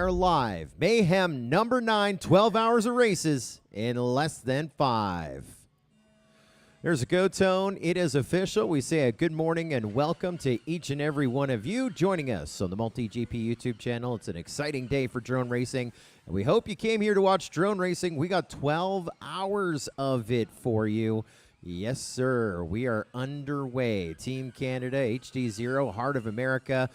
are live. Mayhem number 9, 12 hours of races in less than 5. There's a go tone. It is official. We say a good morning and welcome to each and every one of you joining us on the MultiGP YouTube channel. It's an exciting day for drone racing, and we hope you came here to watch drone racing. We got 12 hours of it for you. Yes, sir. We are underway. Team Canada, HD0, Heart of America.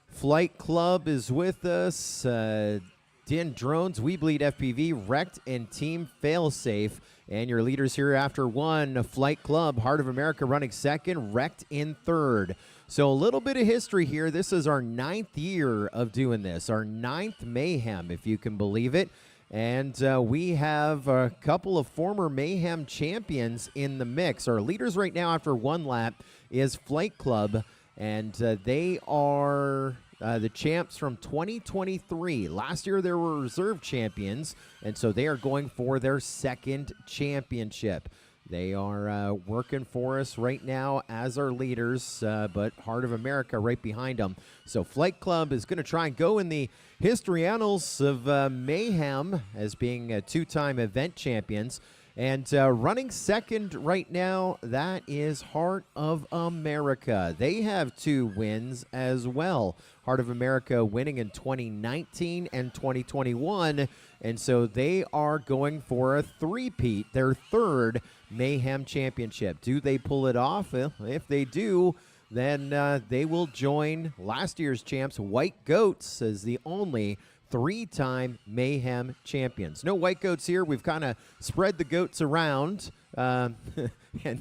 Flight Club is with us. Din Drones, We Bleed FPV, Wrecked, and Team Failsafe. And your leaders here after one, Flight Club, Heart of America running second, Wrecked in third. So a little bit of history here. This is our 9th year of doing this, our 9th Mayhem, if you can believe it. And we have a couple of former Mayhem champions in the mix. Our leaders right now after one lap is Flight Club, and they are the champs from 2023. Last year they were reserve champions, and so they are going for their second championship. They are working for us right now as our leaders, but Heart of America right behind them. So Flight Club is going to try and go in the history annals of Mayhem as being two-time event champions. And running second right now, that is Heart of America. They have 2 wins as well. Heart of America winning in 2019 and 2021. And so they are going for a three-peat, their third Mayhem championship. Do they pull it off? Well, if they do, then they will join last year's champs, White Goats, as the only 3-time Mayhem champions. No white goats here. We've kind of spread the goats around, and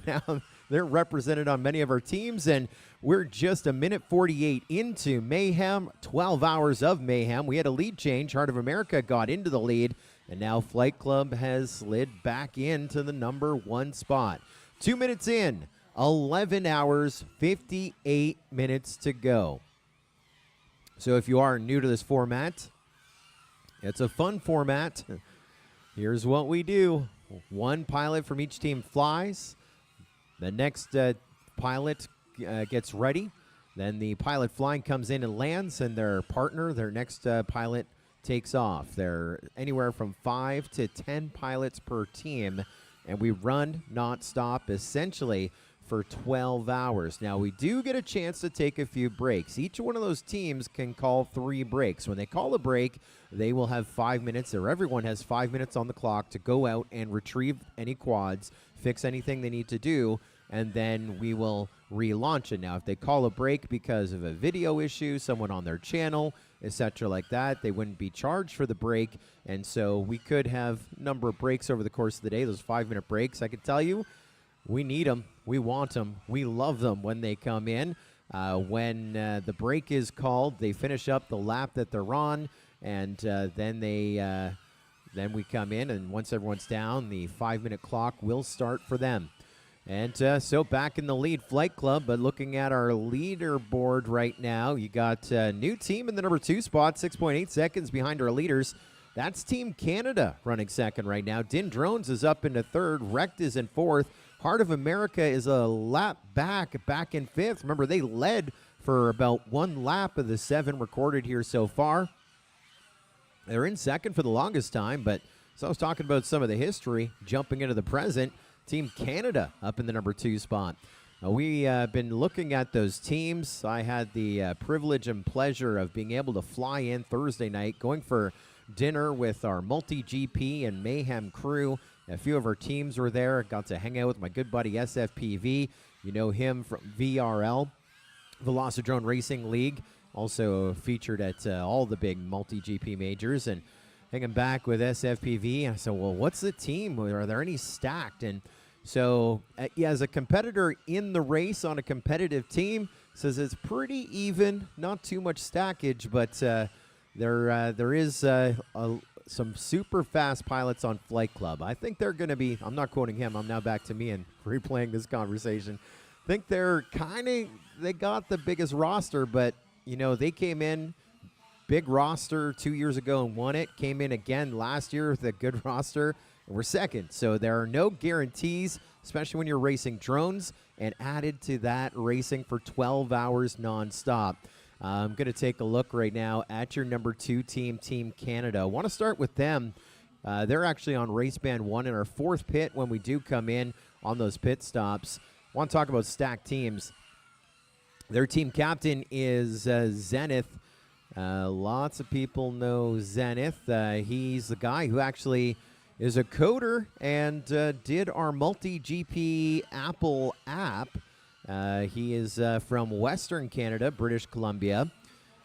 now they're represented on many of our teams, and we're just a minute 48 into Mayhem, 12 hours of Mayhem. We had a lead change. Heart of America got into the lead, and now Flight Club has slid back into the number 1 spot. 2 minutes in, 11 hours, 58 minutes to go. So if you are new to this format, it's a fun format. Here's what we do. 1 pilot from each team flies. The next pilot gets ready. Then the pilot flying comes in and lands, and their partner, their next pilot, takes off. There are anywhere from 5 to 10 pilots per team, and we run non-stop essentially for 12 hours. Now, we do get a chance to take a few breaks. Each one of those teams can call 3 breaks. When they call a break, they will have 5 minutes, or everyone has 5 minutes on the clock to go out and retrieve any quads, fix anything they need to do, and then we will relaunch it. Now, if they call a break because of a video issue, someone on their channel, etc. like that, they wouldn't be charged for the break, and so we could have a number of breaks over the course of the day, those 5-minute breaks. I can tell you, we need them. We want them. We love them when they come in. When the break is called, they finish up the lap that they're on, and then we come in, and once everyone's down, the 5-minute clock will start for them. And so back in the lead, Flight Club, but looking at our leaderboard right now, you got a new team in the number 2 spot, 6.8 seconds behind our leaders. That's Team Canada running second right now. Din Drones is up into third. Wrecked is in fourth. Heart of America is a lap back in 5th. Remember, they led for about 1 lap of the 7 recorded here so far. They're in second for the longest time, but as I was talking about some of the history, jumping into the present, Team Canada up in the number 2 spot. We've been looking at those teams. I had the privilege and pleasure of being able to fly in Thursday night, going for dinner with our MultiGP and Mayhem crew. A few of our teams were there. Got to hang out with my good buddy SFPV. You know him from VRL, Velocidrone Racing League. Also featured at all the big MultiGP majors. And hanging back with SFPV. I said, well, what's the team? Are there any stacked? And so yeah, as a competitor in the race on a competitive team, says it's pretty even. Not too much stackage, but there is some super fast pilots on Flight Club. I think they're going to be, I'm not quoting him, I'm now back to me and replaying this conversation. I think they're they got the biggest roster, but, you know, they came in, big roster 2 years ago and won it, came in again last year with a good roster, and we're second. So there are no guarantees, especially when you're racing drones, and added to that, racing for 12 hours nonstop. I'm going to take a look right now at your number 2 team, Team Canada. I want to start with them. They're actually on race band 1 in our 4th pit when we do come in on those pit stops. I want to talk about stacked teams. Their team captain is Zenith. Lots of people know Zenith. He's the guy who actually is a coder and did our multi-GP Apple app. He is from Western Canada, British Columbia.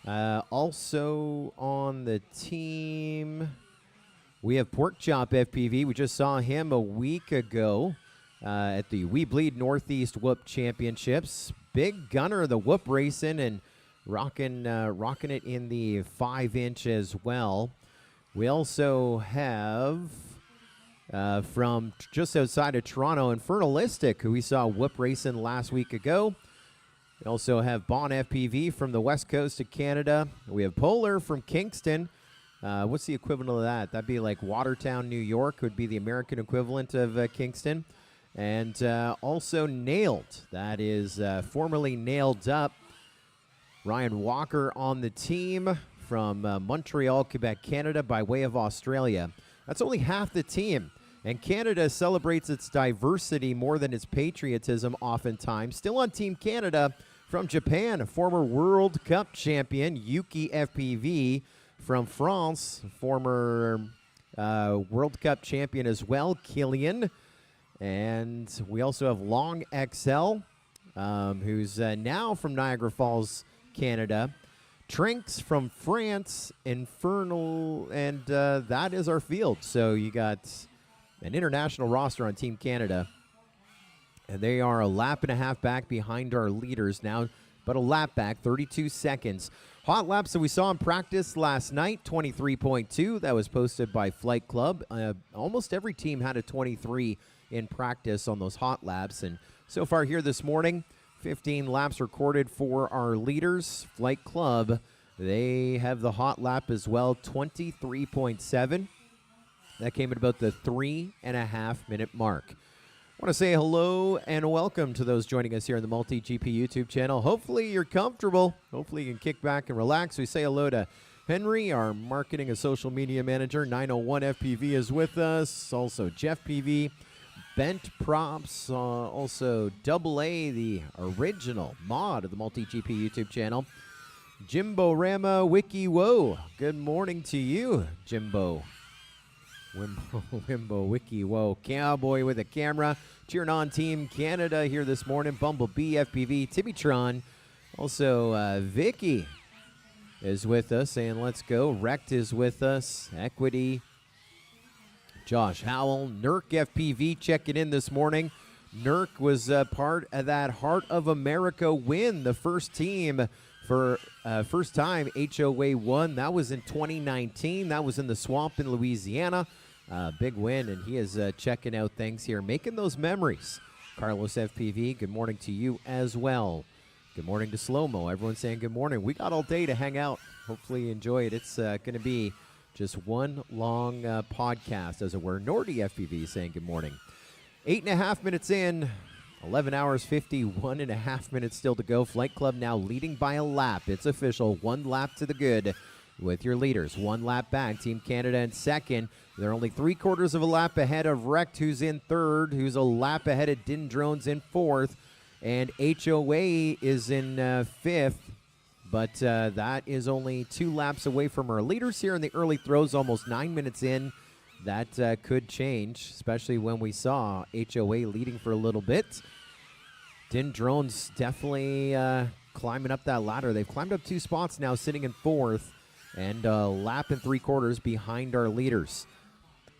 Also on the team, we have Porkchop FPV. We just saw him a week ago at the We Bleed Northeast Whoop Championships. Big gunner of the Whoop racing and rocking it in the 5-inch as well. We also have from just outside of Toronto, Infernalistic, who we saw Whoop racing last week ago. We also have Bon FPV from the west coast of Canada. We have Polar from Kingston. What's the equivalent of that? That'd be like Watertown, New York, would be the American equivalent of Kingston. And also Nailed. That is formerly Nailed Up. Ryan Walker on the team from Montreal, Quebec, Canada, by way of Australia. That's only half the team. And Canada celebrates its diversity more than its patriotism oftentimes. Still on Team Canada from Japan, a former World Cup champion, Yuki FPV. From France, former World Cup champion as well, Killian. And we also have Long XL, who's now from Niagara Falls, Canada. Trinks from France, Infernal, and that is our field. So you got an international roster on Team Canada. And they are a lap and a half back behind our leaders now, but a lap back, 32 seconds. Hot laps that we saw in practice last night, 23.2. That was posted by Flight Club. Almost every team had a 23 in practice on those hot laps. And so far here this morning, 15 laps recorded for our leaders. Flight Club, they have the hot lap as well, 23.7. That came at about the 3.5-minute mark. I want to say hello and welcome to those joining us here on the Multi-GP YouTube channel. Hopefully you're comfortable. Hopefully you can kick back and relax. We say hello to Henry, our marketing and social media manager. 901 FPV is with us. Also Jeff PV, Bent Props, also Double A, the original mod of the Multi-GP YouTube channel. Jimbo Rama Wiki Woe. Good morning to you, Jimbo. Wimbo Wiki Whoa, Cowboy with a camera, cheering on Team Canada here this morning. Bumblebee FPV, Tibytron, also Vicky is with us saying let's go. Rect is with us, Equity, Josh Howell, Nurk FPV checking in this morning. Nurk was part of that Heart of America win, the first team for first time HOA won. That was in 2019. That was in the swamp in Louisiana. Big win, and he is checking out things here, making those memories. Carlos FPV, good morning to you as well. Good morning to Slow-Mo. Everyone's saying good morning. We got all day to hang out. Hopefully you enjoy it. It's going to be just one long podcast, as it were. Nordy FPV saying good morning. 8.5 minutes in. 11 hours, 51.5 minutes still to go. Flight Club now leading by a lap. It's official. 1 lap to the good with your leaders. 1 lap back. Team Canada in second. They're only 3/4 of a lap ahead of Rect, who's in third, who's a lap ahead of Din Drones in fourth. And HOA is in fifth. But that is only 2 laps away from our leaders here in the early throws, almost 9 minutes in. That could change, especially when we saw HOA leading for a little bit. Din Drones definitely climbing up that ladder. They've climbed up 2 spots now, sitting in fourth, and a lap and 3/4 behind our leaders.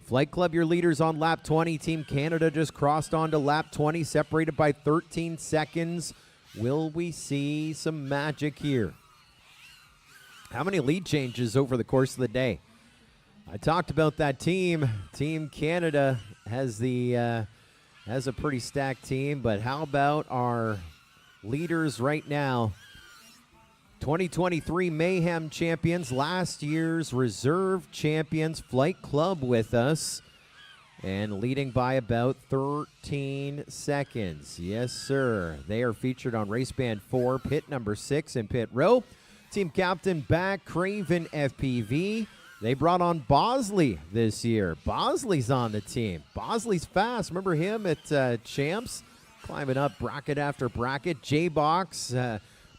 Flight Club, your leaders on lap 20. Team Canada just crossed onto lap 20, separated by 13 seconds. Will we see some magic here? How many lead changes over the course of the day? I talked about that team. Team Canada has a pretty stacked team, but how about our leaders right now? 2023 Mayhem champions, last year's reserve champions, Flight Club with us, and leading by about 13 seconds. Yes, sir. They are featured on race band 4, pit number 6 in pit row. Team captain back, Craven FPV. They brought on Bosley this year. Bosley's on the team. Bosley's fast. Remember him at Champs? Climbing up bracket after bracket. J-Box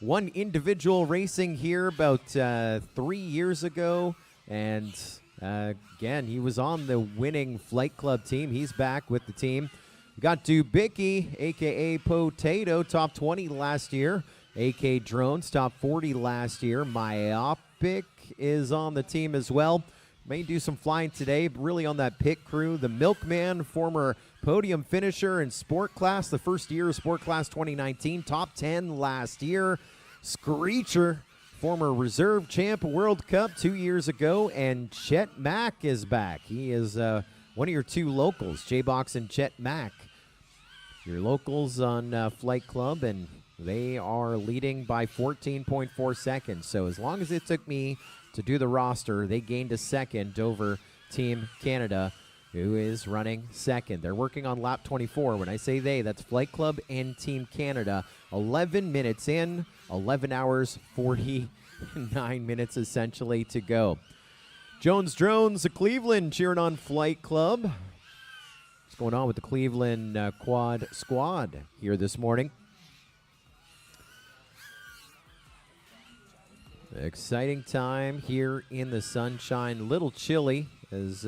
won individual racing here about 3 years ago. And again, he was on the winning Flight Club team. He's back with the team. We got Dubicki, a.k.a. Potato, top 20 last year. AK Drones, top 40 last year. Myopic is on the team as well. May do some flying today, really on that pit crew. The Milkman, former podium finisher in Sport Class, the first year of Sport Class 2019, top 10 last year. Screecher, former reserve champ World Cup 2 years ago. And Chet Mack is back. He is one of your two locals, J-Box and Chet Mack. Your locals on Flight Club, and they are leading by 14.4 seconds. So as long as it took me to do the roster, they gained a second over Team Canada, who is running second. They're working on lap 24. When I say they, that's Flight Club and Team Canada. 11 minutes in, 11 hours, 49 minutes essentially to go. Jones Drones of Cleveland cheering on Flight Club. What's going on with the Cleveland Quad Squad here this morning? Exciting time here in the sunshine. A little chilly as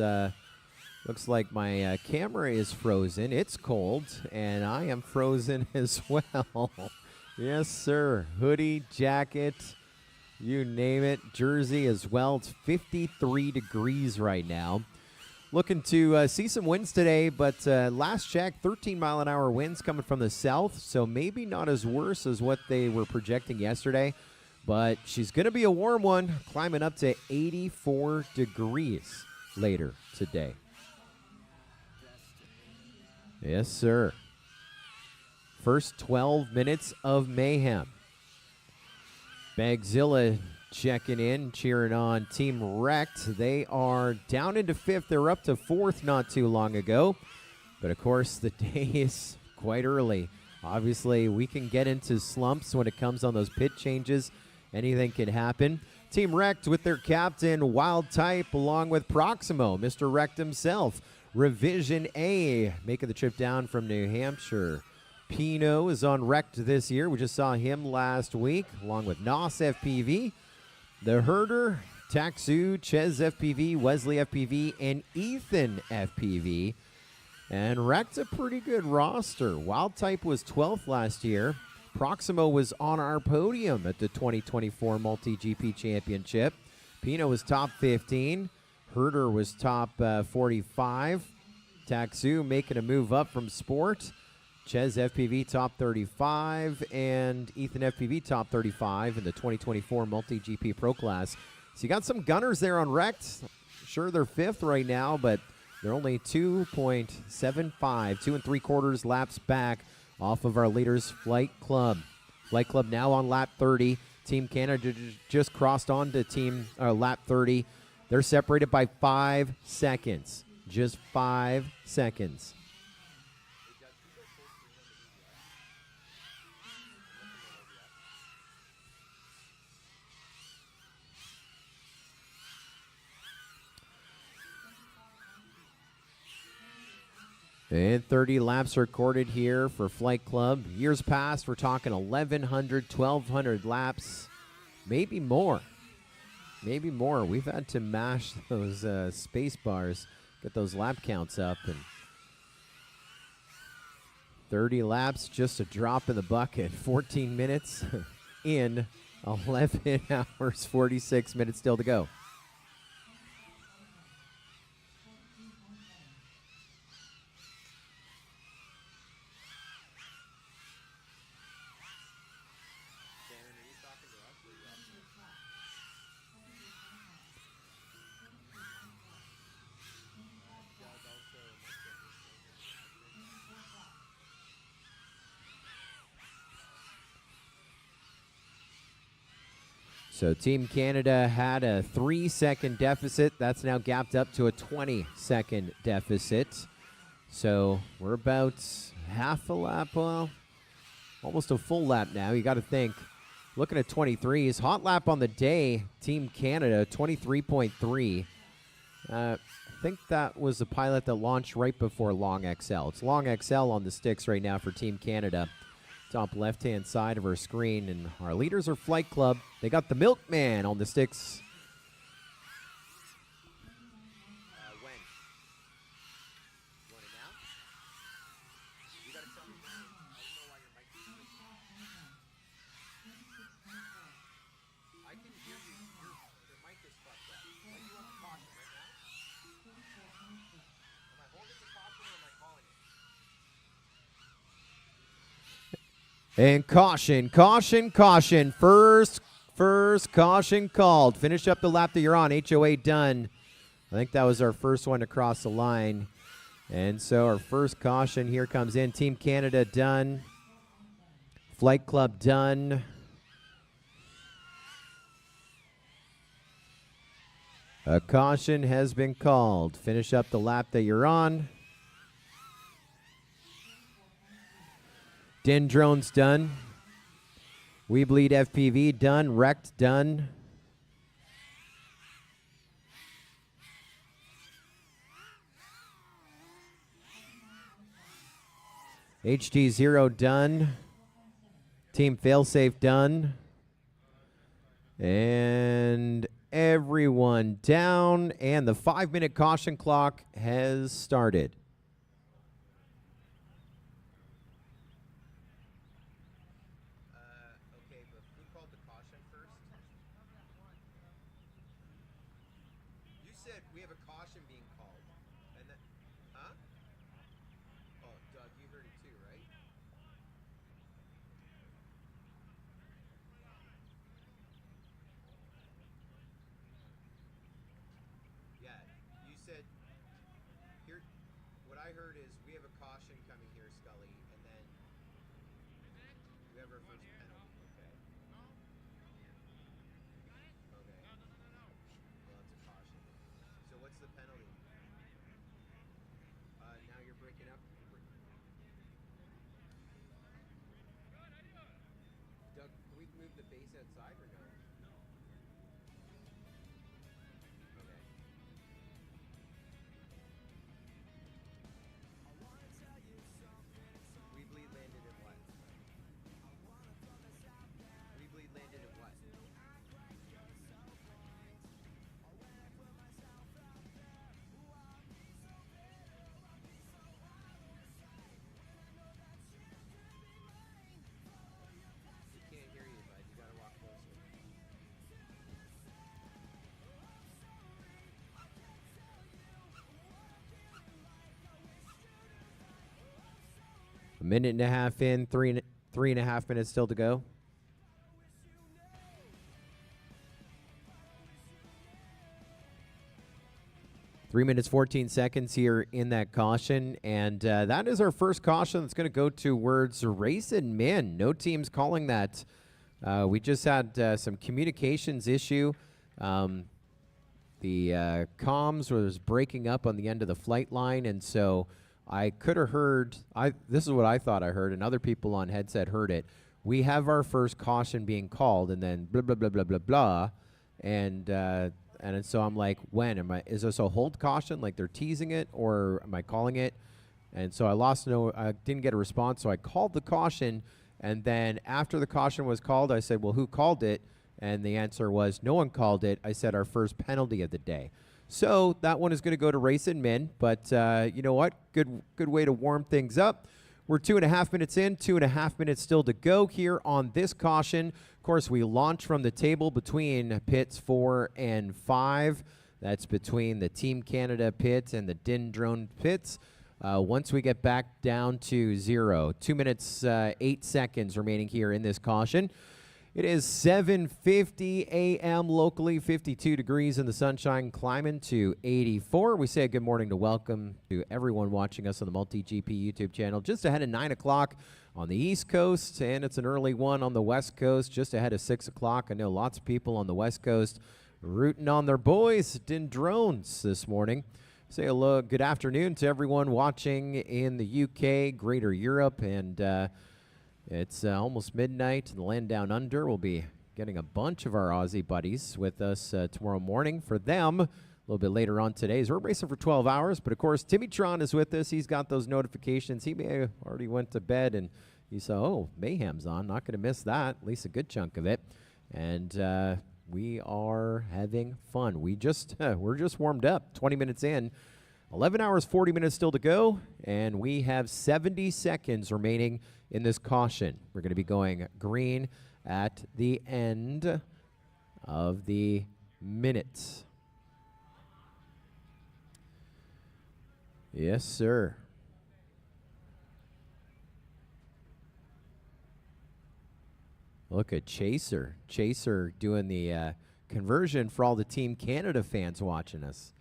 looks like my camera is frozen. It's cold, and I am frozen as well. Yes, sir. Hoodie, jacket, you name it. Jersey as well. It's 53 degrees right now. Looking to see some winds today, but last check, 13-mile-an-hour winds coming from the south, so maybe not as worse as what they were projecting yesterday. But she's going to be a warm one, climbing up to 84 degrees later today. Yes, sir. First 12 minutes of Mayhem. Bagzilla checking in, cheering on Team Wrecked. They are down into fifth. They were up to fourth not too long ago. But, of course, the day is quite early. Obviously, we can get into slumps when it comes on those pit changes. Anything can happen. Team Wrecked with their captain, Wild Type, along with Proximo, Mr. Wrecked himself. Revision A, making the trip down from New Hampshire. Pino is on Wrecked this year. We just saw him last week, along with Nos FPV. The Herder, Taxu, Ches FPV, Wesley FPV, and Ethan FPV. And Wrecked a pretty good roster. Wild Type was 12th last year. Proximo was on our podium at the 2024 Multi-GP Championship. Pino was top 15. Herder was top 45. Taxu making a move up from Sport. Ches FPV top 35. And Ethan FPV top 35 in the 2024 Multi-GP Pro Class. So you got some gunners there on Wrecked. Sure, they're fifth right now, but they're only 2.75, 2 3/4 laps back off of our leaders, Flight Club. Flight Club now on lap 30. Team Canada just crossed on to lap 30. They're separated by 5 seconds. Just 5 seconds. And 30 laps recorded here for Flight Club. Years past, we're talking 1,100, 1,200 laps, maybe more. Maybe more. We've had to mash those space bars, get those lap counts up. And 30 laps, just a drop in the bucket. 14 minutes in, 11 hours, 46 minutes still to go. So Team Canada had a 3-second deficit. That's now gapped up to a 20-second deficit. So we're about half a lap, well, almost a full lap now. You got to think Looking at 23s. Hot lap on the day, Team Canada, 23.3. I think that was the pilot that launched right before Long XL. It's Long XL on the sticks right now for Team Canada. Top left-hand side of our screen, and our leaders are Flight Club. They got the Milkman on the sticks. When? You want it now? You gotta tell me when. I don't know why your mic is I can hear you. Your mic is fucked up. Like, you want caution right now? Am I holding the caution or am I calling it? And caution, caution, caution. First caution called. Finish up the lap that you're on. HOA done. I think that was our first one to cross the line. And so our first caution here comes in. Team Canada done. Flight Club done. A caution has been called. Finish up the lap that you're on. Den Drones done. We Bleed FPV done. Wrecked done. HT0 done. Team Failsafe done. And everyone down. And the 5-minute caution clock has started. We have a caution being called. And then, huh? Oh, Doug, you heard it too, right? Yeah, you said, here, what I heard is we have a caution coming here, Scully, and then we have our first penalty, okay? Okay. Well, it's a caution. So what's the penalty? Now you're breaking up. Doug, can we move the base outside or no? Okay. We Bleed landed in what? We Bleed landed in what? Can't hear you, bud. You gotta walk closer. A minute and a half in, three and a half minutes still to go. Three minutes, 14 seconds here in that caution. And that is our first caution that's going to go towards Race and Min. No teams calling that. We just had some communications issue. The comms was breaking up on the end of the flight line. And so I could have heard, this is what I thought I heard, and other people on headset heard it. We have our first caution being called, and then blah, blah, blah, blah, blah, blah. And so I'm like, when? Is this a hold caution, like they're teasing it, or am I calling it? And so I didn't get a response, so I called the caution, and then after the caution was called, I said, well, who called it? And the answer was, no one called it. I said our first penalty of the day. So that one is going to go to Race and Min, but you know what? Good way to warm things up. We're 2.5 minutes in, 2.5 minutes still to go here on this caution. Of course, we launch from the table between pits 4 and 5. That's between the Team Canada pit and the DIN drone pits. Once we get back down to 0, 2 minutes, 8 seconds remaining here in this caution. It is 7:50 a.m. locally, 52 degrees in the sunshine, climbing to 84. We say a good morning to welcome to everyone watching us on the Multi-GP YouTube channel. Just ahead of 9 o'clock on the East Coast, and it's an early one on the West Coast, just ahead of 6 o'clock. I know lots of people on the West Coast rooting on their boys, DIN drones this morning. Say hello, good afternoon to everyone watching in the UK, Greater Europe, and It's almost midnight, and the land down under will be getting a bunch of our Aussie buddies with us tomorrow morning. For them, a little bit later on today, we're racing for 12 hours. But, of course, Timmy Tron is with us. He's got those notifications. He may have already went to bed, and he saw, oh, Mayhem's on. Not going to miss that, at least a good chunk of it. And we are having fun. We're just warmed up, 20 minutes in. 11 hours, 40 minutes still to go, and we have 70 seconds remaining in this caution. We're going to be going green at the end of the minute. Yes, sir. Look at Chaser. Chaser doing the conversion for all the Team Canada fans watching us.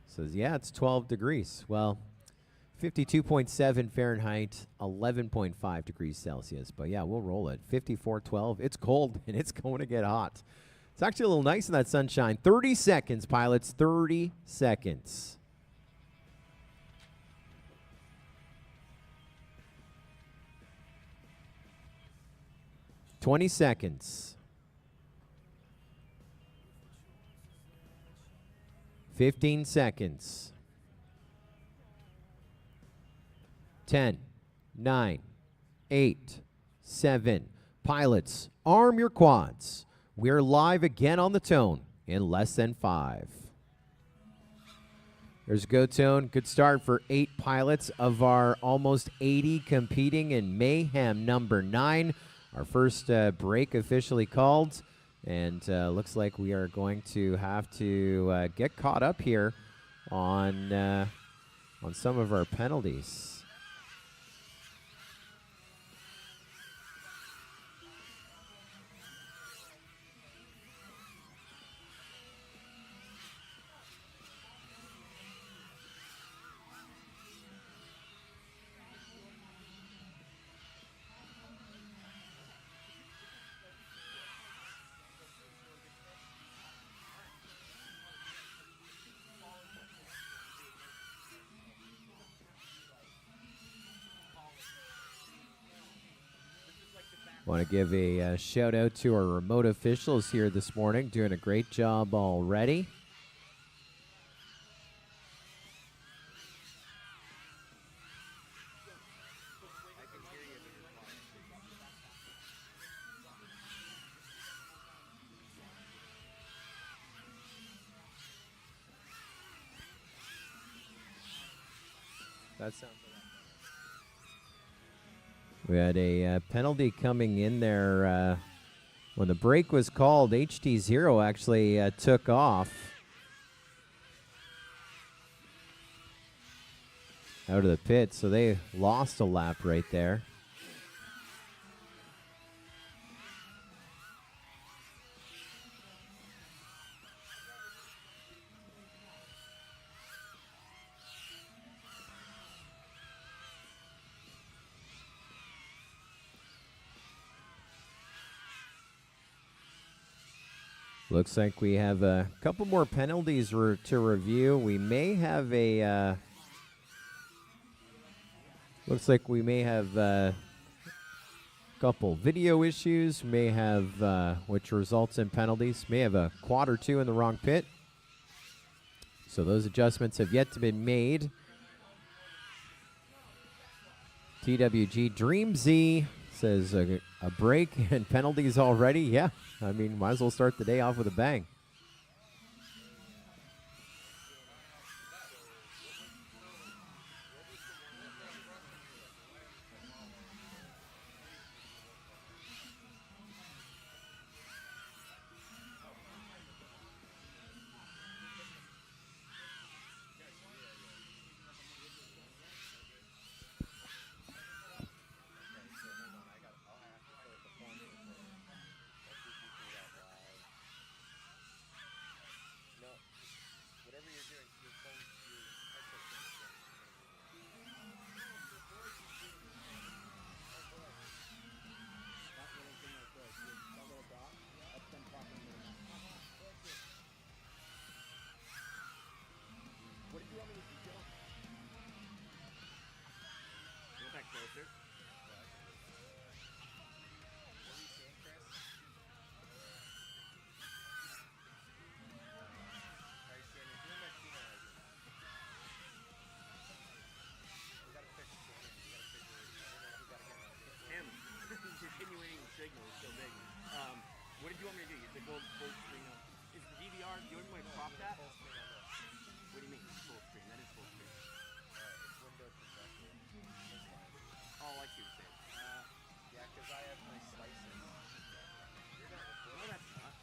Says, yeah, it's 12 degrees. Well, 52.7 Fahrenheit, 11.5 degrees Celsius. But, yeah, we'll roll it. 54.12. It's cold, and it's going to get hot. It's actually a little nice in that sunshine. 30 seconds, pilots. 30 seconds. $20 seconds. 15 seconds. 10, 9, 8, 7. Pilots, arm your quads. We're live again on the tone in less than 5. There's a go tone. Good start for 8 pilots of our almost 80 competing in Mayhem number 9. Our first break officially called. And looks like we are going to have to get caught up here on some of our penalties. Want to give a shout out to our remote officials here this morning, doing a great job already. That sounds. We had a penalty coming in there when the break was called. HT0 actually took off out of the pit, so they lost a lap right there. Looks like we have a couple more penalties to review. We may have a looks like we may have a couple video issues. May have which results in penalties. May have a quad or two in the wrong pit. So those adjustments have yet to be made. TWG Dream Z says a break and penalties already. Yeah, I mean, might as well start the day off with a bang. window protected. Oh, I see what you're saying. Yeah, because I have my slices. You're not No, recording. that's not.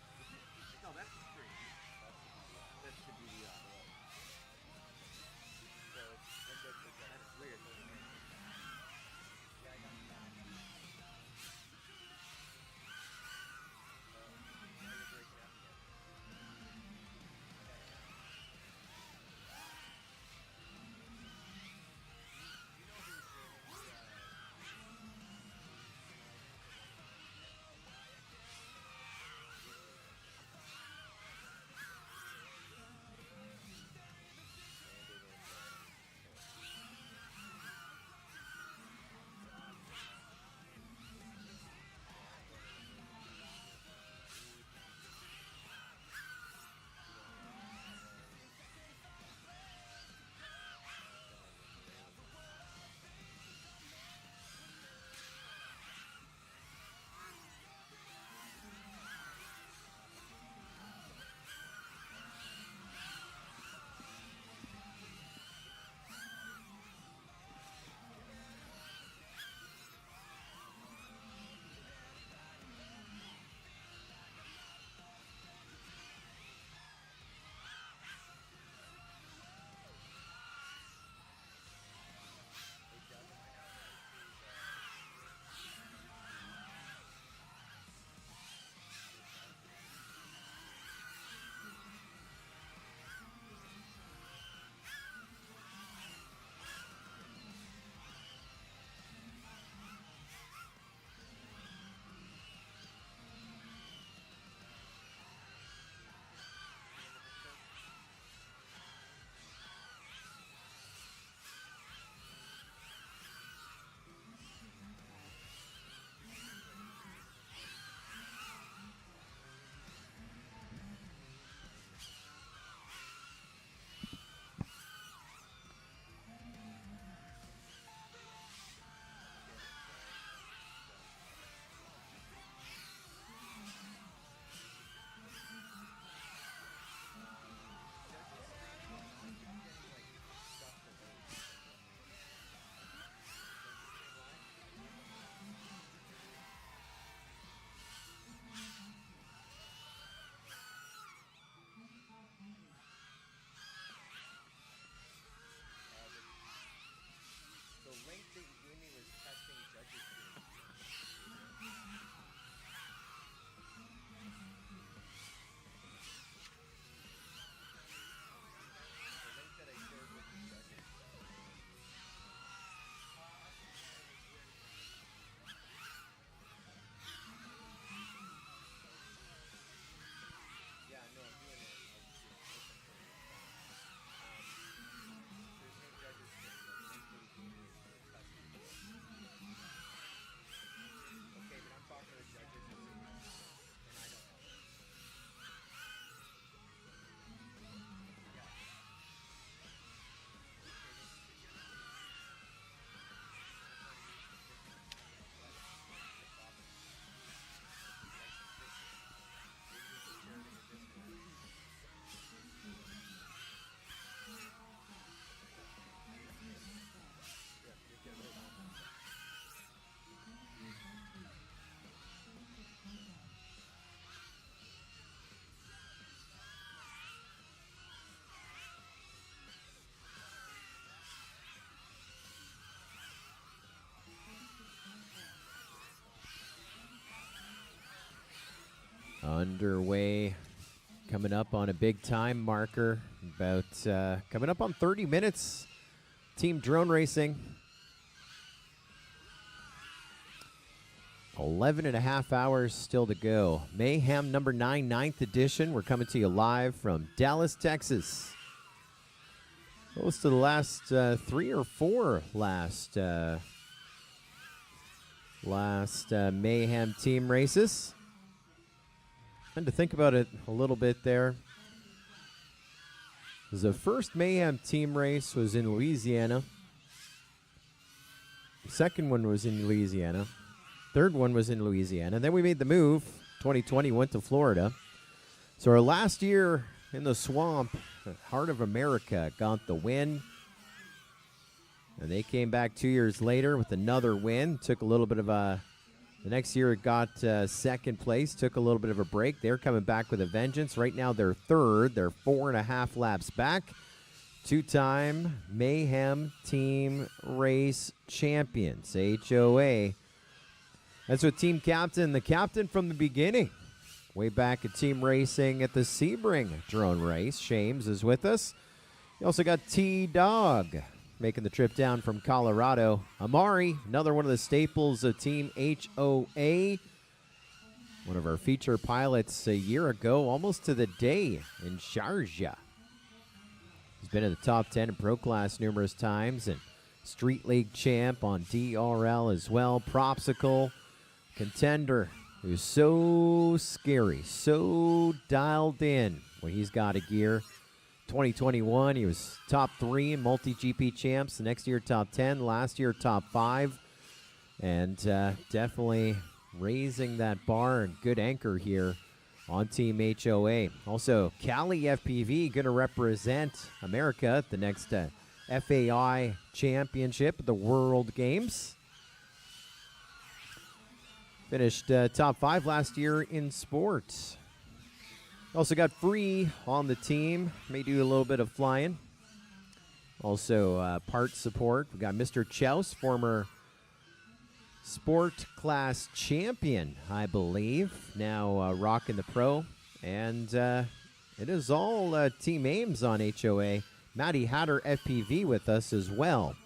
No, that's the screen. That's the DVR. That's the DVR. So it's window protected. That's weird. Yeah, I got that. Now you're breaking up again. You know who's the link that you gave me was testing judges screen. The link that I shared with the judges. Yeah, no, I'm doing it. There's no judges screen. The link that you gave me is for testing. Okay, but I'm talking to the judges and I don't know. Underway, coming up on a big time marker, about coming up on 30 minutes. Team drone racing. 11 and a half hours still to go. Mayhem number 9, 9th edition. We're coming to you live from Dallas, Texas. Close to the last 3 or 4 last Mayhem team races. And to think about it a little bit there, the first Mayhem team race was in Louisiana. The second one was in Louisiana. Third one was in Louisiana. Then we made the move. 2020 went to Florida. So our last year in the swamp, heart of America, got the win. And they came back 2 years later with another win. Took a little bit of a... The next year it got second place. Took a little bit of a break. They're coming back with a vengeance. Right now they're third. They're 4.5 laps back. Two-time Mayhem Team Race Champions, HOA. That's what team captain, the captain from the beginning. Way back at team racing at the Sebring drone race. Shames is with us. You also got T-Dog making the trip down from Colorado. Amari, another one of the staples of Team HOA. One of our feature pilots a year ago, almost to the day in Sharjah. He's been in the top 10 in Pro Class numerous times and Street League champ on DRL as well. Propsicle contender who's so scary, so dialed in when he's got a gear. 2021, he was top 3 in multi-GP champs. The next year, top 10. Last year, top 5. And definitely raising that bar and good anchor here on Team HOA. Also, Cali FPV going to represent America at the next FAI Championship at the World Games. Finished top 5 last year in sports. Also got Free on the team. May do a little bit of flying. Also part support. We got Mr. Chouse, former sport class champion, I believe. Now rocking the pro. And it is all Team Ames on HOA. Matty Hatter FPV with us as well.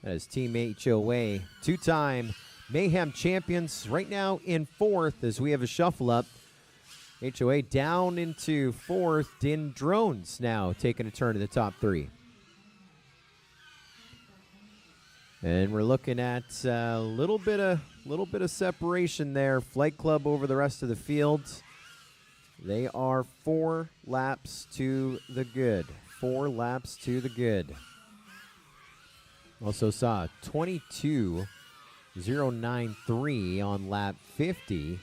That is Team HOA. Two-time Mayhem champions. Right now in 4th as we have a shuffle up. HOA down into 4th in drones now, taking a turn to the top 3. And we're looking at a little bit of separation there. Flight Club over the rest of the field. They are 4 laps to the good. 4 laps to the good. Also saw 22.093 on lap 50.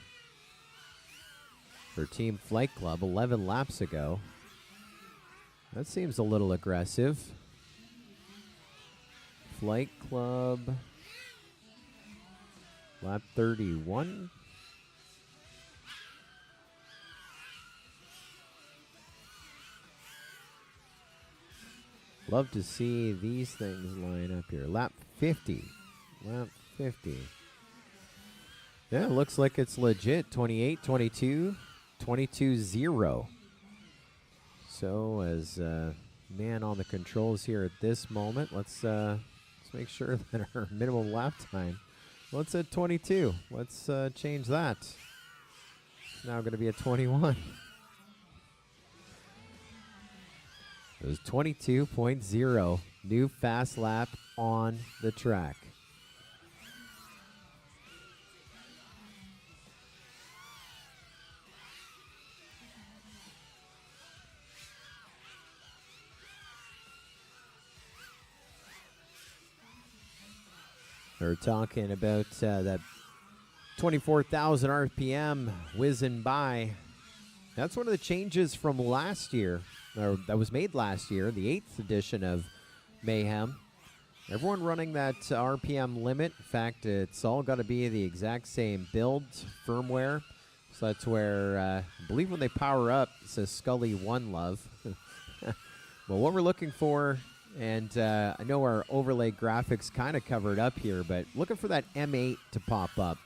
For Team Flight Club 11 laps ago. That seems a little aggressive. Flight Club lap 31. Love to see these things line up here. Lap 50. Lap 50. Yeah, it looks like it's legit. 28, 22. 22-0. So as man on the controls here at this moment, let's make sure that our minimum lap time, let's at 22. Let's change that. It's now going to be a 21. It was 22.0. New fast lap on the track. We're talking about that 24,000 RPM whizzing by. That's one of the changes from last year, or that was made last year, the 8th edition of Mayhem. Everyone running that RPM limit. In fact, it's all got to be the exact same build, firmware. So that's where, I believe when they power up, it says Scully One Love. Well, what we're looking for, and I know our overlay graphics kind of covered up here, but looking for that M8 to pop up.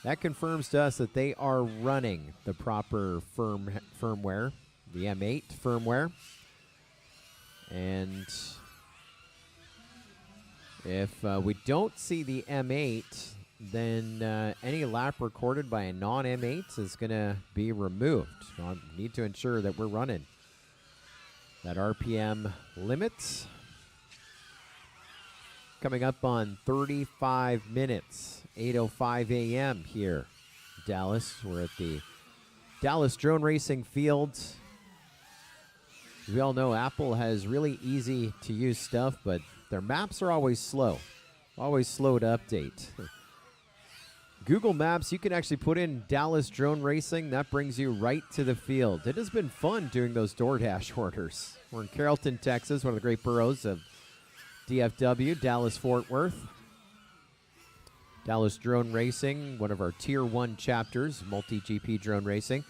That confirms to us that they are running the proper firmware, the M8 firmware. And if we don't see the M8, then any lap recorded by a non-M8 is going to be removed. So I need to ensure that we're running that RPM limit. Coming up on 35 minutes, 8:05 a.m. here in Dallas. We're at the Dallas Drone Racing Field. As we all know, Apple has really easy to use stuff, but their maps are always slow to update. Google Maps, you can actually put in Dallas Drone Racing. That brings you right to the field. It has been fun doing those DoorDash orders. We're in Carrollton, Texas, one of the great boroughs of DFW, Dallas Fort Worth. Dallas Drone Racing, one of our Tier 1 chapters, multi-GP drone racing.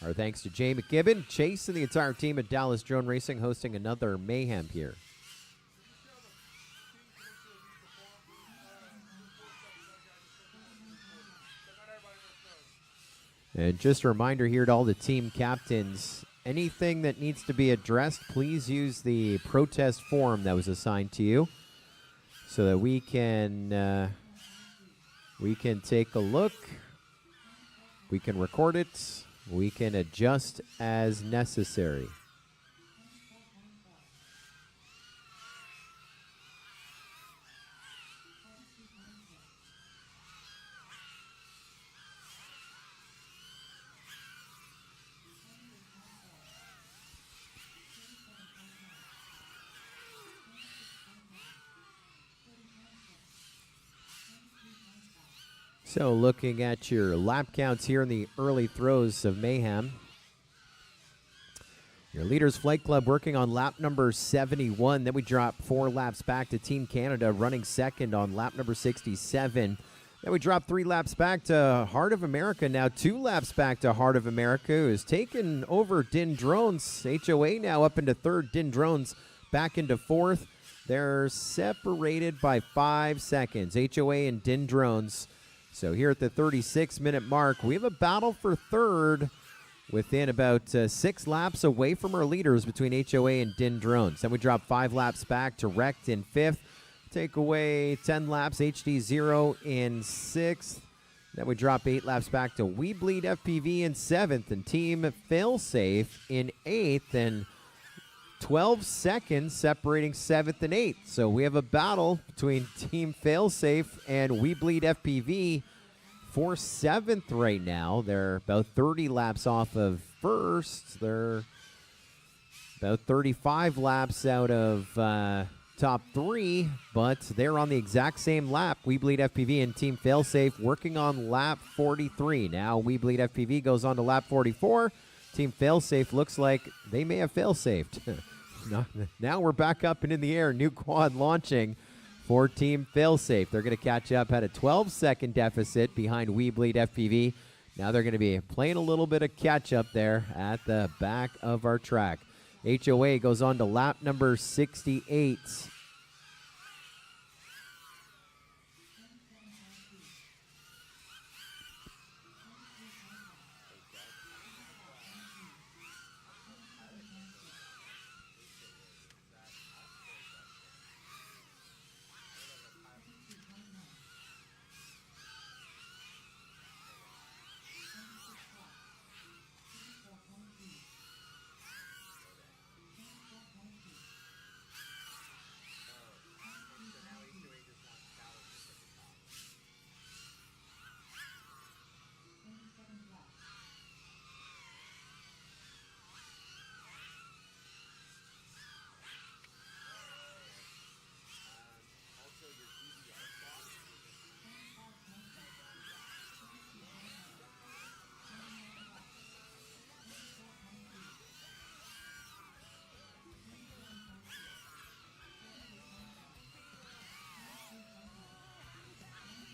Our thanks to Jay McKibben, Chase, and the entire team at Dallas Drone Racing hosting another Mayhem here. And just a reminder here to all the team captains, anything that needs to be addressed, please use the protest form that was assigned to you so that we can take a look, we can record it, we can adjust as necessary. So looking at your lap counts here in the early throws of Mayhem. Your Leaders Flight Club working on lap number 71. Then we drop 4 laps back to Team Canada running second on lap number 67. Then we drop 3 laps back to Heart of America. Now 2 laps back to Heart of America, who's taken over Din Drones. HOA now up into third. Din Drones back into fourth. They're separated by 5 seconds. HOA and Din Drones. So here at the 36-minute mark, we have a battle for third within about 6 laps away from our leaders between HOA and Din Drones. Then we drop 5 laps back to Wrecked in 5th. Take away 10 laps, HD0 in 6th. Then we drop 8 laps back to We Bleed FPV in 7th and Team Failsafe in 8th. And 12 seconds separating 7th and 8th. So we have a battle between Team Failsafe and We Bleed FPV for 7th right now. They're about 30 laps off of first. They're about 35 laps out of top 3, but they're on the exact same lap. We Bleed FPV and Team Failsafe working on lap 43. Now We Bleed FPV goes on to lap 44. Team Failsafe looks like they may have fail-safed. Now we're back up and in the air. New quad launching for Team Failsafe. They're going to catch up at a 12-second deficit behind We Bleed FPV. Now they're going to be playing a little bit of catch-up there at the back of our track. HOA goes on to lap number 68.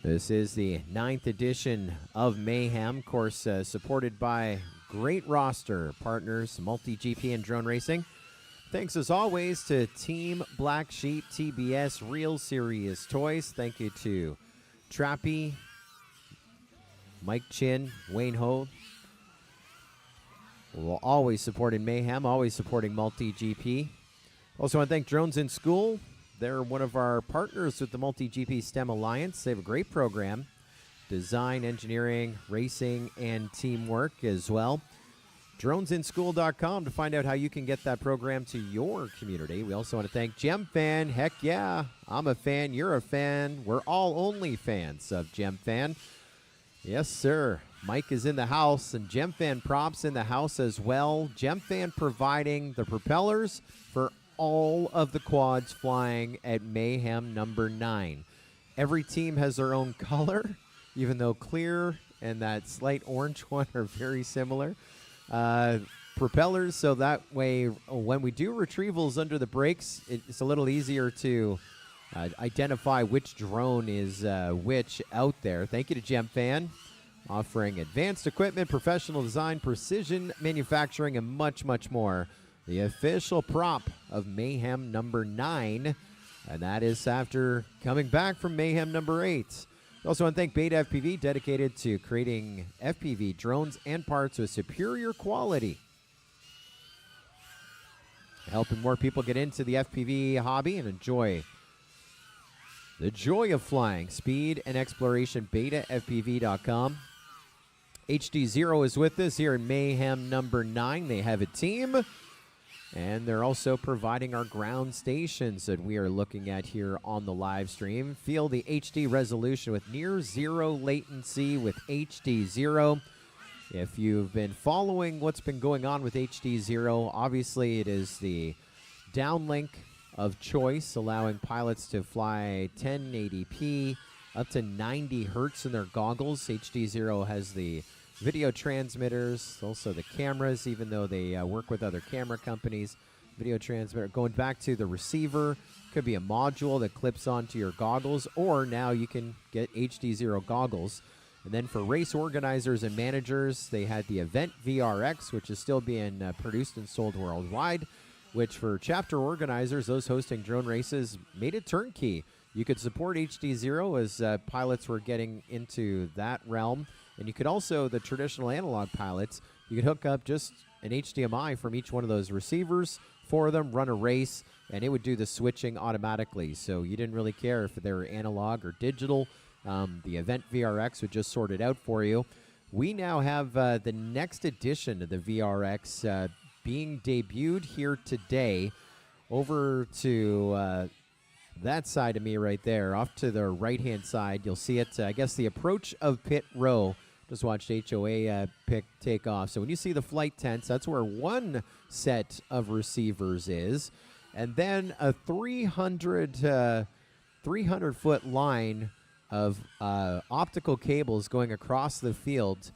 This is the 9th edition of Mayhem, of course, supported by great roster partners, multi-GP and drone racing. Thanks as always to Team Black Sheep, TBS, Real Serious Toys. Thank you to Trappy, Mike Chin, Wayne Ho. We're always supporting Mayhem, always supporting multi-GP. Also want to thank Drones in School. They're one of our partners with the Multi-GP STEM Alliance. They have a great program, design, engineering, racing, and teamwork as well. DronesInSchool.com to find out how you can get that program to your community. We also want to thank GemFan. Heck yeah, I'm a fan, you're a fan. We're all only fans of GemFan. Yes, sir. Mike is in the house, and GemFan props in the house as well. GemFan providing the propellers for all of the quads flying at Mayhem number 9. Every team has their own color, even though clear and that slight orange one are very similar. Propellers, so that way when we do retrievals under the brakes, it's a little easier to identify which drone is which out there. Thank you to GemFan, offering advanced equipment, professional design, precision manufacturing, and much, much more. The official prop of Mayhem number 9, and that is after coming back from Mayhem number 8. We also want to thank Beta FPV, dedicated to creating FPV drones and parts with superior quality, helping more people get into the FPV hobby and enjoy the joy of flying. Speed and exploration, betafpv.com. HD0 is with us here in Mayhem number 9. They have a team, and they're also providing our ground stations that we are looking at here on the live stream. Feel the HD resolution with near zero latency with HD0. If you've been following what's been going on with HD0, obviously it is the downlink of choice, allowing pilots to fly 1080p up to 90 hertz in their goggles. HD0 has the video transmitters, also the cameras, even though they work with other camera companies. Video transmitter, going back to the receiver, could be a module that clips onto your goggles, or now you can get HD0 goggles. And then for race organizers and managers, they had the Event VRX, which is still being produced and sold worldwide, which for chapter organizers, those hosting drone races, made it turnkey. You could support HD0 as pilots were getting into that realm. And you could also, the traditional analog pilots, you could hook up just an HDMI from each one of those receivers for them, run a race, and it would do the switching automatically. So you didn't really care if they were analog or digital. The Event VRX would just sort it out for you. We now have the next edition of the VRX being debuted here today. Over to that side of me right there, off to the right-hand side, you'll see it. I guess the approach of pit row. Just watched HOA take off. So when you see the flight tents, that's where one set of receivers is. And then a 300-foot line of optical cables going across the field.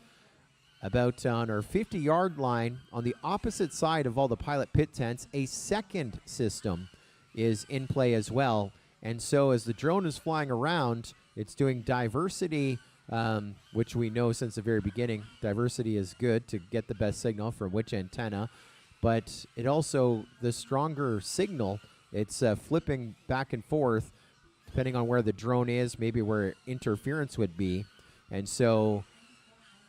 About on our 50-yard line, on the opposite side of all the pilot pit tents, a second system is in play as well. And so as the drone is flying around, it's doing diversity, which we know since the very beginning. Diversity is good to get the best signal from which antenna. But it also, the stronger signal, it's flipping back and forth depending on where the drone is, maybe where interference would be. And so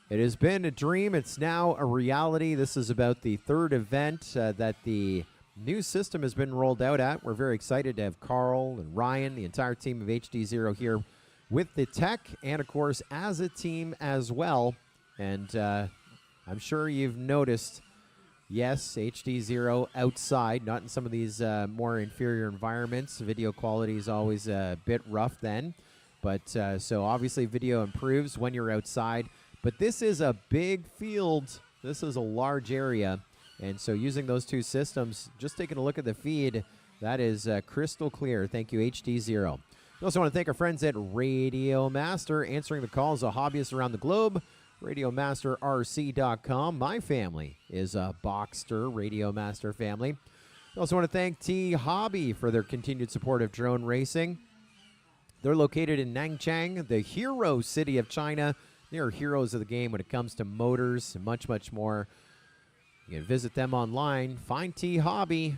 it has been a dream. It's now a reality. This is about the third event that the new system has been rolled out at. We're very excited to have Carl and Ryan, the entire team of HD0 here with the tech, and of course as a team as well. And I'm sure you've noticed, yes, HD0 outside, not in some of these more inferior environments. Video quality is always a bit rough then. But so obviously video improves when you're outside. But this is a big field. This is a large area. And so using those two systems, just taking a look at the feed, that is crystal clear. Thank you, HD0. We also want to thank our friends at Radio Master, answering the calls of hobbyists around the globe. RadioMasterRC.com. My family is a Boxster Radio Master family. We also want to thank T Hobby for their continued support of drone racing. They're located in Nanchang, the hero city of China. They are heroes of the game when it comes to motors and much, much more. You can visit them online. Find T Hobby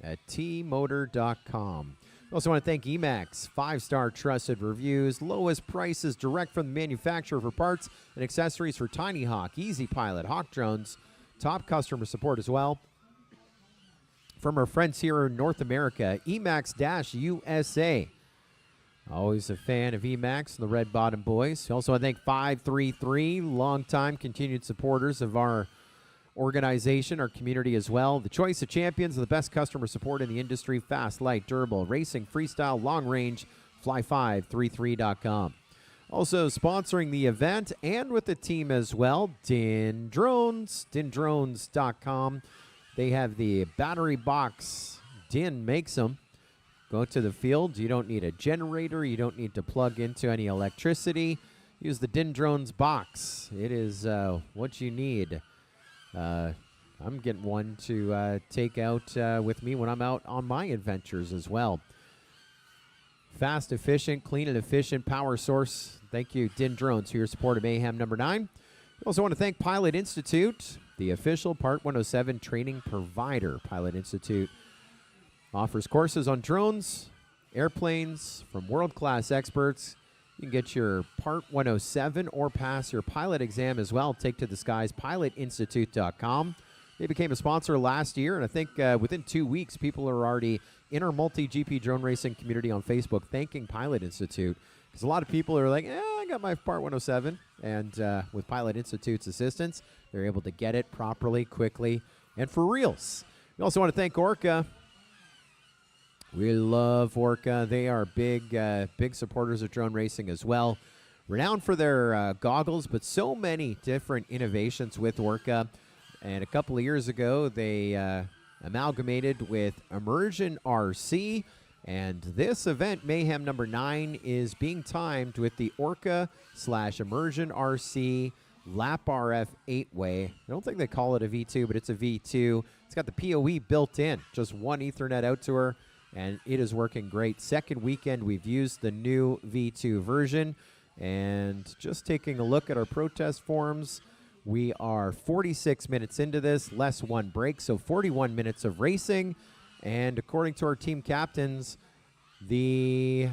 at tmotor.com. We also want to thank Emax, 5-star trusted reviews, lowest prices direct from the manufacturer for parts and accessories for Tiny Hawk, Easy Pilot, Hawk drones, top customer support as well. From our friends here in North America, Emax-USA. Always a fan of Emax and the Red Bottom Boys. Also, I thank 533, longtime continued supporters of our organization, our community as well. The choice of champions, the best customer support in the industry, fast, light, durable, racing, freestyle, long range, fly533.com. Also sponsoring the event and with the team as well, Din Drones, dindrones.com. They have the battery box. Din makes them. Go to the field. You don't need a generator. You don't need to plug into any electricity. Use the Din Drones box. It is what you need. I'm getting one to take out with me when I'm out on my adventures as well. Fast, efficient, clean, and efficient power source. Thank you, Din Drones, for your support of Mayhem number 9. We also want to thank Pilot Institute, the official Part 107 training provider. Pilot Institute offers courses on drones, airplanes from world-class experts. You can get your Part 107 or pass your pilot exam as well. Take to the skies, pilotinstitute.com. They became a sponsor last year, and I think within 2 weeks, people are already in our multi-GP drone racing community on Facebook thanking Pilot Institute. Because a lot of people are like, I got my Part 107. And with Pilot Institute's assistance, they're able to get it properly, quickly, and for reals. We also want to thank Orca. We love Orca. They are big supporters of drone racing as well. Renowned for their goggles, but so many different innovations with Orca. And a couple of years ago, they amalgamated with Immersion RC. And this event, Mayhem number 9, is being timed with the Orca/Immersion RC Lap RF 8-way. I don't think they call it a V2, but it's a V2. It's got the PoE built in, just one Ethernet out to her, and it is working great. Second weekend, we've used the new V2 version. And just taking a look at our protest forms, we are 46 minutes into this, less one break, so 41 minutes of racing. And according to our team captains, the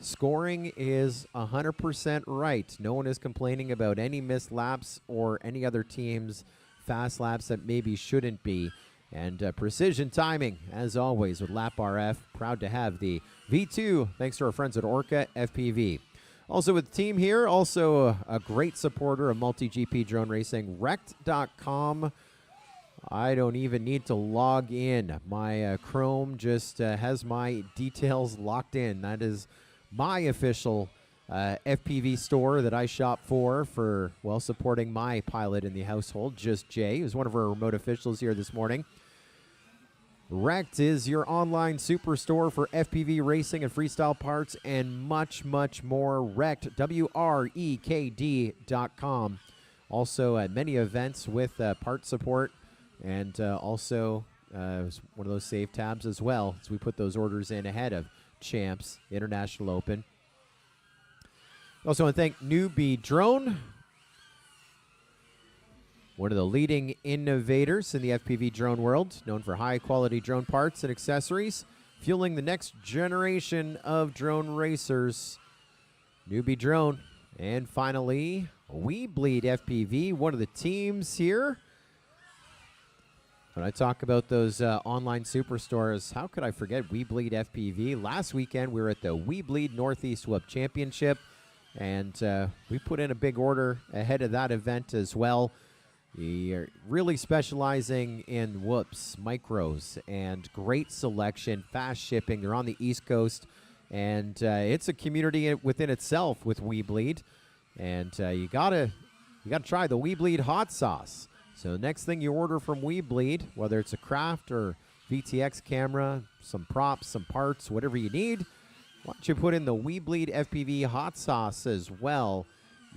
scoring is 100% right. No one is complaining about any missed laps or any other team's fast laps that maybe shouldn't be. And precision timing, as always, with Lap RF. Proud to have the V2, thanks to our friends at Orca FPV. Also with the team here, also a great supporter of multi-GP drone racing, Rect.com. I don't even need to log in. My Chrome just has my details locked in. That is my official FPV store that I shop for, well, supporting my pilot in the household, Just Jay, who's one of our remote officials here this morning. Rect is your online superstore for FPV racing and freestyle parts and much, much more. Rekt, WREKD.com. Also at many events with part support. And also one of those save tabs as well, as we put those orders in ahead of Champs International Open. Also want to thank Newbie Drone, one of the leading innovators in the FPV drone world, known for high-quality drone parts and accessories, fueling the next generation of drone racers. Newbie Drone. And finally, We Bleed FPV, one of the teams here. When I talk about those online superstores, how could I forget We Bleed FPV? Last weekend, we were at the We Bleed Northeast Whoop Championship, and we put in a big order ahead of that event as well. We are really specializing in whoops, micros, and great selection, fast shipping. They're on the East Coast, and it's a community within itself with We Bleed. And you gotta try the We Bleed hot sauce. So next thing you order from We Bleed, whether it's a craft or VTX camera, some props, some parts, whatever you need, why don't you put in the We Bleed FPV hot sauce as well.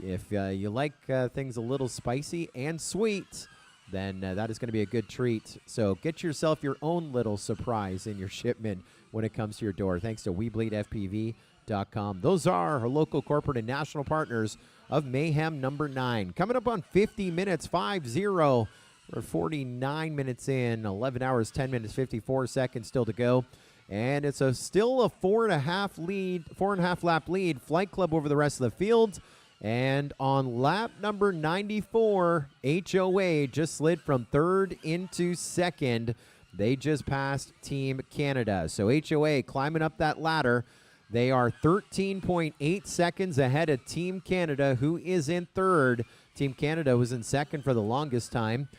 If you like things a little spicy and sweet, then that is going to be a good treat. So get yourself your own little surprise in your shipment when it comes to your door. Thanks to WeBleedFPV.com. Those are our local corporate and national partners of Mayhem number 9. Coming up on 50 minutes, 5-0. We're 49 minutes in, 11 hours, 10 minutes, 54 seconds still to go. And it's still a 4.5 lap lead. Flight Club over the rest of the field. And on lap number 94, HOA just slid from third into second. They just passed Team Canada. So HOA climbing up that ladder. They are 13.8 seconds ahead of Team Canada, who is in third. Team Canada was in second for the longest time.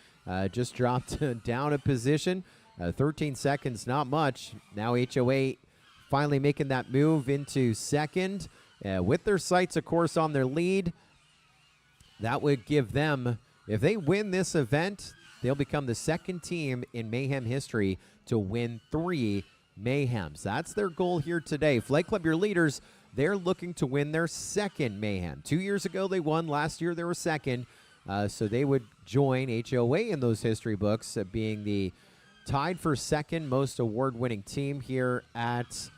Just dropped down a position. 13 seconds, not much. Now HOA finally making that move into second. With their sights, of course, on their lead. That would give them, if they win this event, they'll become the second team in Mayhem history to win 3 Mayhems. That's their goal here today. Flight Club, your leaders, they're looking to win their second Mayhem. 2 years ago they won. Last year they were second. So they would join HOA in those history books, being the tied for second most award-winning team here at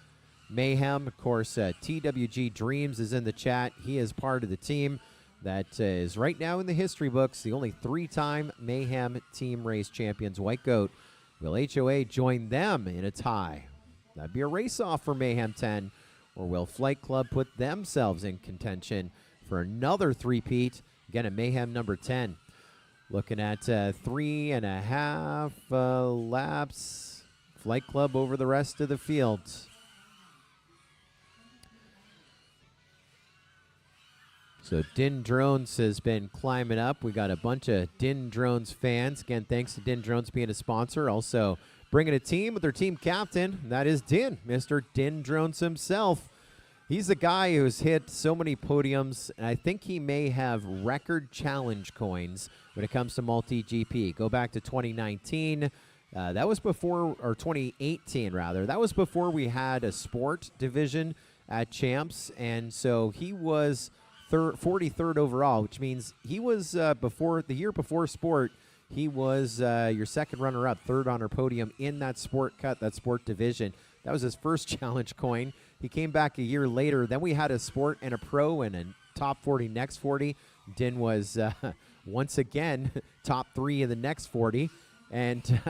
Mayhem. Of course, TWG Dreams is in the chat. He is part of the team that is right now in the history books, the only 3-time Mayhem team race champions. White Goat. Will HOA join them in a tie? That'd be a race-off for Mayhem 10. Or will Flight Club put themselves in contention for another three-peat? Again, at Mayhem number 10. Looking at 3.5 laps. Flight Club over the rest of the field. So Din Drones has been climbing up. We got a bunch of Din Drones fans. Again, thanks to Din Drones being a sponsor. Also bringing a team with their team captain. That is Din, Mr. Din Drones himself. He's the guy who's hit so many podiums, and I think he may have record challenge coins when it comes to multi-GP. Go back to 2019. That was before, or 2018 rather. That was before we had a sport division at Champs, and so he was 43rd overall, which means he was before the year before sport. He was your second runner-up, third on our podium in that sport cut, that sport division. That was his first challenge coin. He came back a year later. Then we had a sport and a pro and a top 40 next 40. Din was once again top 3 in the next 40, and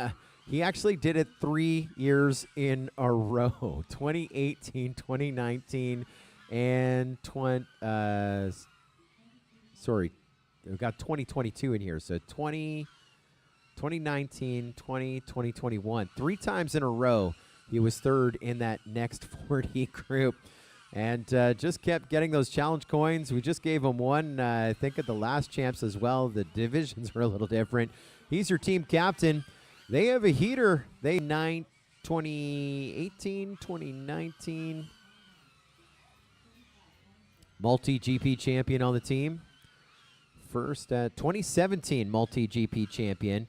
he actually did it 3 years in a row, 2018, 2019, and sorry, we've got 2022 in here. So 2019, 2021, 3 times in a row, he was third in that next 40 group. And just kept getting those challenge coins. We just gave him one, I think, at the last Champs as well. The divisions were a little different. He's your team captain. They have a heater. 2018, 2019. Multi-GP champion on the team. First, 2017 multi-GP champion.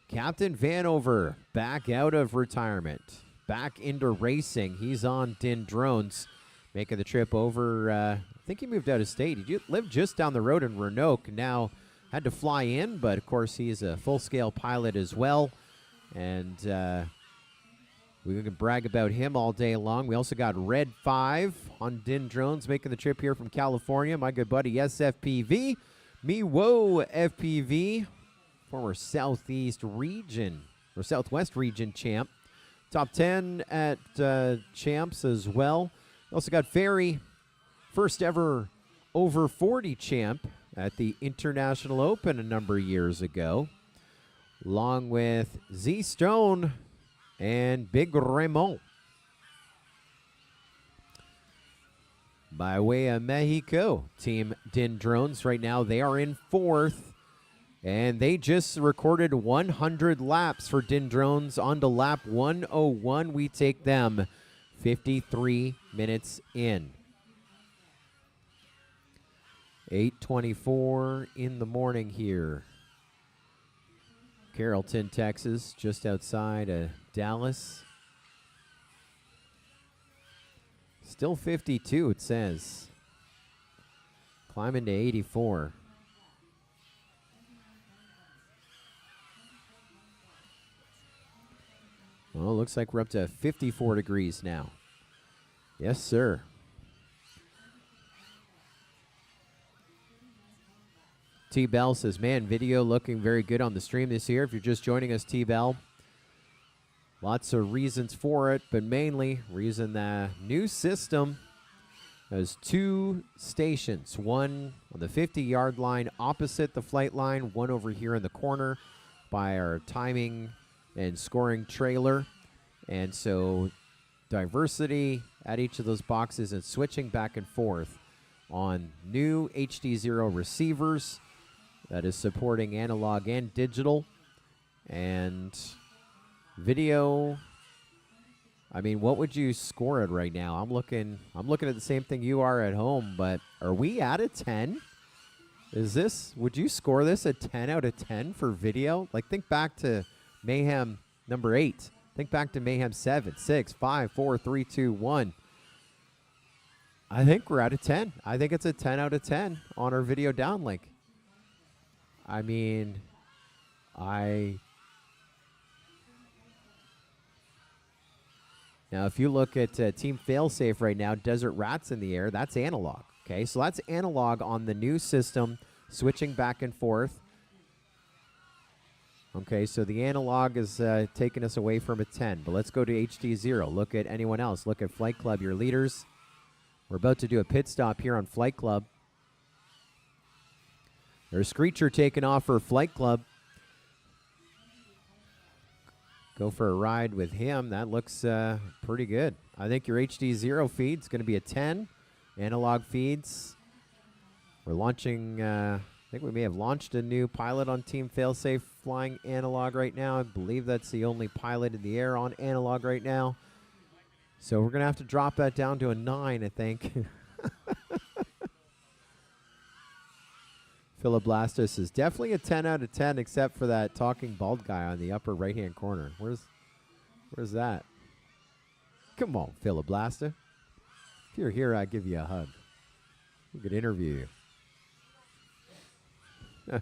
Captain Vanover back out of retirement. Back into racing. He's on Din Drones. Making the trip over, I think he moved out of state. He lived just down the road in Roanoke. Now had to fly in, but of course he's a full-scale pilot as well. And we can brag about him all day long. We also got Red 5 on Din Drones making the trip here from California. My good buddy SFPV. Me whoa FPV. Former Southeast region, or Southwest region champ. Top 10 at Champs as well. Also got Ferry, first ever over 40 champ at the International Open a number of years ago. Along with Z Stone and Big Raymond. By way of Mexico, Team Din Drones right now, they are in 4th. And they just recorded 100 laps for Din Drones. On to lap 101, we take them 53 minutes in. 8:24 in the morning here. Carrollton, Texas, just outside of Dallas. Still 52, it says. Climbing to 84. Well, looks like we're up to 54 degrees now. Yes, sir. T-Bell says, man, video looking very good on the stream this year. If you're just joining us, T-Bell, lots of reasons for it, but mainly reason the new system has 2 stations, one on the 50-yard line opposite the flight line, one over here in the corner by our timing and scoring trailer. And so diversity at each of those boxes and switching back and forth on new HD0 receivers that is supporting analog and digital and video. I mean, what would you score it right now? I'm looking at the same thing you are at home, but are we at a 10? Would you score this a 10 out of 10 for video? Like, think back to Mayhem number 8. Think back to Mayhem 7, 6, 5, 4, 3, 2, 1. I think we're at a 10. I think it's a 10 out of 10 on our video downlink. I mean, Now, if you look at Team Failsafe right now, Desert Rats in the air, that's analog. Okay, so that's analog on the new system, switching back and forth. Okay, so the analog is taking us away from a 10. But let's go to HD0. Look at anyone else. Look at Flight Club, your leaders. We're about to do a pit stop here on Flight Club. There's Screecher taking off for Flight Club. Go for a ride with him. That looks pretty good. I think your HD0 feed's going to be a 10. Analog feeds. We're launching, I think we may have launched a new pilot on Team Failsafe flying analog right now. I believe that's the only pilot in the air on analog right now. So we're going to have to drop that down to a 9, I think. Philoblastus is definitely a 10 out of 10, except for that talking bald guy on the upper right-hand corner. Where's that? Come on, Philoblaster. If you're here, I'd give you a hug. We could interview you.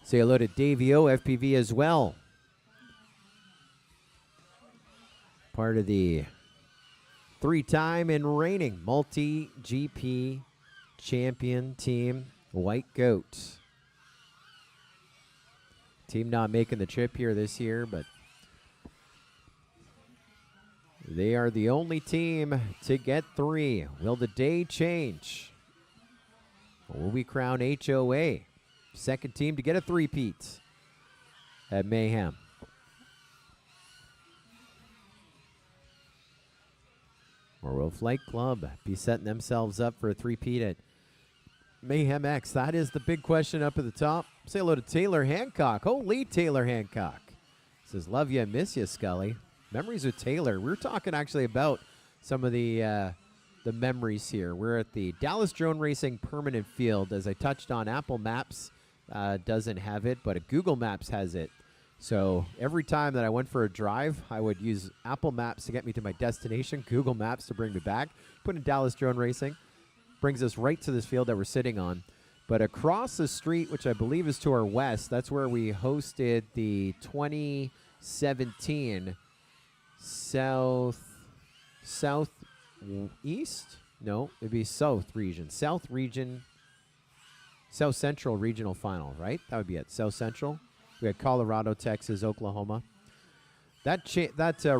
Say hello to Davey O, FPV as well. Part of the 3-time and reigning multi-GP champion team, White Goat. Team not making the trip here this year, but they are the only team to get 3. Will the day change? Or will we crown HOA? Second team to get a 3-peat at Mayhem. Or will Flight Club be setting themselves up for a 3-peat at Mayhem X? That is the big question up at the top. Say hello to Taylor Hancock. Holy Taylor Hancock. Says, love you and miss you, Scully. Memories with Taylor. We were talking actually about some of the memories here. We're at the Dallas Drone Racing Permanent Field. As I touched on, Apple Maps doesn't have it, but Google Maps has it. So every time that I went for a drive, I would use Apple Maps to get me to my destination, Google Maps to bring me back. Put in Dallas Drone Racing. Brings us right to this field that we're sitting on. But across the street, which I believe is to our west, that's where we hosted the 2017 Southeast? No, it'd be South region. South Central regional final, right? That would be it. South Central. We had Colorado, Texas, Oklahoma. That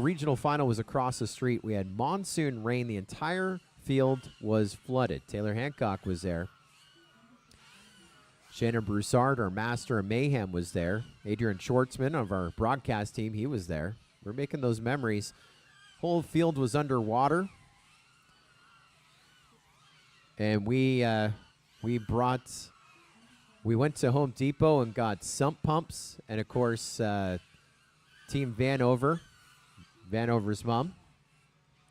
regional final was across the street. We had monsoon rain. The entire field was flooded. Taylor Hancock was there. Shannon Broussard, our master of Mayhem, was there. Adrian Schwartzman of our broadcast team, he was there. We're making those memories. Whole field was underwater. And we went to Home Depot and got sump pumps. And, of course, Team Vanover's mom,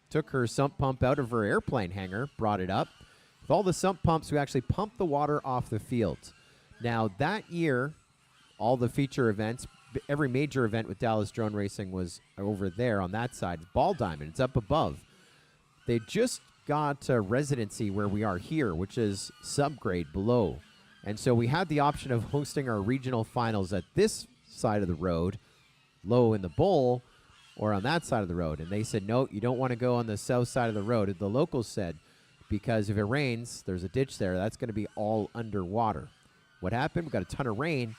took her sump pump out of her airplane hangar, brought it up. With all the sump pumps, we actually pumped the water off the field. Now, that year, all the feature events, every major event with Dallas Drone Racing was over there on that side. Ball Diamond, it's up above. They just got residency where we are here, which is subgrade below. And so we had the option of hosting our regional finals at this side of the road, low in the bowl, or on that side of the road. And they said, no, you don't want to go on the south side of the road. The locals said, because if it rains, there's a ditch there, that's going to be all underwater. What happened? We got a ton of rain.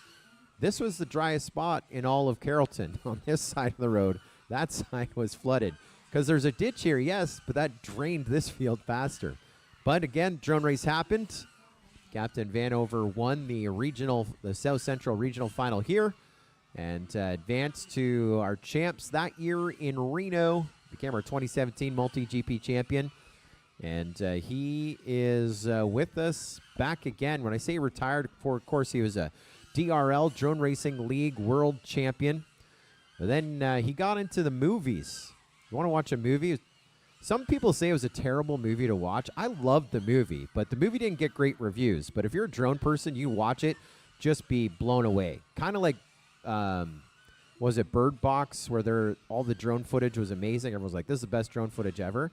This was the driest spot in all of Carrollton on this side of the road. That side was flooded. Because there's a ditch here, yes, but that drained this field faster. But again, drone race happened. Captain Vanover won the South Central Regional Final here and advanced to our champs that year in Reno. Became our 2017 multi-GP champion. And he is with us back again. When I say retired, of course, he was a DRL, Drone Racing League World Champion. But then he got into the movies. You want to watch a movie? Some people say it was a terrible movie to watch. I loved the movie, but the movie didn't get great reviews. But if you're a drone person, you watch it, just be blown away. Kind of like, was it Bird Box, where all the drone footage was amazing. Everyone was like, this is the best drone footage ever.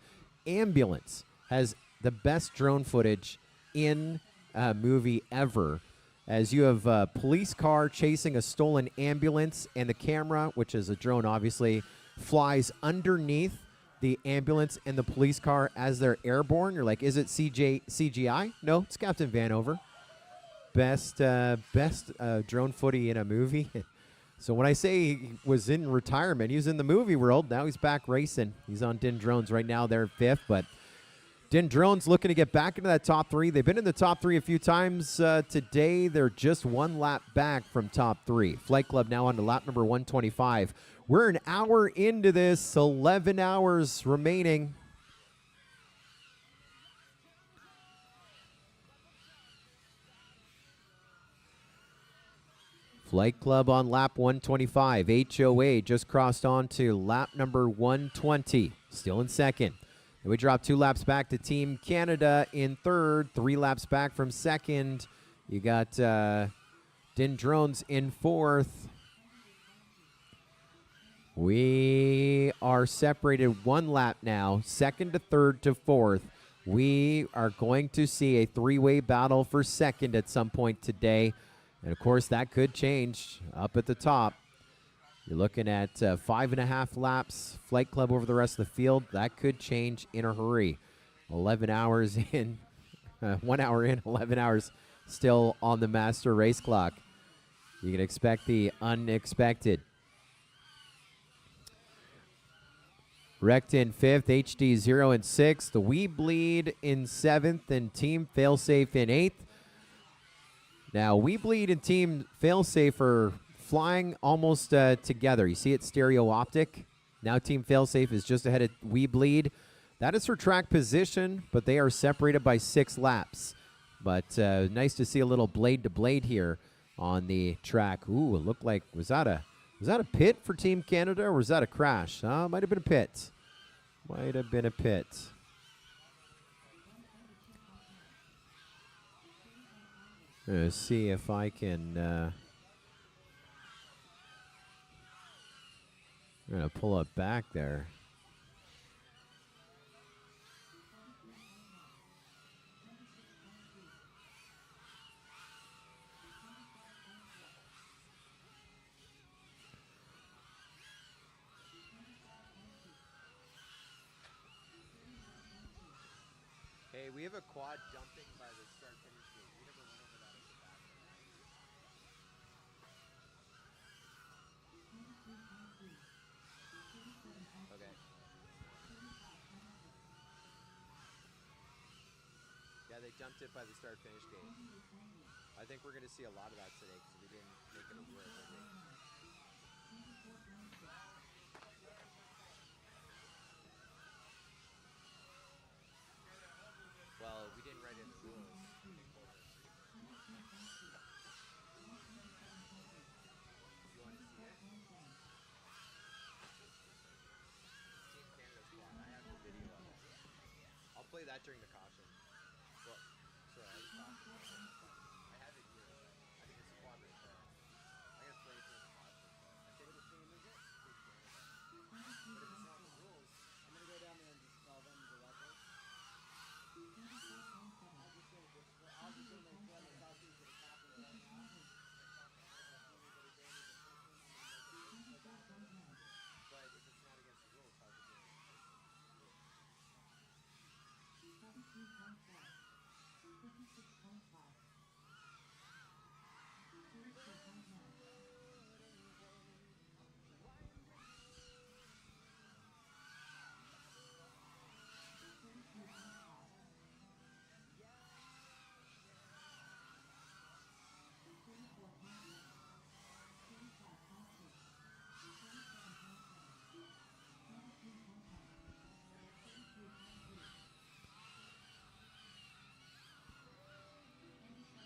Ambulance has the best drone footage in a movie ever. as you have a police car chasing a stolen ambulance, and the camera, which is a drone obviously, flies underneath the ambulance and the police car as they're airborne. You're like, is it CGI? No, it's Captain Vanover. Best drone footy in a movie. So when I say he was in retirement, he was in the movie world. Now he's back racing. He's on Din Drones right now. They're fifth, but Din Drones looking to get back into that top three. They've been in the top three a few times today. They're just one lap back from top three. Flight Club now on to lap number 125. We're an hour into this, 11 hours remaining. Flight Club on lap 125. HOA just crossed on to lap number 120. Still in second. And we drop 2 laps back to Team Canada in third. 3 laps back from second. You got Din Drones in fourth. We are separated 1 lap now, second to third to fourth. We are going to see a 3-way battle for second at some point today. And, of course, that could change up at the top. You're looking at 5.5 laps, Flight Club over the rest of the field. That could change in a hurry. 11 hours in, 1 hour in, 11 hours still on the master race clock. You can expect the unexpected. Wrecked in fifth, HD 0 in sixth. The We Bleed in seventh, and Team Failsafe in eighth. Now, We Bleed and Team Failsafe are flying almost together. You see it stereo optic. Now Team Failsafe is just ahead of We Bleed. That is for track position, but they are separated by 6 laps. But nice to see a little blade to blade here on the track. Ooh, it looked like, was that a pit for Team Canada, or was that a crash? Might have been a pit. Might have been a pit. Let's see if I can. I'm going to pull it back there. Hey, we have a quad jumping by the start finish gate. We never went over that at the back. Okay. Yeah, they jumped it by the start finish gate. I think we're going to see a lot of that today because we didn't make it over it. Well, we didn't write in the rules. You want to see it? Team Canada squad. I have the video of it. I'll play that during the caution. Well, sorry, I was talking. I have it here. I think it's squad right there. I'm going to play it during the caution. Okay, what team is it? Team Canada. But if it's not the rules, I'm gonna go down there and just tell them directly. I'll just make sure the Southeast is happening right now. But if it's not against the rules, how's it doing?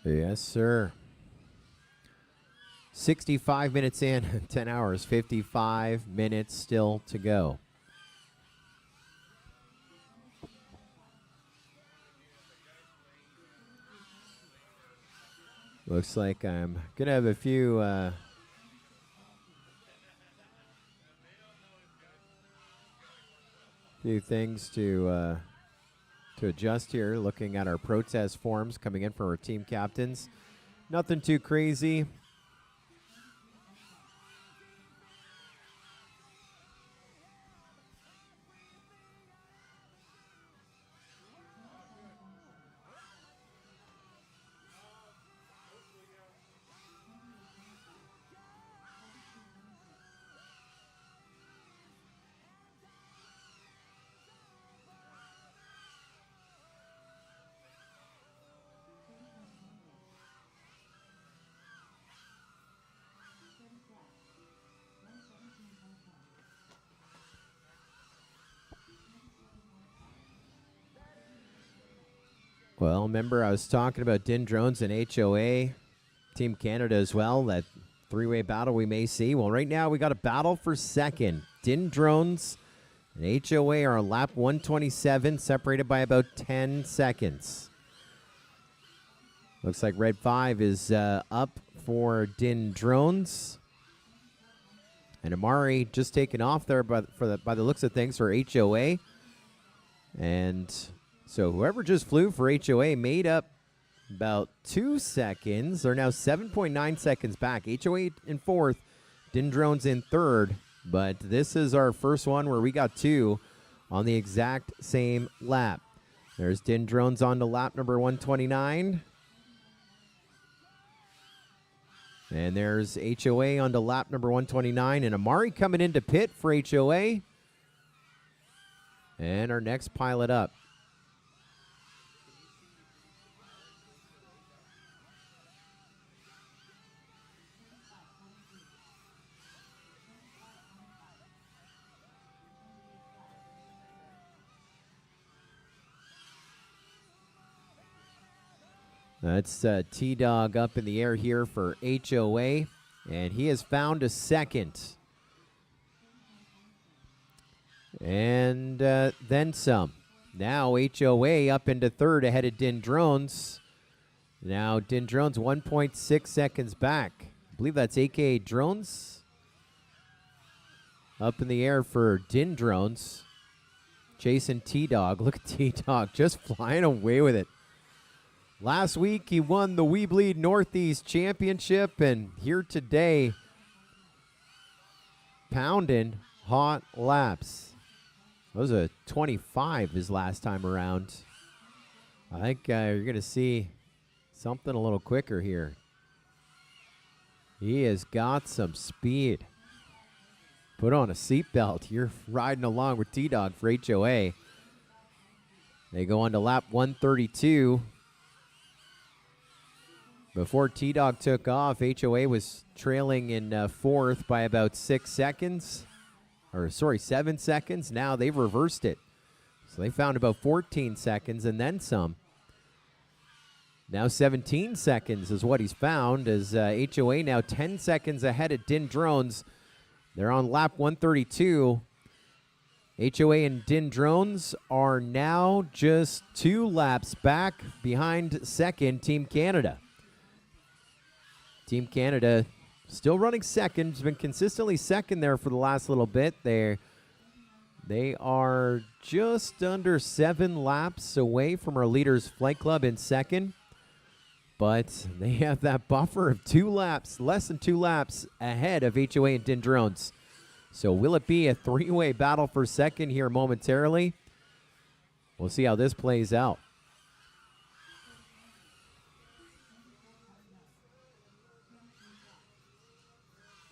'Yes, sir. 65 minutes in, 10 hours, 55 minutes still to go. Looks like I'm going to have a few things to adjust here, looking at our protest forms coming in from our team captains. Nothing too crazy. Well, remember I was talking about Din Drones and HOA, Team Canada as well, that three-way battle we may see. Well, right now we got a battle for second. Din Drones and HOA are on lap 127, separated by about 10 seconds. Looks like Red 5 is up for Din Drones. And Amari just taken off there by the looks of things for HOA. And so whoever just flew for HOA made up about 2 seconds. They're now 7.9 seconds back. HOA in fourth, Din Drones in third. But this is our first one where we got two on the exact same lap. There's Din Drones on to lap number 129. And there's HOA on to lap number 129. And Amari coming into pit for HOA. And our next pilot up. That's T-Dog up in the air here for HOA, and he has found a second. And then some. Now HOA up into third ahead of Din Drones. Now Din Drones 1.6 seconds back. I believe that's AKA Drones. Up in the air for Din Drones. Chasing T-Dog. Look at T-Dog just flying away with it. Last week, he won the We Bleed Northeast Championship, and here today, pounding hot laps. That was a 25 his last time around. I think you're going to see something a little quicker here. He has got some speed. Put on a seatbelt. You're riding along with T-Dog for HOA. They go on to lap 132. Before T-Dog took off, HOA was trailing in fourth by about 6 seconds. Or, sorry, 7 seconds. Now they've reversed it. So they found about 14 seconds and then some. Now 17 seconds is what he's found, as HOA now 10 seconds ahead of Din Drones. They're on lap 132. HOA and Din Drones are now just 2 laps back behind second, Team Canada. Team Canada still running second. Has been consistently second there for the last little bit. They are just under 7 laps away from our leaders Flight Club in second. But they have that buffer of 2 laps, less than 2 laps ahead of HOA and Din Drones. So will it be a 3-way battle for second here momentarily? We'll see how this plays out.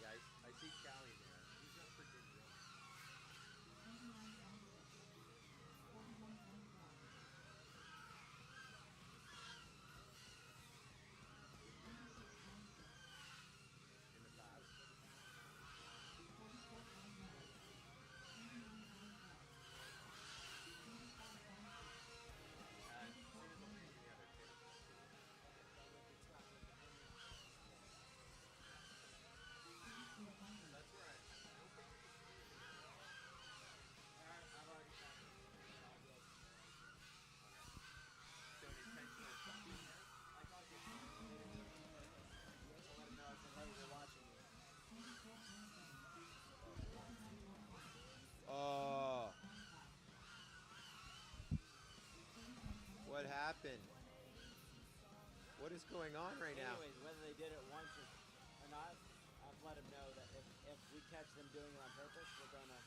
I see Callie there. He's up for Din Drones. In the past. Oh. What happened? What is going on right now? Anyways, whether they did it once or not, I've let them know that if we catch them doing it on purpose, we're gonna.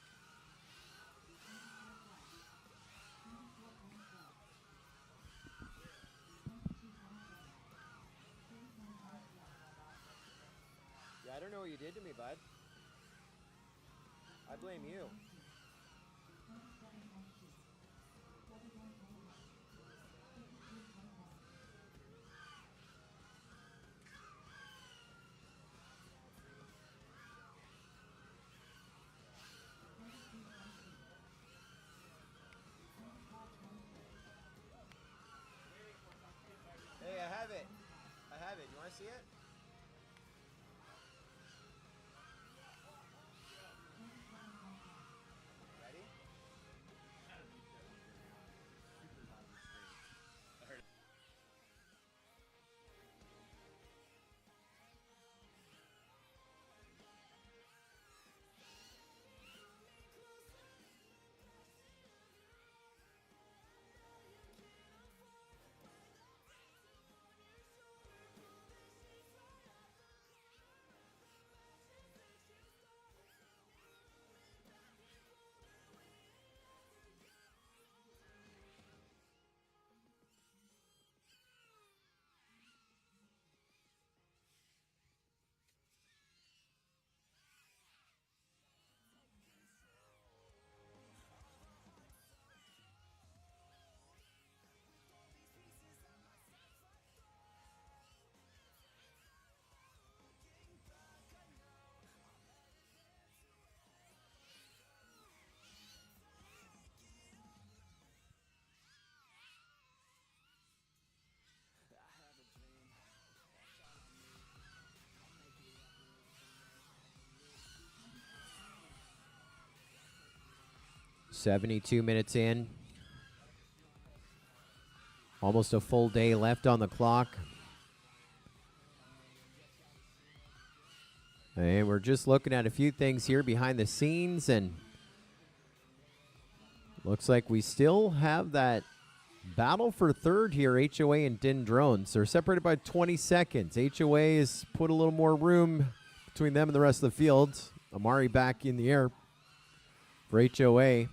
Yeah, I don't know what you did to me, bud. I blame you. Hey, I have it. I have it. You want to see it? Ready? I have a dream. 72 minutes in. Almost a full day left on the clock. And we're just looking at a few things here behind the scenes, and looks like we still have that battle for third here, HOA and Din Drones. They're separated by 20 seconds. HOA has put a little more room between them and the rest of the field. Amari back in the air for HOA.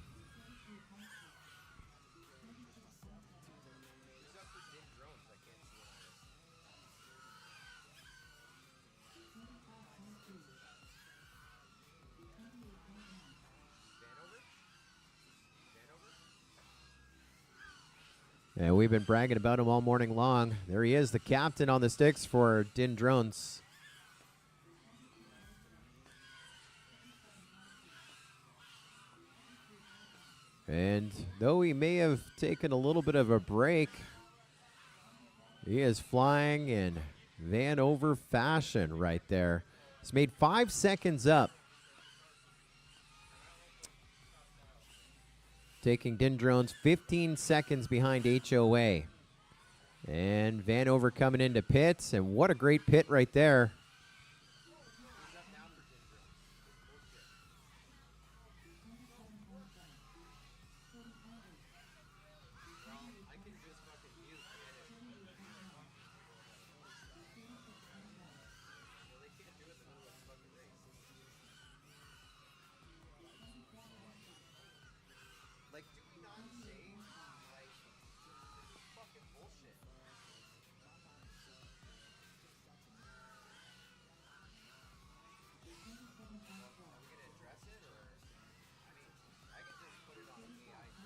And we've been bragging about him all morning long. There he is, the captain on the sticks for Din Drones. And though he may have taken a little bit of a break, he is flying in Vanover fashion right there. He's made 5 seconds up. Taking Din Drones 15 seconds behind HOA. And Vanover coming into pits, and what a great pit right there. Like, do we not say, like, fucking bullshit? Are we gonna address it, or, I mean, I can just put it on the AI. I'm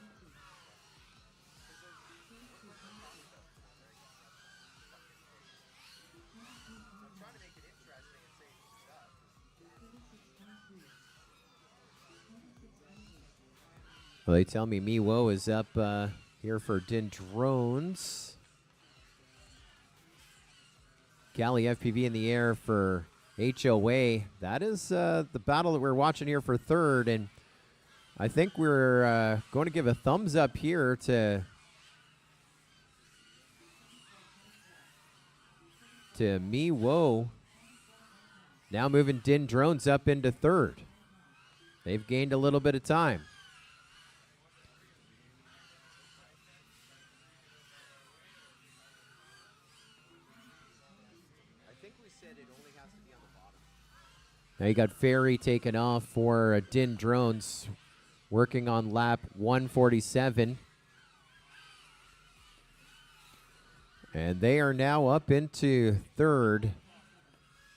trying to make it interesting and say some stuff. Well, they tell me Miwo is up here for Din Drones. Cali FPV in the air for HOA. That is the battle that we're watching here for third, and I think we're going to give a thumbs up here to Miwo. Now moving Din Drones up into third. They've gained a little bit of time. Now you got Ferry taken off for Din Drones, working on lap 147. And they are now up into third,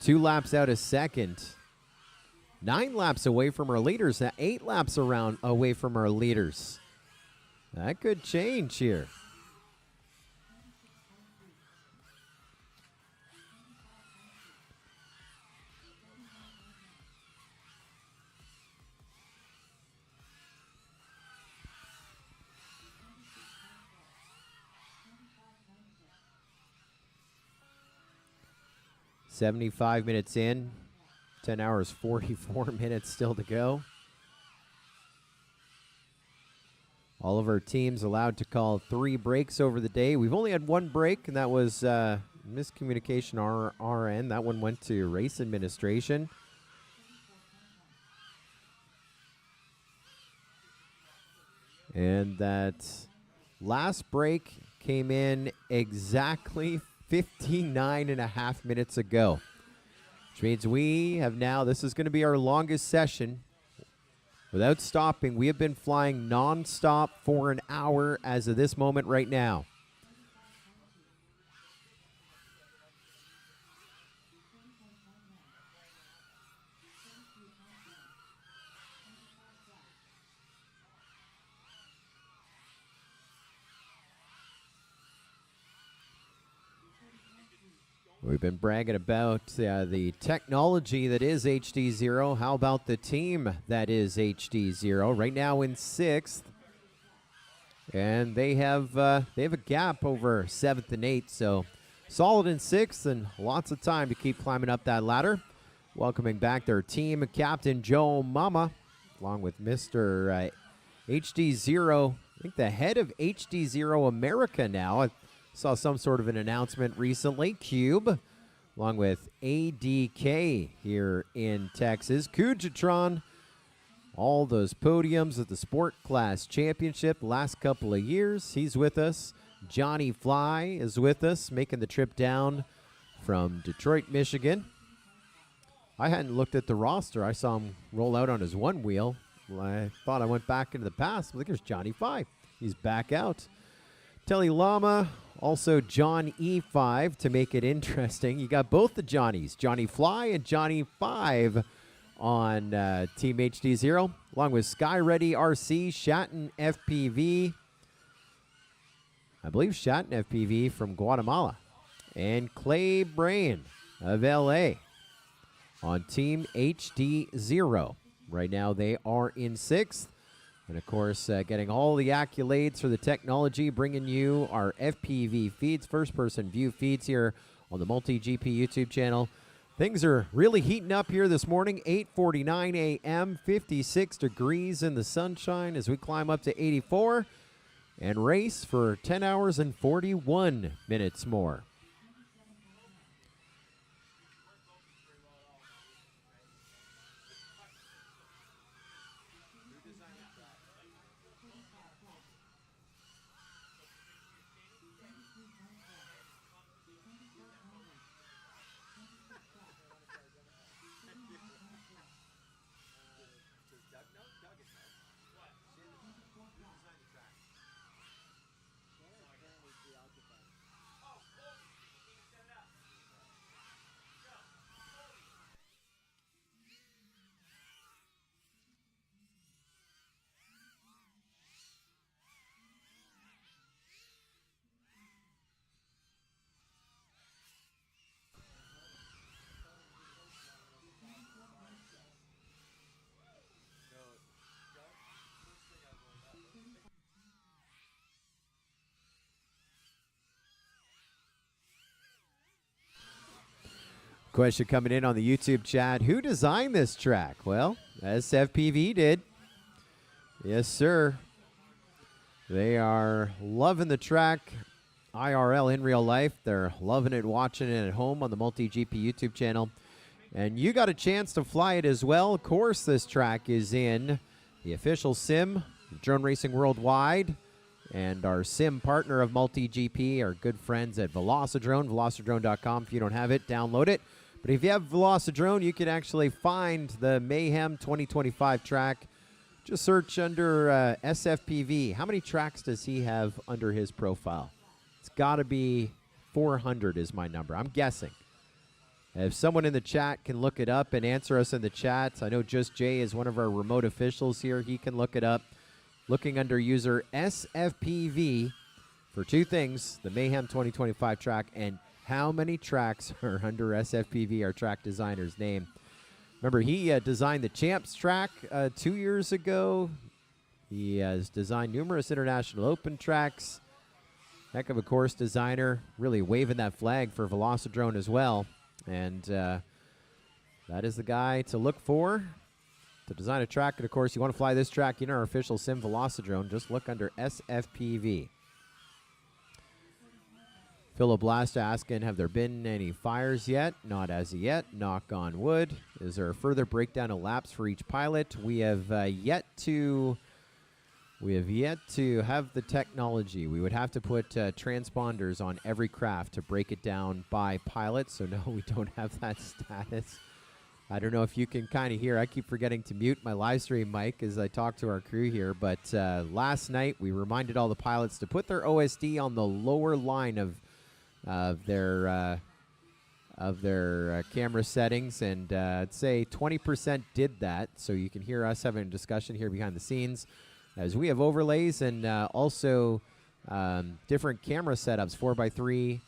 2 laps out of second. 9 laps away from our leaders, now 8 laps away from our leaders. That could change here. "75 minutes in, 10 hours, 44 minutes still to go." All of our teams allowed to call 3 breaks over the day. We've only had 1 break, and that was miscommunication on our end. That one went to race administration. And that last break came in exactly 59 and a half minutes ago, which means we have now, this is going to be our longest session without stopping. We have been flying nonstop for an hour as of this moment right now. We've been bragging about the technology that is HD0. How about the team that is HD0? Right now in 6th. And they have a gap over 7th and 8th. So solid in 6th and lots of time to keep climbing up that ladder. Welcoming back their team captain, Joe Mama, along with Mr. HD0. I think the head of HD0 America now. I saw some sort of an announcement recently. Cube, along with ADK here in Texas. Kujatron, all those podiums at the Sport Class Championship last couple of years. He's with us. Johnny Fly is with us, making the trip down from Detroit, Michigan. I hadn't looked at the roster. I saw him roll out on his one wheel. I thought I went back into the past. I think there's Johnny Fly. He's back out. Telly Lama, also John E5 to make it interesting. You got both the Johnnies, Johnny Fly and Johnny 5 on Team HD0, along with Sky Ready RC, Shatton FPV. I believe Shatton FPV from Guatemala. And Clay Brain of LA on Team HD0. Right now they are in 6th. And, of course, getting all the accolades for the technology, bringing you our FPV feeds, first-person view feeds here on the MultiGP YouTube channel. Things are really heating up here this morning, 8:49 a.m., 56 degrees in the sunshine as we climb up to 84 and race for 10 hours and 41 minutes more. Question coming in on the YouTube chat. Who designed this track? Well, SFPV did. Yes, sir. They are loving the track IRL in real life. They're loving it, watching it at home on the MultiGP YouTube channel. And you got a chance to fly it as well. Of course, this track is in the official sim, Drone Racing Worldwide. And our sim partner of MultiGP, our good friends at Velocidrone, velocidrone.com. If you don't have it, download it. But if you have Velocidrone, you can actually find the Mayhem 2025 track. Just search under SFPV. How many tracks does he have under his profile? It's got to be 400 is my number. I'm guessing. If someone in the chat can look it up and answer us in the chat, I know Just Jay is one of our remote officials here. He can look it up. Looking under user SFPV for two things, the Mayhem 2025 track and how many tracks are under SFPV, our track designer's name. Remember, he designed the Champs track 2 years ago. He has designed numerous International Open tracks. Heck of a course designer, really waving that flag for Velocidrone as well. And that is the guy to look for to design a track. And, of course, you want to fly this track in our official sim Velocidrone, just look under SFPV. Philoblast asking, have there been any fires yet? Not as of yet. Knock on wood. Is there a further breakdown of laps for each pilot? We have yet to have the technology. We would have to put transponders on every craft to break it down by pilot. So no, we don't have that status. I don't know if you can kind of hear. I keep forgetting to mute my live stream mic as I talk to our crew here. But last night we reminded all the pilots to put their OSD on the lower line of their camera settings, and I'd say 20% did that. So you can hear us having a discussion here behind the scenes as we have overlays and also different camera setups, 4x3,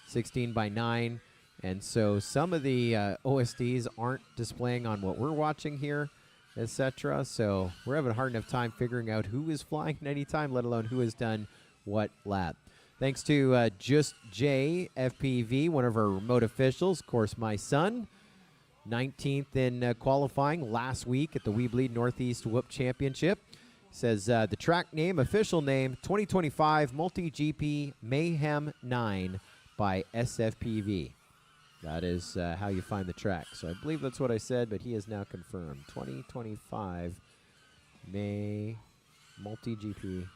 16x9. And so some of the OSDs aren't displaying on what we're watching here, etc. So we're having a hard enough time figuring out who is flying at any time, let alone who has done what lap. Thanks to Just Jay FPV, one of our remote officials. Of course, my son, 19th in qualifying last week at the We Bleed Northeast Whoop Championship. Says the track name, official name, 2025 Multi-GP Mayhem 9 by SFPV. That is how you find the track. So I believe that's what I said, but he has now confirmed. 2025 May Multi-GP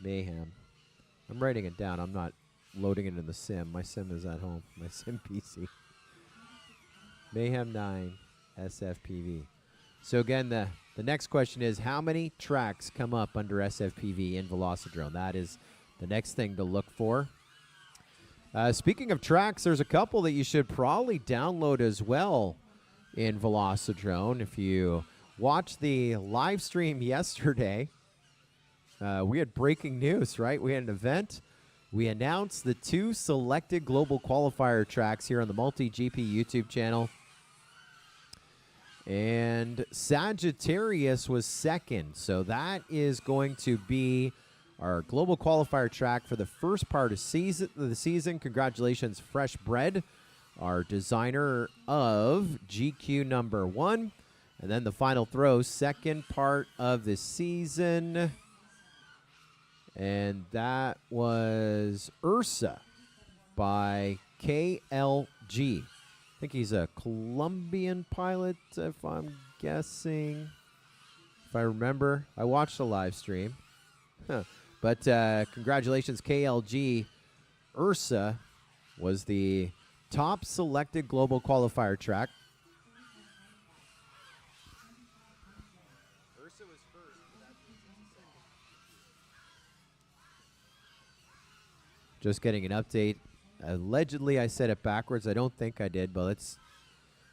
Mayhem. I'm writing it down. I'm not loading it in the sim. My sim is at home. My sim PC. Mayhem 9 SFPV. So again, the next question is, how many tracks come up under SFPV in Velocidrone? That is the next thing to look for. Speaking of tracks, there's a couple that you should probably download as well in Velocidrone. If you watched the live stream yesterday, we had breaking news, right? We had an event. We announced the 2 selected global qualifier tracks here on the Multi-GP YouTube channel. And Sagittarius was second. So that is going to be our global qualifier track for the first part of the season. Congratulations, Fresh Bread, our designer of GQ number 1. And then the final throw, second part of the season. And that was Ursa by KLG. I think he's a Colombian pilot, if I'm guessing. If I remember. I watched the live stream. But congratulations, KLG. Ursa was the top selected global qualifier track. Ursa was first, but that means it's second. Just getting an update. Allegedly, I said it backwards. I don't think I did, but it's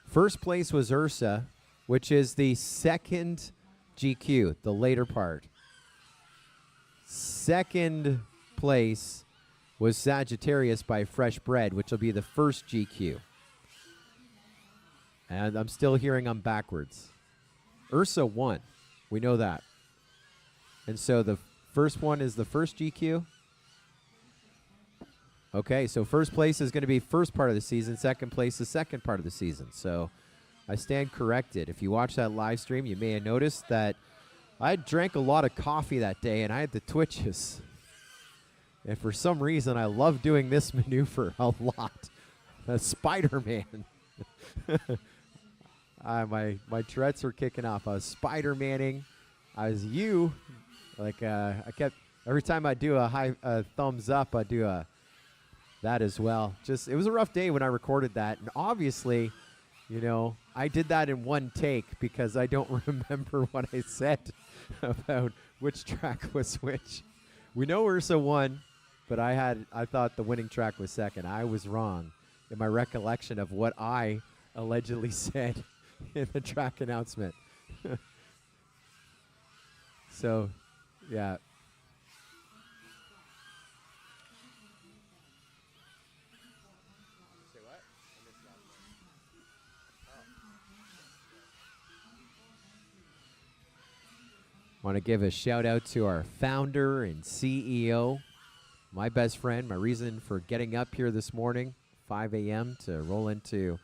first place was Ursa, which is the second GQ, the later part. Second place was Sagittarius by Fresh Bread, which will be the first GQ. And I'm still hearing I'm backwards. Ursa won. We know that. And so the first one is the first GQ. Okay, so first place is going to be first part of the season. Second place is second part of the season. So I stand corrected. If you watch that live stream, you may have noticed that I drank a lot of coffee that day, and I had the twitches. And for some reason, I love doing this maneuver a lot. Spider-Man. My Tourette's were kicking off. I was Spider-Manning. I was you. Like, I kept, every time I do a high thumbs up, I do a that as well. Just it was a rough day when I recorded that, and obviously, you know, I did that in one take because I don't remember what I said about which track was which. We know Ursa won, but I thought the winning track was second. I was wrong in my recollection of what I allegedly said in the track announcement. So, yeah. Say what? I missed that part. Want to give a shout out to our founder and CEO, my best friend, my reason for getting up here this morning, 5 a.m. to roll into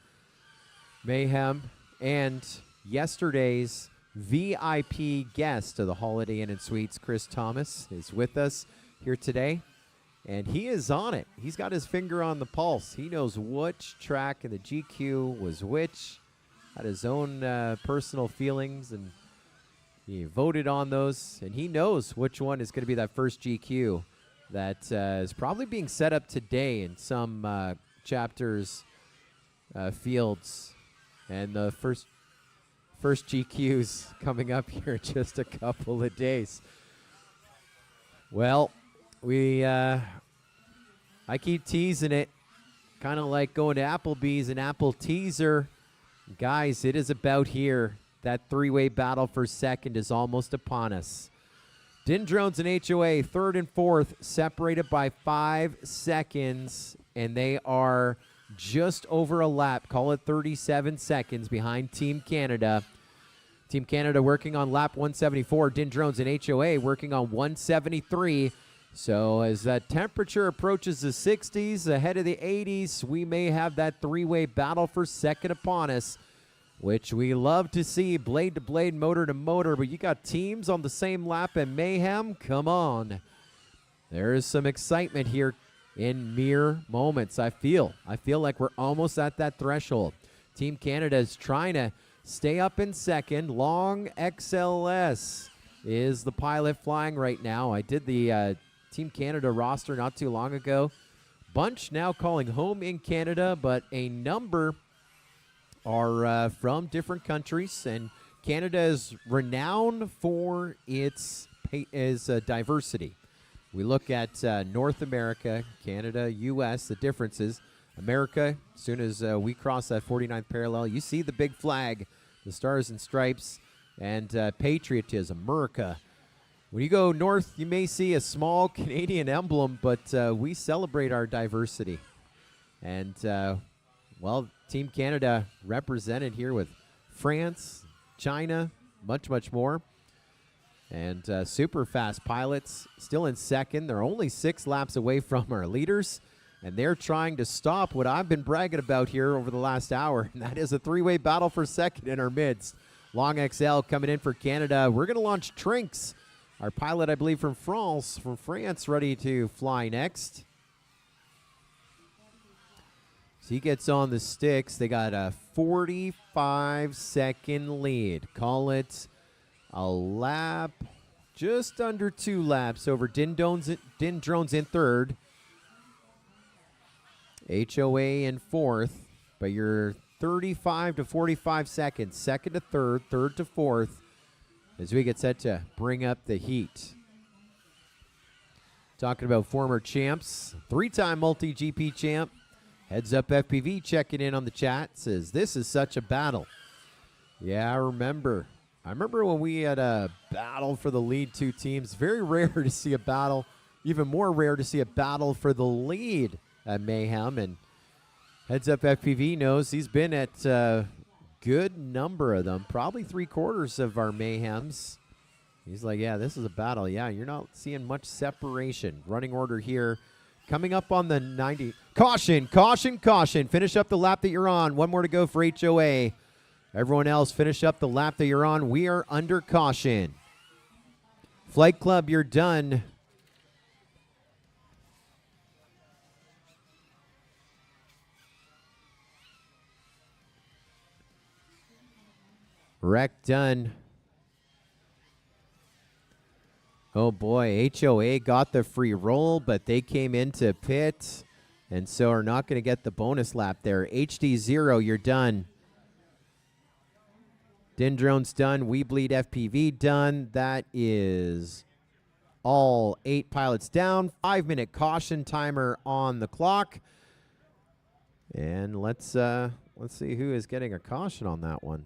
Mayhem, and yesterday's VIP guest of the Holiday Inn and Suites, Chris Thomas, is with us here today, and he is on it. He's got his finger on the pulse. He knows which track in the GQ was which, had his own personal feelings, and he voted on those, and he knows which one is going to be that first GQ that is probably being set up today in some chapters, fields, and the first GQ's coming up here in just a couple of days. Well, I keep teasing it, kind of like going to Applebee's and Apple Teaser. Guys, it is about here. That three-way battle for second is almost upon us. Din Drones and HOA, third and fourth, separated by 5 seconds, and they are just over a lap, call it 37 seconds behind Team Canada. Team Canada working on lap 174, Din Drones and HOA working on 173. So as that temperature approaches the 60s, ahead of the 80s, we may have that three-way battle for second upon us, which we love to see, blade to blade, motor to motor, but you got teams on the same lap and Mayhem, come on. There is some excitement here in mere moments. I feel like we're almost at that threshold. Team Canada is trying to stay up in second. Long XLS is the pilot flying right now. I did the Team Canada roster not too long ago. Bunch now calling home in Canada, but a number are from different countries, and Canada is renowned for its diversity. We look at North America, Canada, U.S., the differences. America, as soon as we cross that 49th parallel, you see the big flag, the stars and stripes, and patriotism, America. When you go north, you may see a small Canadian emblem, but we celebrate our diversity. And, well, Team Canada represented here with France, China, much, much more. And super fast pilots still in second. They're only 6 laps away from our leaders, and they're trying to stop what I've been bragging about here over the last hour, and that is a three-way battle for second in our midst. Long XL coming in for Canada. We're going to launch Trinks, our pilot, I believe, from France, ready to fly next. So he gets on the sticks. They got a 45-second lead. Call it a lap, just under 2 laps over Din Drones in third. HOA in fourth, but you're 35 to 45 seconds, second to third, third to fourth, as we get set to bring up the heat. Talking about former champs, 3-time multi-GP champ. Heads Up FPV checking in on the chat, says, this is such a battle. Yeah, I remember when we had a battle for the lead 2 teams. Very rare to see a battle, even more rare to see a battle for the lead at Mayhem. And Heads Up FPV knows he's been at a good number of them, probably 3/4 of our Mayhems. He's like, yeah, this is a battle. Yeah, you're not seeing much separation. Running order here. Coming up on the 90. Caution, caution, caution. Finish up the lap that you're on. One more to go for HOA. Everyone else, finish up the lap that you're on. We are under caution. Flight Club, you're done. Wreck done. Oh boy, HOA got the free roll, but they came into pit and so are not going to get the bonus lap there. HD0, you're done. Dendrone's done. We Bleed FPV done. That is all 8 pilots down. 5-minute caution timer on the clock. And let's see who is getting a caution on that one.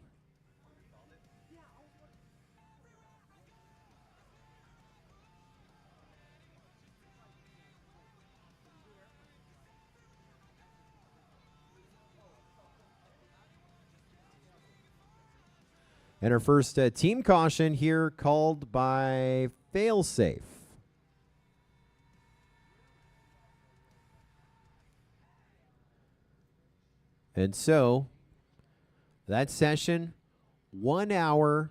And our first team caution here called by Failsafe. And so that session, 1 hour,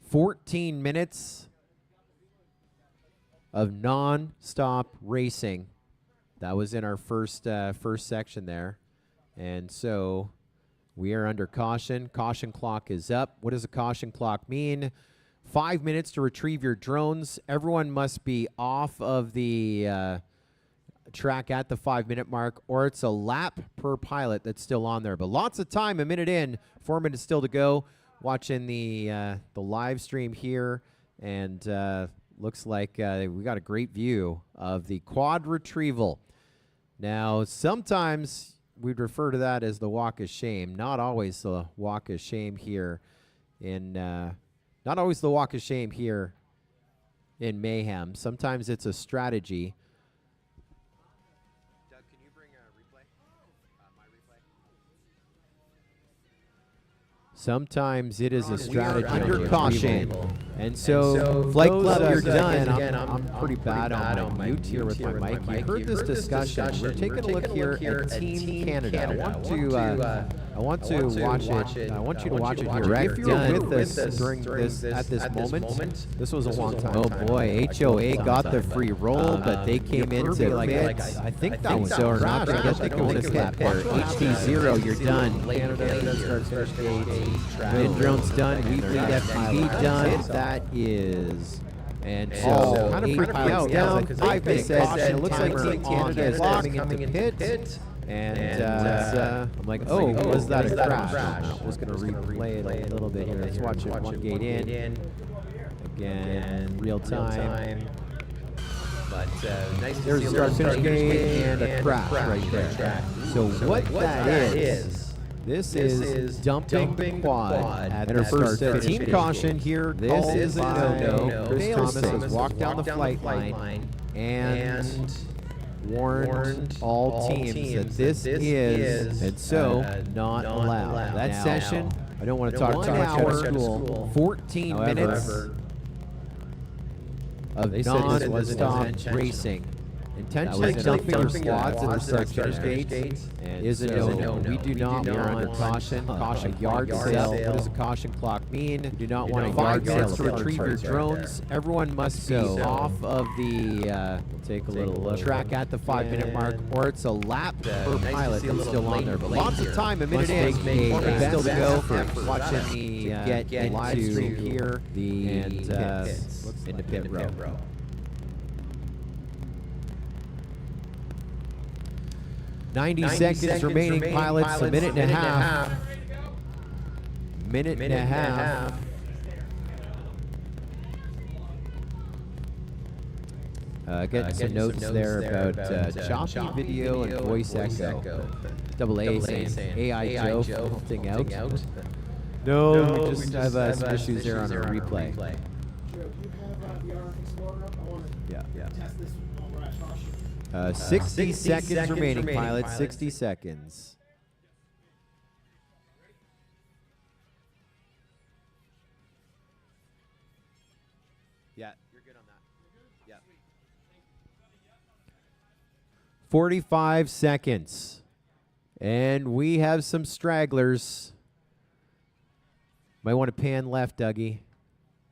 14 minutes of non-stop racing. That was in our first section there. And so we are under caution. Caution clock is up. What does a caution clock mean? 5 minutes to retrieve your drones. Everyone must be off of the track at the 5-minute mark, or it's a lap per pilot that's still on there. But lots of time, a minute in, 4 minutes still to go. Watching the live stream here, and looks like we got a great view of the quad retrieval. Now, sometimes we'd refer to that as the walk of shame. Not always the walk of shame here in Mayhem. Sometimes it's a strategy. Doug, can you bring a replay? My replay? Sometimes it is a We are strategy under under caution. And so, Flight Club, you're done. I'm pretty bad on my mute here with my mic. You heard this discussion. We're taking a look here at Team Canada. I want to watch it. I want you to watch it here. If you were with us during this at this moment, this was a long time. Oh boy, HOA got the free roll, but they came into like I think that was so not to get the bonus lap there. HD0, you're done. Canada starts first gate. Drone's done. We Bleed FPV done. That is, and so kind of freaked me out. Down 5 minutes. It looks like Team Canada is coming into pit. And I'm like, oh, was that a crash? I'm just going to replay it a little bit here. Let's watch it. One gate in. Again, real time. But nice to There's see a a start little finish gate and a crash right there. So what that is, this is dumping quad at our first team caution here. This is a no-no. Chris Thomas has walked down the flight line and warned all teams that this is, and so not allowed. That session, I don't want to talk too much out of school. 14 minutes of non-stop racing. Intentionally dumping your squads in the start finish gates is a no. We do not want caution. Caution yard sale. What does a caution clock mean? We do not want a yard sale to retrieve your drones. Everyone must go off of the take a little look. Track at the 5-minute mark, or it's a lap per pilot that's still on there. But lots of time, a minute in, still to go for watching the get live stream here. And in the pit row. 90 seconds remaining, pilots. A minute and a half. Minute and a half. Getting some notes there about choppy video and voice echo. Double A saying AI Joe filtering out. No, we just have some issues there on our replay. Joe, do you have the RF Explorer up? I want to test this while we're at caution. 60 seconds remaining, pilots. 60 seconds. Yeah, you're good on that. Yeah. 45 seconds. And we have some stragglers. Might want to pan left, Dougie.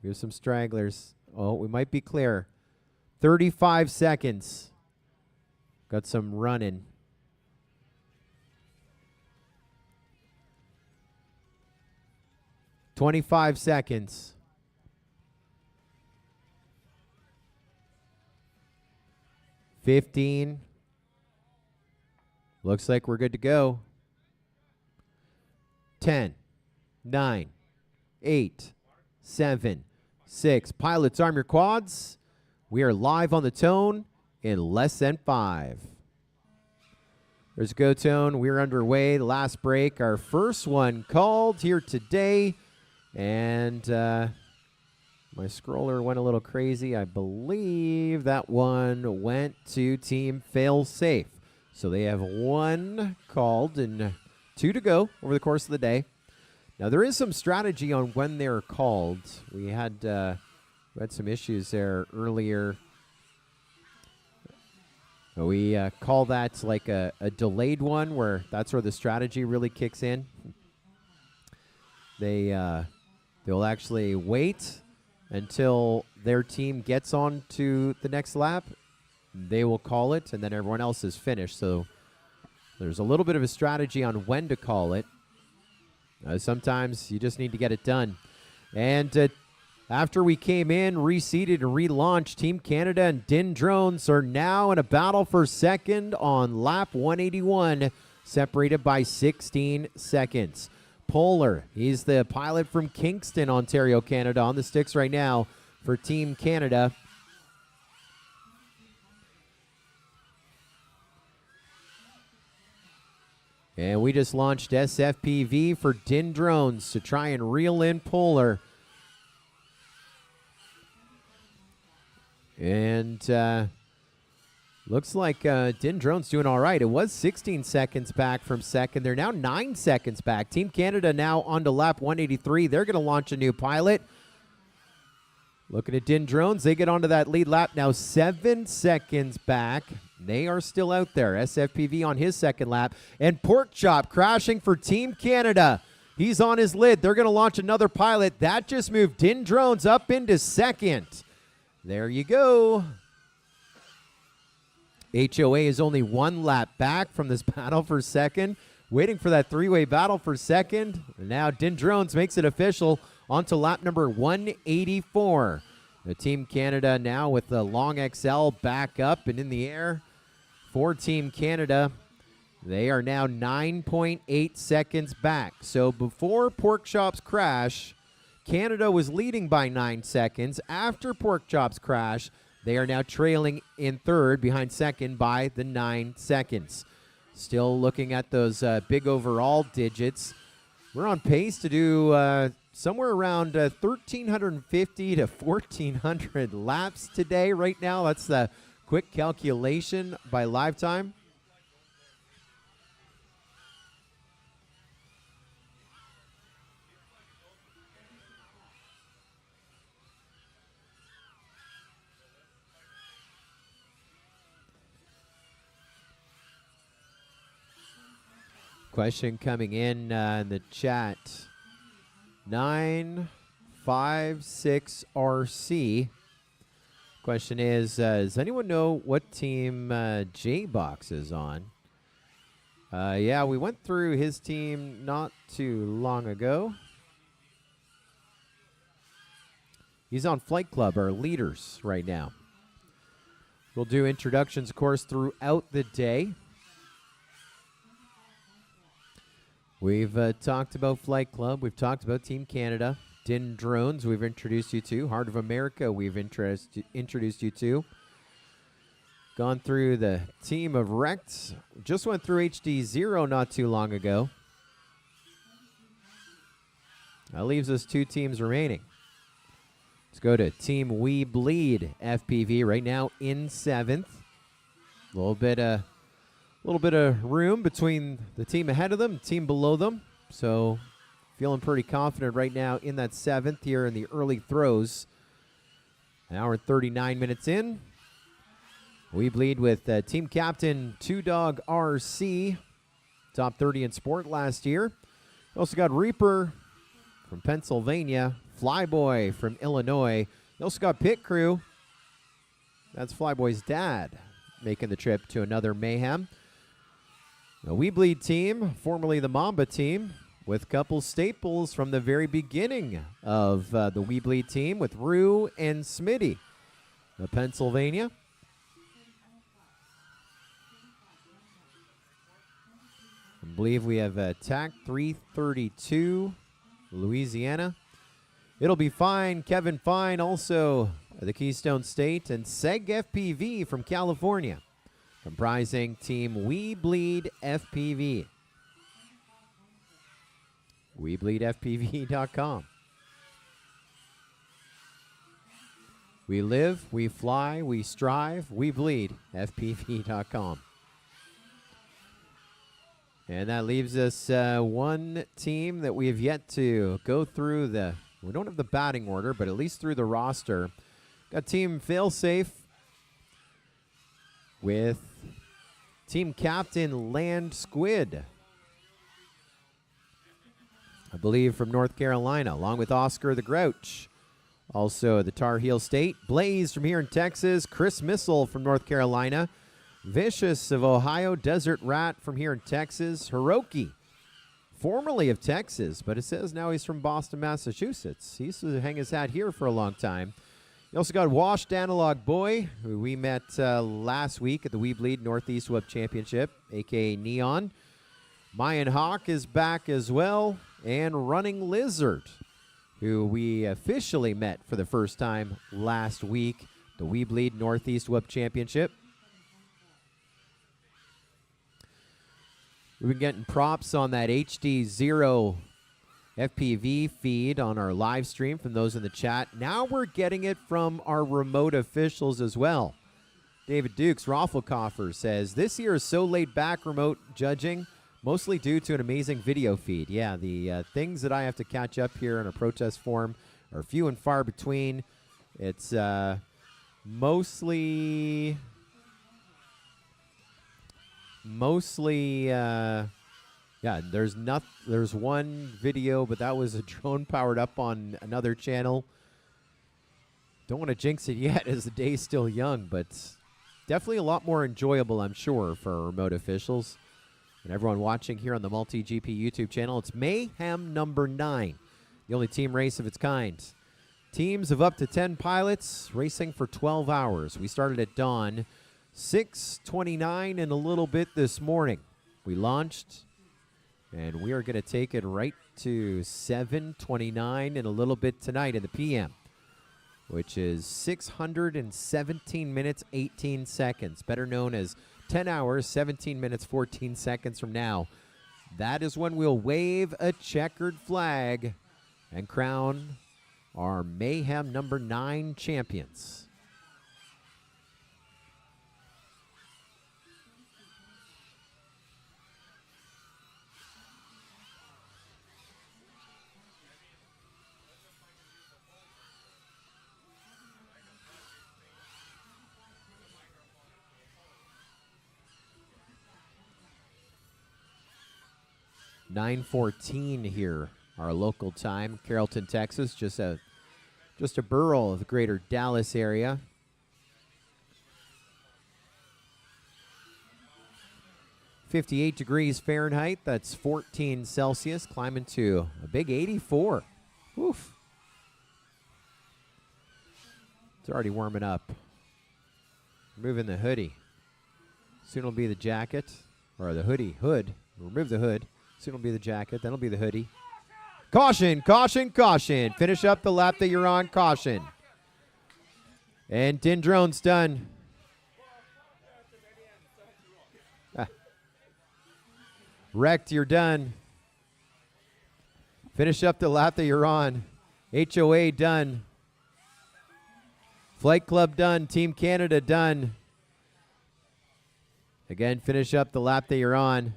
Here's some stragglers. Oh, we might be clear. 35 seconds. Got some running. $25 seconds. 15. Looks like we're good to go. 10, 9, 8, 7, 6. Pilots, arm your quads. We are live on the tone in less than 5. There's a go tone. We're underway. The last break. Our first one called here today. And my scroller went a little crazy. I believe that one went to Team Fail Safe. So they have one called and 2 to go over the course of the day. Now, there is some strategy on when they're called. We had some issues there earlier. We call that like a delayed one, where that's where the strategy really kicks in. They'll actually wait until their team gets on to the next lap. They will call it, and then everyone else is finished. So there's a little bit of a strategy on when to call it. Sometimes you just need to get it done. And after we came in, reseeded, and relaunched, Team Canada and Din Drones are now in a battle for second on lap 181, separated by 16 seconds. Polar, he's the pilot from Kingston, Ontario, Canada, on the sticks right now for Team Canada. And we just launched SFPV for Din Drones to try and reel in Polar. And looks like Din Drones doing all right. It was 16 seconds back from second. They're now 9 seconds back. Team Canada now on to lap 183. They're going to launch a new pilot. Looking at Din Drones, they get onto that lead lap now 7 seconds back. They are still out there. SFPV on his second lap. And Pork Chop crashing for Team Canada. He's on his lid. They're going to launch another pilot. That just moved Din Drones up into second. There you go. HOA is only 1 lap back from this battle for second. Waiting for that 3-way battle for second. And now Din Drones makes it official onto lap number 184. The Team Canada now with the Long XL back up and in the air for Team Canada. They are now 9.8 seconds back. So before Pork Chop's crash, Canada was leading by 9 seconds. After Pork Chop's crash, they are now trailing in third behind second by the 9 seconds. Still looking at those big overall digits. We're on pace to do somewhere around 1,350 to 1,400 laps today. Right now, that's the quick calculation by live time. Question coming in the chat. 956RC. Question is, does anyone know what team J-Box is on? Yeah, we went through his team not too long ago. He's on Flight Club, our leaders right now. We'll do introductions, of course, throughout the day. We've talked about Flight Club. We've talked about Team Canada. Din Drones, we've introduced you to. Heart of America, we've introduced you to. Gone through the team of Wrecked. Just went through HD0 not too long ago. That leaves us 2 teams remaining. Let's go to Team We Bleed FPV right now in 7th. A little bit of room between the team ahead of them and team below them. So feeling pretty confident right now in that 7th here in the early throws. An hour and 39 minutes in. We Bleed with team captain 2Dog RC. Top 30 in sport last year. Also got Reaper from Pennsylvania. Flyboy from Illinois. You also got Pit Crew. That's Flyboy's dad making the trip to another Mayhem. The We Bleed team, formerly the Mamba team, with a couple staples from the very beginning of the We Bleed team with Rue and Smitty. The Pennsylvania. I believe we have TAC 332, Louisiana. It'll Be Fine, Kevin Fine, also the Keystone State, and Seg FPV from California, comprising Team We Bleed FPV. WeBleedFPV.com. We live, we fly, we strive, we bleed. FPV.com. And that leaves us one team that we have yet to go through we don't have the batting order, but at least through the roster. Got Team Failsafe with Team Captain Land Squid, I believe from North Carolina, along with Oscar the Grouch. Also the Tar Heel State. Blaze from here in Texas. Chris Missile from North Carolina. Vicious of Ohio. Desert Rat from here in Texas. Hiroki, formerly of Texas, but it says now he's from Boston, Massachusetts. He used to hang his hat here for a long time. You also got Washed Analog Boy, who we met last week at the We Bleed Northeast Web Championship, a.k.a. Neon. Mayan Hawk is back as well. And Running Lizard, who we officially met for the first time last week, the We Bleed Northeast Web Championship. We've been getting props on that HD0 FPV feed on our live stream from those in the chat. Now we're getting it from our remote officials as well. David Dukes, Rafflecoffer, says, this year is so laid back remote judging, mostly due to an amazing video feed. Yeah, the things that I have to catch up here in a protest form are few and far between. It's mostly yeah, there's one video, but that was a drone powered up on another channel. Don't want to jinx it yet as the day's still young, but definitely a lot more enjoyable, I'm sure, for our remote officials and everyone watching here on the Multi-GP YouTube channel. It's Mayhem number 9, the only team race of its kind. Teams of up to 10 pilots racing for 12 hours. We started at dawn, 6:29 and a little bit this morning. We launched, and we are going to take it right to 7:29 and a little bit tonight in the PM, which is 617 minutes, 18 seconds, better known as 10 hours, 17 minutes, 14 seconds from now. That is when we'll wave a checkered flag and crown our Mayhem number 9 champions. (9:14) here, our local time, Carrollton, Texas, just a borough of the greater Dallas area. (58 Fahrenheit), that's 14 Celsius, climbing to a big 84. Oof. It's already warming up. Removing the hoodie. Soon it'll be the jacket, or the hood. Remove the hood. Soon it'll be the jacket, then it'll be the hoodie. Caution, caution, caution. Finish up the lap that you're on, caution. And Din Drone's done. Wrecked, you're done. Finish up the lap that you're on. HOA done. Flight Club done. Team Canada done. Again, finish up the lap that you're on.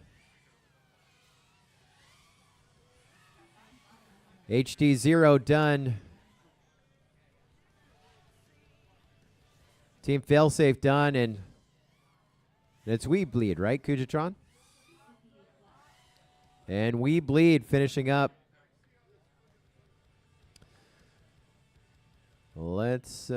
HD0 done. Team Failsafe done, and it's We Bleed, right, Kujatron? And We Bleed finishing up. Let's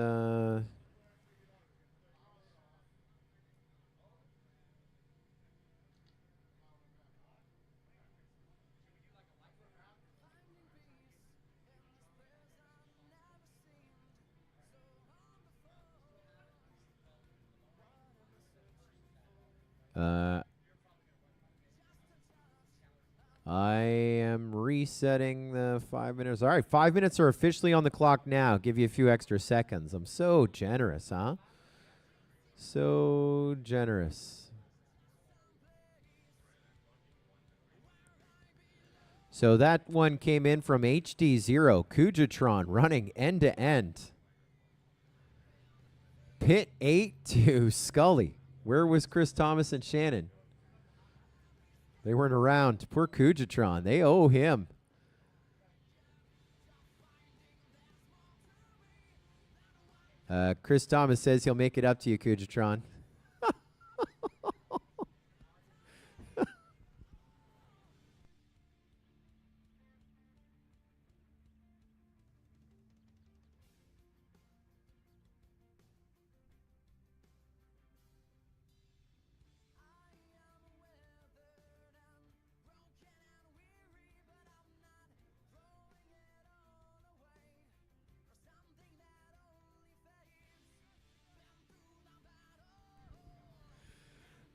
I am resetting the 5 minutes. All right, 5 minutes are officially on the clock now. Give you a few extra seconds. I'm so generous, huh? So generous. So that one came in from HD0. Kujatron running end to end. Pit 8 to Scully. Where was Chris Thomas and Shannon? They weren't around. Poor Kujatron. They owe him. Chris Thomas says he'll make it up to you, Kujatron.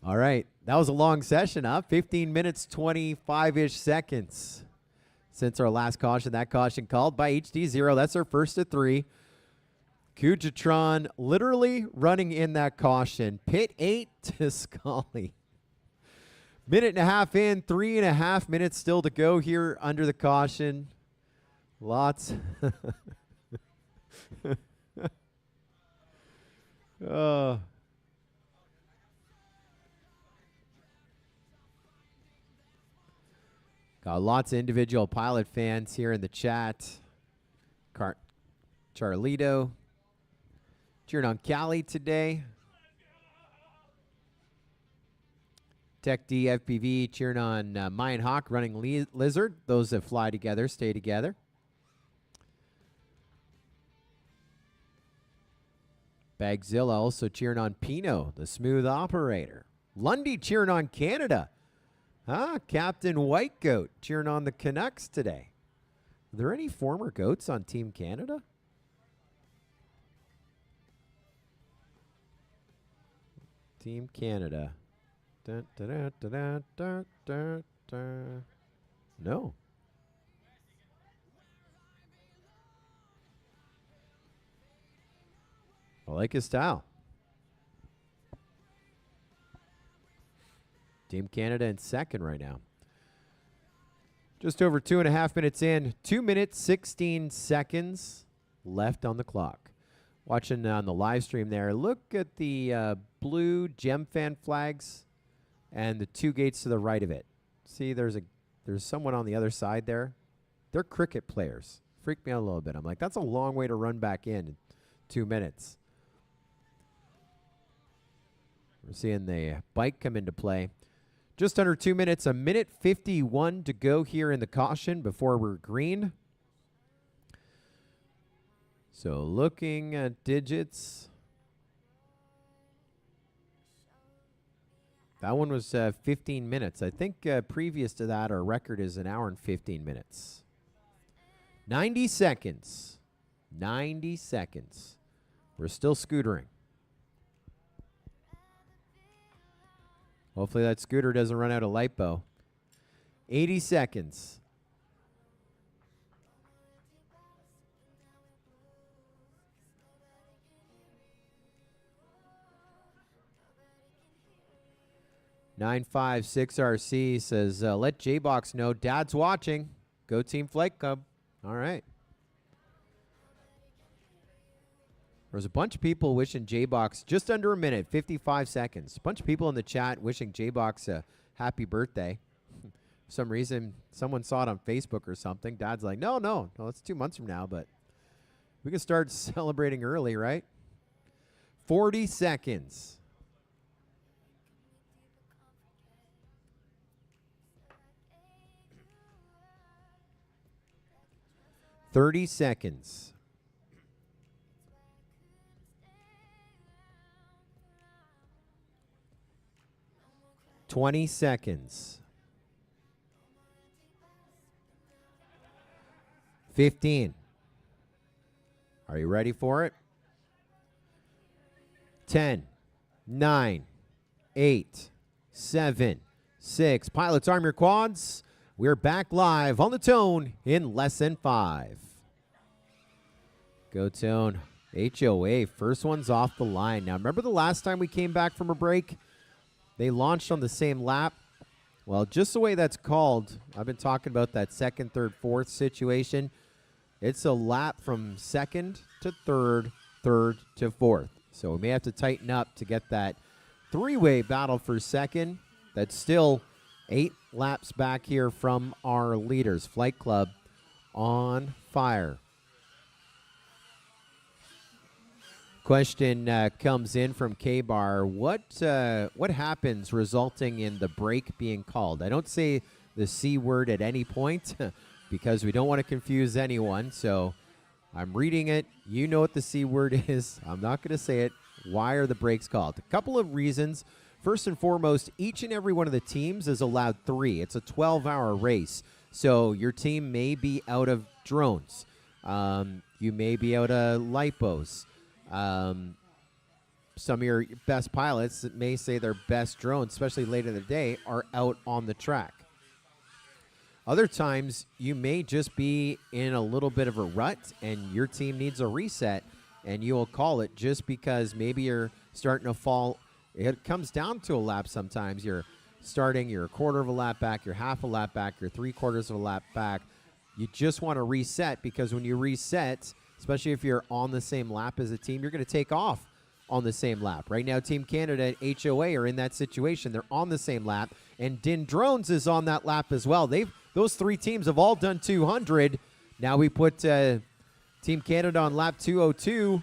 All right. That was a long session, huh? 15 minutes, 25-ish seconds since our last caution. That caution called by HD0. That's our first of 3. Kujatron literally running in that caution. Pit 8 to Scully. Minute and a half in, 3.5 minutes still to go here under the caution. Lots. Oh. Got lots of individual pilot fans here in the chat. Charlito cheering on Cali today. Tech D FPV cheering on Mayan Hawk running Lizard. Those that fly together stay together. Bagzilla also cheering on Pino, the smooth operator. Lundy cheering on Canada. Captain White Goat cheering on the Canucks today. Are there any former goats on Team Canada? Team Canada. Dun, dun, dun, dun, dun, dun, dun, dun. No. I like his style. Team Canada in second right now. Just over 2.5 minutes in. 2 minutes, 16 seconds left on the clock. Watching on the live stream there, look at the blue gem fan flags and the 2 gates to the right of it. See, there's someone on the other side there. They're cricket players. Freaked me out a little bit. I'm like, that's a long way to run back in 2 minutes. We're seeing the bike come into play. Just under 2 minutes, 1:51 to go here in the caution before we're green. So looking at digits. That one was 15 minutes. I think previous to that, our record is 1 hour and 15 minutes. 90 seconds. 90 seconds. We're still scootering. Hopefully that scooter doesn't run out of lipo. 80 seconds. (956RC) says, let J-Box know Dad's watching. Go Team Flight Club. All right. There's a bunch of people wishing J-Box just under a minute, 55 seconds. A bunch of people in the chat wishing J-Box a happy birthday. For some reason, someone saw it on Facebook or something. Dad's like, no, it's 2 months from now, but we can start celebrating early, right? 40 seconds. (30 seconds). 20 seconds. 15. Are you ready for it? 10, 9, 8, 7, 6. Pilots, arm your quads. We're back live on the Tone in less than 5. Go Tone. HOA, first one's off the line. Now, remember the last time we came back from a break? They launched on the same lap. Well, just the way that's called, I've been talking about that second, third, fourth situation. It's a lap from second to third, third to fourth. So we may have to tighten up to get that three-way battle for second. That's still 8 laps back here from our leaders. Flight Club on fire. Question comes in from K-Bar. What happens resulting in the break being called? I don't say the C word at any point because we don't want to confuse anyone. So I'm reading it. You know what the C word is. I'm not going to say it. Why are the breaks called? A couple of reasons. First and foremost, each and every one of the teams is allowed 3. It's a 12-hour race. So your team may be out of drones. You may be out of lipos. Some of your best pilots that may say their best drones, especially late in the day, are out on the track. Other times, you may just be in a little bit of a rut and your team needs a reset, and you will call it just because maybe you're starting to fall. It comes down to a lap sometimes. You're a quarter of a lap back, you're half a lap back, you're 3/4 of a lap back. You just want to reset because when you reset, especially if you're on the same lap as a team, you're going to take off on the same lap. Right now, Team Canada and HOA are in that situation. They're on the same lap, and Din Drones is on that lap as well. Those 3 teams have all done 200. Now we put Team Canada on lap 202.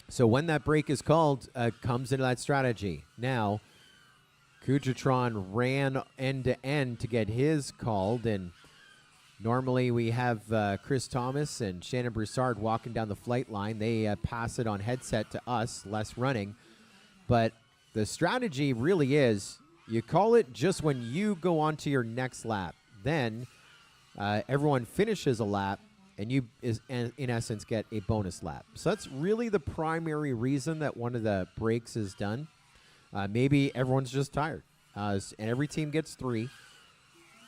So when that break is called, comes into that strategy. Now, Kujatron ran end-to-end to get his called, and normally we have Chris Thomas and Shannon Broussard walking down the flight line. They pass it on headset to us, less running. But the strategy really is you call it just when you go on to your next lap. Then everyone finishes a lap, and you, in essence, get a bonus lap. So that's really the primary reason that one of the breaks is done. Maybe everyone's just tired, and every team gets 3.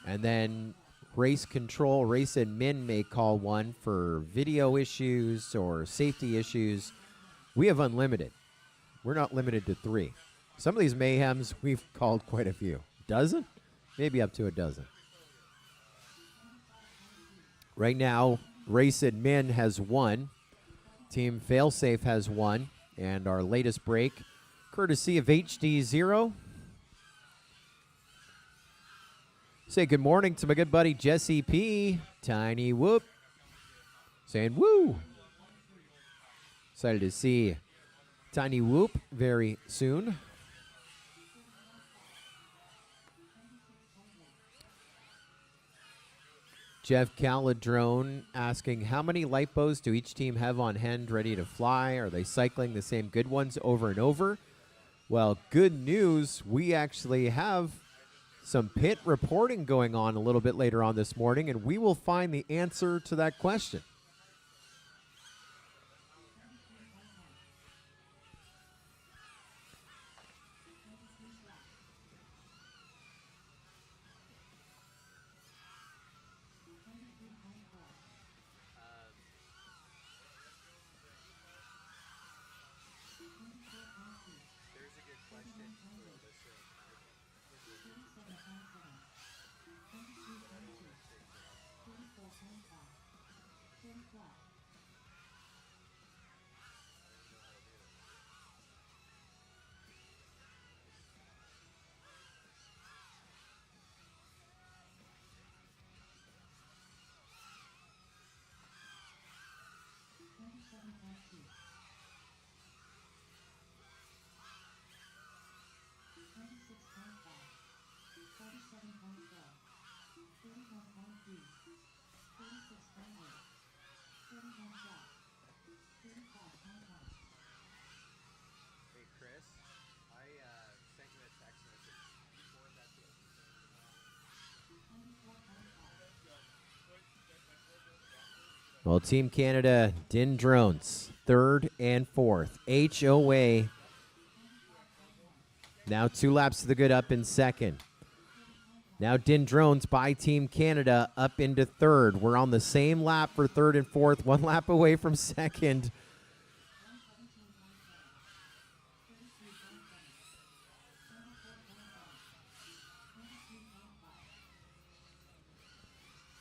And then race control, race admin may call one for video issues or safety issues. We have unlimited. We're not limited to 3. Some of these mayhems, we've called quite a few. Dozen? Maybe up to a dozen. Right now, race admin has 1. Team Failsafe has 1. And our latest break, courtesy of HD0. Say good morning to my good buddy Jesse P. Tiny Whoop. Saying woo. Excited to see Tiny Whoop very soon. Jeff Caladrone asking, how many lipos do each team have on hand ready to fly? Are they cycling the same good ones over and over? Well, good news. We actually have some pit reporting going on a little bit later on this morning, and we will find the answer to that question. Hey Chris, I sent you a text message. Forward that to us. Well, Team Canada, Din Drones, 3rd and 4th. HOA, now 2 laps to the good up in 2nd. Now Din Drones by Team Canada up into third. We're on the same lap for third and fourth, 1 lap away from second.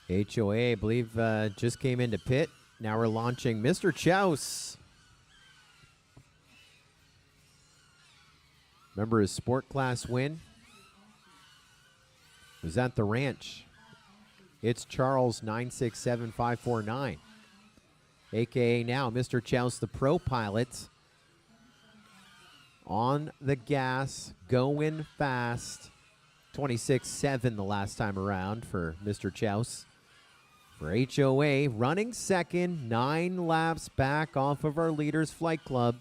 HOA, I believe, just came into pit. Now we're launching Mr. Chouse. Remember his sport class win? Was at the ranch. It's Charles 967549. AKA now Mr. Chouse, the pro pilot. On the gas, going fast. 26.7 the last time around for Mr. Chouse. For HOA, running second, 9 laps back off of our leaders Flight Club.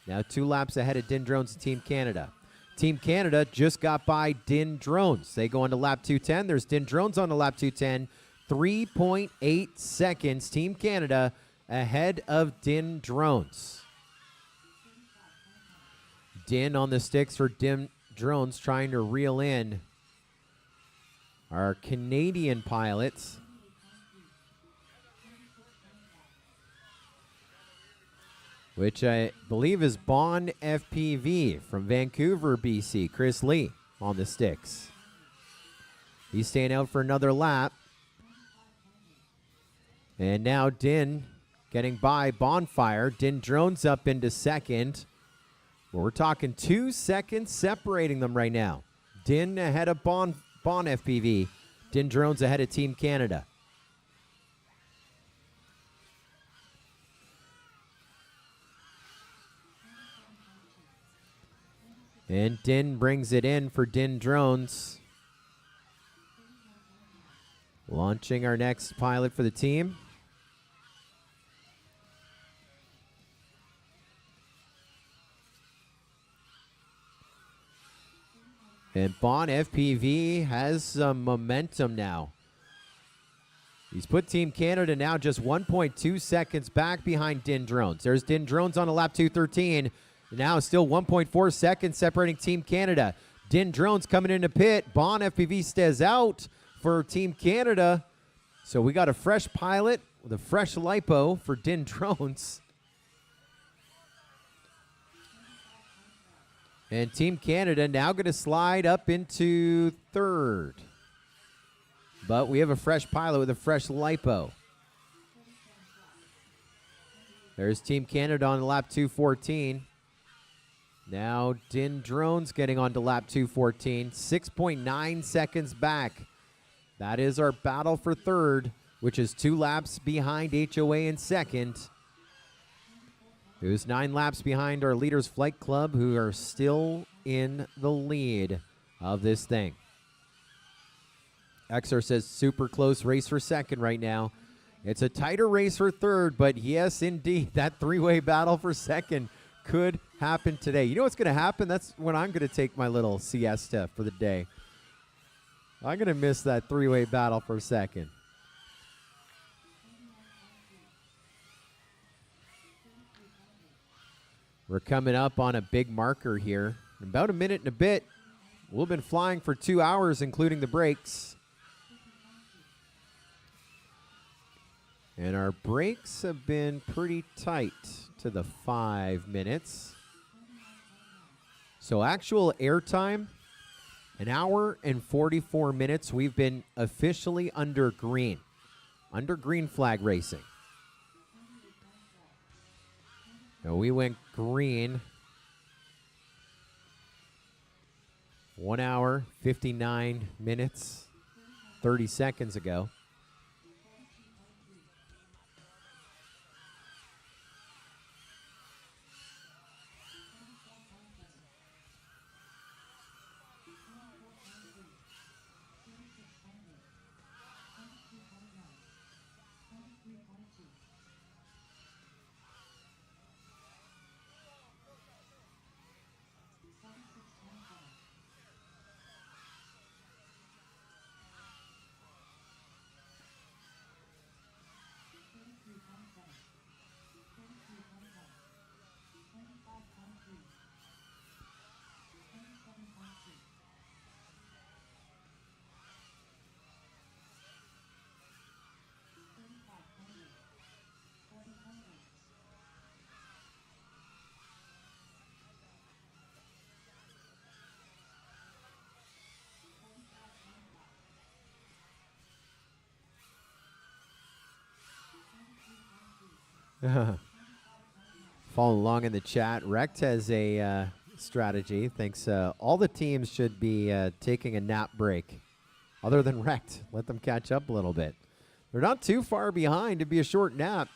Now 2 laps ahead of Din Drones and Team Canada. Team Canada just got by Din Drones. They go on to lap 210. There's Din Drones on to lap 210. 3.8 seconds. Team Canada ahead of Din Drones. Din on the sticks for Din Drones, trying to reel in our Canadian pilots. Which I believe is Bond FPV from Vancouver, BC. Chris Lee on the sticks. He's staying out for another lap. And now Din getting by Bonfire. Din Drones up into second. Well, we're talking 2 seconds separating them right now. Din ahead of Bond FPV. Din Drones ahead of Team Canada. And Din brings it in for Din Drones. Launching our next pilot for the team. And Bond FPV has some momentum now. He's put Team Canada now just 1.2 seconds back behind Din Drones. There's Din Drones on a lap 213. Now still 1.4 seconds separating Team Canada. Din Drones coming into pit. Bond FPV stays out for Team Canada. So we got a fresh pilot with a fresh lipo for Din Drones. And Team Canada now going to slide up into third. But we have a fresh pilot with a fresh lipo. There's Team Canada on lap 214. Now Din Drones getting on to lap 214. 6.9 seconds back. That is our battle for third, which is 2 laps behind HOA in second. Who's 9 laps behind our leaders Flight Club, who are still in the lead of this thing. Exor says super close race for second right now. It's a tighter race for third, but yes, indeed, that 3-way battle for second could happen today. You know what's going to happen? That's when I'm going to take my little siesta for the day. I'm going to miss that 3-way battle for second. We're coming up on a big marker here. In about a minute and a bit. We've been flying for 2 hours, including the breaks. And our breaks have been pretty tight to the 5 minutes. So actual airtime, 1 hour and 44 minutes. We've been officially under green flag racing. Now we went green 1 hour, 59 minutes, 30 seconds ago. Following along in the chat, Rect has a strategy. Thinks all the teams should be taking a nap break. Other than Rect, let them catch up a little bit. They're not too far behind to be a short nap.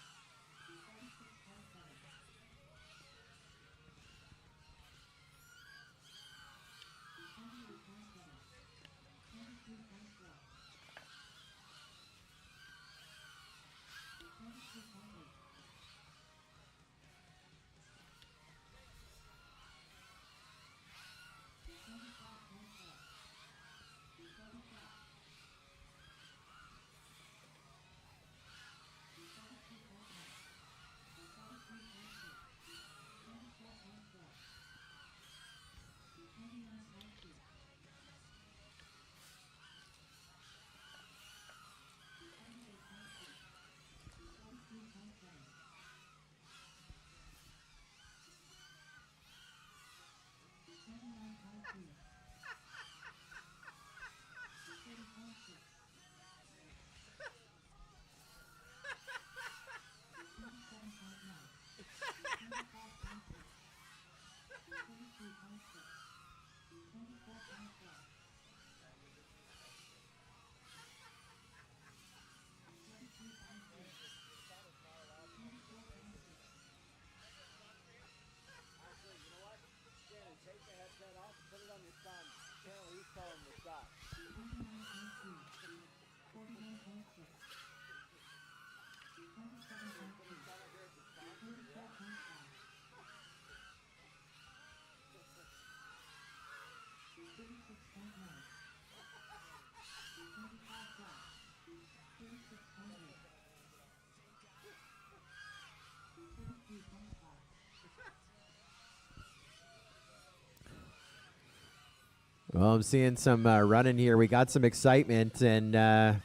Take the headset off and put it on your son. Apparently he's calling the shots. Well, I'm seeing some running here. We got some excitement, and I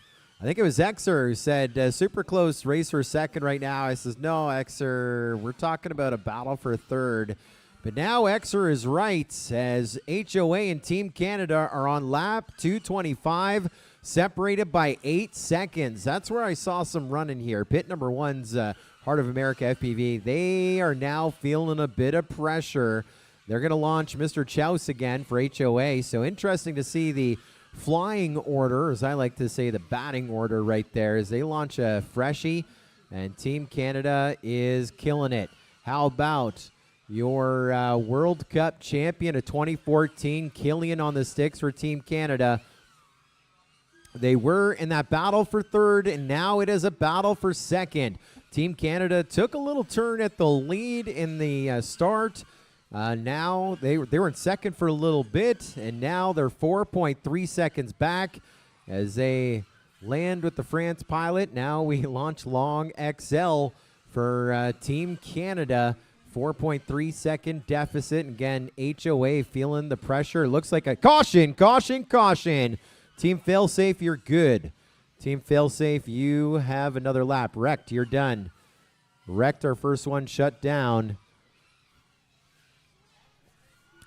think it was Xer who said, super close race for second right now. I says, no, Xer, we're talking about a battle for third. But now Xer is right, as HOA and Team Canada are on lap 225, separated by 8 seconds. That's where I saw some running here. Pit number one's Heart of America FPV. They are now feeling a bit of pressure. They're going to launch Mr. Chouse again for HOA. So interesting to see the flying order, as I like to say, the batting order right there, as they launch a freshie, and Team Canada is killing it. How about your World Cup champion of 2014, Killian on the sticks for Team Canada? They were in that battle for third, and now it is a battle for second. Team Canada took a little turn at the lead in the start. Now they were in second for a little bit, and now they're 4.3 seconds back as they land with the France pilot. Now we launch Long XL for Team Canada. 4.3 second deficit. Again, HOA feeling the pressure. Looks like a caution, caution, caution. Team Failsafe, you're good. Team Failsafe, you have another lap. Wrecked, you're done. Wrecked, our first one shut down.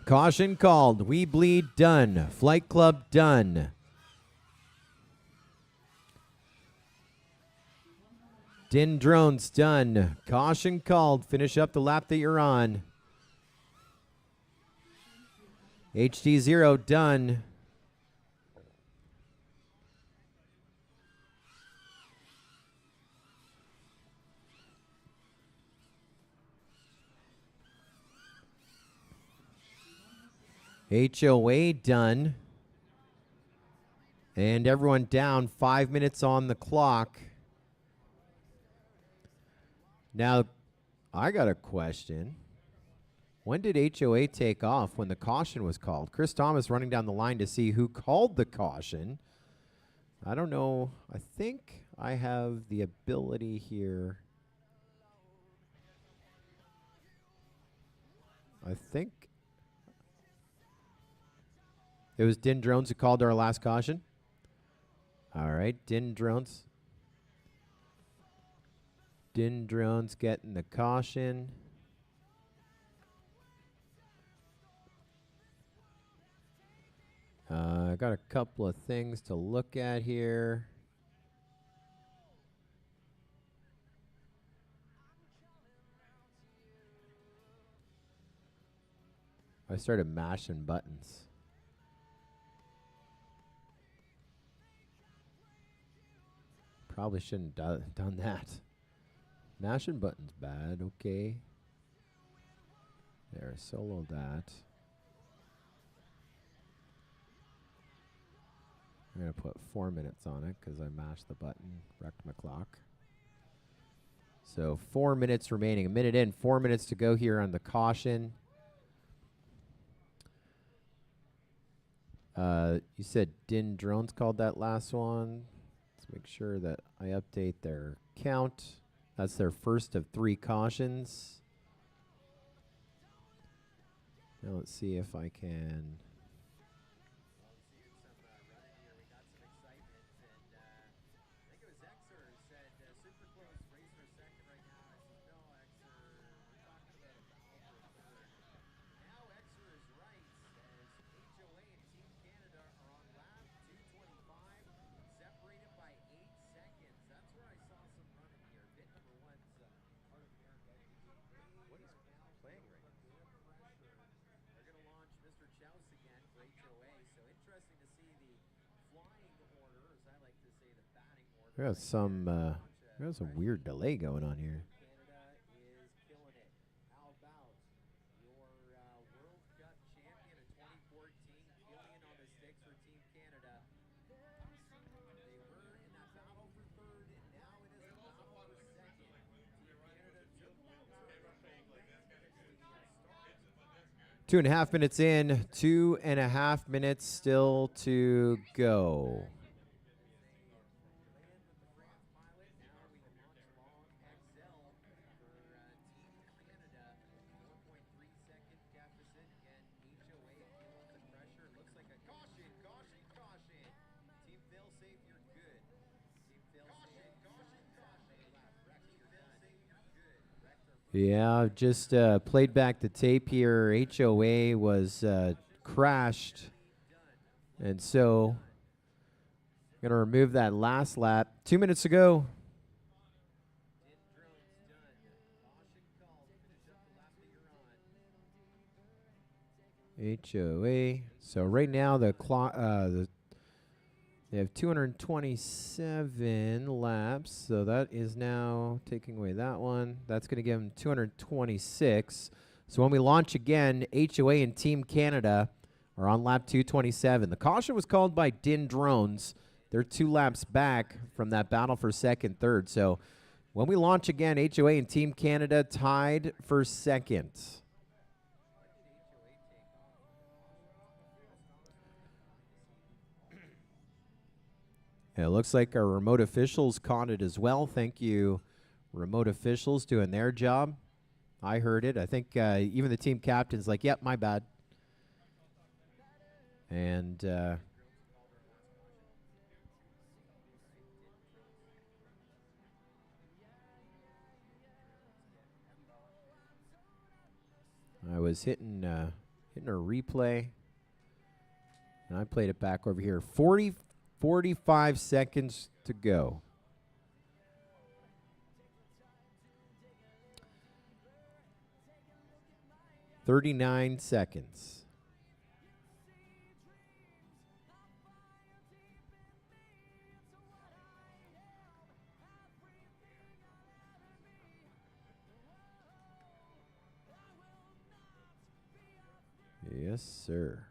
Caution called. We bleed done. Flight Club done. Din Drones done. Caution called. Finish up the lap that you're on. HD0 done. HOA done. And everyone down. 5 minutes on the clock. Now, I got a question. When did HOA take off when the caution was called? Chris Thomas running down the line to see who called the caution. I don't know. I think I have the ability here. I think it was Din Drones who called our last caution. All right, Din Drones. Din Drones getting the caution. I got a couple of things to look at here. I started mashing buttons. Probably shouldn't have done that. Mashing buttons bad. Okay. There, solo that. I'm going to put 4 minutes on it because I mashed the button, wrecked my clock. So 4 minutes remaining. A minute in, 4 minutes to go here on the caution. You said Din Drones called that last one. Let's make sure that I update their count. That's their first of 3 cautions. Now let's see if I can. There's some weird delay going on here. Two and a half minutes in, 2.5 minutes still to go. Yeah, just played back the tape here. HOA was crashed. And so, going to remove that last lap. 2 minutes to go. HOA. So right now the clock, they have 227 laps, so that is now taking away that one. That's going to give them 226. So when we launch again, HOA and Team Canada are on lap 227. The caution was called by Din Drones. They're 2 laps back from that battle for second, third. So when we launch again, HOA and Team Canada tied for second. It looks like our remote officials caught it as well. Thank you, remote officials, doing their job. I heard it. I think even the team captain's like, yep, my bad. And I was hitting a replay, and I played it back over here. 45 seconds to go. $39 seconds. Yes, sir.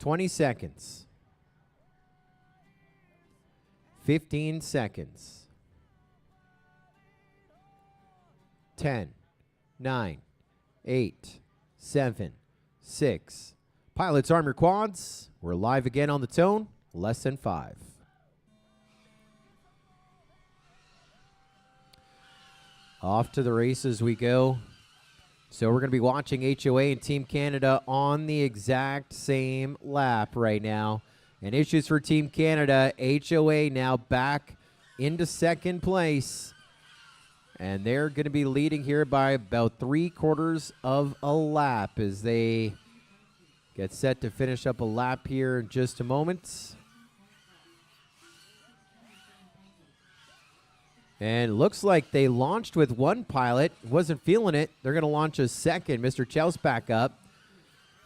20 seconds. 15 seconds. 10, 9, 8, 7, 6. Pilots, arm your quads. We're live again on the tone. Less than 5. Off to the races we go. So we're going to be watching HOA and Team Canada on the exact same lap right now. And issues for Team Canada. HOA now back into second place. And they're going to be leading here by about 3/4 of a lap as they get set to finish up a lap here in just a moment. And looks like they launched with one pilot. Wasn't feeling it. They're going to launch a second. Mr. Chouse back up.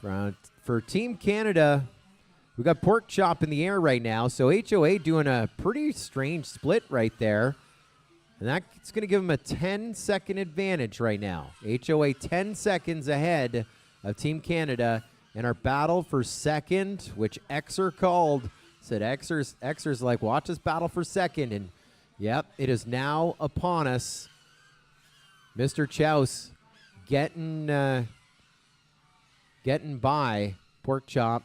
For Team Canada, we got Pork Chop in the air right now. So HOA doing a pretty strange split right there. And that's going to give them a 10-second advantage right now. HOA 10 seconds ahead of Team Canada. And our battle for second, which Xer called, said Xer's like, watch us battle for second. And yep, it is now upon us. Mr. Chouse getting by Pork Chop.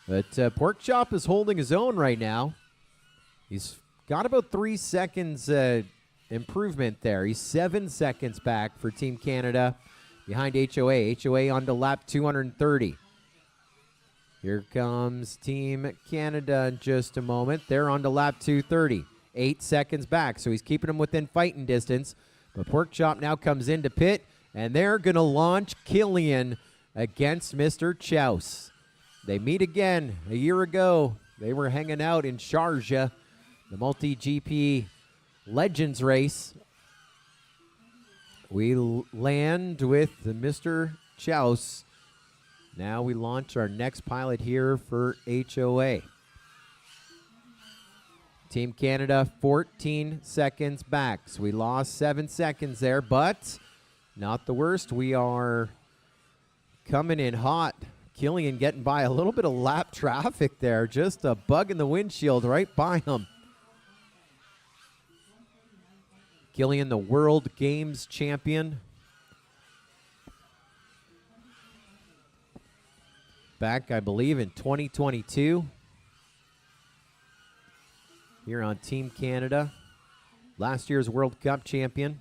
But Pork Chop is holding his own right now. He's got about 3 seconds improvement there. He's 7 seconds back for Team Canada behind HOA. HOA on to lap 230. Here comes Team Canada in just a moment. They're on to lap 230. 8 seconds back, so he's keeping them within fighting distance. But Pork Chop now comes into pit, and they're going to launch Killian against Mr. Chouse. They meet again a year ago. They were hanging out in Sharjah, the multi-GP Legends race. We land with Mr. Chouse. Now we launch our next pilot here for HOA. Team Canada 14 seconds back. So we lost 7 seconds there, but not the worst. We are coming in hot. Killian getting by a little bit of lap traffic there. Just a bug in the windshield right by him. Killian, the World Games champion. Back, I believe, in 2022. Here on Team Canada. Last year's World Cup champion.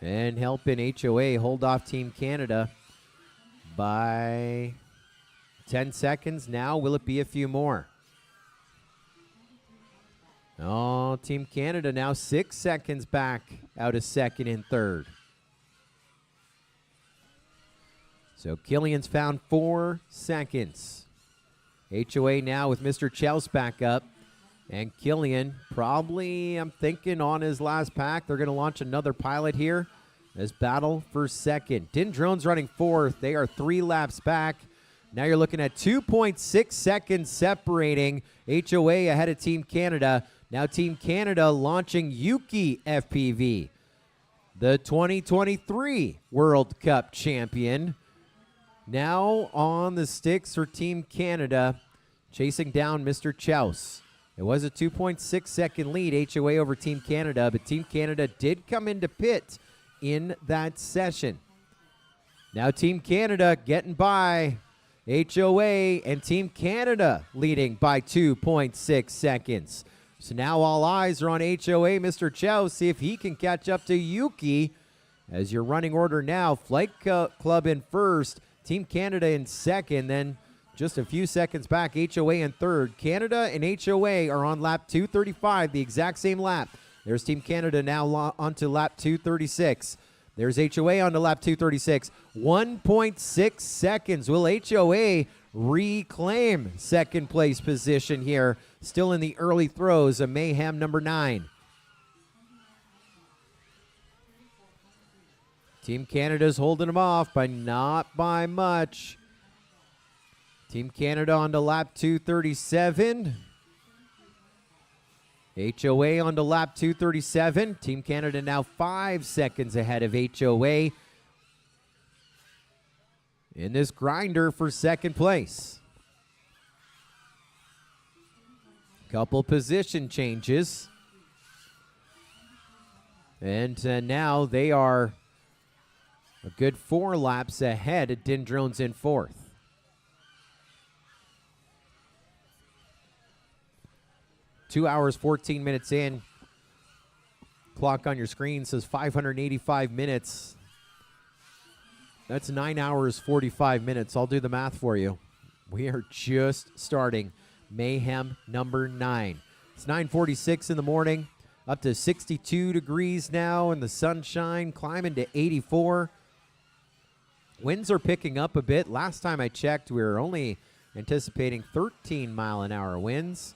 And helping HOA hold off Team Canada by 10 seconds. Now, will it be a few more? Oh, Team Canada now 6 seconds back out of second and third. So Killian's found 4 seconds. HOA now with Mr. Chouse back up. And Killian probably, I'm thinking, on his last pack. They're going to launch another pilot here. This battle for second. Dindrone's running fourth. They are 3 laps back. Now you're looking at 2.6 seconds separating HOA ahead of Team Canada. Now Team Canada launching Yuki FPV, the 2023 World Cup champion. Now on the sticks for Team Canada, chasing down Mr. Chouse. It was a 2.6 second lead, HOA over Team Canada, but Team Canada did come into pit in that session. Now Team Canada getting by HOA, and Team Canada leading by 2.6 seconds. So now all eyes are on HOA, Mr. Chouse, see if he can catch up to Yuki. As your running order now, Flight Club in first, Team Canada in second, then just a few seconds back, HOA in third. Canada and HOA are on lap 235, the exact same lap. There's Team Canada now onto lap 236. There's HOA onto lap 236. 1.6 seconds. Will HOA reclaim second place position here? Still in the early throes of Mayhem number 9. Team Canada's holding them off, but not by much. Team Canada on to lap 237. HOA on to lap 237. Team Canada now 5 seconds ahead of HOA in this grinder for second place. Couple position changes. And now they are a good 4 laps ahead of Dindrone's in fourth. Two hours, 14 minutes in. Clock on your screen says 585 minutes. That's 9 hours, 45 minutes. I'll do the math for you. We are just starting Mayhem number 9. It's 9:46 in the morning. Up to 62 degrees now in the sunshine, climbing to 84. Winds are picking up a bit. Last time I checked, we were only anticipating 13-mile-an-hour winds.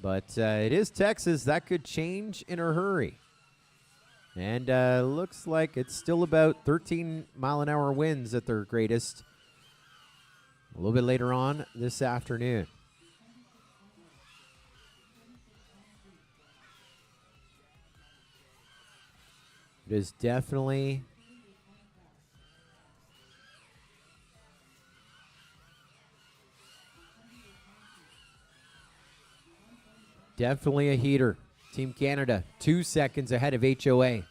But it is Texas. That could change in a hurry. And looks like it's still about 13-mile-an-hour winds at their greatest a little bit later on this afternoon. It is definitely a heater. Team Canada 2 seconds ahead of HOA.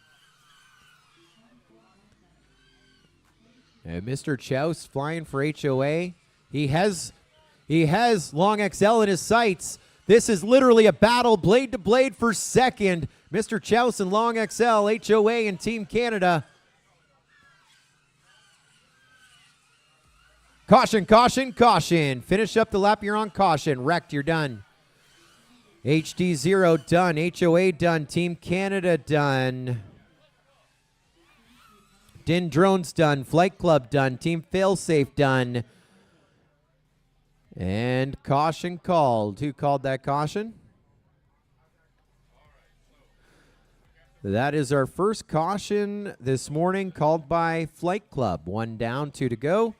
And Mr. Chouse flying for HOA. He has Long XL in his sights. This is literally a battle blade to blade for second. Mr. Chouse and Long XL, HOA and Team Canada. Caution, caution, caution. Finish up the lap, you're on caution. Wrecked, you're done. HD0 done. HOA done. Team Canada done. Din Drones done. Flight Club done. Team Failsafe done. And caution called. Who called that caution? That is our first caution this morning, called by Flight Club. 1 down, 2 to go.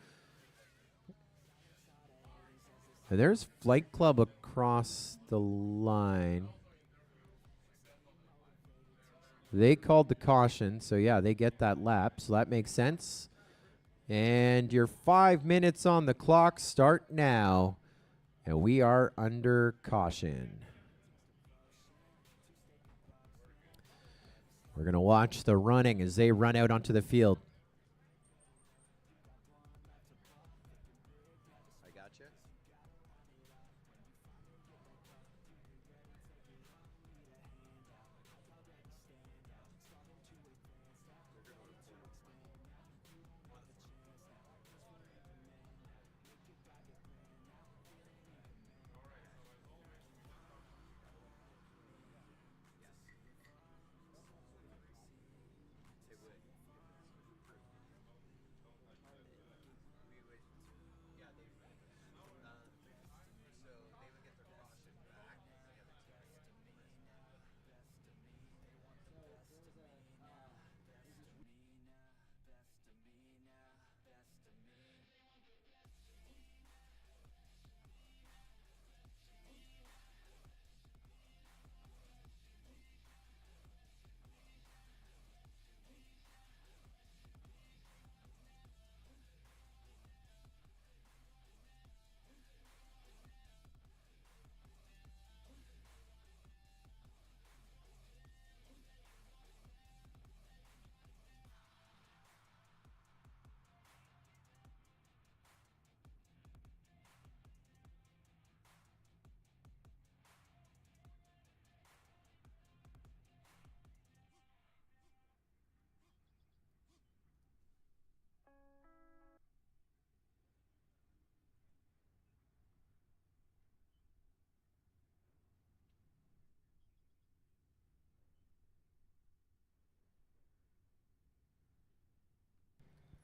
And there's Flight Club across the line. They called the caution, so yeah, they get that lap, so that makes sense. And your 5 minutes on the clock start now, and we are under caution. We're going to watch the running as they run out onto the field. I got you.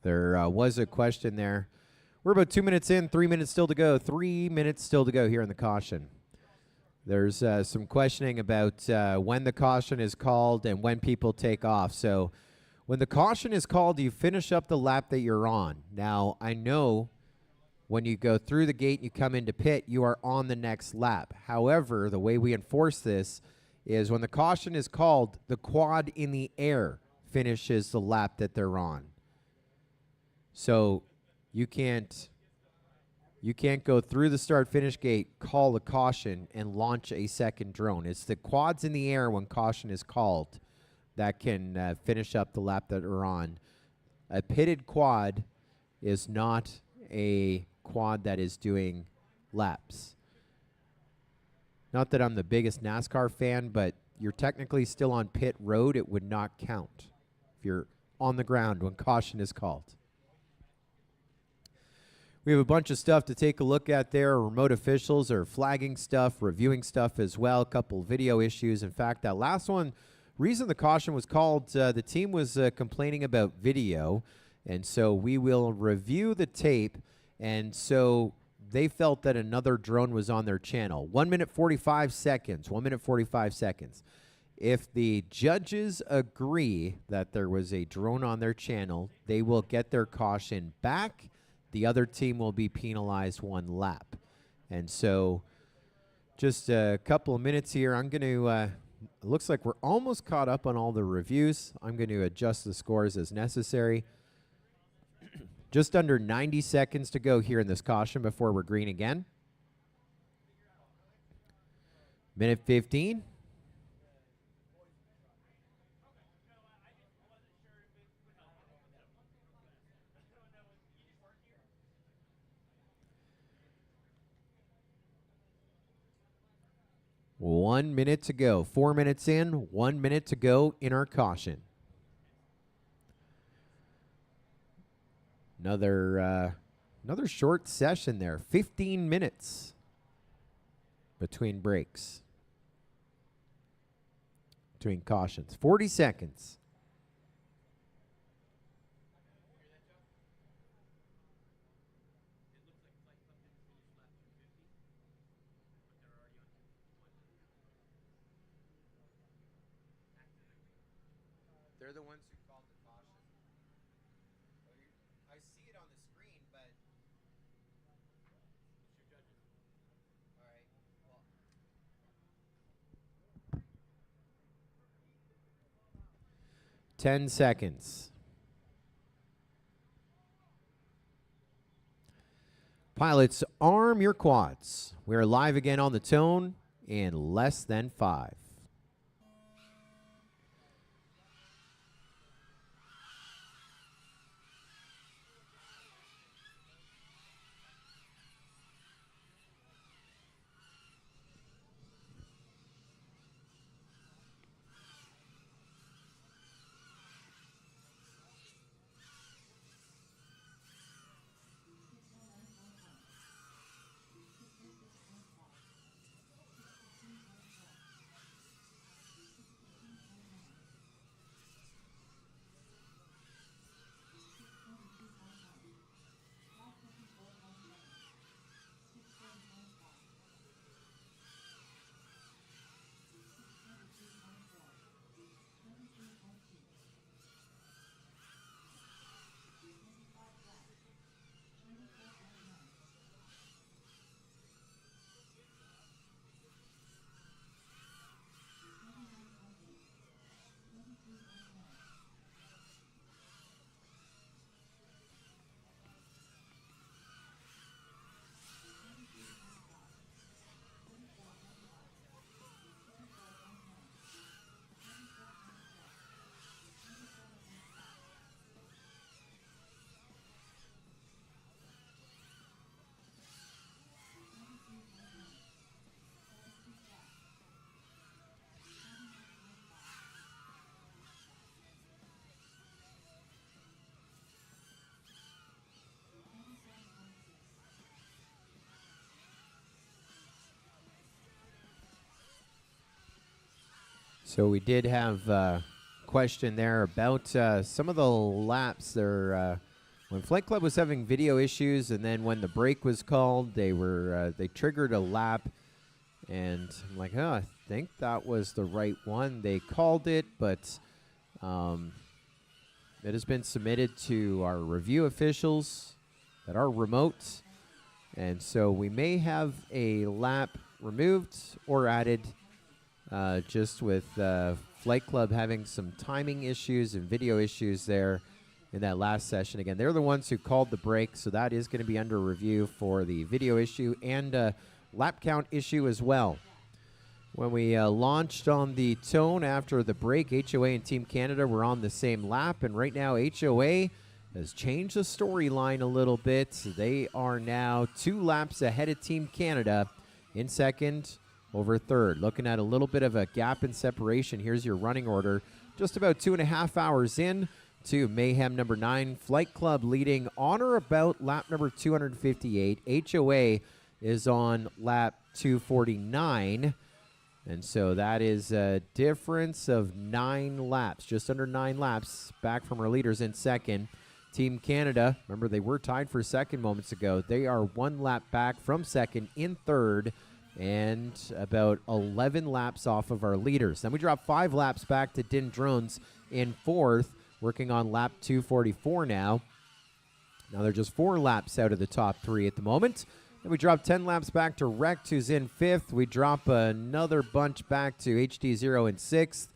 There was a question there. We're about 2 minutes in, 3 minutes still to go. 3 minutes still to go here in the caution. There's some questioning about when the caution is called and when people take off. So when the caution is called, you finish up the lap that you're on. Now, I know when you go through the gate and you come into pit, you are on the next lap. However, the way we enforce this is when the caution is called, the quad in the air finishes the lap that they're on. So you can't go through the start-finish gate, call a caution, and launch a second drone. It's the quads in the air when caution is called that can finish up the lap that we're on. A pitted quad is not a quad that is doing laps. Not that I'm the biggest NASCAR fan, but you're technically still on pit road. It would not count if you're on the ground when caution is called. We have a bunch of stuff to take a look at there. Remote officials are flagging stuff, reviewing stuff as well, a couple video issues. In fact, that last one, reason the caution was called, the team was complaining about video, and so we will review the tape. And so they felt that another drone was on their channel. 1 minute 45 seconds. 1 minute 45 seconds. If the judges agree that there was a drone on their channel, they will get their caution back. The other team will be penalized 1 lap. And so just a couple of minutes here. I'm going to, it looks like we're almost caught up on all the reviews. I'm going to adjust the scores as necessary. Just under 90 seconds to go here in this caution before we're green again. Minute 15. One minute to go. 4 minutes in, 1 minute to go in our caution. Another short session there. 15 minutes between breaks. Between cautions. 40 seconds. They're the ones who called the caution. I see it on the screen, but it's your judges. All right. Well, 10 seconds. Pilots, arm your quads. We're live again on the tone in less than 5. So we did have a question there about some of the laps there. When Flight Club was having video issues, and then when the break was called, they triggered a lap, and I'm like, oh, I think that was the right one. They called it, but it has been submitted to our review officials that are remote, and so we may have a lap removed or added. Just with Flight Club having some timing issues and video issues there in that last session. Again, they're the ones who called the break, so that is going to be under review for the video issue and lap count issue as well. When we launched on the tone after the break, HOA and Team Canada were on the same lap, and right now HOA has changed the storyline a little bit. They are now 2 laps ahead of Team Canada in second over third. Looking at a little bit of a gap in separation. Here's your running order. Just about 2.5 hours in to Mayhem number 9. Flight Club leading on or about lap number 258. HOA is on lap 249. And so that is a difference of 9 laps, just under 9 laps back from our leaders in second. Team Canada, remember they were tied for second moments ago. They are 1 lap back from second, in third, and about 11 laps off of our leaders. Then we drop 5 laps back to Din Drones in fourth, working on lap 244 now. Now they're just 4 laps out of the top 3 at the moment. Then we drop 10 laps back to Recht, who's in fifth. We drop another bunch back to HD0 in sixth.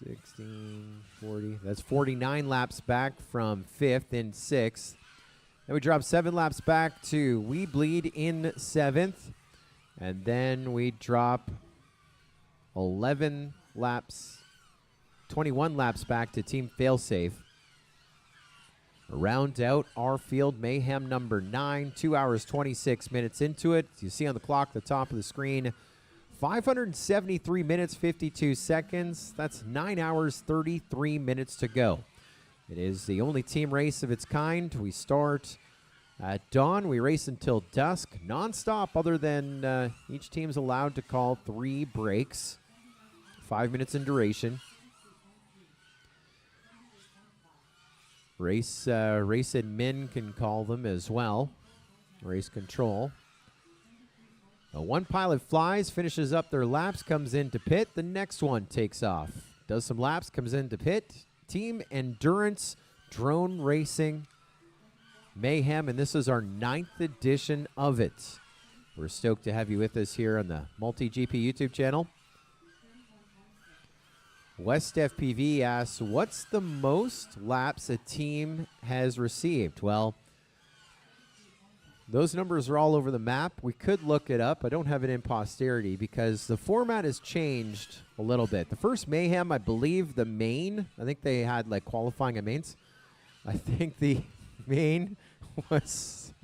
16, 40. That's 49 laps back from fifth in sixth. Then we drop 7 laps back to We Bleed in seventh. And then we drop 21 laps back to Team Failsafe. Round out our field, Mayhem number 9, 2 hours, 26 minutes into it. You see on the clock at the top of the screen, 573 minutes, 52 seconds. That's 9 hours, 33 minutes to go. It is the only team race of its kind. We start at dawn. We race until dusk, nonstop, other than each team's allowed to call 3 breaks, 5 minutes in duration. Race admin can call them as well. Race control. One pilot flies, finishes up their laps, comes into pit. The next one takes off. Does some laps, comes into pit. Team Endurance Drone Racing Mayhem, and this is our 9th edition of it. We're stoked to have you with us here on the Multi-GP YouTube channel. West FPV asks, what's the most laps a team has received? Well, those numbers are all over the map. We could look it up. I don't have it in posterity because the format has changed a little bit. The first Mayhem, I believe the main, I think they had like qualifying and mains. I think the main was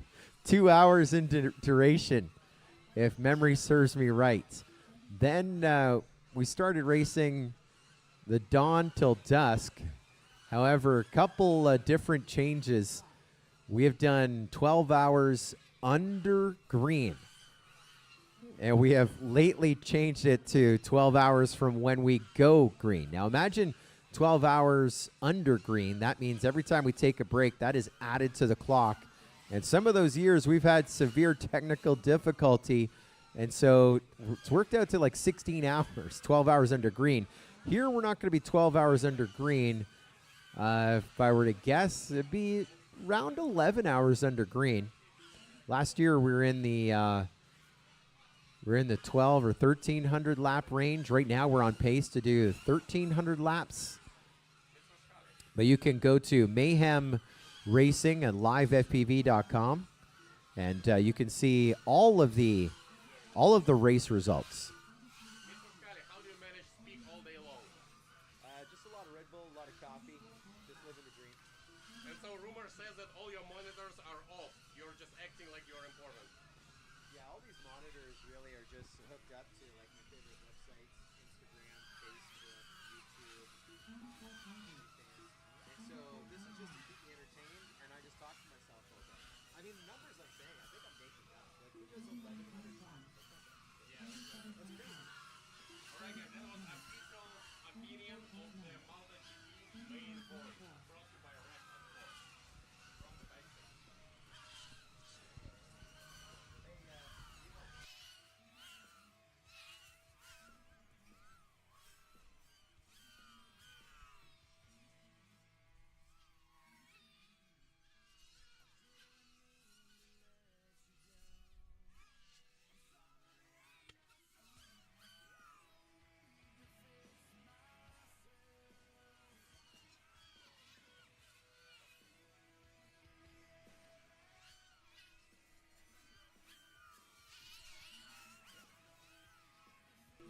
2 hours in duration, if memory serves me right. Then we started racing the dawn till dusk. However, a couple different changes. We have done 12 hours under green. And we have lately changed it to 12 hours from when we go green. Now imagine 12 hours under green. That means every time we take a break, that is added to the clock. And some of those years we've had severe technical difficulty. And so it's worked out to like 16 hours, 12 hours under green. Here, we're not going to be 12 hours under green. If I were to guess, it'd be around 11 hours under green. Last year, we were in the 12 or 1,300 lap range. Right now, we're on pace to do 1,300 laps. But you can go to Mayhem Racing and livefpv.com, and you can see all of the race results. Just a lot of Red Bull, a lot of coffee, just living the dream. And so rumor says that all your monitors are off. You're just acting like you're important. Yeah, all these monitors really are just hooked up to like my favorite websites, Instagram, Facebook, YouTube, OnlyFans. And so this is just to keep me entertained, and I just talk to myself all day. I mean, the numbers I'm saying, I think I'm making up. Like, who does 1,100 times? That's crazy. All right, guys, that was official opinion of the Multi-GP main board. Brought to you by Rex and Force. From the backstage.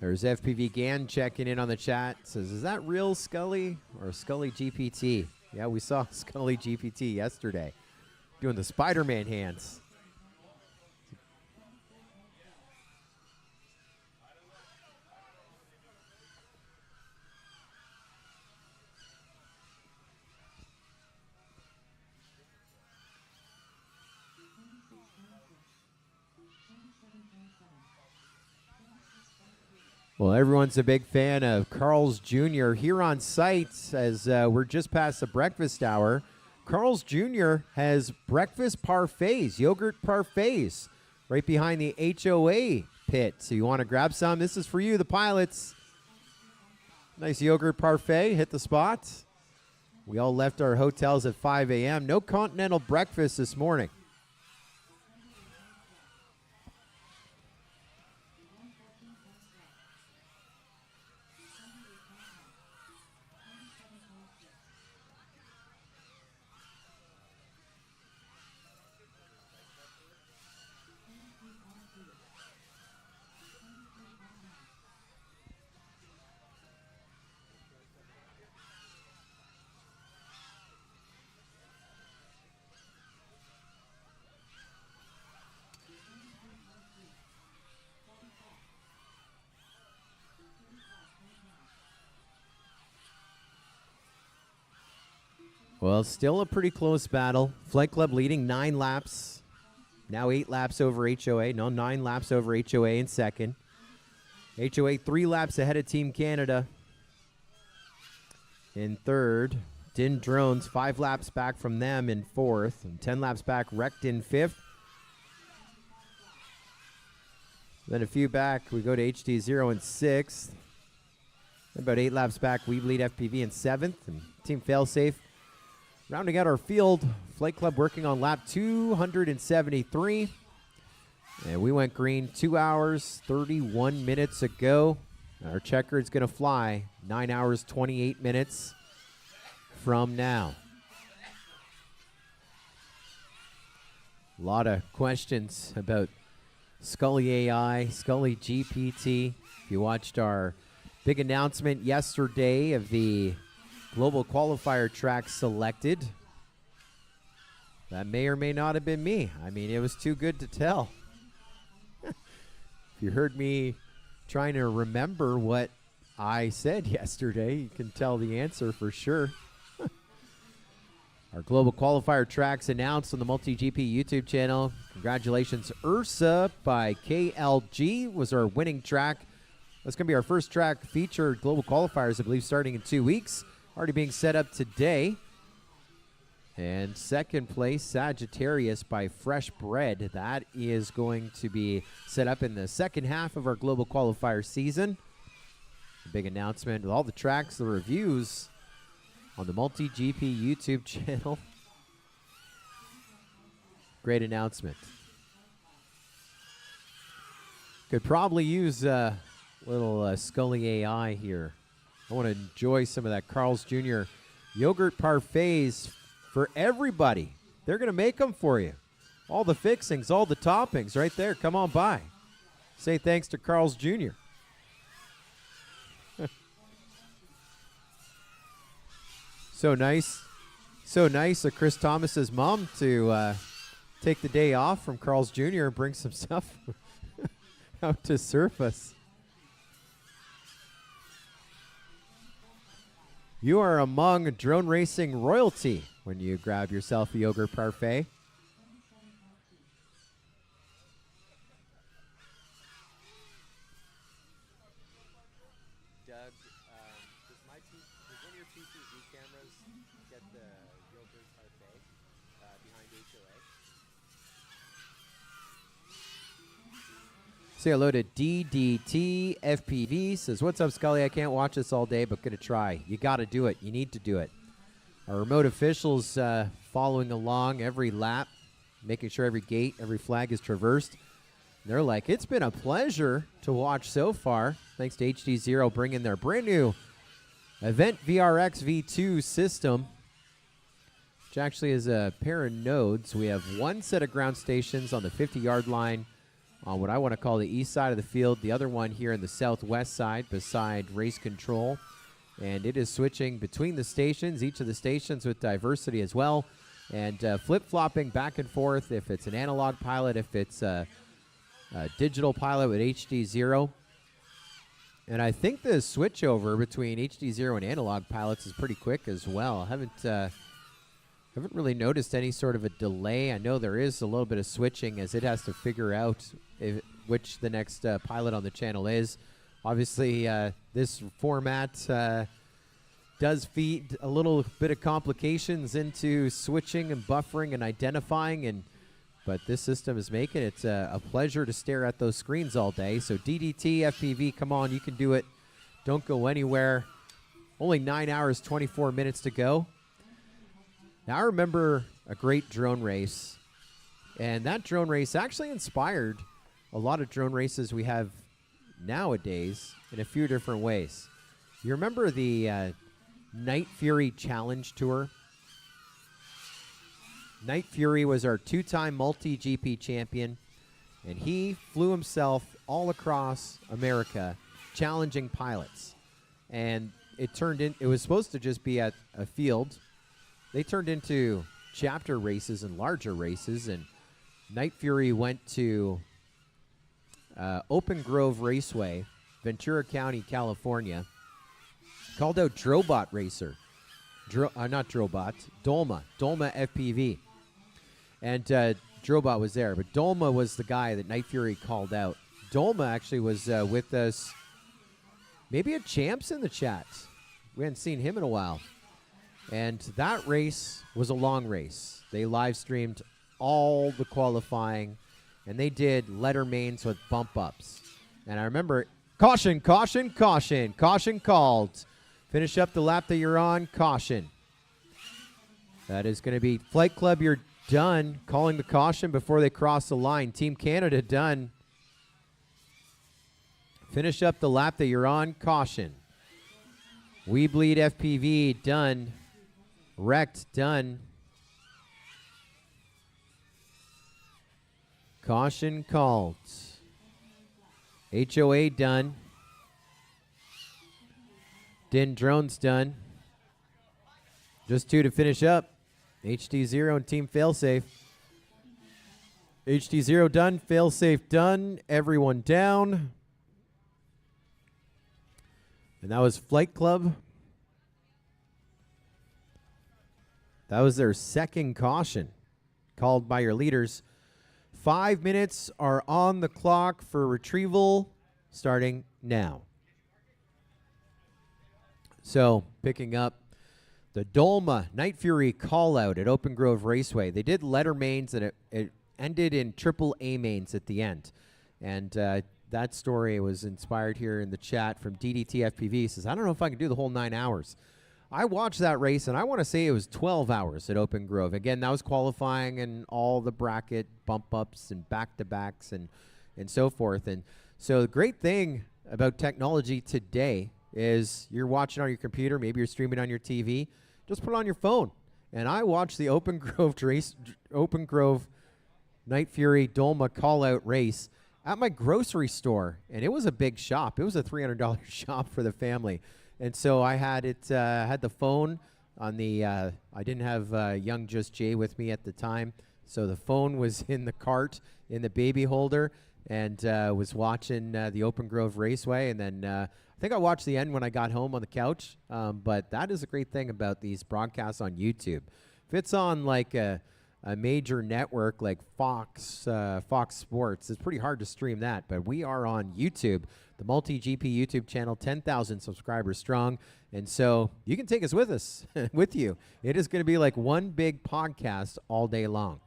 There's FPV Gan checking in on the chat. Says, is that real Scully or Scully GPT? Yeah, we saw Scully GPT yesterday doing the Spider-Man hands. Well, everyone's a big fan of Carl's Jr. here on site as we're just past the breakfast hour. Carl's Jr. has breakfast parfaits, yogurt parfaits, right behind the HOA pit. So you want to grab some? This is for you, the pilots. Nice yogurt parfait. Hit the spot. We all left our hotels at 5 a.m. No continental breakfast this morning. Well, still a pretty close battle. Flight Club leading 9 laps. Now 8 laps over HOA. No, 9 laps over HOA in second. HOA 3 laps ahead of Team Canada in third. Din Drones 5 laps back from them in fourth. And 10 laps back, Wrecked in fifth. Then a few back, we go to HD0 in sixth. About 8 laps back, we lead FPV in seventh. And Team Failsafe rounding out our field. Flight Club working on lap 273. And we went green 2 hours, 31 minutes ago. Our checkered's going to fly 9 hours, 28 minutes from now. A lot of questions about Scully AI, Scully GPT. If you watched our big announcement yesterday of the global qualifier track selected, that may or may not have been me. I mean, it was too good to tell. If you heard me trying to remember what I said yesterday, you can tell the answer for sure. Our global qualifier tracks announced on the MultiGP YouTube channel. Congratulations, Ursa by KLG was our winning track. That's going to be our first track featured global qualifiers, I believe, starting in 2 weeks. Already being set up today. And second place, Sagittarius by Fresh Bread. That is going to be set up in the second half of our global qualifier season. A big announcement with all the tracks, the reviews on the MultiGP YouTube channel. Great announcement. Could probably use a little Scully AI here. I want to enjoy some of that Carl's Jr. yogurt parfaits for everybody. They're going to make them for you. All the fixings, all the toppings right there. Come on by. Say thanks to Carl's Jr. So nice. So nice of Chris Thomas's mom to take the day off from Carl's Jr. and bring some stuff out to surface. You are among drone racing royalty when you grab yourself a yogurt parfait. Doug, does one of your PCZ cameras get the yogurt parfait behind HOA? Say hello to DDT FPV. Says, what's up, Scully? I can't watch this all day, but gonna try. You gotta do it. You need to do it. Our remote officials following along every lap, making sure every gate, every flag is traversed. They're like, it's been a pleasure to watch so far. Thanks to HD0 bringing their brand new Event VRX V2 system, which actually is a pair of nodes. We have one set of ground stations on the 50-yard line on what I want to call the east side of the field, the other one here in the southwest side beside race control. And it is switching between the stations, each of the stations with diversity as well, and flip-flopping back and forth if it's an analog pilot, if it's a digital pilot with HD0. And I think the switchover between HD0 and analog pilots is pretty quick as well. I haven't really noticed any sort of a delay. I know there is a little bit of switching as it has to figure out which the next pilot on the channel is. Obviously, this format does feed a little bit of complications into switching and buffering and identifying, but this system is making it a pleasure to stare at those screens all day. So DDT, FPV, come on, you can do it. Don't go anywhere. Only 9 hours, 24 minutes to go. Now, I remember a great drone race, and that drone race actually inspired a lot of drone races we have nowadays in a few different ways. You remember the Night Fury Challenge Tour? Night Fury was our 2-time multi-GP champion, and he flew himself all across America challenging pilots. And it was supposed to just be at a field. They turned into chapter races and larger races, and Night Fury went to Open Grove Raceway, Ventura County, California. Called out Drobot Racer. Not Drobot, Dolma FPV. And Drobot was there, but Dolma was the guy that Night Fury called out. Dolma actually was with us. Maybe a Champs in the chat. We hadn't seen him in a while. And that race was a long race. They live streamed all the qualifying, and they did letter mains with bump ups. And I remember, caution, caution, caution, caution called. Finish up the lap that you're on, caution. That is going to be Flight Club, you're done. Calling the caution before they cross the line. Team Canada done. Finish up the lap that you're on, caution. We Bleed FPV, done. Wrecked, done. Caution called. HOA done. Din Drones done. Just 2 to finish up. HD0 and Team Failsafe. HD0 done. Failsafe done. Everyone down. And that was Flight Club. That was their second caution called by your leaders. 5 minutes are on the clock for retrieval starting now. So, picking up the Dolma Night Fury call out at Open Grove Raceway. They did letter mains, and it ended in triple A mains at the end. And that story was inspired here in the chat from DDT FPV. He says, I don't know if I can do the whole 9 hours. I watched that race, and I want to say it was 12 hours at Open Grove. Again, that was qualifying and all the bracket bump-ups and back-to-backs and so forth. And so the great thing about technology today is you're watching on your computer, maybe you're streaming on your TV, just put it on your phone. And I watched the Open Grove Night Fury Dolma call-out race at my grocery store, and it was a big shop. It was a $300 shop for the family. And so I had had the phone on the, I didn't have young Just Jay with me at the time. So the phone was in the cart, in the baby holder, and was watching the Open Grove Raceway. And then I think I watched the end when I got home on the couch. But that is a great thing about these broadcasts on YouTube. If it's on like a major network like Fox Sports, it's pretty hard to stream that. But we are on YouTube. The Multi-GP YouTube channel, 10,000 subscribers strong. And so you can take us with you. It is going to be like one big podcast all day long.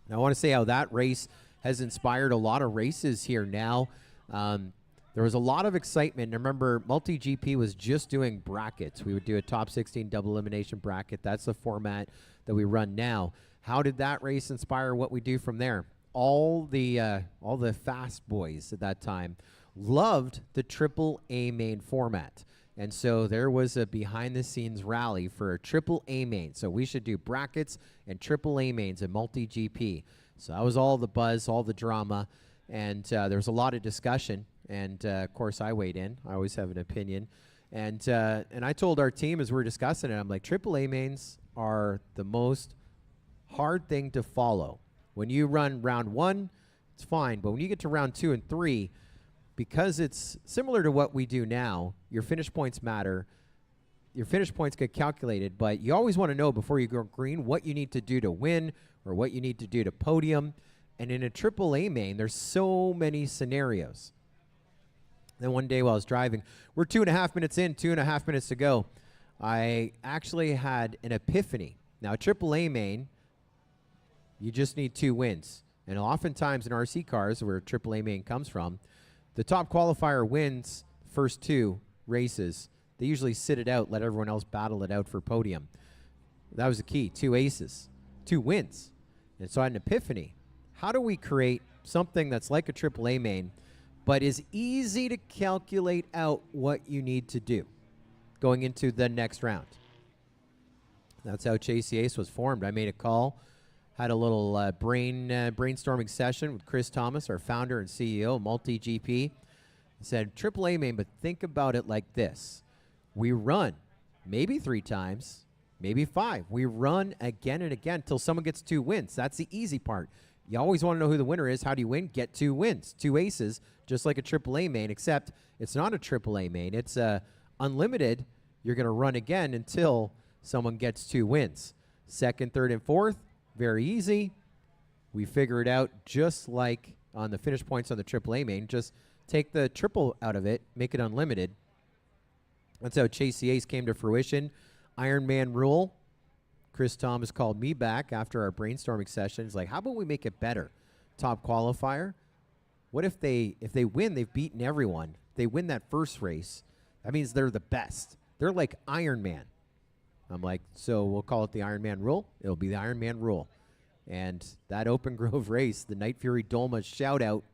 Now, I want to say how that race has inspired a lot of races here now. There was a lot of excitement. I remember Multi-GP was just doing brackets. We would do a top 16 double elimination bracket. That's the format that we run now. How did that race inspire what we do from there? All the fast boys at that time loved the triple A main format. And so there was a behind-the-scenes rally for a triple A main. So we should do brackets and triple A mains in Multi-GP. So that was all the buzz, all the drama, and there was a lot of discussion. And, of course, I weighed in. I always have an opinion. And I told our team as we were discussing it, I'm like, triple A mains are the most hard thing to follow. When you run round 1, it's fine. But when you get to round 2 and 3, because it's similar to what we do now, your finish points matter. Your finish points get calculated, but you always want to know before you go green what you need to do to win or what you need to do to podium. And in a triple A main, there's so many scenarios. Then one day while I was driving, we're 2.5 minutes in, 2.5 minutes to go. I actually had an epiphany. Now, AAA main, you just need 2 wins. And oftentimes in RC cars, where AAA main comes from, the top qualifier wins first 2 races. They usually sit it out, let everyone else battle it out for podium. That was the key, 2 aces, 2 wins. And so I had an epiphany. How do we create something that's like a AAA main, but is easy to calculate out what you need to do going into the next round? That's how Chase the Ace was formed. I made a call, had a little brainstorming session with Chris Thomas, our founder and CEO, multi-GP. Said, AAA main, but think about it like this. We run maybe 3 times, maybe 5. We run again and again until someone gets 2 wins. That's the easy part. You always want to know who the winner is. How do you win? Get 2 wins, 2 aces, just like a AAA main, except it's not a AAA main. It's unlimited. You're going to run again until someone gets 2 wins. Second, third, and fourth, very easy. We figure it out just like on the finish points on the AAA main. Just take the triple out of it, make it unlimited. That's how Chase the Ace came to fruition. Iron Man rule. Chris Thomas called me back after our brainstorming session. He's like, how about we make it better? Top qualifier. What if they win, they've beaten everyone. They win that first race. That means they're the best. They're like Iron Man. I'm like, so we'll call it the Iron Man rule. It'll be the Iron Man rule. And that Open Grove race, the Night Fury Dolma shout out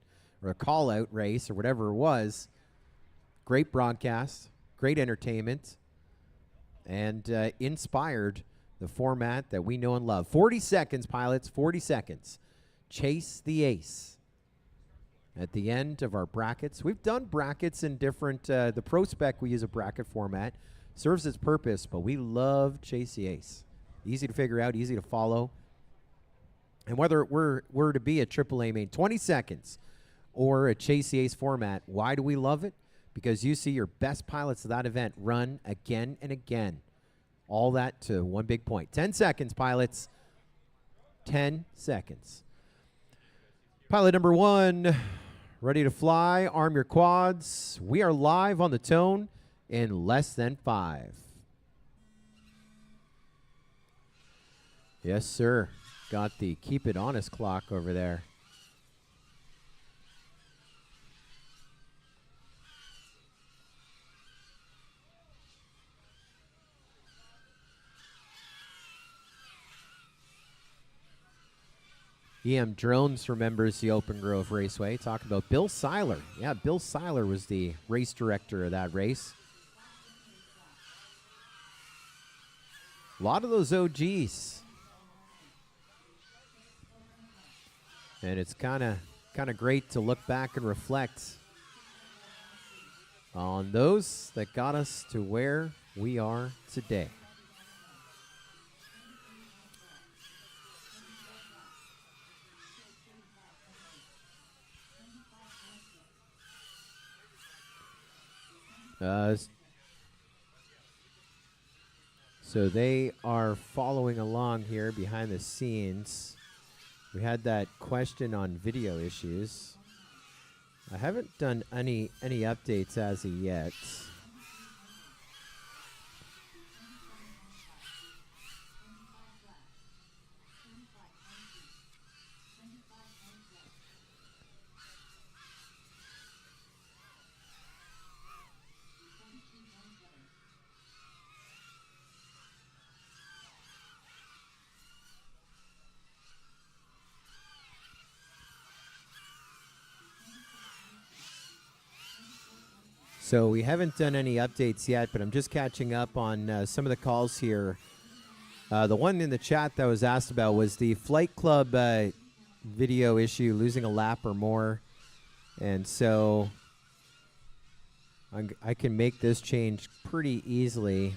or a call out race or whatever it was, great broadcast, great entertainment, and inspired the format that we know and love. 40 seconds, pilots, 40 seconds. Chase the Ace. At the end of our brackets, we've done brackets in different, the Pro Spec, we use a bracket format. Serves its purpose, but we love Chase the Ace. Easy to figure out, easy to follow. And whether it were to be a AAA main, 20 seconds, or a Chase the Ace format, why do we love it? Because you see your best pilots of that event run again and again. All that to one big point. 10 seconds, pilots. 10 seconds. Pilot number 1, ready to fly. Arm your quads. We are live on the tone in less than 5. Yes, sir. Got the Keep It Honest clock over there. EM Drones remembers the Open Grove Raceway. Talking about Bill Seiler. Yeah, Bill Seiler was the race director of that race. A lot of those OGs. And it's kind of great to look back and reflect on those that got us to where we are today. So they are following along here behind the scenes. We had that question on video issues. I haven't done any updates as of yet. So we haven't done any updates yet, but I'm just catching up on some of the calls here. The one in the chat that was asked about was the Flight Club video issue, losing a lap or more. And so I can make this change pretty easily.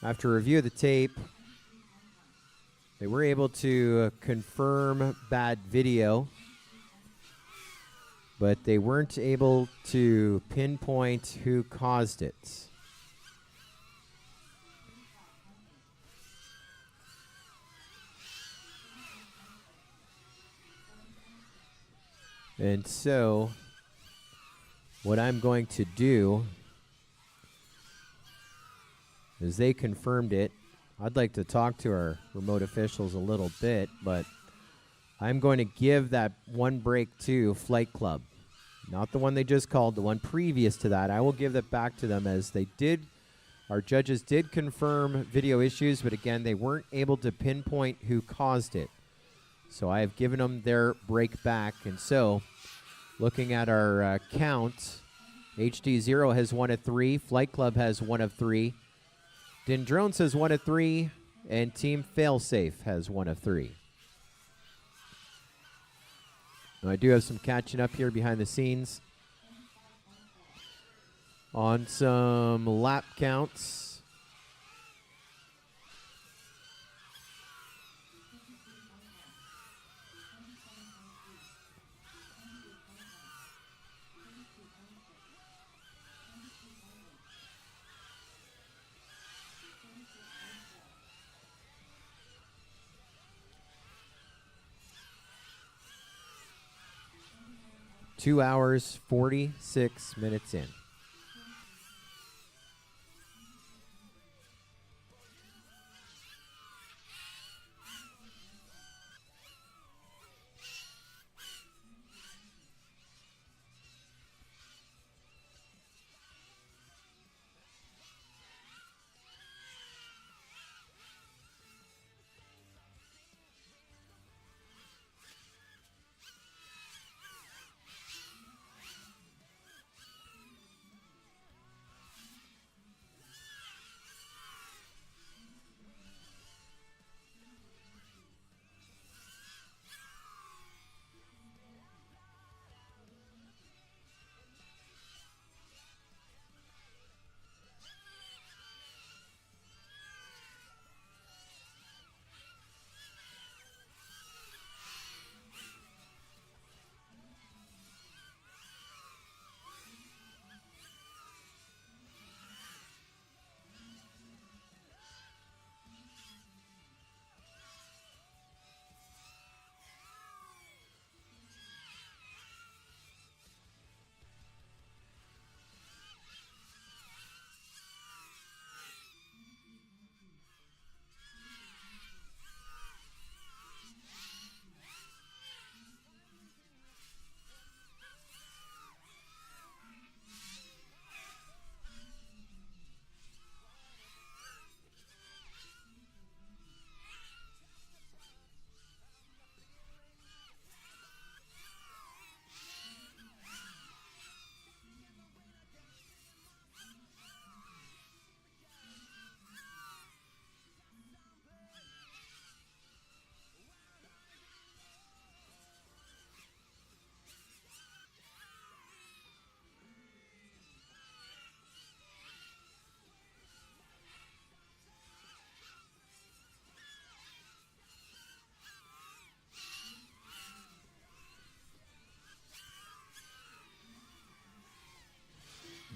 After review of the tape, they were able to confirm bad video, but they weren't able to pinpoint who caused it. And so what I'm going to do is they confirmed it. I'd like to talk to our remote officials a little bit, but I'm going to give that one break to Flight Club. Not the one they just called, the one previous to that. I will give that back to them as they did. Our judges did confirm video issues, but again, they weren't able to pinpoint who caused it. So I have given them their break back. And so, looking at our count, HD0 has 1 of 3. Flight Club has 1 of 3. Din Drones has 1 of 3. And Team Failsafe has 1 of 3. Now, I do have some catching up here behind the scenes on some lap counts. Two hours, 46 minutes in.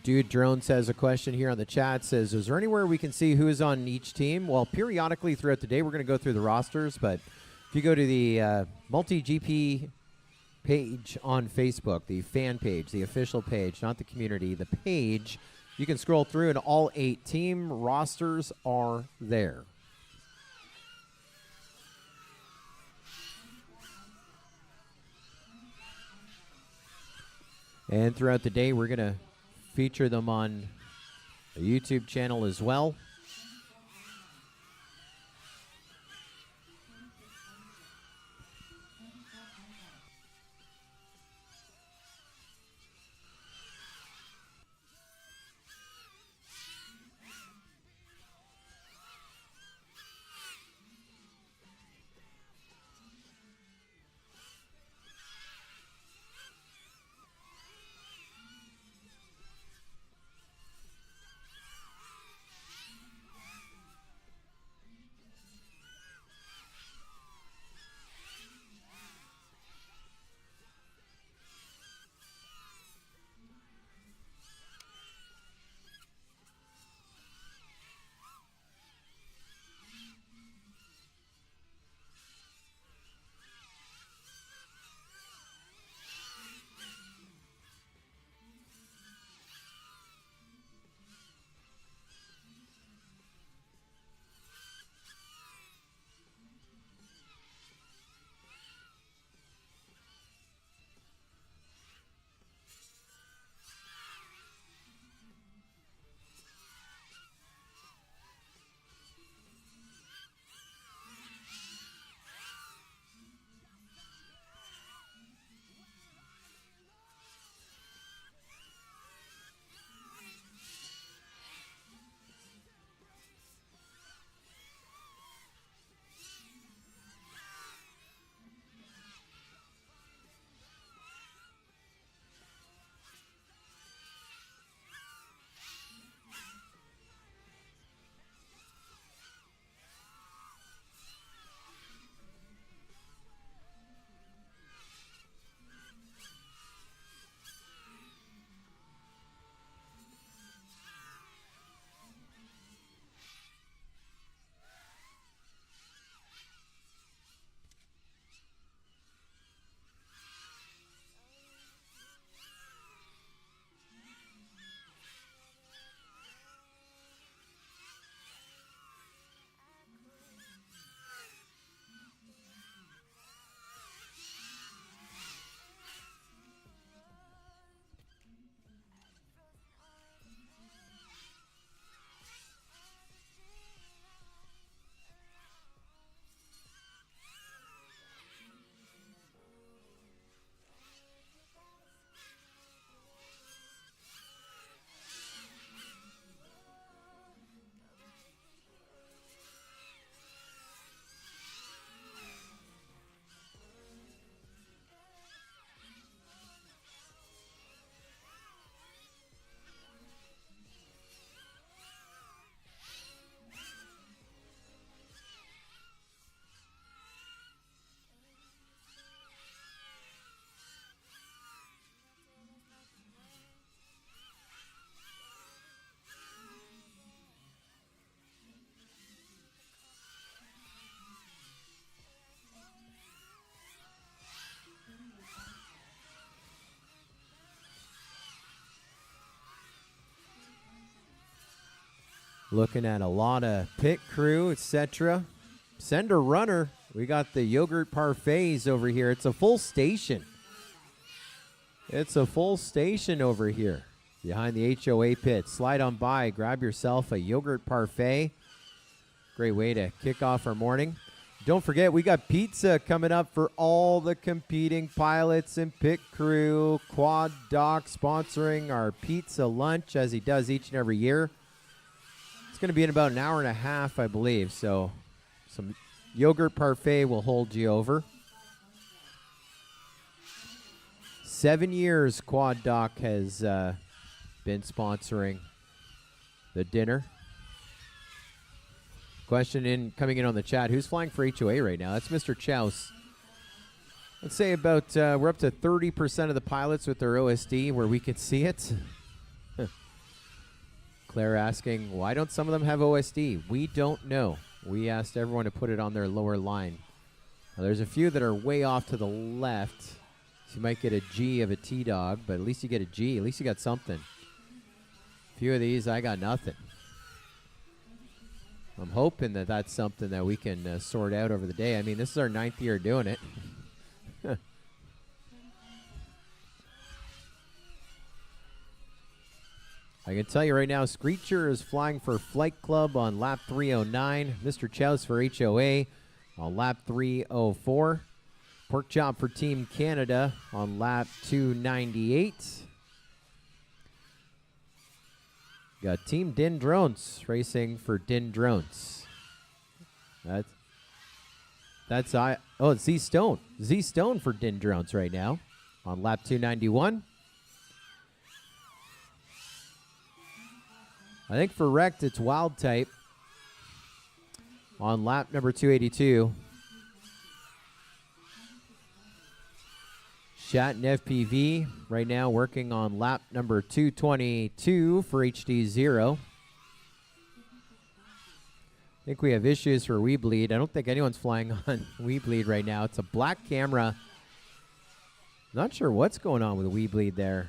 Dude Drones has a question here on the chat. Says, is there anywhere we can see who is on each team? Well, periodically throughout the day, we're going to go through the rosters. But if you go to the multi-GP page on Facebook, the fan page, the official page, not the community, the page, you can scroll through and all 8 team rosters are there. And throughout the day, we're going to feature them on a YouTube channel as well. Looking at a lot of pit crew, etc. Send a runner. We got the yogurt parfaits over here. It's a full station. It's a full station over here behind the HOA pit. Slide on by, grab yourself a yogurt parfait. Great way to kick off our morning. Don't forget, we got pizza coming up for all the competing pilots and pit crew. Quad Doc sponsoring our pizza lunch as he does each and every year. It's going to be in about an hour and a half, I believe. So some yogurt parfait will hold you over. 7 years Quad Doc has been sponsoring the dinner. Question coming in on the chat. Who's flying for HOA right now? That's Mr. Chouse. Let's say about we're up to 30% of the pilots with their OSD where we could see it. Claire asking, why don't some of them have OSD? We don't know. We asked everyone to put it on their lower line. Now, there's a few that are way off to the left. So you might get a G of a T-Dog, but at least you get a G. At least you got something. A few of these, I got nothing. I'm hoping that that's something that we can sort out over the day. I mean, this is our 9th year doing it. I can tell you right now, Screecher is flying for Flight Club on lap 309. Mr. Chouse for HOA on lap 304. Pork Chop for Team Canada on lap 298. Got Team Din Drones racing for Din Drones. It's Z Stone. Z Stone for Din Drones right now on lap 291. I think for Wrecked, it's Wild Type on lap number 282. Shat and FPV right now working on lap number 222 for HD0. I think we have issues for Weebleed. I don't think anyone's flying on Weebleed right now. It's a black camera. Not sure what's going on with Weebleed there.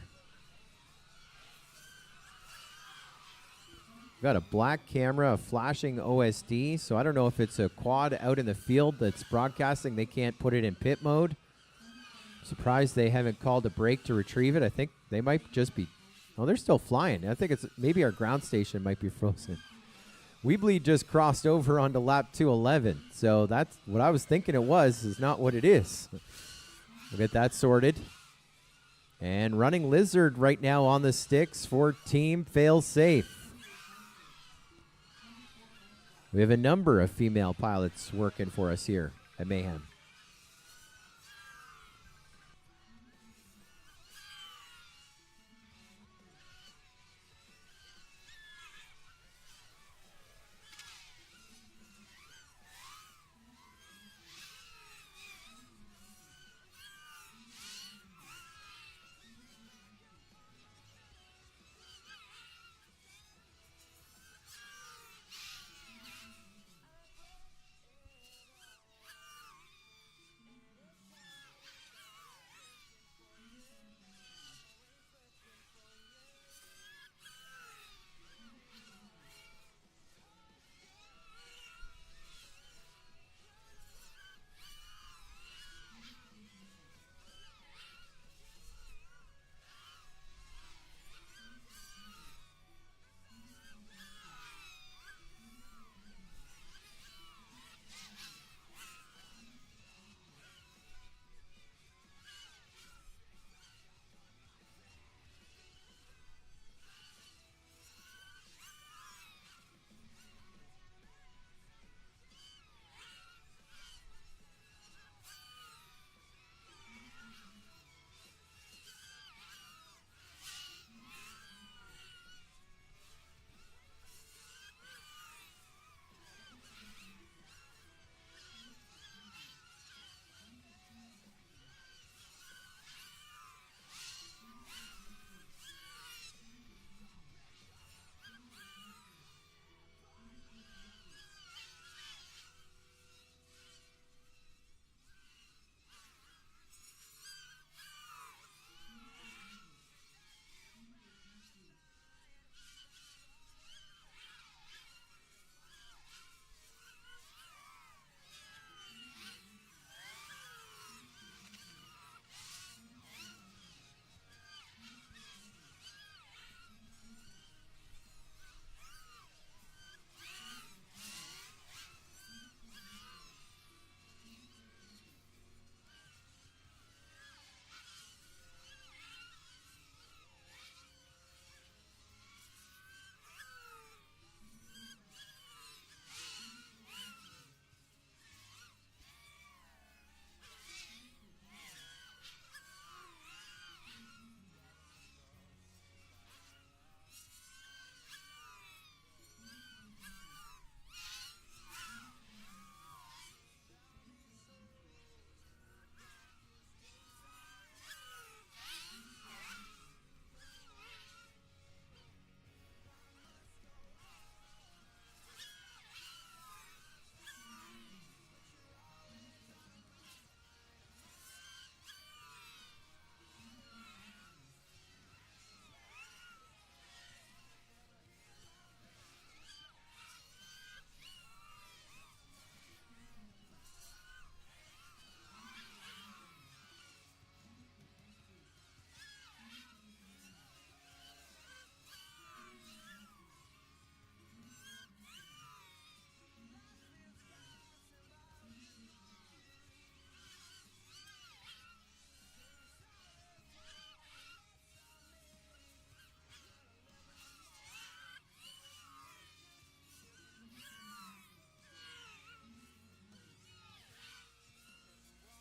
Got a black camera, a flashing OSD, so I don't know if it's a quad out in the field that's broadcasting. They can't put it in pit mode. Surprised they haven't called a break to retrieve it. I think they might just be... Oh, they're still flying. I think it's maybe our ground station might be frozen. Weebleed just crossed over onto lap 211, so that's what I was thinking it was, is not what it is. We'll get that sorted. And running Lizard right now on the sticks for Team Failsafe. We have a number of female pilots working for us here at Mayhem.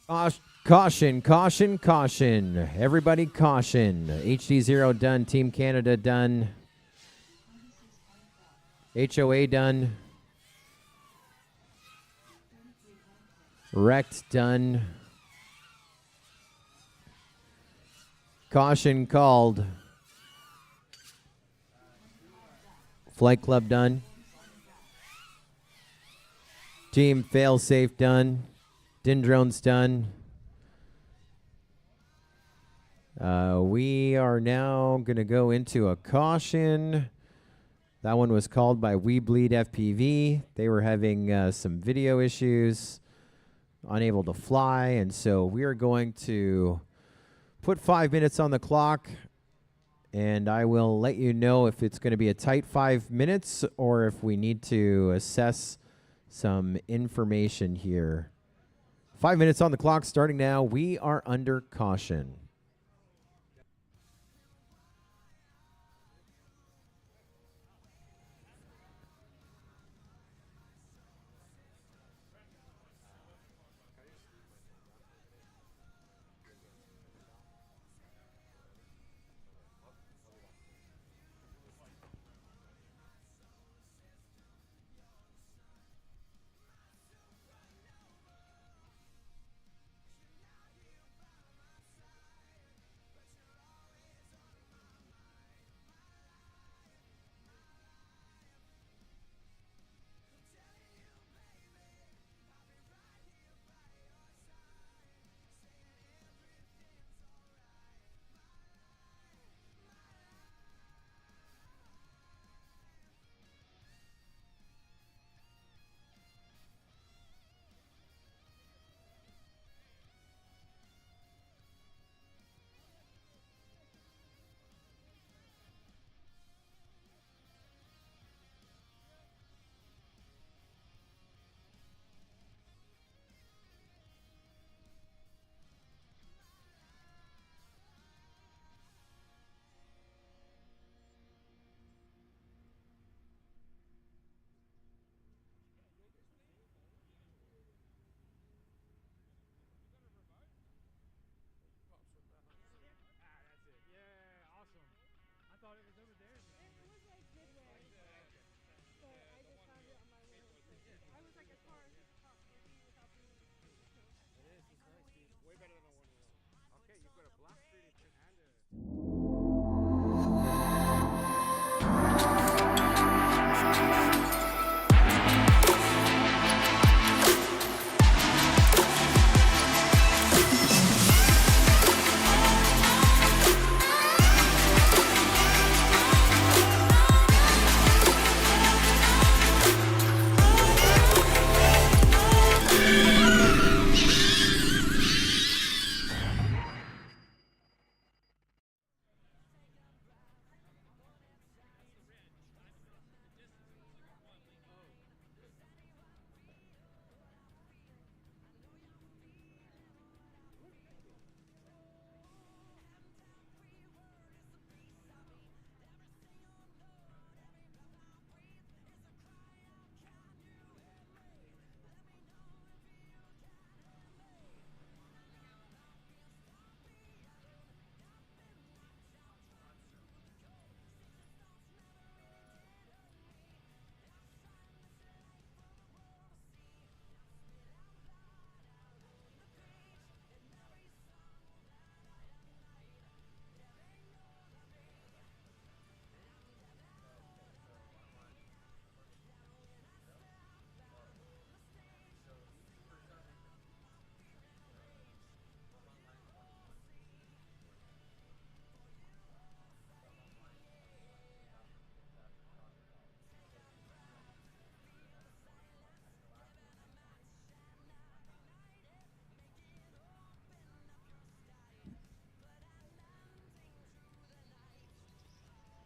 Caution, caution, caution. Everybody caution. HD0 done. Team Canada done. HOA done. Wrecked done. Caution called. Flight Club done. Team Failsafe done. Dindrone's done. We are now going to go into a caution. That one was called by We Bleed FPV. They were having some video issues, unable to fly, and so we are going to put 5 minutes on the clock, and I will let you know if it's going to be a tight 5 minutes or if we need to assess some information here. 5 minutes on the clock starting now. We are under caution.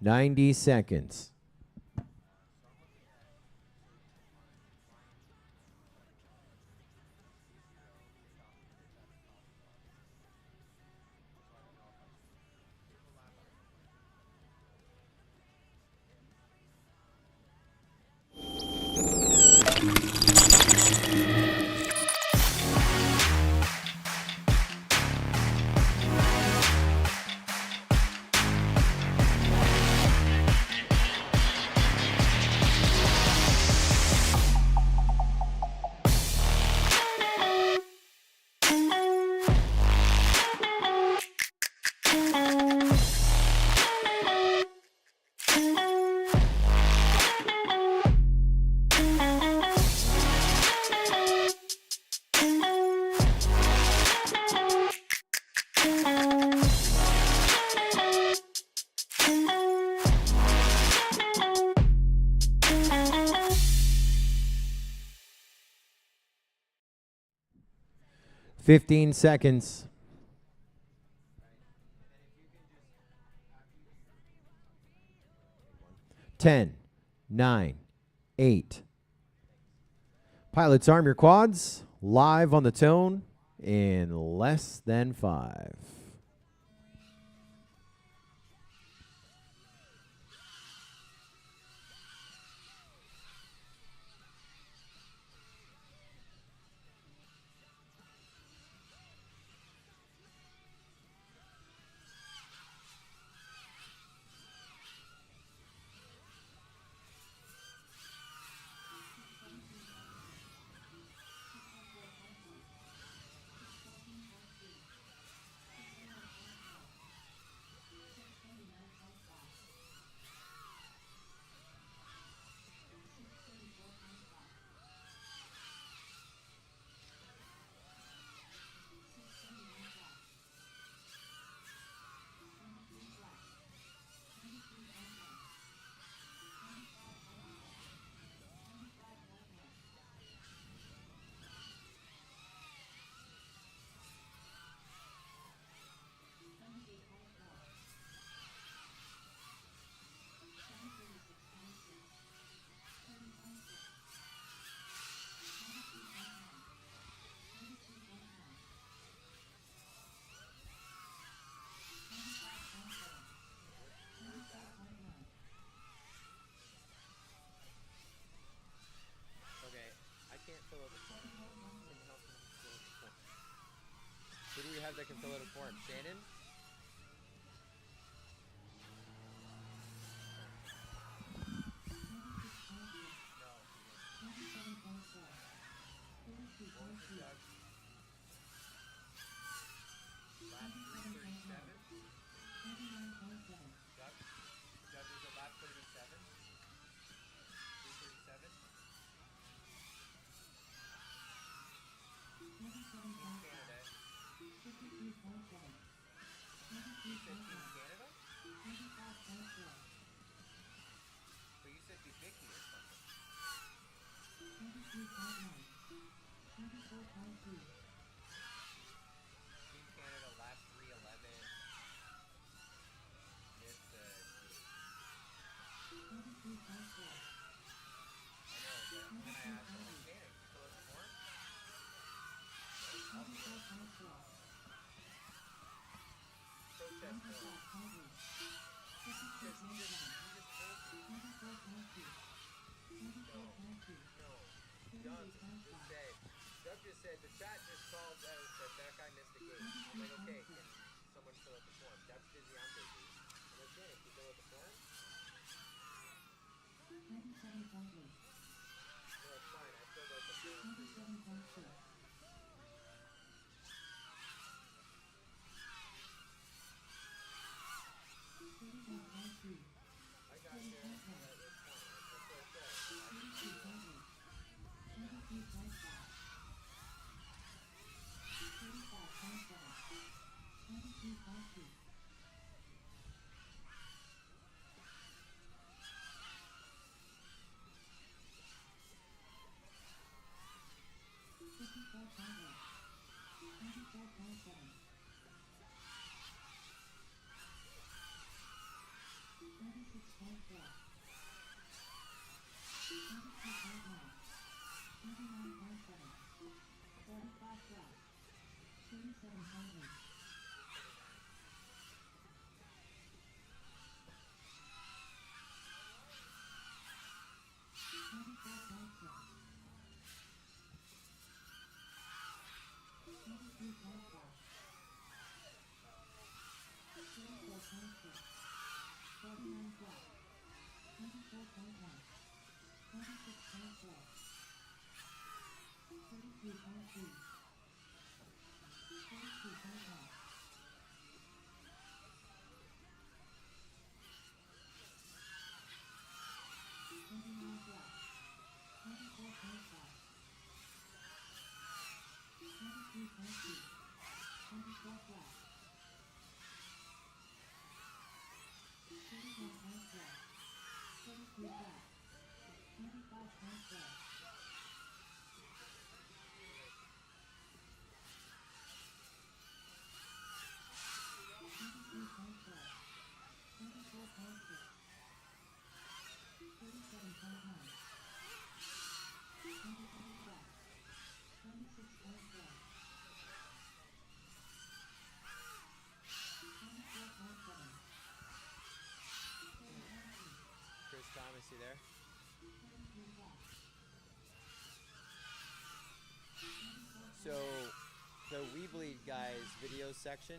$90 seconds. 15 seconds. 10, 9, 8. Pilots, arm your quads. Live on the tone in less than 5. Okay, I can't fill out the form. Can you help me fill out the form? Who do we have that can fill out a form? Shannon? Doug just said the chat just called out that guy missed the game. I'm like, okay, can someone fill out the form? Doug's busy, I'm busy. I'm like, Shannon, can you fill out the form? No, it's fine. I filled out the form. I got you. That's fine. That's okay. Chris Thomas, you there? So, the Weebly guys video section,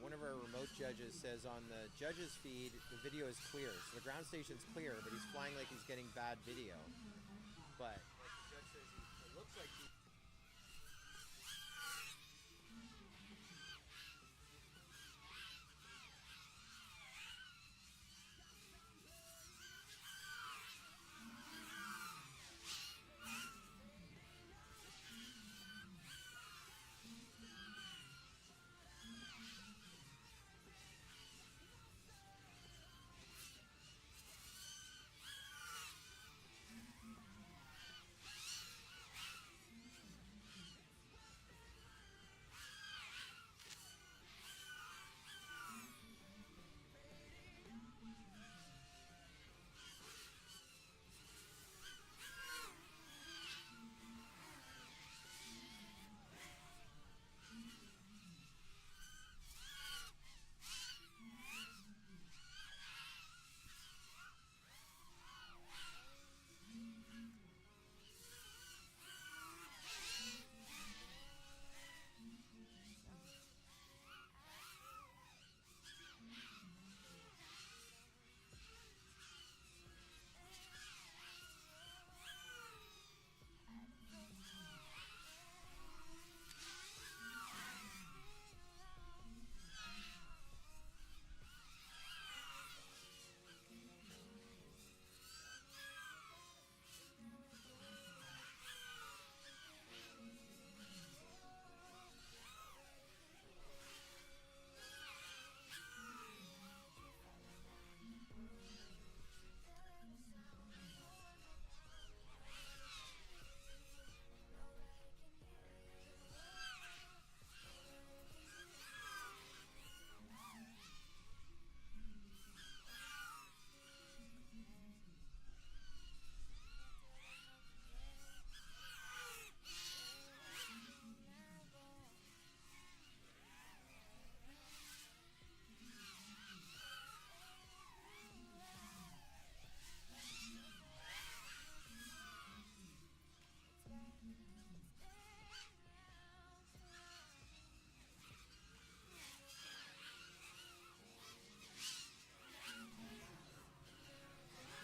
one of our remote judges says on the judges feed, the video is clear. So the ground station's clear, but he's flying like he's getting bad video. But like the judge says, it looks like he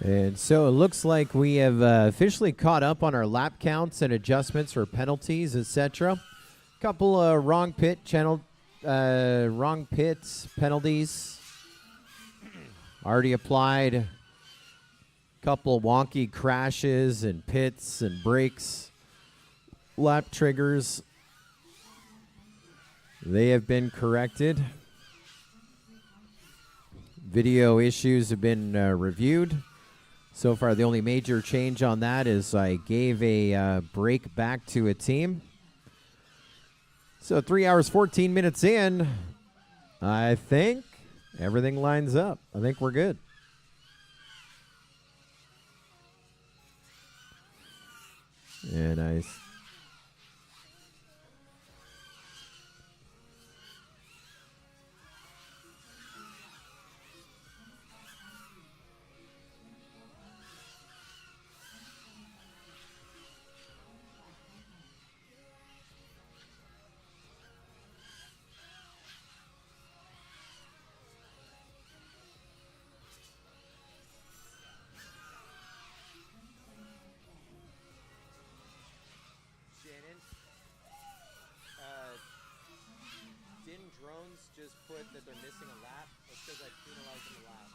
And so it looks like we have officially caught up on our lap counts and adjustments for penalties, etc. Couple of wrong pits penalties already applied. Couple of wonky crashes and pits and brakes. Lap triggers. They have been corrected. Video issues have been reviewed. So far, the only major change on that is I gave a break back to a team. So 3 hours, 14 minutes in, I think everything lines up. I think we're good. And Shannon, didn't drones just put that they're missing a lap? That's because I penalized them a lap.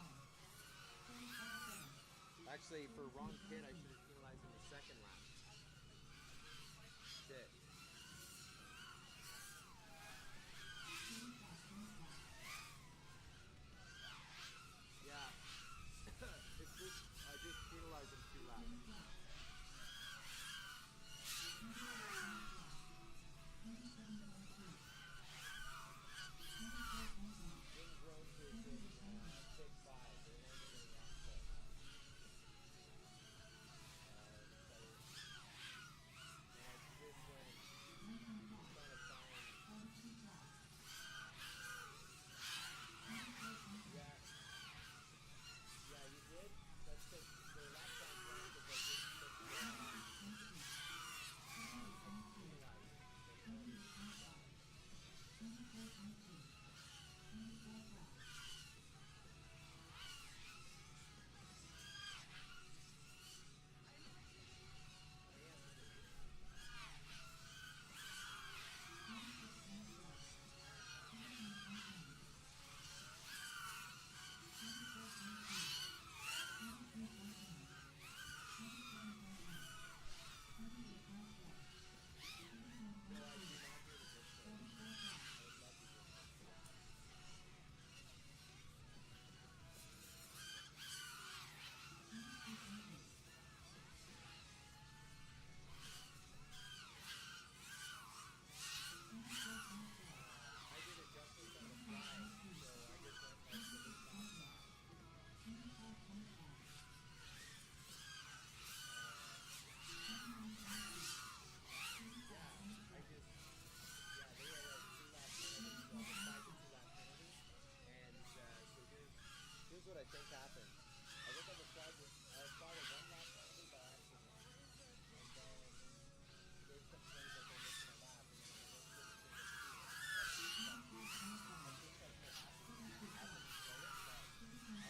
Actually, for wrong pit, I should have penalized them the second lap. Shit. Yeah. It's just, I just penalized them 2 laps. Didn't drones just pit 5? They're only getting wrong pit. think happened. I think I was started one lap early by accident. And then they complained that they're missing a lap, and then on the first finish they get two. I think that's what happened. I didn't show it, but I was just about to lap.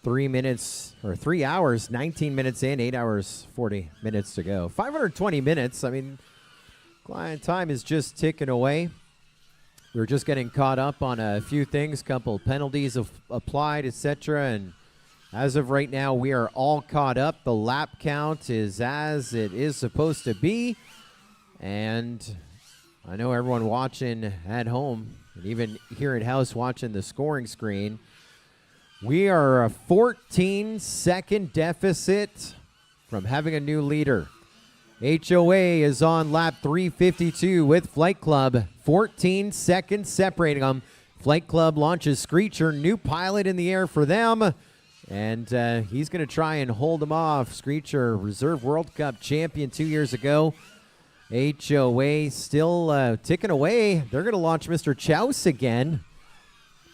Three hours, 19 minutes in, 8 hours, 40 minutes to go. 520 minutes. I mean, client time is just ticking away. We were just getting caught up on a few things, couple penalties applied, etc. And as of right now, we are all caught up. The lap count is as it is supposed to be. And I know everyone watching at home and even here at house watching the scoring screen, we are a 14-second deficit from having a new leader. HOA is on lap 352 with Flight Club. 14 seconds separating them. Flight Club launches Screecher, new pilot in the air for them. And he's going to try and hold him off. Screecher, Reserve World Cup champion 2 years ago. HOA still ticking away. They're going to launch Mr. Chouse again.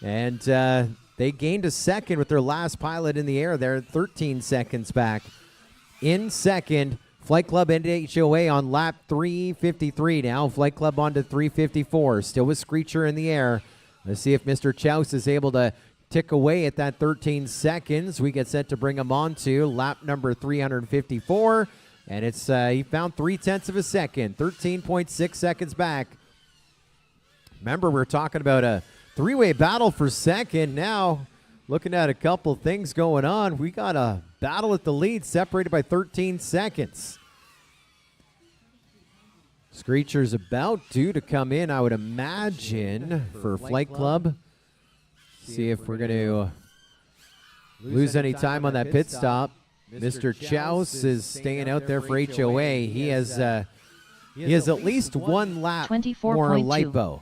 And they gained a second with their last pilot in the air. They're 13 seconds back. In second, Flight Club and HOA on lap 353 now. Flight Club on to 354. Still with Screecher in the air. Let's see if Mr. Chouse is able to tick away at that 13 seconds. We get set to bring him on to lap number 354. And it's he found 0.3 of a second. 13.6 seconds back. Remember, we're talking about a three-way battle for second. Now, looking at a couple things going on, we got a battle at the lead separated by 13 seconds. Screecher's about due to come in, I would imagine, for Flight Club. See if we're going to lose any time on that pit stop. Mr. Chouse is staying out there for HOA. He has at least one lap more lipo.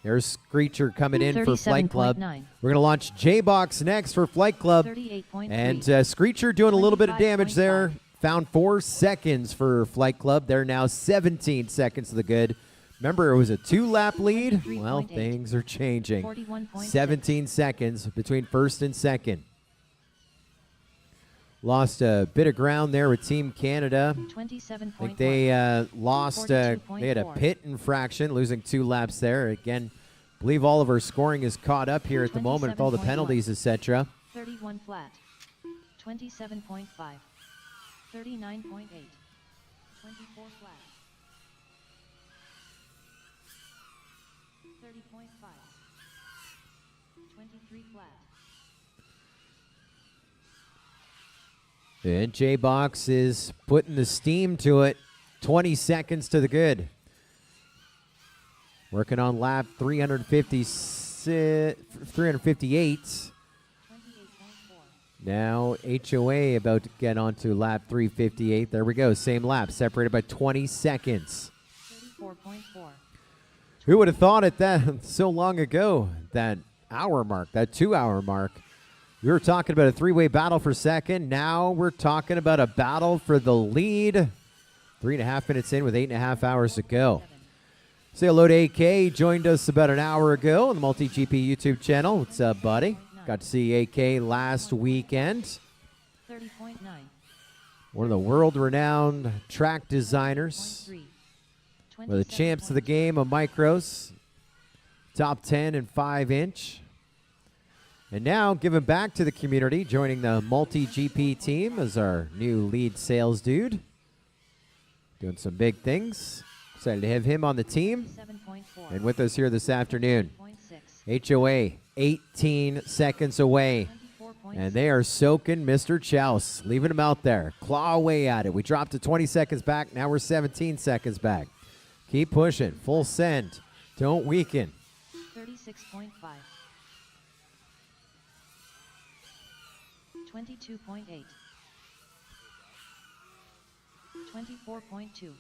There's Screecher coming in for Flight Club. 37.9. We're going to launch J-Box next for Flight Club. 38.3. And Screecher doing a little bit of damage there. 25.5. Found 4 seconds for Flight Club. They're now 17 seconds to the good. Remember, it was a 2-lap lead. Well, 23.8. things are changing. 41.6. 17 seconds between first and second. Lost a bit of ground there with Team Canada. 27.1. I think they lost, they had a 42.4. pit infraction, losing 2 laps there. Again, I believe all of our scoring is caught up here at the moment with all the 27.1. penalties, etc. 31 flat. 27.5. 39.8. 24 flat. 30.5. 23 flat. And J-Box is putting the steam to it. 20 seconds to the good. Working on lap 358. 28.4. Now HOA about to get onto lap 358. There we go. Same lap, separated by 20 seconds. 34.4. Who would have thought it that so long ago, that hour mark, that 2-hour mark. We were talking about a 3-way battle for second. Now we're talking about a battle for the lead. 3.5 minutes in with 8.5 hours to go. Say hello to AK. Joined us about an hour ago on the Multi-GP YouTube channel. What's up, buddy? Got to see AK last weekend. 30.9. One of the world-renowned track designers. 0.3. One of the champs of the game of micros. Top 10 and 5-inch. And now giving back to the community, joining the Multi-GP team as our new lead sales dude. Doing some big things. Excited to have him on the team 7.4. and with us here this afternoon. 0.6. HOA, 18 seconds away. 24.6. And they are soaking Mr. Chouse, leaving him out there. Claw away at it. We dropped to 20 seconds back. Now we're 17 seconds back. Keep pushing. Full send. Don't weaken. 36.5. 22.8. 24.2.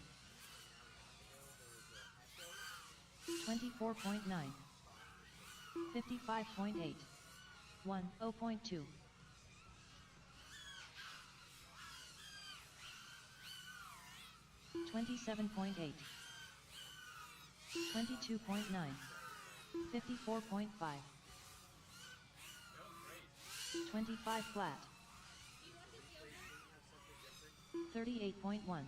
24.9. 55.8. 0.2. 27.8. 22.9. 54.5. 25 flat. 38.1. Well,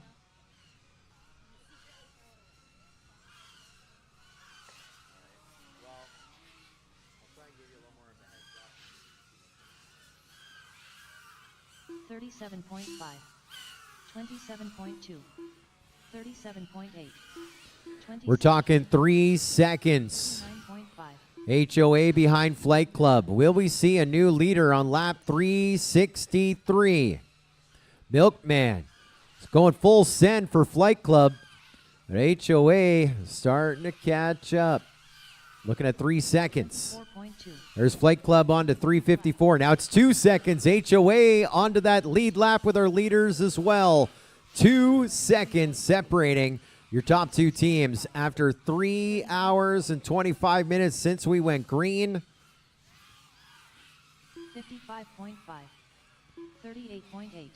I'll try and give you a little more of a heads up. 37.5. 27.2. 37.8. We're talking 3 seconds. 9.5. HOA behind Flight Club. Will we see a new leader on lap 363? Milkman is going full send for Flight Club. But HOA starting to catch up. Looking at 3 seconds. 4.2. There's Flight Club on to 354. Now it's 2 seconds. HOA onto that lead lap with our leaders as well. 2 seconds separating your top 2 teams after 3 hours and 25 minutes since we went green. 55.5. 38.8.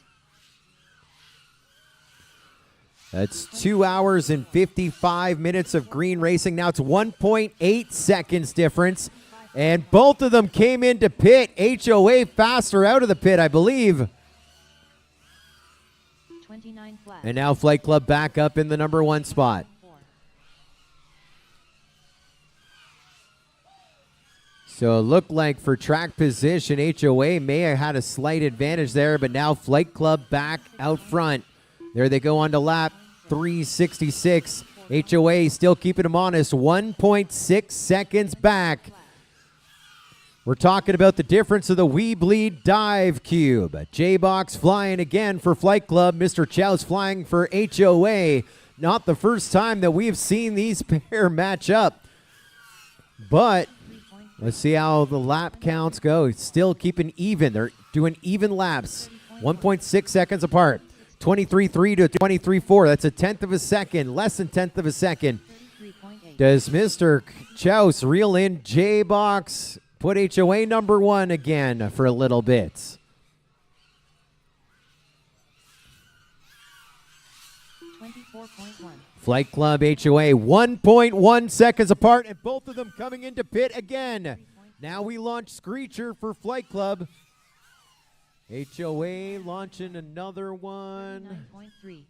That's 2 hours and 55 minutes of green racing. Now it's 1.8 seconds difference. And both of them came into pit. HOA faster out of the pit, I believe. 29 flat. And now Flight Club back up in the number 1 spot. 4. So it looked like for track position, HOA may have had a slight advantage there, but now Flight Club back out front. There they go on to lap 366. HOA still keeping them honest, 1.6 seconds back. We're talking about the difference of the We Bleed Dive Cube. J-Box flying again for Flight Club. Mr. Chow's flying for HOA. Not the first time that we've seen these pair match up. But let's see how the lap counts go. Still keeping even. They're doing even laps. 1.6 seconds apart. 23.3 to 23.4. That's a tenth of a second. Less than tenth of a second. 33.8. Does Mr. Chouse reel in J-Box, put HOA number 1 again for a little bit? 24.1. Flight Club HOA 1.1 seconds apart, and both of them coming into pit again. Now we launch Screecher for Flight Club. HOA launching another one. 9.3.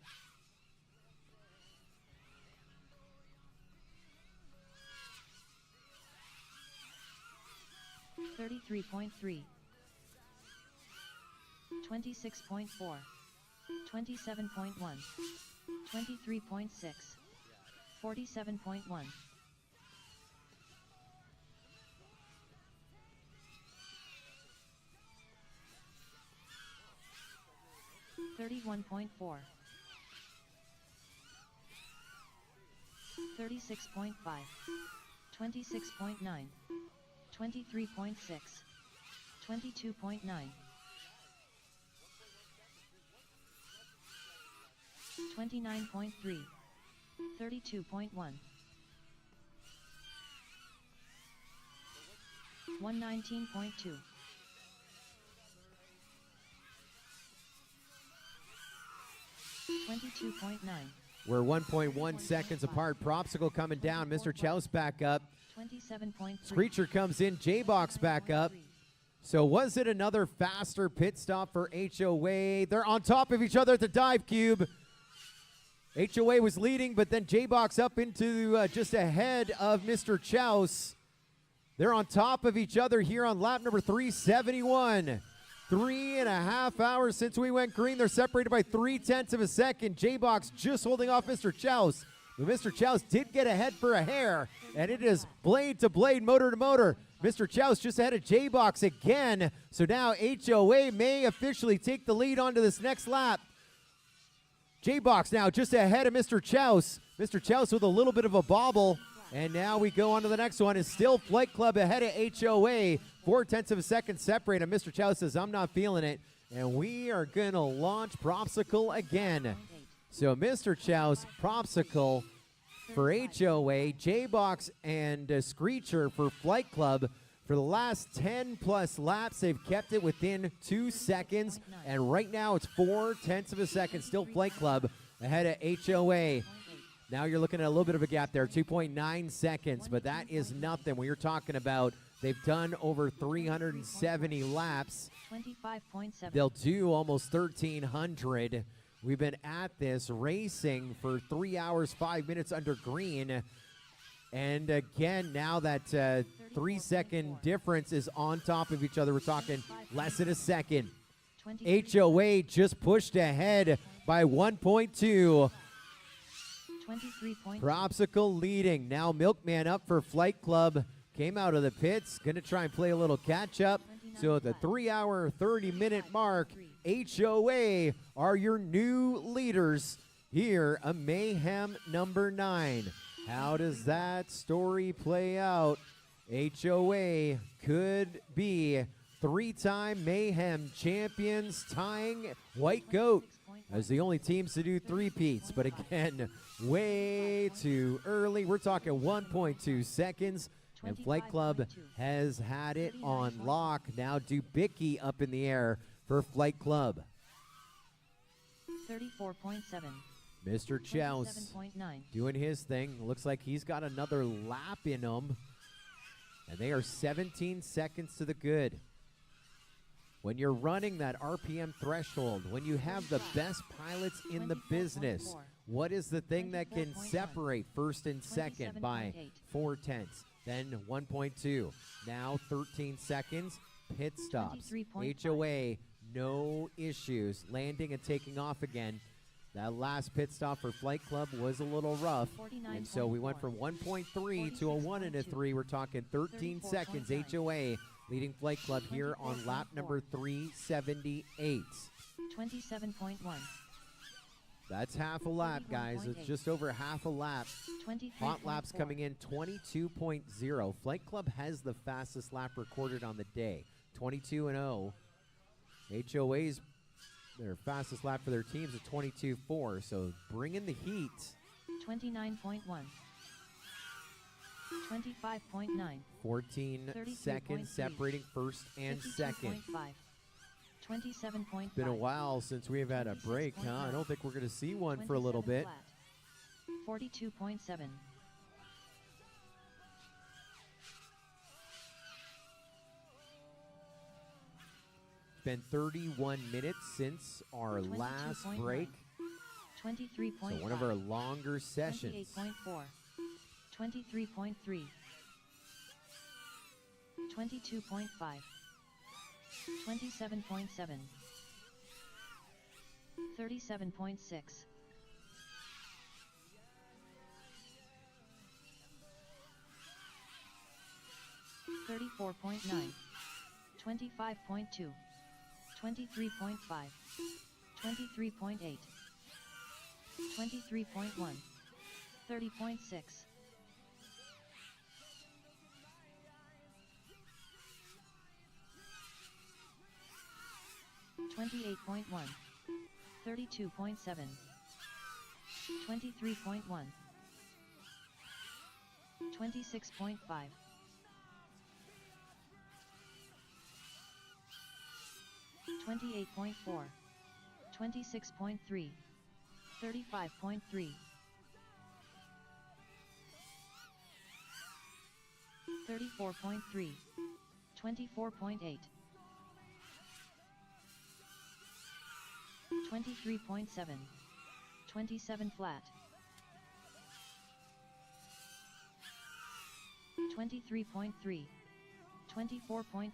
33.3. 26.4. 27.1. 23.6. 47.1. 31.4. 36.5. 26.9. 23.6. 22.9. 29.3. 32.1. 119.2. 22.9. We're 1.1 seconds apart. Propsicle coming down. Mr. Chouse back up. 27.3. Screecher comes in. J-Box back up. So was it another faster pit stop for HOA? They're on top of each other at the dive cube. HOA was leading, but then J-Box up into just ahead of Mr. Chouse. They're on top of each other here on lap number 371. 3.5 hours since we went green. They're separated by 0.3 of a second. J-Box just holding off Mr. Chouse. But Mr. Chouse did get ahead for a hair, and it is blade to blade, motor to motor. Mr. Chouse just ahead of J-Box again. So now HOA may officially take the lead onto this next lap. J-Box now just ahead of Mr. Chouse. Mr. Chouse with a little bit of a bobble. And now we go on to the next one. Is still Flight Club ahead of HOA. 0.4 of a second separate. And Mr. Chouse says, I'm not feeling it. And we are going to launch Propsicle again. So Mr. Chouse, Propsicle for HOA, J-Box and Screecher for Flight Club. For the last 10-plus laps, they've kept it within 2 seconds. And right now it's 0.4 of a second. Still Flight Club ahead of HOA. Now you're looking at a little bit of a gap there, 2.9 seconds, but that is nothing. When you're talking about they've done over 370 laps. 25.7. They'll do almost 1,300. We've been at this racing for 3 hours, 5 minutes under green. And again, now that 3-second difference is on top of each other. We're talking less than a second. HOA just pushed ahead by 1.2. 23.3. Propsicle leading. Now Milkman up for Flight Club. Came out of the pits. Going to try and play a little catch up. So at the 3-hour, 30-minute mark, HOA are your new leaders here at Mayhem number 9. How does that story play out? HOA could be 3-time Mayhem champions, tying White Goat as the only teams to do three-peats. But again, way too early. We're talking 1.2 seconds. And Flight Club has had it on lock. Now Dubicki up in the air for Flight Club. 34.7. Mr. Chouse 27.9. doing his thing. Looks like he's got another lap in him. And they are 17 seconds to the good. When you're running that RPM threshold, when you have the best pilots in the business, what is the thing that can separate first and second by 0.4? Then 1.2. Now 13 seconds. Pit stops. 23.5. HOA, no issues. Landing and taking off again. That last pit stop for Flight Club was a little rough. And so we went from 1.3 to a 1 and a 3. We're talking 13 seconds. HOA leading Flight Club here on lap number 378. 27.1. That's half a lap, guys. It's just over half a lap. Hot laps coming in 22.0. Flight Club has the fastest lap recorded on the day, 22-0. HOA's their fastest lap for their teams is 22.4. So bring in the heat. 29.1. 25.9. 14 seconds 32.3. separating first and second. 52.5. 27.5. Been a while since we've had a break, huh? I don't think we're going to see one for a little 27 bit. flat. 42.7. It's been 31 minutes since our last 22.9. break. 23.5. So one of our longer sessions. 28.4. 23.3. 22.5. 27.7. 37.6. 34.9. 25.2. 23.5. 23.8. 23.1. 30.6. 28.1. 32.7. 23.1. 26.5. 28.4. 26.3. 35.3. 34.3. 24.8. 23.7. 27 flat. 23.3. 24.5.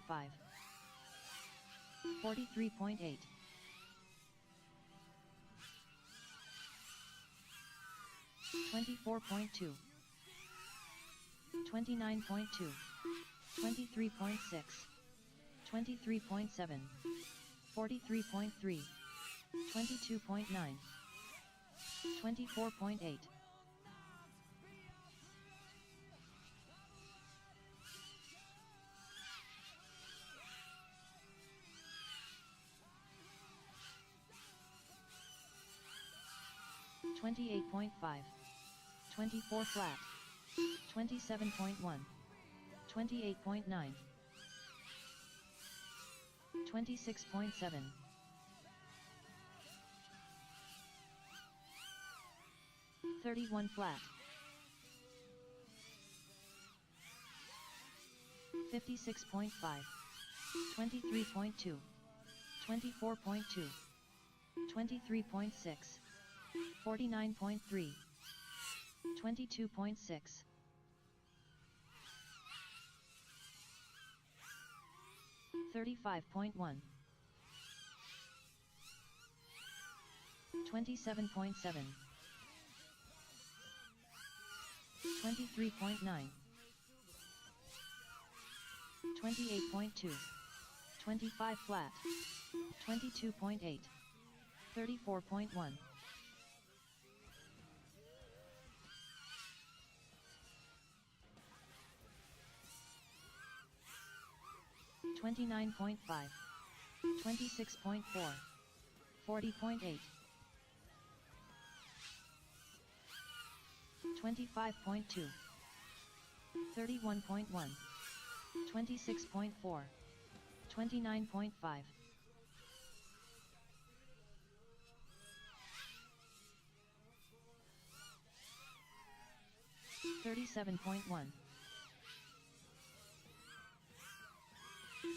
43.8. 24.2. 29.2. 23.6. 23.7. 43.3. 22.9. 24.8. 28.5. 24 flat. 27.1. 28.9. 26.7. 31 flat. 56.5. 23.2. 24.2. 23.6. 49.3. 22.6. 35.1. 27.7. 23.9. 28.2. 25 flat. 22.8. 34.1. 29.5. 26.4. 40.8. 25.2. 31.1. 26.4. 29.5. 37.1.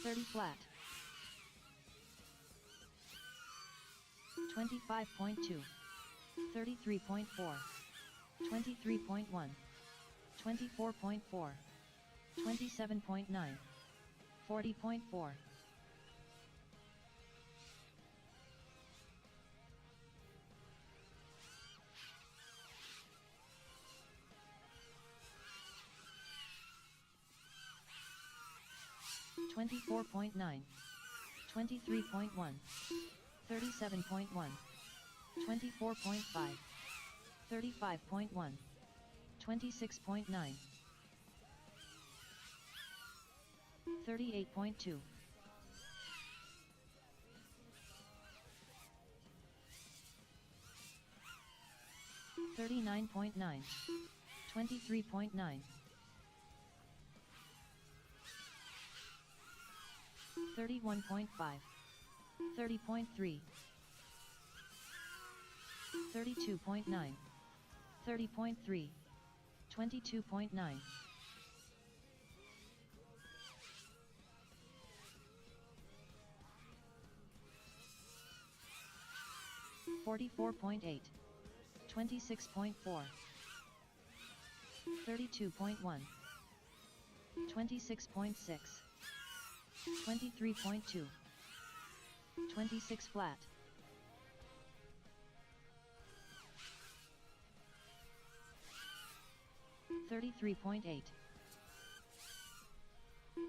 30 flat. 25.2. 33.4. 23.1. 24.4. 27.9. 40.4. 24.9. 23.1. 37.1. 24.5. 35.1. 26.9. 38.2. 39.9. 23.9. 31.5, 30.3, 32.9, 30.3, 22.9, 44.8, 26.4, 32.1, 26.6, 23.2, 26 flat, 33.8,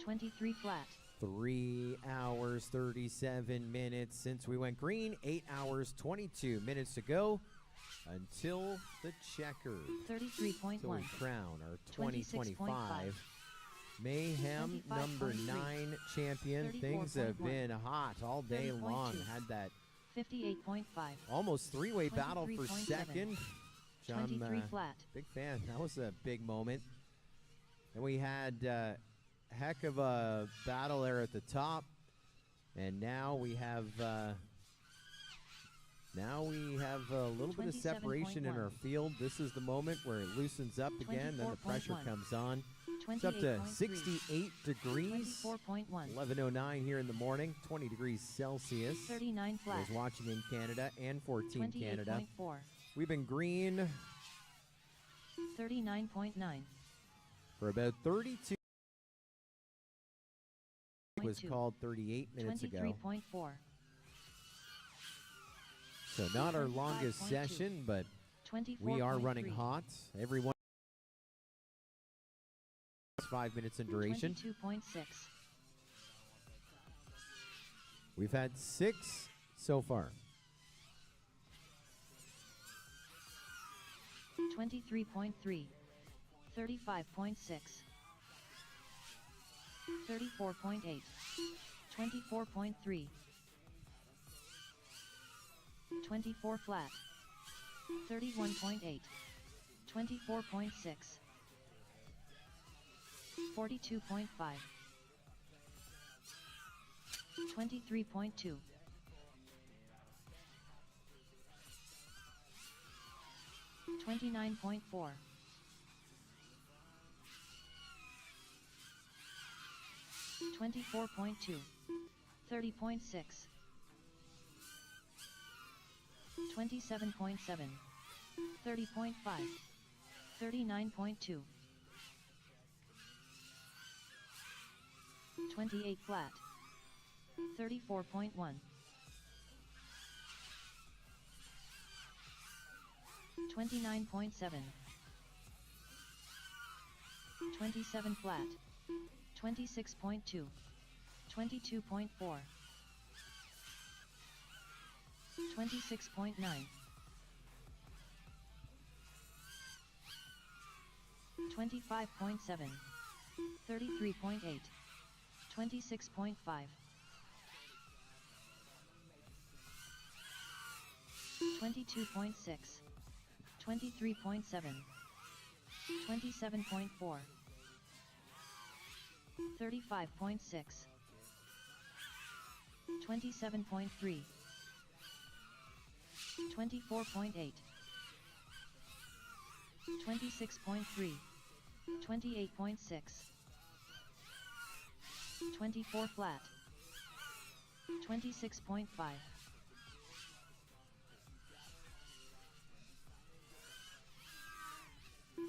23 flat, 3 hours, 37 minutes since we went green. 8 hours, 22 minutes to go until the checker. 33.1, Until we crown our 26.5, 2025 Mayhem number 25.3, 9 champion. Things have 34.1, been hot all day 30.2, long. Had that 58.5, almost three-way battle for 23.7, second. Which I'm 23 flat, big fan. That was a big moment. And we had heck of a battle there at the top. And now we have a little bit of separation in 27.1. our field. This is the moment where it loosens up again, then the pressure 24.1. comes on. It's up to 28.3, 68 degrees. 24.1, 11:09 here in the morning, 20 degrees Celsius. 39 I flat, was watching in Canada and 14 Canada. 28.4, We've been green 39.9, for about 32. It was 22, called 38 minutes ago. 23.4, So not our longest 25.2, session, but 24.3, we are running hot. Everyone 5 minutes in duration. 22.6, We've had 6 so far. 23.3, 35.6, 34.8, 24.3, 24 flat, 31.8, 24.6, 42.5, 23.2, 29.4, 24.2, 30.6, 27.7, 30.5, 39.2, 28 flat, 34.1, 29.7, 27 flat, 26.2, 22.4, 26.9, 25.7, 33.8, 26.5, 22.6, 23.7, 27.4, 35.6, 27.3, 24.8, 26.3, 28.6, 24 flat, 26.5,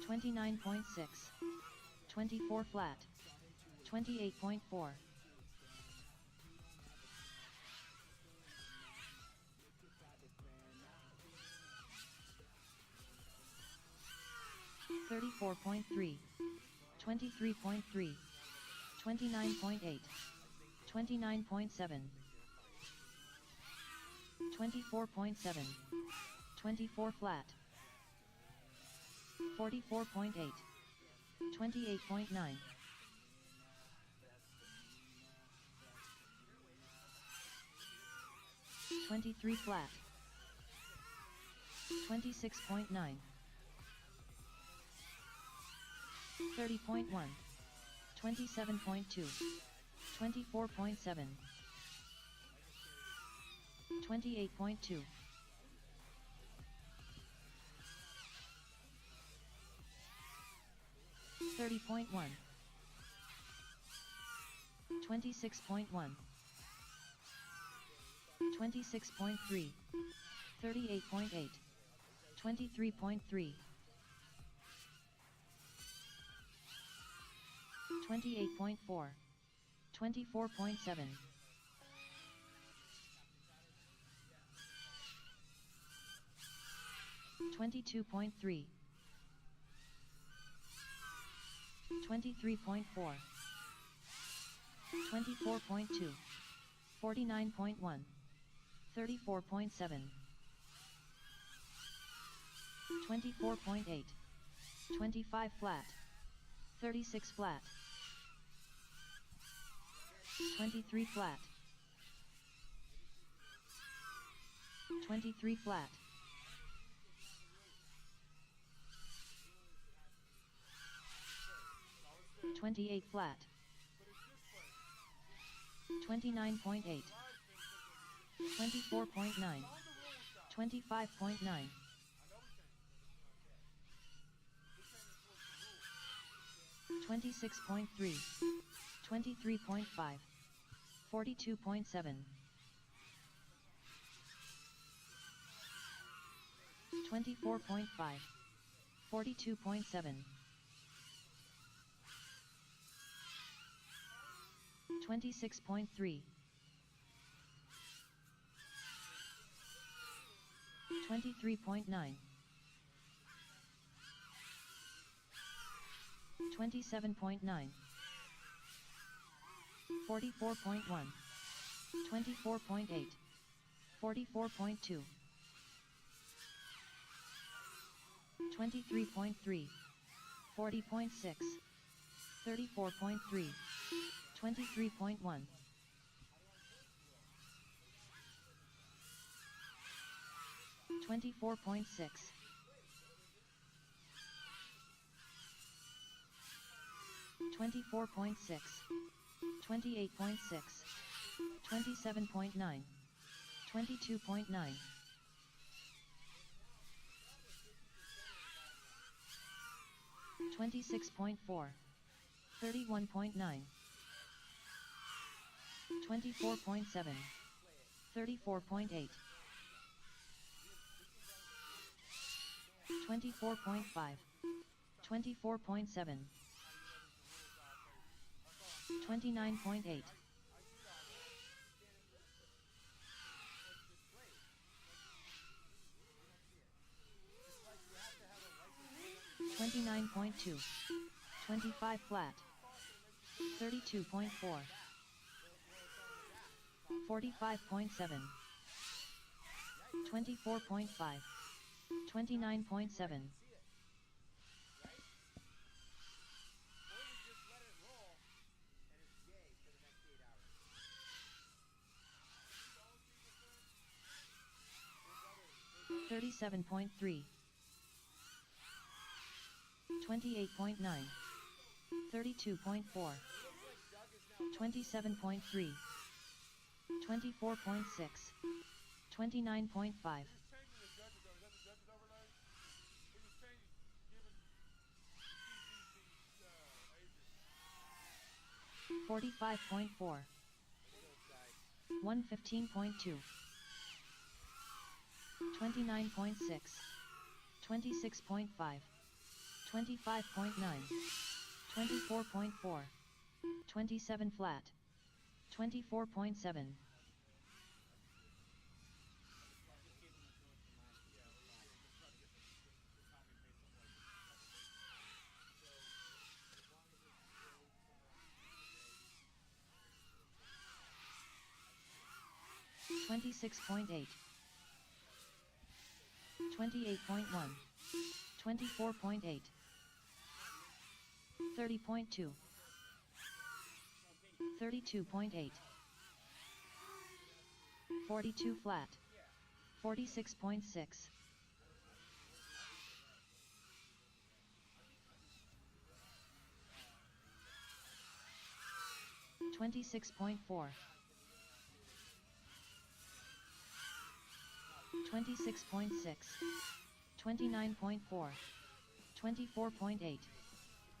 29.6, 24 flat, 28.4, 34.3, 23.3, 29.8, 29.7, 24.7, 24 flat, 44.8, 28.9, 23 flat, 26.9, 30.1, 27.2, 24.7, 28.2. 30.1. 26.1. 26.3. 38.8. 23.3. 28.4. 24.7. 22.3. 23.4. 24.2. 49.1. 34.7. 24.8. 25 flat. 36 flat. 23 flat. 23 flat. 28 flat. 29.8. 24.9. 25.9. 26.3. 23.5. 42.7. 24.5. 42.7. 26.3. 23.9. 27.9. 44.1. 24.8. 44.2. 23.3. 40.6. 34.3. 23.1. 24.6. 24.6. 28.6. 27.9. 22.9. 26.4. 31.9. 24.7. 34.8. 24.5. 24.7. 29.8. 29.2. 25 flat. 32.4. 45.7. 24.5. 29.7. Or we just let it roll and it's gay for the next 8 hours. 37.3. 28.9. 32.4. 27.3. 24.6. 29.5. He was changing the judges over. That's the judges over there. He was changing, giving CCC, ages. 45.4. 115.2. 29.6. 26.5. 25.9. 24.4. 27 flat. 24.7. 26.8. 28.1. 24.8. 30.2. 32.8. 42 flat. 46.6. 26.4. 26.6, 29.4, 24.8,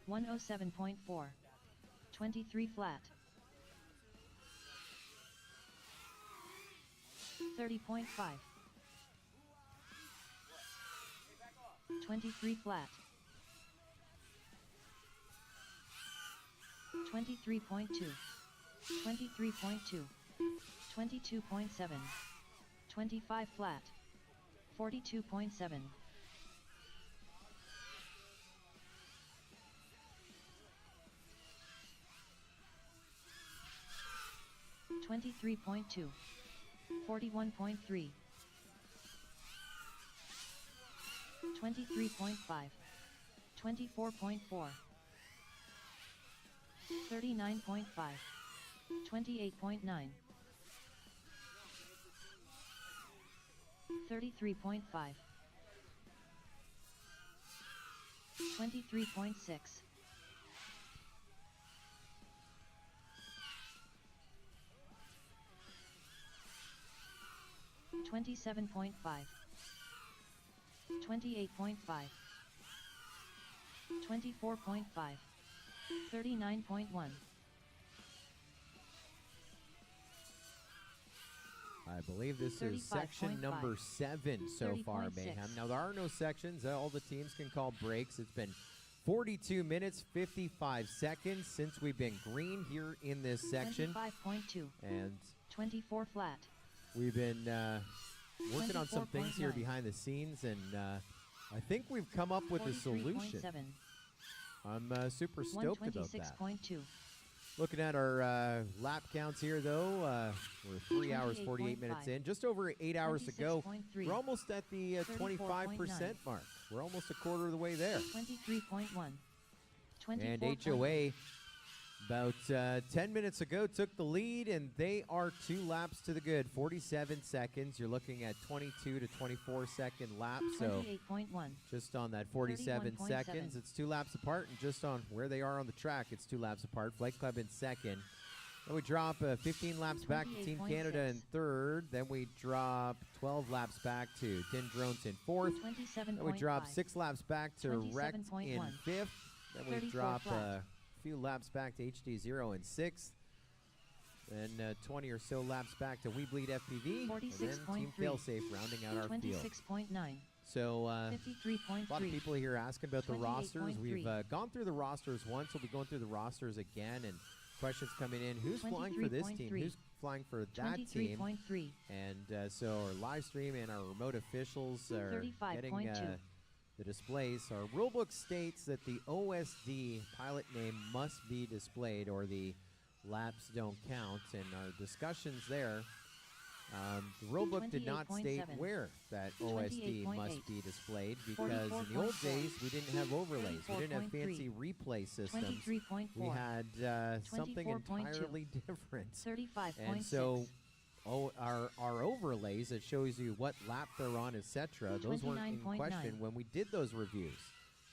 107.4, 23 flat, 30.5, 23 flat, 23.2, 23.2, 22.7, 25 flat, 42.7, 23.2, 41.3, 23.5, 24.4, 39.5, 28.9, 33.5, 23.6, 27.5, 28.5, 24.5, 39.1, I believe this is section 35.5. number 7 so far, 30.6. Mayhem. Now, there are no sections. All the teams can call breaks. It's been 42 minutes, 55 seconds since we've been green here in this section. 25.2, And 24 flat, we've been working on some things here 24.9. behind the scenes, and I think we've come up with a solution. 43.7, I'm super stoked about that. 126.2, Looking at our lap counts here, though, we're 3 hours, 48 minutes 28.5. in. Just over 8 hours to go. 26.3. We're almost at the 25% mark. We're almost a quarter of the way there. 23.1, And 24.8. HOA, about 10 minutes ago, took the lead, and they are 2 laps to the good. 47 seconds. You're looking at 22 to 24 second lap. So 28.1, just on that 47 31.7. seconds, it's 2 laps apart, and just on where they are on the track, it's 2 laps apart. Flight Club in second. Then we drop 15 laps back to Team Canada in 28.6. third. Then we drop 12 laps back to Tin Drones in fourth. 27.5, Then we drop 6 laps back to Wrecked in 27.1. fifth. Then we 34 drop flat. a few laps back to HD0 in sixth. Then 20 or so laps back to We Bleed FPV. And then Team 46.3. Failsafe rounding out our field. 26.9, So a 53.3, lot of people here asking about the rosters. 28.3. We've gone through the rosters once. We'll be going through the rosters again, and questions coming in. Who's flying for this team? 23.3. Who's flying for that team? 23.3, And so our live stream and our remote officials are getting 35.2. the displays. Our rulebook states that the OSD pilot name must be displayed or the laps don't count. And our discussions there, the rulebook did not state 28.7. where that OSD must 28.8. be displayed, because in the old 44.4. days we didn't have overlays. We didn't have 34.3. fancy replay systems. 23.4, We had something 24.2. entirely different. 35.6, And so our overlays that shows you what lap they're on, etc., those weren't in 29.9. question when we did those reviews.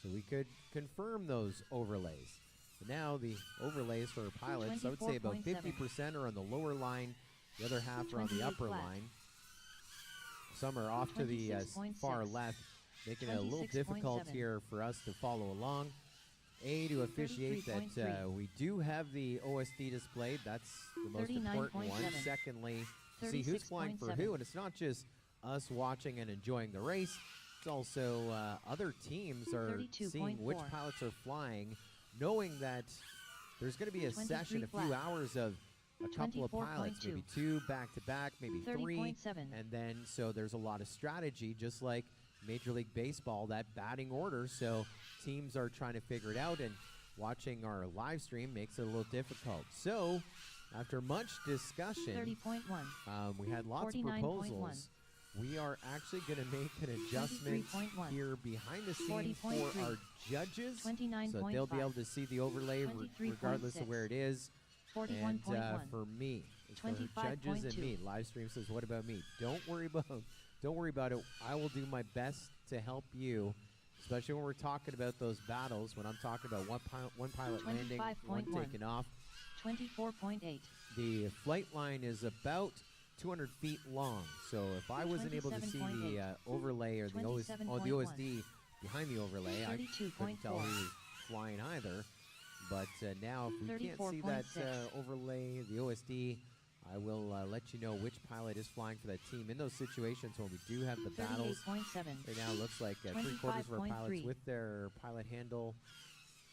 So we could confirm those overlays. But now the overlays for pilots, I would say about 50% are on the lower line, the other half are on the 28 upper flat. line. Some are off to the far 26.6. left, making it a little difficult 26.7. here for us to follow along. To officiate that 33.3. we do have the OSD displayed. That's the most important one. 39.7. Secondly, see who's flying for who. 36.7. And it's not just us watching and enjoying the race. It's also other teams are seeing which 32.4. pilots are flying, knowing that there's going to be a 23 session, a few flat. hours of a couple of pilots, 24.2. maybe 2 back-to-back, maybe 3. 30.7, And then, so there's a lot of strategy, just like Major League Baseball, that batting order. So teams are trying to figure it out, and watching our live stream makes it a little difficult. So after much discussion, 30.1, we had lots of 49.1. proposals. We are actually going to make an adjustment 23.1. here behind the scenes 40.3. for our judges. 29.5, So they'll be able to see the overlay 23.6. regardless of where it is. And 41.1, for me, for judges and 25.2. me, live stream says, "What about me?" Don't worry about it. I will do my best to help you, especially when we're talking about those battles. When I'm talking about one pilot landing, one 25.1. taking off. 24.8, The flight line is about 200 feet long. So if I wasn't able to see the overlay or the OSD behind the overlay, I couldn't tell he was flying either. But now if we can't see that overlay, the OSD, I will let you know which pilot is flying for that team. In those situations when we do have the battles, right now it looks like 3/4 of our pilots with their pilot handle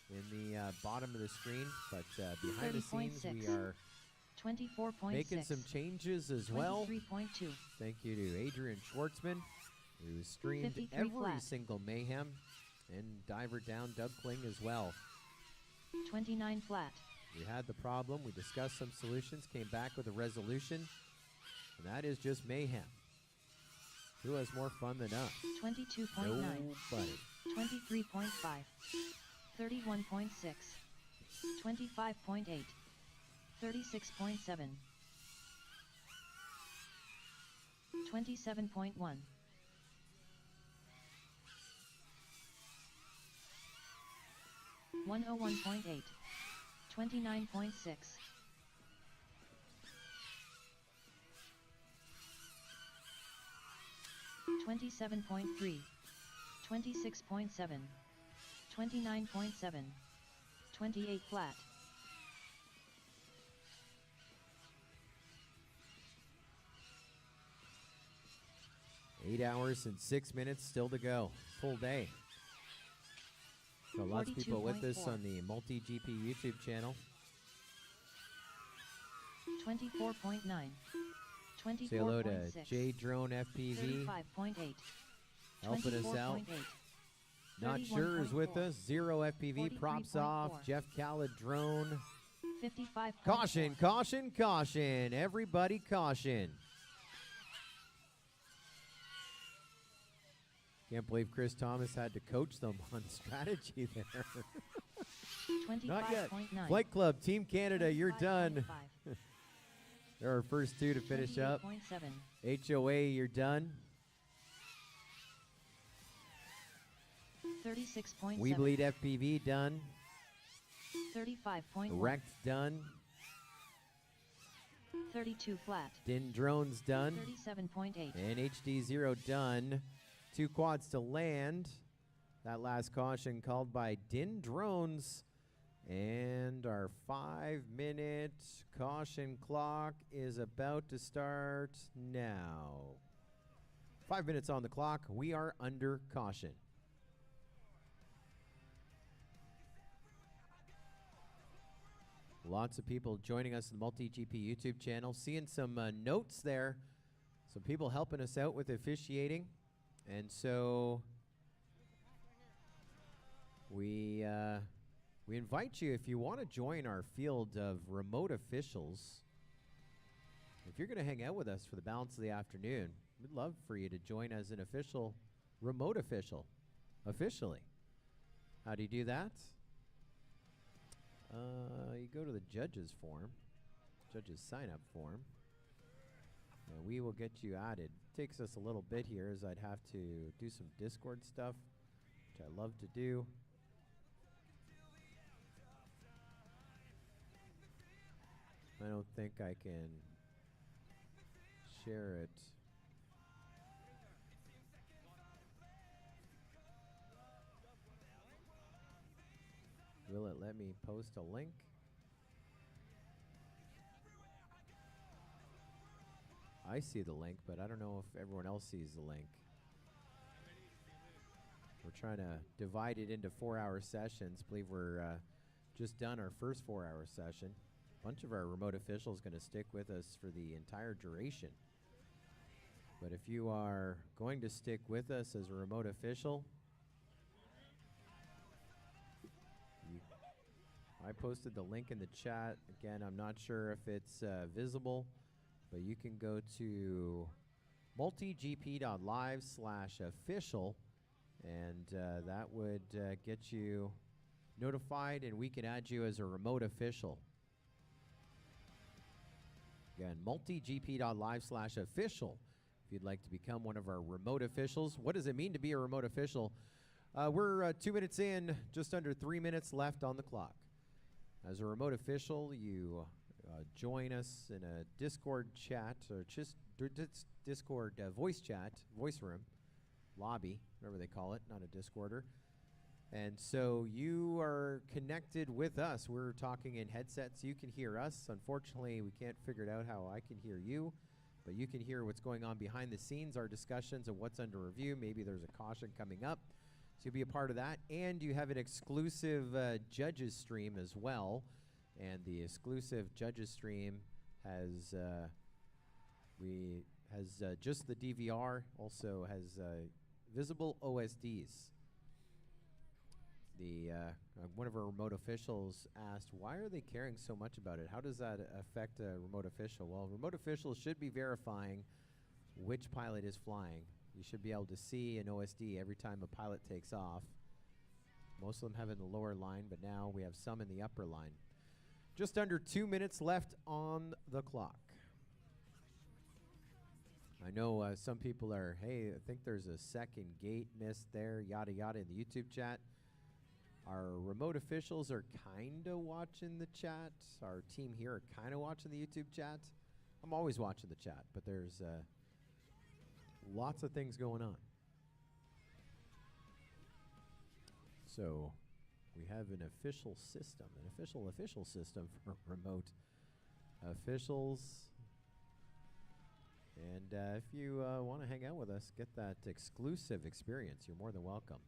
in the bottom of the screen. But behind the scenes, we are making some changes as well. Thank you to Adrian Schwartzman, who streamed every single Mayhem, and Diver Down Doug Kling as well. 29 flat. We had the problem. We discussed some solutions, came back with a resolution, and that is just Mayhem. Who has more fun than us? 22.9. Nobody. 23.5. 31.6. 25.8. 36.7. 27.1. 101.8. 29.6. 27.3. 26.7. 29.7. 28 flat. Eight hours and 6 minutes still to go. Full day. So lots of people with us on the Multi-GP YouTube channel. 24.9. 24.6. Say hello to J Drone FPV. 35.8. Helping us out. Not sure is with us. Zero FPV props off. Jeff Khaled drone. 55. Caution, caution, caution. Everybody caution. Can't believe Chris Thomas had to coach them on strategy there. Not yet. Flight Club, Team Canada, you're done. They're our first two to finish up. HOA, you're done. 36.7. We Bleed FPV, done. 35.1. Wrecked, done. 32 flat. Din Drones, done. 37.8. And HD0, done. 2 quads to land. That last caution called by Din Drones. And our 5-minute caution clock is about to start now. 5 minutes on the clock. We are under caution. Lots of people joining us in the Multi-GP YouTube channel. Seeing some notes there. Some people helping us out with officiating. And so we invite you, if you want to join our field of remote officials, if you're going to hang out with us for the balance of the afternoon, we'd love for you to join as an official, remote official, officially. How do you do that? You go to the judges form, judges sign up form, and we will get you added. Takes us a little bit here, as I'd have to do some Discord stuff, which I love to do. I don't think I can share it. Will it let me post a link? I see the link, but I don't know if everyone else sees the link. We're trying to divide it into 4-hour sessions. I believe we're just done our first 4-hour session. A bunch of our remote officials going to stick with us for the entire duration. But if you are going to stick with us as a remote official, I posted the link in the chat. Again, I'm not sure if it's visible, but you can go to multigp.live/official, and that would get you notified, and we can add you as a remote official. Again, multigp.live/official if you'd like to become one of our remote officials. What does it mean to be a remote official? We're 2 minutes in, just under 3 minutes left on the clock. As a remote official, you join us in a Discord chat or just Discord voice chat, voice room, lobby, whatever they call it, not a Discorder. And so you are connected with us. We're talking in headsets. You can hear us. Unfortunately, we can't figure it out how I can hear you, but you can hear what's going on behind the scenes, our discussions of what's under review. Maybe there's a caution coming up. So you'll be a part of that. And you have an exclusive judges stream as well. And the exclusive judges stream has just the DVR, also has visible OSDs. One of our remote officials asked, why are they caring so much about it? How does that affect a remote official? Well, remote officials should be verifying which pilot is flying. You should be able to see an OSD every time a pilot takes off. Most of them have it in the lower line, but now we have some in the upper line. Just under 2 minutes left on the clock. I know some people are, hey, I think there's a second gate missed there, yada yada in the YouTube chat. Our remote officials are kind of watching the chat. Our team here are kind of watching the YouTube chat. I'm always watching the chat, but there's lots of things going on. So we have an official system, an official system for remote officials. And if you want to hang out with us, get that exclusive experience, you're more than welcome.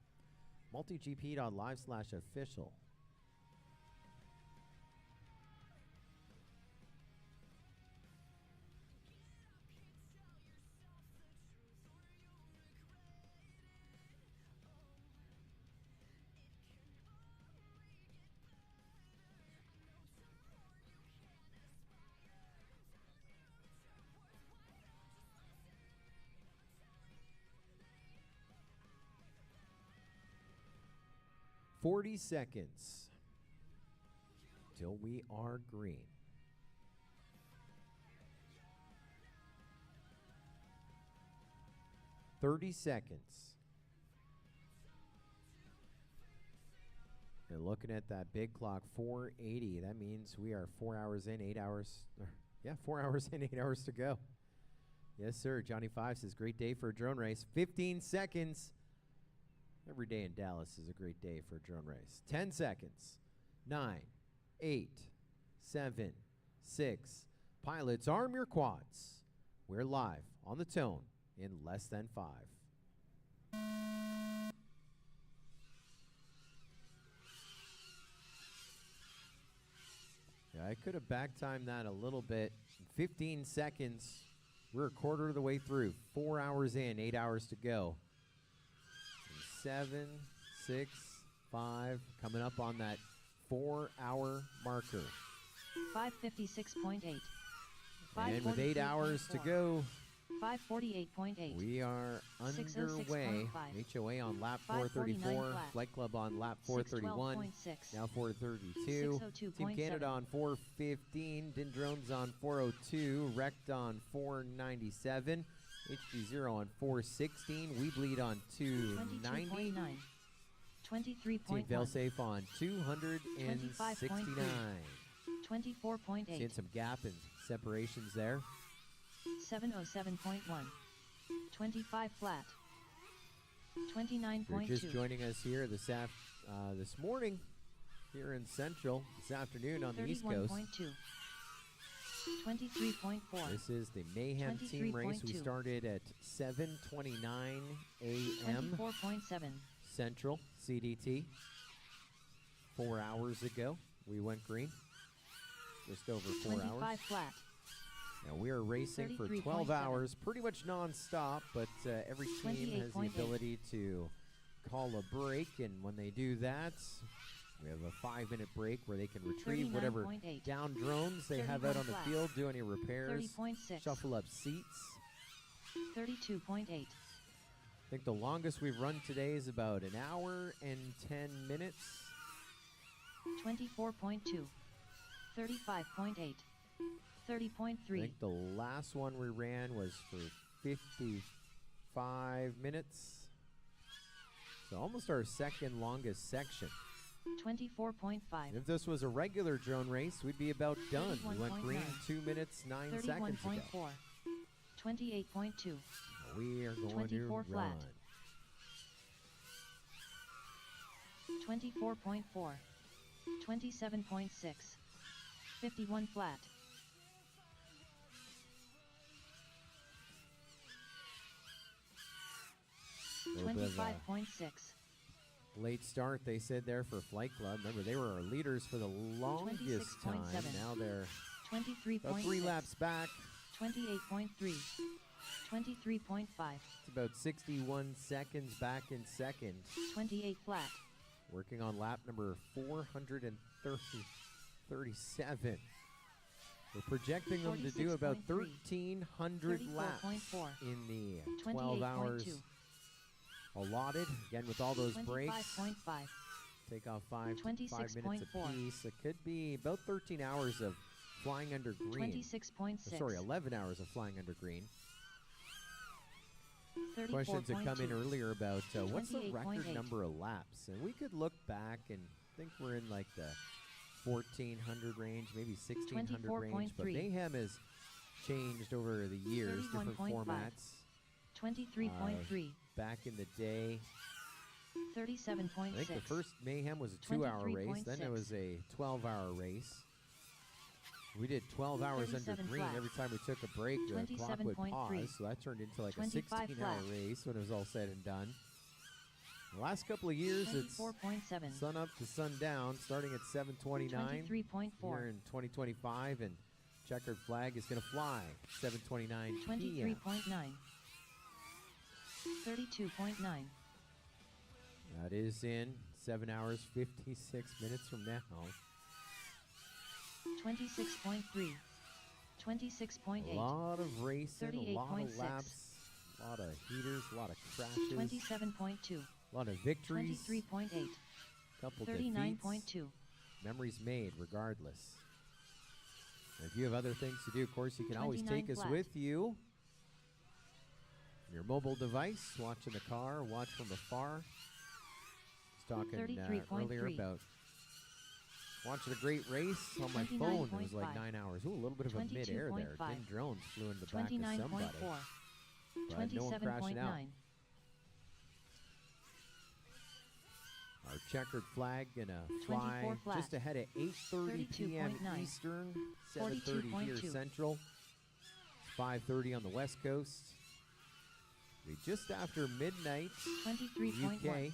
multigp.live/official. "40 seconds till we are green." "30 seconds. And looking at that big clock, 4:80. That means we are 4 hours in, 8 hours. 4 hours in, 8 hours to go. Yes, sir. Johnny Five says, great day for a drone race. 15 seconds. Every day in Dallas is a great day for a drone race. 10 seconds. 9, 8, 7, 6. Pilots, arm your quads. We're live on the tone in less than 5. Yeah, I could have back-timed that a little bit. 15 seconds. We're a quarter of the way through. 4 hours in, 8 hours to go. 7, 6, 5, coming up on that 4-hour marker. 556.8. And with 8 hours to go, 548.8. we are underway. 606.5. HOA on lap 434, 549 flat. Flight Club on lap 431, 612.6. now 432. 602.7. Team Canada on 415, Din Drones on 402, Wrecked on 497. HD0 on 416, We Bleed on 290. 23.9. Team 23.1. Failsafe on 269. 24.8. Seeing some gap and separations there. 707.1. 25 flat. If you're 29.2. just joining us here this morning here in Central, this afternoon on the East Coast. 31.2. 23.4. This is the Mayhem team race. We 23.2. started at 7:29 a.m. 24.7. Central CDT. 4 hours ago, we went green. Just over 4 hours. 25 flat. Now we are racing for 12 33.7. hours, pretty much non-stop, but every team has the 28.8. ability to call a break, and when they do that, we have a 5-minute break where they can retrieve whatever 39.8. down drones they have out on the flat. field, do any repairs, 30.6. shuffle up seats. 32.8. I think the longest we've run today is about an hour and 10 minutes. 24.2. 35.8. 30.3. I think the last one we ran was for 55 minutes. So almost our second longest section. 24.5. If this was a regular drone race, we'd be about done. We went green 2 minutes, 9 seconds ago. 31.4. 28.2. We are going 24 to flat. run. 24.4. 27.6. 51 flat. A little bit of a 25.6. late start, they said there for Flight Club. Remember, they were our leaders for the longest time. 26.7. Now they're 23.6. about 3 laps back. 28.3. 23.5. It's about 61 seconds back in second. 28 flat. Working on lap number 437. We're projecting them to do about 1,300 laps 34.4. in the 12 hours 28.2. allotted. Again, with all those breaks, 25.5. take off 5 minutes 26.4. apiece. It could be about 13 hours of flying under green. 26.6. Sorry, 11 hours of flying under green. Questions that come in 34.2. earlier about what's the record 28.8. number of laps, and we could look back and think we're in like the 1,400 range, maybe 1,600 range. But 24.3. Mayhem has changed over the years, different 31.5. formats. 23.3. Back in the day, 37.6. I think the first Mayhem was a 2-hour race. Then it 23.6. was a 12-hour race. We did 12 hours under 37 green. flat. Every time we took a break, the clock would 27.3. pause. So that turned into like a 25 16-hour flat. race when it was all said and done. The last couple of years, it's 24.7. sun up to sundown, starting at 7:29 23.4. here in 2025, and checkered flag is going to fly 7:29 p.m. 23.9. 32.9. That is in 7 hours 56 minutes from now. 26.3. 26.8. A lot of racing, a lot of 38.6. laps, a lot of heaters, a lot of crashes, 27.2. a lot of victories, 23.8. couple defeats, 39.2. memories made regardless. And if you have other things to do, of course, you can always 29 take us flat. with you. Your mobile device, watch in the car, watch from afar. I was talking earlier 33.3. about watching a great race on my phone. It was like 29.5. 9 hours. Ooh, a little bit of a mid-air there. 22.5. 10 drones flew in the back of 29.4. somebody. But no one crashing out. 27.9. Our checkered flag gonna fly 24 flat. just ahead at 8:30 p.m. 32.9. Eastern, 7:30 here 42.2. Central, 5:30 on the West Coast. Be just after midnight 23.1. UK.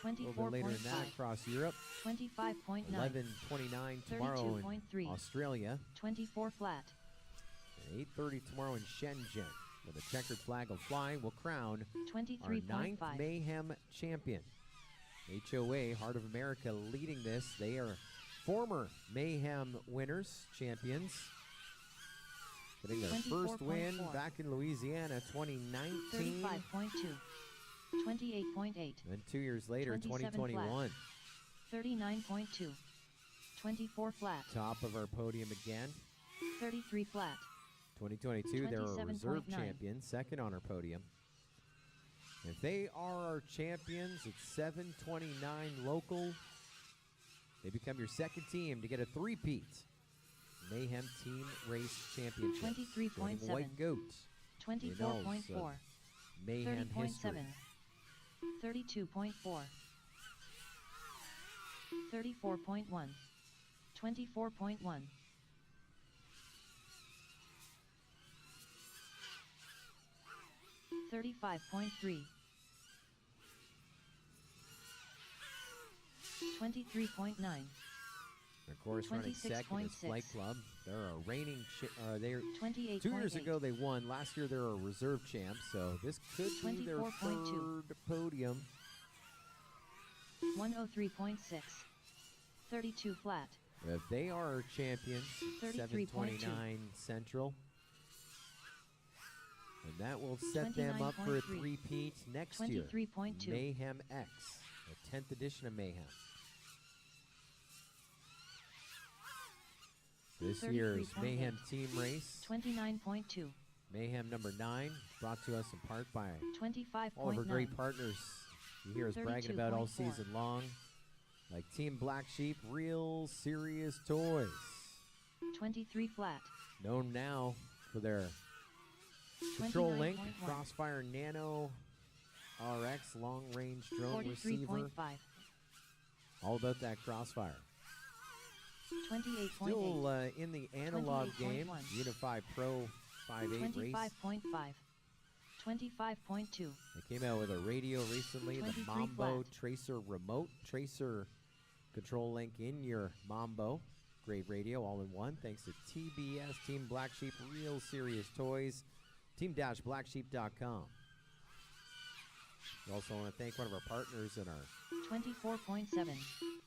A little bit later than that 24.5. across Europe. 25.9. 11:29 tomorrow in 32.3. Australia. 24 flat. And 8:30 tomorrow in Shenzhen. Where the checkered flag will fly, will crown our 9th 23.5. Mayhem champion. HOA, Heart of America, leading this. They are former Mayhem winners, champions. Getting their first win 24.4. back in Louisiana, 2019. 35.2. 28.8. And 2 years later, 27 2021. 39.2. 24 flat. Top of our podium again. 33 flat. 2022, they're a reserve 27.9. champion, second on our podium. If they are our champions at 7:29 local, they become your second team to get a three-peat Mayhem Team Race Championship. 23.7. Joining White Goat. 24.4. Mayhem history. 30.7. 32.4. 34.1. 24.1. 35.3. 23.9. Of course, running second is 26.6. Flight Club. They're a reigning. They're 28.8. 2 years ago they won. Last year they were a reserve champ. So this could be their 24.2. third podium. 103.6. 32 flat. If they are our champions, 33.2. 7:29 Central. And that will set them up for a 29.3. three-peat next year. 23.2. Mayhem X, the 10th edition of Mayhem. This year's 33.8. Mayhem Team Race, 29.2. Mayhem number 9, brought to us in part by 25.9. all of our great partners you hear us bragging about all 32.4. season long. like Team Black Sheep Real Serious Toys, 23 flat. known now for their Control Link 29.1. Crossfire Nano RX long range drone receiver. 43.5. All about that Crossfire. 28.8. Still in the analog game. 28.1. Unify Pro 5.8 race. 25.5. 25.2. They came out with a radio recently, the 23 Mambo flat. Tracer Remote. Tracer Control Link in your Mambo. Great radio, all in one. Thanks to TBS, Team Black Sheep, Real Serious Toys, team-blacksheep.com. We also want to thank one of our partners in our 24.7.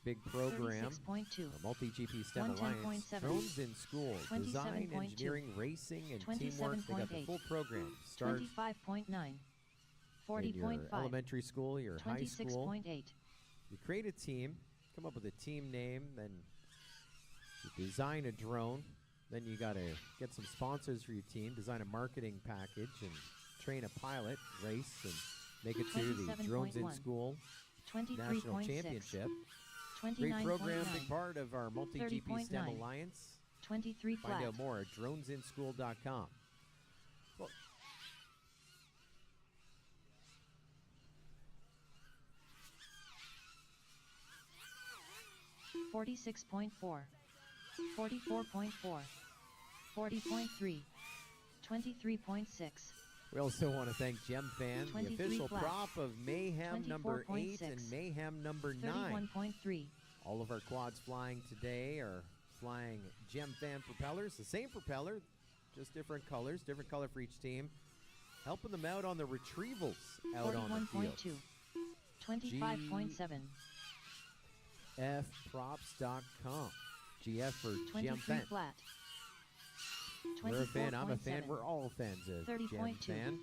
big program, 36.2. our Multi-GP STEM Alliance. 110.7. Drones in School, Design, 27.2. Engineering, Racing, and Teamwork. They got the 27.8. full program. Start 25.9. in your 40.5. elementary school, your high school. 26.8. You create a team, come up with a team name, then you design a drone. Then you got to get some sponsors for your team, design a marketing package, and train a pilot, race, and make it to the Drones in 27.1. School National 23.6. Championship. 29.9. Great program, big part of our Multi-GP STEM 30.9. Alliance. 23 flat. Find out more at dronesinschool.com. Well, 46.4. 44.4. 40.3. 23.6. we also want to thank Gem Fan, the 23 official flat. prop of Mayhem number 8 and 24.6. Mayhem number 9. 31.3. All of our quads flying today are flying Gem Fan propellers. The same propeller, just different colors, different color for each team. Helping them out on the retrievals out on the 41.2. field. 25.7. FProps.com. GF for Gem 23 Fan. flat. We're a fan. I'm a fan. 24.7. We're all fans of Gem 30.2. Fan.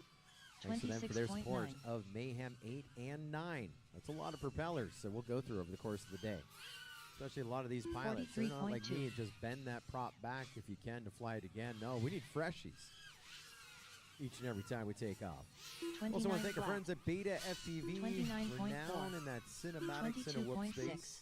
Thanks to them for their support 26.9. of Mayhem 8 and 9. That's a lot of propellers, so we'll go through over the course of the day. Especially a lot of these pilots. They're not like 43.2. me, just bend that prop back if you can to fly it again. No, we need freshies each and every time we take off. 29 Also want to thank our flat. friends at Beta FPV. 29.4. Renowned in that cinematic Cinewhoop 22.6. space.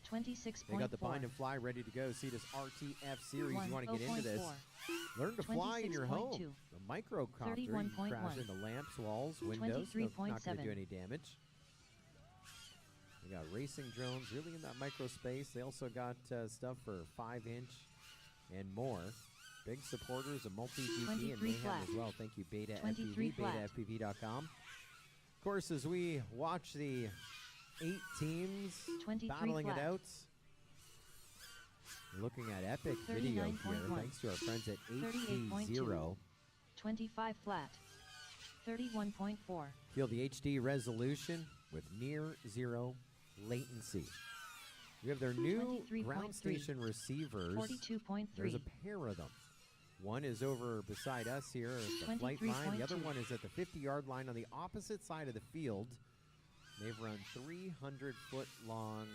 26.4. They got the bind and fly ready to go. See this RTF series. You want to get into this. 10.4. Learn to fly in your home. 26.2. The microcopter. You can 31.1. crash into lamps, walls, windows. No, not going to 23.7. do any damage. They got racing drones really in that micro space. They also got stuff for 5-inch and more. Big supporters of Multi-GP and 23 Mayhem flat. as well. Thank you, Beta 23 FPV, flat. BetaFPV.com. Of course, as we watch the 8 teams 23 battling it flat. out, we're looking at epic video here. 39.1. Thanks to our friends at 38.2. HD0. 25 flat. 31.4. Feel the HD resolution with near zero latency. We have their new 23.3. ground station receivers. 42.3. There's a pair of them. One is over beside us here at the flight line. The other 23.2. one is at the 50-yard line on the opposite side of the field. They've run 300-foot long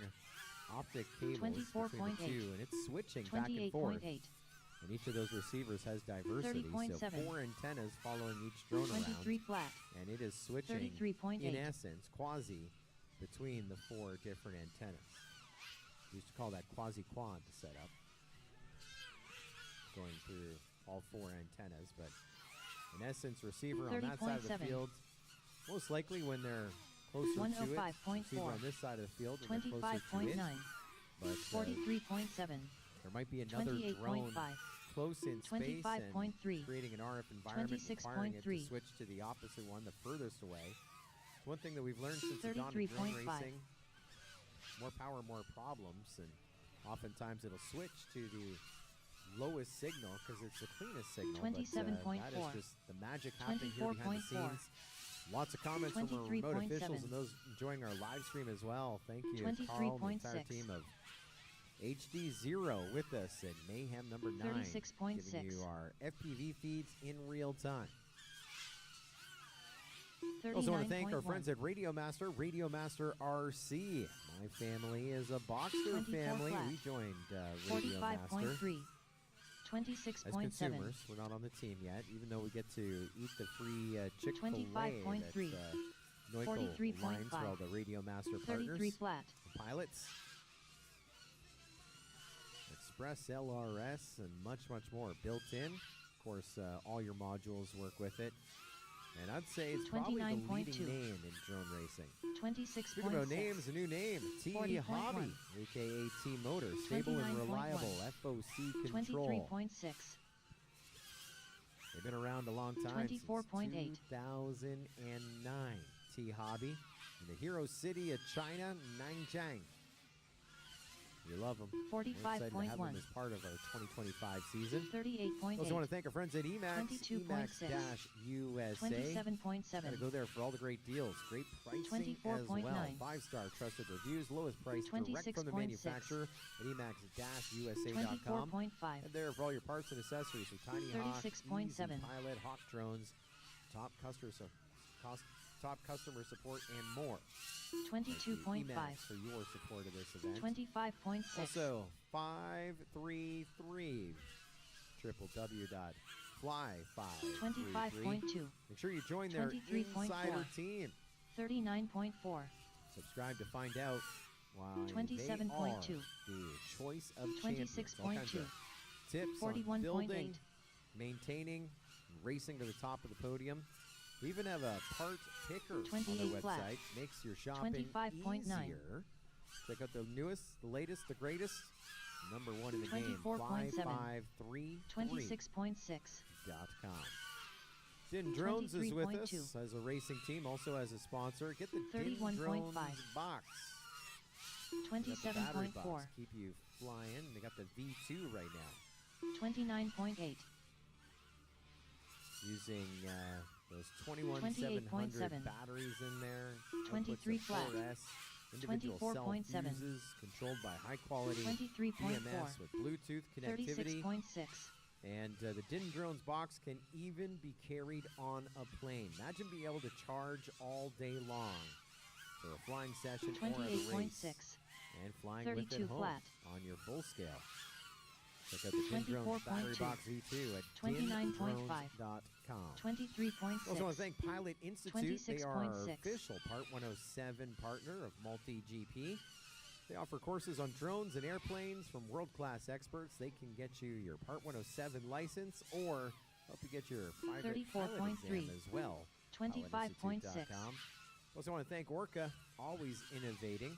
optic cables between 24.8. the two, and it's switching back and forth. 28.8. And each of those receivers has diversity, so 30.7. 4 antennas following each drone 23 around. flat. And it is switching, 33.8. in essence, quasi between the 4 different antennas. We used to call that quasi-quad to set up, going through all 4 antennas. But in essence, receiver on that side of the 30.7. field, most likely when they're closer to it, 105.4. receiver on this side of the field when they're closer to 25.9. it. But 43.7. there might be another 28.5. drone close in space and 25.3. creating an RF environment, requiring it to 26.3. switch to the opposite one, the furthest away. It's one thing that we've learned since the dawn of drone 33.5. racing. More power, more problems, and oftentimes it'll switch to the lowest signal because it's the cleanest signal. But, 27.4. that is just the magic happening here behind the 24.4. scenes. Lots of comments from our remote 23.7. officials and those enjoying our live stream as well. Thank you, Carl, and the entire 23.6. team of HD0 with us at Mayhem number 9, 36.6. giving you our FPV feeds in real time. Also want to thank our 39.1. friends at Radio Master RC. My family is a Boxster 24 family. flat. We joined Radio Master 45.3. as 26.7. consumers. We're not on the team yet, even though we get to eat the free Chick-fil-A 25.3. that Neutral 43.5. lines for all the Radio Master 33 partners, flat. pilots, Express LRS, and much, much more built in. Of course, all your modules work with it. And I'd say it's probably the leading 29.2. name in drone racing. 26.6. Speaking about names, a new name, T 40.1. Hobby, aka T Motors, stable and 29.1. reliable FOC control. 23.6. They've been around a long time, since 24.8. 2009. T Hobby in the hero city of China, Nanjing. We love them. We're excited to have 45.1. them as part of our 2025 season. 38.8. Also want to thank our friends at Emax, 22.6. Emax-USA. 27.7. Gotta go there for all the great deals, great pricing as 24.9. well. 5-star trusted reviews, lowest price direct from the 26.6. manufacturer at emax-usa.com. 24.5. And there for all your parts and accessories for Tiny Hawk, 36.7. Easy Pilot, Hawk drones, top customer support, and more. Thank you, 22.5. Emax, for your support of this event. 25.6. Also, 533 www.fly533. 25.2. Make sure you join their 23.4. insider team. 39.4. Subscribe to find out why they 27.2. are the choice of champions. All kinds 26.2. of tips on 41.8. building, maintaining, racing to the top of the podium. We even have a part picker on their 28 flat. website. Makes your shopping 25.9. easier. Check out the newest, the latest, the greatest. Number one in the game, 24.7. 5533.com. 26.6. Din Drones is with 23.2. us as a racing team, also as a sponsor. Get the Din 31.5. Drones box. They got the battery 27.4. box. Keep you flying. They got the V2 right now. 29.8. Using those 21700 28.7. batteries in there. 23 outputs of flat. 4S, individual cell 24.7. fuses, controlled by high quality 23.4. EMS with Bluetooth connectivity. 36.6. And the Din Drones box can even be carried on a plane. Imagine being able to charge all day long for a flying session or at a race. 28.6. And flying with it 32 home flat. on your full scale. Check out the Din Drones battery 24.2. box V2 at 29.5. dindrones.com. 23.6. Also want to thank Pilot Institute. They are our 26.6. official Part 107 partner of Multi-GP. They offer courses on drones and airplanes from world-class experts. They can get you your Part 107 license or help you get your private pilot 34.3. exam as well. 25.6. pilotinstitute.com. Also want to thank Orca, always innovating.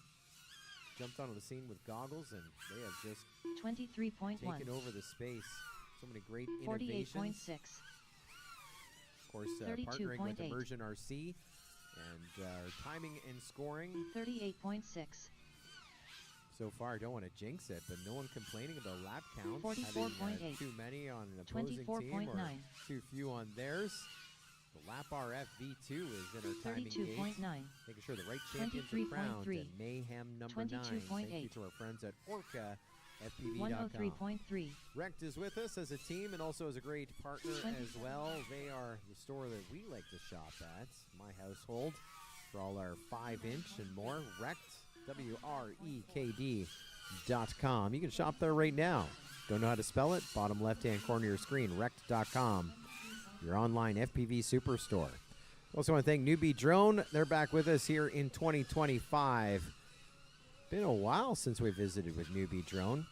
Jumped onto the scene with goggles, and they have just 23.1. taken over the space. So many great innovations. 48.6. Of course, partnering with 32.8. Immersion RC and timing and scoring. 38.6. So far, I don't want to jinx it, but no one complaining about lap counts. 44.8. Having too many on an opposing team 24.9. or too few on theirs. The Lap RF V2 is in our timing gauge. 32.9. Making sure the right champions are crowned 23.3. at Mayhem number 9. Thank you 22.8. to our friends at OrcaFPV.com. 103.3. Rect is with us as a team and also as a great partner 20. as well. They are the store that we like to shop at, my household, for all our 5-inch and more. Rect, WREKD.com. You can shop there right now. Don't know how to spell it? Bottom left-hand corner of your screen, rect.com, your online FPV superstore. Also want to thank Newbie Drone. They're back with us here in 2025. Been a while since we visited with Newbie Drone.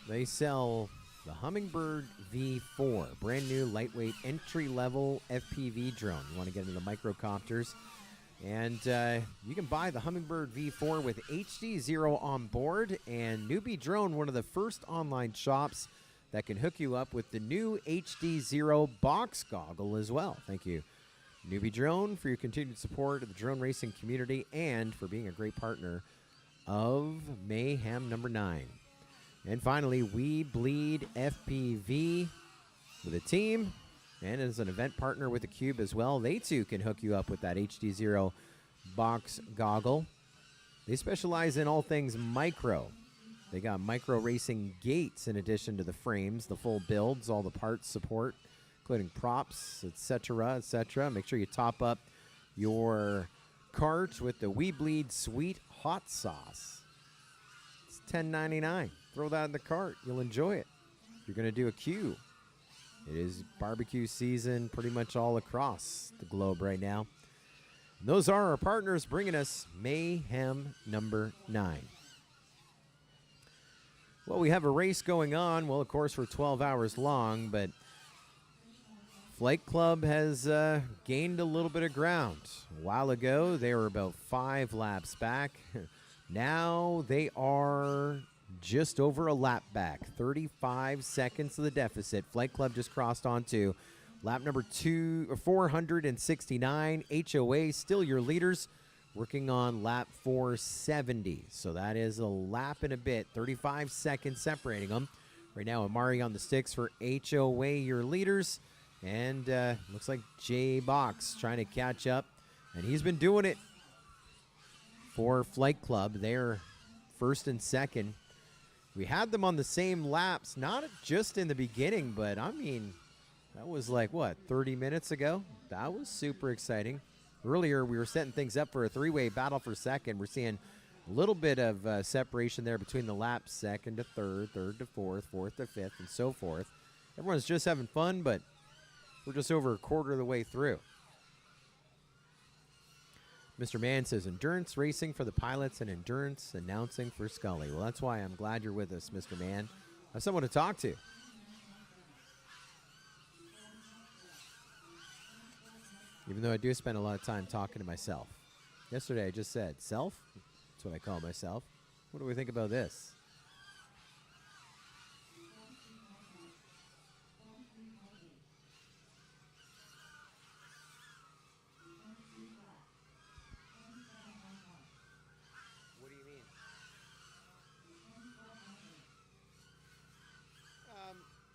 They sell the Hummingbird V4, brand new lightweight entry-level FPV drone. You want to get into the microcopters. And you can buy the Hummingbird V4 with HD0 on board. And Newbie Drone, one of the first online shops that can hook you up with the new HD0 box goggle as well. Thank you, Newbie Drone, for your continued support of the drone racing community and for being a great partner of Mayhem number 9. And finally, We Bleed FPV with a team and as an event partner with theCUBE as well. They too can hook you up with that HD0 box goggle. They specialize in all things micro. They got micro racing gates in addition to the frames, the full builds, all the parts support, including props, etc., etc. Make sure you top up your cart with the We Bleed Sweet Hot Sauce. It's $10.99. Throw that in the cart. You'll enjoy it. You're going to do a queue. It is barbecue season pretty much all across the globe right now. And those are our partners bringing us Mayhem number 9. Well, we have a race going on. Well, of course, for 12 hours long, but Flight Club has gained a little bit of ground. A while ago, they were about 5 laps back. Now they are just over a lap back. 35 seconds of the deficit. Flight Club just crossed onto lap number 469. HOA still your leaders, working on lap 470. So that is a lap and a bit. 35 seconds separating them. Right now, Amari on the sticks for HOA your leaders. And looks like Jay Box trying to catch up. And he's been doing it for Flight Club. They're first and second. We had them on the same laps, not just in the beginning, but I mean, that was like, what, 30 minutes ago? That was super exciting. Earlier, we were setting things up for a 3-way battle for second. We're seeing a little bit of separation there between the laps, second to third, third to fourth, fourth to fifth, and so forth. Everyone's just having fun, but we're just over a quarter of the way through. Mr. Mann says, endurance racing for the pilots and endurance announcing for Scully. Well, that's why I'm glad you're with us, Mr. Mann. I have someone to talk to. Even though I do spend a lot of time talking to myself. Yesterday I just said, self? That's what I call myself. What do we think about this? What do you mean?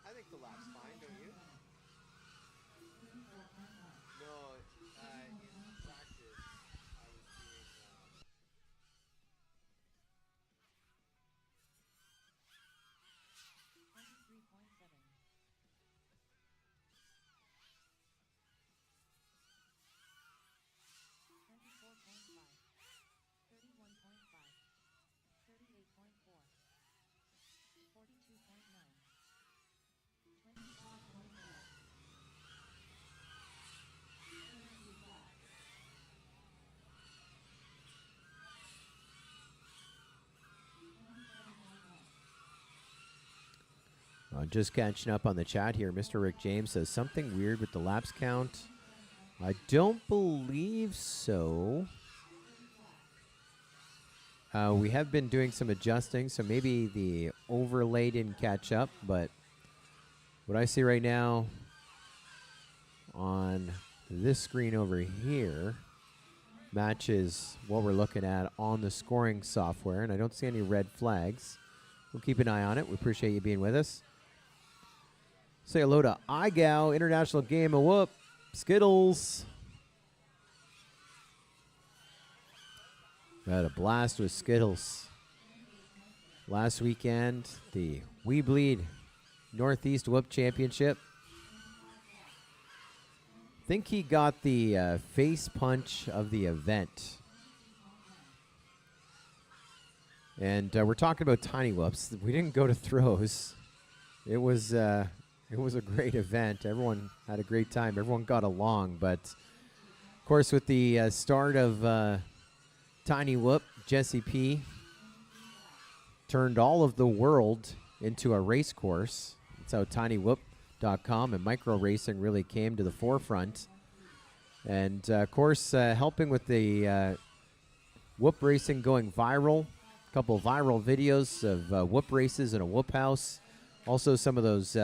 I think the lap's fine, don't you? No, in practice, I was doing. 23.7. 24.5. 31.5. 38.4. 42.9. 25.4. Just catching up on the chat here. Mr. Rick James says something weird with the laps count. I don't believe so. We have been doing some adjusting, so maybe the overlay didn't catch up, but what I see right now on this screen over here matches what we're looking at on the scoring software, and I don't see any red flags. We'll keep an eye on it. We appreciate you being with us. Say hello to iGow, International Game of Whoop, Skittles. We had a blast with Skittles last weekend, the We Bleed Northeast Whoop Championship. I think he got the face punch of the event. And we're talking about tiny whoops. We didn't go to throws. It was a great event. Everyone had a great time. Everyone got along. But, of course, with the start of Tiny Whoop, Jesse P turned all of the world into a race course. That's how tinywhoop.com and micro racing really came to the forefront. And, of course, helping with the whoop racing going viral. A couple of viral videos of whoop races in a whoop house. Also some of those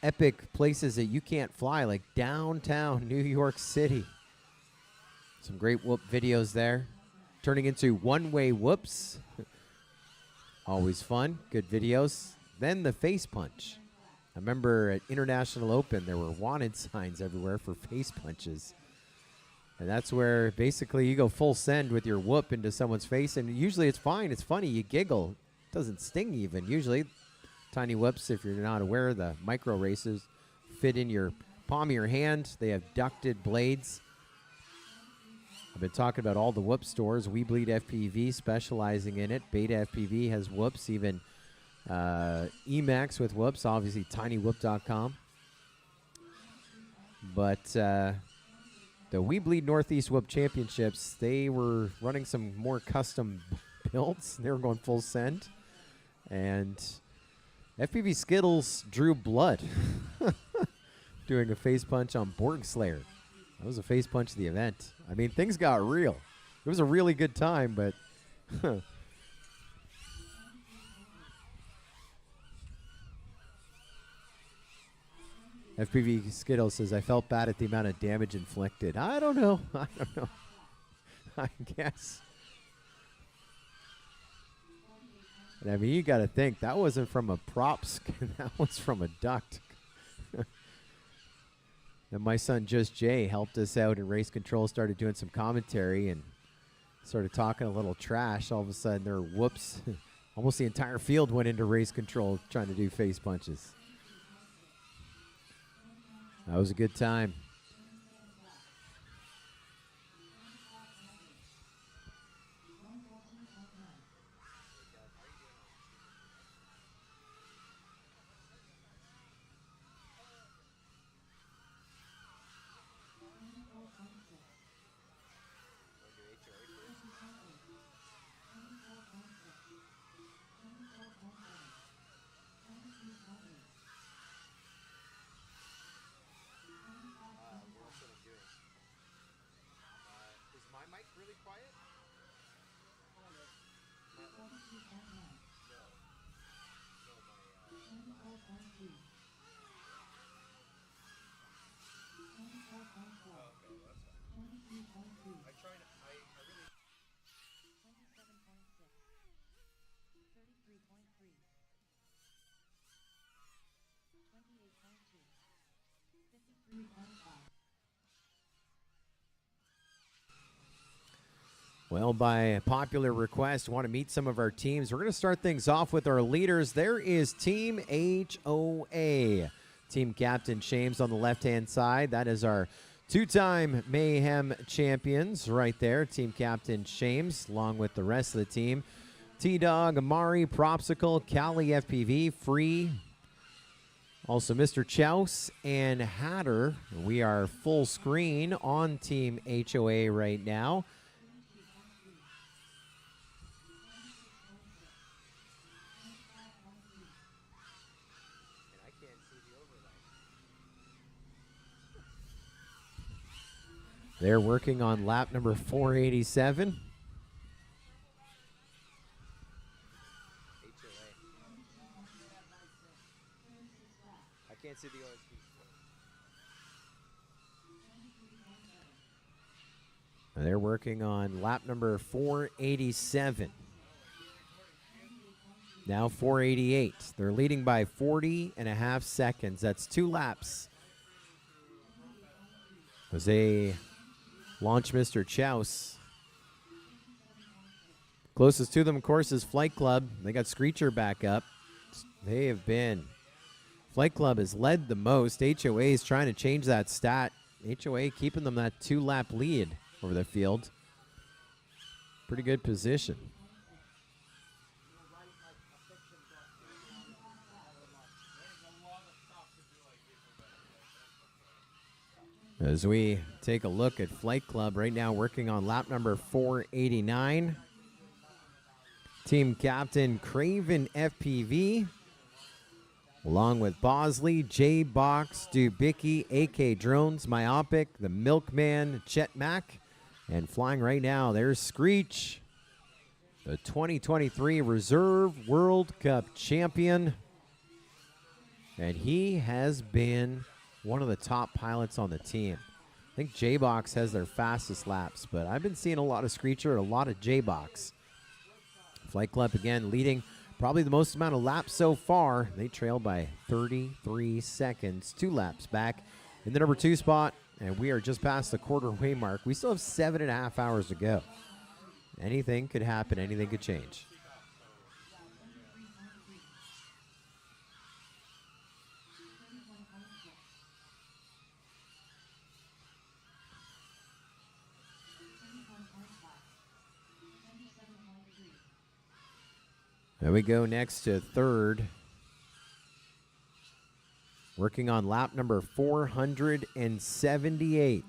epic places that you can't fly, like downtown New York City. Some great whoop videos there. Turning into one-way whoops. Always fun. Good videos. Then the face punch. I remember at International Open, there were wanted signs everywhere for face punches. And that's where basically you go full send with your whoop into someone's face. And usually it's fine. It's funny. You giggle. It doesn't sting even. Usually tiny whoops, if you're not aware, the micro races fit in your palm of your hand. They have ducted blades. I've been talking about all the whoop stores. We Bleed FPV specializing in it. Beta FPV has whoops. Even Emax with whoops. Obviously, tinywhoop.com. But the We Bleed Northeast Whoop Championships, they were running some more custom builds. They were going full send. And FPV Skittles drew blood doing a face punch on Borg Slayer. That was a face punch of the event. I mean, things got real. It was a really good time, but FPV Skittles says, I felt bad at the amount of damage inflicted. I don't know. I don't know. I guess. And I mean, you got to think, that wasn't from a prop skin. That was from a duct. And my son, Just Jay, helped us out in race control, started doing some commentary and started talking a little trash. All of a sudden, there were whoops. Almost the entire field went into race control trying to do face punches. That was a good time. Is my mic really quiet? I try to, I really 27.6, 33.3, 28.2, 53.5. Well, by popular request, want to meet some of our teams. We're going to start things off with our leaders. There is Team HOA. Team Captain Shames on the left-hand side. That is our two-time Mayhem champions right there. Team Captain Shames, along with the rest of the team. T-Dog, Amari, Propsicle, Cali FPV, Free. Also, Mr. Chouse and Hatter. We are full screen on Team HOA right now. I can't see the overlay. They're working on lap number 487. HOA. I can't see the OSP. They're working on lap number 487. Now 488. They're leading by 40.5 seconds. That's 2 laps. As they launch Mr. Chouse. Closest to them, of course, is Flight Club. They got Screecher back up. They have been. Flight Club has led the most. HOA is trying to change that stat. HOA keeping them that 2-lap lead over the field. Pretty good position. As we take a look at Flight Club right now, working on lap number 489. Team Captain Craven FPV, along with Bosley, J-Box, Dubicki, AK Drones, Myopic, the Milkman, Chet Mack, and flying right now, there's Screech, the 2023 Reserve World Cup champion. And he has been one of the top pilots on the team. I think J-Box has their fastest laps, but I've been seeing a lot of Screecher, a lot of J-Box. Flight Club again leading probably the most amount of laps so far. They trail by 33 seconds, 2 laps back in the number 2 spot, and we are just past the quarter-way mark. We still have 7.5 hours to go. Anything could happen, anything could change. There we go next to third. working on lap number 478.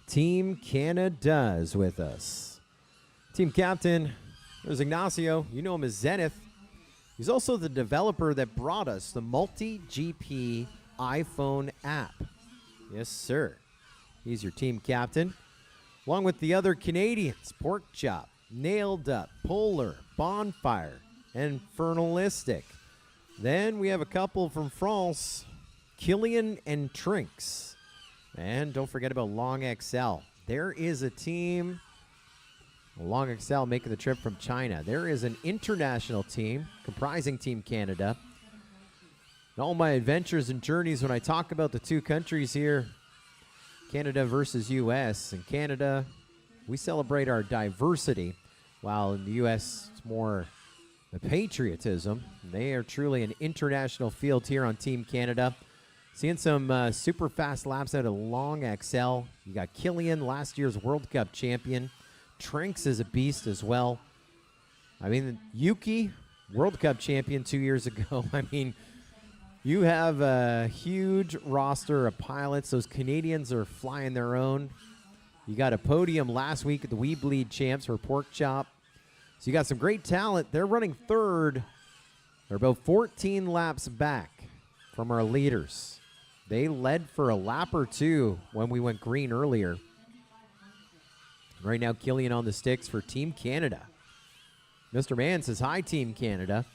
Team Canada is with us. Team captain, there's Ignacio. You know him as Zenith. He's also the developer that brought us the multi-GP iPhone app. Yes, sir. He's your team captain. Along with the other Canadians, Pork Chop, Nailed Up, Polar, Bonfire, and Infernalistic. Then we have a couple from France, Killian and Trinks. And don't forget about Long XL. There is a team, Long XL making the trip from China. There is an international team comprising Team Canada. And all my adventures and journeys when I talk about the two countries here, Canada versus U.S. In Canada, we celebrate our diversity, while in the U.S., it's more the patriotism. They are truly an international field here on Team Canada. Seeing some super fast laps out of Long XL. You got Killian, last year's World Cup champion. Trinks is a beast as well. I mean, Yuki, World Cup champion 2 years ago. I mean, you have a huge roster of pilots. Those Canadians are flying their own. You got a podium last week at the We Bleed Champs for Pork Chop. So you got some great talent. They're running third. They're about 14 laps back from our leaders. They led for a lap or two when we went green earlier. Right now, Killian on the sticks for Team Canada. Mr. Mann says, hi, Team Canada.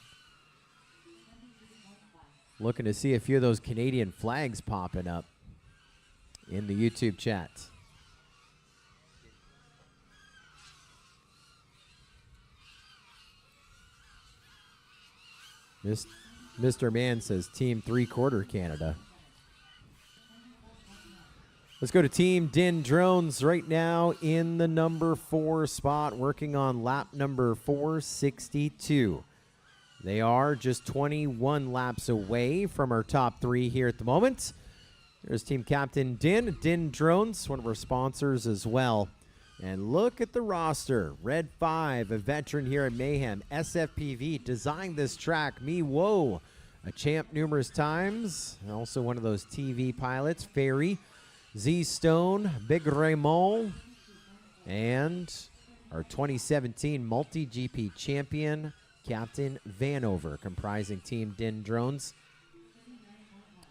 Looking to see a few of those Canadian flags popping up in the YouTube chat. Mr. Mann says Team 3/4 Canada. Let's go to Team Din Drones right now in the number 4 spot, working on lap number 462. They are just 21 laps away from our top 3 here at the moment. There's Team Captain Din Drones, one of our sponsors as well. And look at the roster. Red 5, a veteran here at Mayhem. SFPV designed this track. Me Whoa, a champ numerous times. And also one of those TV pilots. Ferry, Z Stone, Big Raymond, and our 2017 multi-GP champion, Captain Vanover, comprising Team Din Drones.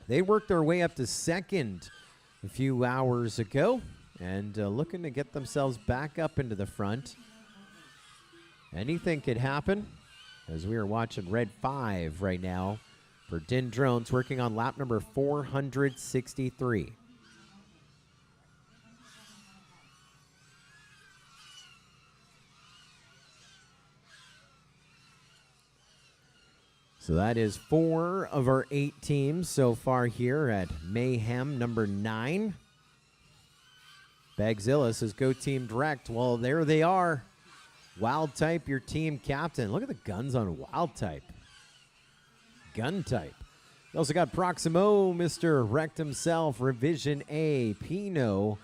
They worked their way up to second a few hours ago and looking to get themselves back up into the front. Anything could happen as we are watching Red 5 right now for Din Drones, working on lap number 463. So that is 4 of our 8 teams so far here at Mayhem number 9. Bagzilla says, go Team Direct. Well, there they are. Wild Type, your team captain. Look at the guns on Wild Type. Gun Type. We also got Proximo, Mr. Wrecked himself, Revision A, Pino,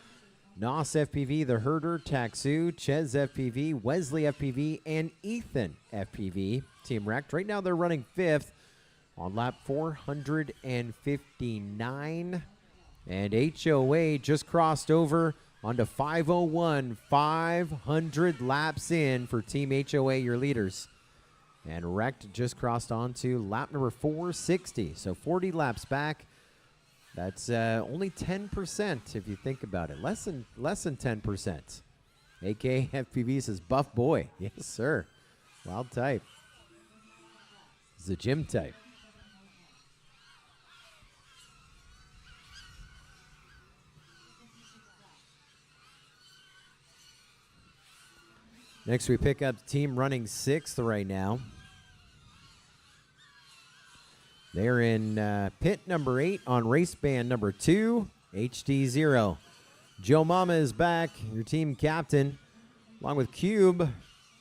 Nos FPV, The Herder, Taxu, Ches FPV, Wesley FPV, and Ethan FPV. Team Wrecked. Right now they're running 5th on lap 459. And HOA just crossed over onto 501, 500 laps in for Team HOA, your leaders. And Wrecked just crossed onto lap number 460. So 40 laps back. That's only 10% if you think about it. Less than 10%. AK FPV says, buff boy. Yes, sir. Wild Type. It's the gym type. Next, we pick up team running 6th right now. They're in pit number 8 on race band number 2, HD0. Joe Mama is back, your team captain, along with Cube,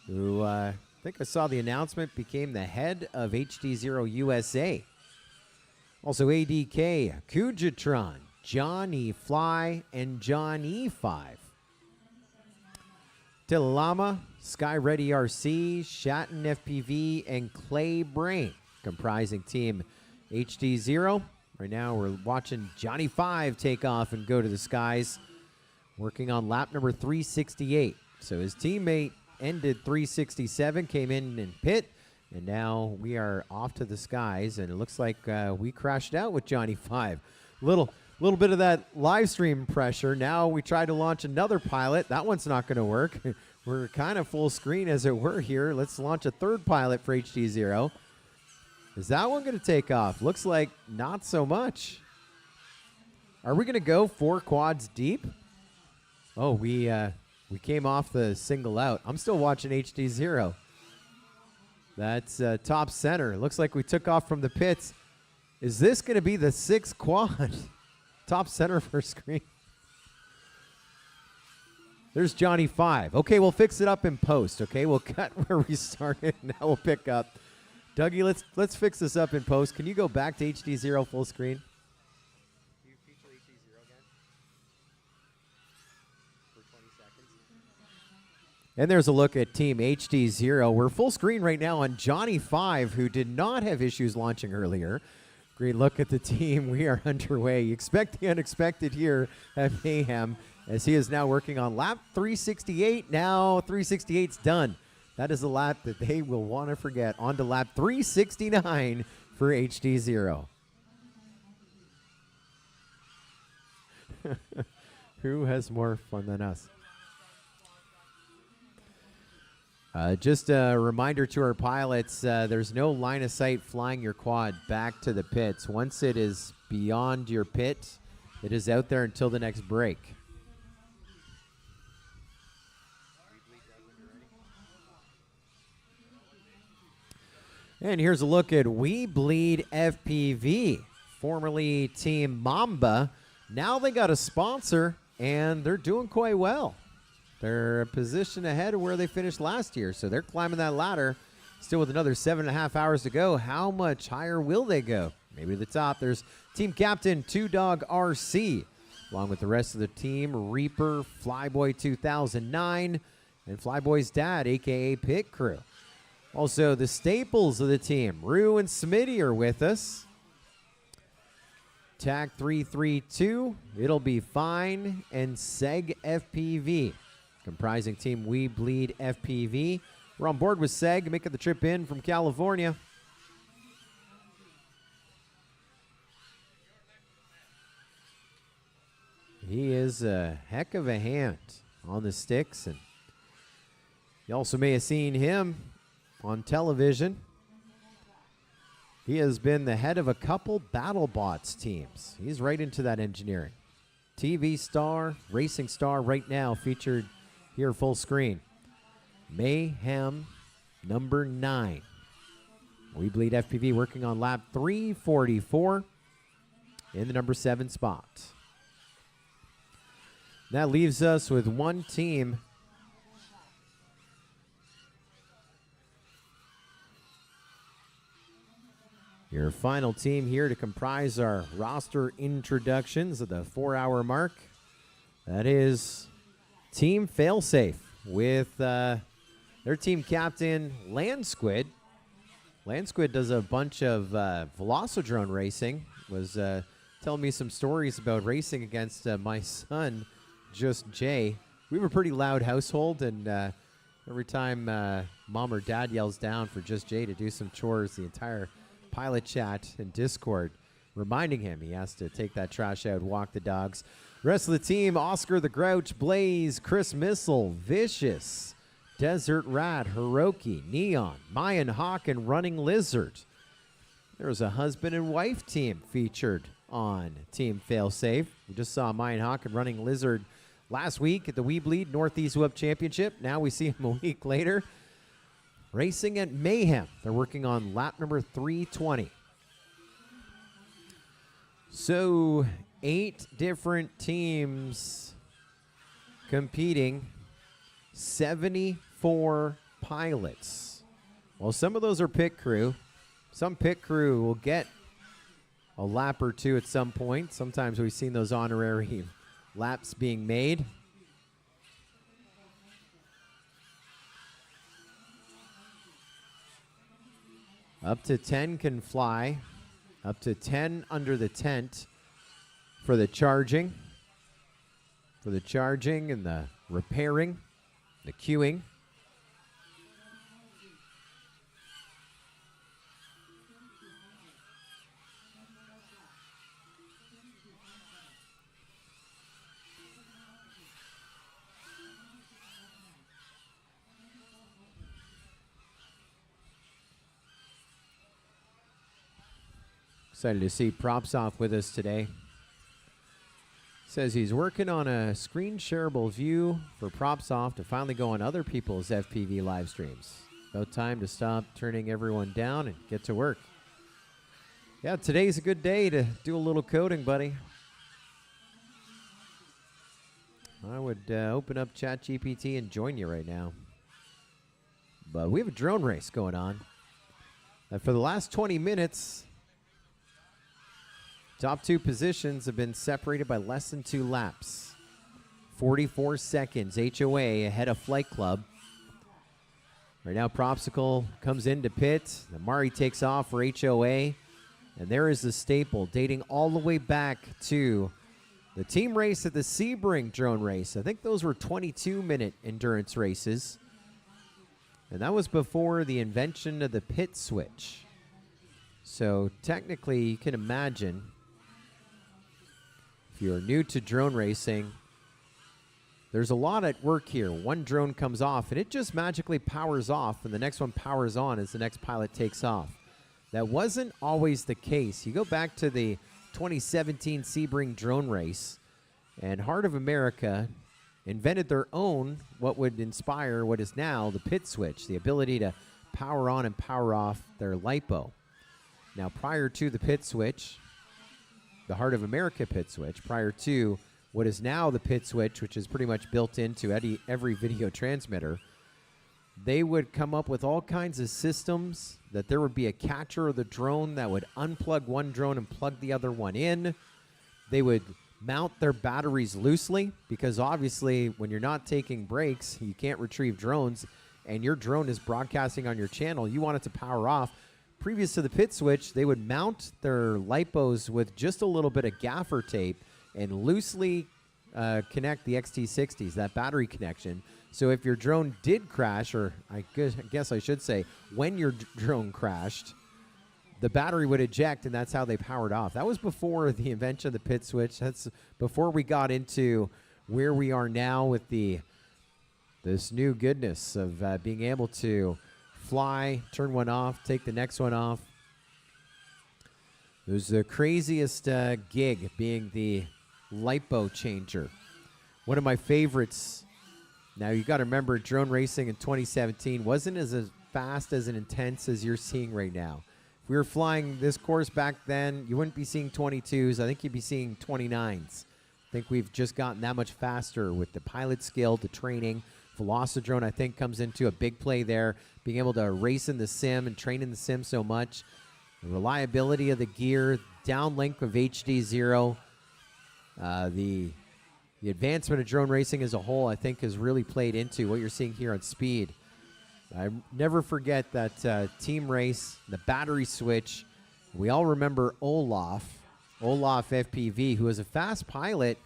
who I think I saw the announcement became the head of HD0 USA. Also ADK, Kujatron, Johnny Fly, and John E5. Tilalama, Sky Ready RC, Shatton FPV, and Clay Brain, comprising team HD0. Right now we're watching Johnny 5 take off and go to the skies, working on lap number 368. So his teammate ended 367, came in pit, and now we are off to the skies, and it looks like we crashed out with Johnny 5. Little bit of that live stream pressure. Now we try to launch another pilot. That one's not going to work. We're kind of full screen as it were here. Let's launch a third pilot for HD0. Is that one going to take off? Looks like not so much. Are we going to go 4 quads deep? Oh, we came off the single out. I'm still watching HD0. That's top center. Looks like we took off from the pits. Is this going to be the 6th quad? Top center first screen. There's Johnny 5. Okay, we'll fix it up in post. Okay, we'll cut where we started. Now we'll pick up. Dougie, let's fix this up in post. Can you go back to HD0 full screen? Do you feature HD0 again? For 20 seconds. And there's a look at Team HD0. We're full screen right now on Johnny 5, who did not have issues launching earlier. Great look at the team. We are underway. Expect the unexpected here at Mayhem, as he is now working on lap 368. Now 368's done. That is a lap that they will want to forget. On to lap 369 for HD0. Who has more fun than us? Just a reminder to our pilots, there's no line of sight flying your quad back to the pits. Once it is beyond your pit, it is out there until the next break. And here's a look at We Bleed FPV, formerly Team Mamba. Now they got a sponsor, and they're doing quite well. They're a position ahead of where they finished last year, so they're climbing that ladder. Still with another 7.5 hours to go. How much higher will they go? Maybe to the top. There's team captain 2Dog RC, along with the rest of the team, Reaper, Flyboy 2009, and Flyboy's dad, a.k.a. Pit Crew. Also, the staples of the team, Rue and Smitty, are with us. TAC 332, It'll Be Fine, and Seg FPV, comprising team We Bleed FPV. We're on board with Seg, making the trip in from California. He is a heck of a hand on the sticks, and you also may have seen him on television. He has been the head of a couple BattleBots teams. He's right into that engineering. TV star, racing star right now, featured here full screen. Mayhem number 9. We Bleed FPV working on lap 344 in the number 7 spot. That leaves us with one team. Your final team here to comprise our roster introductions at the 4-hour mark. That is Team Failsafe with their team captain, Land Squid. Land Squid does a bunch of Velocidrone racing. Was telling me some stories about racing against my son, Just Jay. We have a pretty loud household, and every time mom or dad yells down for Just Jay to do some chores, the entire pilot chat and Discord reminding him he has to take that trash out, walk the dogs. The rest of the team, Oscar the Grouch, Blaze, Chris Missile, Vicious, Desert Rat, Hiroki, Neon, Mayan Hawk, and Running Lizard. There was a husband and wife team featured on Team Failsafe. We just saw Mayan Hawk and Running Lizard last week at the We Bleed Northeast Whoop Championship. Now we see him a week later racing at Mayhem. They're working on lap number 320. So 8 different teams competing, 74 pilots. Well, some of those are pit crew. Some pit crew will get a lap or two at some point. Sometimes we've seen those honorary laps being made. Up to 10 can fly. Up to 10 under the tent for the charging. For the charging and the repairing, the queuing. Excited to see Props Off with us today. Says he's working on a screen shareable view for Props Off to finally go on other people's FPV live streams. About time to stop turning everyone down and get to work. Yeah, today's a good day to do a little coding, buddy. I would open up ChatGPT and join you right now. But we have a drone race going on. For the last 20 minutes, top two positions have been separated by less than 2 laps. 44 seconds, HOA ahead of Flight Club. Right now, Propsicle comes into pit. The Mari takes off for HOA. And there is the staple dating all the way back to the team race at the Sebring drone race. I think those were 22-minute endurance races. And that was before the invention of the pit switch. So technically, you can imagine, if you're new to drone racing, there's a lot at work here. One drone comes off, and it just magically powers off, and the next one powers on as the next pilot takes off. That wasn't always the case. You go back to the 2017 Sebring drone race, and Heart of America invented their own, what would inspire what is now the pit switch, the ability to power on and power off their LiPo. Now, prior to the pit switch, the Heart of America pit switch, prior to what is now the pit switch, which is pretty much built into every video transmitter, they would come up with all kinds of systems that there would be a catcher of the drone that would unplug one drone and plug the other one in. They would mount their batteries loosely because obviously when you're not taking breaks, you can't retrieve drones, and your drone is broadcasting on your channel. You want it to power off. Previous to the pit switch, they would mount their LiPos with just a little bit of gaffer tape and loosely connect the XT60s, that battery connection. So if your drone did crash, or I guess I should say, when your drone crashed, the battery would eject, and that's how they powered off. That was before the invention of the pit switch. That's before we got into where we are now with this new goodness of being able to fly, turn one off, take the next one off. It was the craziest gig being the LiPo changer. One of my favorites. Now, you got to remember, drone racing in 2017 wasn't as fast as and intense as you're seeing right now. If we were flying this course back then, you wouldn't be seeing 22s. I think you'd be seeing 29s. I think we've just gotten that much faster with the pilot skill, the training. Velocidrone, I think, comes into a big play there, being able to race in the sim and train in the sim so much. The reliability of the gear, downlink of HD0, the advancement of drone racing as a whole, I think, has really played into what you're seeing here on speed. I never forget that team race, the battery switch. We all remember Olaf FPV, who was a fast pilot,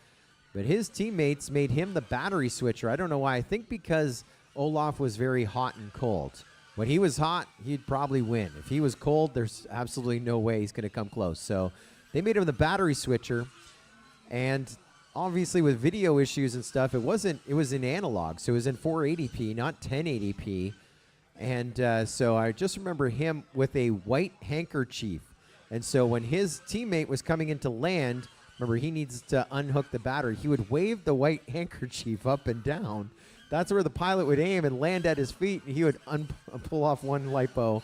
but his teammates made him the battery switcher. I don't know why. I think because Olaf was very hot and cold. When he was hot, he'd probably win. If he was cold, there's absolutely no way he's going to come close. So they made him the battery switcher, and obviously with video issues and stuff, it was in analog, so it was in 480p, not 1080p. And so I just remember him with a white handkerchief. And so when his teammate was coming into land, remember, he needs to unhook the battery. He would wave the white handkerchief up and down. That's where the pilot would aim and land at his feet, and he would pull off one LiPo,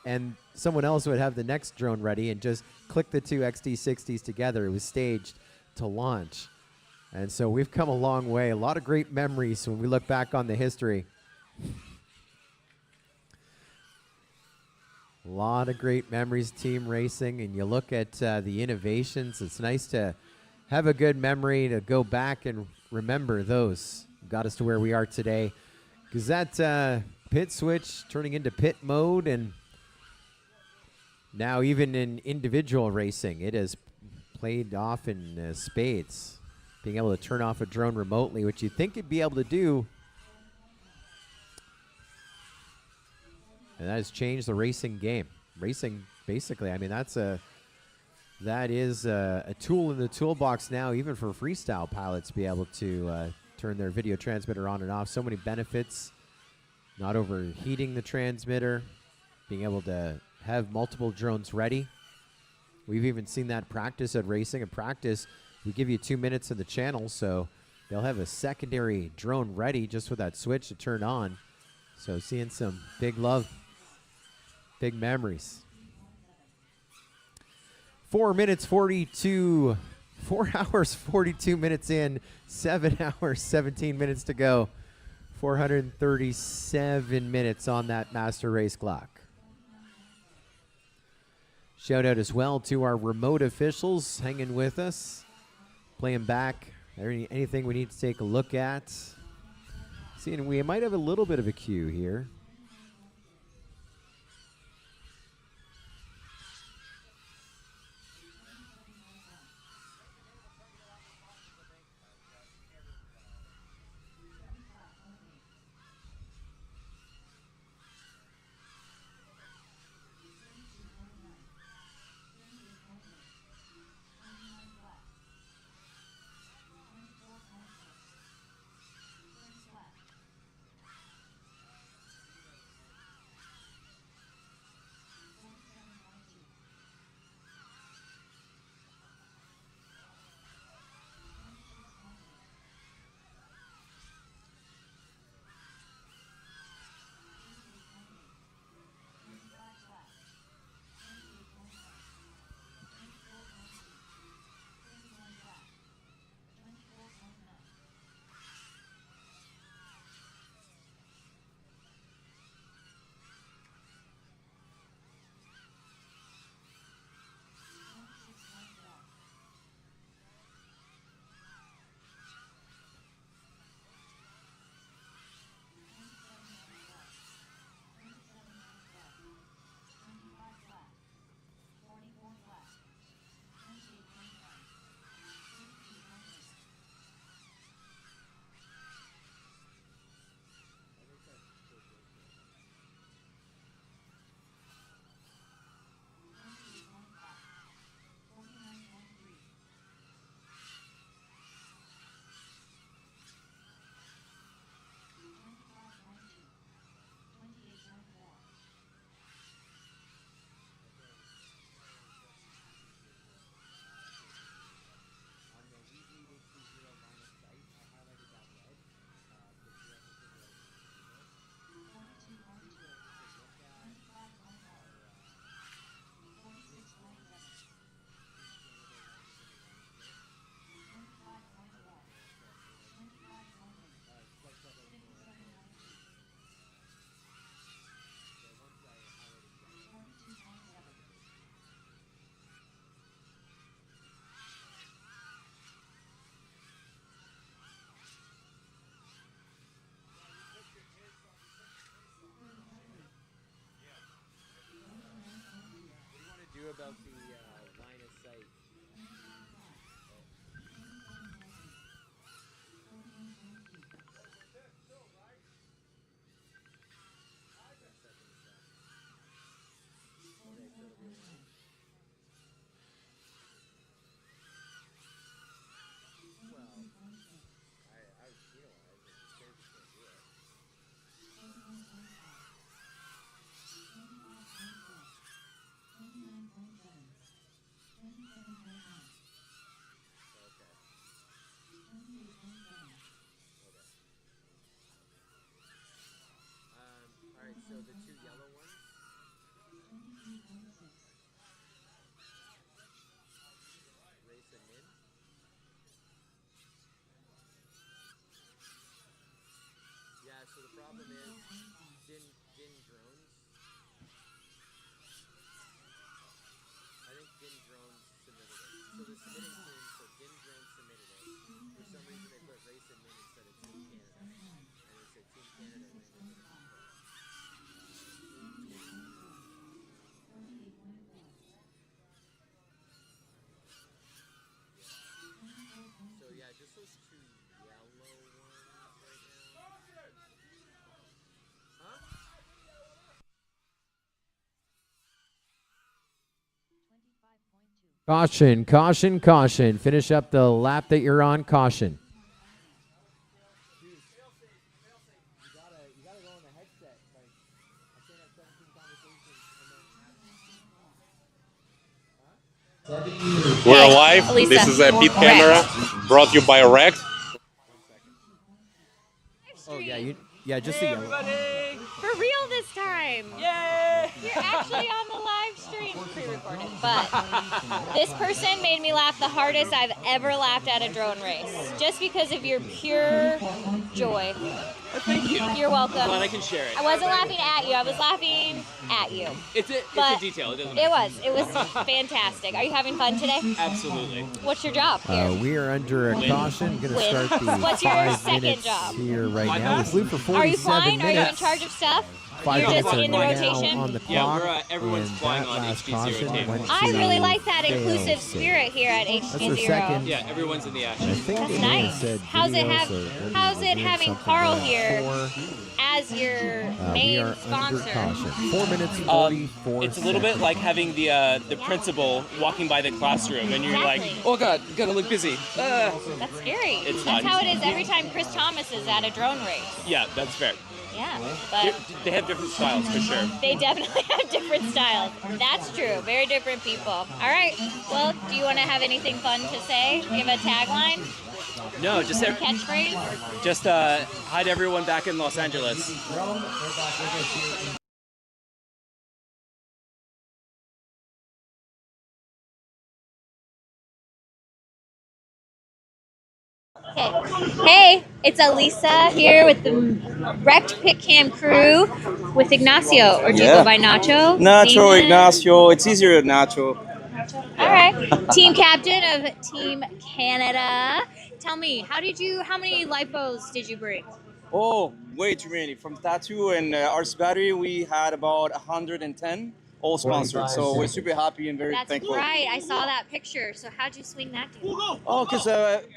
and someone else would have the next drone ready and just click the two XT60s together. It was staged to launch. And so we've come a long way. A lot of great memories when we look back on the history. A lot of great memories, team racing, and you look at the innovations. It's nice to have a good memory to go back and remember those. Got us to where we are today. Because that pit switch turning into pit mode, and Now, even in individual racing, it has played off in spades. Being able to turn off a drone remotely, which you'd think you'd be able to do. And that has changed the racing game. Racing, basically, I mean, that is a tool in the toolbox now, even for freestyle pilots, to be able to turn their video transmitter on and off. So many benefits, not overheating the transmitter, being able to have multiple drones ready. We've even seen that practice at racing. In practice, we give you 2 minutes of the channel, so they'll have a secondary drone ready just with that switch to turn on. So seeing some big love, big memories. 4 hours, 42 minutes in, 7 hours, 17 minutes to go. 437 minutes on that master race clock. Shout out as well to our remote officials hanging with us, playing back anything we need to take a look at. Seeing we might have a little bit of a cue here. About the line of sight. Alright, so the two yellow ones. Race and min. Yeah, so the problem is din drones. I think din drones submitted it. So the submitting team, so din drones submitted it. For some reason they put race and min instead of Team Canada. And they said Team Canada landed in the Caution, caution, caution. Finish up the lap that you're on. Caution. You gotta go on the headset. Like, I can't have 17 conversations and then. We're live. Elisa. This is a pit camera brought to you by Rect. Oh yeah, just the yellow. For real this time. Yay! You're actually on the live stream, pre-recorded. But this person made me laugh the hardest I've ever laughed at a drone race, just because of your pure joy. Thank you. You're welcome. Glad I can share it. I wasn't laughing at you. I was laughing at you. It's a But detail. It doesn't. It was fantastic. Are you having fun today? Absolutely. What's your job here? We are under a caution. Going to Win. start the What's your 5 second minutes job? here right now. We flew for 47 Are you flying? Are you in minutes. charge of stuff? 5 You're minutes just in the are rotation? now on the Yeah, clock. we're, everyone's and flying that on last HG0 caution table. went I to really like that inclusive fail-safe. spirit here at That's the HG0. second. Yeah, everyone's in the action. I think That's they nice. said How's it videos how's or it doing having something Carl like here four. as your We main are under sponsor? caution. 4 minutes 44 It's a little bit seconds. like having the principal walking by the classroom, and you're Exactly. like, oh god, gotta look busy. That's scary. It's That's not how it easy. is every time Chris Thomas is at a drone race. Yeah, that's fair. Yeah, but They have different styles for sure. they definitely have different styles. That's true. Very different people. All right. Well, do you want to have anything fun to say? Do you have a tagline? No, just Catchphrase? hi to everyone back in Los Angeles. Okay. Hey, it's Elisa here with the Wrecked Pit Cam crew with Ignacio, or do you Yeah. go by Nacho? Nacho, Demon? Ignacio. It's easier with Nacho. All right. Team captain of Team Canada. Tell me, how many lipos did you bring? Oh, way too many. From Tattoo and Arts Battery, we had about 110, all sponsored. So we're super happy and very That's thankful. right. I saw that picture. So how'd you swing that deal? Oh, because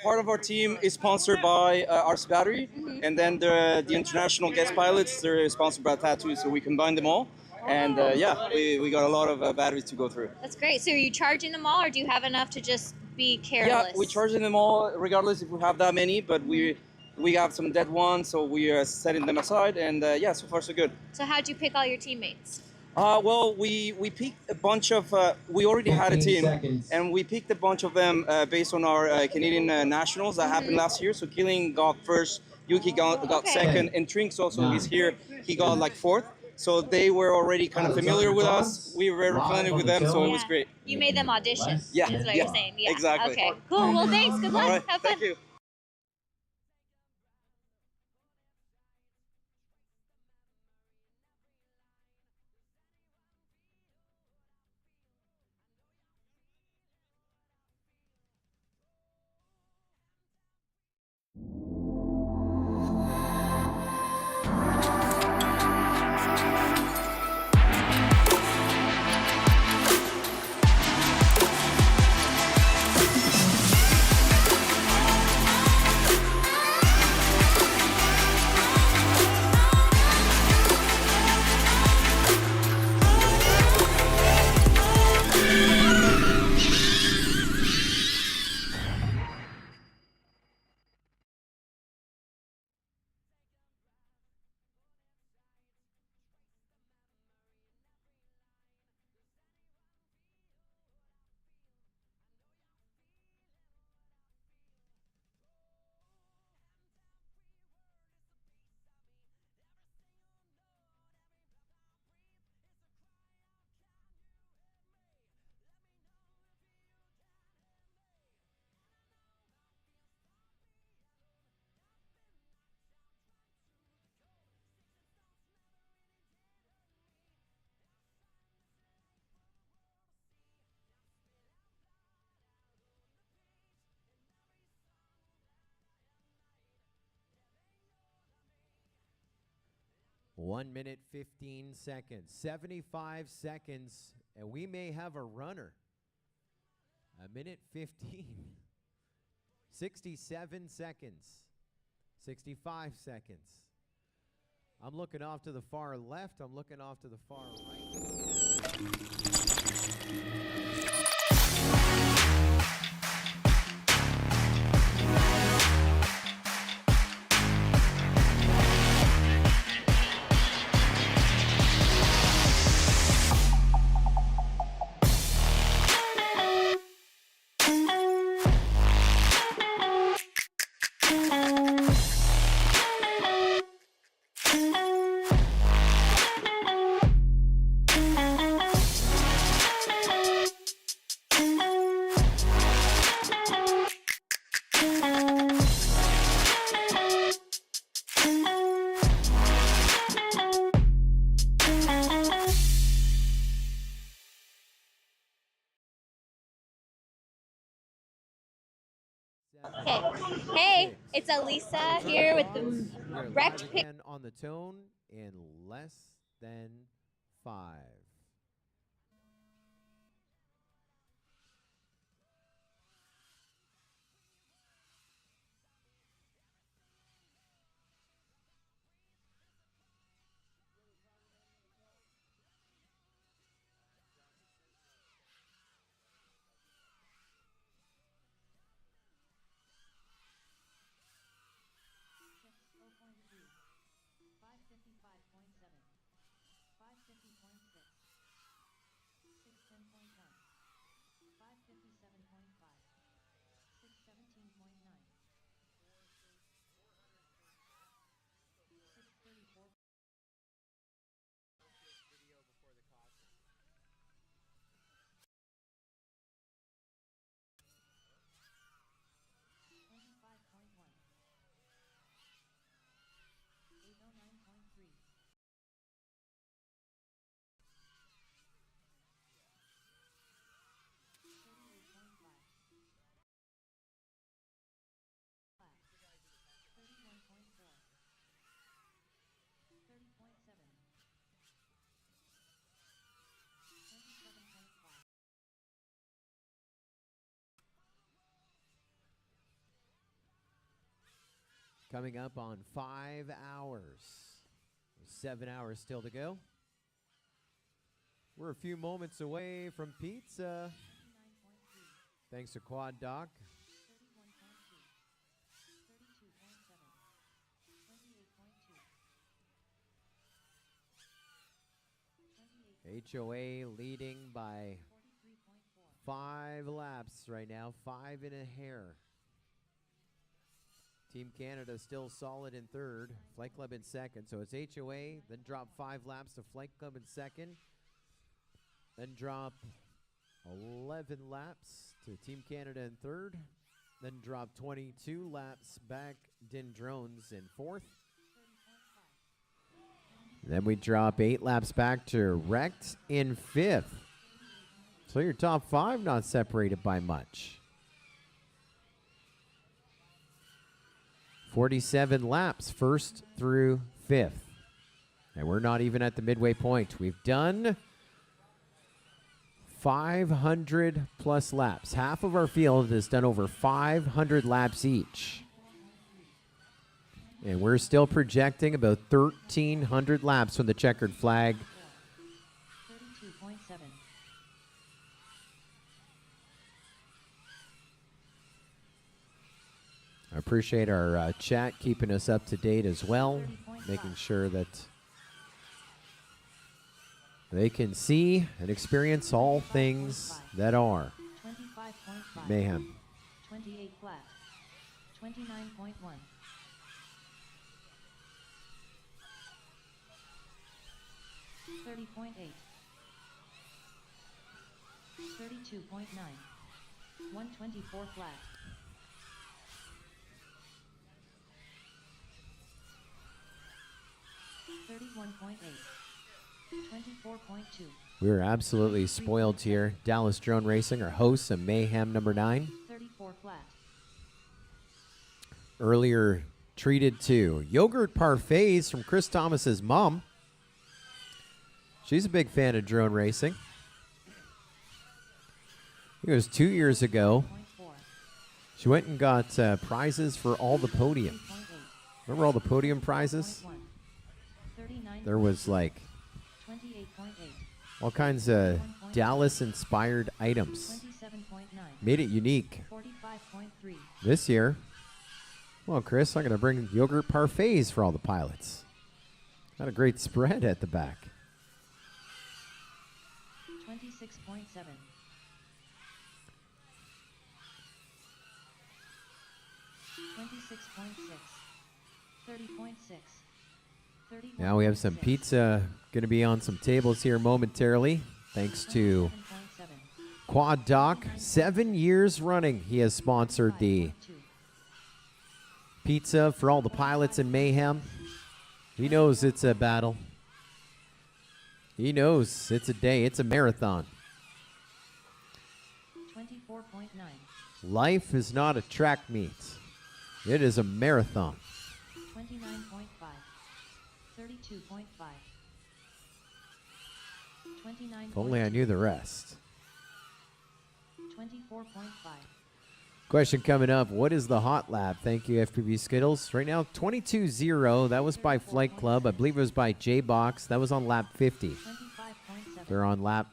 part of our team is sponsored by Arts Battery, and then the international guest pilots, they're sponsored by Tattoo. So we combined them all. And yeah, we got a lot of batteries to go through. That's great. So are you charging them all, or do you have enough to just be careless? Yeah, we're charging them all, regardless if we have that many, but we have some dead ones, so we are setting them aside, and yeah, so far so good. So how'd you pick all your teammates? Well, we picked a bunch of, we already had a team, and we picked a bunch of them based on our Canadian nationals that happened last year. So Killing got first, Yuki got Okay. second, and Trinks also is here. He got like fourth. So they were already kind of familiar with us. We were very friendly with them, so it was Yeah. great. You made them audition. Yeah, Is what yeah, you're saying. Yeah. exactly. Okay. Cool. Well, thanks. Good luck. All right, Have fun. thank you. One minute, 15 seconds, 75 seconds, and we may have a runner. A minute 15, 67 seconds, 65 seconds. I'm looking off to the far left. I'm looking off to the far right. Hey, it's Elisa here with the We're wrecked live pic. again on the tone in less than 5. Video before the caution. Coming up on 5 hours. 7 hours still to go. We're a few moments away from pizza. Thanks to Quad Doc. HOA leading by 5 laps right now, 5 and a hair. Team Canada still solid in third, Flight Club in second. So it's HOA, then drop 5 laps to Flight Club in second, then drop 11 laps to Team Canada in third, then drop 22 laps back Din Drones in fourth. Then we drop 8 laps back to Wrecked in fifth. So your top 5 not separated by much. 47 laps, first through fifth. And we're not even at the midway point. We've done 500 plus laps. Half of our field has done over 500 laps each. And we're still projecting about 1,300 laps from the checkered flag. 32.7. I appreciate our chat keeping us up to date as well, making sure that they can see and experience all things that are 25.5. Mayhem. 28 flat. 29.1. 30.8. 32.9. 124 flat. 31.8. 24.2. We're absolutely spoiled here. Dallas Drone Racing, our hosts of Mayhem number 9. 34 flat. Earlier treated to yogurt parfaits from Chris Thomas's mom. She's a big fan of drone racing. It was 2 years ago. 0.4. She went and got prizes for all the podium. 3.8. Remember all the podium prizes? 0.1. 39. There was like 28.8. all kinds of Dallas-inspired items. 27.9. Made it unique. 45.3. This year, well, Chris, I'm going to bring yogurt parfaits for all the pilots. Got a great spread at the back. 26.7. 30.6. 30. Now we have some pizza going to be on some tables here momentarily, thanks to 27.7. Quad Doc. 7 years running, he has sponsored the pizza for all the pilots in Mayhem. He knows it's a battle. He knows it's a day, it's a marathon. 24.9. Life is not a track meet. It is a marathon. 29.5. 32.5. 29. If only I knew the rest. 24.5. Question coming up. What is the hot lap? Thank you, FPV Skittles. Right now, 22-0. That was by Flight Club. I believe it was by J-Box. That was on lap 50. 25.7. They're on lap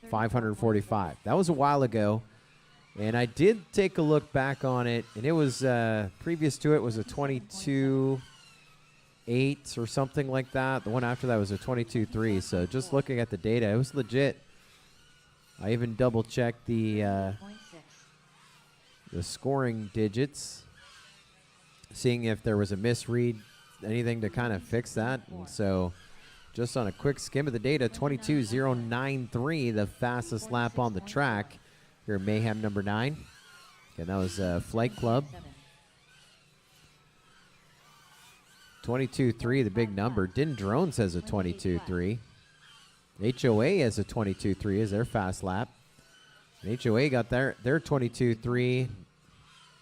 545. That was a while ago. And I did take a look back on it. And it was, previous to it was a 22-8 or something like that. The one after that was a 22-3. So just looking at the data, it was legit. I even double-checked the scoring digits, seeing if there was a misread, anything to kind of fix that. And so just on a quick skim of the data, 22.093, the fastest lap on the track here at Mayhem number 9. And that was Flight Club. 22.3, the big number. Din Drones has a 22.3. HOA has a 22.3 as their fast lap. And HOA got their 22.3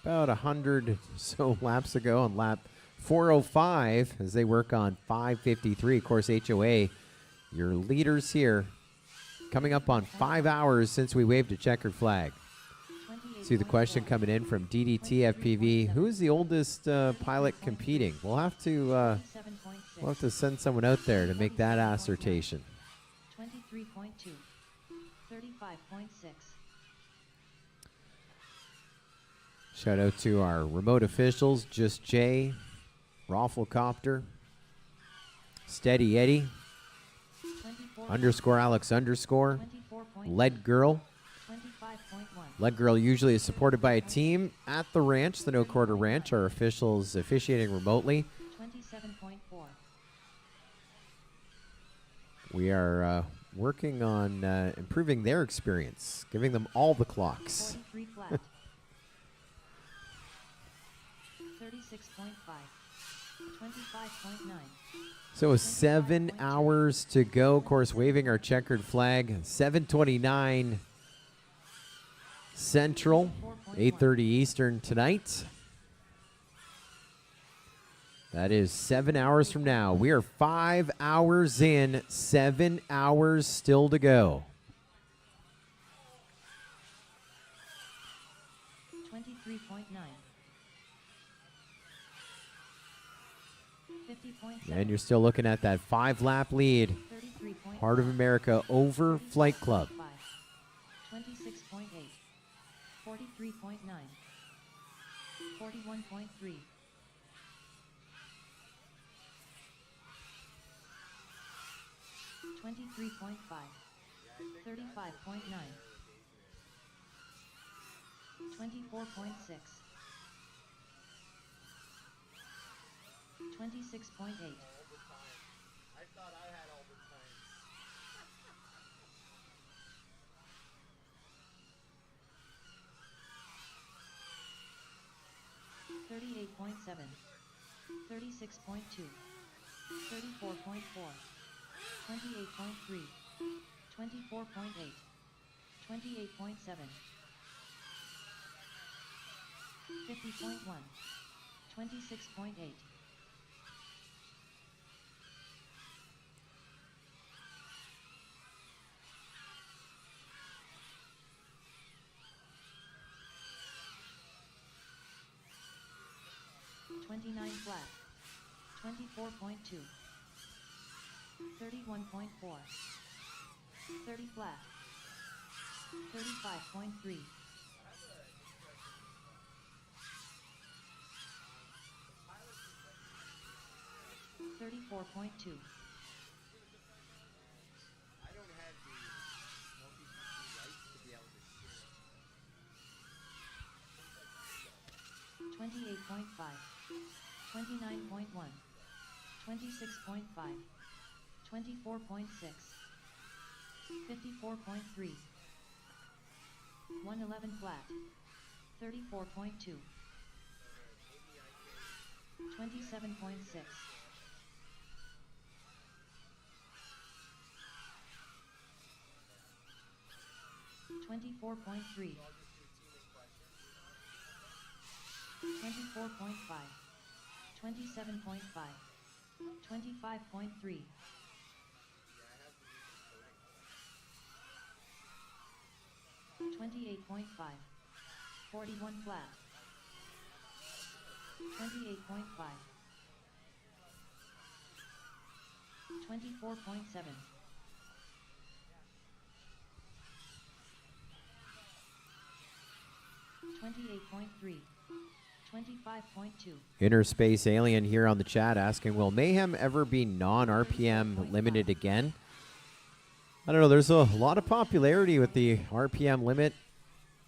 about 100 so laps ago on lap 405 as they work on 5:53. Of course, HOA, your leaders here, coming up on 5 hours since we waved a checkered flag. See the question coming in from DDT FPV. Who is the oldest pilot competing? We'll have to send someone out there to make that assertion. 23.2. 35.6. Shout out to our remote officials, Just Jay, Rafflecopter, Steady Eddie, _ Alex _ Lead Girl. 25.1. Lead Girl usually is supported by a team at the ranch, the No Quarter Ranch. Our officials officiating remotely. 27.4. We are working on improving their experience, giving them all the clocks. 43 flat. 36.5. 25.9. So 7 hours to go. Of course, waving our checkered flag. 7:29 Central, 8:30 Eastern tonight. That is 7 hours from now. We are 5 hours in, 7 hours still to go. 23.9. 50.7. And you're still looking at that 5-lap lead. 33.5. Heart of America over Flight Club. 26.8. 43.9. 41.3. 23.5. 35.9. 24.6. 26.8. I thought I had all the time. 38.7. 36.2. 34.4. 28.3. 24.8. 28.7. 50.1. 26.8. 29 flat. 24.2. 31.4. 30 flat. 35.3. 34.2. I don't have the multi-CC rights to be able to share. 28.5. 29.1. 26.5. 24.6. 54.3. 111 flat. 34.2. 27.6. 24.3. 24.5, 27.5, 25.3, 28.5, 41 flat, 28.5, 24.7, 28.3, 25.2. Inner Space Alien here on the chat asking, will Mayhem ever be non-RPM limited again? I don't know. There's a lot of popularity with the RPM limit.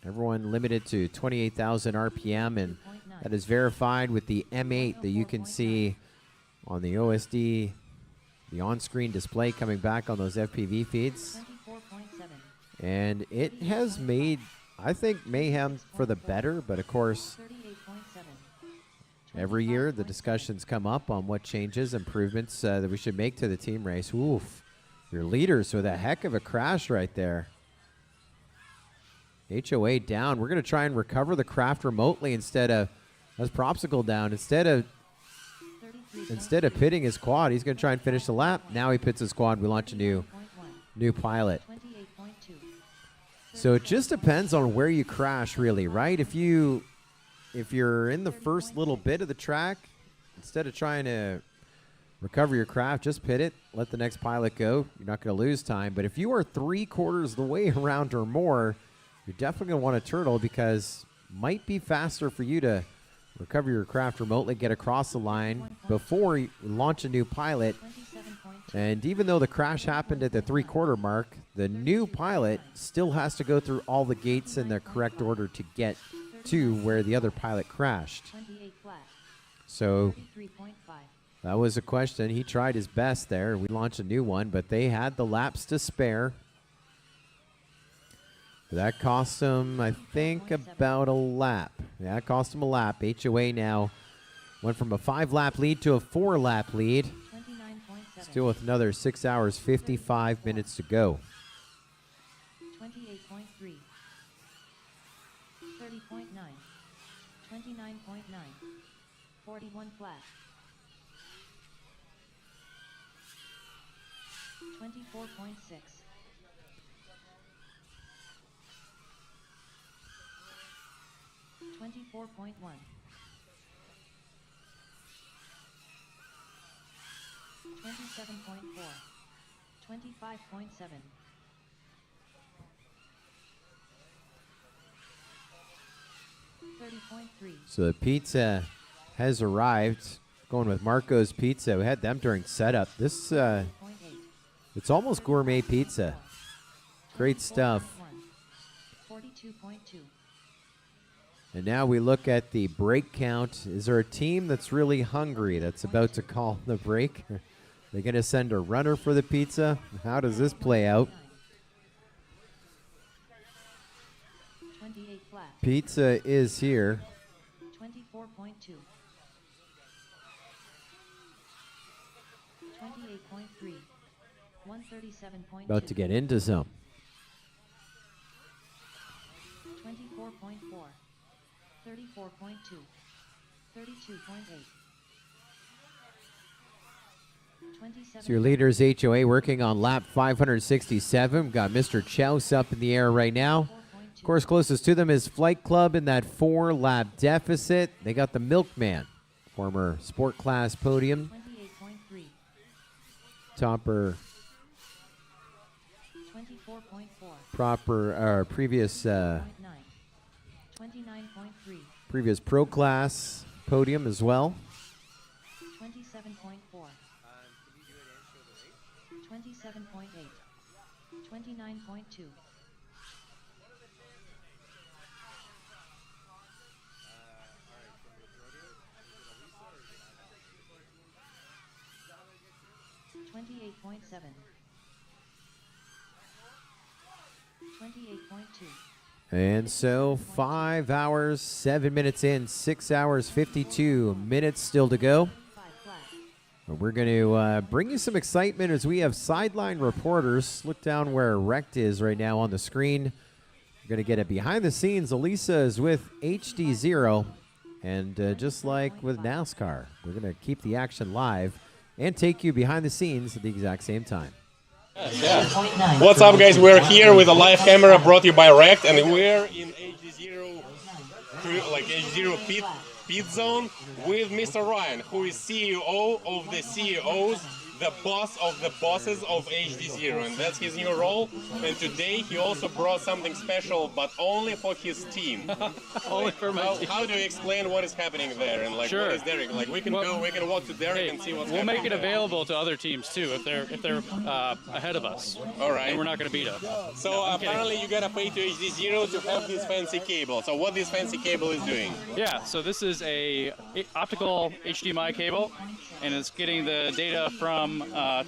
Everyone limited to 28,000 RPM, and that is verified with the M8 that you can see on the OSD, the on-screen display coming back on those FPV feeds. 24.7. And it has made, I think, Mayhem for the better, but of course, 38.7. every year the discussions come up on what changes, improvements that we should make to the team race. Oof, your leaders with a heck of a crash right there. HOA down. We're going to try and recover the craft remotely instead of, that's Propsicle down. Instead of pitting his quad, he's going to try and finish the lap. Now he pits his quad. We launch a new pilot. 28.2. So it just depends on where you crash, really, right? If you're in the first little bit of the track, instead of trying to recover your craft, just pit it, let the next pilot go. You're not going to lose time. But if you are 3/4 the way around or more, you're definitely going to want to turtle, because it might be faster for you to recover your craft remotely, get across the line before you launch a new pilot. 27.2. And even though the crash happened at the 3/4 mark, the new pilot still has to go through all the gates in the correct order to get to where the other pilot crashed. 28 flat. So 33.5. that was a question. He tried his best there. We launched a new one, but they had the laps to spare. That cost him, I think, about a lap. Yeah, it cost him a lap. HOA now went from a 5-lap lead to a 4-lap lead. 29.7. Still with another 6 hours, 55 minutes to go. 28.3. 30.9. 29.9. 41 flat. 24.6. 24.1. 27.4. 25.7. 30.3. So the pizza has arrived. Going with Marco's Pizza. We had them during setup. This, 0.8. it's almost gourmet pizza. Great stuff. 42.2. And now we look at the break count. Is there a team that's really hungry that's about to call the break? Are they going to send a runner for the pizza? How does this play out? 28 flat. Pizza is here. 24.2. 28.3. 137.2. About to get into some. 24.4. 34.2. 32.8. 27. So your leaders, HOA, working on lap 567. Got Mr. Chouse up in the air right now. Of course, closest to them is Flight Club in that 4-lap deficit. They got the Milkman, former sport class podium 28.3. topper, 24.4. previous 29.3. previous pro class podium as well. 27.4. Can you do it and show the rate? 27.8. 29.2. Alright, from Lisa or 28.7. 28.2. And so 5 hours, 7 minutes in, 6 hours, 52 minutes still to go. 5 flat. We're going to bring you some excitement as we have sideline reporters. Look down where Rect is right now on the screen. We're going to get it behind the scenes. Elisa is with HD0, And just like with NASCAR, we're going to keep the action live and take you behind the scenes at the exact same time. What's up, guys? We're here with a live camera brought to you by Rect, and we're in HD0, like HD0 pit zone with Mr. Ryan, who is CEO of the CEOs, the boss of the bosses of HD0, and that's his new role. And today he also brought something special, but only for his team. Only for my team. How do you explain what is happening there? And like, Sure. what is Derek? Like, we can walk to Derek and see what's We'll happening make it there. available to other teams too if they're ahead of us. All right. And we're not going to beat them. So No, I'm apparently kidding. you gotta pay to HD0 to have this fancy cable. So what this fancy cable is doing? Yeah. So this is a optical HDMI cable, and it's getting the data from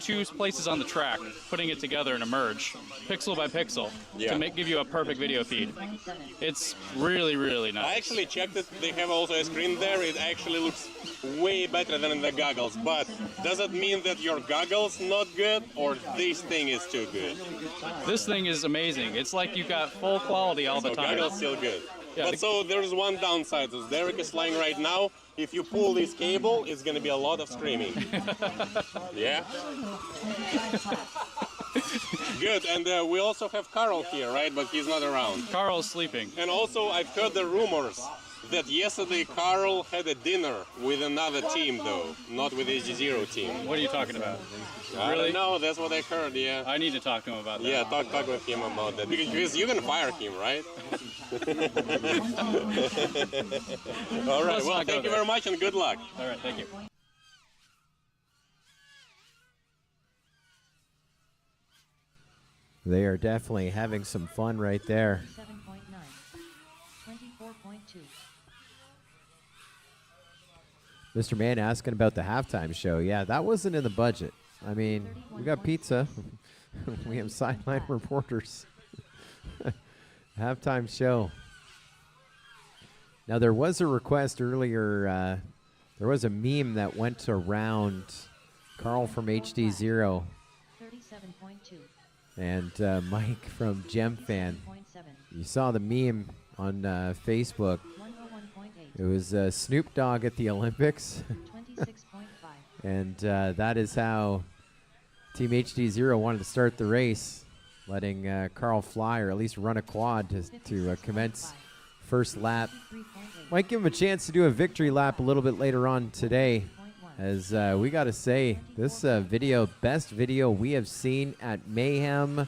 two places on the track, putting it together in a merge, pixel by pixel, Yeah. to give you a perfect video feed. It's really, really nice. I actually checked it. They have also a screen there. It actually looks way better than in the goggles. But does it mean that your goggles not good, or this thing is too good? This thing is amazing. It's like you got full quality all the So time. goggles still good. Yeah, But so there's one downside. As Derek is flying right now, if you pull this cable, it's gonna be a lot of screaming. Yeah. Good. And we also have Carl here, right? But he's not around. Carl's sleeping. And also, I've heard the rumors that yesterday Carl had a dinner with another team, though, not with HD0 team. What are you talking about? I Really? don't know, that's what I heard, yeah. I need to talk to him about that. Yeah, talk with him about that. Because you can fire him, right? All right, Let's well, not go thank you there. very much and good luck. All right, thank you. They are definitely having some fun right there. 7.9. 24.2. Mr. Mann asking about the halftime show. Yeah, that wasn't in the budget. I mean, we got pizza. We have sideline reporters. Halftime show. Now, there was a request earlier. There was a meme that went around Carl from HD0 37.2. and Mike from Gem Fan. 7.7. You saw the meme on Facebook. 101.8. It was Snoop Dogg at the Olympics. 26.5. And that is how Team HD0 wanted to start the race, letting Carl fly or at least run a quad to commence first lap. 3.8. Might give him a chance to do a victory lap a little bit later on today, as we got to say, this video, best video we have seen at Mayhem.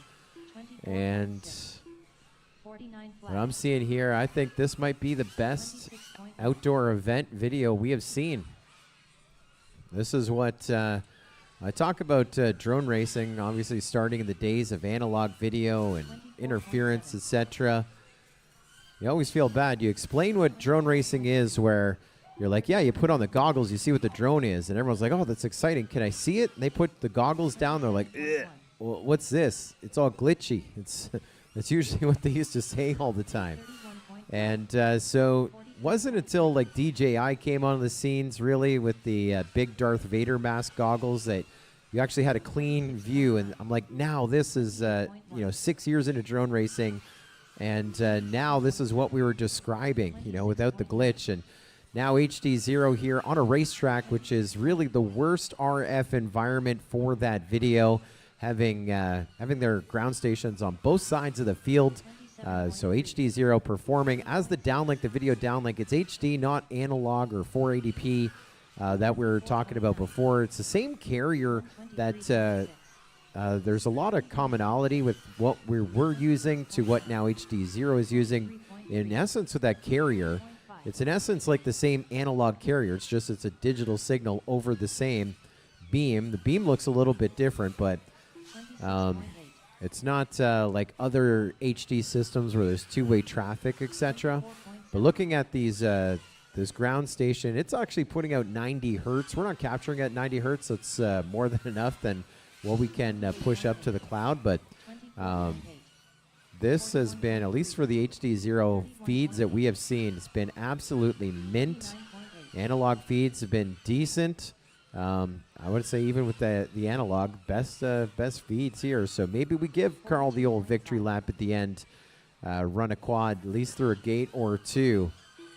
And 49 what I'm seeing here, I think this might be the best outdoor event video we have seen. This is what I talk about drone racing, obviously starting in the days of analog video and interference, etc. You always feel bad. You explain what drone racing is, where you're like, yeah, you put on the goggles, you see what the drone is, and everyone's like, oh, that's exciting. Can I see it? And they put the goggles down. They're like, well, what's this? It's all glitchy. That's usually what they used to say all the time. And so wasn't until like DJI came on the scenes really with the big Darth Vader mask goggles that you actually had a clean view. And I'm like, now this is 6 years into drone racing, and now this is what we were describing, without the glitch. And now HD0 here on a racetrack, which is really the worst RF environment for that video, having their ground stations on both sides of the field. So HD0 performing as the downlink, the video downlink. It's HD, not analog or 480p that we were talking about before. It's the same carrier that there's a lot of commonality with what we're using to what now HD0 is using. In essence, with that carrier, it's in essence like the same analog carrier. It's just it's a digital signal over the same beam. The beam looks a little bit different, but it's not like other HD systems where there's two-way traffic, etc. But looking at these this ground station, it's actually putting out 90 hertz. We're not capturing at 90 hertz. It's more than enough than what we can push up to the cloud. But this has been, at least for the HD0 feeds that we have seen, it's been absolutely mint. Analog feeds have been decent. I would say even with the analog, best feeds here. So maybe we give Carl the old victory lap at the end, run a quad, at least through a gate or two.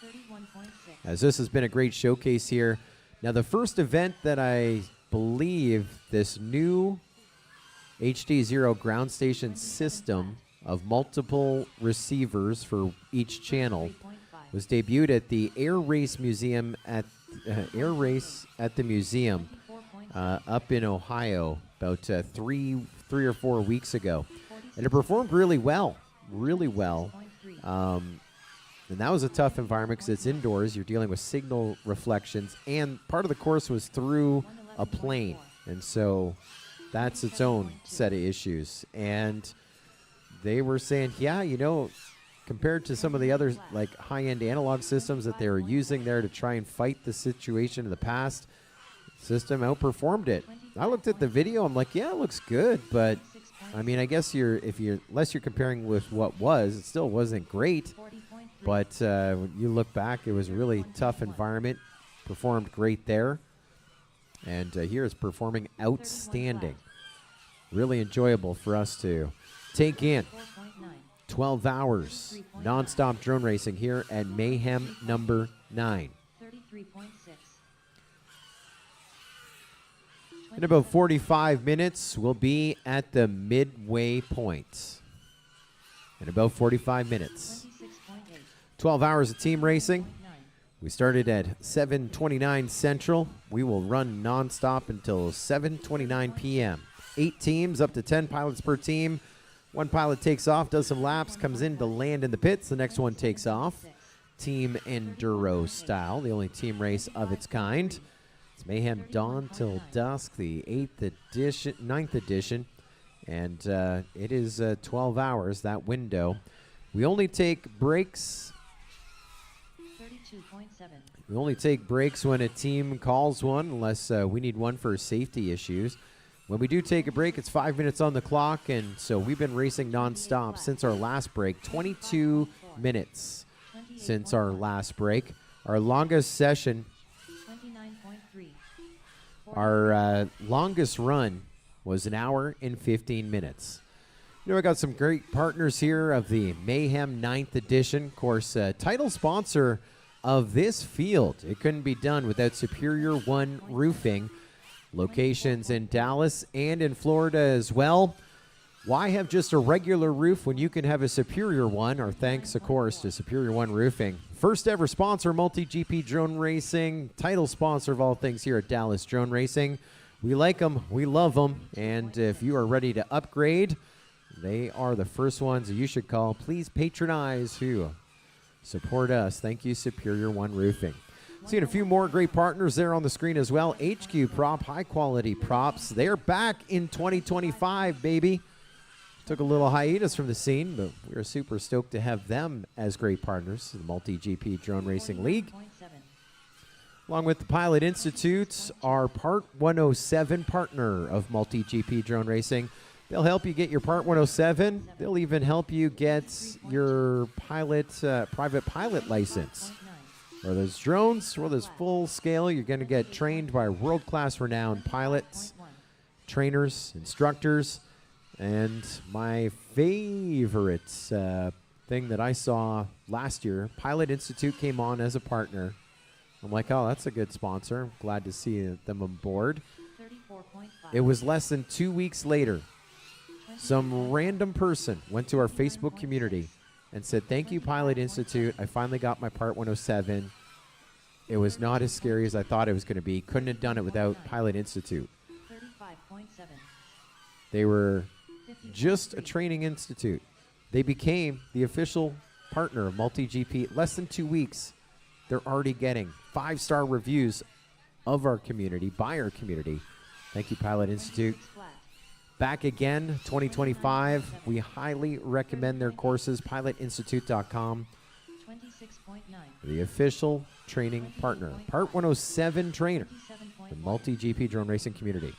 31.6. as this has been a great showcase here. Now, the first event that I believe this new HD0 ground station system of multiple receivers for each channel was debuted at the Air Race Museum at the museum up in Ohio about 3 or 4 weeks ago, and it performed really well. And that was a tough environment because it's indoors. You're dealing with signal reflections, and part of the course was through a plane, and so that's its own set of issues. And they were saying, yeah, you know, compared to some of the other like high-end analog systems that they were using there to try and fight the situation in the past, the system outperformed it. I looked at the video, I'm like, yeah, it looks good, but I mean, I guess unless you're comparing with what was, it still wasn't great. But when you look back, it was a really tough environment. Performed great there. And here it's performing outstanding. Really enjoyable for us to take in. 12 hours nonstop drone racing here at Mayhem number 9. 33.6. In about 45 minutes, we'll be at the midway point. In about 45 minutes. 12 hours of team racing. We started at 7:29 Central. We will run nonstop until 7:29 p.m. 8 teams, up to 10 pilots per team. One pilot takes off, does some laps, comes in to land in the pits. The next one takes off. Team Enduro style, the only team race of its kind. It's Mayhem Dawn Till Dusk, the 9th edition. And it is 12 hours, that window. We only take breaks. 32.7. We only take breaks when a team calls one, unless we need one for safety issues. When we do take a break, it's 5 minutes on the clock, and so we've been racing nonstop since our last break. 22 minutes since our last break. Our longest session, 29.3. our longest run was 1 hour and 15 minutes. You know, we got some great partners here of the Mayhem 9th edition. Of course, title sponsor of this field. It couldn't be done without Superior One Roofing. Locations in Dallas and in Florida as well. Why have just a regular roof when you can have a Superior One? Our thanks, of course, to Superior One Roofing. First ever sponsor, Multi-GP Drone Racing. Title sponsor of all things here at Dallas Drone Racing. We like them. We love them. And if you are ready to upgrade, they are the first ones that you should call. Please patronize who support us. Thank you, Superior One Roofing. Seeing a few more great partners there on the screen as well. HQ Prop, high quality props. They're back in 2025, baby. Took a little hiatus from the scene, but we're super stoked to have them as great partners. The Multi-GP Drone Racing League. Along with the Pilot Institute, our Part 107 partner of Multi-GP Drone Racing. They'll help you get your Part 107. They'll even help you get your private pilot license. Where there's drones, where there's full scale, you're going to get trained by world-class renowned pilots, trainers, instructors. And my favorite thing that I saw last year, Pilot Institute came on as a partner. I'm like, oh, that's a good sponsor. I'm glad to see them on board. 34.5. It was less than 2 weeks later. Some random person went to our Facebook community and said, thank you, Pilot Institute. I finally got my Part 107. It was not as scary as I thought it was going to be. Couldn't have done it without Pilot Institute. 35.7. They were just a training institute. They became the official partner of Multi-GP. Less than 2 weeks, they're already getting 5-star reviews of our community, by our community. Thank you, Pilot Institute. Back again, 2025. We highly recommend their courses, pilotinstitute.com. 26.9. The official training partner, Part 107 trainer, the Multi-GP Drone Racing community.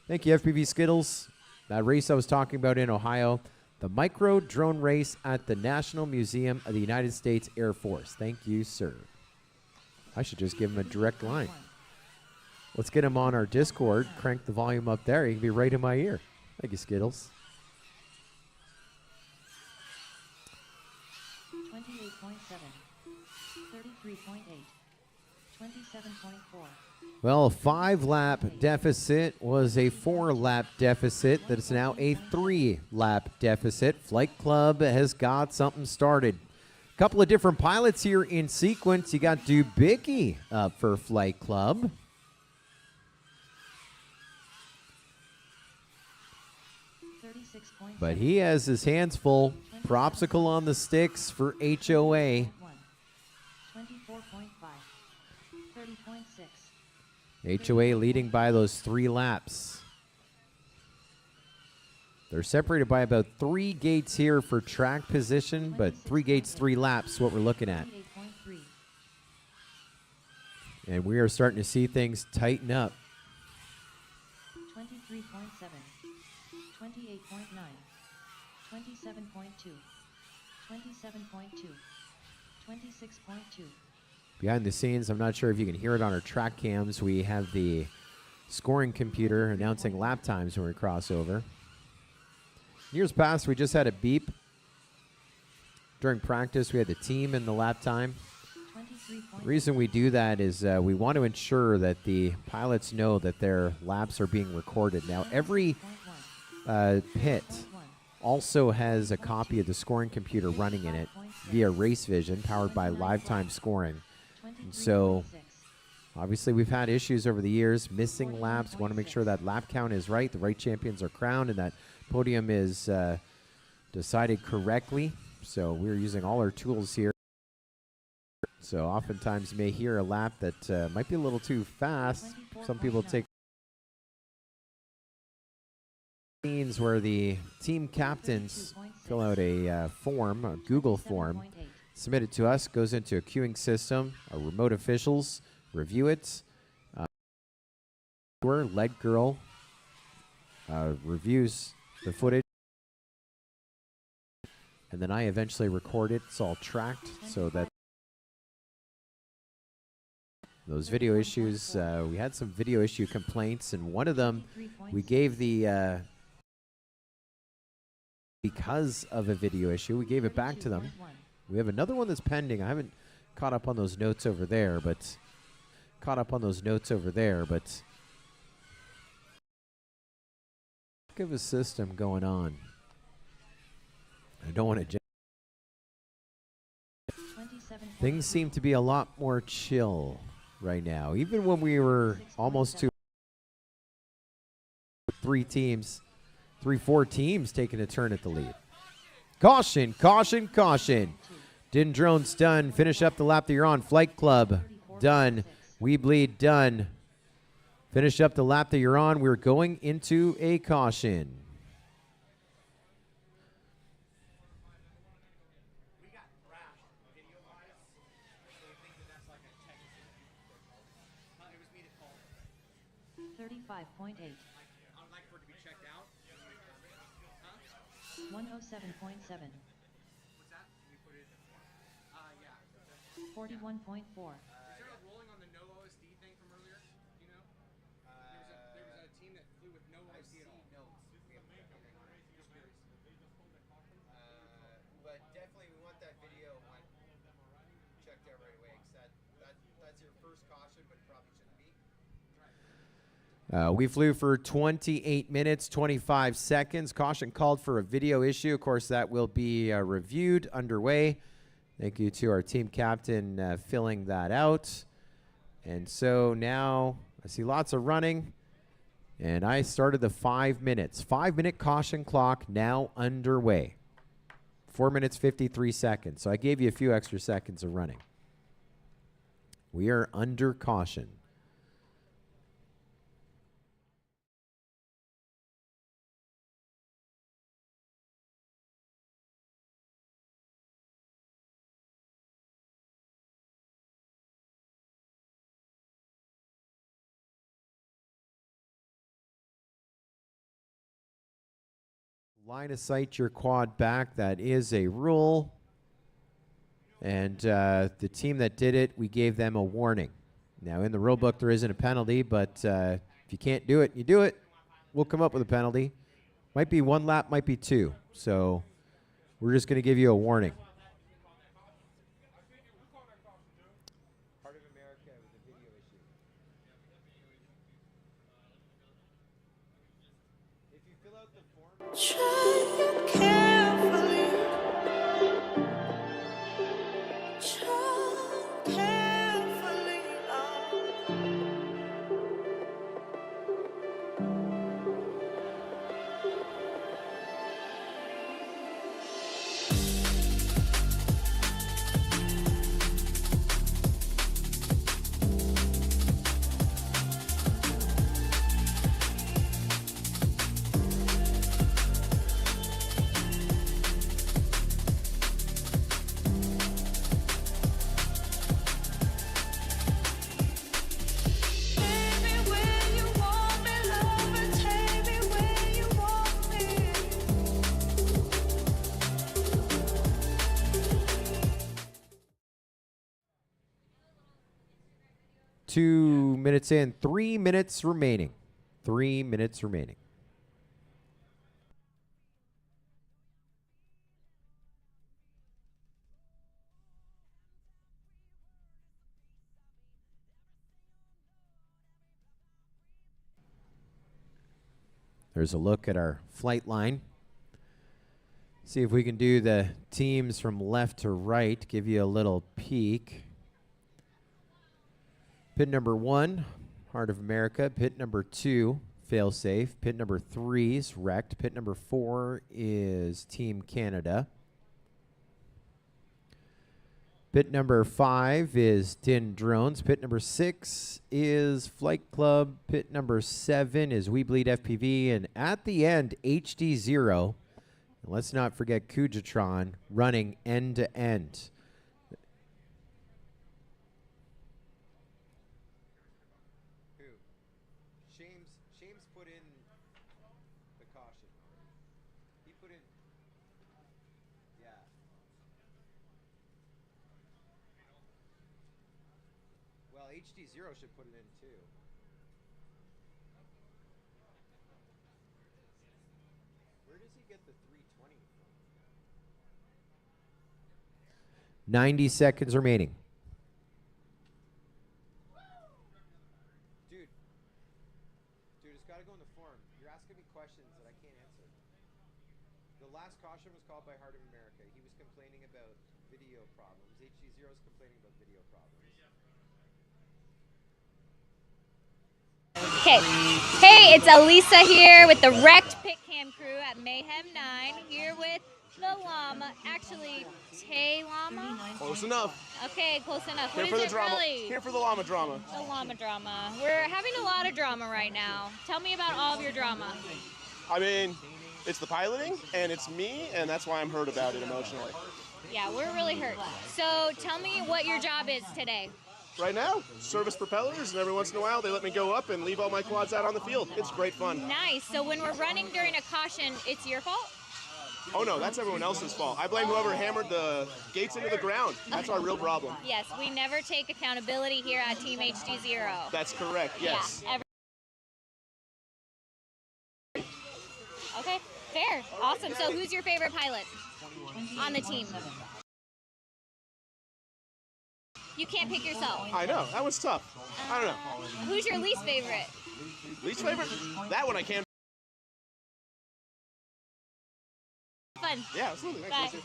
Thank you, FPV Skittles. That race I was talking about in Ohio, the micro drone race at the National Museum of the United States Air Force. Thank you, sir. I should just give him a direct line. Let's get him on our Discord. Crank the volume up there. He can be right in my ear. Thank you, Skittles. 28.7. 33.8. 27.4. Well, a 5-lap deficit was a 4-lap deficit. That is now a 3-lap deficit. Flight Club has got something started. A couple of different pilots here in sequence. You got Dubicki up for Flight Club. But he has his hands full. Propsicle on the sticks for HOA. 24.5. 30.6. HOA leading by those 3 laps. They're separated by about 3 gates here for track position, but 3 gates, 3 laps, what we're looking at. 28.3. And we are starting to see things tighten up. 23.7. 28.9. 27.2. 27.2. 26.2. Behind the scenes, I'm not sure if you can hear it on our track cams. We have the scoring computer announcing lap times when we cross over. Years past, we just had a beep. During practice, we had the team and the lap time. The reason we do that is we want to ensure that the pilots know that their laps are being recorded. Now, every pit also has a copy of the scoring computer running in it via Race Vision, powered by Live Time Scoring. And so, obviously, we've had issues over the years, missing laps. Want to make sure that lap count is right, the right champions are crowned, and that podium is decided correctly. So we're using all our tools here. So oftentimes you may hear a lap that might be a little too fast. Some people take scenes where the team captains fill out a form, a Google form, submit it to us, goes into a queuing system. Our remote officials review it. Lead Girl reviews the footage. And then I eventually record it. It's all tracked so that those video issues, we had some video issue complaints, and one of them we gave the, because of a video issue, we gave it back to them. We have another one that's pending. I haven't caught up on those notes over there, but give a system going on. I don't want to. Things seem to be a lot more chill right now. Even when we were almost to 4 teams taking a turn at the lead. Caution, caution, caution. Dindrone's done. Finish up the lap that you're on. Flight Club, done. We Bleed, done. Finish up the lap that you're on. We're going into a caution. We got thrashed video-wise, so we think that that's like a technical. It was me that called it. 35.8. I would like for it to be checked out. 107.7. What's that? We put it. Yeah. 41.4. Is there a rolling on the no OSD thing from earlier? Do you know? There was a team that flew with no OSD at all. No. We haven't checked. Okay. Just curious. But definitely we want that video checked out right away, because that's your first caution, but probably shouldn't be. We flew for 28 minutes, 25 seconds. Caution called for a video issue. Of course, that will be reviewed underway. Thank you to our team captain filling that out. And so now I see lots of running. And I started the 5 minutes. 5-minute caution clock now underway. 4 minutes, 53 seconds. So I gave you a few extra seconds of running. We are under caution. Line of sight your quad back. That is a rule. And the team that did it, we gave them a warning. Now, in the rule book, there isn't a penalty, but if you can't do it, you do it. We'll come up with a penalty. Might be 1 lap, might be 2. So we're just going to give you a warning. Part of America was a 2 minutes in, 3 minutes remaining. 3 minutes remaining. There's a look at our flight line. See if we can do the teams from left to right, give you a little peek. Pit number 1, Heart of America. Pit number 2, Failsafe. Pit number 3 is Wrecked. Pit number 4 is Team Canada. Pit number 5 is Din Drones. Pit number 6 is Flight Club. Pit number 7 is We Bleed FPV. And at the end, HD0. And let's not forget Kujatron running end to end. Shames put in the caution. He put in, yeah. Well, HD0 should put it in too. Where does he get the 320 from? 90 seconds remaining. Dude, it's got to go in the form. You're asking me questions that I can't answer. The last caution was called by Heart of America. He was complaining about video problems. HD0 is complaining about video problems. Okay. Hey, it's Elisa here with the Wrecked Pit Cam crew at Mayhem 9. Here with the llama. Actually, Tay Llama? Close enough. Okay, close enough. Here What for is the it drama. really? Here for the llama drama. The llama drama. We're having a lot of drama right now. Tell me about all of your drama. I mean, it's the piloting, and it's me, and that's why I'm hurt about it emotionally. Yeah, we're really hurt. So tell me what your job is today. Right now, service propellers, and every once in a while they let me go up and leave all my quads out on the field. It's great fun. Nice. So when we're running during a caution, it's your fault? Oh no, that's everyone else's fault. I blame whoever hammered the gates into the ground. That's our real problem. Yes, we never take accountability here at Team HD0. That's correct, yes. Yeah, okay, fair. Awesome. So who's your favorite pilot on the team? You can't pick yourself. I know, that was tough. I don't know. Who's your least favorite? Least favorite? That one I can't. Fun. Yeah, absolutely. Bye. Joe,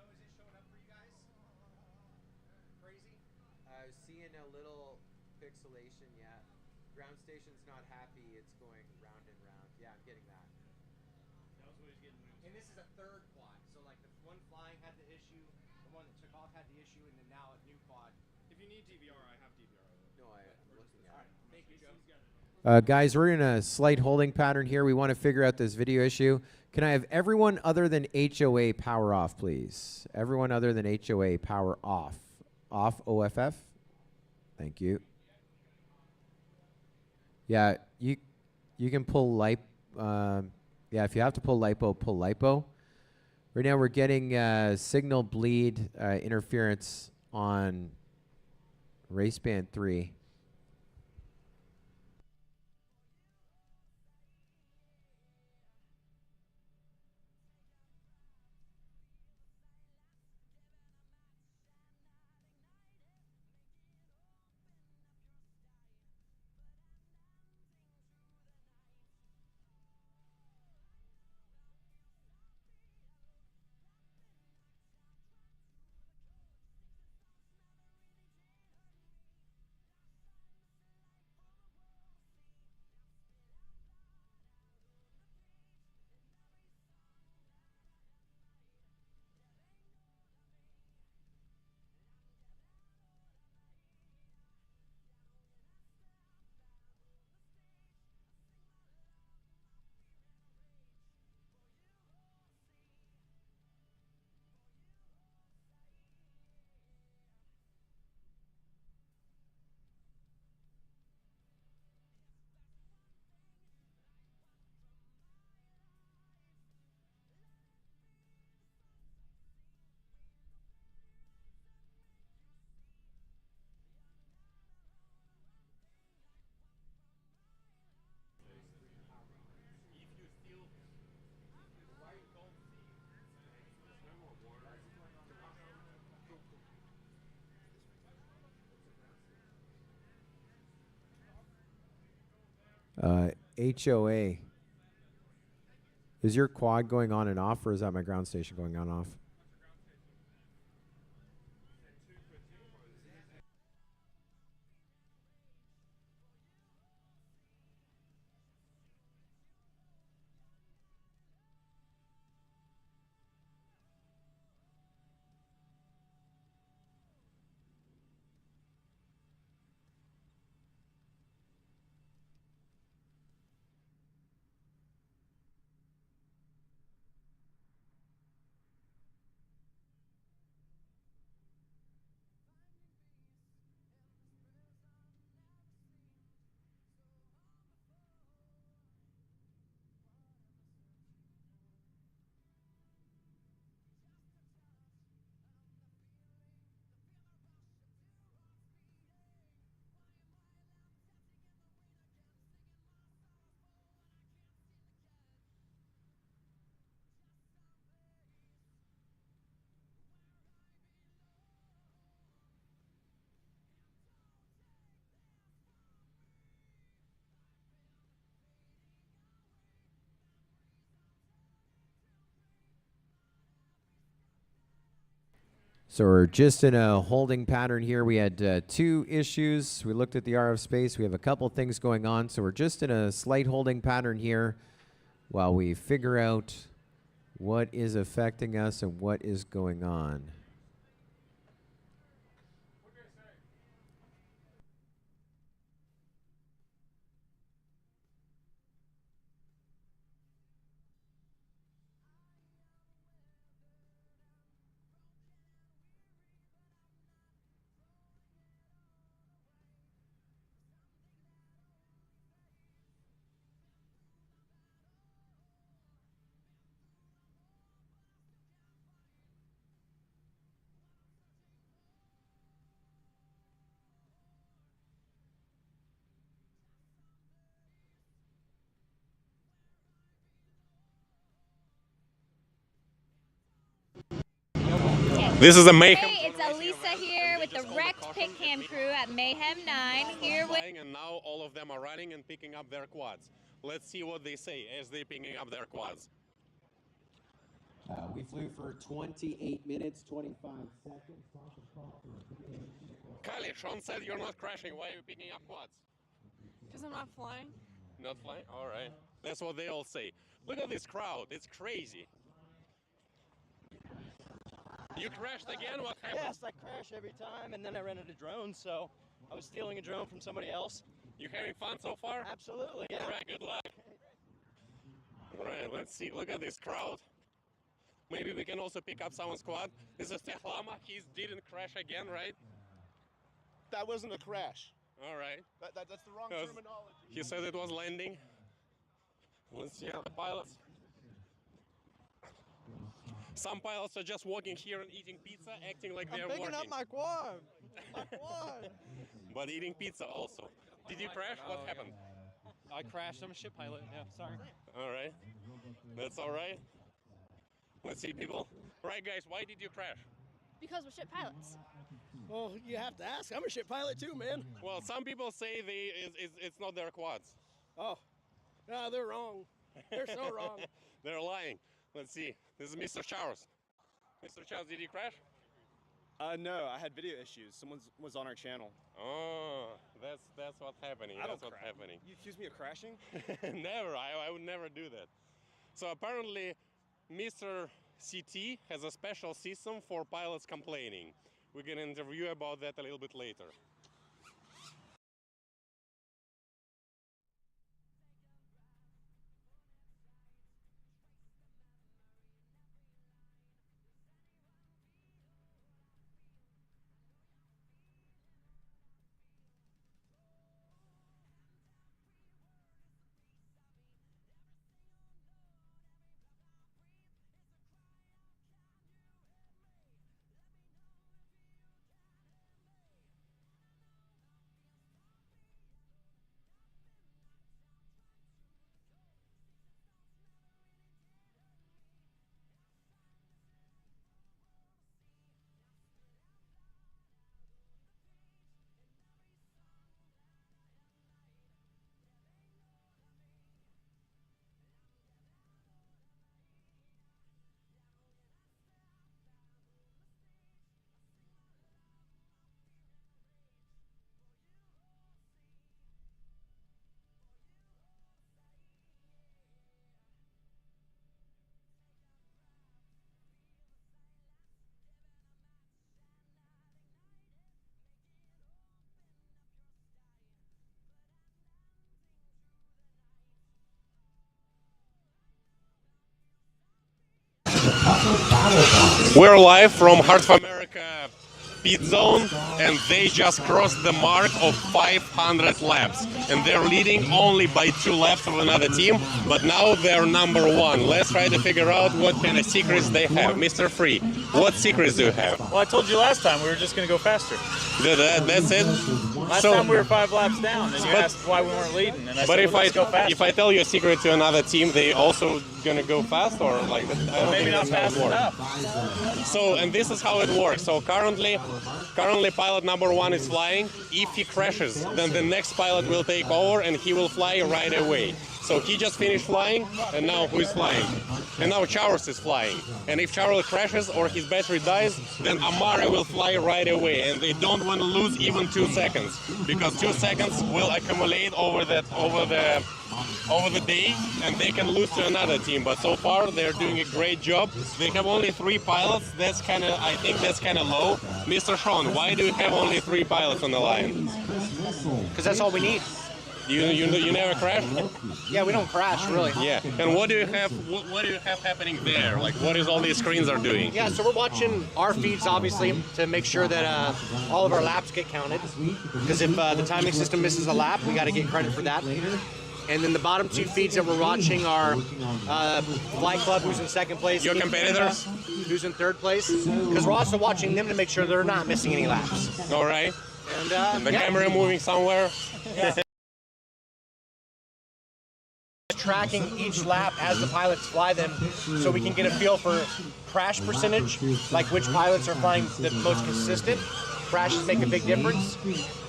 is it showing up for you guys? Crazy? I was seeing a little pixelation, yeah. Ground station's not happy, it's going round and round. Yeah, I'm getting that. That was what he's getting. And this is a third quad, so like the one flying had the issue, the one that took off had the issue, and then now a new quad. If you need DVR, I have DVR. No, I'm looking at it. All right, thank you, Joe. Guys, we're in a slight holding pattern here. We want to figure out this video issue. Can I have everyone other than HOA power off, please? Everyone other than HOA power off. Off OFF. Thank you. Yeah, you can pull LiPo. Yeah, if you have to pull LiPo, pull LiPo. Right now we're getting signal bleed interference on race band 3. HOA. Is your quad going on and off, or is that my ground station going on and off? So we're just in a holding pattern here. We had 2 issues. We looked at the RF space. We have a couple things going on. So we're just in a slight holding pattern here while we figure out what is affecting us and what is going on. This is a Mayhem. Hey, it's Elisa here with the wrecked pit cam crew at Mayhem 9. Here with. And now all of them are running and picking up their quads. Let's see what they say as they're picking up their quads. We flew for 28 minutes, 25 seconds. Kali, Sean said you're not crashing. Why are you picking up quads? Because I'm not flying. Not flying? All right. That's what they all say. Look at this crowd. It's crazy. You crashed again? What happened? Yes, I crash every time, and then I rented a drone, so I was stealing a drone from somebody else. You having fun so far? Absolutely, yeah. All right, good luck. All right, let's see. Look at this crowd. Maybe we can also pick up someone's quad. This is Tehlama. He didn't crash again, right? That wasn't a crash. All right. That's the wrong terminology. He said it was landing. Let's see how the pilots. Some pilots are just walking here and eating pizza, acting like they're working. I'm picking up my quad. My quad. But eating pizza also. Did you crash? What happened? I crashed. I'm a ship pilot. Yeah, sorry. All right. That's all right. Let's see, people. Right, guys, why did you crash? Because we're ship pilots. Well, you have to ask. I'm a ship pilot too, man. Well, some people say it's not their quads. Oh, no, they're wrong. They're so wrong. They're lying. Let's see. This is Mr. Charles. Mr. Charles, did you crash? No, I had video issues. Someone was on our channel. Oh, that's what's happening. I That's don't what's crash. happening. You accuse me of crashing? Never. I would never do that. So apparently, Mr. CT has a special system for pilots complaining. We're going to interview about that a little bit later. We're live from Heart of America pit zone, and they just crossed the mark of 500 laps, and they're leading only by 2 laps of another team, but now they're number 1. Let's try to figure out what kind of secrets they have. Mr. Free, what secrets do you have? Well, I told you last time we were just going to go faster. That's it? Last time we were 5 laps down, and you asked why we weren't leading, and I said, well, let's go fast. If I tell you a secret to another team, they also gonna go fast, or like I don't Maybe think not that's fast how it enough. works. So, and this is how it works. So currently pilot number 1 is flying. If he crashes, then the next pilot will take over, and he will fly right away. So he just finished flying, and now who is flying? And now Charles is flying. And if Charles crashes or his battery dies, then Amari will fly right away. And they don't want to lose even 2 seconds, because 2 seconds will accumulate over the day, and they can lose to another team. But so far they're doing a great job. They have only 3 pilots. I think that's kind of low. Mr. Sean, why do you have only 3 pilots on the line? Because that's all we need. You never crash? Yeah, we don't crash really. Yeah. And what do you have? What do you have happening there? Like, what is all these screens are doing? Yeah, so we're watching our feeds obviously to make sure that all of our laps get counted. Because if the timing system misses a lap, we got to get credit for that. And then the bottom 2 feeds that we're watching are Flight Club, who's in 2nd place. Your competitors? Who's in 3rd place. Because we're also watching them to make sure they're not missing any laps. All right. And the camera moving somewhere. Yeah. Tracking each lap as the pilots fly them, so we can get a feel for crash percentage, like which pilots are flying the most consistent. Crashes make a big difference,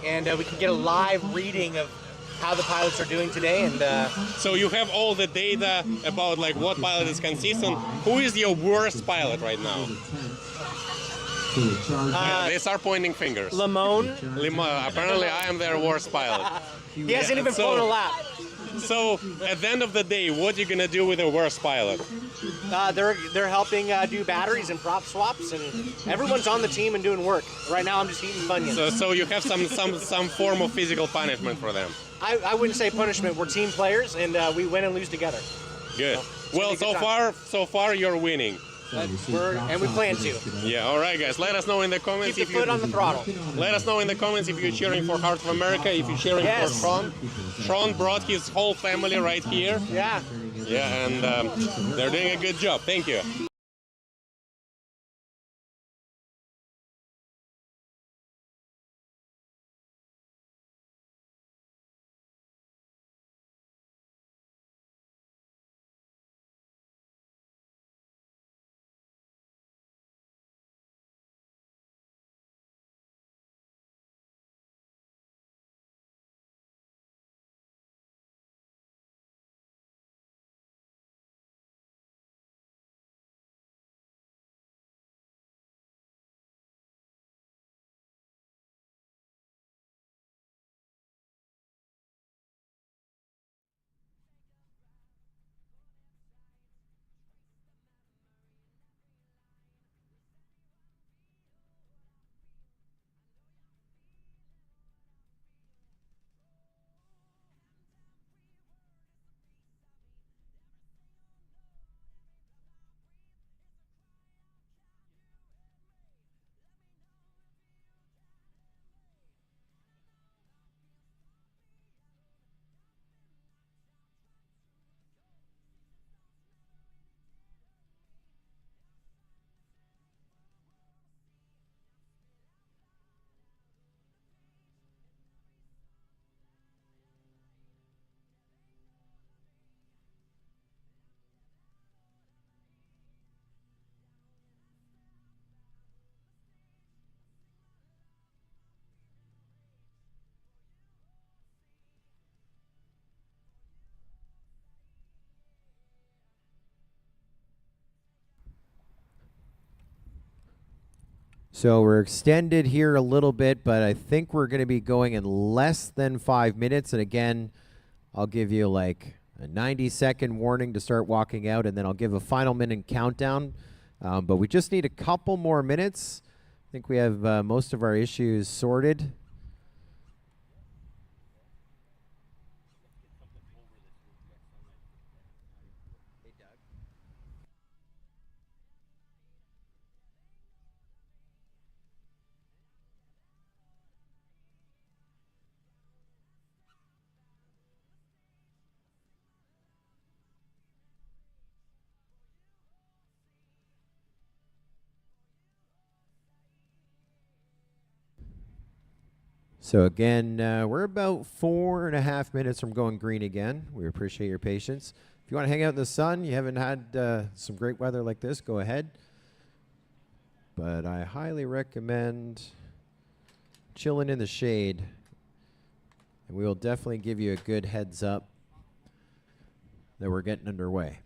and we can get a live reading of how the pilots are doing today. And so you have all the data about like what pilot is consistent. Who is your worst pilot right now? They start pointing fingers. Limon. Apparently I am their worst pilot. He hasn't even flown a lap. So at the end of the day, what are you gonna do with the worst pilot? They're helping do batteries and prop swaps, and everyone's on the team and doing work. Right now I'm just eating Funyuns. So you have some form of physical punishment for them. I wouldn't say punishment. We're team players, and we win and lose together. Good. Well, so far you're winning. And we plan to. Yeah, all right, guys. Let us know in the comments Keep your foot on the throttle. Let us know in the comments if you're cheering for Heart of America, if you're cheering for Sean. Sean brought his whole family right here. Yeah. Yeah, and they're doing a good job. Thank you. So we're extended here a little bit, but I think we're going to be going in less than 5 minutes. And again, I'll give you like a 90-second warning to start walking out, and then I'll give a final minute countdown. But we just need a couple more minutes. I think we have most of our issues sorted. So again, we're about 4.5 minutes from going green again. We appreciate your patience. If you want to hang out in the sun, you haven't had some great weather like this, go ahead. But I highly recommend chilling in the shade. And we will definitely give you a good heads up that we're getting underway.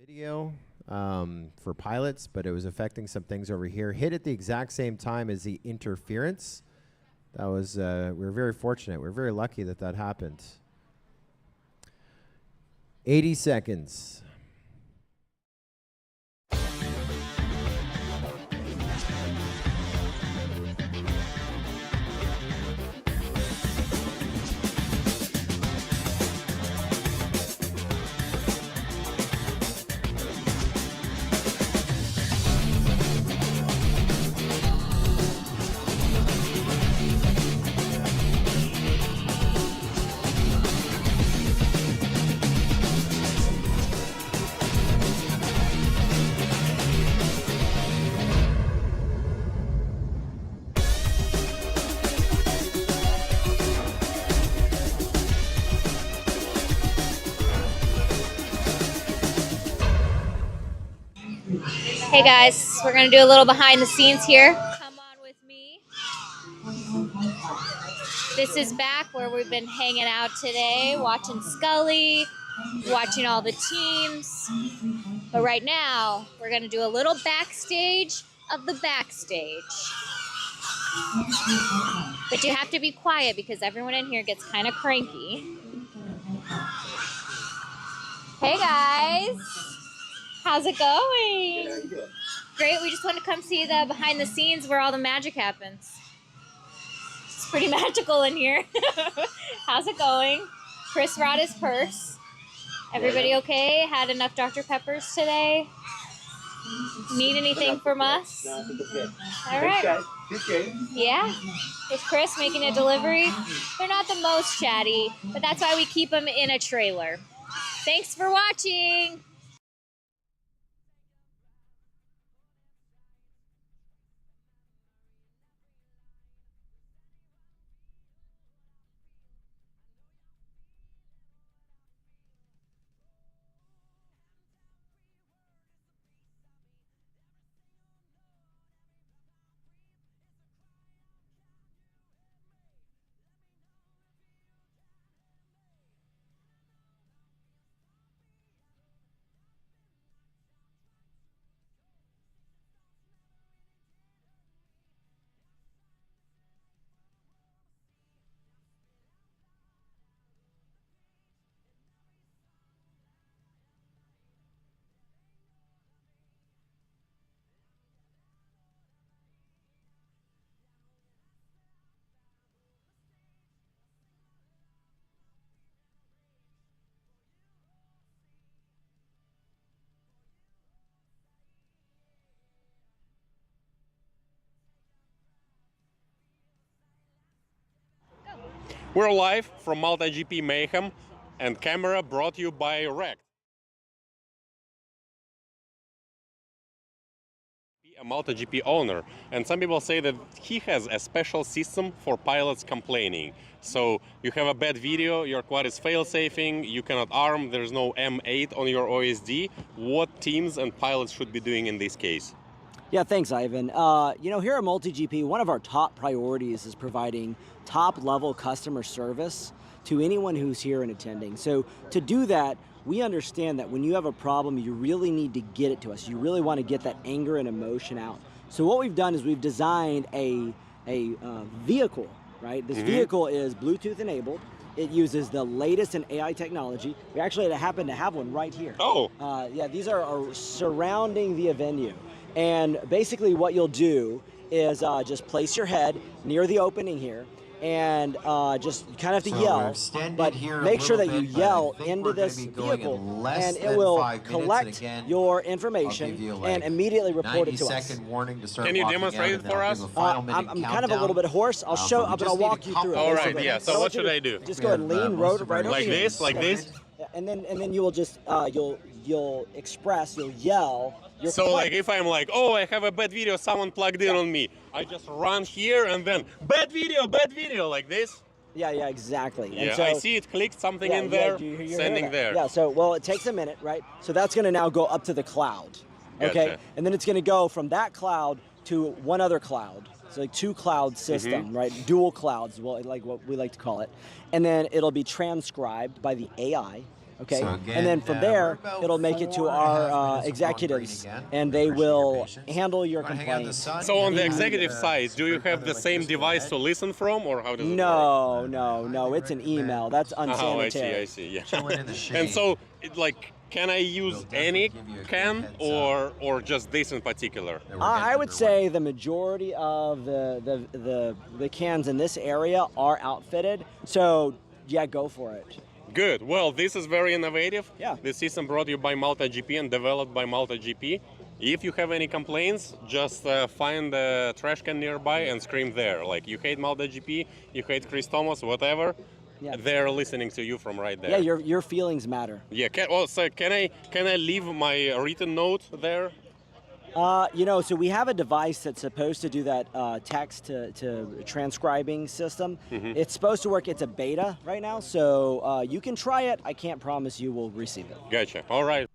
video for pilots, but it was affecting some things over here. Hit at the exact same time as the interference. That was, we were very fortunate. We were very lucky that that happened. 80 seconds. Hey guys, we're gonna do a little behind the scenes here. Come on with me. This is back where we've been hanging out today, watching Scully, watching all the teams. But right now, we're gonna do a little backstage of the backstage. But you have to be quiet because everyone in here gets kind of cranky. Hey guys, how's it going? Great, we just wanted to come see the behind the scenes where all the magic happens. It's pretty magical in here. How's it going? Chris brought his purse. Everybody okay? Had enough Dr. Peppers today? Need anything from us? No, I think it's good. All right. Good game. Yeah, with Chris making a delivery. They're not the most chatty, but that's why we keep them in a trailer. Thanks for watching. We're live from MotoGP Mayhem, and camera brought you by Rect. A MotoGP owner, and some people say that he has a special system for pilots complaining. So you have a bad video, your quad is fail-safing, you cannot arm, there's no M8 on your OSD. What teams and pilots should be doing in this case? Yeah, thanks, Ivan. You know, here at MultiGP, one of our top priorities is providing top-level customer service to anyone who's here and attending. So to do that, we understand that when you have a problem, you really need to get it to us. You really want to get that anger and emotion out. So what we've done is we've designed a vehicle, right? This vehicle is Bluetooth enabled. It uses the latest in AI technology. We actually happen to have one right here. Oh. Yeah, these are surrounding the venue. And basically what you'll do is just place your head near the opening here and just you kind of have to yell, but make sure that you yell into this vehicle and it will collect your information and immediately report it to us. Can you demonstrate it for us? I'm kind of a little bit hoarse. I'll show, but I'll walk you through it. All right, yeah. So what should I do? Just go ahead and lean right over like here. this, like this. And then you will just you'll express, you'll yell. So like if I'm like, oh, I have a bad video, someone plugged in on me, I just run here and then bad video, like this. Yeah, exactly. Yeah, and so, I see it clicked something in there, sending there. Yeah, so well, it takes a minute, right? So that's going to now go up to the cloud, okay? Gotcha. And then it's going to go from that cloud to one other cloud. So like two cloud system, right? Dual clouds, well, like what we like to call it. And then it'll be transcribed by the AI. Okay, So again, and then from we're there, about it'll make it to 4.5 our minutes of long executives, green again. and they Appreciate your will patience. handle your Go ahead and hang out in the complaints. sun. So on the Any, executive side, do you spray have feather the like same this, go device ahead. to listen from, or how does it work? No, it's an email. That's Oh, unsanitary. I see, yeah. Chilling in the shade. And so, can I use any can or just this in particular? I would say the majority of the cans in this area are outfitted. So yeah, go for it. Good. Well, this is very innovative. Yeah. This system brought you by MultiGP and developed by MultiGP. If you have any complaints, just find a trash can nearby and scream there. Like, you hate MultiGP, you hate Chris Thomas, whatever. Yeah. They're listening to you from right there. Yeah, your feelings matter. Yeah. So can I leave my written note there? So we have a device that's supposed to do that text to transcribing system. Mhm. It's supposed to work. It's a beta right now, so you can try it. I can't promise you will receive it. Gotcha. All right.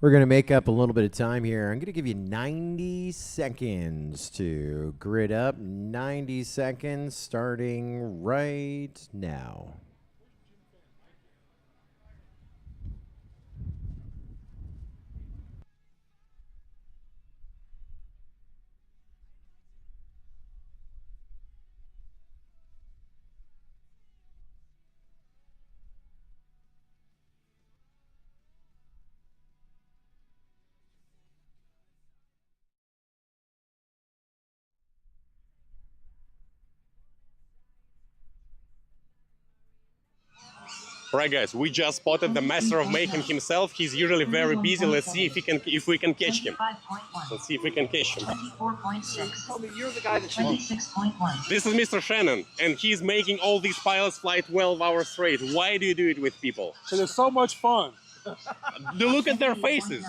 We're going to make up a little bit of time here. I'm going to give you 90 seconds to grid up. 90 seconds starting right now. Right, guys, we just spotted the master of Mayhem himself. He's usually very busy. Let's see if we can catch him. Let's see if we can catch him. 24.6. You're the guy that 26.1. This is Mr. Shannon, and he's making all these pilots fly 12 hours straight. Why do you do it with people? Because it's so much fun. Look at their faces.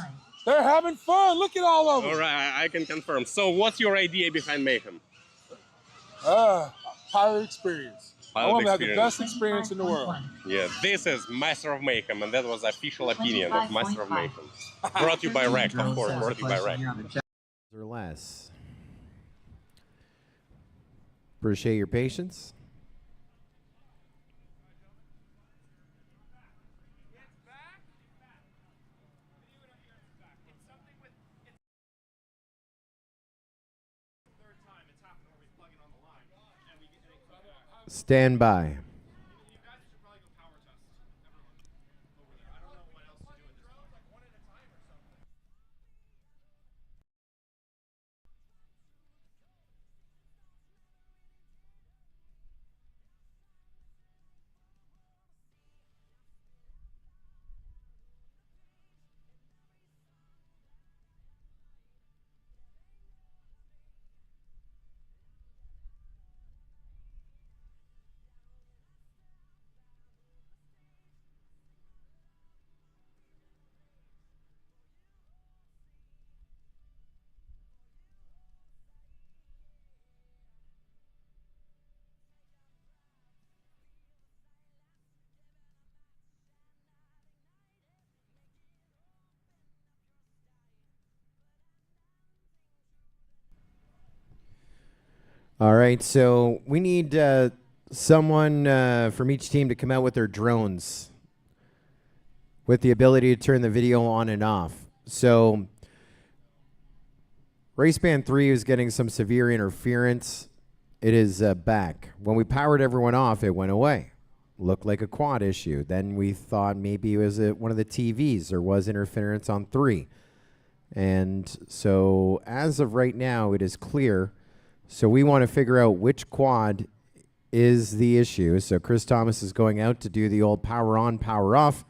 They're having fun. Look at all of them. All right, I can confirm. So what's your idea behind Mayhem? Pilot experience. I want to have the best experience in the world. Yeah, this is Master of Mayhem, and that was the official opinion of Master of Mayhem. Brought to you by Rect, of course. Brought to you by Rect. Or less. Appreciate your patience. Stand by. All right, so we need someone from each team to come out with their drones with the ability to turn the video on and off. So Race Band 3 is getting some severe interference. It is back. When we powered everyone off, it went away. Looked like a quad issue. Then we thought maybe it was one of the TVs. There was interference on 3. And so as of right now, it is clear. So we want to figure out which quad is the issue. So Chris Thomas is going out to do the old power on, power off.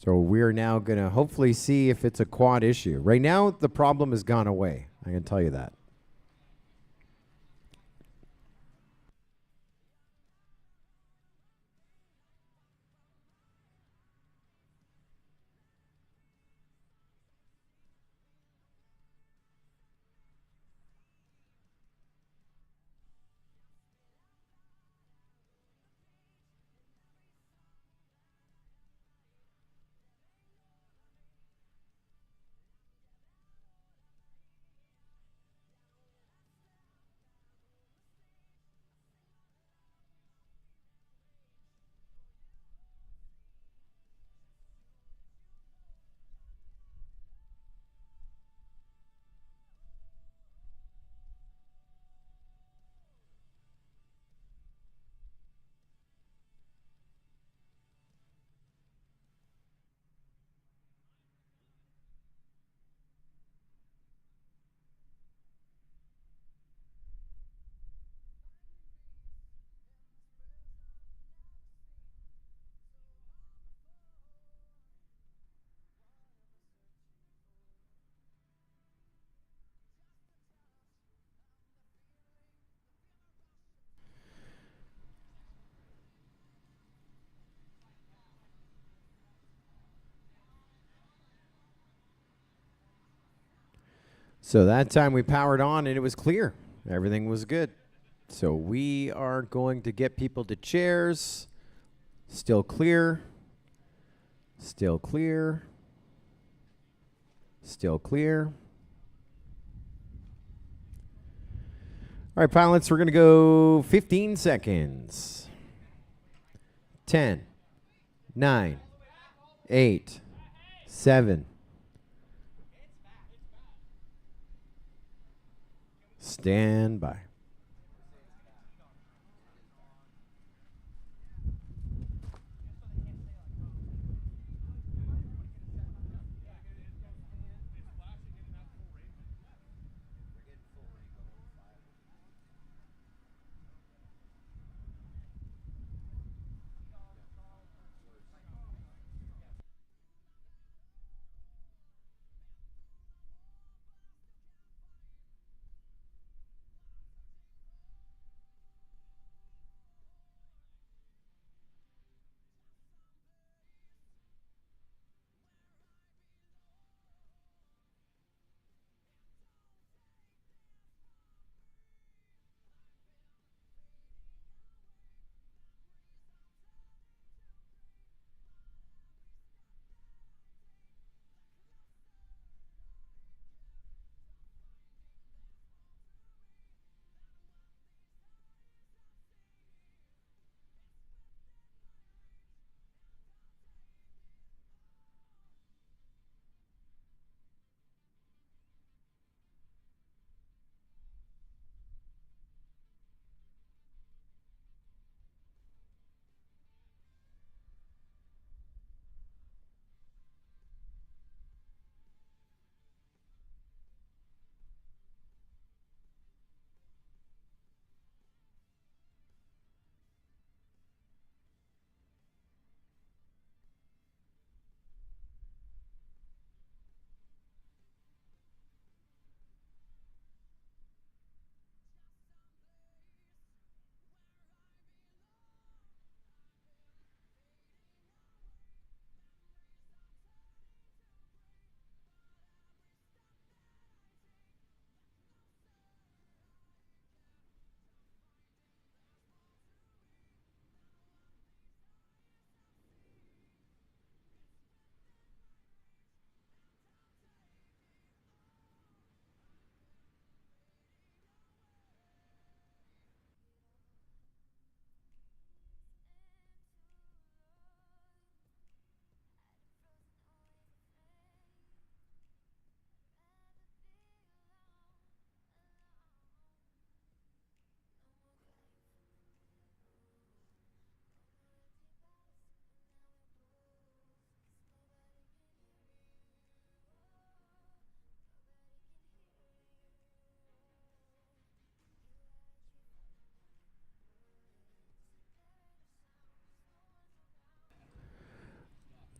So we're now going to hopefully see if it's a quad issue. Right now, the problem has gone away. I can tell you that. So that time we powered on and it was clear. Everything was good. So we are going to get people to chairs. Still clear. Still clear. Still clear. All right, pilots, we're going to go 15 seconds. 10, 9, 8, 7. Stand by.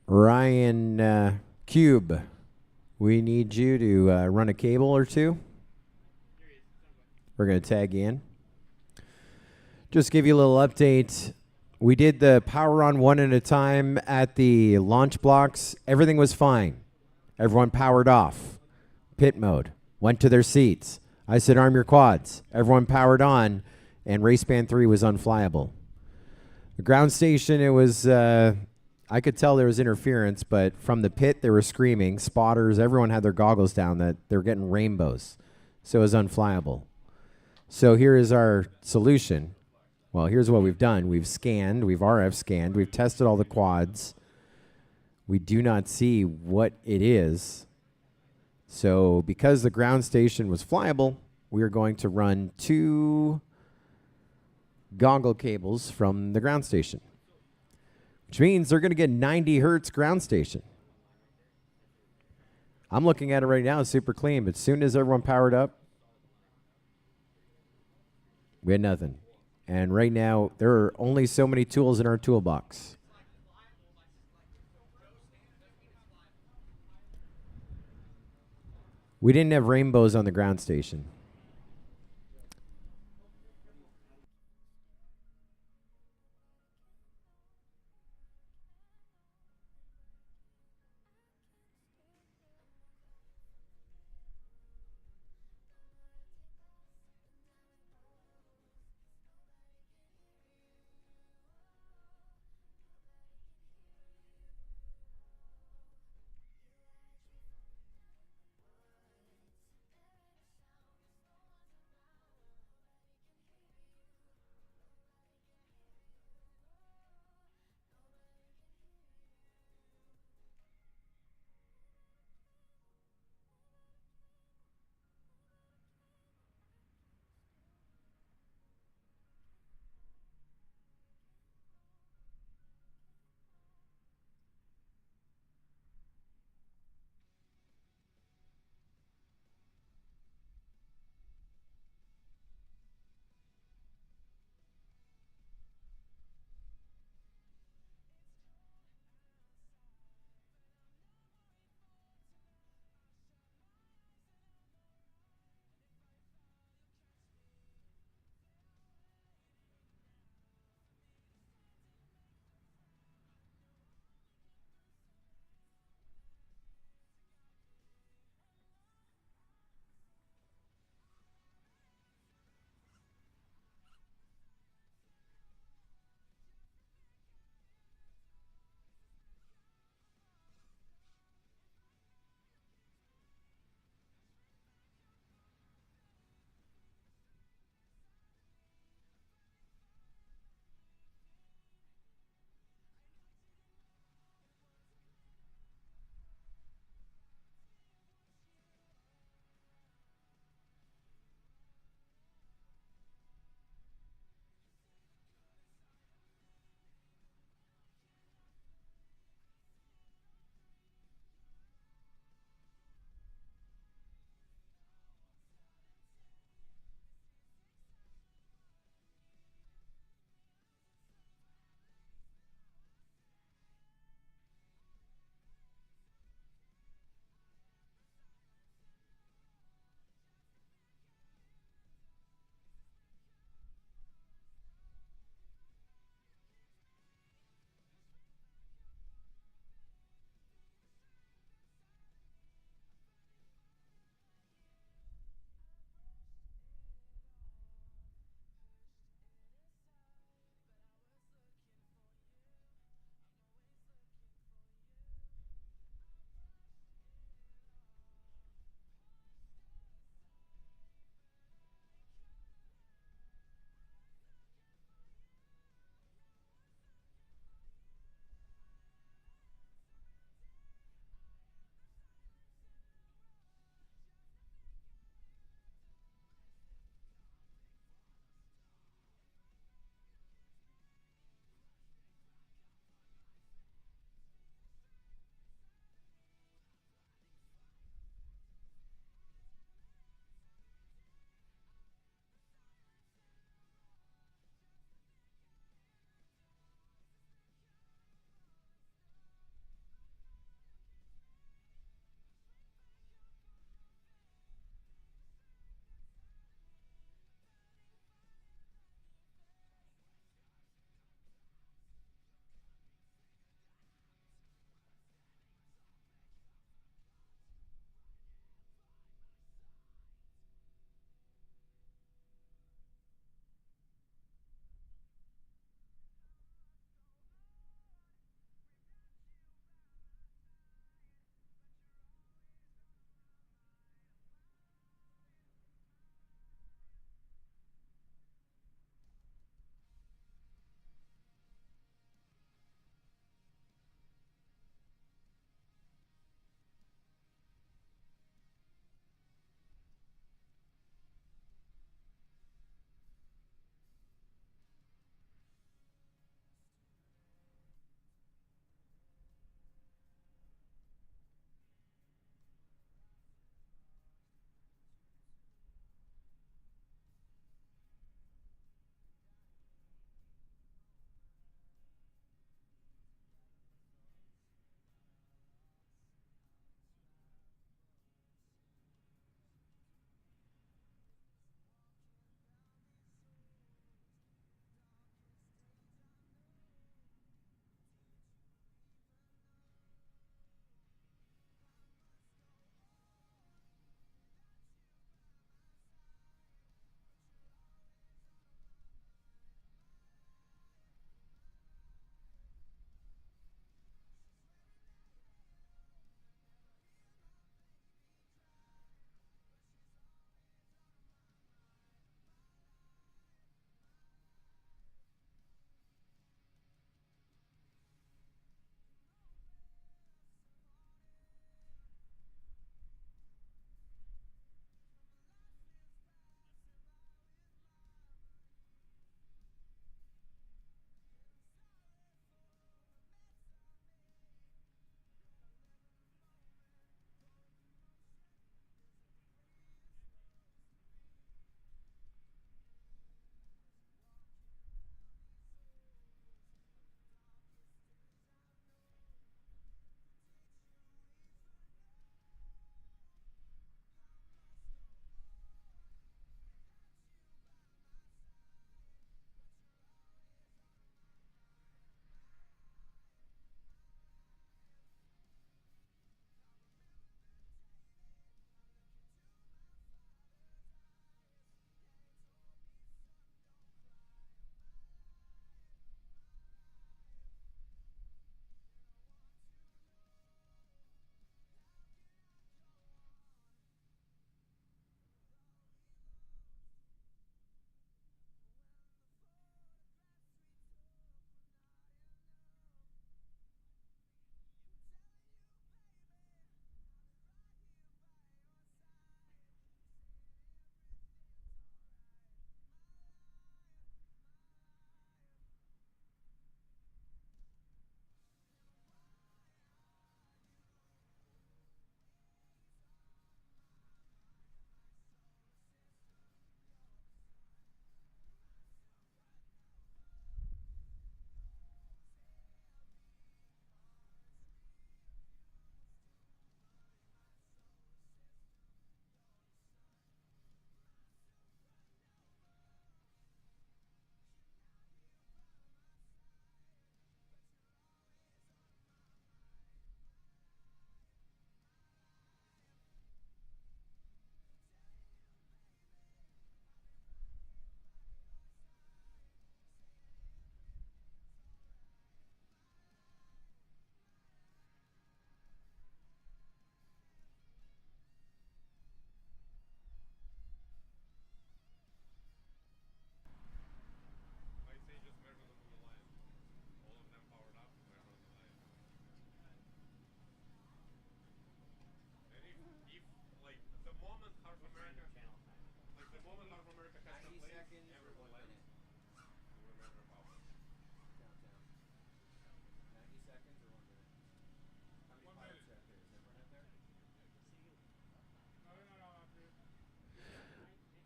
Ryan Cube, we need you to run a cable or two. We're going to tag in. Just give you a little update. We did the power on one at a time at the launch blocks. Everything was fine. Everyone powered off. Pit mode. Went to their seats. I said, arm your quads. Everyone powered on, and race band 3 was unflyable. The ground station, it was, I could tell there was interference, but from the pit, they were screaming. Spotters, everyone had their goggles down that they were getting rainbows. So it was unflyable. So here is our solution. Well, here's what we've done. We've scanned, we've RF scanned, we've tested all the quads. We do not see what it is. So because the ground station was flyable, we are going to run 2 goggle cables from the ground station, which means they're going to get 90 hertz ground station. I'm looking at it right now, it's super clean, but as soon as everyone powered up, we had nothing. And right now, there are only so many tools in our toolbox. We didn't have rainbows on the ground station.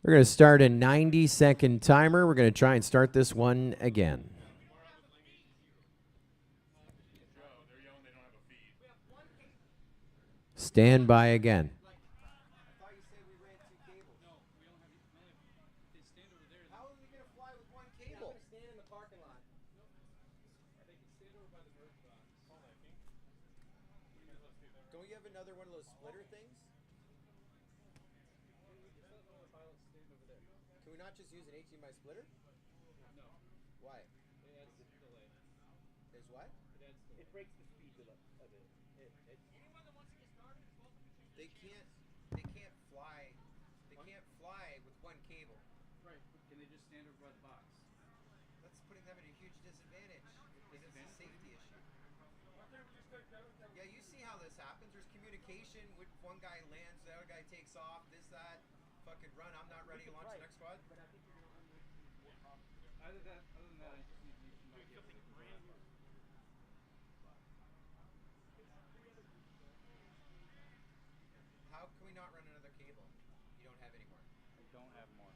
We're going to start a 90-second timer. We're going to try and start this one again. Stand by again. How are we going to fly with one cable? Stand in the parking lot. They can stand over by the merge box. Don't you have another one of those splitter things? Can we not just use an HDMI splitter? No. Why? It adds delay. There's what? It breaks the speed a bit. Anyone that wants to get started is welcome to change. They can't fly. They can't fly with one cable. Right. Can they just stand over by the box? That's putting them at a huge disadvantage. It's a safety issue. Yeah, you see how this happens. There's communication. One guy lands, the other guy takes off. This, that. Fucking run. I'm not ready to launch the next squad. Other than that, I just need you might get something brand new. How can we not run another cable? You don't have any more. I don't have more.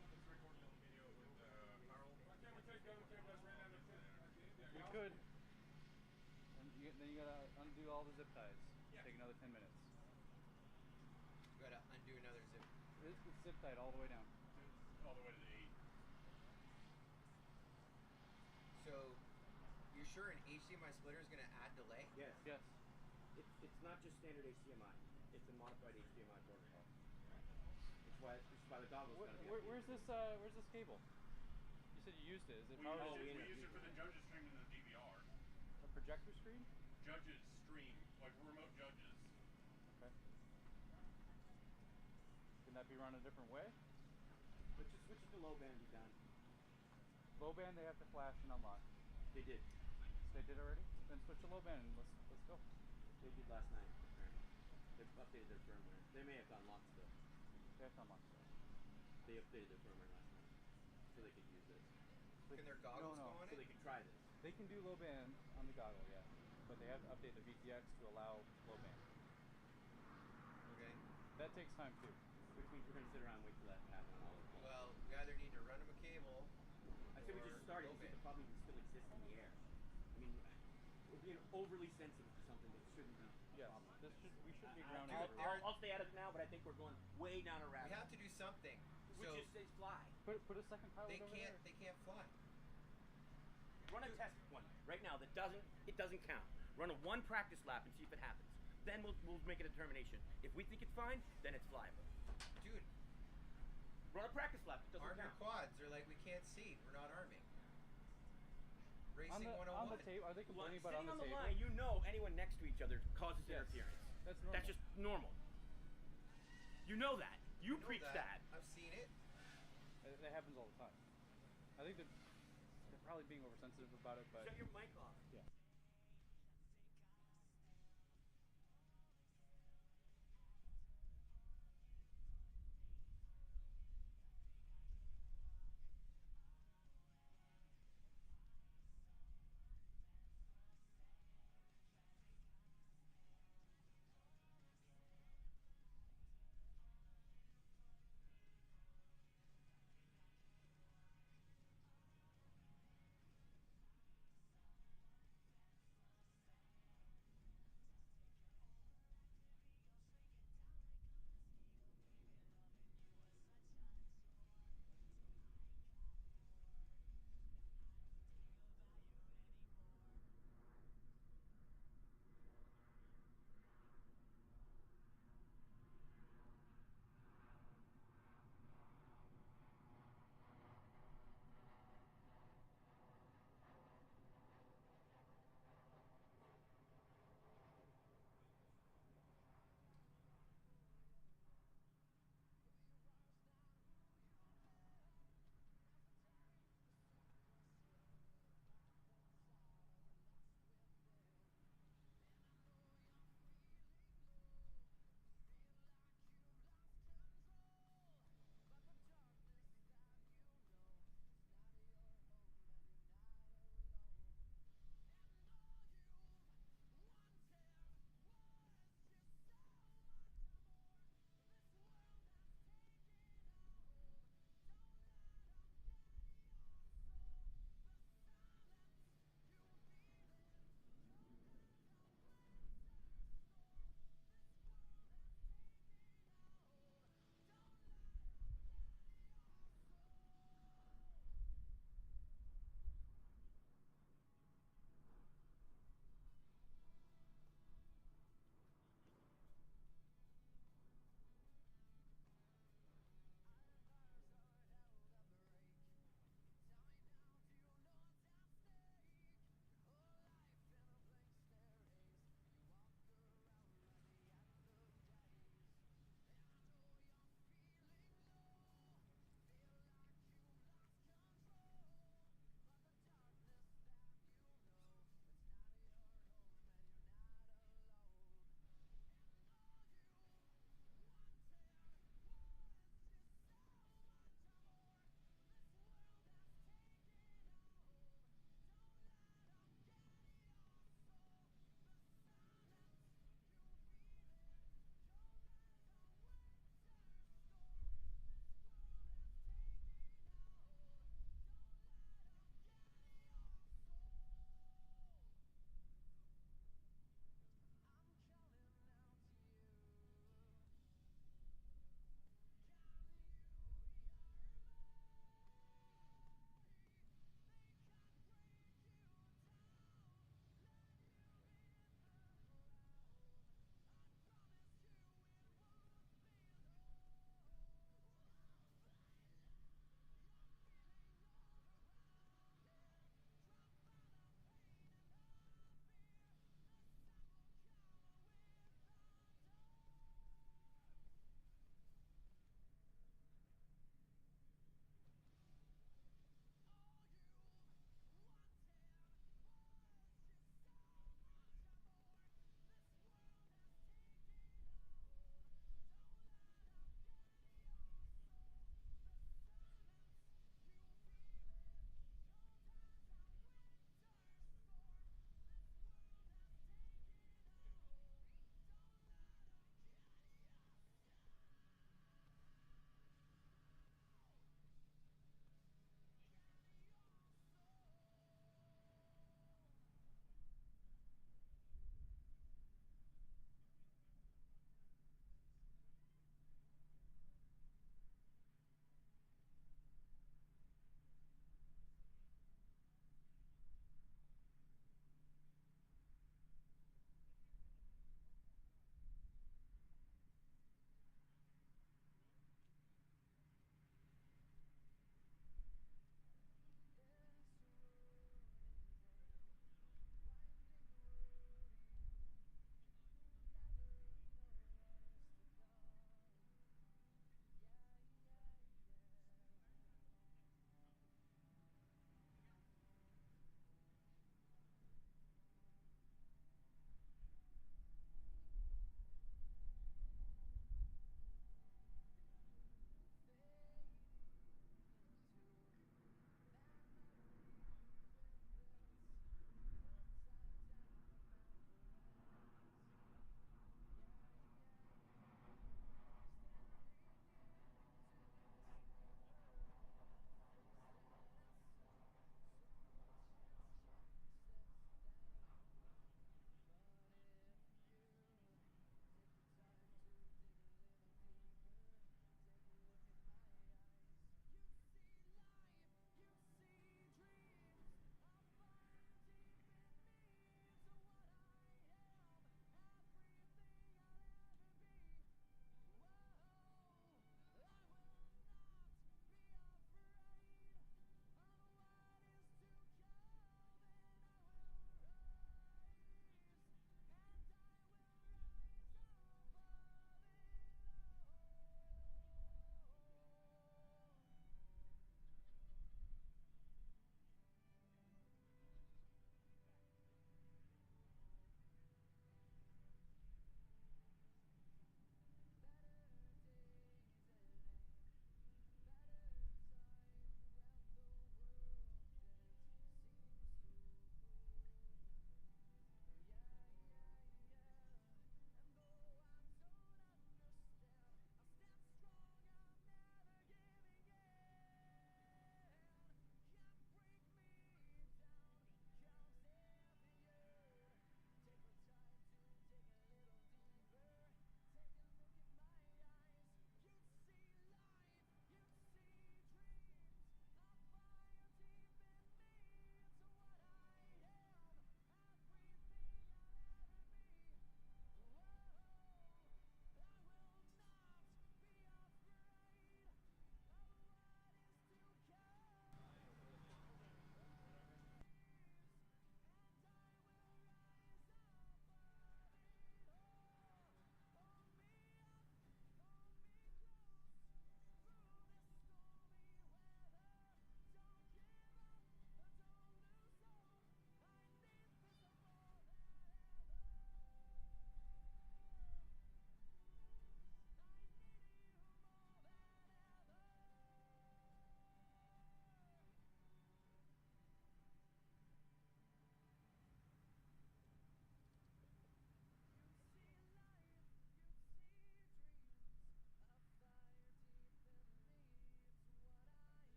We could. Then you gotta undo all the zip ties. Take another 10 minutes. You gotta undo another zip. It's zip tied all the way down. All the way to the 8. So, you're sure an HDMI splitter is gonna add delay? Yes. Yes. It's not just standard HDMI. It's a modified HDMI protocol. This is why the goggles gotta be Where's this cable? You said you used it. Is it We used it for the judges stream in the DVR. A projector screen? Judges stream, like remote judges. Okay. Can that be run a different way? Which is the low band be done? Low band they have to flash and unlock. They did. They did already? Then switch to low band and let's go. They did last night, apparently. They've updated their firmware. They may have done lots still. They have to unlock stuff. They updated their firmware last night. So they could use this. Can their goggles go on So it? they could try this. They can do low band on the goggle, yeah. But they have to update the VTX to allow low band. Okay. That takes time too. Which means we're going to sit around and wait for that to happen on all of them. Well, we either need to run them a cable. I say we just started low because band. the problem still exists in the air. I mean, we're being overly sensitive to something that shouldn't be a problem. We shouldn't be grounding everywhere. I'll stay out of it now, but I think we're going way down a We rabbit. have to do something. We So just say fly. Put a second pilot over there. they can't fly. Run a test one right now that doesn't count. Run a one practice lap and see if it happens. Then we'll make a determination. If we think it's fine, then it's flyable. Dude, run a practice lap. It doesn't arm your count. quads. They're like, we can't see. We're not arming. Racing On 101. the tape, are they complaining about Sitting on on the the table? line, you know anyone next to each other causes Yes. interference. That's normal. That's just normal. You know that. You know preach that. I've seen it. That happens all the time. I think they're probably being oversensitive about it, but Shut your mic off. yeah.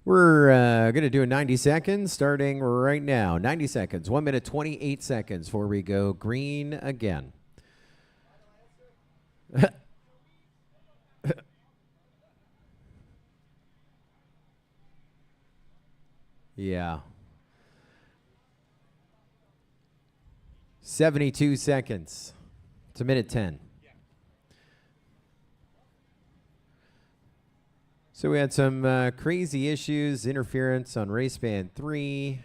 We're going to do a 90 seconds starting right now. 90 seconds, 1 minute, 28 seconds before we go green again. Yeah. 72 seconds. It's a minute 10. So we had some crazy issues, interference on race band 3.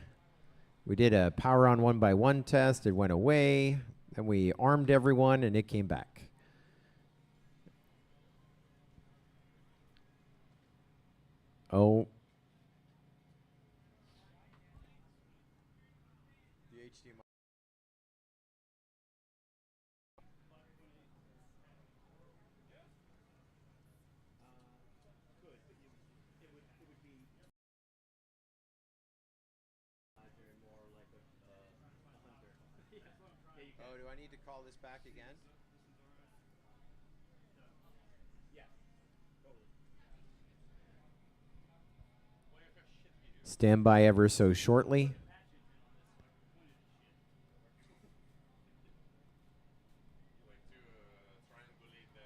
We did a power on 1x1 test. It went away. Then we armed everyone, and it came back. Oh. Oh, do I need to call this back again? Stand by ever so shortly.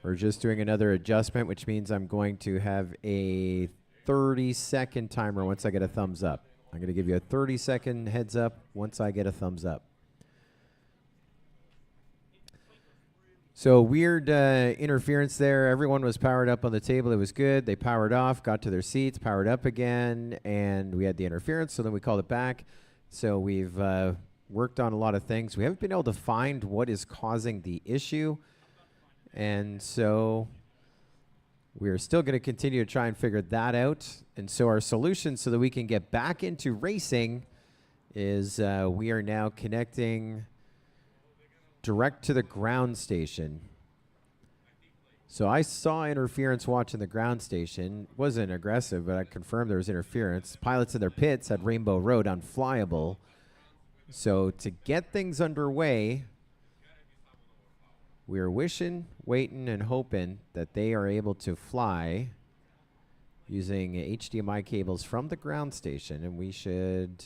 We're just doing another adjustment, which means I'm going to have a 30-second timer once I get a thumbs up. I'm going to give you a 30-second heads up once I get a thumbs up. So weird interference there. Everyone was powered up on the table. It was good. They powered off, got to their seats, powered up again, and we had the interference. So then we called it back. So we've worked on a lot of things. We haven't been able to find what is causing the issue. And so we're still going to continue to try and figure that out. And so our solution so that we can get back into racing is we are now connecting direct to the ground station. So I saw interference watching the ground station. It wasn't aggressive, but I confirmed there was interference. Pilots in their pits had Rainbow Road unflyable. So to get things underway, we're wishing, waiting, and hoping that they are able to fly using HDMI cables from the ground station, and we should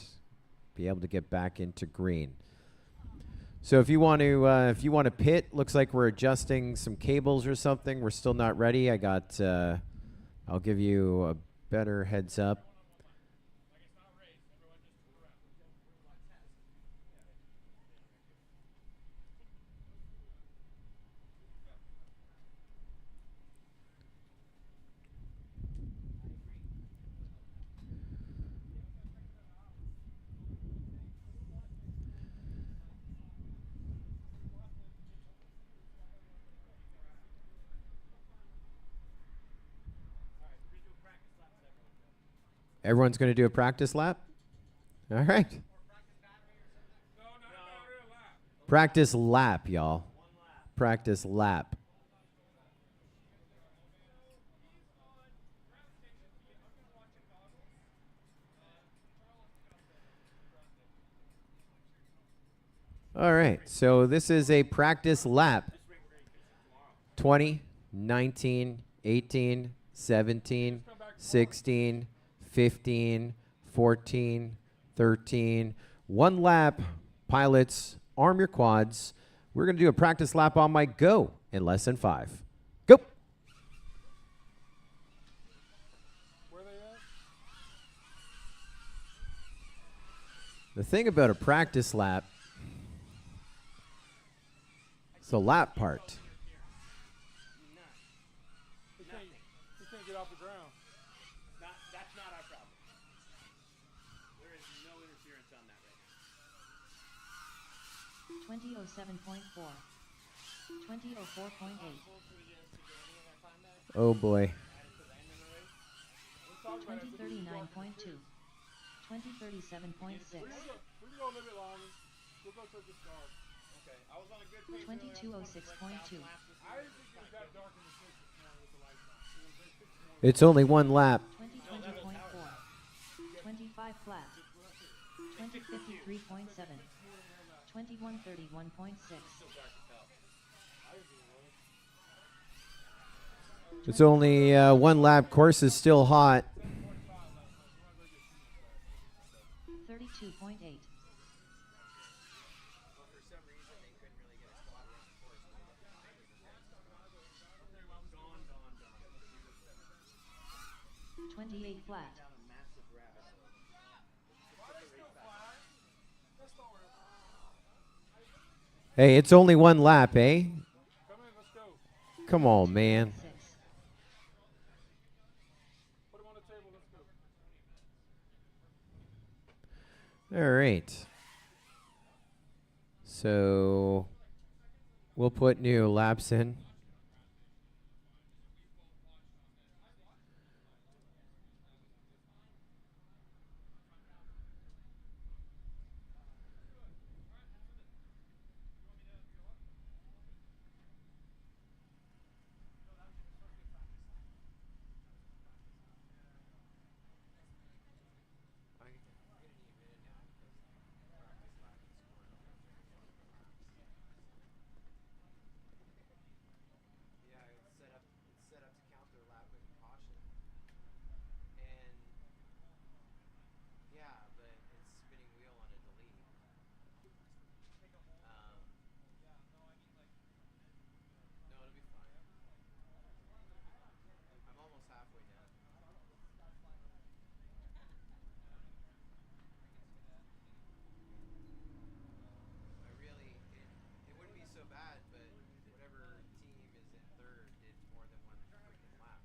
be able to get back into green. So if you want to pit, looks like we're adjusting some cables or something. We're still not ready. I'll give you a better heads up. Everyone's going to do a practice lap? All right. Practice lap, y'all. Practice lap. All right, so this is a practice lap. 20, 19, 18, 17, 16, 15, 14, 13. One lap. Pilots, arm your quads. We're going to do a practice lap on my go in less than 5. Go. Where they at? The thing about a practice lap, it's the lap part. He can't get off the ground. That's not our problem. There is no interference on that right now. 2007.4. 2004.8. Oh boy. 2039.2. 2037.6. We can go a little bit longer. We'll go till it gets dark. Okay. I was on a good pace. 2206.2. I didn't think it was that dark in the city this morning with the lights on. It's only one lap. 2020.4. 25 flat. 2053.7. 2131.6. It's only one lap. Course is still hot. 22.8. Well, for some reason, they couldn't really get a spot around the course. But they got behind me. Dawn, dawn, dawn. 28 flat. Down a massive rabbit hole. Hey, it's only one lap, eh? Come in, let's go. Come on, man. Put him on the table, let's go. All right. So we'll put new laps in. Yeah, it's set up to counter lap with caution. And yeah, but it's spinning wheel on a delete. No, it'll be fine. I'm almost halfway done. I really, it wouldn't be so bad, but whatever team is in third did more than one freaking lap.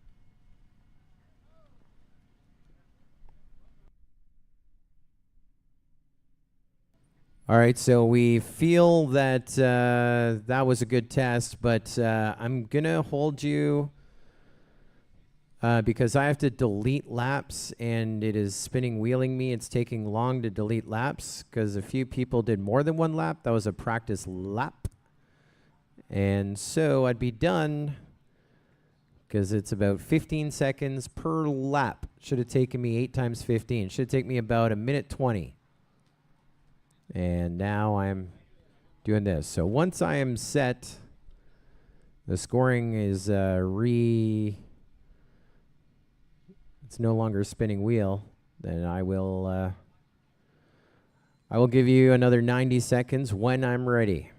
All right, so we feel that that was a good test, but I'm going to hold you because I have to delete laps, and it is spinning wheeling me. It's taking long to delete laps because a few people did more than one lap. That was a practice lap. And so I'd be done because it's about 15 seconds per lap. Should have taken me 8 times 15. Should take me about a minute 20. And now I'm doing this. So once I am set, the scoring is it's no longer spinning wheel. Then I will give you another 90 seconds when I'm ready.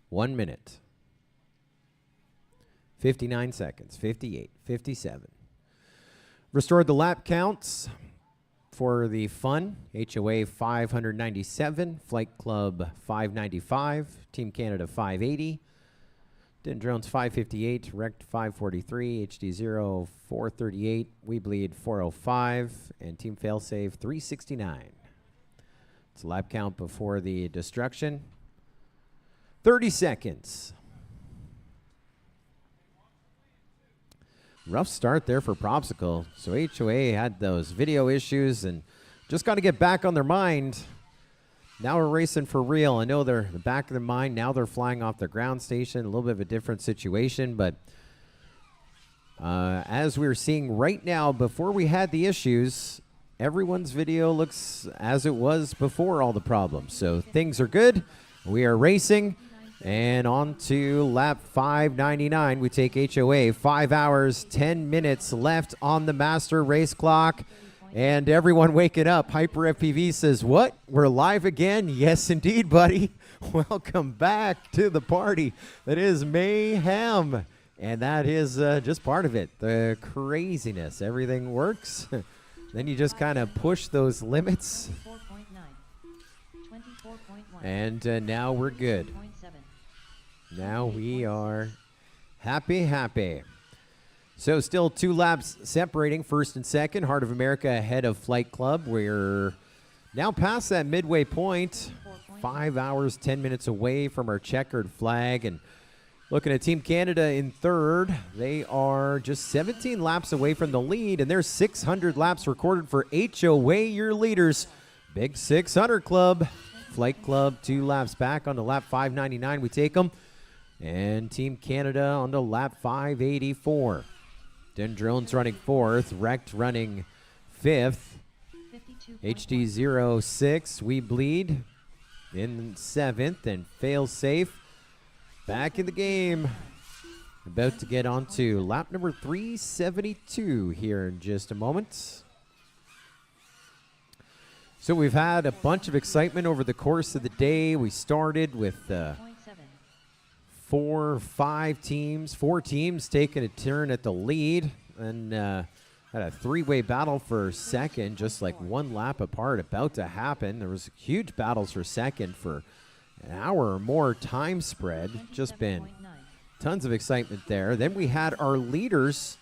1 minute. 59 seconds, 58, 57. Restored the lap counts for the fun. HOA 597, Flight Club 595, Team Canada 580, Dendrones 558, Rect 543, HD0 438, We Bleed 405, and Team Failsafe 369. It's a lap count before the destruction. 30 seconds. Rough start there for Propsicle. So HOA had those video issues and just got to get back on their mind. Now we're racing for real. I know they're in the back of their mind. Now they're flying off their ground station. A little bit of a different situation. But as we're seeing right now, before we had the issues, everyone's video looks as it was before all the problems. So things are good. We are racing. And on to lap 599. We take HOA. 5 hours, 10 minutes left on the master race clock. And everyone waking up. Hyper FPV says, what? We're live again? Yes, indeed, buddy. Welcome back to the party. That is Mayhem. And that is just part of it. The craziness. Everything works. Then you just kind of push those limits. And now we're good. Now we are happy. So still 2 laps separating first and second. Heart of America ahead of Flight Club. We're now past that midway point. 5 hours, 10 minutes away from our checkered flag. And looking at Team Canada in third. They are just 17 laps away from the lead. And there's 600 laps recorded for HOA, your leaders. Big 600 Club. Flight Club 2 laps back on to lap 599. We take them. And Team Canada on to lap 584. Dendrones running 4th. Rect running 5th. HD06. We Bleed in 7th. And Failsafe back in the game. About to get on to lap number 372 here in just a moment. So we've had a bunch of excitement over the course of the day. We started with 4 teams taking a turn at the lead, and had a 3-way battle for second, just like 1 lap apart, about to happen. There was huge battles for second for an hour or more time spread. Just been tons of excitement there. Then we had our leaders,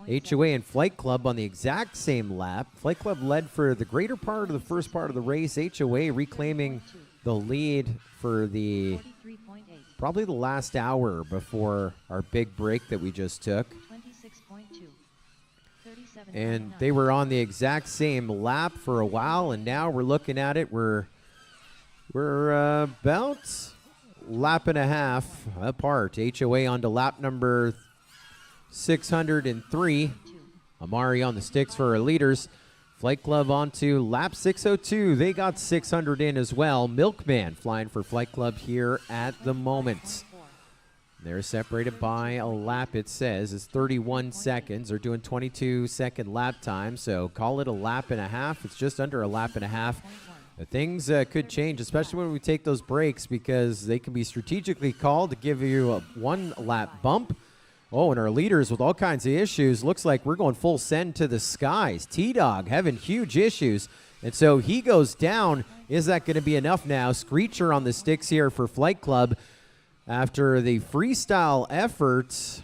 HOA and Flight Club, on the exact same lap. Flight Club led for the greater part of the first part of the race. HOA reclaiming the lead for the probably the last hour before our big break that we just took. And they were on the exact same lap for a while, and now we're looking at it. We're about lap and a half apart. HOA on to lap number 603. Amari on the sticks for our leaders. Flight Club on to lap 602. They got 600 in as well. Milkman flying for Flight Club here at the moment. They're separated by a lap, it says. It's 31 seconds. They're doing 22-second lap time, so call it a lap and a half. It's just under a lap and a half. Things could change, especially when we take those breaks, because they can be strategically called to give you a 1-lap bump. Oh, and our leaders with all kinds of issues. Looks like we're going full send to the skies. T-Dog having huge issues. And so he goes down. Is that going to be enough now? Screecher on the sticks here for Flight Club. After the freestyle efforts,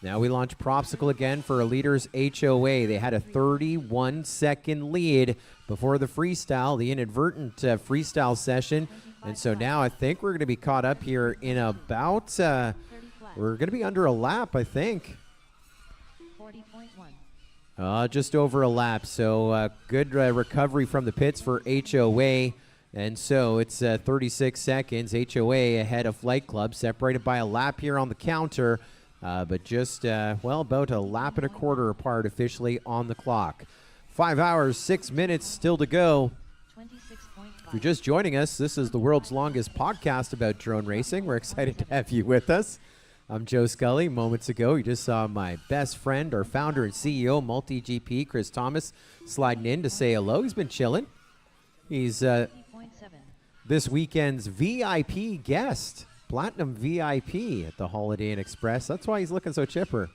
now we launch Propsicle again for our leaders, HOA. They had a 31-second lead before the freestyle, the inadvertent freestyle session. And so now I think we're going to be caught up here in about... we're going to be under a lap, I think. 40.1. Just over a lap. So good recovery from the pits for HOA. And so it's 36 seconds. HOA ahead of Flight Club, separated by a lap here on the counter. But just, about a lap and a quarter apart officially on the clock. 5 hours, 6 minutes still to go. If you're just joining us, this is the world's longest podcast about drone racing. We're excited to have you with us. I'm Joe Scully. Moments ago, you just saw my best friend, our founder and CEO, Multi-GP, Chris Thomas, sliding in to say hello. He's been chilling. He's this weekend's VIP guest, Platinum VIP at the Holiday Inn Express. That's why he's looking so chipper.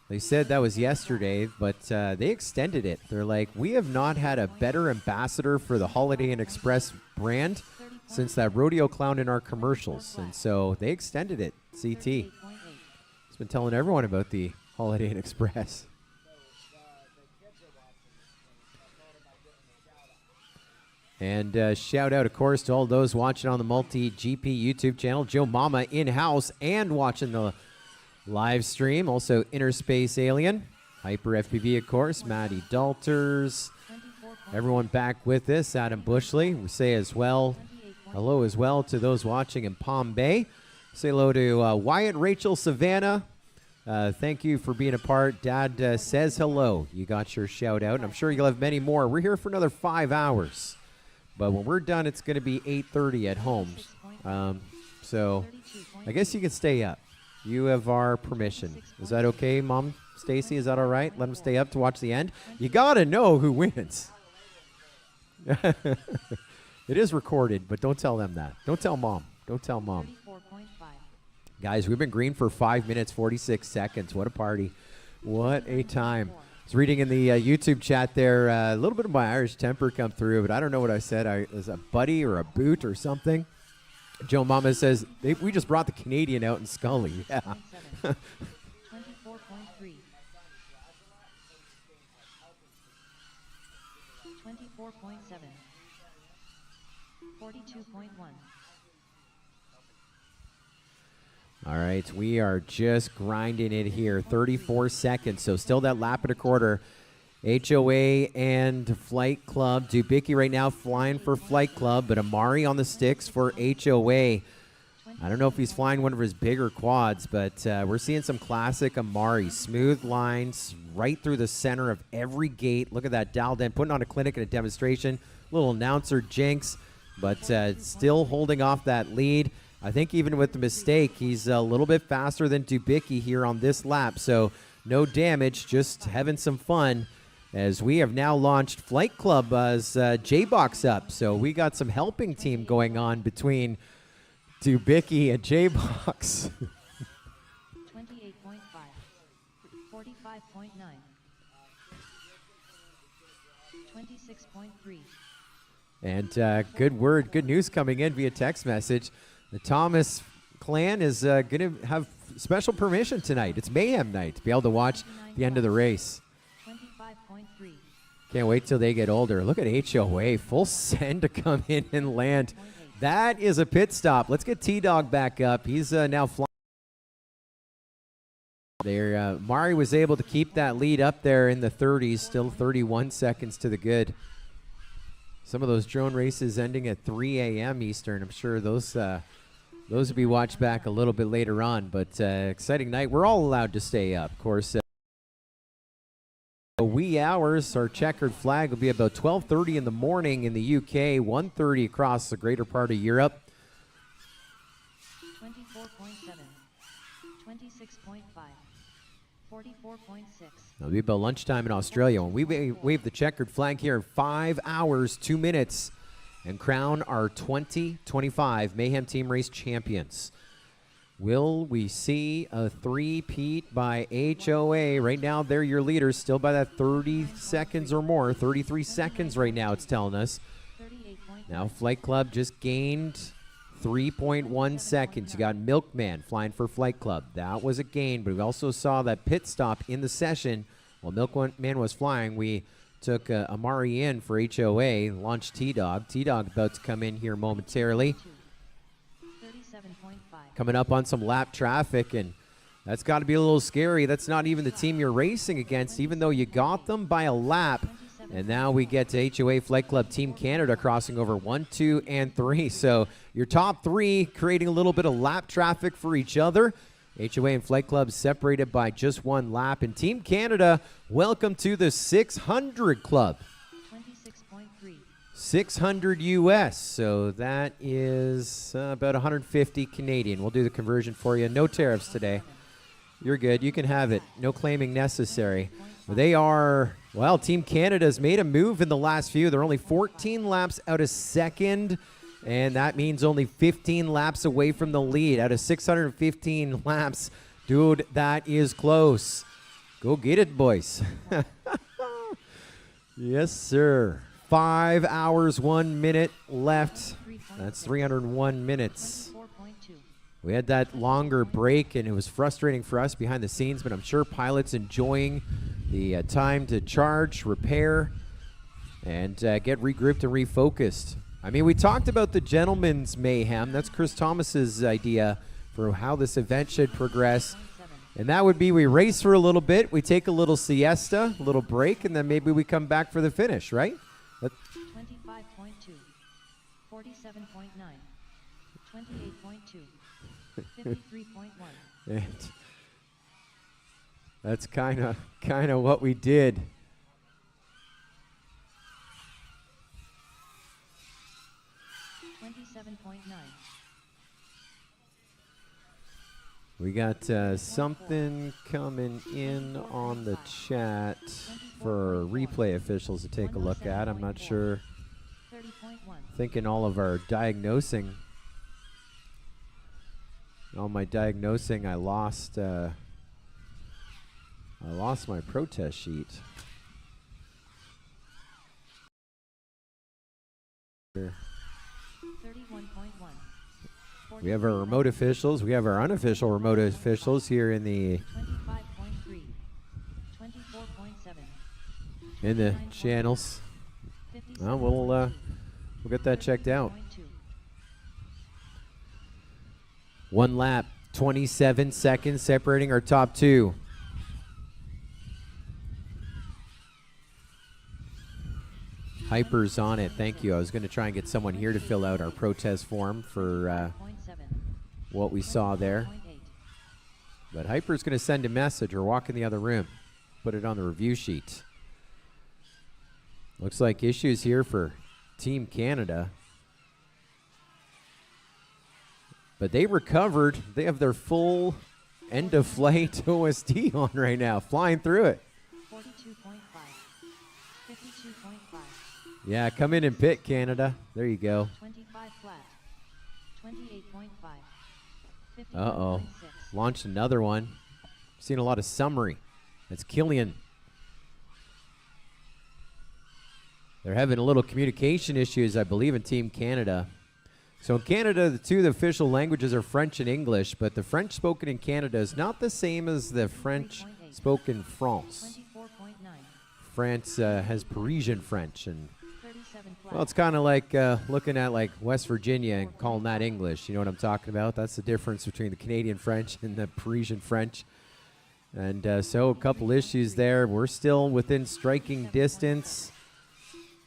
They said that was yesterday, but they extended it. They're like, we have not had a better ambassador for the Holiday Inn Express brand since that rodeo clown in our commercials. And so they extended it, CT. He's been telling everyone about the Holiday Inn Express. And shout out, of course, to all those watching on the Multi-GP YouTube channel. Joe Mama in-house and watching the live stream. Also, Interspace Alien, Hyper FPV, of course, Maddie Dalters. Everyone back with us. Adam Bushley. We say as well, hello as well to those watching in Palm Bay. Say hello to Wyatt, Rachel, Savannah. Thank you for being a part. Dad says hello. You got your shout out. And I'm sure you'll have many more. We're here for another 5 hours. But when we're done, it's going to be 8:30 at home. So I guess you can stay up. You have our permission. Is that okay, Mom? Stacy, is that all right? Let them stay up to watch the end? You got to know who wins. It is recorded, but don't tell them that. Don't tell Mom. Don't tell Mom. Guys, we've been green for 5 minutes, 46 seconds. What a party. What a time. I was reading in the YouTube chat there, a little bit of my Irish temper come through, but I don't know what I said. Was a buddy or a boot or something? Joe Mama says, we just brought the Canadian out in Scully. Yeah. 24.3. 24.7. 42.1. All right, we are just grinding it here. 34 seconds, so still that lap and a quarter. HOA and Flight Club. Dubicki right now flying for Flight Club, but Amari on the sticks for HOA. I don't know if he's flying one of his bigger quads, but we're seeing some classic Amari. Smooth lines right through the center of every gate. Look at that dialed in, putting on a clinic and a demonstration. Little announcer jinx, but still holding off that lead. I think even with the mistake, he's a little bit faster than Dubicki here on this lap. So no damage, just having some fun as we have now launched Flight Club as J-Box up. So we got some helping team going on between Dubicki and J-Box. 28.5. 45.9. 26.3. And good news coming in via text message. The Thomas clan is going to have special permission tonight. It's Mayhem night to be able to watch the end of the race. 25.3. Can't wait till they get older. Look at HOA, full send to come in and land. That is a pit stop. Let's get T-Dog back up. He's now flying. There, Mari was able to keep that lead up there in the 30s, still 31 seconds to the good. Some of those drone races ending at 3 a.m. Eastern. I'm sure those will be watched back a little bit later on. But exciting night. We're all allowed to stay up, of course. Wee hours, our checkered flag will be about 12:30 in the morning in the UK, 1:30 across the greater part of Europe. 24.7. 26.5. 44.6. It'll be about lunchtime in Australia when we wave the checkered flag here in 5 hours, 2 minutes, and crown our 2025 Mayhem Team Race champions. Will we see a three-peat by HOA? Right now, they're your leaders, still by that 30 seconds or more. 33 seconds right now, it's telling us. Now, Flight Club just gained 3.1 seconds. You got Milkman flying for Flight Club. That was a gain, but we also saw that pit stop in the session. While Milkman was flying, we took Amari in for HOA, launched T-Dog. T-Dog about to come in here momentarily. 37.5. Coming up on some lap traffic, and that's got to be a little scary. That's not even the team you're racing against, even though you got them by a lap. And now we get to HOA Flight Club Team Canada crossing over 1, 2, and 3. So your top three creating a little bit of lap traffic for each other. HOA and Flight Club separated by just one lap. And Team Canada, welcome to the 600 Club. 26.3. 600 US, so that is about 150 Canadian. We'll do the conversion for you. No tariffs today. You're good. You can have it. No claiming necessary. They are, well, Team Canada's made a move in the last few. They're only 14 laps out of second, And that means only 15 laps away from the lead. Out of 615 laps, dude, that is close. Go get it, boys. Yes, sir. 5 hours, 1 minute left. That's 301 minutes. We had that longer break, and it was frustrating for us behind the scenes, but I'm sure pilots enjoying the time to charge, repair, and get regrouped and refocused. I mean, we talked about the gentleman's mayhem. That's Chris Thomas's idea for how this event should progress. And that would be we race for a little bit, we take a little siesta, a little break, and then maybe we come back for the finish, right? 25.2, 47.9, 28.2, 53.1. And that's kind of what we did. We got something coming in on the chat for replay officials to take a look at. I'm not sure. Thinking all of our diagnosing. All my diagnosing, I lost my protest sheet. Here. 31.1. We have our remote officials. We have our unofficial remote officials here in the 25.3, 24.7, in the channels. Well, we'll get that checked out. 1 lap, 27 seconds separating our top two. Hyper's on it. Thank you. I was going to try and get someone here to fill out our protest form for what we saw there. But Hyper's going to send a message or walk in the other room, put it on the review sheet. Looks like issues here for Team Canada. But they recovered. They have their full end-of-flight OSD on right now, flying through it. 42.5, 52.5. Yeah, come in and pit, Canada. There you go. 25 flat, 28.5, 51.6. Uh-oh. Launched another one. Seen a lot of summary. That's Killian. They're having a little communication issues, I believe, in Team Canada. So in Canada, the official languages are French and English, but the French spoken in Canada is not the same as the French spoken in France. 24.9. France has Parisian French, and 37 flat. well, it's kind of like looking at like West Virginia and calling that English. You know what I'm talking about? That's the difference between the Canadian French and the Parisian French. And so a couple issues there. We're still within striking distance.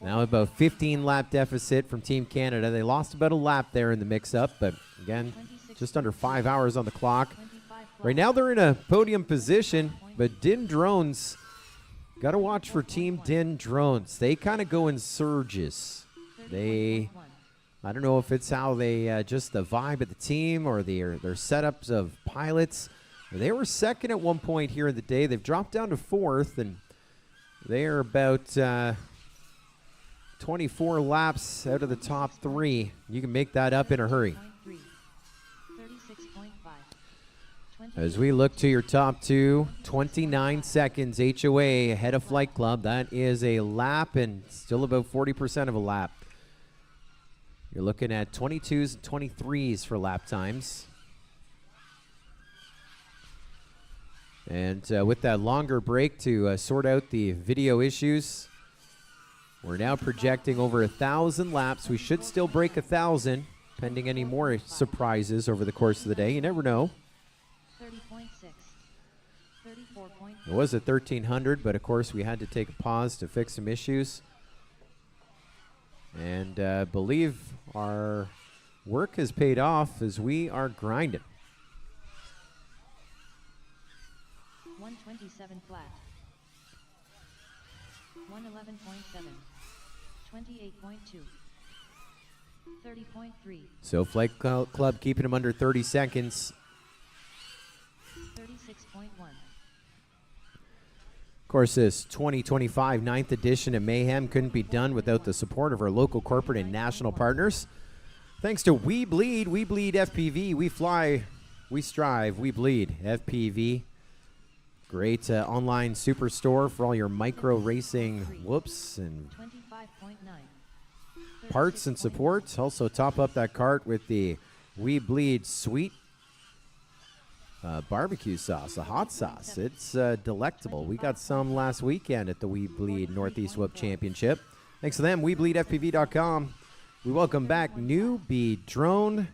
Now about 15 lap deficit from Team Canada. They lost about a lap there in the mix-up, but again, just under 5 hours on the clock. Right now they're in a podium position, but Din Drones, got to watch for Team Din Drones. They kind of go in surges. I don't know if it's how they, just the vibe of the team or their setups of pilots. They were second at one point here in the day. They've dropped down to fourth, and they are about 24 laps out of the top three. You can make that up in a hurry. 36.5. As we look to your top two, 29 seconds HOA ahead of Flight Club. That is a lap and still about 40% of a lap. You're looking at 22s and 23s for lap times. And with that longer break to sort out the video issues, we're now projecting over 1,000 laps. We should still break 1,000, pending any more surprises over the course of the day. You never know. 30.6, 34.3. It was at 1,300, but of course we had to take a pause to fix some issues. And I believe our work has paid off as we are grinding. 127 flat. 111.7. 28.2. 30.3. So Flight Club keeping them under 30 seconds. 36.1. Of course, this 2025 9th edition of Mayhem couldn't be done without the support of our local corporate and national partners. Thanks to We Bleed FPV, we fly, we strive, we bleed FPV. Great online superstore for all your micro racing whoops and parts and support. Also top up that cart with the We Bleed sweet barbecue sauce, a hot sauce. It's delectable. We got some last weekend at the We Bleed Northeast Whoop Championship. Thanks to them, WeBleedFPV.com. We welcome back Newbie Drone.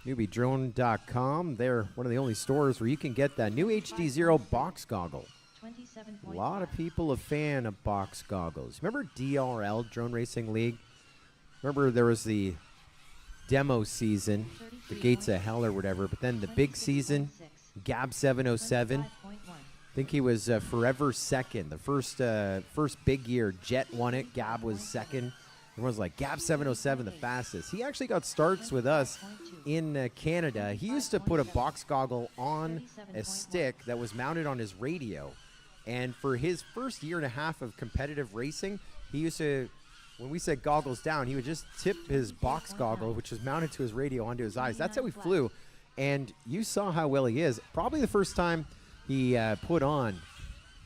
NewbieDrone.com. They're one of the only stores where you can get that new HD0 box goggle. A lot of people a fan of box goggles. Remember DRL, Drone Racing League? Remember there was the demo season, the Gates of Hell or whatever, but then the big season, Gab 707. I think he was forever second. The first big year, Jet won it. Gab was second. Everyone's like, Gab 707, the fastest. He actually got starts with us in Canada. He used to put a box goggle on a stick that was mounted on his radio. And for his first year and a half of competitive racing, he used to, when we said goggles down, he would just tip his box goggle, which was mounted to his radio, onto his eyes. That's how he flew. And you saw how well he is. Probably the first time he put on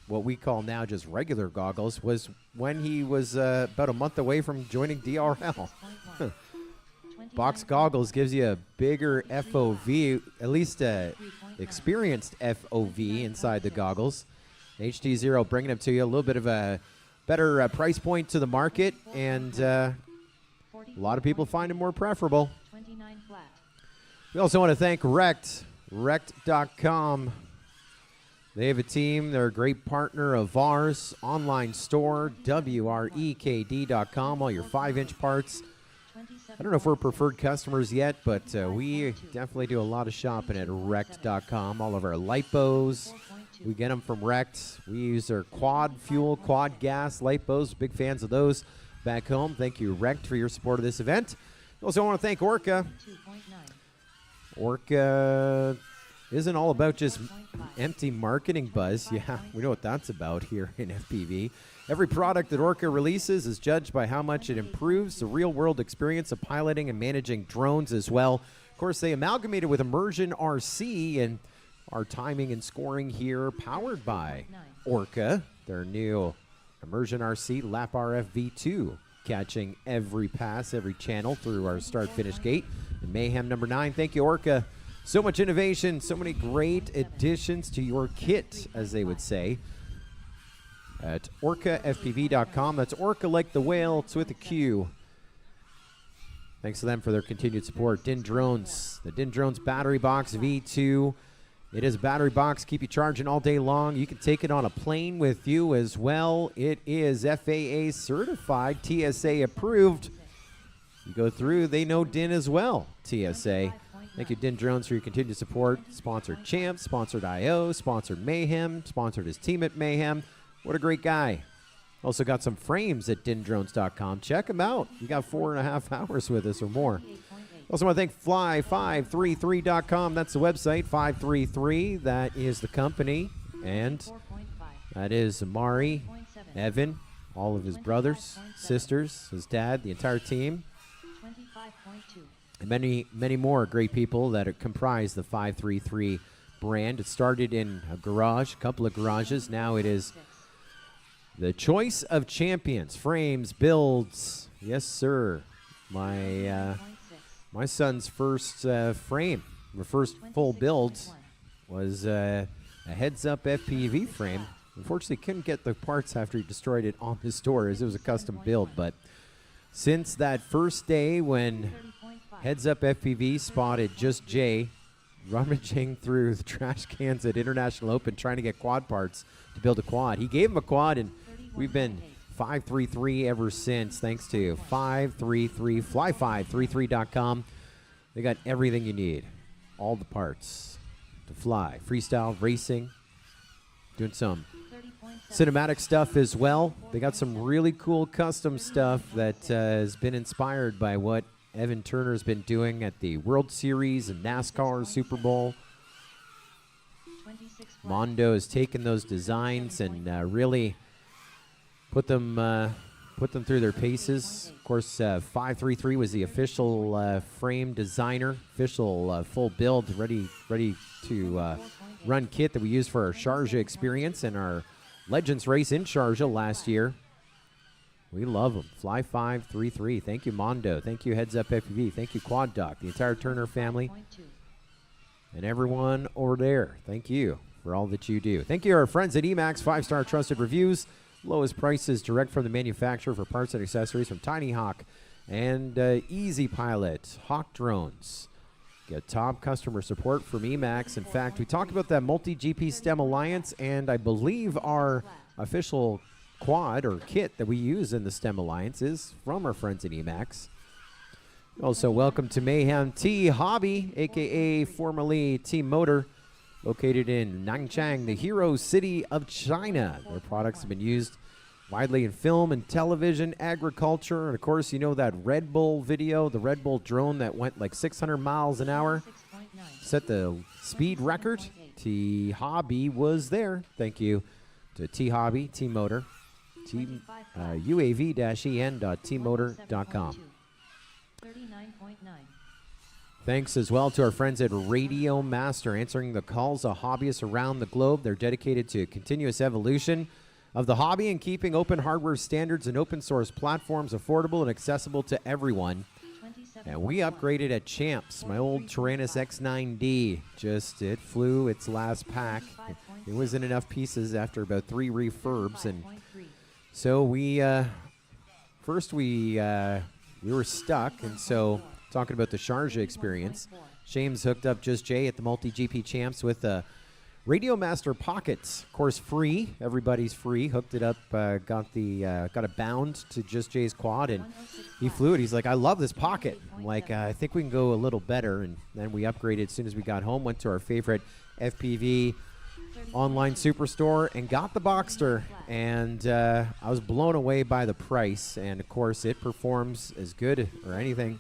what we call now just regular goggles was when he was about a month away from joining DRL. Box goggles gives you a bigger FOV, at least experienced FOV inside the goggles. HD0 bringing them to you, a little bit of a better price point to the market, and a lot of people find it more preferable. We also want to thank Rekt.com. They have a team. They're a great partner of ours. Online store, WREKD.com. All your 5-inch parts. I don't know if we're preferred customers yet, but we definitely do a lot of shopping at Rekt.com. All of our lipos, we get them from Rekt. We use their quad fuel, quad gas lipos. Big fans of those back home. Thank you, Rekt, for your support of this event. Also, I want to thank Orca. Orca isn't all about just empty marketing buzz. Yeah, we know what that's about here in FPV. Every product that Orca releases is judged by how much it improves the real-world experience of piloting and managing drones as well. Of course, they amalgamated with Immersion RC, and our timing and scoring here powered by Orca, their new Immersion RC Lap RF V2, catching every pass, every channel through our start-finish gate. And Mayhem number 9, thank you, Orca. So much innovation, so many great additions to your kit, as they would say, at OrcaFPV.com. That's Orca like the whale. It's with a Q. Thanks to them for their continued support. DIN Drones, the DIN Drones Battery Box V2. It is a battery box, keep you charging all day long. You can take it on a plane with you as well. It is FAA certified, TSA approved. You go through, they know DIN as well, TSA. Thank you, DIN Drones, for your continued support. Sponsored Champ, sponsored IO, sponsored Mayhem, sponsored his team at Mayhem. What a great guy. Also got some frames at dindrones.com. Check him out. You got 4.5 hours with us or more. Also want to thank Fly533.com. That's the website, 533. That is the company. And that is Amari, Evan, all of his brothers, sisters, his dad, the entire team. And many, many more great people that comprise the 533 brand. It started in a garage, a couple of garages. Now it is the choice of champions, frames, builds. Yes, sir. My son's first frame, the first full build, was a heads-up FPV frame. Unfortunately, couldn't get the parts after he destroyed it on his store, as it was a custom build. But since that first day when Heads Up FPV spotted just Jay rummaging through the trash cans at International Open trying to get quad parts to build a quad, he gave him a quad, and we've been 533 ever since, thanks to 533, fly533.com. They got everything you need, all the parts to fly, freestyle, racing, doing some cinematic stuff as well. They got some really cool custom stuff that has been inspired by what Evan Turner's been doing at the World Series and NASCAR Super Bowl. Mondo has taken those designs and really put them put them through their paces. Of course, 533 was the official frame designer, official full build, ready to run kit that we used for our Sharjah experience and our Legends race in Sharjah last year. We love them. Fly 533. Thank you, Mondo. Thank you, Heads Up FPV. Thank you, Quad Doc, the entire Turner family, and everyone over there. Thank you for all that you do. Thank you to our friends at Emax, 5-star trusted reviews, lowest prices direct from the manufacturer for parts and accessories from Tiny Hawk and Easy Pilot, Hawk Drones. Get top customer support from Emax. In fact, we talked about that multi-GP STEM Alliance, and I believe our official quad or kit that we use in the STEM Alliance is from our friends at Emax. Also, welcome to Mayhem T Hobby, a.k.a. formerly Team Motor, located in Nanchang, the hero city of China. Their products have been used widely in film and television, agriculture, and of course, you know that Red Bull video, the Red Bull drone that went like 600 miles an hour, set the speed record. T Hobby was there. Thank you to T Hobby, Team Motor, uav-en.tmotor.com. Thanks as well to our friends at Radio Master, answering the calls of hobbyists around the globe. They're dedicated to continuous evolution of the hobby and keeping open hardware standards and open source platforms affordable and accessible to everyone. And we upgraded at Champs. My old Tyrannus X9D, it flew its last pack. It wasn't enough pieces after about 3 refurbs, and so we were stuck, and so talking about the Sharjah experience, Shames hooked up Just Jay at the Multi-GP Champs with a Radio Master Pockets, of course, free. Everybody's free. Hooked it up, got a bound to Just Jay's quad, and he flew it. He's like, I love this pocket. I'm like, I think we can go a little better. And then we upgraded as soon as we got home, went to our favorite FPV online superstore and got the Boxster. And I was blown away by the price. And, of course, it performs as good or anything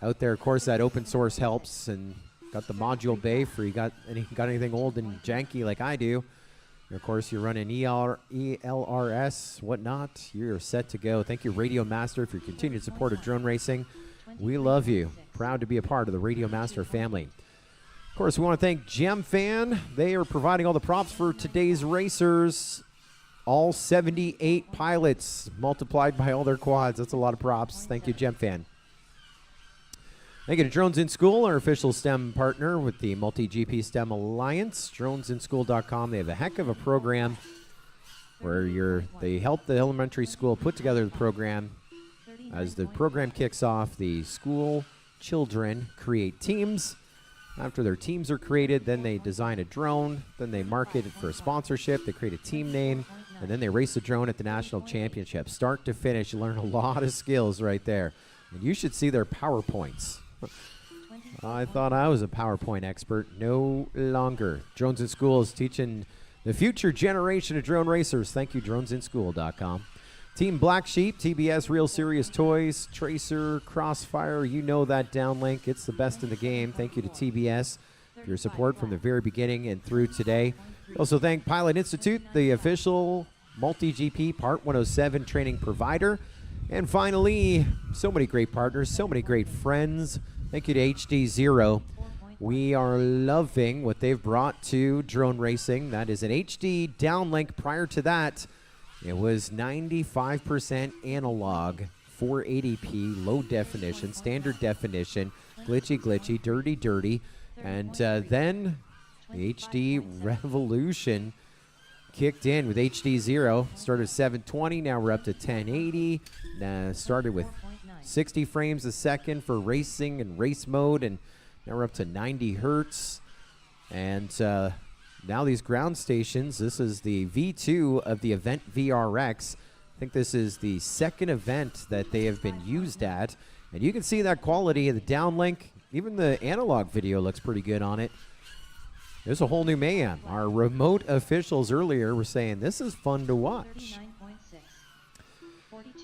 out there. Of course, that open source helps, and got the module bay for you got anything old and janky like I do. And of course, you're running ELRS, whatnot. You're set to go. Thank you, Radio Master, for your continued support of drone racing. We love you. Proud to be a part of the Radio Master family. Of course, we want to thank GemFan. They are providing all the props for today's racers. All 78 pilots multiplied by all their quads. That's a lot of props. Thank you, GemFan. Thank you to Drones in School, our official STEM partner with the Multi-GP STEM Alliance. DronesInSchool.com. They have a heck of a program where they help the elementary school put together the program. As the program kicks off, the school children create teams. After their teams are created, then they design a drone. Then they market it for a sponsorship. They create a team name. And then they race the drone at the national championship. Start to finish, you learn a lot of skills right there. And you should see their PowerPoints. I thought I was a PowerPoint expert. No longer. Drones in School is teaching the future generation of drone racers. Thank you, DronesInSchool.com. Team Black Sheep, TBS Real Serious Toys, Tracer, Crossfire. You know that downlink. It's the best in the game. Thank you to TBS for your support from the very beginning and through today. Also thank Pilot Institute, the official Multi-GP Part 107 training provider. And finally, so many great partners, so many great friends. Thank you to HD Zero. We are loving what they've brought to drone racing. That is an HD downlink. Prior to that, it was 95% analog, 480p, low definition, standard definition, glitchy, dirty. And then the HD revolution kicked in with HD Zero. Started at 720, now we're up to 1080. Started with 60 frames a second for racing and race mode, and now we're up to 90 hertz. And now these ground stations, this is the V2 of the event VRX. I think this is the second event that they have been used at. And you can see that quality of the downlink. Even the analog video looks pretty good on it. There's a whole new Mayhem. Our remote officials earlier were saying this is fun to watch.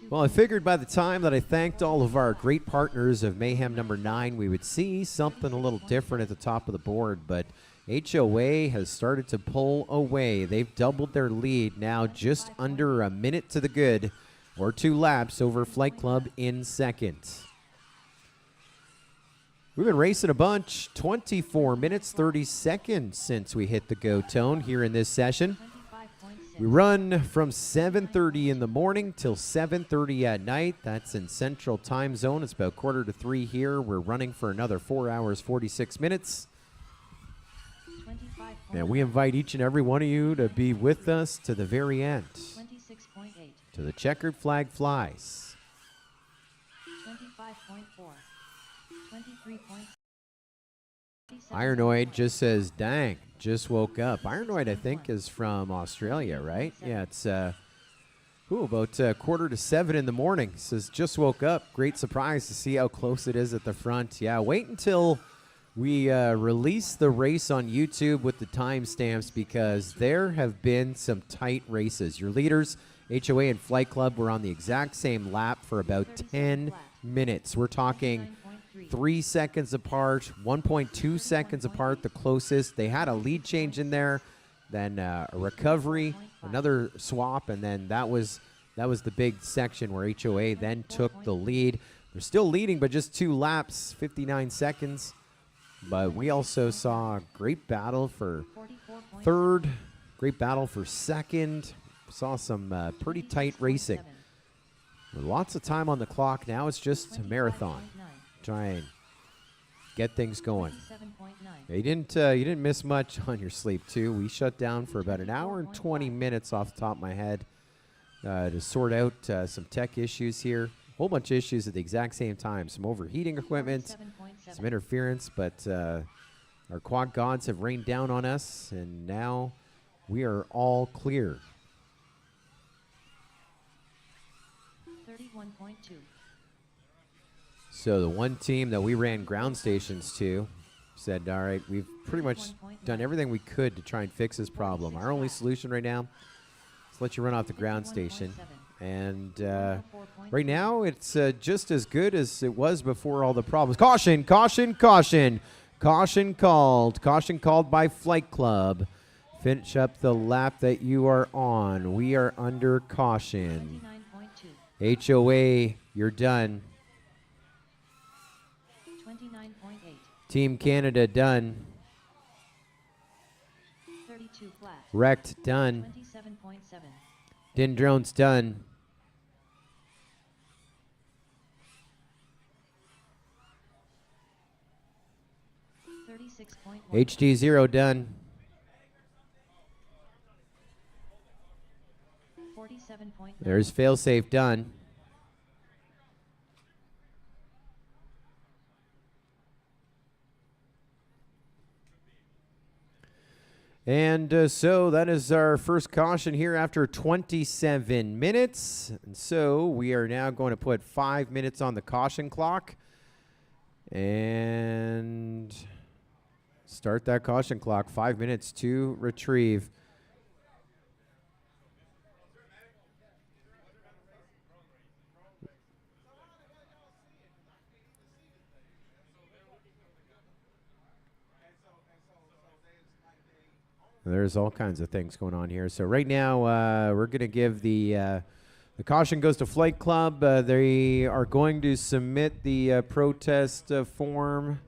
Well, I figured by the time that I thanked all of our great partners of Mayhem number 9, we would see something a little different at the top of the board, but HOA has started to pull away. They've doubled their lead now, just under a minute to the good or 2 laps over Flight Club in second. We've been racing a bunch, 24 minutes, 30 seconds since we hit the go tone here in this session. We run from 7:30 in the morning till 7:30 at night. That's in Central Time Zone. It's about 2:45 here. We're running for another 4 hours, 46 minutes. And we invite each and every one of you to be with us to the very end. 26.8. To the checkered flag flies. 25.4. 23.7. Ironoid just says, dang, just woke up. Ironoid, I think, is from Australia, right? Yeah, it's about 6:45 in the morning. Says, just woke up. Great surprise to see how close it is at the front. Yeah, wait until we release the race on YouTube with the timestamps, because there have been some tight races. Your leaders, HOA and Flight Club, were on the exact same lap for about 10 minutes. We're talking 3 seconds apart, 1.2 seconds apart, the closest. They had a lead change in there, then a recovery, another swap, and then that was the big section where HOA then took the lead. They're still leading, but just 2 laps, 59 seconds. But we also saw a great battle for third, great battle for second. Saw some pretty tight racing. With lots of time on the clock. Now it's just a marathon. Try and get things going. You didn't miss much on your sleep too. We shut down for about an hour and 20 minutes off the top of my head to sort out some tech issues here. A whole bunch of issues at the exact same time. Some overheating equipment, some interference, but our quad gods have rained down on us, and now we are all clear. 31.2. So the one team that we ran ground stations to said, all right, we've pretty much done everything we could to try and fix this problem. Our only solution right now is let you run off the ground station. And right now it's just as good as it was before all the problems. Caution, caution, caution. Caution called. Caution called by Flight Club. Finish up the lap that you are on. We are under caution. HOA, you're done. 29.8. Team Canada, done. 32 flat. Wrecked, done. 27.7. Din Drones, done. HD 0, done. 47.9. There's failsafe, done. And so that is our first caution here after 27 minutes. And so we are now going to put 5 minutes on the caution clock and start that caution clock. 5 minutes to retrieve. There's all kinds of things going on here. So right now, we're going to give the caution goes to Flight Club. They are going to submit the protest form,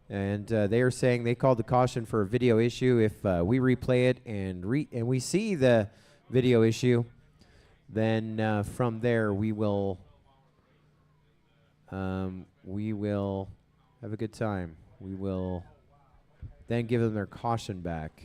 and they are saying they called the caution for a video issue. If we replay it and we see the video issue, then from there we will have a good time. We will then give them their caution back.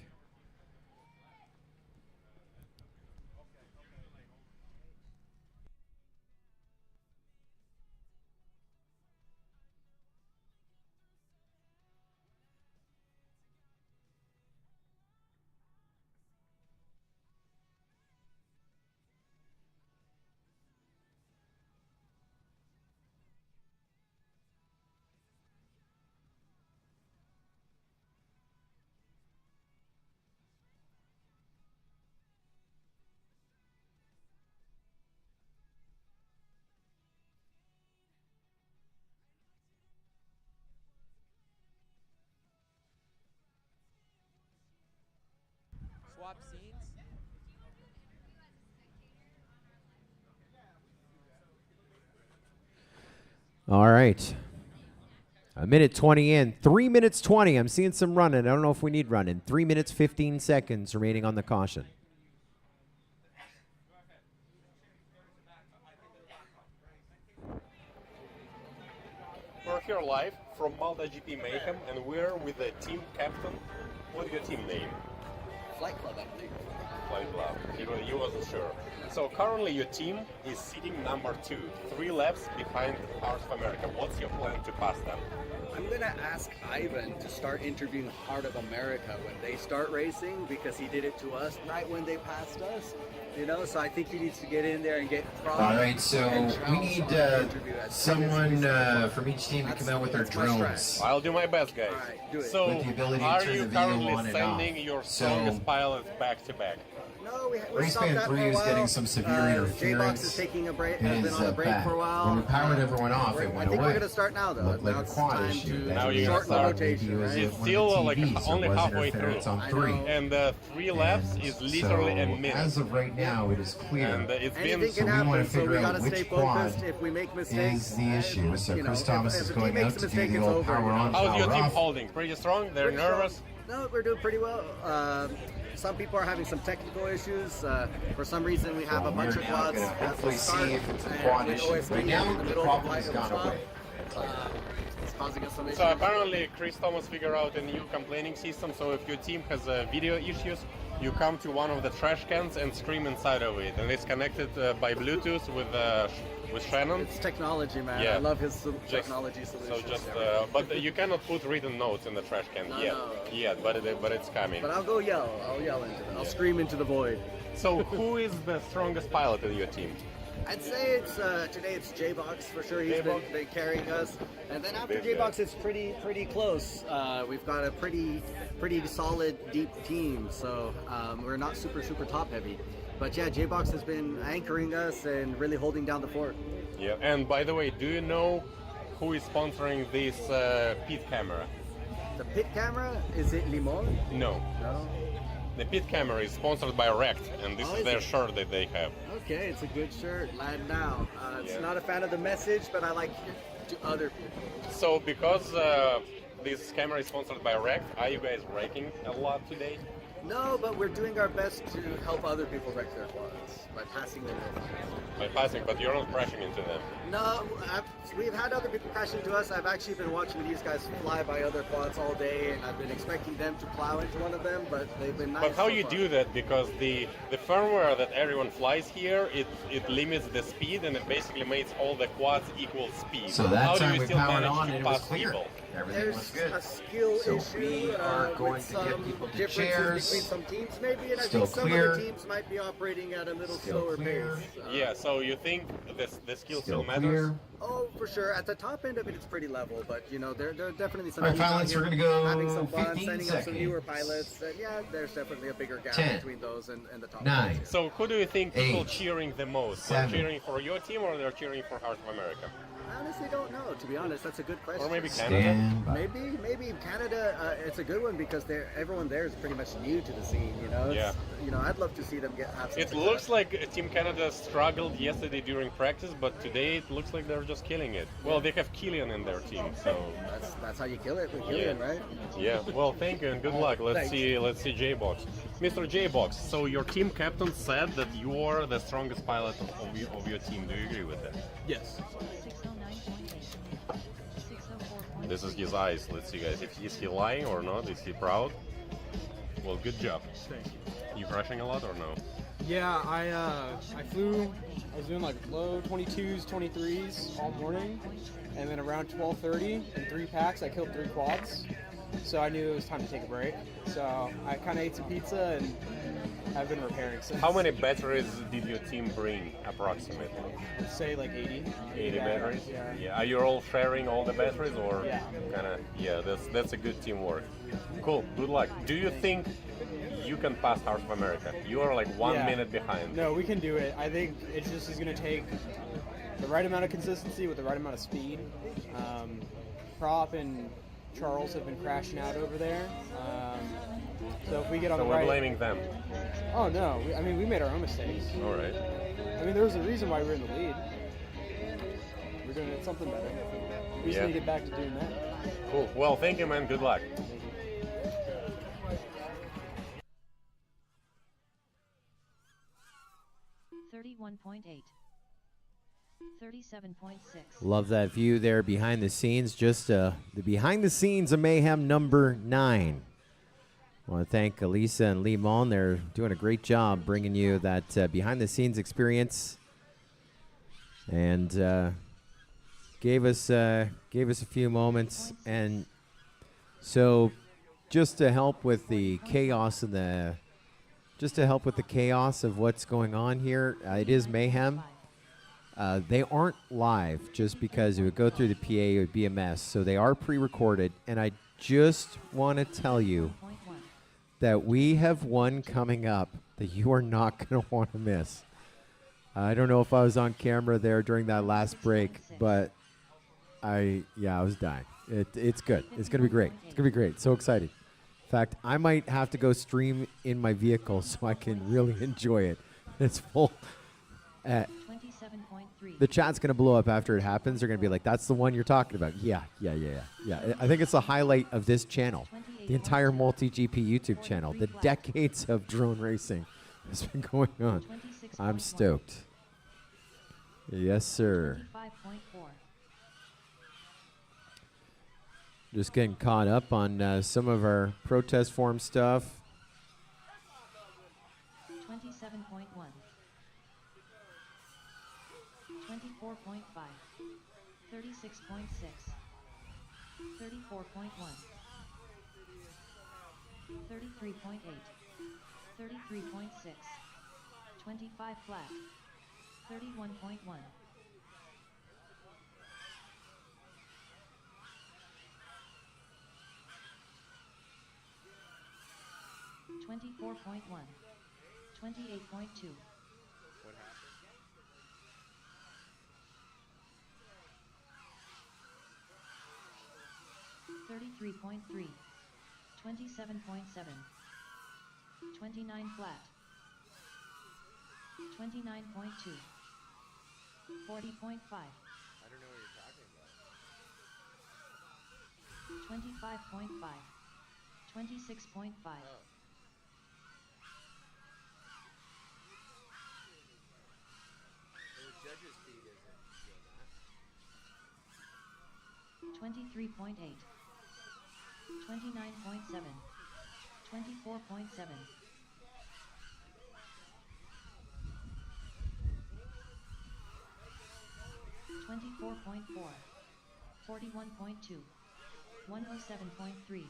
Swap scenes? All right. A minute 20 in. 3 minutes 20. I'm seeing some running. I don't know if we need running. 3 minutes 15 seconds remaining on the caution. We're here live from MotoGP Mayhem, and we're with the team captain. What's your team name? Flight Club, I believe. Flight Club. You wasn't sure. So currently your team is sitting number 2, 3 laps behind Heart of America. What's your plan to pass them? I'm going to ask Ivan to start interviewing Heart of America when they start racing, because he did it to us right when they passed us. You know, so I think he needs to get in there and get All right, so we need someone from each team to come out with their drones. I'll do my best, guys. do it. So, With the ability to are turn you the video currently on and off. sending your So- strongest pilots back to back? No, we Race stopped Band that for 3 a is while. getting some severe interference. J-Box is taking a break, has It been is on a break bad. for a while. When we powered everyone off, it I went think away. we're going to start now, though. Looked like Now a it's quad time issue. to That Now was you're shorten the gonna rotation, maybe it was right? one It's of the still like TVs, so only it was halfway through. interference on I 3. know. And 3 laps is literally a minute. As of right now, it is clear. And it's been Anything So can we want happen, to so we figure got out to stay which quad focused. If we make mistakes, is the issue. So you know, Chris Thomas if is the going team out makes a to do mistake, the it's old over, power you know? on, How's your power team off. holding? Pretty strong? They're Pretty strong. nervous? No, we're doing pretty well. Some people are having some technical issues. For some reason, we have a bunch of quads gonna at the hopefully start, see if it's a and quad with issue. OSB Right now, in the the middle of problem the has flight gone of away. the shot. It's causing us some issues. So apparently Chris Thomas figured out a new complaining system, so if your team has video issues, you come to one of the trash cans and scream inside of it, and it's connected by Bluetooth with Shannon. It's technology, man. Yeah. I love his technology solutions. So just, but you cannot put written notes in the trash can yet, but it's coming. But I'll go yell. I'll yell into it. I'll scream into the void. So who is the strongest pilot in your team? I'd say it's today it's J-Box for sure. He's been carrying us, and then after Big J-Box, it's pretty close. We've got a pretty solid deep team, so we're not super top heavy. But yeah, J-Box has been anchoring us and really holding down the fort. Yeah. And by the way, do you know who is sponsoring this pit camera? The pit camera, is it Limon? No. No. The pit camera is sponsored by Rect, and this Oh, is is their it? shirt that they have. Okay, it's a good shirt. Lad now. It's not a fan of the message, but I like it to other people. So because this camera is sponsored by Rect, are you guys wrecking a lot today? No, but we're doing our best to help other people wreck their quads by passing them over. By passing, but you're not crashing into them. No, we've had other people crash into us. I've actually been watching these guys fly by other quads all day, and I've been expecting them to plow into one of them, but they've been nice. But how so you far. do that? Because the firmware that everyone flies here, it limits the speed, and it basically makes all the quads equal speed. So that how do time you we still powered manage on to and it was pass clear. people? Everything There's was good. a skill So issue we are going with to get some people to differences chairs. between some teams, maybe, and I Still think some clear. other teams might be operating at a little Still slower clear. pace. Yeah, so you think the skill still matters? clear. Oh, for sure. At the top end of it, it's pretty level, but you know, there are definitely some All right, teams out pilots, here we're gonna go having some fun, 15 sending up some seconds. newer pilots. And yeah, there's definitely a bigger gap 10, between those and the top 9, ones. So who do you think people 8, cheering the most? 7. They're cheering for your team or they're cheering for Heart of America? I honestly don't know, to be honest. That's a good question. Or maybe Canada? Stand by. Maybe Canada. It's a good one because everyone there is pretty much new to the scene. You know. Yeah. You know, I'd love to see them have some It success. looks like Team Canada struggled yesterday during practice, but today it looks like they're just killing it. Well, they have Killian in their team, so that's how you kill it with Killian, right? yeah. Well, thank you and good luck. Let's Thanks. see J-Box. Mr. J-Box, so your team captain said that you are the strongest pilot of your team. Do you agree with that? Yes. 604.8. This is his eyes. Let's see, guys. Is he lying or not? Is he proud? Well, good job. Thank you. You crashing a lot or no? Yeah, I flew. I was doing like low 22s, 23s all morning, and then around 12:30 in 3 packs, I killed 3 quads. So I knew it was time to take a break. So I kind of ate some pizza and I've been repairing since. How many batteries did your team bring approximately? I'd say like 80. 80 batteries? Yeah. Are you all sharing all the batteries or Yeah. kind of? Yeah, that's a good teamwork. Cool. Good luck. Do you think you can pass Heart of America? You are like 1 Yeah. minute behind. No, we can do it. I think it just is going to take the right amount of consistency with the right amount of speed. Prop and Charles have been crashing out over there. So if we get on So the we're right... blaming them. Oh no, we made our own mistakes. All right. I mean, there was a reason why we were in the lead. we're doing something better. We just Yeah. need to get back to doing that. Cool. Well, thank you, man. Good luck. 31.8. 37.6. Love that view there behind the scenes. Just the behind the scenes of Mayhem number 9. I want to thank Elisa and Lee Mon. They're doing a great job bringing you that behind the scenes experience, and gave us a few moments. And so, just to help with the chaos and the chaos of what's going on here, it is Mayhem. They aren't live just because it would go through the PA, it would be a mess. So they are pre-recorded, and I just want to tell you that we have one coming up that you are not going to want to miss. I don't know if I was on camera there during that last break, but I was dying. It's good. It's going to be great. It's going to be great. So excited. In fact, I might have to go stream in my vehicle so I can really enjoy it. It's full. 27.3. The chat's going to blow up after it happens. They're going to be like, that's the one you're talking about. Yeah. I think it's the highlight of this channel, the entire multi-GP YouTube channel, the decades of drone racing that's been going on. I'm stoked. Yes, sir. 25.4. Just getting caught up on some of our protest form stuff. 27.1. 24.5. 36.6. 34.1. 33.8. 33.6. 25 flat. 31.1. 24.1. 28.2. 33.3. 27.7. 29 flat. 29.2. 40.5. I don't know what you're talking about. 25.5. 26.5. The judge's feed isn't 23.8. 29.7. 24.7. 24.4. 41.2. 107.3.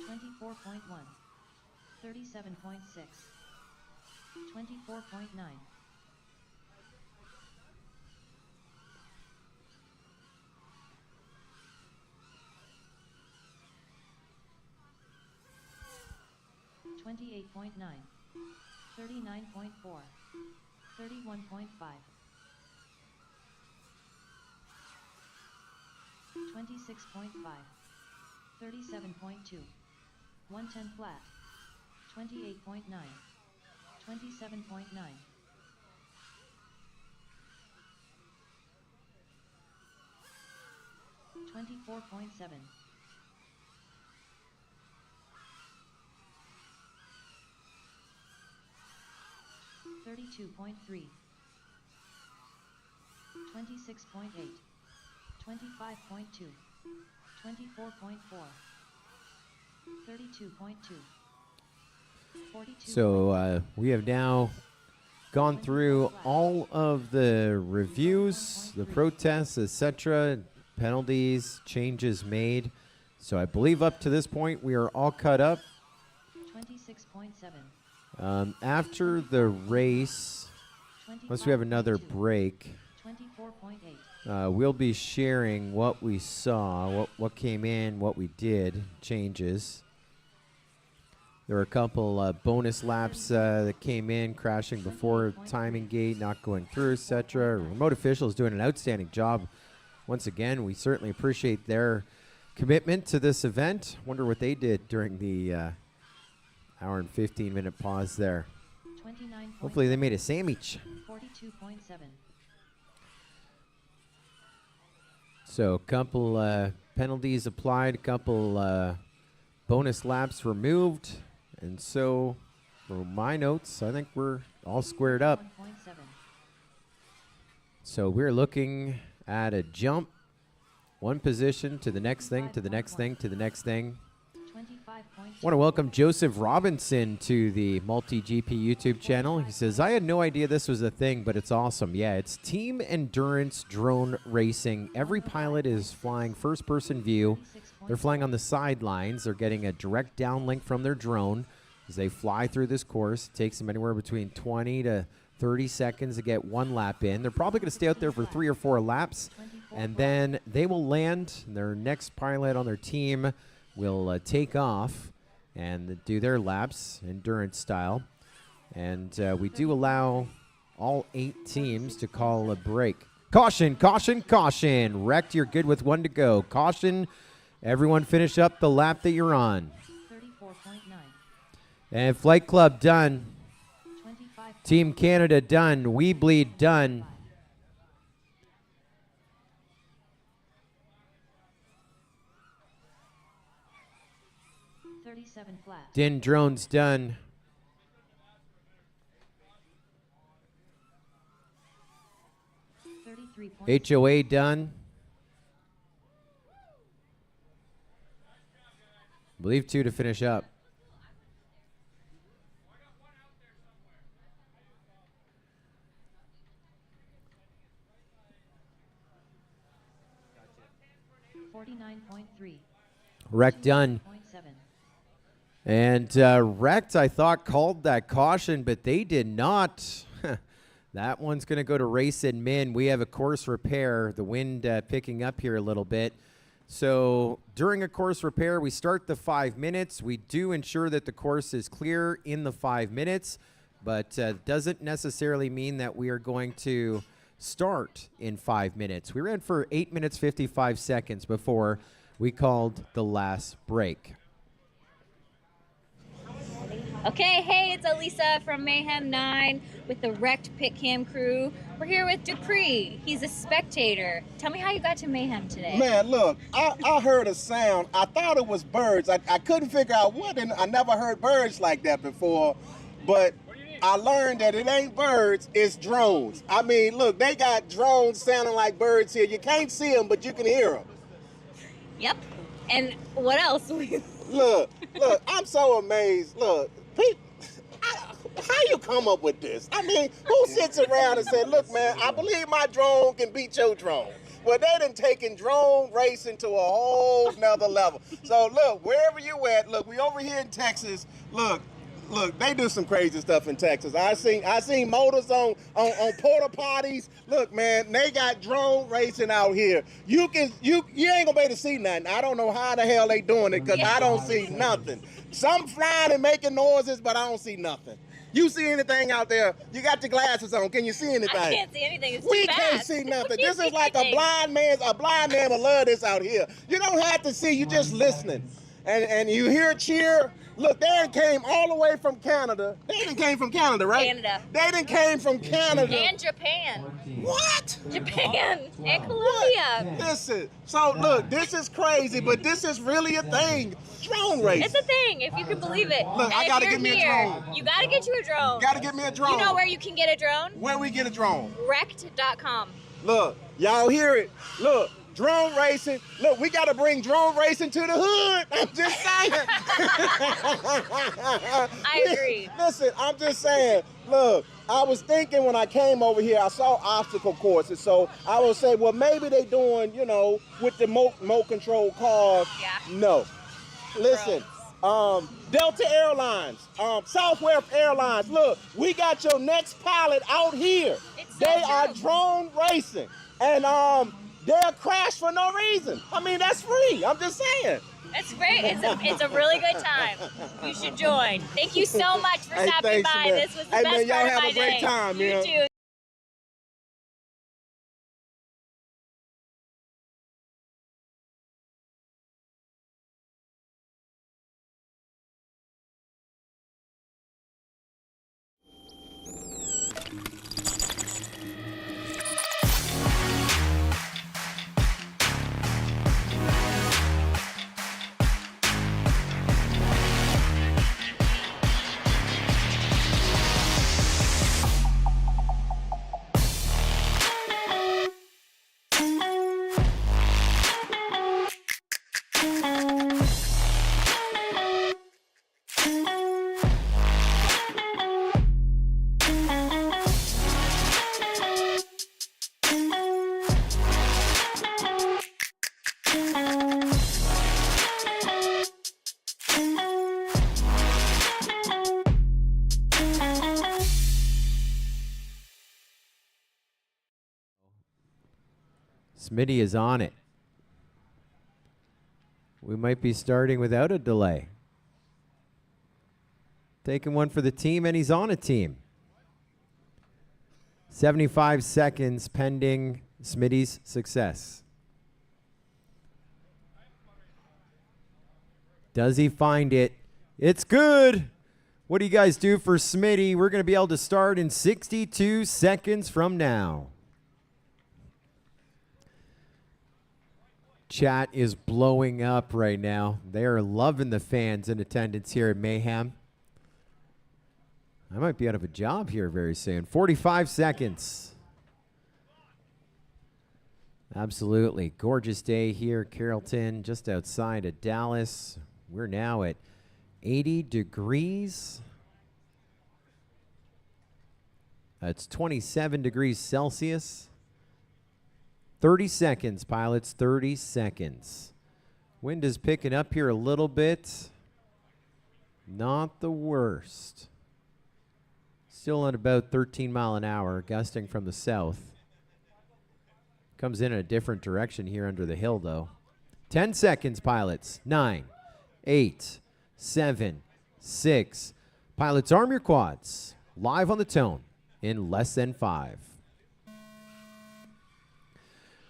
24.1. 37.6. 24.9. 28.9. 39.4. 31.5. 26.5. 37.2. 110 flat. 28.9. 27.9. 24.7. 32.3. 26.8. 25.2. 24.4. 32.2. 42. So we have now gone through all of the reviews, the protests, etc., penalties, changes made. So I believe up to this point we are all cut up. 26.7. After the race, unless we have another break, 24.8. we'll be sharing what we saw, what came in, what we did, changes. There were a couple bonus laps that came in, crashing before timing gate, not going through, etc. Remote officials doing an outstanding job. Once again, we certainly appreciate their commitment to this event. Wonder what they did during the hour and 15-minute pause there. Hopefully they made a sandwich. 42.7. So a couple penalties applied, a couple bonus laps removed. And so for my notes, I think we're all squared up. So we're looking at a jump, one position to the next thing, to the next thing, to the next thing. I want to welcome Joseph Robinson to the Multi-GP YouTube channel. He says, I had no idea this was a thing, but it's awesome. Yeah, it's team endurance drone racing. Every pilot is flying first-person view. They're flying on the sidelines. They're getting a direct downlink from their drone as they fly through this course. It takes them anywhere between 20 to 30 seconds to get one lap in. They're probably going to stay out there for 3 or 4 laps, and then they will land. Their next pilot on their team will take off and do their laps, endurance style. And we do allow all 8 teams to call a break. Caution, caution, caution. Wrecked, you're good with 1 to go. Caution, everyone finish up the lap that you're on. 34.9. And Flight Club done. Team Canada done. We Bleed done. Din Drones done. HOA done. I believe 2 to finish up. Wreck done. And Wrecked, I thought, called that caution, but they did not. That one's going to go to Race and Min. We have a course repair. The wind picking up here a little bit. So during a course repair, we start the 5 minutes. We do ensure that the course is clear in the 5 minutes, but doesn't necessarily mean that we are going to start in 5 minutes. We ran for 8 minutes, 55 seconds before we called the last break. Okay, hey, it's Elisa from Mayhem 9 with the Wrecked Pit Cam crew. We're here with Dupree. He's a spectator. Tell me how you got to Mayhem today. Man, look, I heard a sound. I thought it was birds. I couldn't figure out what, and I never heard birds like that before. But I learned that it ain't birds, it's drones. I mean, look, they got drones sounding like birds here. You can't see them, but you can hear them. Yep. And what else? Look, I'm so amazed. Look, how you come up with this? I mean, who sits around and said, look, man, I believe my drone can beat your drone? Well, they done taken drone racing to a whole nother level. So, look, wherever you at, look, we over here in Texas, look, they do some crazy stuff in Texas. I seen motors on porta potties. Look, man, they got drone racing out here. You ain't gonna be able to see nothing. I don't know how the hell they doing it because I don't see nothing. Some flying and making noises, but I don't see nothing. You see anything out there? You got your glasses on. Can you see anything? I can't see anything. It's We too can't fast. see nothing. This is like a blind man will love this out here. You don't have to see. You just listening. And you hear a cheer. Look, they done came all the way from Canada. They done came from Canada, right? Canada. They done came from Canada. And Japan. What? Japan and Colombia. Listen, so look, this is crazy, but this is really a thing. Drone racing. It's a thing, if you can believe it. Look, I And gotta if get you're me a here, drone. You gotta get you a drone. Gotta get me a drone. You know where you can get a drone? Where we get a drone? Wrecked.com. Look, y'all hear it. Look, drone racing. Look, we got to bring drone racing to the hood. I'm just saying. I agree. Listen, I'm just saying. Look, I was thinking when I came over here, I saw obstacle courses. So I would say, well, maybe they doing, with the remote control cars. Yeah. No. Listen. Delta Airlines, Southwest Airlines. Look, we got your next pilot out here. They are drone racing, and they'll crash for no reason. I mean, that's free. I'm just saying. That's great. It's a really good time. You should join. Thank you so much for stopping thanks, by. man. This was the Hey, best man, y'all part of have my a great day. time, You man. too. Smitty is on it. We might be starting without a delay. Taking one for the team, and he's on a team. 75 seconds pending Smitty's success. Does he find it? It's good. What do you guys do for Smitty? We're going to be able to start in 62 seconds from now. Chat is blowing up right now. They are loving the fans in attendance here at Mayhem. I might be out of a job here very soon. 45 seconds. Absolutely. Gorgeous day here, Carrollton, just outside of Dallas. We're now at 80 degrees. That's 27 degrees Celsius. 30 seconds, pilots, 30 seconds. Wind is picking up here a little bit. Not the worst. Still at about 13 mile an hour, gusting from the south. Comes in a different direction here under the hill, though. 10 seconds, pilots. 9, 8, 7, 6. Pilots, arm your quads. Live on the tone in less than 5.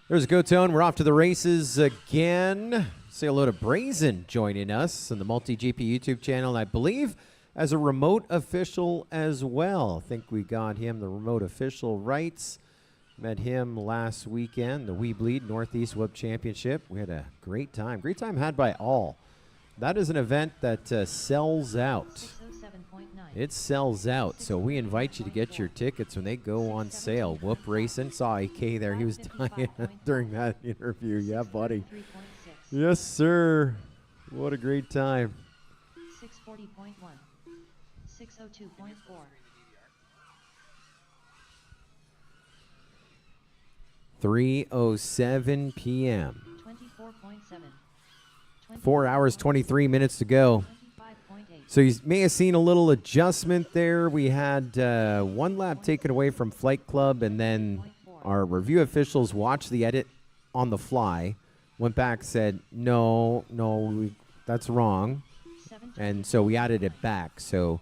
There's a go tone. We're off to the races again. Say hello to Brazen joining us on the Multi-GP YouTube channel, and I believe as a remote official as well. I think we got him the remote official rights. Met him last weekend, the We Bleed Northeast Web Championship. We had a great time. Great time had by all. That is an event that sells out. It sells out, so we invite you to get your tickets when they go on sale. Whoop Racing, saw AK there. He was dying during that interview. Yeah, buddy. Yes, sir. What a great time. 640.1, 602.4. 3:07 p.m. 24.7. 4 hours, 23 minutes to go. So you may have seen a little adjustment there. We had one lap taken away from Flight Club, and then our review officials watched the edit on the fly, went back, said, no, that's wrong. And so we added it back. So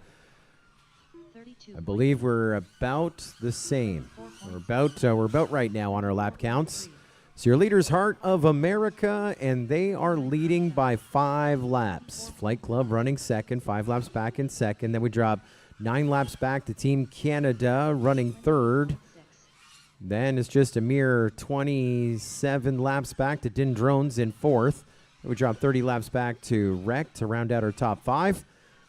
I believe we're about the same. We're about right now on our lap counts. So your leader's Heart of America, and they are leading by 5 laps. Flight Club running second, 5 laps back in second. Then we drop 9 laps back to Team Canada running third. Then it's just a mere 27 laps back to Din Drones in fourth. Then we drop 30 laps back to Rec to round out our top 5.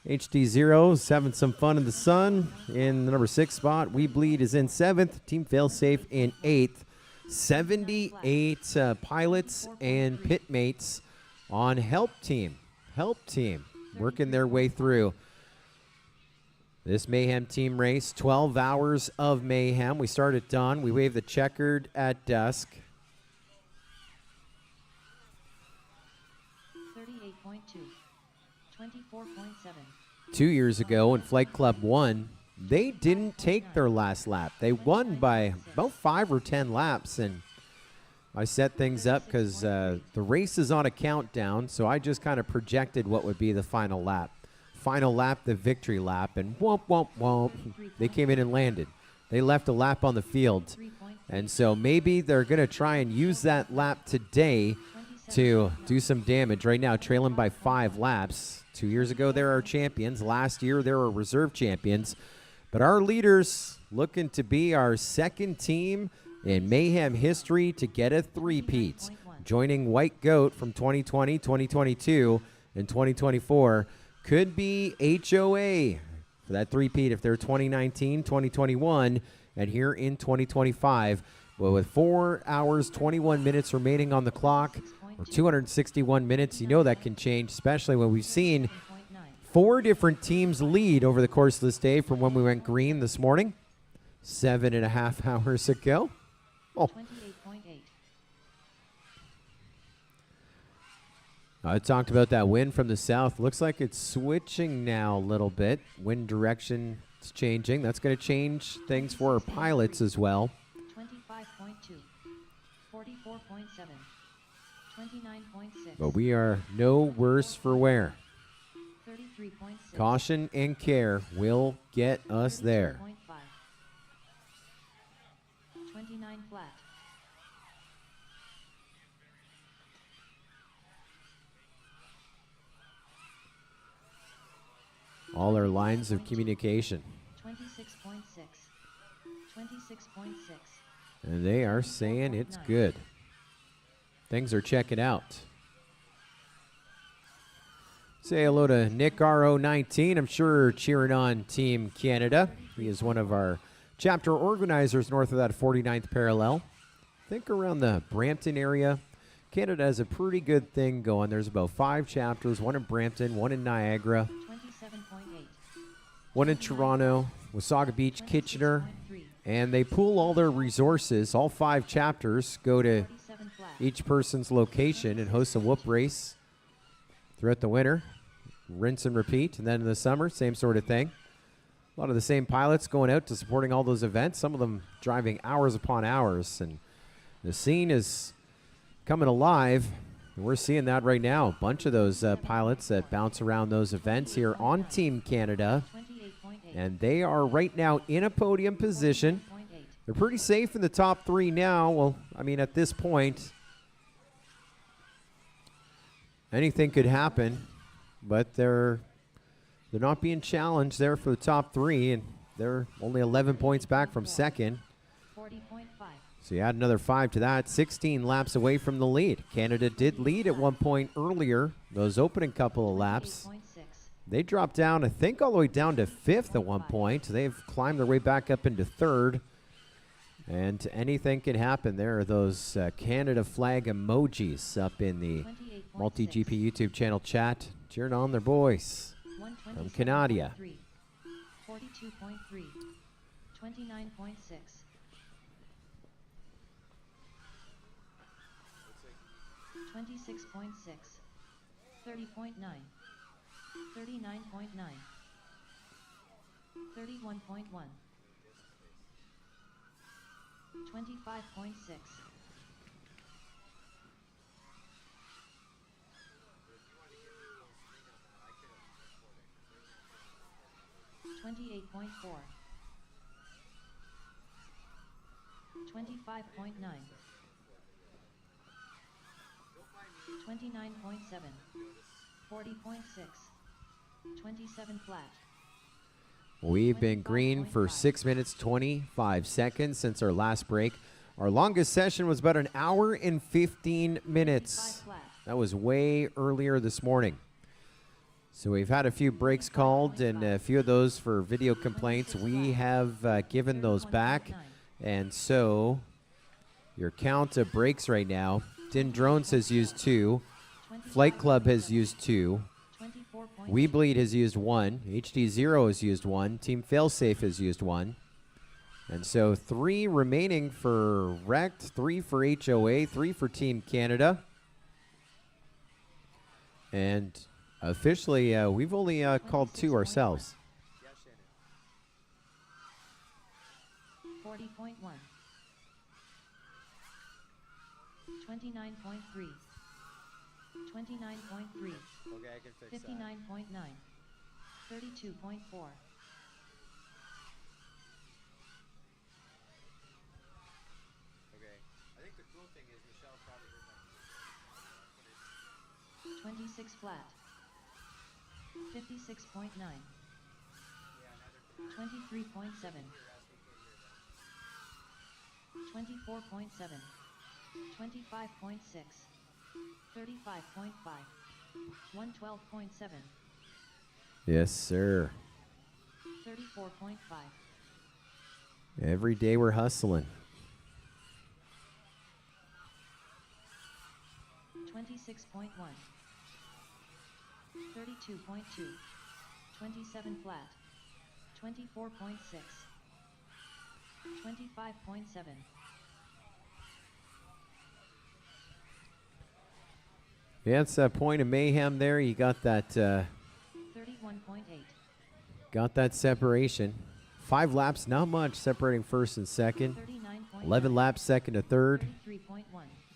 HD0 is having some fun in the sun in the number 6 spot. We Bleed is in 7th. Team Failsafe in 8th. 78 pilots and pitmates on Help Team. Help Team working their way through this Mayhem team race. 12 hours of mayhem. We start at dawn. We wave the checkered at dusk. 38.2, 24.7. 2 years ago when Flight Club won, they didn't take their last lap. They won by about 5 or 10 laps, and I set things up because the race is on a countdown, so I just kind of projected what would be the final lap. Final lap, the victory lap, and womp, womp, womp. They came in and landed. They left a lap on the field, and so maybe they're going to try and use that lap today to do some damage. Right now, trailing by 5 laps. 2 years ago, they were our champions. Last year, they were reserve champions. But our leaders looking to be our second team in Mayhem history to get a three-peat. Joining White Goat from 2020, 2022, and 2024 could be HOA for that three-peat if they're 2019, 2021, and here in 2025. Well, with 4 hours, 21 minutes remaining on the clock, or 261 minutes, you know that can change, especially when we've seen 4 different teams lead over the course of this day from when we went green this morning, 7.5 hours ago. Oh. I talked about that wind from the south. Looks like it's switching now a little bit. Wind direction is changing. That's going to change things for our pilots as well. 25.2, 44.7. 29.6. But we are no worse for wear. 33.6. Caution and care will get us there. 32.5. 29 flat. All our lines of communication. 26.6. 26.6. And they are saying it's good. Things are checking out. Say hello to Nick RO19. I'm sure cheering on Team Canada. He is one of our chapter organizers north of that 49th parallel. I think around the Brampton area, Canada has a pretty good thing going. There's about 5 chapters, one in Brampton, one in Niagara, 27.8. one in Toronto, Wasaga Beach, Kitchener, and they pool all their resources. All 5 chapters go to each person's location and host a whoop race throughout the winter. Rinse and repeat, and then in the summer, same sort of thing. A lot of the same pilots going out to supporting all those events, some of them driving hours upon hours, and the scene is coming alive, and we're seeing that right now. A bunch of those pilots that bounce around those events here on Team Canada, and they are right now in a podium position. They're pretty safe in the top 3 now. Well, I mean, at this point, anything could happen, but they're not being challenged there for the top 3, and they're only 11 points back from second. 40.5. So you add another 5 to that, 16 laps away from the lead. Canada did lead at one point earlier, those opening couple of laps. They dropped down, I think, all the way down to 5th at one point. They've climbed their way back up into 3rd. And anything can happen. There are those Canada flag emojis up in the Multi-GP YouTube channel chat, cheering on their boys from Canada. 42.3. 29.6. 26.6. 30.9. 39.9. 31.1. 25.6. 28.4. 25.9. 29.7. 40.6. 27 flat. We've been green for 6 minutes, 25 seconds since our last break. Our longest session was about an hour and 15 minutes. That was way earlier this morning. So we've had a few breaks called, and a few of those for video complaints. We have given those back. And so your count of breaks right now, Din Drones has used 2. Flight Club has used 2. We Bleed has used 1. HD0 has used 1. Team Failsafe has used 1. And so 3 remaining for Wrecked, 3 for HOA, 3 for Team Canada. And officially, we've only called 2 ourselves. 40.1. 29.3. 29.3. Okay, I can fix 59.9. 32.4. Okay. I think the cool thing is Michelle probably heard 26 flat. 56.9. 23.7. 24.7. 25.6. 35.5. 112.7. Yes, sir. 34.5. Every day we're hustling. 26.1. 32.2. 27 flat. 24.6. 25.7. Yeah, it's that point of mayhem there. You got that 31.8. got that separation. 5 laps, not much separating first and second. 11 laps second to third. 33.1.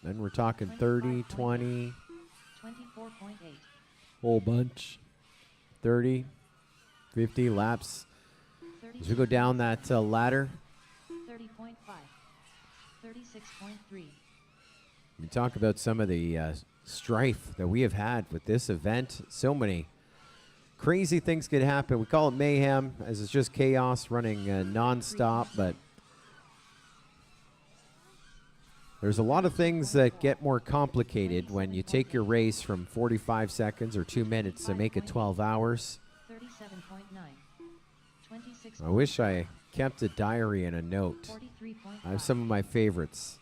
Then we're talking 30, 20, 24.8. whole bunch, 30, 50 laps. As we go down that ladder, 30.5. 36.3. we talk about some of the strife that we have had with this event. So many crazy things could happen. We call it mayhem, as it's just chaos running nonstop, but there's a lot of things that get more complicated when you take your race from 45 seconds or 2 minutes to make it 12 hours. 37.9. 26. I wish I kept a diary and a note. 43.5. I have some of my favorites.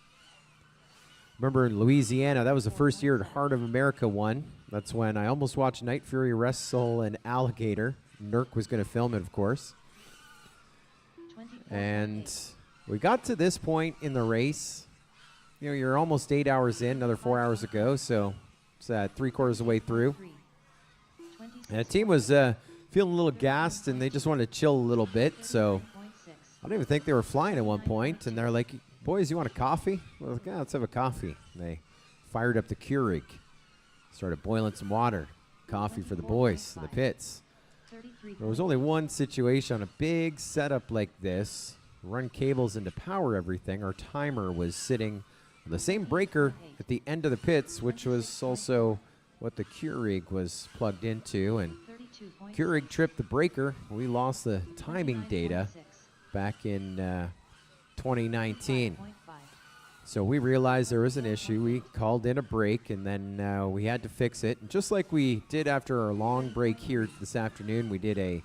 Remember in Louisiana, that was the first year Heart of America won. That's when I almost watched Night Fury wrestle an alligator. Nurk was going to film it, of course. And we got to this point in the race. You know, you're almost 8 hours in, another 4 hours to go, so it's 3/4 of the way through. And the team was feeling a little gassed, and they just wanted to chill a little bit, so I don't even think they were flying at one point, and they're like, boys, you want a coffee? Well, like, yeah, let's have a coffee. And they fired up the Keurig, started boiling some water, coffee for the boys in the pits. There was only one situation on a big setup like this, run cables in to power everything. Our timer was sitting on the same breaker at the end of the pits, which was also what the Keurig was plugged into, and Keurig tripped the breaker. We lost the timing data back in 2019. So we realized there was an issue. We called in a break, and then we had to fix it. And just like we did after our long break here this afternoon, we did a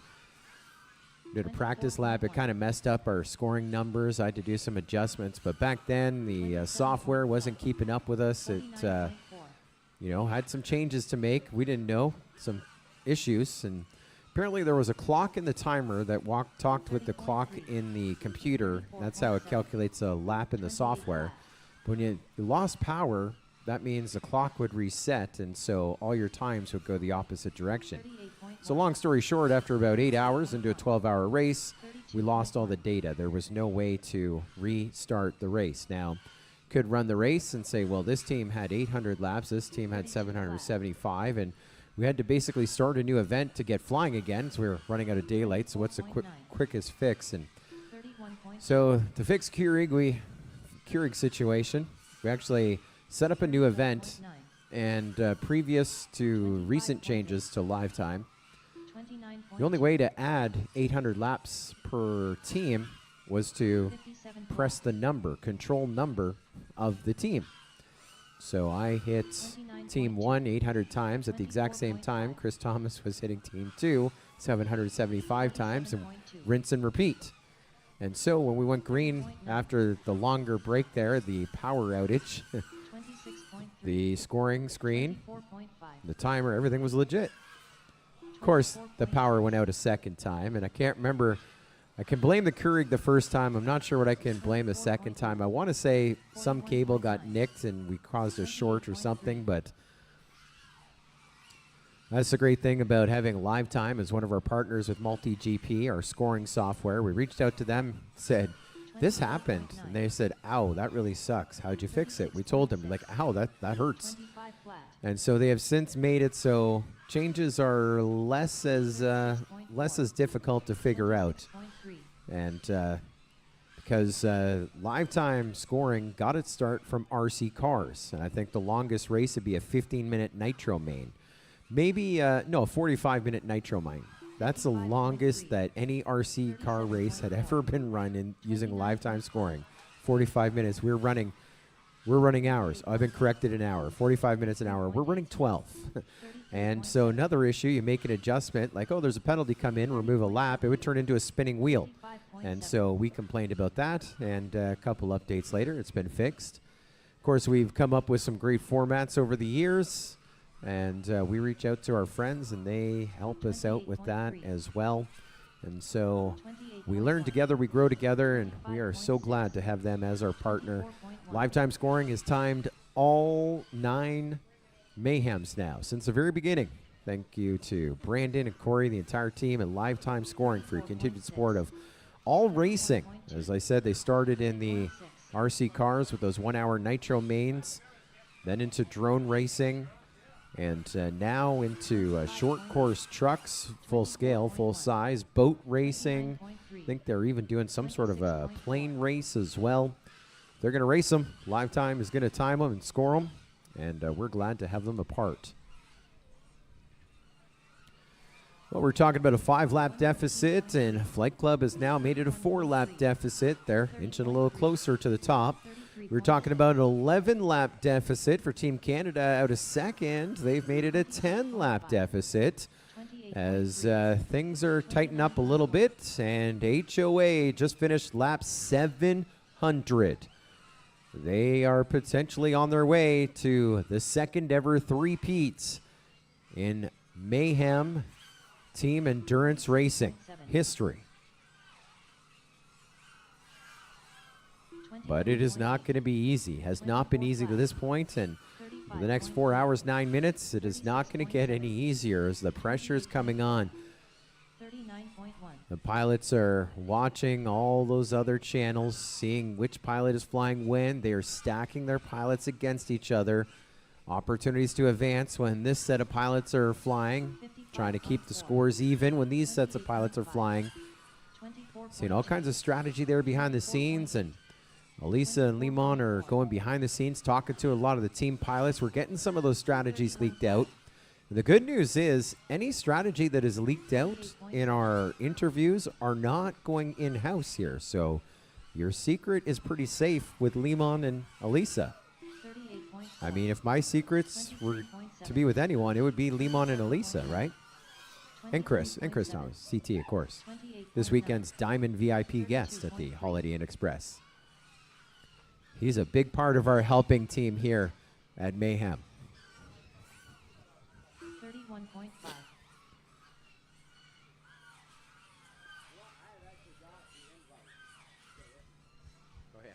practice lap. It kind of messed up our scoring numbers. I had to do some adjustments. But back then, the software wasn't keeping up with us. It, had some changes to make. We didn't know, some issues. And apparently there was a clock in the timer that talked with the clock in the computer. That's how it calculates a lap in the software. When you lost power, that means the clock would reset, and so all your times would go the opposite direction. So long story short, after about 8 hours into a 12-hour race, we lost all the data. There was no way to restart the race. Now, could run the race and say, well, this team had 800 laps, this team had 775, and we had to basically start a new event to get flying again, so we were running out of daylight, so what's the quickest fix? And so to fix Keurig situation, we actually set up a new event, and previous to recent changes to live time, the only way to add 800 laps per team was to press the control number of the team. So I hit team 1 800 times at the exact same time. Chris Thomas was hitting team 2 775 times, and rinse and repeat. And so when we went green after the longer break there, the power outage, the scoring screen, the timer, everything was legit. Of course, the power went out a second time, and I can't remember. I can blame the Keurig the first time. I'm not sure what I can blame the second time. I want to say some cable got nicked and we caused a short or something, but that's the great thing about having live time as one of our partners with MultiGP, our scoring software. We reached out to them, said, this happened. And they said, ow, that really sucks. How'd you fix it? We told them, like, ow, that hurts. And so they have since made it so changes are less as difficult to figure out. And because live time scoring got its start from RC cars. And I think the longest race would be a 15-minute nitro main. Maybe, a 45-minute nitro main. That's the longest that any RC car race had ever been run in using live time scoring. 45 minutes. We're running hours. I've been corrected an hour. 45 minutes an hour. We're running 12. And so another issue, you make an adjustment, like, oh, there's a penalty come in, remove a lap. It would turn into a spinning wheel. And so we complained about that, and a couple updates later, it's been fixed. Of course, we've come up with some great formats over the years, and we reach out to our friends, and they help us out with that as well. And so we learn together, we grow together, and we are so glad to have them as our partner. Lifetime Scoring has timed all 9 Mayhems now since the very beginning. Thank you to Brandon and Corey, the entire team, and Lifetime Scoring for your continued support of all racing. As I said, they started in the RC cars with those 1-hour nitro mains. then into drone racing, and now into short course trucks, full scale, full size, boat racing. I think they're even doing some sort of a plane race as well. They're going to race them. Live Time is going to time them and score them, and we're glad to have them a part. Well, we're talking about a 5-lap deficit, and Flight Club has now made it a 4-lap deficit. They're inching a little closer to the top. We're talking about an 11-lap deficit for Team Canada out of second. They've made it a 10-lap deficit as things are tightening up a little bit, and HOA just finished lap 700. They are potentially on their way to the second ever three-peats in Mayhem Team Endurance Racing history. But it is not going to be easy. Has not been easy to this point, and for the next 4 hours, 9 minutes, it is not going to get any easier as the pressure is coming on. The pilots are watching all those other channels, seeing which pilot is flying when. They are stacking their pilots against each other. Opportunities to advance when this set of pilots are flying, trying to keep the scores even when these sets of pilots are flying. Seeing all kinds of strategy there behind the scenes, and Elisa and Limon are going behind the scenes, talking to a lot of the team pilots. We're getting some of those strategies leaked out. The good news is any strategy that is leaked out in our interviews are not going in-house here. So your secret is pretty safe with Limon and Elisa. I mean, if my secrets were to be with anyone, it would be Limon and Elisa, right? And Chris Thomas, CT, of course. This weekend's Diamond VIP guest at the Holiday Inn Express. He's a big part of our helping team here at Mayhem. 31.5. Go ahead.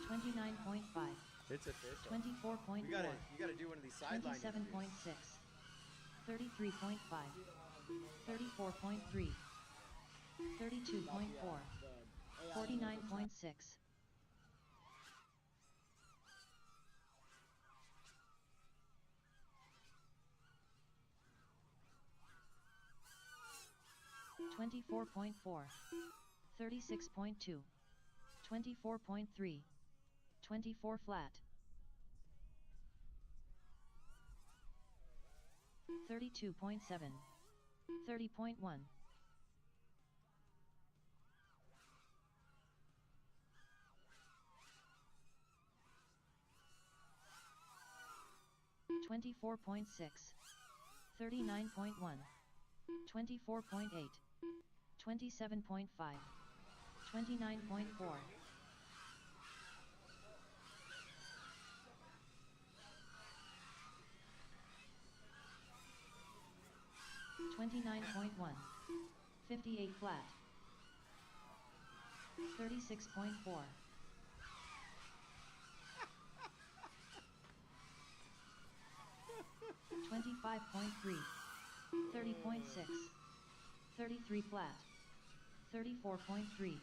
29.5. It's official. 24.4. You gotta do one of these sideline 27.6. 33.5. 34.3. 32.4. 49.6. 24.4. 36.2. 24.3. 24 flat. 32.7. 30.1. 24.6. 39.1. 24.8. 27.5. 29.4. 29.1. 58 flat. 36.4. 25.3. 30.6. 33 flat. 34.3.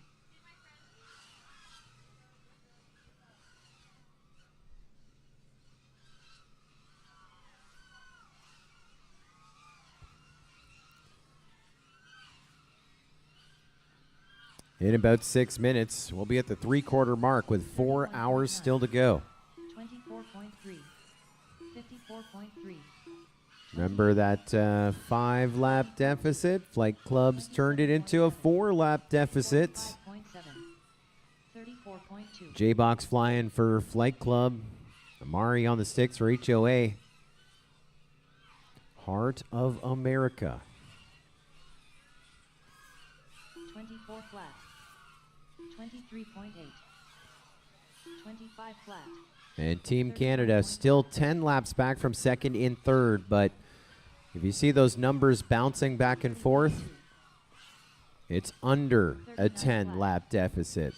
'In about 6 minutes, we'll be at the three-quarter mark with 4 hours still to go. 24.3. 54.3. Remember that 5-lap deficit? Flight Clubs turned it into a 4-lap deficit. 34.2. J-Box flying for Flight Club. Amari on the sticks for HOA. Heart of America. 24 flat. 23.8. 25 flat. And Team Canada still 10 laps back from second in third, but if you see those numbers bouncing back and forth, it's under a 10-lap deficit.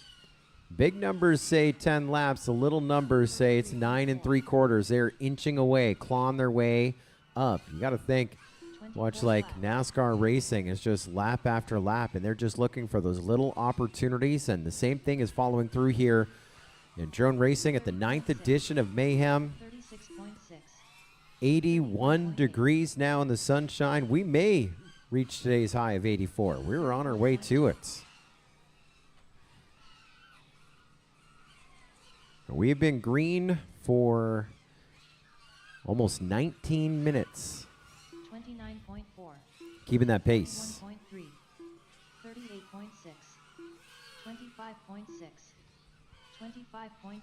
Big numbers say 10 laps. The little numbers say it's 9 3/4. They're inching away, clawing their way up. You got to think, watch like NASCAR racing is just lap after lap, and they're just looking for those little opportunities, and the same thing is following through here And drone racing at the 9th edition of Mayhem. 36.6. 81 degrees now in the sunshine. We may reach today's high of 84. We're on our way to it. We've been green for almost 19 minutes. 29.4. Keeping that pace. 1.3. 38.6. 25.6. 25.6.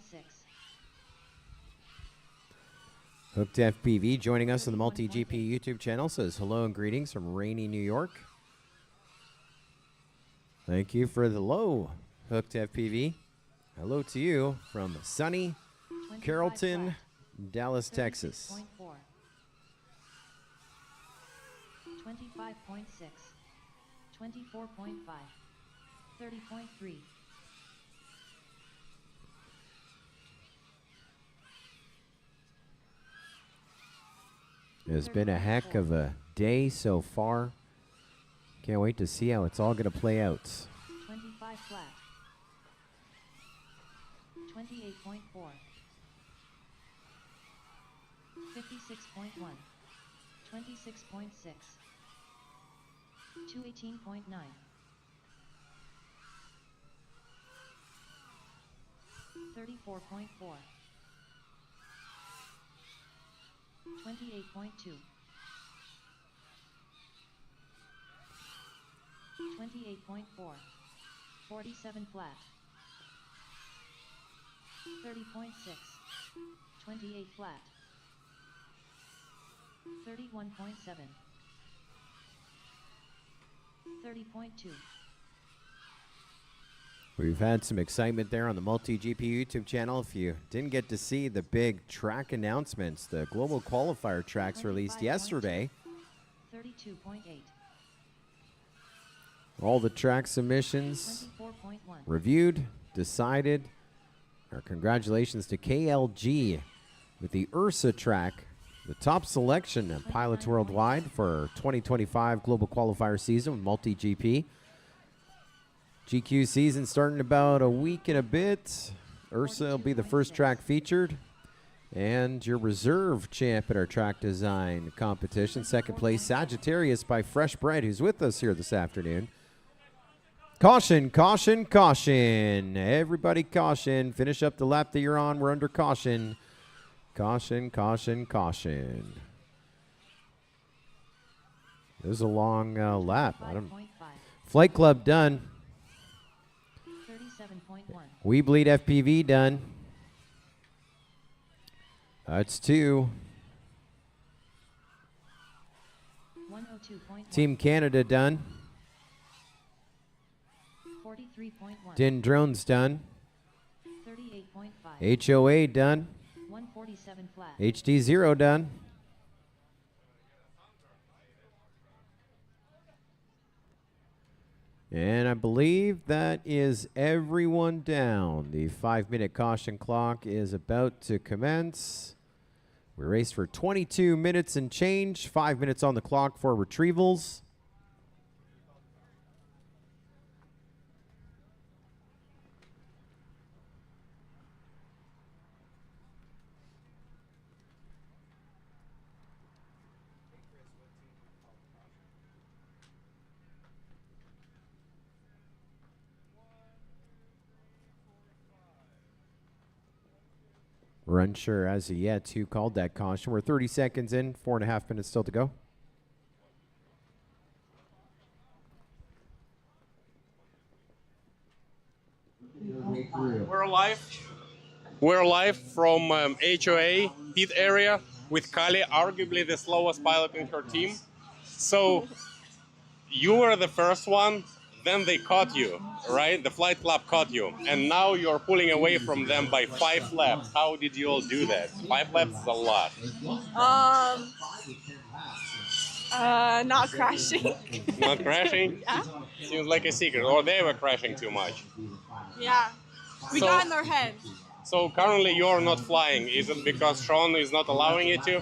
Hooked FPV joining us on the Multi-GP YouTube channel says hello and greetings from rainy New York. Thank you for the hello, Hooked FPV. Hello to you from sunny Carrollton, Dallas, Texas. 25.6. 24.5. 30.3. It's been a heck of a day so far. Can't wait to see how it's all going to play out. 25 flat. 28.4. 56.1. 26.6. 218.9. 34.4. 28.2. 28.4. 47 flat. 30.6. 28 flat. 31.7. 30.2. We've had some excitement there on the Multi-GP YouTube channel. If you didn't get to see the big track announcements, the global qualifier tracks released yesterday. 32.8. All the track submissions 24.1. reviewed, decided. Our congratulations to KLG with the Ursa track, the top selection of pilots worldwide for 2025 global qualifier season with Multi-GP. GQ season starting in about a week and a bit. Ursa will be the first track featured. And your reserve champ at our track design competition. Second place, Sagittarius by Fresh Bread, who's with us here this afternoon. Caution, caution, caution. Everybody caution. Finish up the lap that you're on. We're under caution. Caution, caution, caution. It was a long lap. Flight Club done. 37.1. We Bleed FPV done. That's 2. 102.1. Team Canada done. 43.1. Din Drones done. 38.5. HOA done. 147 flat. HD0 done. And I believe that is everyone down. The 5-minute caution clock is about to commence. We raced for 22 minutes and change. 5 minutes on the clock for retrievals. We're unsure as of yet who called that caution. We're 30 seconds in, 4.5 minutes still to go. We're live. We're live from HOA pit area with Kali, arguably the slowest pilot in her team. So you were the first one, then they caught you, right? The flight club caught you, and now you're pulling away from them by 5 laps. How did you all do that? 5 laps is a lot. Not crashing. Not crashing? Yeah. Seems like a secret. Or they were crashing too much. Yeah. We got in their head. So currently you're not flying. Is it because Sean is not allowing you to?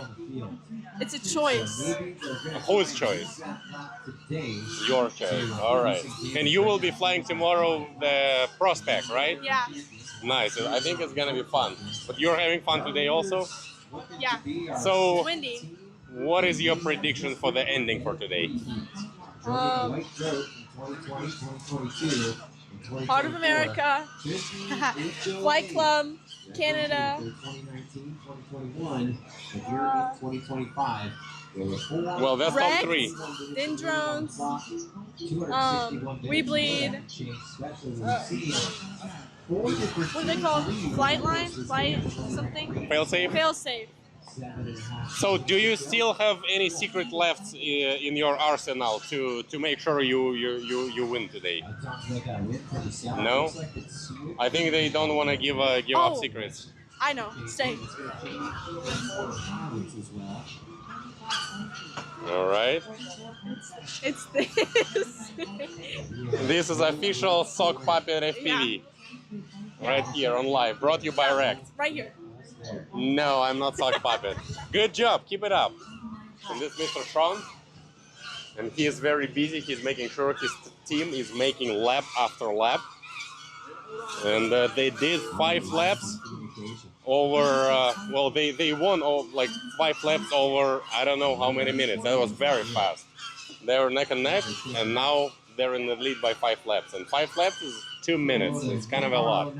It's a choice. Whose choice? Your choice. All right. And you will be flying tomorrow the Prospect, right? Yeah. Nice. I think it's gonna be fun. But you're having fun today also? Yeah. So, Windy. what is your prediction for the ending for today? Heart of America. Flight Club. Canada. Well, that's top Wrecked, 3. Din Drones. We Bleed. What do they call it? Flight line? Flight something? Failsafe? Failsafe. So, do you still have any secret left in your arsenal to make sure you win today? No? I think they don't want to give up secrets. I know. Stay. All right. It's this. This is official Sock Puppet FPV. Right here on live. Brought to you by Rect. Right here. No, I'm not Sock Puppet. Good job. Keep it up. And this is Mr. Sean. And he is very busy. He's making sure his team is making lap after lap. And they did 5 laps over, well, they won like 5 laps over I don't know how many minutes. That was very fast. They were neck and neck, and now they're in the lead by 5 laps. And 5 laps is 2 minutes. It's kind of a lot.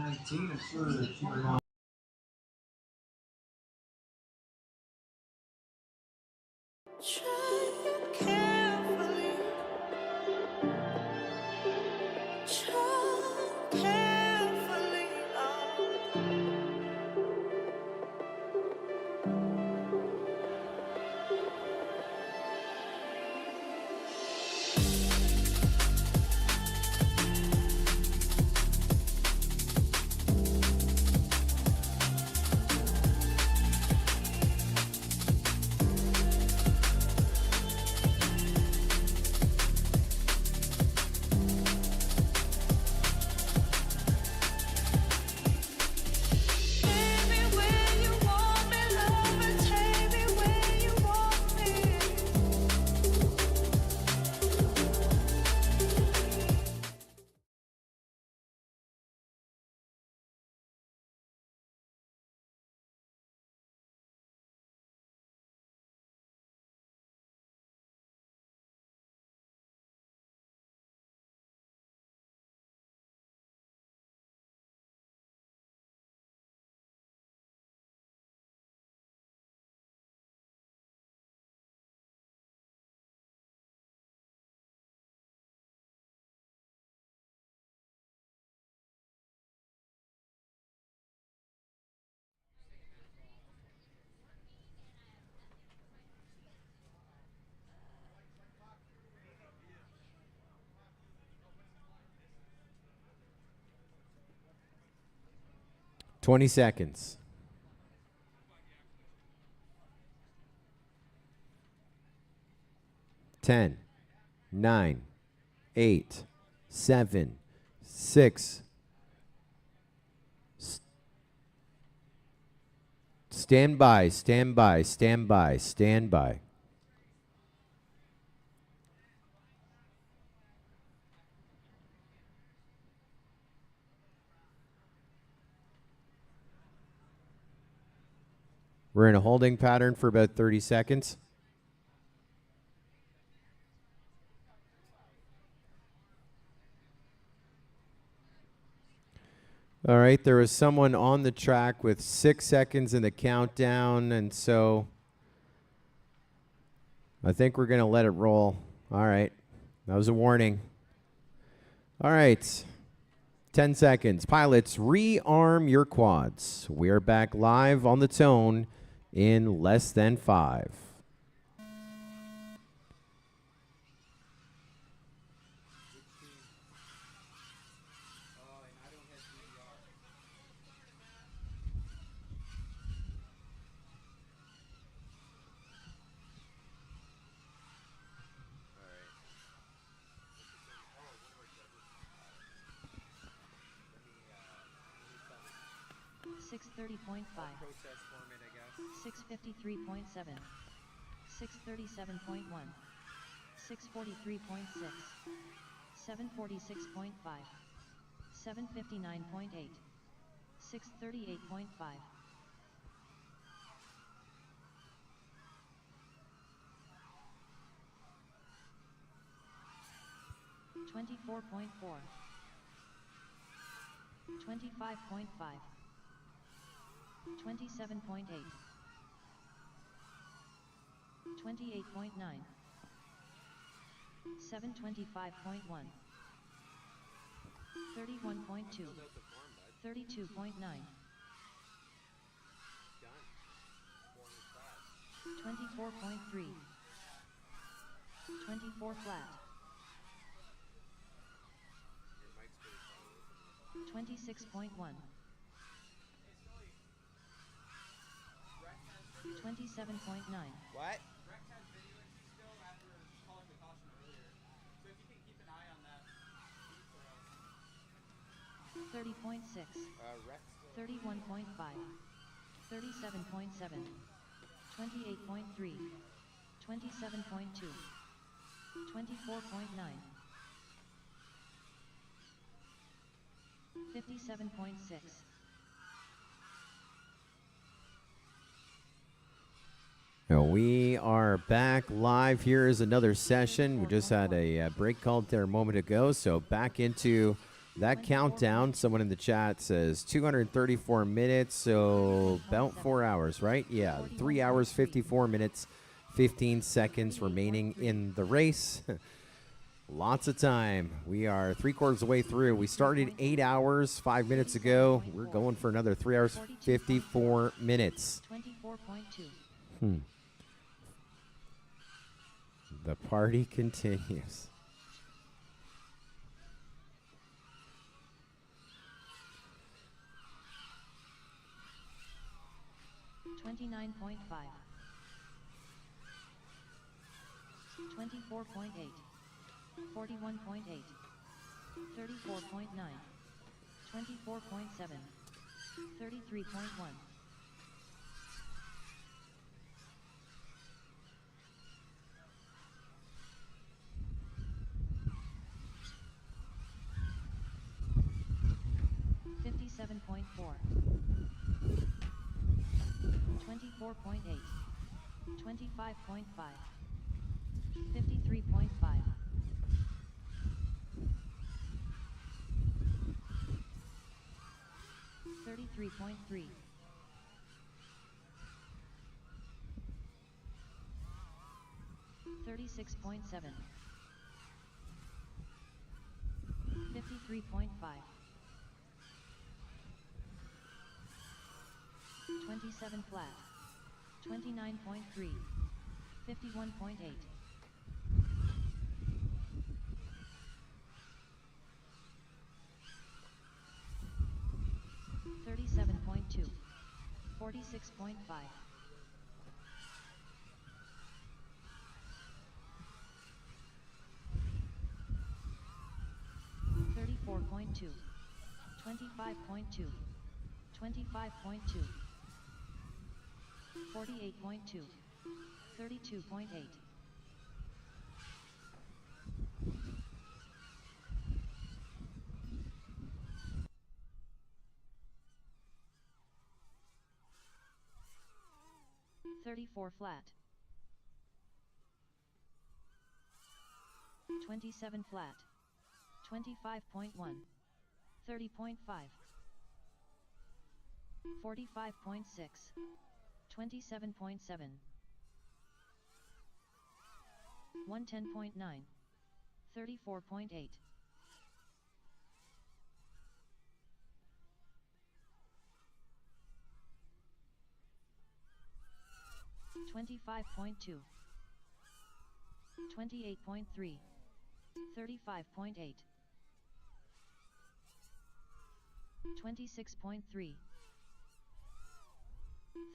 $20 seconds. 10, 9, 8, 7, 6. Stand by, stand by, stand by, stand by. We're in a holding pattern for about 30 seconds. All right, there was someone on the track with 6 seconds in the countdown, and so I think we're going to let it roll. All right, that was a warning. All right, 10 seconds. Pilots, rearm your quads. We're back live on the tone in less than 5. Six 30.5. 653.7. 637.1. 643.6. 746.5. 759.8. 638.5. 24.4. 25.5. 27.8. 28.9. 725.1. 31.2. 32.9. 24.3. 24 flat. 26.1. 27.9. What? 30.6. Rex. 31.5. 37.7. 28.3. 27.2. 24.9. 57.6. Now we are back live. Here is another session. We just had a break called there a moment ago, so back into that countdown. Someone in the chat says 234 minutes, so about 4 hours, right? Yeah, 3 hours, 54 minutes, 15 seconds remaining in the race. Lots of time. We are 3/4 of the way through. We started 8 hours 5 minutes ago. We're going for another 3 hours, 54 minutes. 24.2. The party continues. $29.5. 24.8. 41.8. 34.9. 24.7. 33.1. 57.4. 24.8. 25.5. 53.5. 33.3. 36.7. 53.5. 27 flat. 29.3. 51.8. 37.2. 46.5. 34.2. 25.2. 25.2. 48.2. 32.8. 34 flat. 27 flat. 25.1. 30.5. 45.6. 27.7. 110.9. 34.8. 25.2. 28.3. 35.8. 26.3.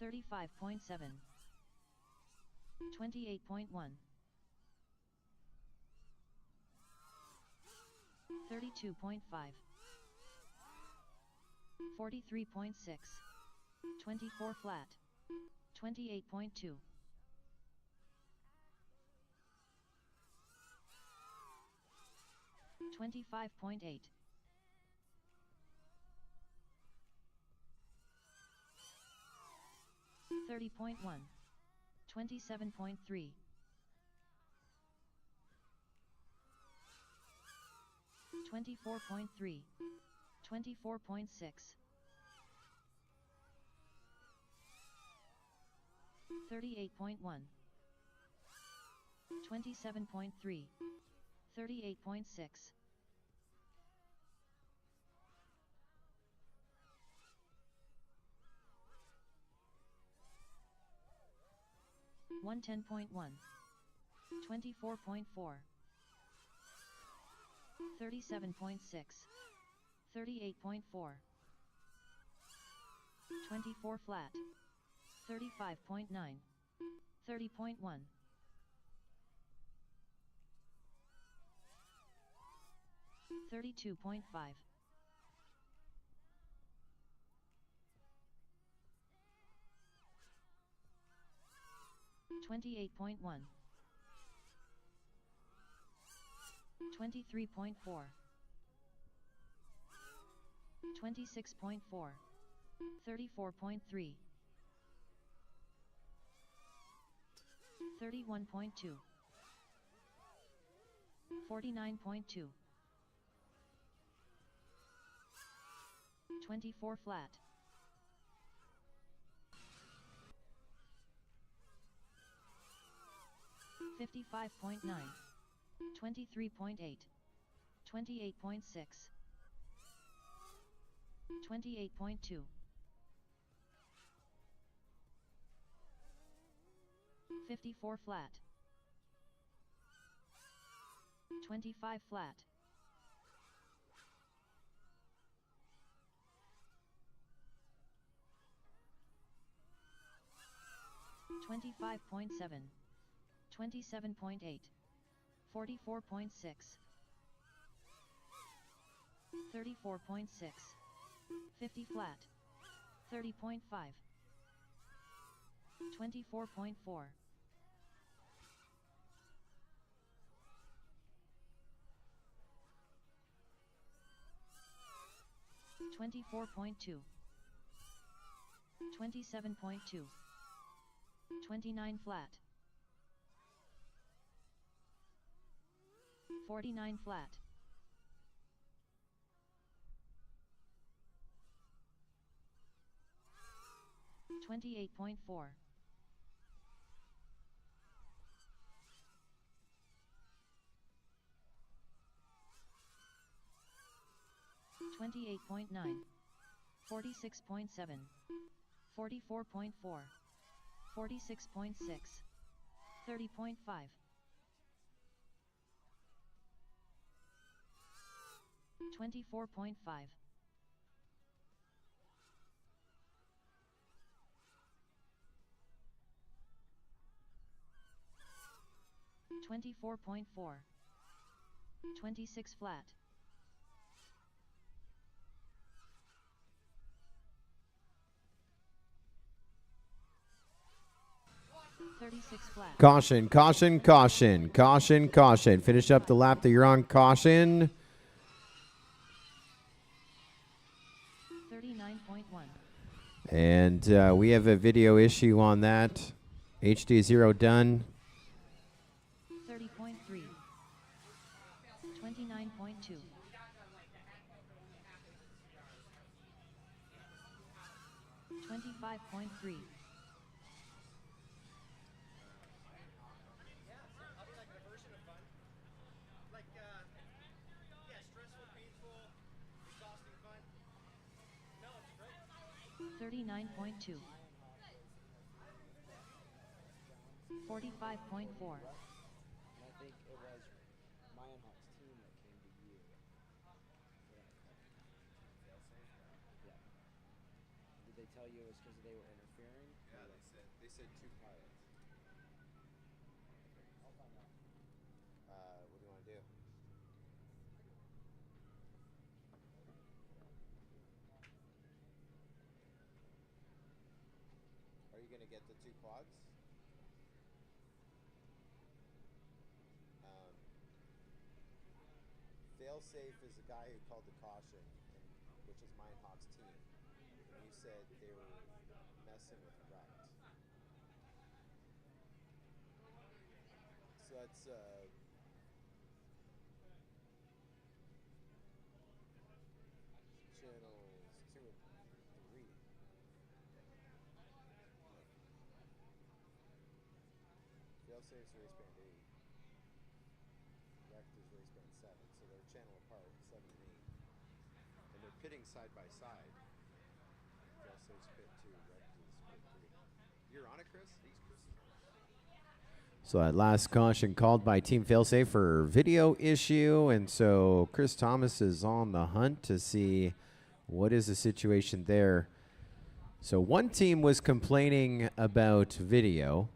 35.7. 28.1. 32.5. 43.6. 24 flat. 28.2. 25.8. 30.1, 27.3, 24.3, 24.6, 38.1, 27.3, 38.6, 110.1, 24.4, 37.6, 38.4, 24 flat, 35.9, 30.1, 32.5, 28.1, 23.4, 26.4, 34.3, 31.2, 49.2, 24 flat, 55.9, 23.8, 28.6, 28.2, 54 flat, 25 flat, 25.7, 27.8, 44.6, 34.6, 50 flat, 30.5, 24.4, 24.2, 27.2, 29 flat, 49 flat, 28.4, 28.9, 46.7, 44.4, 46.6, 30.5, 24.5, 24.4, 26 flat, 36 flat. Caution, caution, caution, caution, caution. Finish up the lap that you're on. Caution. 39.1. And we have a video issue on that. HD0 done. 30.3. 29.2. 25.3. Like, stressful, painful, exhausting fun. No, it's great. 39.2. 45.4. And I think it was Mayhem team that came to you. Yeah. Did they tell you it was because they were interfering? Yeah, they said two pilots. I'll find out. What do you want to do? Are you going to get the two quads? Failsafe is the guy who called the caution, which is Mindhawk's team. And you said they were messing with Rect. So that's channels 2 and 3. Failsafe's race band 8. Wrecked is race band 7. So they're channel apart, 7 and 8. And they're pitting side by side. Failsafe's pit 2, Wrecked is pit 3. You're on it, Chris? So that last caution called by Team Failsafe for video issue, and so Chris Thomas is on the hunt to see what is the situation there. So one team was complaining about video,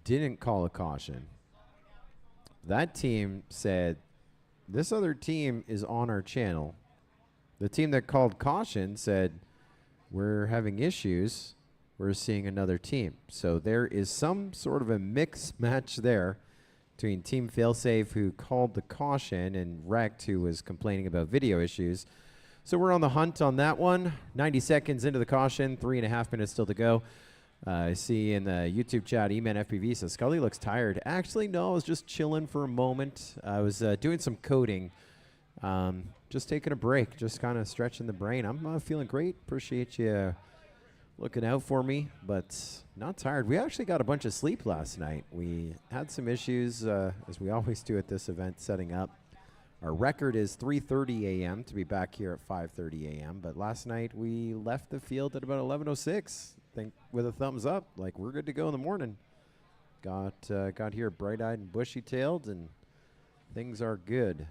didn't call a caution. That team said, this other team is on our channel. The team that called caution said, we're having issues. We're seeing another team. So there is some sort of a mix match there between Team Failsafe, who called the caution, and Wrecked, who was complaining about video issues. So we're on the hunt on that one. 90 seconds into the caution, 3.5 minutes still to go. I see in the YouTube chat, E-Man FPV says, Scully looks tired. Actually, no, I was just chilling for a moment. I was doing some coding, just taking a break, just kind of stretching the brain. I'm feeling great. Appreciate you looking out for me, but not tired. We actually got a bunch of sleep last night. We had some issues, as we always do at this event, setting up. Our record is 3:30 a.m. to be back here at 5:30 a.m., but last night we left the field at about 11:06, I think, with a thumbs up, like we're good to go in the morning. Got here bright-eyed and bushy-tailed, and things are good.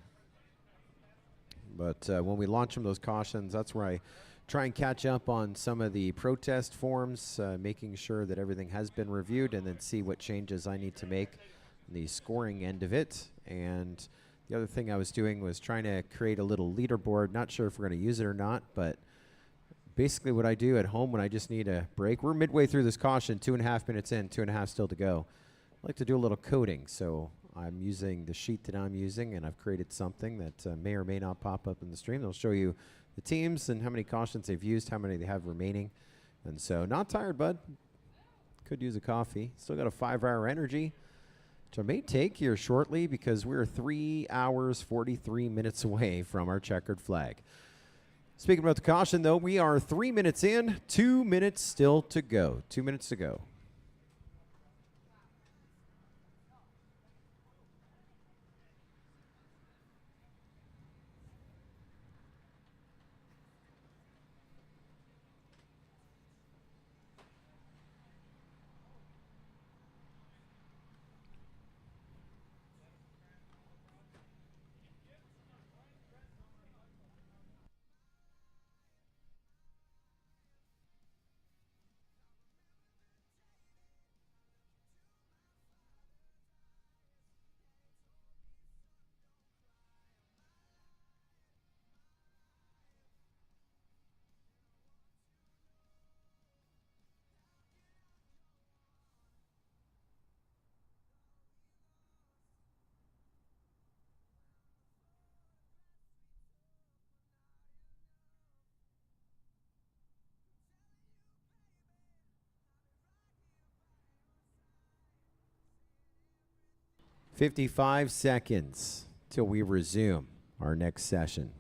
But when we launch from those cautions, that's where I try and catch up on some of the protest forms, making sure that everything has been reviewed, and then see what changes I need to make on the scoring end of it. And the other thing I was doing was trying to create a little leaderboard. Not sure if we're going to use it or not, but basically what I do at home when I just need a break. We're midway through this caution, 2.5 minutes in, 2.5 still to go. I like to do a little coding, so I'm using the sheet that I'm using, and I've created something that may or may not pop up in the stream. It'll show you the teams and how many cautions they've used, how many they have remaining. And so, not tired, bud. Could use a coffee. Still got a 5-hour energy, which I may take here shortly because we're 3 hours, 43 minutes away from our checkered flag. Speaking about the caution, though, we are 3 minutes in, 2 minutes still to go. 2 minutes to go. "55 seconds till we resume our next session."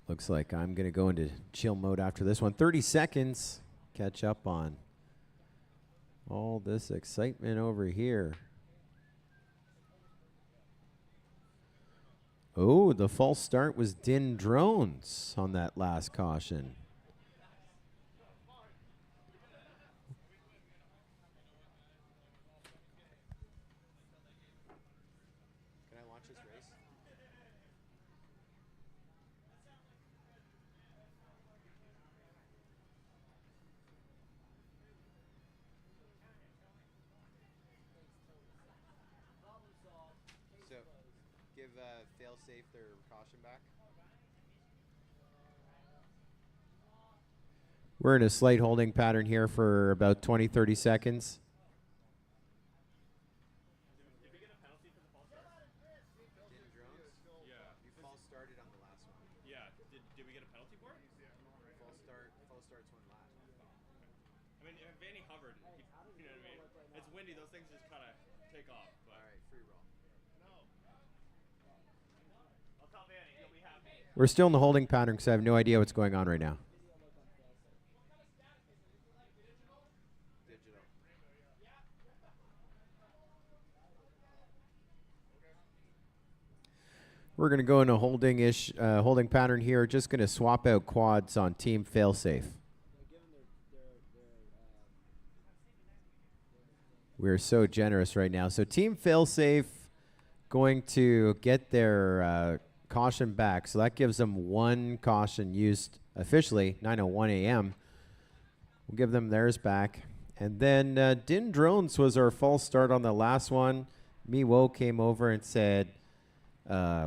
Looks like I'm going to go into chill mode after this one. 30 seconds. Catch up on all this excitement over here. Oh, the false start was Din Drones on that last caution. Can I launch this race? So, give failsafe their caution back. We're in a slight holding pattern here for about 20, 30 seconds. starts one last. I mean, if Vanny hovered, you know what I mean? It's windy, those things just kind of take off. But. All right, free roll. No. I'll tell Vanny, he'll be happy. We're still in the holding pattern because I have no idea what's going on right now. Digital. We're going to go in a holding pattern here. Just going to swap out quads on team failsafe. We're so generous right now. So team failsafe going to get their caution back. So that gives them one caution used officially, 9:01 a.m. We'll give them theirs back. And then Din Drones was our false start on the last one. Miwo came over and said,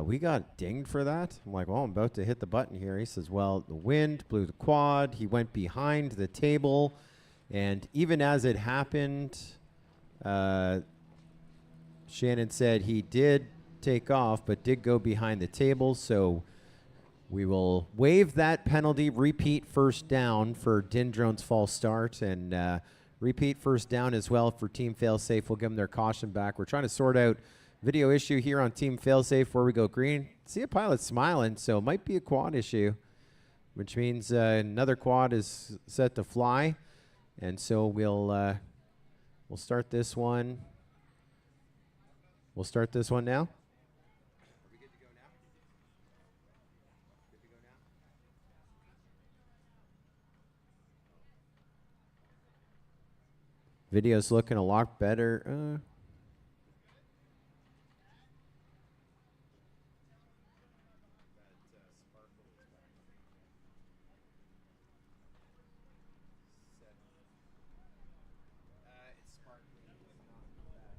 we got dinged for that. I'm like, well, I'm about to hit the button here. He says, well, the wind blew the quad. He went behind the table. And even as it happened, Shannon said he did take off, but did go behind the table. So we will waive that penalty, repeat first down for Din Drone's false start, and repeat first down as well for Team Failsafe. We'll give them their caution back. We're trying to sort out video issue here on Team Failsafe where we go green. See a pilot smiling, so it might be a quad issue, which means another quad is set to fly. And so we'll start this one. We'll start this one now. Are we good to go now? Good to go now? Video's looking a lot better. It's sparkly. It's not the best.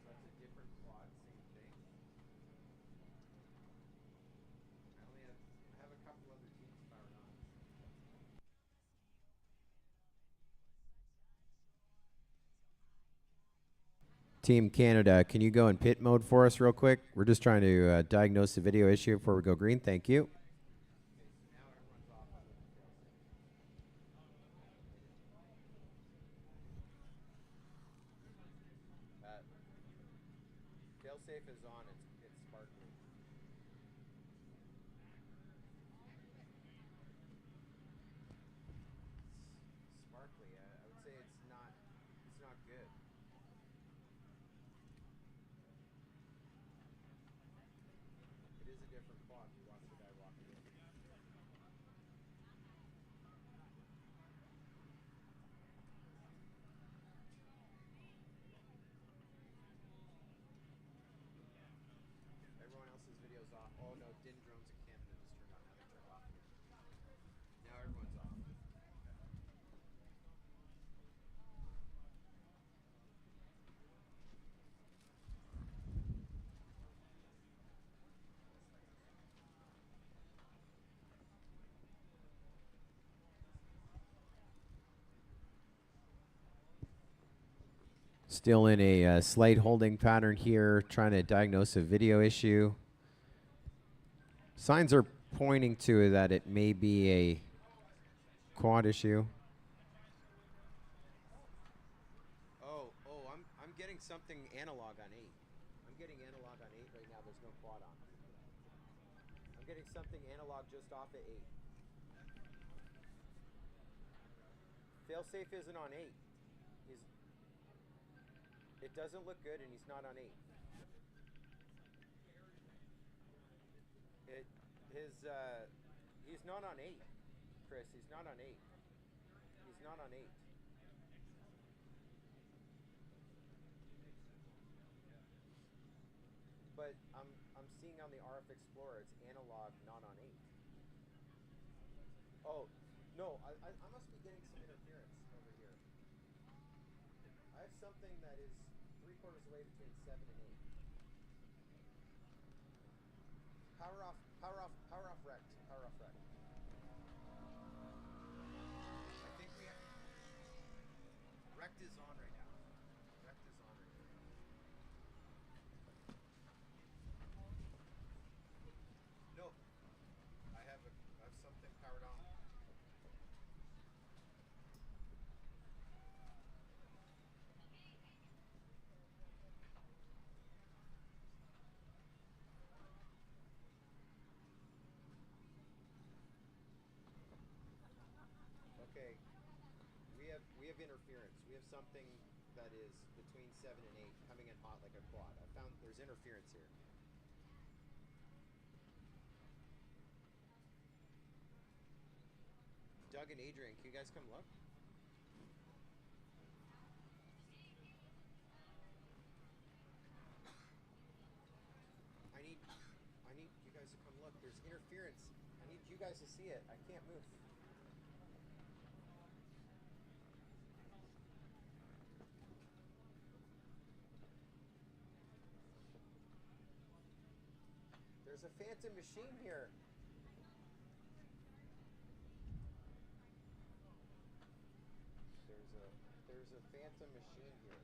So that's a different quad, same thing. I have a couple other teams powered on. Team Canada, can you go in pit mode for us real quick? We're just trying to diagnose the video issue before we go green. Thank you. Failsafe is on. It's sparkly. Sparkly. I would say it's not good. It is a different quad. You watch the guy walking in. Everyone else's video's off. Oh no, Din Drones in Canada just turned on. Now they turned off again. Now everyone's off. Still in a slight holding pattern here, trying to diagnose a video issue. Signs are pointing to that it may be a quad issue. I'm getting something analog on 8. I'm getting analog on 8 right now. There's no quad on. I'm getting something analog just off of 8. Failsafe isn't on 8. It doesn't look good, and he's not on 8. He's not on 8, Chris. He's not on 8. He's not on 8. But I'm seeing on the RF Explorer it's analog, not on 8. Oh no, I must be getting some interference over here. I have something that is 3/4 away between 7 and 8. Power off rect. Power off rect. I think we have... Rect is on right now. Rect is on right now. interference. We have something that is between 7 and 8 coming in hot like a quad. I found there's interference here. Doug and Adrian, can you guys come look? I need you guys to come look. There's interference. I need you guys to see it. I can't move. There's a phantom machine here. There's a phantom machine here.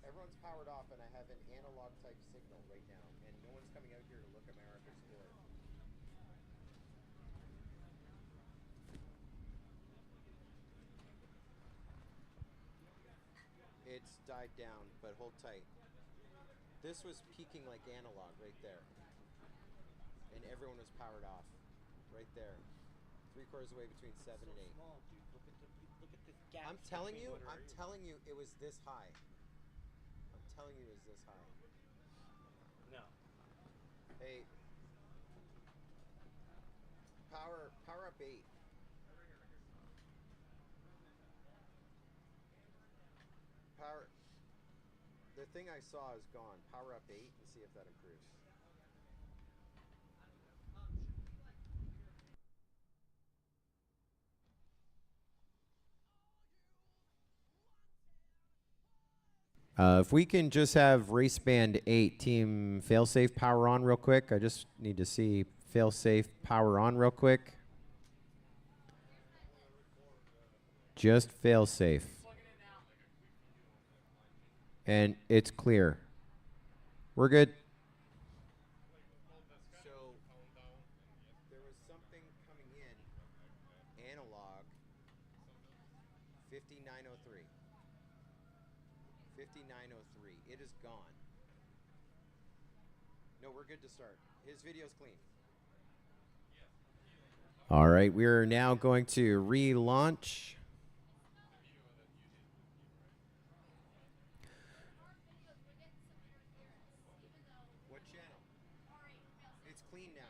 Everyone's powered off, and I have an analog type signal right now, and no one's coming out here to look at my RF Explorer. It's died down, but hold tight. This was peaking like analog right there, and everyone was powered off right there. 3/4 away between 7 and 8. Small, dude. Look at the gap. I'm telling you, it was this high. I'm telling you, it was this high. No. Hey, power up 8. Power. The thing I saw is gone. Power up 8 and see if that improves. If we can just have race band 8 team failsafe power on real quick. I just need to see failsafe power on real quick. Just failsafe. And it's clear. We're good. So there was something coming in analog 5903. 5903. It is gone. No, we're good to start. His video's clean. All right, we are now going to relaunch. What channel? It's clean now.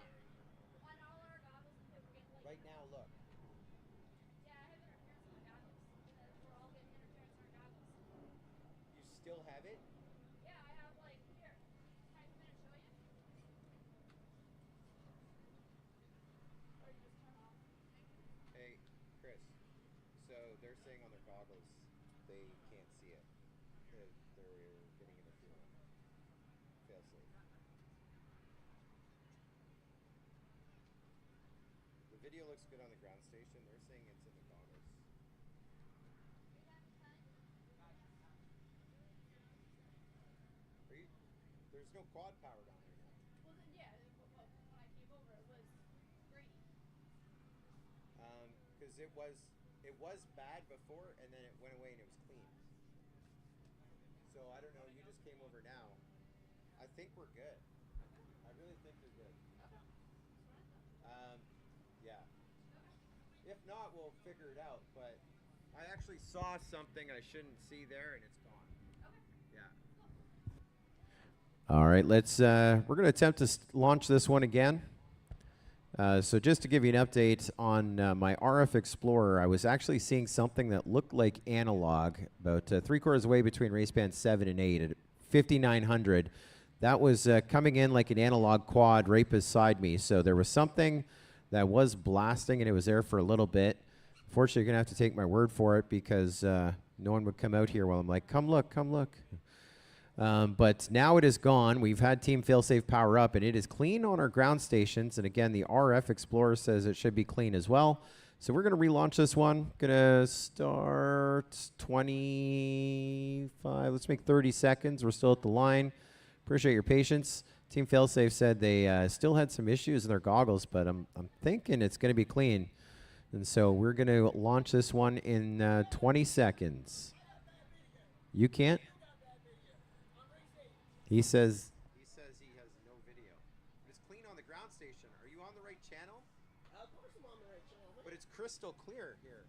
Right now, look. You still have it? Yeah, I have like here. Can I come in and show you? Or you just turn off. Hey, Chris. So they're saying on their goggles they can't see it. They're getting interference. Fail safe. The video looks good on the ground station. They're saying it's in the goggles. There's no quad powered on right now. Well, then, yeah, when I came over, it was green. Because it was bad before, and then it went away and it was clean. So I don't know. You just came over now. I think we're good. I really think we're good. Yeah. If not, we'll figure it out. But I actually saw something I shouldn't see there, and it's gone. Yeah. All right, we're going to attempt to launch this one again. So just to give you an update on my RF Explorer, I was actually seeing something that looked like analog, about 3/4 away between race band 7 and 8 at 5900. That was coming in like an analog quad right beside me. So there was something that was blasting, and it was there for a little bit. Unfortunately, you're going to have to take my word for it because no one would come out here while I'm like, come look, come look. But now it is gone. We've had Team Failsafe power up, and it is clean on our ground stations. And again, the RF Explorer says it should be clean as well. So we're going to relaunch this one. Going to start 25. Let's make 30 seconds. We're still at the line. Appreciate your patience. Team Failsafe said they still had some issues in their goggles, but I'm thinking it's going to be clean. And so we're going to launch this one in 20 seconds. You can't? He says he has no video. It's clean on the ground station. Are you on the right channel? Of course I'm on the right channel. But it's crystal clear here.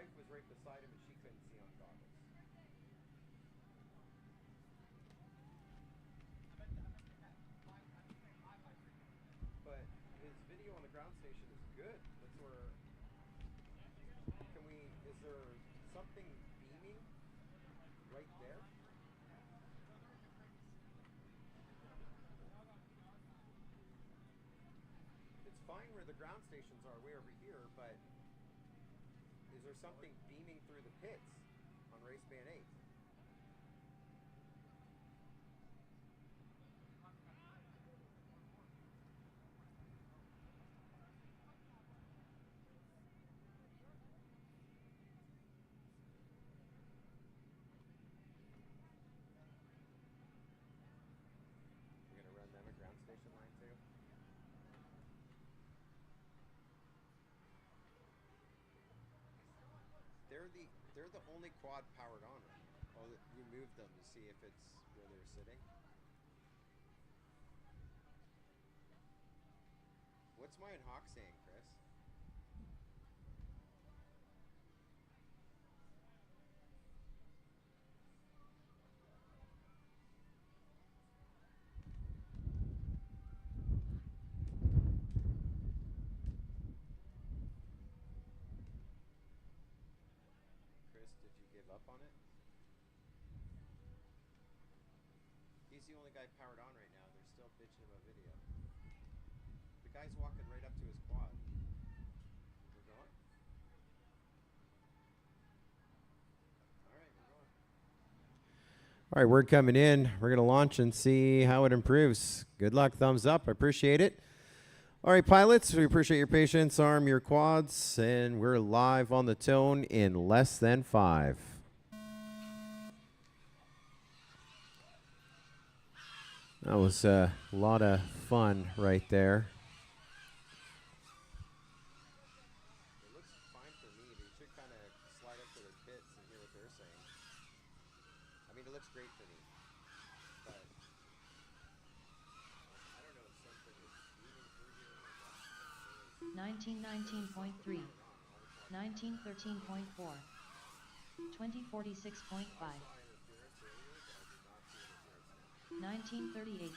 wife was right beside him and she couldn't see on goggles. But his video on the ground station is good. That's where. Can we? Is there something beaming right there? It's fine where the ground stations are, way over here, but is there something beaming through the pits on race band 8? We're gonna run them a ground station line too. They're the only quad powered on right now. Oh, you moved them to see if it's where they're sitting. What's my and Hawk saying, Chris? Chris, did you give up on it? He's the only guy powered on right now. They're still bitching about video. The guy's walking right up to his quad. We're going? All right, we're going. All right, word coming in. We're going to launch and see how it improves. Good luck. Thumbs up. I appreciate it. All right, pilots, we appreciate your patience. Arm your quads, and we're live on the tone in less than 5. That was a lot of fun right there. It looks fine for me, but you should kind of slide up to the pits and hear what they're saying. I mean, it looks great for me, but I don't know if something is moving through here or what. 1919.3, 1913.4, 2046.5, 1938.6,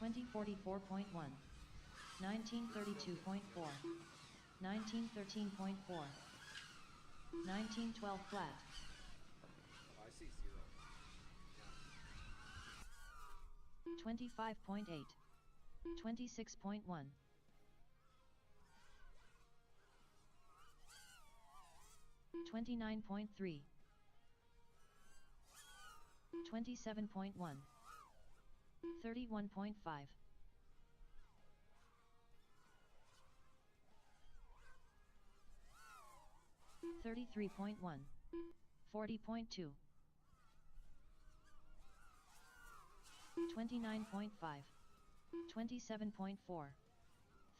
2044.1, 1932.4, 1913.4, 1912 flat, I see 0. 25.8, 26.1, 29.3, 27.1, 31.5, 33.1, 40.2, 29.5, 27.4,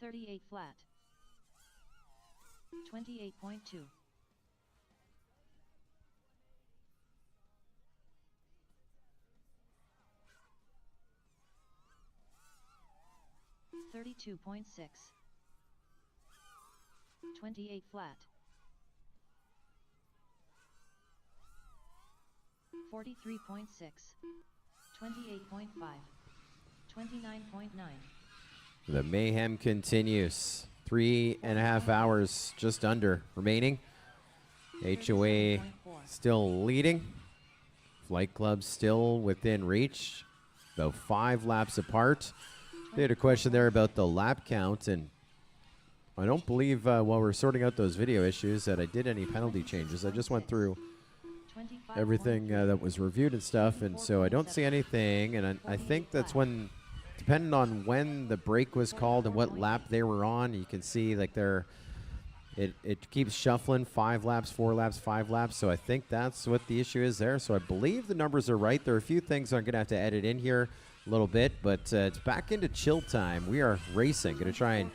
38 flat, 28.2, 32.6, 28 flat, 43.6, 28.5, 29.9. The mayhem continues. 3.5 hours just under remaining. HOA still leading. Flight Club still within reach. About 5 laps apart. They had a question there about the lap count, and I don't believe while we're sorting out those video issues that I did any penalty changes. I just went through everything that was reviewed and stuff, and so I don't see anything, and I think that's when, depending on when the break was called and what lap they were on, you can see like it keeps shuffling 5 laps, 4 laps, 5 laps, so I think that's what the issue is there. So I believe the numbers are right. There are a few things I'm going to have to edit in here a little bit, but it's back into chill time. We are racing. Going to try and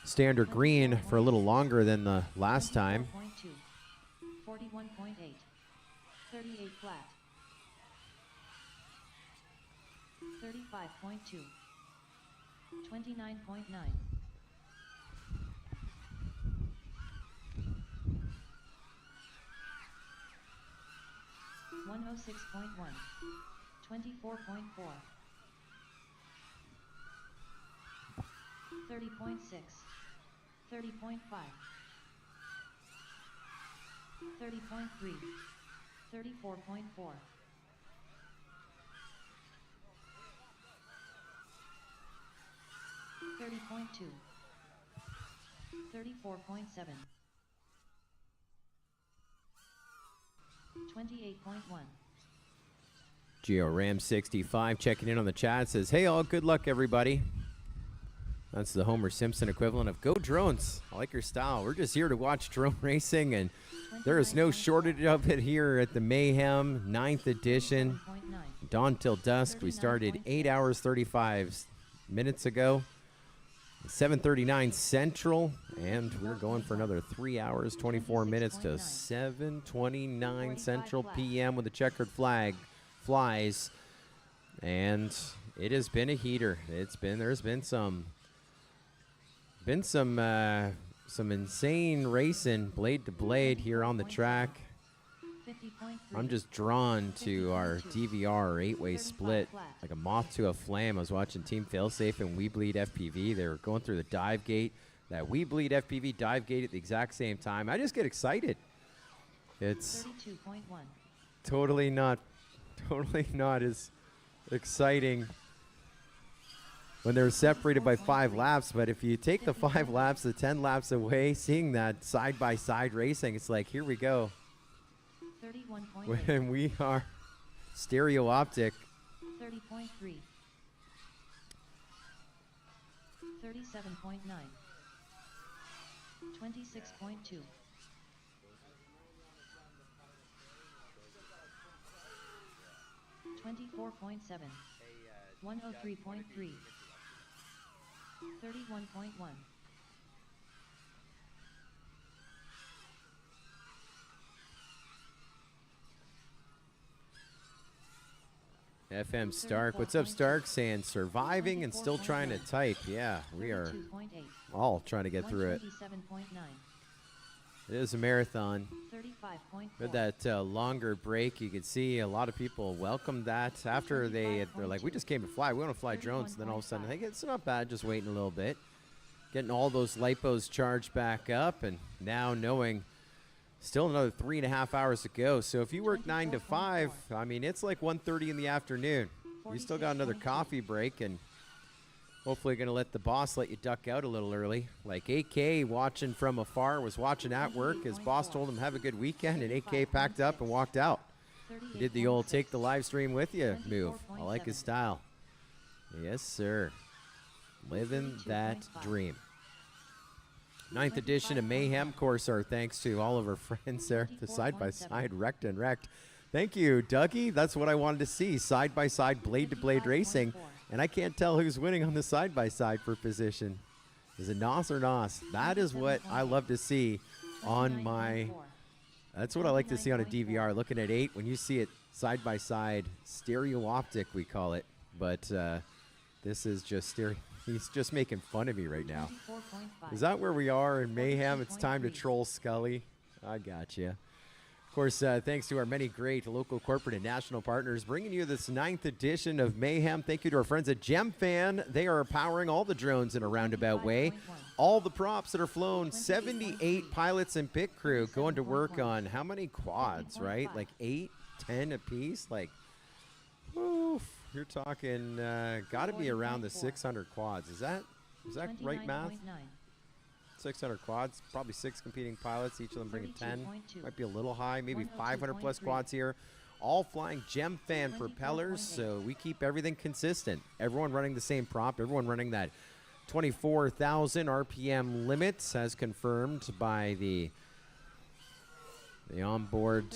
stay under green for a little longer than the last time. 41.8, 38 flat, 35.2, 29.9, 106.1. 24.4. 30.6. 30.5. 30.3. 34.4. 30.2. 34.7. 28.1. Geo Ram 65 checking in on the chat says, "Hey all, good luck everybody." That's the Homer Simpson equivalent of "Go drones." I like your style. We're just here to watch drone racing, and there is no shortage of it here at the Mayhem 9th edition. Dawn till dusk. We started 8 hours 35 minutes ago. 7:39 Central, and we're going for another 3 hours 24 minutes to 7:29 Central PM with the checkered flag flies, and it has been a heater. There's been some insane racing blade to blade here on the track. I'm just drawn to our DVR 8-way split like a moth to a flame. I was watching Team Failsafe and We Bleed FPV. They were going through the dive gate, that We Bleed FPV dive gate at the exact same time. I just get excited. It's totally not as exciting when they're separated by 5 laps. But if you take the 5 laps, the 10 laps away, seeing that side-by-side racing, it's like, here we go. When we are stereo optic. 30.3. 37.9. 26.2. 24.7. 103.3. 31.1. FM Stark. What's up, Stark? Saying surviving and still trying to type. Yeah, we are all trying to get through it. It is a marathon. With that longer break, you can see a lot of people welcome that. After they're like, we just came to fly. We want to fly drones. And then all of a sudden, hey, it's not bad, just waiting a little bit. Getting all those lipos charged back up, and now knowing still another 3.5 hours to go. So if you work 9 to 5, I mean, it's like 1:30 in the afternoon. You still got another coffee break, and hopefully going to let the boss let you duck out a little early. Like AK watching from afar, was watching at work. His boss told him have a good weekend, and AK packed up and walked out. He did the old take the live stream with you move. I like his style. Yes, sir. Living that dream. 9th edition of Mayhem. Of course, our thanks to all of our friends there. The side-by-side wrecked and wrecked. Thank you, Dougie. That's what I wanted to see. Side-by-side, blade-to-blade racing. And I can't tell who's winning on the side-by-side for position. Is it NOS or NOS? That is what I love to see on my... That's what I like to see on a DVR. Looking at 8, when you see it side-by-side, stereo optic, we call it. But this is just stereo. He's just making fun of me right now. Is that where we are in Mayhem? It's time to troll Scully. I got you. Of course, thanks to our many great local, corporate, and national partners bringing you this 9th edition of Mayhem. Thank you to our friends at GemFan. They are powering all the drones in a roundabout way. All the props that are flown, 78 pilots and pit crew going to work on how many quads, right? Like 8, 10 apiece? Like, oof. You're talking, got to be around the 600 quads. Is that right math? 600 quads, probably 6 competing pilots, each of them bringing 10. Might be a little high, maybe 500 plus quads here. All flying GemFan propellers, so we keep everything consistent. Everyone running the same prop, everyone running that 24,000 RPM limit, as confirmed by the onboard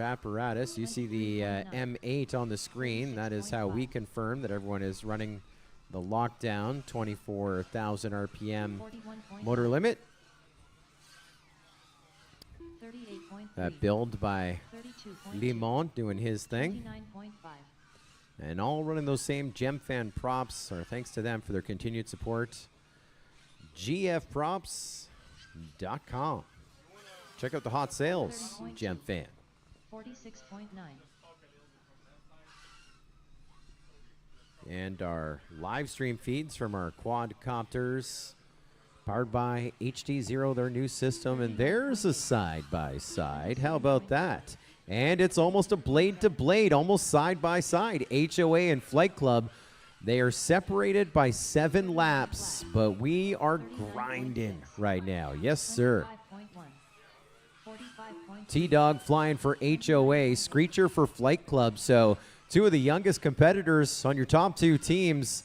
apparatus. You see the M8 on the screen. That is how we confirm that everyone is running the lockdown 24,000 RPM motor limit. That build by Limon doing his thing. And all running those same GemFan props. Our thanks to them for their continued support. GFprops.com. Check out the hot sales, GemFan. 46.9. And our live stream feeds from our quadcopters, powered by HD0, their new system. And there's a side-by-side. How about that? And it's almost a blade-to-blade, almost side-by-side. HOA and Flight Club, they are separated by 7 laps, but we are grinding right now. Yes, sir. T-Dog flying for HOA, Screecher for Flight Club. So 2 of the youngest competitors on your top 2 teams.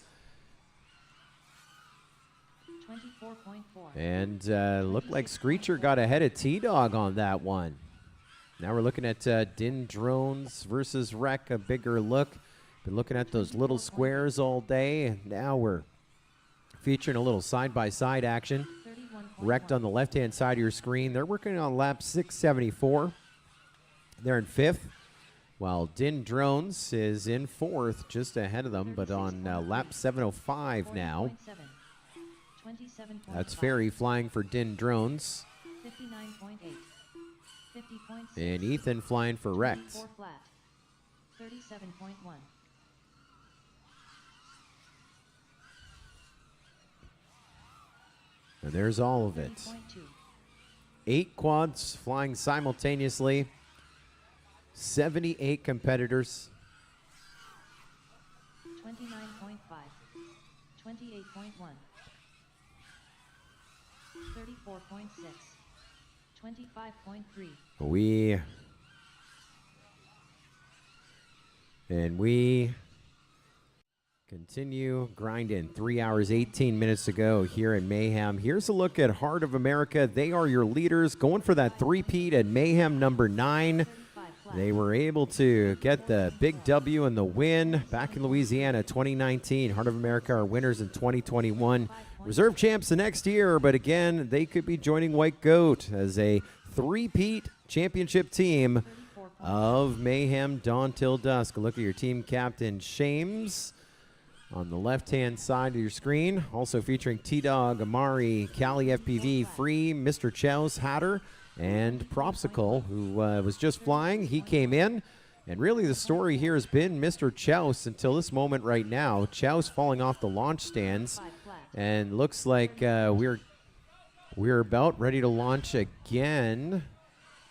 24.4. And looked like Screecher got ahead of T-Dog on that one. Now we're looking at Din Drones versus Rec, a bigger look. Been looking at those little squares all day, and now we're featuring a little side-by-side action. Wrecked on the left-hand side of your screen. They're working on lap 674. They're in 5th, while Din Drones is in 4th, just ahead of them, but on lap 705 now. That's Ferry flying for Din Drones. 59.8. 50.6. And Ethan flying for Wrecked. 4 flat. 37.1. And there's all of it. 8 quads flying simultaneously. 78 competitors. 29.5. 28.1. 34.6. 25.3. We continue grinding. 3 hours, 18 minutes to go here in Mayhem. Here's a look at Heart of America. They are your leaders, going for that three-peat at Mayhem number 9. They were able to get the big W and the win back in Louisiana 2019. Heart of America are winners in 2021. Reserve champs the next year, but again, they could be joining White Goat as a three-peat championship team of Mayhem Dawn Till Dusk. A look at your team captain, Shames, on the left-hand side of your screen. Also featuring T-Dog, Amari, Cali FPV, Free, Mr. Chow's Hatter, and Propsicle, who was just flying. He came in, and really the story here has been Mr. Chouse until this moment right now. Chouse falling off the launch stands, and looks like we're about ready to launch again.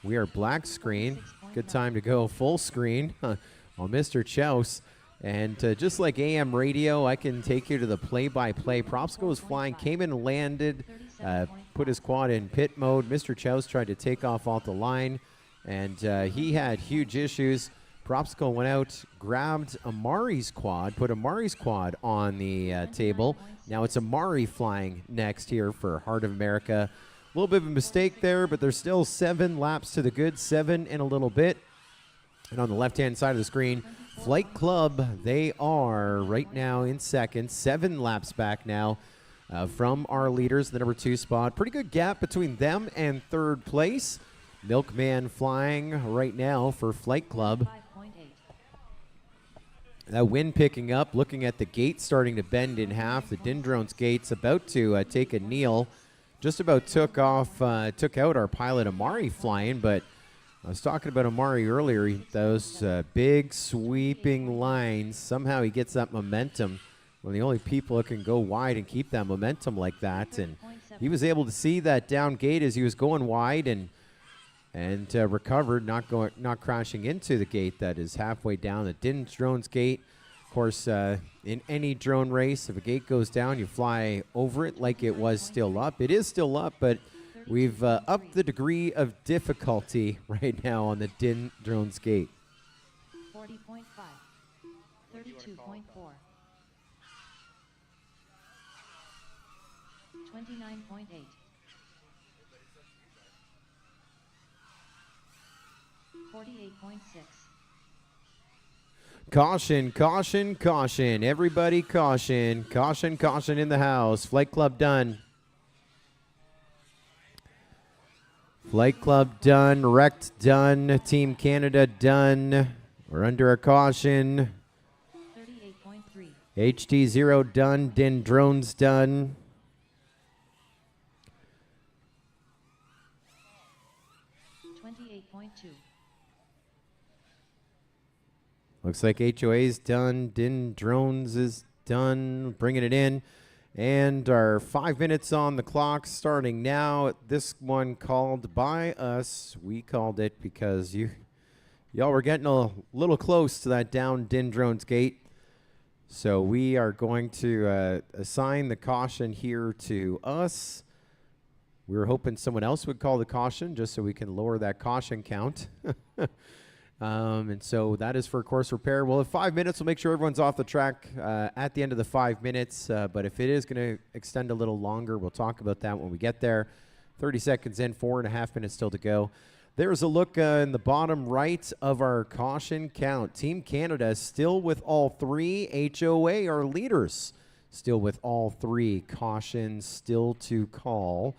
We are black screen. Good time to go full screen on Mr. Chouse. And just like AM radio, I can take you to the play-by-play. Propsicle was flying, came in and landed, put his quad in pit mode. Mr. Chouse tried to take off the line, and he had huge issues. Propsicle went out, grabbed Amari's quad, put Amari's quad on the table. Now it's Amari flying next here for Heart of America. A little bit of a mistake there, but there's still 7 laps to the good, 7 and a little bit. And on the left-hand side of the screen, Flight Club, they are right now in second, 7 laps back now from our leaders, the number 2 spot. Pretty good gap between them and 3rd place. Milkman flying right now for Flight Club. That wind picking up, looking at the gate starting to bend in half. The Dindrone's gate's about to take a kneel. Just about took out our pilot Amari flying, but I was talking about Amari earlier. Those big sweeping lines, somehow he gets that momentum. One of the only people that can go wide and keep that momentum like that. And he was able to see that down gate as he was going wide and recovered, not crashing into the gate that is halfway down. The Din Drone's gate, of course, in any drone race, if a gate goes down, you fly over it like it was still up. It is still up, but we've upped the degree of difficulty right now on the Din Drone's gate. 40.5. 32.4. 29.8. 48.6. Caution, caution, caution. Everybody caution. Caution, caution in the house. Flight Club done. Flight Club done. Wrecked done. Team Canada done. We're under a caution. 38.3. HD0 done. Din Drones done. 28.2. Looks like HOA's done. Din Drones is done. Bringing it in. And our 5 minutes on the clock starting now. This one called by us. We called it because y'all were getting a little close to that down Din Drones gate. So we are going to assign the caution here to us. We were hoping someone else would call the caution just so we can lower that caution count. And so that is for course repair. We'll have 5 minutes. We'll make sure everyone's off the track at the end of the 5 minutes. But if it is going to extend a little longer, we'll talk about that when we get there. 30 seconds in, 4.5 minutes still to go. There's a look in the bottom right of our caution count. Team Canada still with all three. HOA are leaders still with all three. Cautions still to call.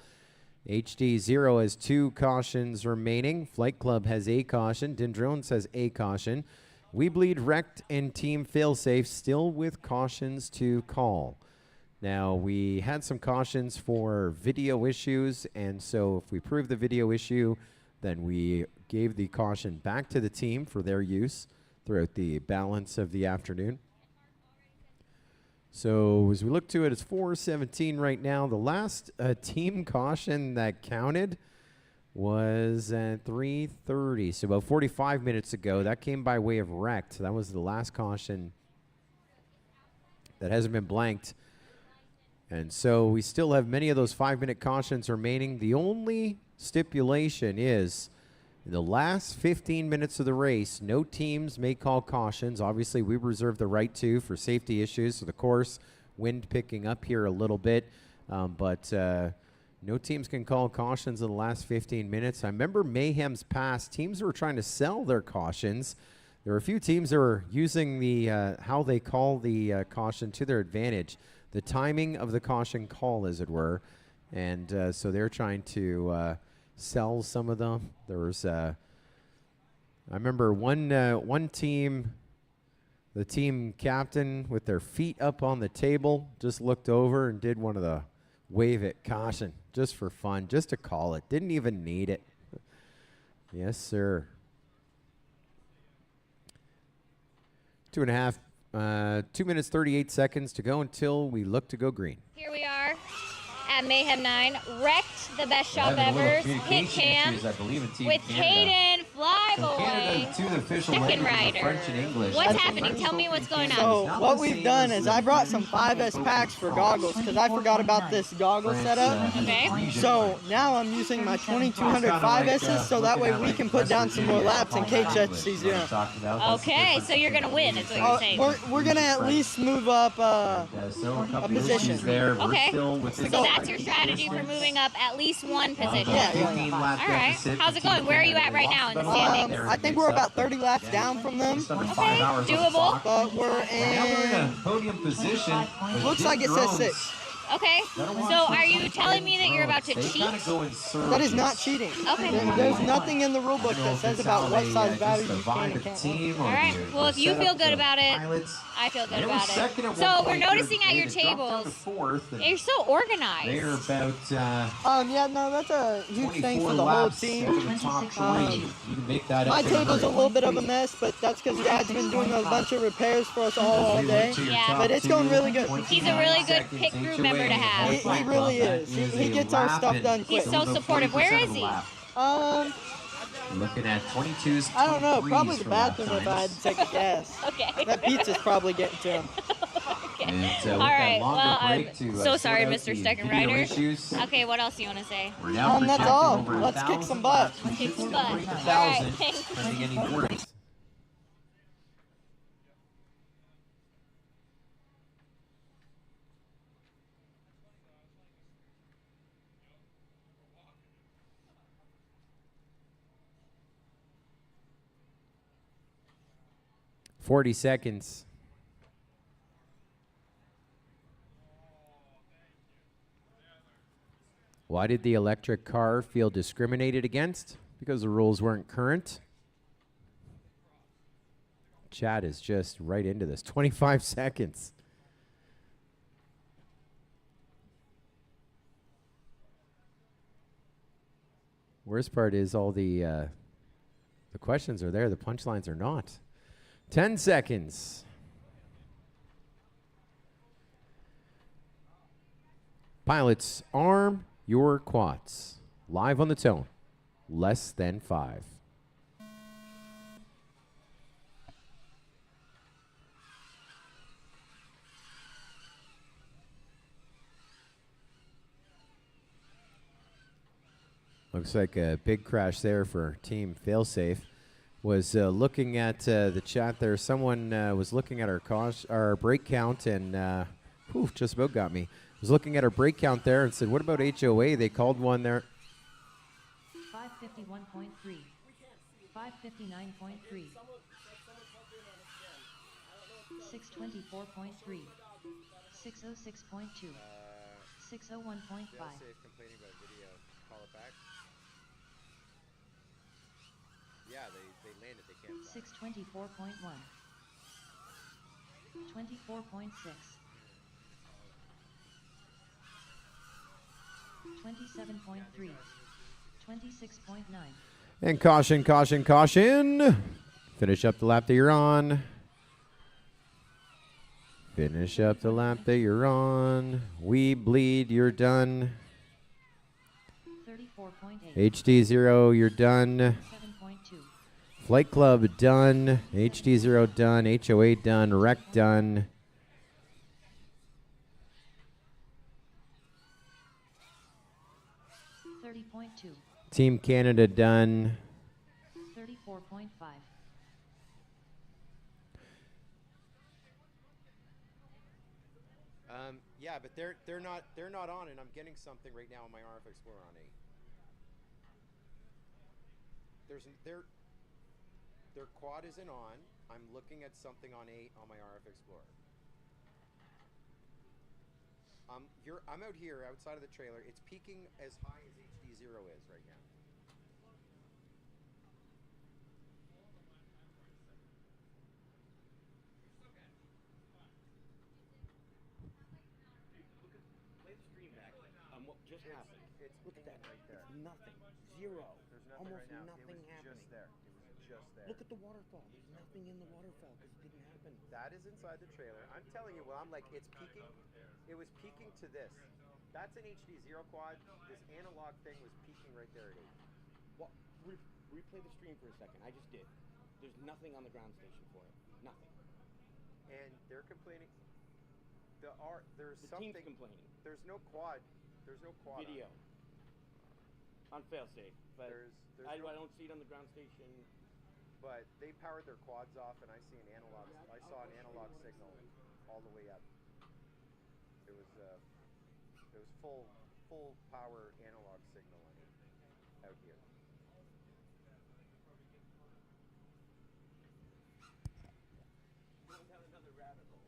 HD 0 has 2 cautions remaining. Flight Club has a caution. Din Drones has a caution. We Bleed Wrecked and Team Failsafe still with cautions to call. Now, we had some cautions for video issues, and so if we prove the video issue, then we gave the caution back to the team for their use throughout the balance of the afternoon. So as we look to it, it's 4:17 right now. The last team caution that counted was at 3:30, so about 45 minutes ago. That came by way of wrecked. That was the last caution that hasn't been blanked. And so we still have many of those 5-minute cautions remaining. The only stipulation is in the last 15 minutes of the race, no teams may call cautions. Obviously, we reserve the right to for safety issues. So the course, wind picking up here a little bit. But no teams can call cautions in the last 15 minutes. I remember Mayhem's past. Teams were trying to sell their cautions. There were a few teams that were using the how they call the caution to their advantage. The timing of the caution call, as it were. And so they're trying to sell some of them. There was, I remember one team, the team captain with their feet up on the table, just looked over and did one of the wave it caution just for fun, just to call it. Didn't even need it. Yes, sir. 2 minutes, 38 seconds to go until we look to go green. Here we are at Mayhem 9. Wrecked, the best shop ever. Hit cam with Caden Flyboy. Second rider. What's happening? Tell me what's going on. So what we've done is I brought some 5S packs for goggles because I forgot about this goggle setup. Okay. So now I'm using my 2200 5Ss so that way we can put down some more laps in KHC0. Okay, so you're going to win is what you're saying. We're going to at least move up a position. Okay. So that's your strategy for moving up at least one position. Yeah. All right. How's it going? Where are you at right now in the standings? I think we're about 30 laps down from them. Okay, doable. But we're in podium position. Looks like it says 6. Okay, so are you telling me that you're about to cheat? That is not cheating. Okay. There's nothing in the rule book that says about what size battery you can and can't. All right, well, if you feel good about it, I feel good about it. So we're noticing at your tables, you're so organized. They're about yeah, no, that's a huge thing for the whole team. My table's a little bit of a mess, but that's because Dad's been doing a bunch of repairs for us all day. Yeah. But it's going really good. He's a really good pit crew member to have. He really is. He gets our stuff done quick. He's so supportive. Where is he? Looking at 22s. I don't know. Probably the bathroom if I had to take a guess. Okay. That pizza's probably getting to him. Okay. All right. Well, I'm so sorry, Mr. Second Rider. Okay, what else do you want to say? That's all. Let's kick some butt. Kick some butt. All right. Thanks. 40 seconds. Why did the electric car feel discriminated against? Because the rules weren't current. Chat is just right into this. 25 seconds. Worst part is all the questions are there. The punchlines are not. 10 seconds. Pilots, arm your quads. Live on the tone. Less than 5. Looks like a big crash there for Team Failsafe. Was looking at the chat there. Someone was looking at our brake count and just about got me. Was looking at our brake count there and said, what about HOA? They called one there. 551.3. 559.3. 624.3. 606.2. 601.5. Complaining about video. Call it back. Yeah, they landed. They can't fly. 624.1. 24.6. 27.3. 26.9. And caution, caution, caution. Finish up the lap that you're on. Finish up the lap that you're on. We bleed, you're done. 34.8. HD0, you're done. 7.2. Flight Club done. HD0 done. HOA done. Rec done. Team Canada done. 34.5. Yeah, but they're not on, and I'm getting something right now on my RF Explorer on 8. Their quad isn't on. I'm looking at something on 8 on my RF Explorer. I'm out here outside of the trailer. It's peaking as high as HD0 is right now. What just happened? Look at that right there. It's nothing. Zero. There's nothing Almost right now. nothing It was happening. just there. It was just there. Look at the waterfall. There's nothing in the waterfall because it didn't happen. That is inside the trailer. I'm telling you, well, I'm like, it's peaking. It was peaking to this. That's an HD0 quad. This analog thing was peaking right there at 8. Well, replay the stream for a second. I just did. There's nothing on the ground station for it. Nothing. And they're complaining. There's The something. team's complaining. There's no quad. There's no quad. Video. On failsafe. But I don't see it on the ground station. But they powered their quads off, and I see an analog. I saw an analog signal all the way up. It was full power analog signal out here. Going down another rabbit hole.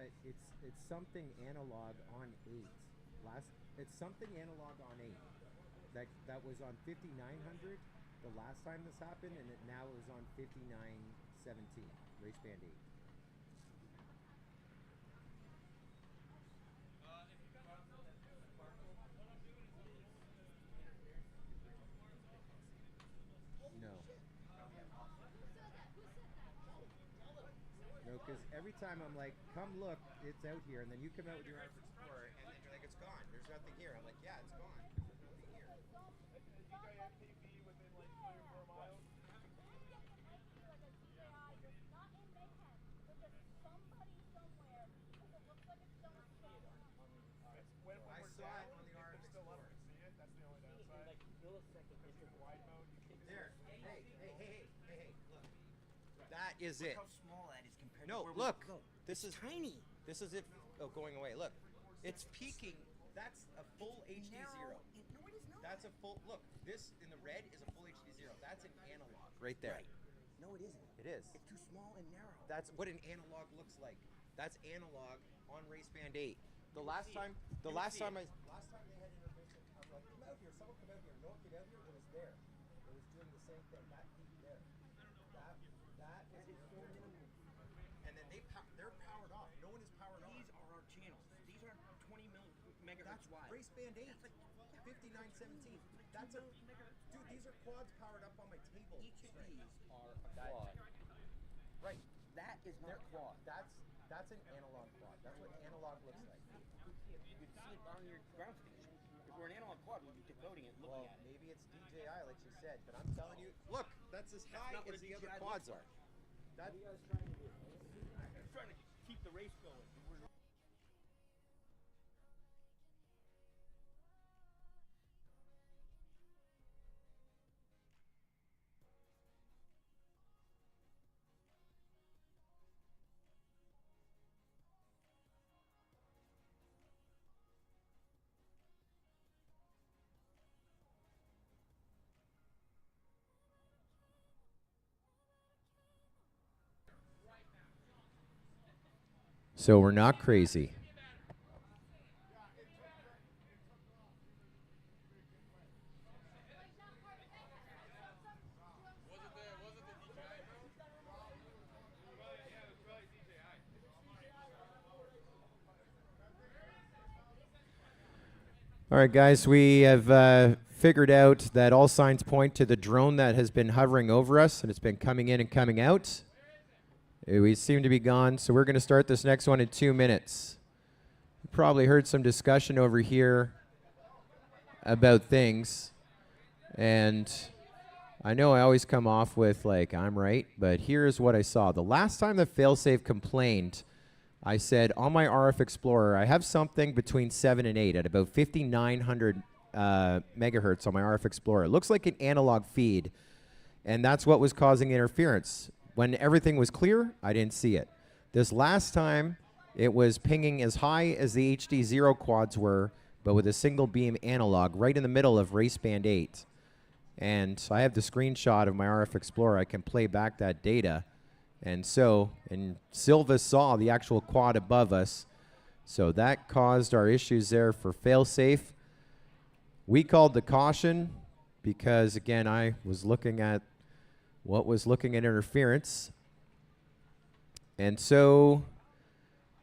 it's something analog on 8. It's something analog on 8. That was on 5900 the last time this happened, and it now is on 5917 race band 8. No. No, because every time I'm like, come look, it's out here, and then you come out with your RF Explorer, and then you're like, it's gone. There's nothing here. I'm like, yeah, it's gone. There's nothing here. I saw it on the RF Explorer. There. Hey, look. That is it. How small that is compared No, to where look. we go. This is tiny. This is it. Oh, going away. Look. It's peaking. That's a full HD zero. No, it is not. That's a full. Look. This in the red is a full HD zero. That's an analog right there. Right. No, it isn't. It is. It's too small and narrow. That's what an analog looks like. That's analog on race band 8. The last time they had intermission, I'm like, come out here, someone come out here. No one get out here. It was there. It was doing the same thing. That peak there. That is and then they're powered off. No one is powered off. These are our channels. These are 20 megahertz That's wide. race band 8. 5917. That's a dude. These are quads powered up on my table. Each of these are a quad. Right. That is not a quad. That's an analog quad. That's what analog looks like. You can see it on your ground station. If we're an analog quad, we'd be decoding it, looking at it. Maybe it's DJI, like you said, but I'm telling you, look, that's as high as the other quads are. What are you guys trying to do? I'm trying to keep the race going. So we're not crazy. All right, guys, we have figured out that all signs point to the drone that has been hovering over us, and it's been coming in and coming out. We seem to be gone, so we're going to start this next one in 2 minutes. You probably heard some discussion over here about things, and I know I always come off with, like, I'm right, but here's what I saw. The last time that Failsafe complained, I said, on my RF Explorer, I have something between 7 and 8 at about 5,900 megahertz on my RF Explorer. It looks like an analog feed, and that's what was causing interference. When everything was clear, I didn't see it. This last time, it was pinging as high as the HD0 quads were, but with a single beam analog right in the middle of race band 8. And so I have the screenshot of my RF Explorer. I can play back that data. And Silva saw the actual quad above us. So that caused our issues there for Failsafe. We called the caution because, again, I was looking at interference. And so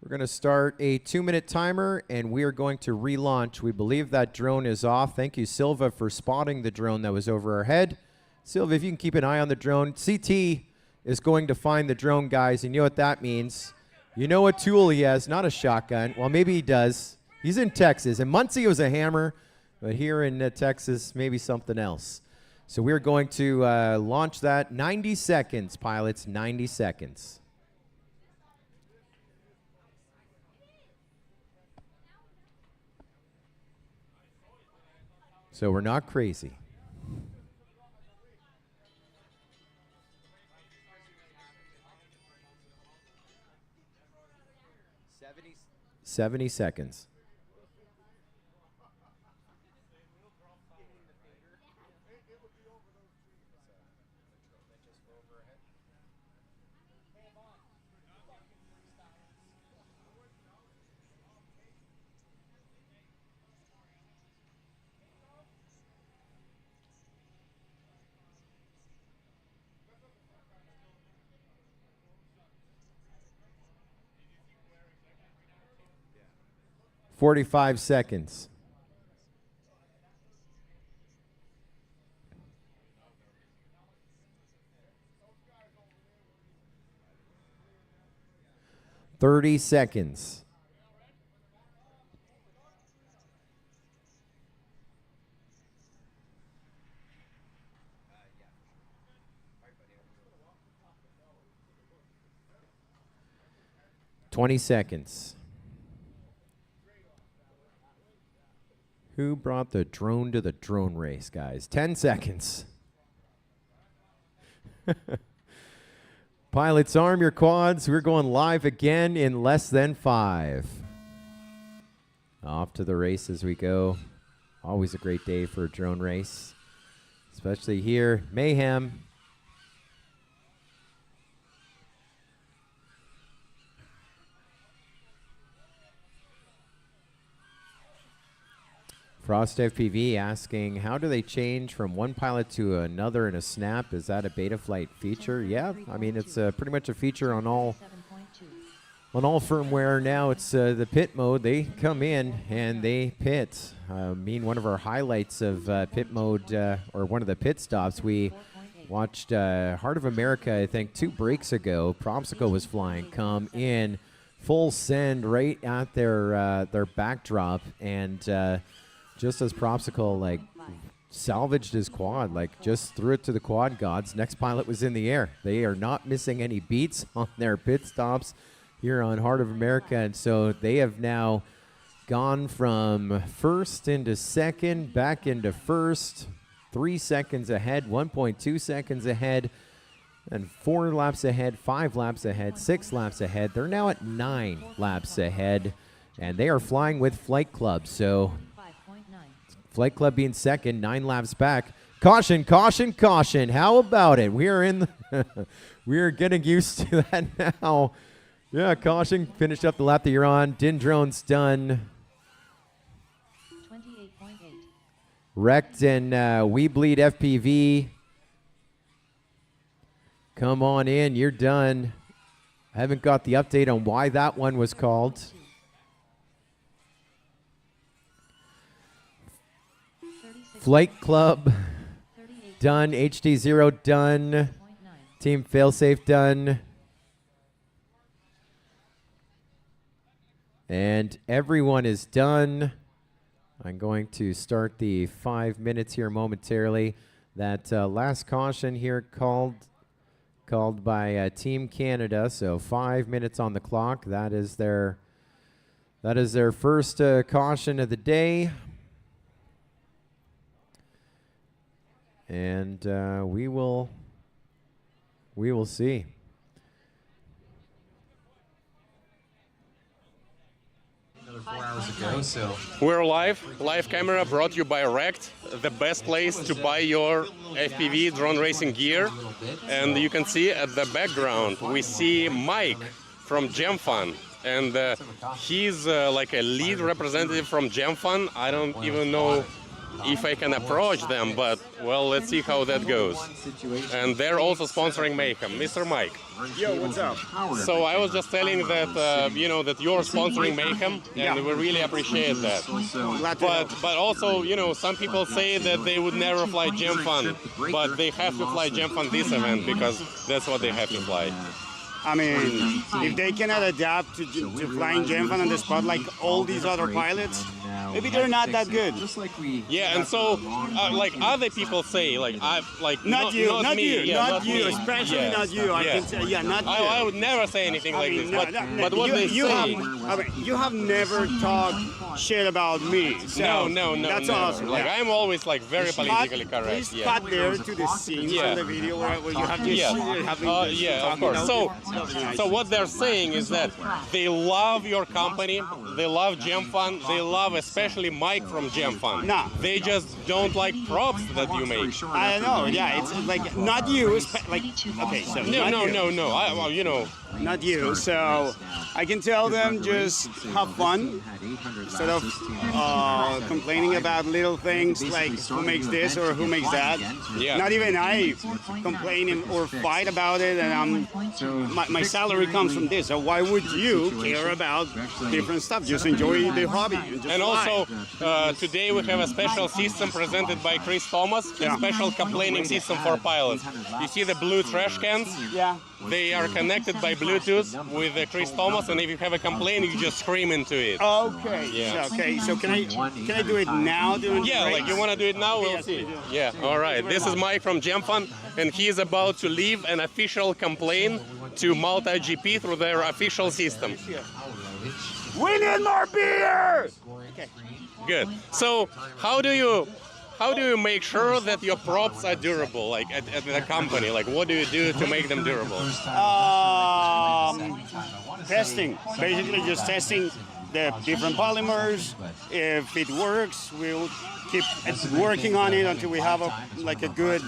we're going to start a 2-minute timer, and we are going to relaunch. We believe that drone is off. Thank you, Silva, for spotting the drone that was over our head. Silva, if you can keep an eye on the drone. CT is going to find the drone, guys, and you know what that means. You know what tool he has, not a shotgun. Well, maybe he does. He's in Texas. In Muncie, it was a hammer, but here in Texas, maybe something else. So we're going to launch that. 90 seconds, pilots, 90 seconds. So we're not crazy. 70 seconds. 45 seconds. $30 seconds. $20 seconds. Who brought the drone to the drone race, guys? 10 seconds. Pilots, arm your quads. We're going live again in less than 5. Off to the race as we go. Always a great day for a drone race, especially here, Mayhem. Frost FPV asking, how do they change from one pilot to another in a snap? Is that a beta flight feature? Yeah, I mean, it's pretty much a feature on all firmware now. It's the pit mode. They come in and they pit. One of our highlights of pit mode, or one of the pit stops, we watched Heart of America, I think 2 breaks ago. Propsicle was flying, come in, full send right at their backdrop, and just as Propsicle like salvaged his quad, like just threw it to the quad gods, next pilot was in the air. They are not missing any beats on their pit stops here on Heart of America, and so they have now gone from first into second, back into first, 3 seconds ahead, 1.2 seconds ahead, and 4 laps ahead, 5 laps ahead, 6 laps ahead. They're now at 9 laps ahead, and they are flying with Flight Club. So Flight Club being second, 9 laps back. Caution, caution, caution. How about it? We are in we are getting used to that now. Yeah, caution. Finish up the lap that you're on. Din drone's done. 28.8. Wrecked and We Bleed FPV. Come on in. You're done. I haven't got the update on why that one was called. Flight Club done. HD0 done. Team Failsafe done. And everyone is done. I'm going to start the 5 minutes here momentarily. That last caution here called by Team Canada. So 5 minutes on the clock. That is their first caution of the day. And we will see. Another 4 hours ago, so We're live camera brought to you by Rect, the best place to buy your FPV drone racing gear. And you can see at the background, we see Mike from GemFun. And he's like a lead representative from GemFun. I don't even know if I can approach them, but well, let's see how that goes. And they're also sponsoring Mayhem. Mr. Mike. Yo, what's up? So I was just telling that you know that you're sponsoring Mayhem, and we really appreciate that. But also, you know, some people say that they would never fly GemFun, but they have to fly GemFun this event because that's what they have to fly. I mean, if they cannot adapt to flying GemFun on the spot like all these other pilots, maybe they're not that good. Yeah, and so like other people say, like not you, me, especially not you. I can say, not you. I would never say anything like this, but what they say. You have never talked shit about me. So no, that's never. awesome. Like I'm always like very politically correct. Please cut there to the scenes from the video where you have just yeah, of course. So what they're saying is that they love your company, they love GemFun, they love especially especially Mike from Gem Fund. No. They just don't like props that you make. I know, yeah, it's like not you, like, okay, so No, not no, you. no, no. Well, you know. Not you, so I can tell them just have fun instead of complaining about little things like who makes this or who makes that. Yeah. Not even I complain or fight about it, and my salary comes from this. So why would you care about different stuff? Just enjoy the hobby. And also, today we have a special system presented by Chris Thomas, a special complaining system for pilots. You see the blue trash cans? Yeah. They are connected by Bluetooth with Chris Thomas, and if you have a complaint, you just scream into it. Okay. Yeah. Okay. So can I do it now? Yeah, like you want to do it now? We'll Yes, see. we do. Yeah. All right. This is Mike from Gem Fund, and he is about to leave an official complaint to Malta GP through their official system. We need more beer. Okay. Good. So how do you make sure that your props are durable, like at the company? Like, what do you do to make them durable? Testing. Basically, just testing the different polymers. If it works, we'll keep working on it until we have a good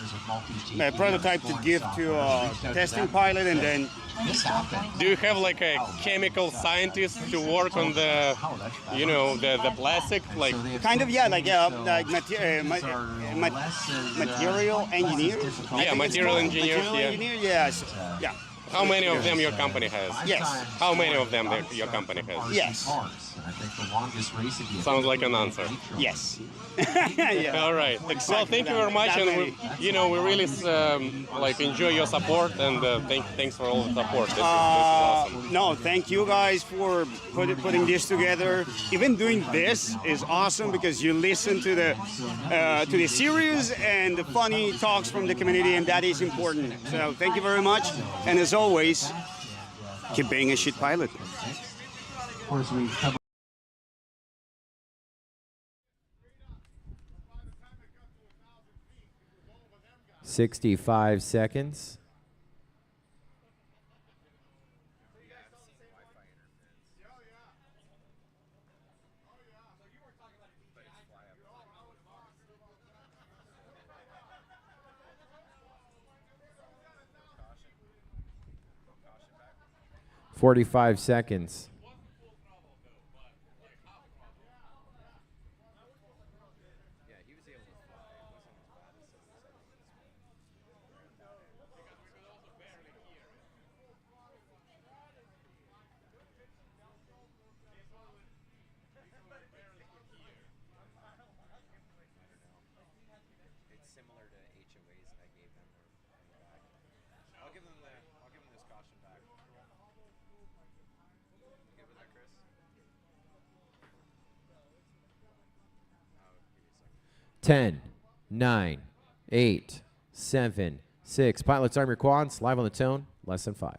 prototype to give to a testing pilot, and then. Do you have like a chemical scientist to work on the, you know, the plastic, like? Kind of, yeah, like material engineers. Yeah, material engineers. Material Yeah. engineer, yes, yeah. How many of them your company has? Yes. How many of them your company has? Yes. Sounds like an answer. Yes. Yeah. All right. Exactly. Well, thank you very much, That and many. we really like enjoy your support, and thanks for all the support. This is awesome. No, thank you guys for putting this together. Even doing this is awesome because you listen to the serious and the funny talks from the community, and that is important. So thank you very much, and as always, keep being a shit pilot. 65 seconds. $45 seconds. I'll give them this caution back. Good with that, Chris? I'll give you a second. 10, 9, 8, 7, 6. Pilots, arm your quads. Live on the tone. Less than 5.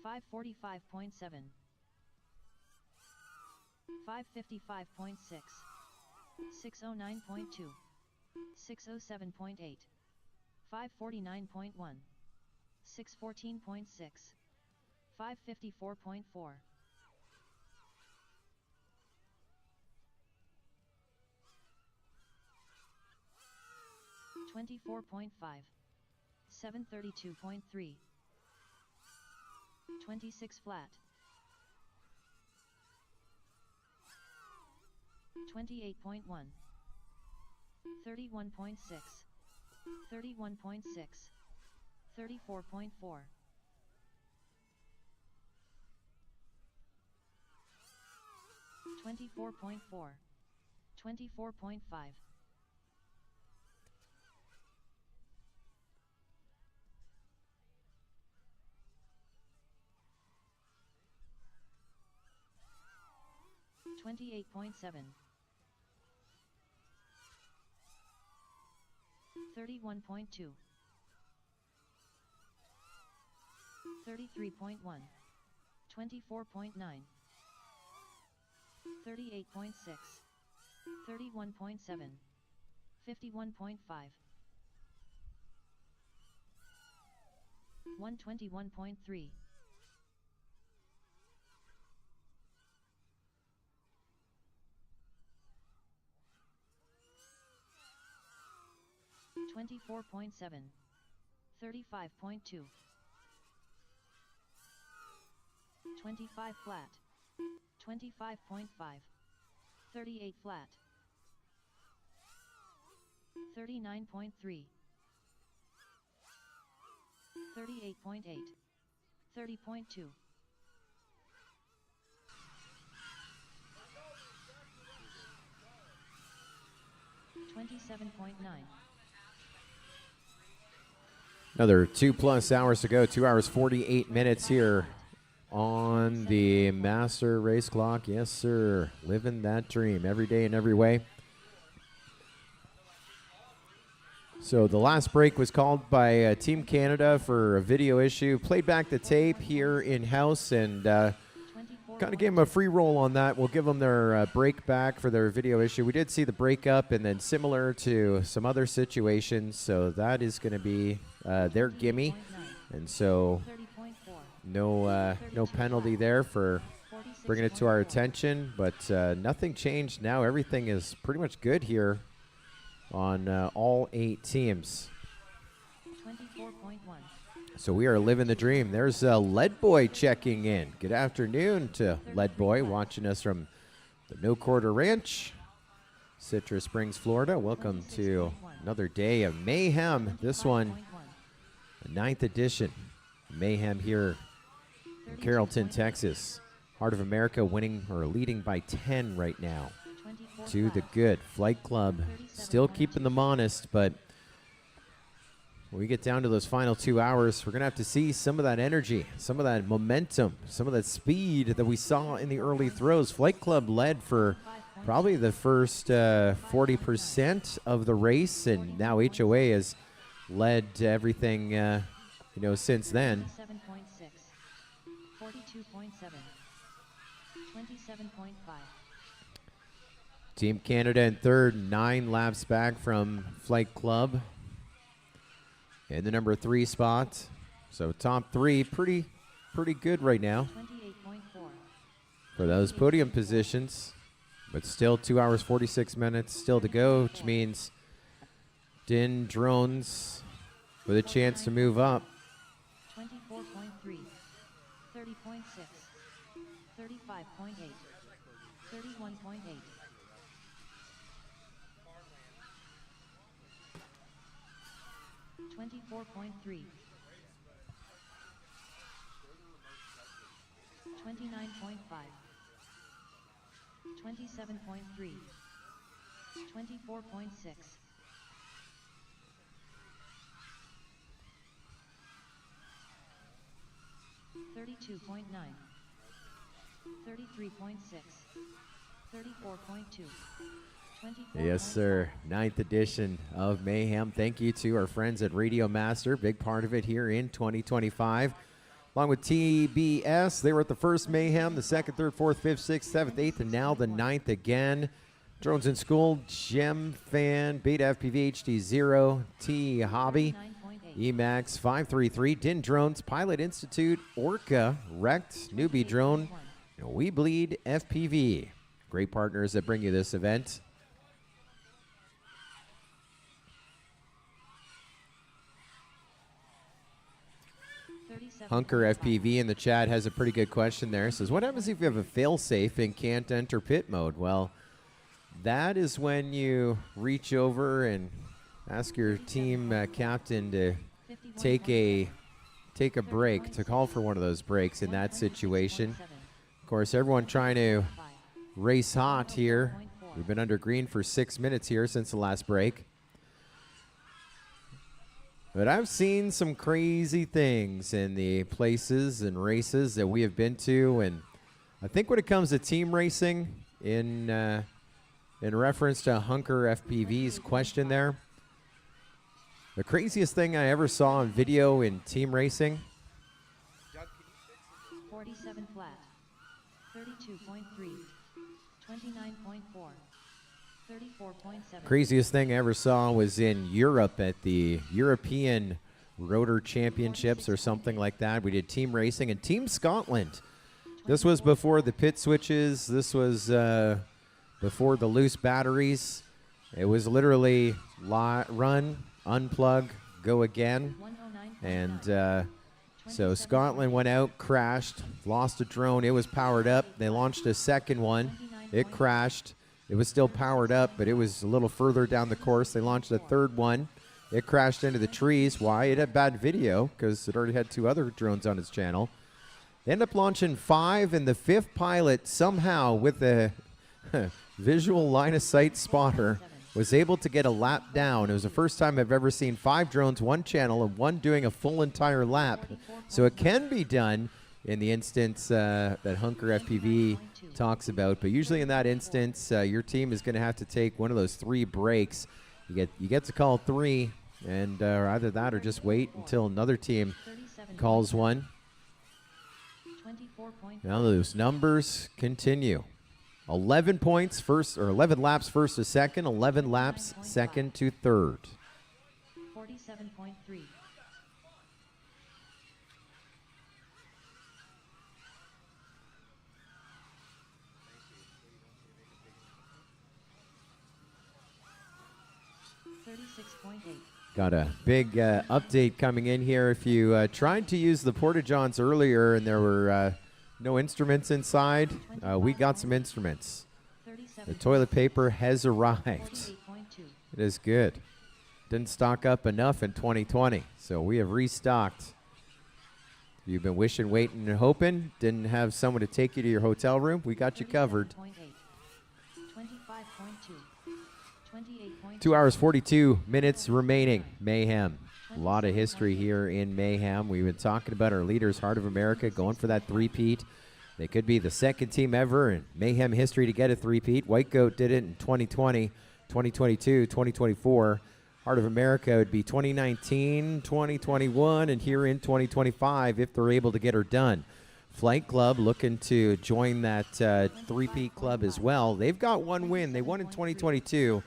Five 45.7, 555.6, 609.2, 607.8, 549.1, 614.6, 554.4. 24.5, 732.3, 26 flat, 28.1, 31.6, 31.6, 34.4, 24.4, 24.5, 28.7, 31.2, 33.1, 24.9, 38.6, 31.7, 51.5, 121.3, 24.7, 35.2, 25 flat, 25.5, 38 flat, 39.3, 38.8, 30.2, 27.9. Another 2+ hours to go. 2 hours 48 minutes here on the master race clock. Yes, sir. Living that dream every day in every way. So the last break was called by Team Canada for a video issue. Played back the tape here in-house and kind of gave them a free roll on that. We'll give them their break back for their video issue. We did see the breakup and then similar to some other situations. So that is going to be their gimme. And so no penalty there for bringing it to our attention. But nothing changed now. Everything is pretty much good here on all 8 teams. 24.1. So we are living the dream. There's Lead Boy checking in. Good afternoon to Lead Boy, watching us from the No Quarter Ranch, Citrus Springs, Florida. Welcome to another day of Mayhem. This one, the 9th edition. Mayhem here in Carrollton, Texas. Heart of America winning or leading by 10 right now to the good. Flight Club still keeping them honest, but when we get down to those final 2 hours, we're going to have to see some of that energy, some of that momentum, some of that speed that we saw in the early throws. Flight Club led for probably the first 40% of the race, and now HOA has led everything, since then. 47.6, 42.7, 27.5. Team Canada in third, 9 laps back from Flight Club in the number 3 spot. So top 3, pretty good right now 28.4. for those podium positions. But still 2 hours, 46 minutes still to go, which means Din Drones with a chance to move up. 24.3, 30.6, 35.8, 31.8. 24.3, 29.5, 27.3, 24.6, 32.9, 33.6, 34.2. Yes, sir. 9th edition of Mayhem. Thank you to our friends at Radio Master. Big part of it here in 2025. Along with TBS, they were at the first Mayhem, the 2nd, 3rd, 4th, 5th, 6th, 7th, 8th, and now the 9th again. Drones in School, Gem Fan, Beta FPV HD0, T Hobby, Emax 533, Din Drones, Pilot Institute, Orca, Wrecked, Newbie Drone, and We Bleed FPV. Great partners that bring you this event. Hunker FPV in the chat has a pretty good question there. Says, what happens if you have a fail-safe and can't enter pit mode? Well, that is when you reach over and ask your team captain to take a break, to call for one of those breaks in that situation. Of course, everyone trying to race hot here. We've been under green for 6 minutes here since the last break. But I've seen some crazy things in the places and races that we have been to, and I think when it comes to team racing, in reference to Hunker FPV's question there, the craziest thing I ever saw on video in team racing 47 flat. 32.3. 29.4. 34.7. Craziest thing I ever saw was in Europe at the European Rotor Championships or something like that. We did team racing and Team Scotland. This was before the pit switches. This was before the loose batteries. It was literally run, unplug, go again. And so Scotland went out, crashed, lost a drone. It was powered up. They launched a second one. It crashed. It was still powered up, but it was a little further down the course. They launched a third one. It crashed into the trees. Why? It had bad video because it already had 2 other drones on its channel. They ended up launching 5, and the 5th pilot somehow with a visual line of sight spotter was able to get a lap down. It was the first time I've ever seen 5 drones, 1 channel, and 1 doing a full entire lap. So it can be done in the instance that Hunker FPV talks about. But usually in that instance, your team is going to have to take one of those 3 breaks. You get to call 3, and either that or just wait until another team calls one. Now those numbers continue. 11 points first, or 11 laps first to second, 11 laps second to third. 47.3. Got a big update coming in here. If you tried to use the Porta-Johns earlier and there were no instruments inside, we got some instruments. The toilet paper has arrived. It is good. Didn't stock up enough in 2020, so we have restocked. You've been wishing, waiting, and hoping. Didn't have someone to take you to your hotel room. We got you covered. 2 hours, 42 minutes remaining. Mayhem. A lot of history here in Mayhem. We've been talking about our leaders, Heart of America, going for that three-peat. They could be the second team ever in Mayhem history to get a three-peat. White Goat did it in 2020, 2022, 2024. Heart of America would be 2019, 2021, and here in 2025 if they're able to get her done. Flight Club looking to join that three-peat club as well. They've got 1 win. They won in 2022.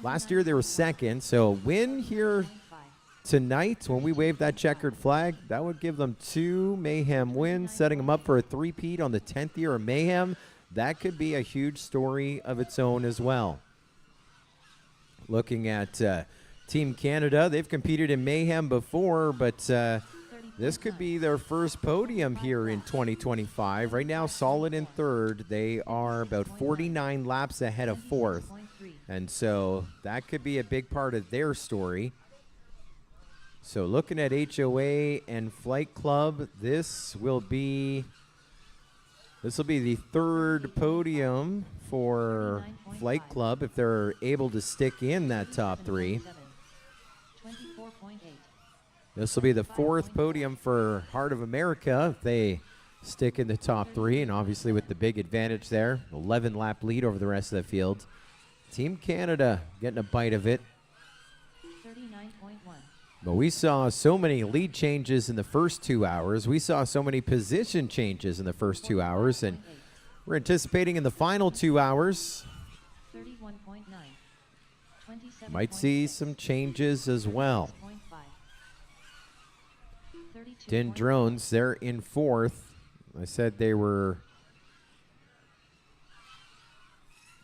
Last year they were second, so a win here tonight when we wave that checkered flag, that would give them 2 Mayhem wins, setting them up for a three-peat on the 10th year of Mayhem. That could be a huge story of its own as well. Looking at Team Canada, they've competed in Mayhem before, but this could be their first podium here in 2025. Right now, solid in third. They are about 49 laps ahead of fourth. And so that could be a big part of their story. So looking at HOA and Flight Club, this will be the third podium for Flight Club if they're able to stick in that top 3. This will be the 4th podium for Heart of America if they stick in the top 3, and obviously with the big advantage there, 11-lap lead over the rest of the field. Team Canada getting a bite of it. 39.1. But we saw so many lead changes in the first 2 hours. We saw so many position changes in the first 2 hours, and we're anticipating in the final 2 hours 31.9. might see some changes as well. 10 drones, they're in 4th. I said they were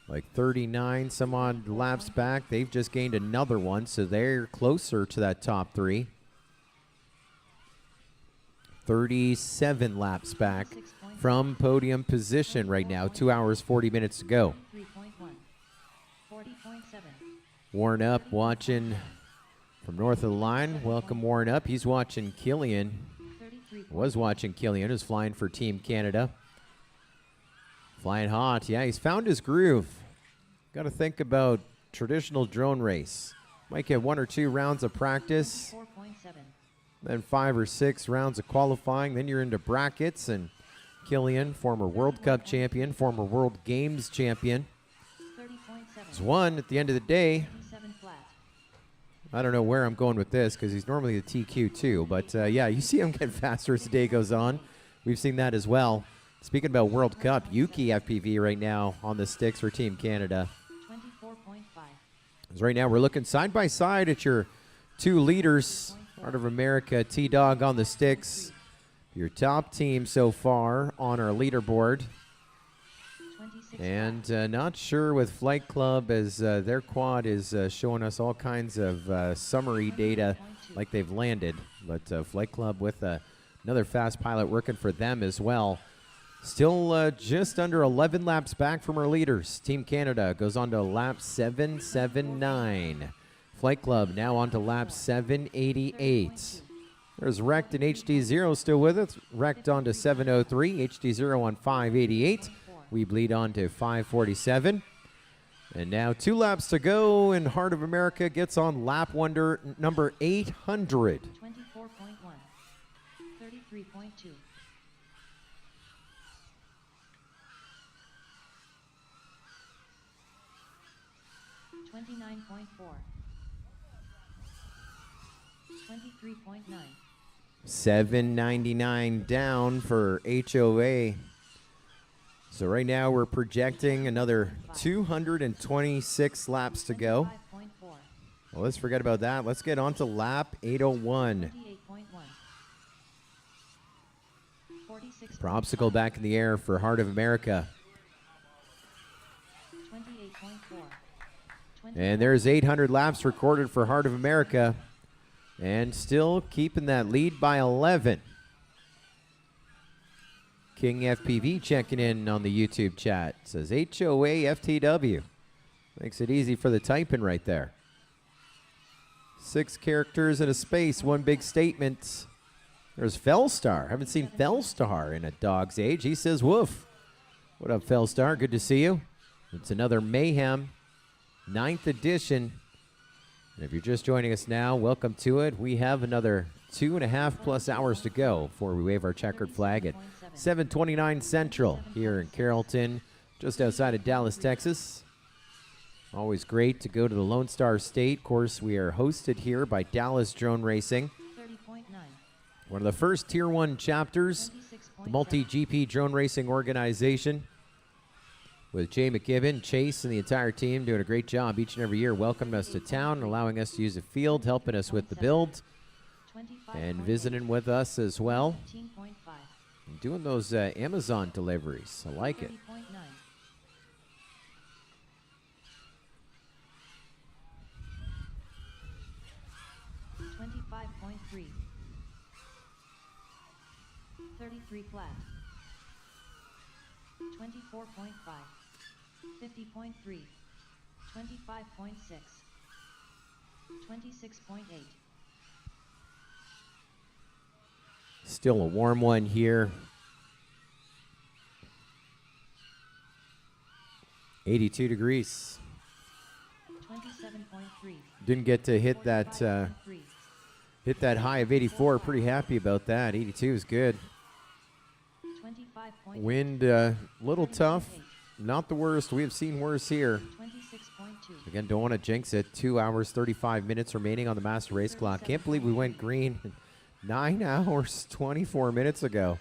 like 39 some odd laps back. They've just gained another one, so they're closer to that top 3. 37 laps back from podium position right now. 2 hours, 40 minutes to go. 40.7. Warren Up watching from north of the line. Welcome, Warren Up. He's watching Killian. Was watching Killian, who's flying for Team Canada. Flying hot. Yeah, he's found his groove. Got to think about traditional drone race. Might get 1 or 2 rounds of practice. 4.7. Then 5 or 6 rounds of qualifying. Then you're into brackets. And Killian, former World Cup champion, former World Games champion. 30.7. He's won at the end of the day. 37 flat. I don't know where I'm going with this because he's normally the TQ too. But yeah, you see him get faster as the day goes on. we've seen that as well. Speaking about World Cup, Yuki FPV right now on the sticks for Team Canada. 24.5. As right now we're looking side by side at your two leaders. Heart of America, T-Dog on the sticks. Your top team so far on our leaderboard. And not sure with Flight Club as their quad is showing us all kinds of summary data like they've landed. But Flight Club with another fast pilot working for them as well. Still just under 11 laps back from our leaders. Team Canada goes on to lap 779. Flight Club now on to lap 788. There's Wrecked and HD0 still with us. Wrecked on to 703. HD0 on 588. We bleed on to 547. And now 2 laps to go, and Heart of America gets on lap wonder number 800. 24.1. 33.2. 29.4. 23.9. 799 down for HOA. So right now we're projecting another 226 laps to go. Well, let's forget about that. Let's get on to lap 801. Propsicle back in the air for Heart of America. 28.4. And there's 800 laps recorded for Heart of America. And still keeping that lead by 11. King FPV checking in on the YouTube chat. Says HOA FTW. Makes it easy for the typing right there. 6 characters in a space, 1 big statement. There's Fellstar. Haven't seen Fellstar in a dog's age. He says woof. What up, Fellstar? Good to see you. It's another Mayhem 9th edition. And if you're just joining us now, welcome to it. We have another 2.5+ hours to go before we wave our checkered flag at 7:29 Central here in Carrollton, just outside of Dallas, Texas. Always great to go to the Lone Star State. Of course, we are hosted here by Dallas Drone Racing. 30.9. One of the first Tier 1 chapters, the multi-GP drone racing organization. With Jay McKibben, Chase, and the entire team doing a great job each and every year, welcoming us to town, allowing us to use the field, helping us with the build, and visiting with us as well. And doing those Amazon deliveries. I like it. 25.3. 33 flat. 24.5. 50.3. 25.6. 26.8. Still a warm one here. 82 degrees. 27.3. Didn't get to hit that high of 84. Pretty happy about that. 82 is good. Wind little tough. Not the worst. We have seen worse here. 26.2. Again, don't want to jinx it. 2 hours, 35 minutes remaining on the master race clock. Can't believe we went green 9 hours, 24 minutes ago.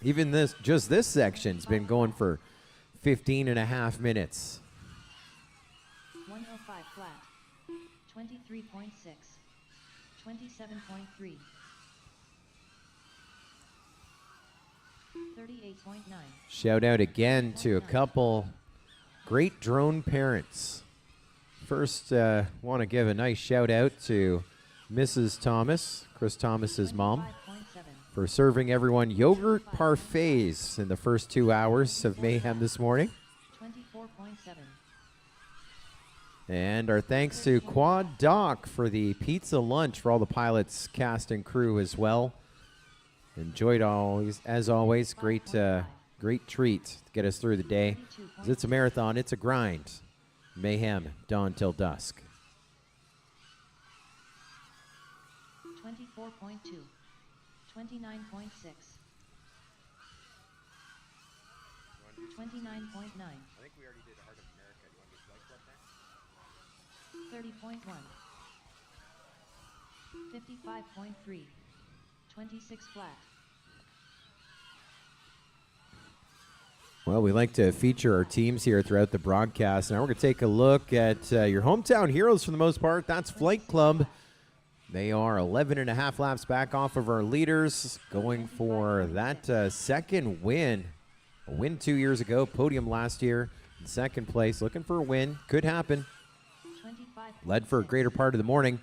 Even this section's been going for 15.5 minutes. 105 flat. 23.6. 27.3. 38.9. Shout out again to a couple great drone parents. First, want to give a nice shout out to Mrs. Thomas, Chris Thomas's mom, for serving everyone yogurt parfaits in the first 2 hours of Mayhem this morning. 24.7. And our thanks to Quad Doc for the pizza lunch for all the pilots, cast, and crew as well. Enjoyed as always. Great treat to get us through the day. It's a marathon. It's a grind. Mayhem, dawn till dusk. 24.2. 29.6. 29.9. I think we already did Heart of America. Do you want to do Flight Club next? 30.1. 55.3. 26 flat. Well, we like to feature our teams here throughout the broadcast. Now we're going to take a look at your hometown heroes for the most part. That's Flight Club. They are 11.5 laps back off of our leaders, going for that second win. A win 2 years ago, podium last year, in second place. Looking for a win. Could happen. Led for a greater part of the morning.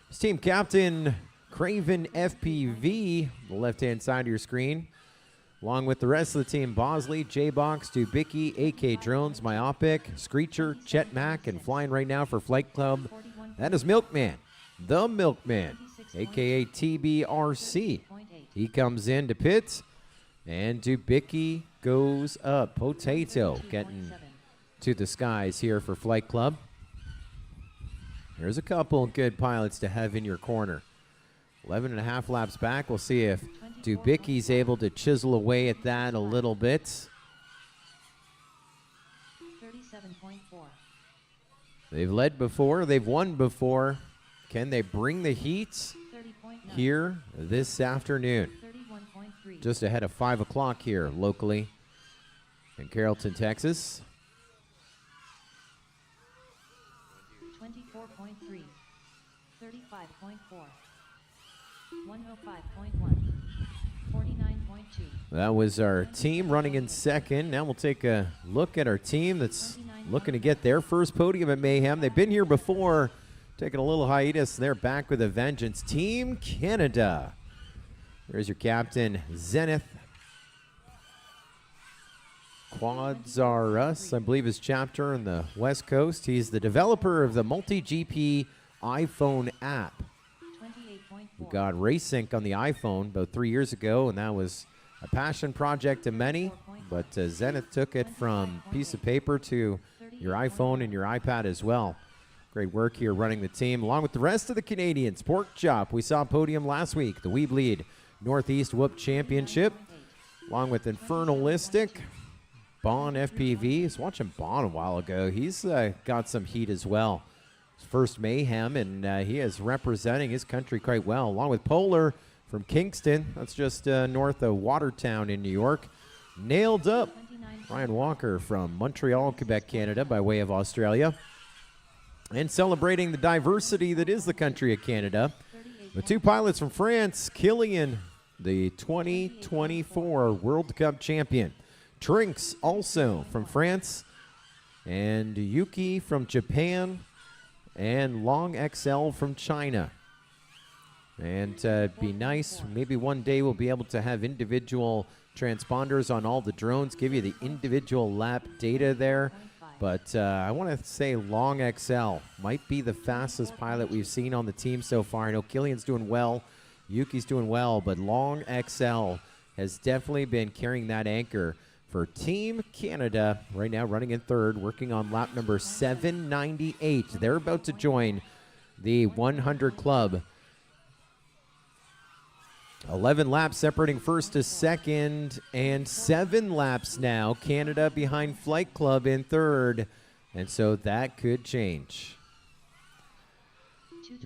It's team captain Craven FPV, the left-hand side of your screen. Along with the rest of the team, Bosley, J-Box, Dubicki, AK Drones, Myopic, Screecher, Chet Mack, and flying right now for Flight Club, that is Milkman, the Milkman, a.k.a. TBRC. He comes into pits, and Dubicki goes up. Potato getting to the skies here for Flight Club. There's a couple good pilots to have in your corner. 11.5 laps back. We'll see if Dubicki's able to chisel away at that a little bit. 37.4. They've led before. They've won before. Can they bring the heat here this afternoon? Just ahead of 5 o'clock here locally in Carrollton, Texas. 24.3. 35.4. 105.1. 49.2. That was our team running in second. Now we'll take a look at our team that's looking to get their first podium at Mayhem. They've been here before, taking a little hiatus. They're back with a vengeance. Team Canada. There's your captain, Zenith. Quads Are Us, I believe, his chapter in the West Coast. He's the developer of the Multi-GP iPhone app. We got RaceSync on the iPhone about 3 years ago, and that was a passion project to many. But Zenith took it from piece of paper to your iPhone and your iPad as well. Great work here running the team, along with the rest of the Canadians. Pork Chop, we saw podium last week. The Weebleed Northeast Whoop Championship, along with Infernalistic. Bon FPV. I was watching Bon a while ago. He's got some heat as well. His first Mayhem, and he is representing his country quite well, along with Polar from Kingston. That's just north of Watertown in New York. Nailed up. Ryan Walker from Montreal, Quebec, Canada, by way of Australia. And celebrating the diversity that is the country of Canada, the two pilots from France, Killian, the 2024 World Cup champion. Trinks, also from France, and Yuki from Japan, and Long XL from China. And be nice, maybe one day we'll be able to have individual transponders on all the drones, give you the individual lap data there. But I want to say Long XL might be the fastest pilot we've seen on the team so far. I know Killian's doing well, Yuki's doing well, but Long XL has definitely been carrying that anchor for Team Canada. Right now running in third, working on lap number 798. They're about to join the 100 club. 11 laps separating first to second, and 7 laps now. Canada behind Flight Club in third, and so that could change.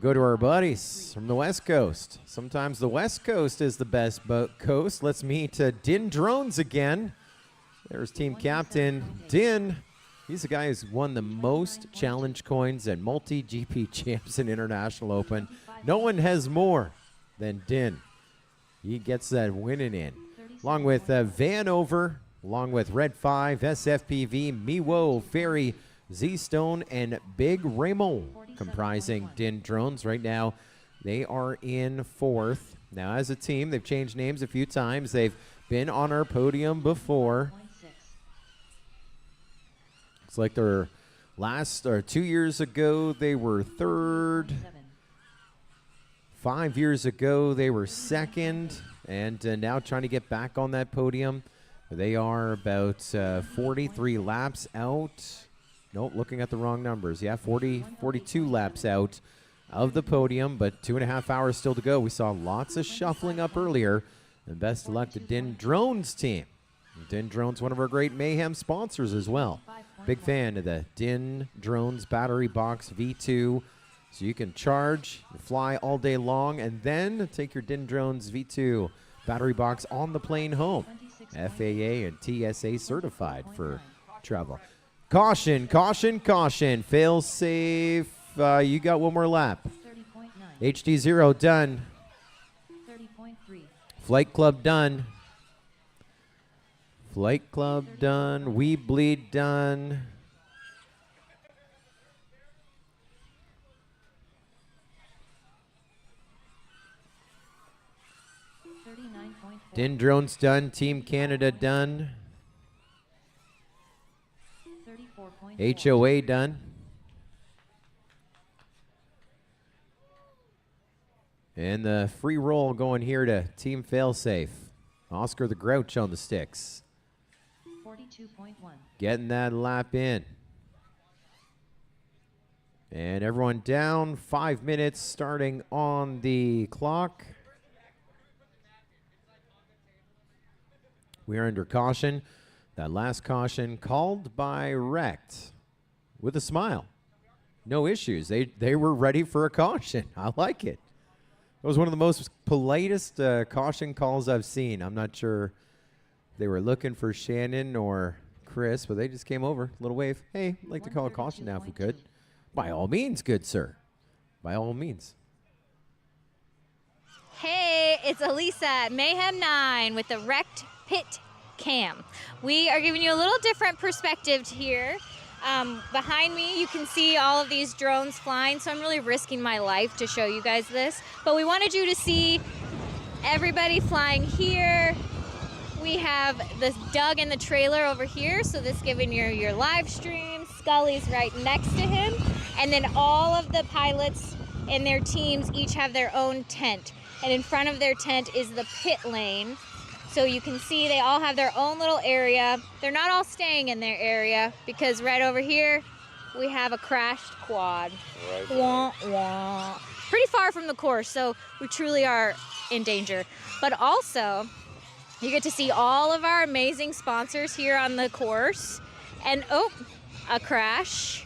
Go to our buddies from the West Coast. Sometimes the West Coast is the best coast. Let's meet Din Drones again. There's team captain Din. He's the guy who's won the most challenge coins at multi-GP champs and International Open. No one has more than Din. He gets that winning in. Along with Vanover, along with Red 5, SFPV, Miwo, Ferry, Z-Stone, and Big Raymond, comprising Din Drones. Right now, they are in fourth. Now, as a team, they've changed names a few times. They've been on our podium before. It's like their last, or 2 years ago, they were third. 5 years ago, they were second, and now trying to get back on that podium. They are about 43 laps out. Nope, looking at the wrong numbers. Yeah, 42 laps out of the podium, but 2.5 hours still to go. We saw lots of shuffling up earlier, and best of luck to Din Drones team. Din Drones, one of our great Mayhem sponsors as well. Big fan of the Din Drones Battery Box V2. So you can charge, fly all day long, and then take your Din Drones V2 battery box on the plane home. FAA and TSA certified for travel. Caution, caution, caution. Fail safe. You got one more lap. HD0 done. 30.3. Flight Club done. Flight Club done. We Bleed done. Din Drones done. Team Canada done. 34.4. HOA done. And the free roll going here to Team Failsafe. Oscar the Grouch on the sticks. 42.1. Getting that lap in. And everyone down. 5 minutes starting on the clock. We are under caution. That last caution called by Wrecked with a smile. No issues. They were ready for a caution. I like it. It was one of the most politest caution calls I've seen. I'm not sure if they were looking for Shannon or Chris, but they just came over. Little wave. Hey, I'd like to call a caution now if we could. By all means, good sir. By all means. Hey, it's Elisa at Mayhem 9 with the Wrecked Pit Cam. We are giving you a little different perspective here. Behind me, you can see all of these drones flying, so I'm really risking my life to show you guys this. But we wanted you to see everybody flying here. We have this Doug in the trailer over here, so this giving you your live stream. Scully's right next to him. And then all of the pilots and their teams each have their own tent. And in front of their tent is the pit lane. So you can see they all have their own little area. They're not all staying in their area because right over here we have a crashed quad. Right. Wah, wah. Pretty far from the course, so we truly are in danger. But also, you get to see all of our amazing sponsors here on the course. And oh, a crash.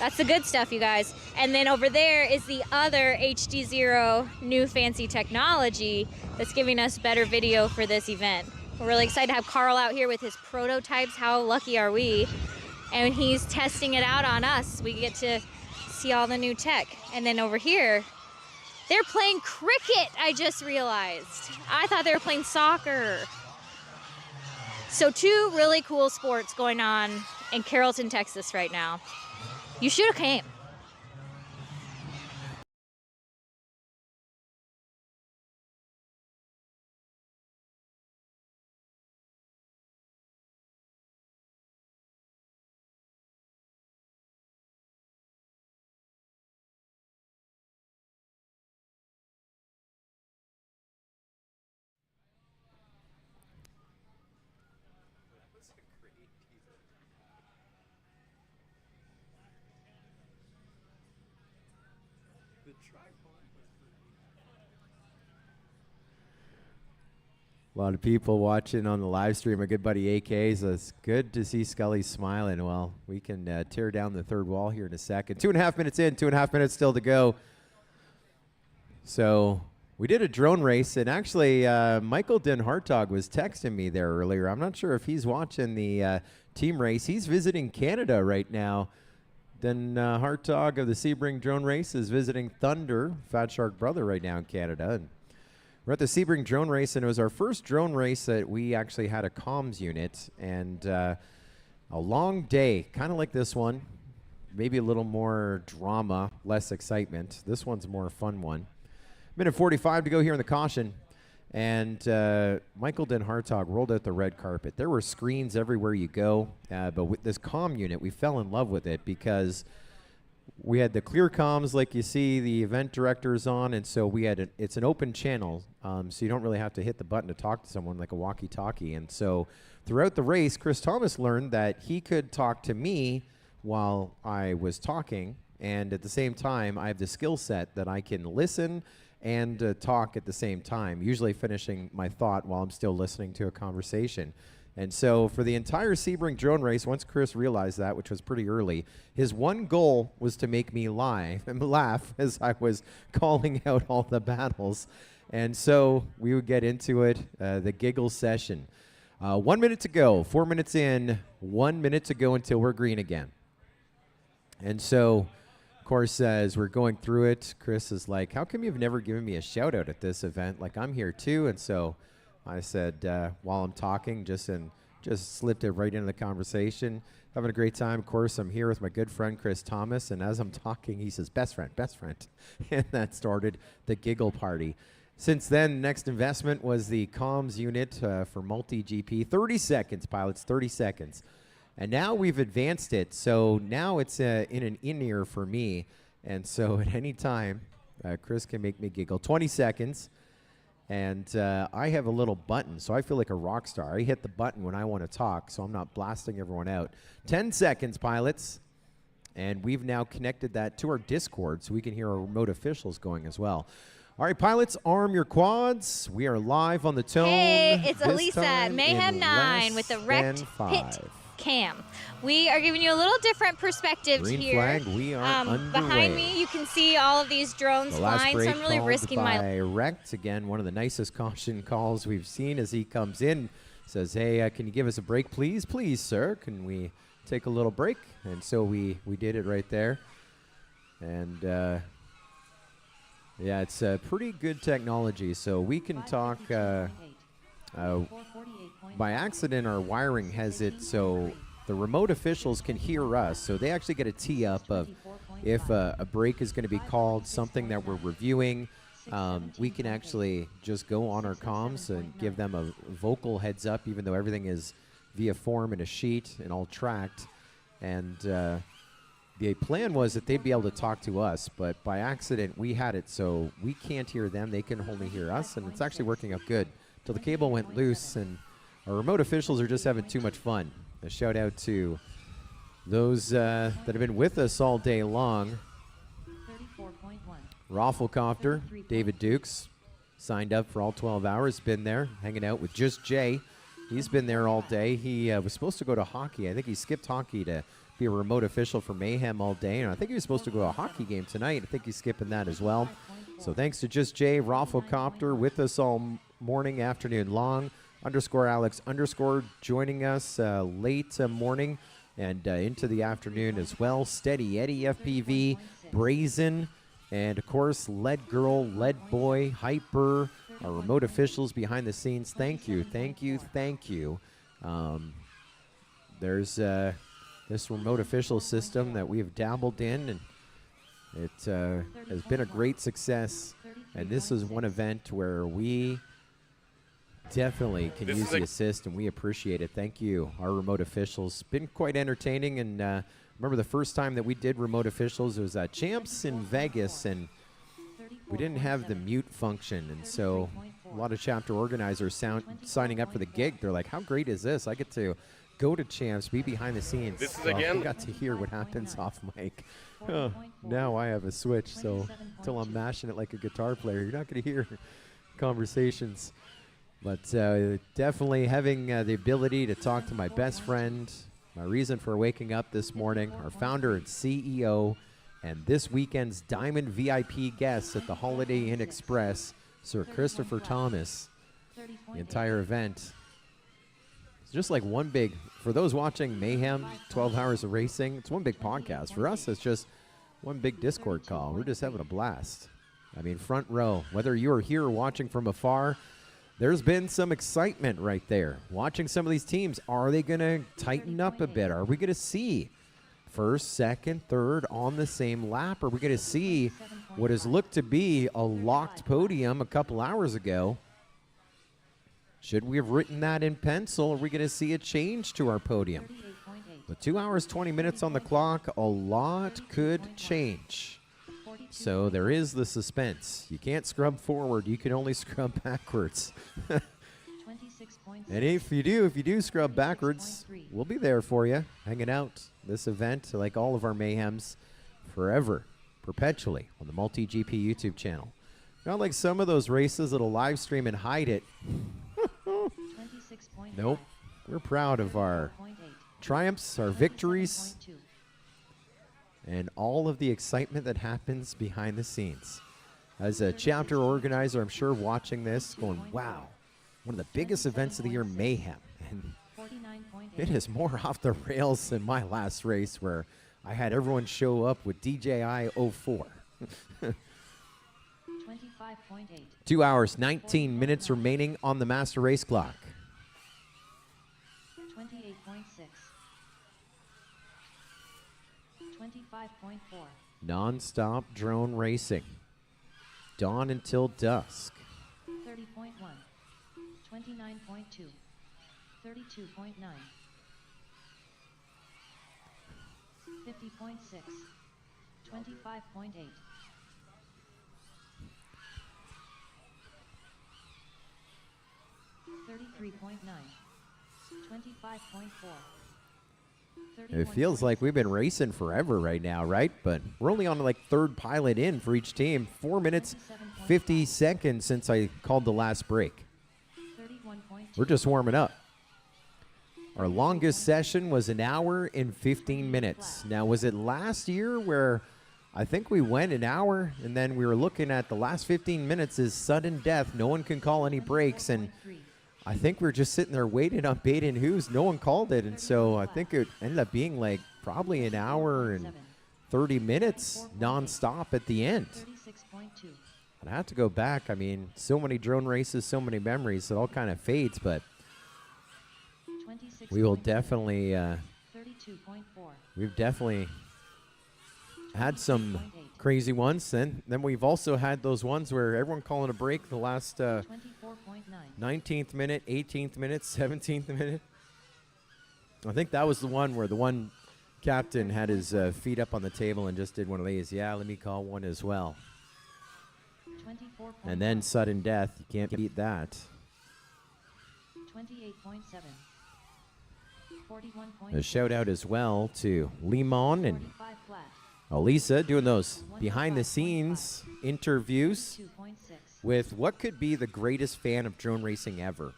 That's the good stuff, you guys. And then over there is the other HD0 new fancy technology that's giving us better video for this event. We're really excited to have Carl out here with his prototypes. How lucky are we? And he's testing it out on us. We get to see all the new tech. And then over here, they're playing cricket, I just realized. I thought they were playing soccer. So 2 really cool sports going on in Carrollton, Texas right now. You should have came. A lot of people watching on the live stream. My good buddy AK says, it's good to see Scully smiling. Well, we can tear down the third wall here in a second. 2.5 minutes in, 2.5 minutes still to go. So we did a drone race, and actually Michael Den Hartog was texting me there earlier. I'm not sure if he's watching the team race. He's visiting Canada right now. Den Hartog of the Sebring drone race is visiting Thunder, Fat Shark brother, right now in Canada. And we're at the Sebring drone race, and it was our first drone race that we actually had a comms unit, and a long day, kind of like this one, maybe a little more drama, less excitement. This one's a more fun one. Minute 45 to go here in the caution, and Michael Den Hartog rolled out the red carpet. There were screens everywhere you go, but with this comm unit, we fell in love with it because we had the clear comms like you see the event directors on, and so we had it's an open channel, so you don't really have to hit the button to talk to someone like a walkie-talkie. And so throughout the race, Chris Thomas learned that he could talk to me while I was talking, and at the same time, I have the skill set that I can listen and talk at the same time, usually finishing my thought while I'm still listening to a conversation. And so for the entire Sebring drone race, once Chris realized that, which was pretty early, his one goal was to make me lie and laugh as I was calling out all the battles. And so we would get into it, the giggle session. 1 minute to go. 4 minutes in. 1 minute to go until we're green again. And so, of course, as we're going through it, Chris is like, how come you've never given me a shout out at this event? Like, I'm here too. And so I said, while I'm talking, just slipped it right into the conversation. Having a great time. Of course, I'm here with my good friend, Chris Thomas. And as I'm talking, he says, best friend. And that started the giggle party. Since then, next investment was the comms unit for multi-GP. 30 seconds, pilots, 30 seconds. And now we've advanced it. So now it's in an in-ear for me. And so at any time, Chris can make me giggle. 20 seconds. And I have a little button, so I feel like a rock star. I hit the button when I want to talk, so I'm not blasting everyone out. 10 seconds, pilots. And we've now connected that to our Discord, so we can hear our remote officials going as well. All right, pilots, arm your quads. We are live on the tone. Hey, it's this Elisa at time Mayhem in 9 with the less wrecked than pit 5. cam. We are giving you a little different perspective Green here. flag, we are underway. Behind me, you can see all of these drones The last flying, so break I'm really called risking by my... Wrecked. Again, one of the nicest caution calls we've seen as he comes in. Says, hey, can you give us a break, please? Please, sir. Can we take a little break? And so we did it right there. And, yeah, it's pretty good technology. So we can talk... by accident, our wiring has it so the remote officials can hear us. So they actually get a tee up of if a break is going to be called, something that we're reviewing. We can actually just go on our comms and give them a vocal heads up, even though everything is via form and a sheet and all tracked. And the plan was that they'd be able to talk to us, but by accident we had it so we can't hear them. They can only hear us, and it's actually working out good. Till the cable went loose, and our remote officials are just having too much fun. A shout out to those that have been with us all day long. Rafflecopter, David Dukes, signed up for all 12 hours, been there, hanging out with Just Jay. He's been there all day. He was supposed to go to hockey. I think he skipped hockey to be a remote official for Mayhem all day. And I think he was supposed to go to a hockey game tonight. I think he's skipping that as well. So thanks to Just Jay, Rafflecopter, with us all morning, afternoon long. _Alex_ joining us late morning and into the afternoon as well. Steady Eddie FPV, Brazen, and of course Lead Girl, Lead Boy, Hyper, our remote officials behind the scenes. Thank you. There's this remote official system that we have dabbled in, and it has been a great success. And this is one event where we definitely can use the assist, and we appreciate it. Thank you, our remote officials. Been quite entertaining, and remember the first time that we did remote officials, it was at Champs in Vegas, and we didn't have the mute function, and so a lot of chapter organizers signing up for the gig. They're like, how great is this? I get to go to Champs, be behind the scenes. This is So again- I got to hear what happens off mic. Oh, now I have a switch, so until I'm mashing it like a guitar player, you're not going to hear conversations. But definitely having the ability to talk to my best friend, my reason for waking up this morning, our founder and CEO, and this weekend's Diamond VIP guests at the Holiday Inn Express, Sir Christopher Thomas. The entire event. It's just like one big, for those watching Mayhem, 12 hours of racing, it's one big podcast. For us, it's just one big Discord call. We're just having a blast. I mean, front row, whether you're here or watching from afar, there's been some excitement right there. Watching some of these teams, are they going to tighten up a bit? Are we going to see first, second, third on the same lap? Are we going to see what has looked to be a locked podium a couple hours ago? Should we have written that in pencil? Are we going to see a change to our podium? With 2 hours, 20 minutes on the clock, a lot could change. So there is the suspense. You can't scrub forward. You can only scrub backwards. And if you do scrub backwards, we'll be there for you, hanging out this event, like all of our Mayhems, forever, perpetually, on the Multi-GP YouTube channel. Not like some of those races that'll live stream and hide it. Nope. We're proud of our triumphs, our victories, and all of the excitement that happens behind the scenes. As a chapter organizer, I'm sure watching this going, wow, one of the biggest events of the year, Mayhem. And 49.8. it is more off the rails than my last race where I had everyone show up with DJI 04. 25.8. 2 hours, 19 minutes remaining on the master race clock. 28.6. 25.4. Non-stop drone racing. Dawn until dusk. 30.1. 29.2. 32.9. 50.6. 25.8. 33.9. 25.4. It feels like we've been racing forever right now, right? But we're only on like third pilot in for each team. 4 minutes, 50 seconds since I called the last break. We're just warming up. Our longest session was an hour and 15 minutes. Now, was it last year where I think we went an hour and then we were looking at the last 15 minutes is sudden death. No one can call any breaks. And I think we were just sitting there waiting on bait and who's. No one called it. And so I think it ended up being like probably an hour and 30 minutes nonstop at the end. And I have to go back. I mean, so many drone races, so many memories. It all kind of fades, but we will definitely, we've definitely had some crazy ones. Then we've also had those ones where everyone calling a break the last 19th minute, 18th minute, 17th minute. I think that was the one where the one captain had his feet up on the table and just did one of these. Yeah, let me call one as well. And then sudden death. You can't beat that. 28.7. 41.8. A shout out as well to Limon and Elisa doing those behind the scenes interviews with what could be the greatest fan of drone racing ever.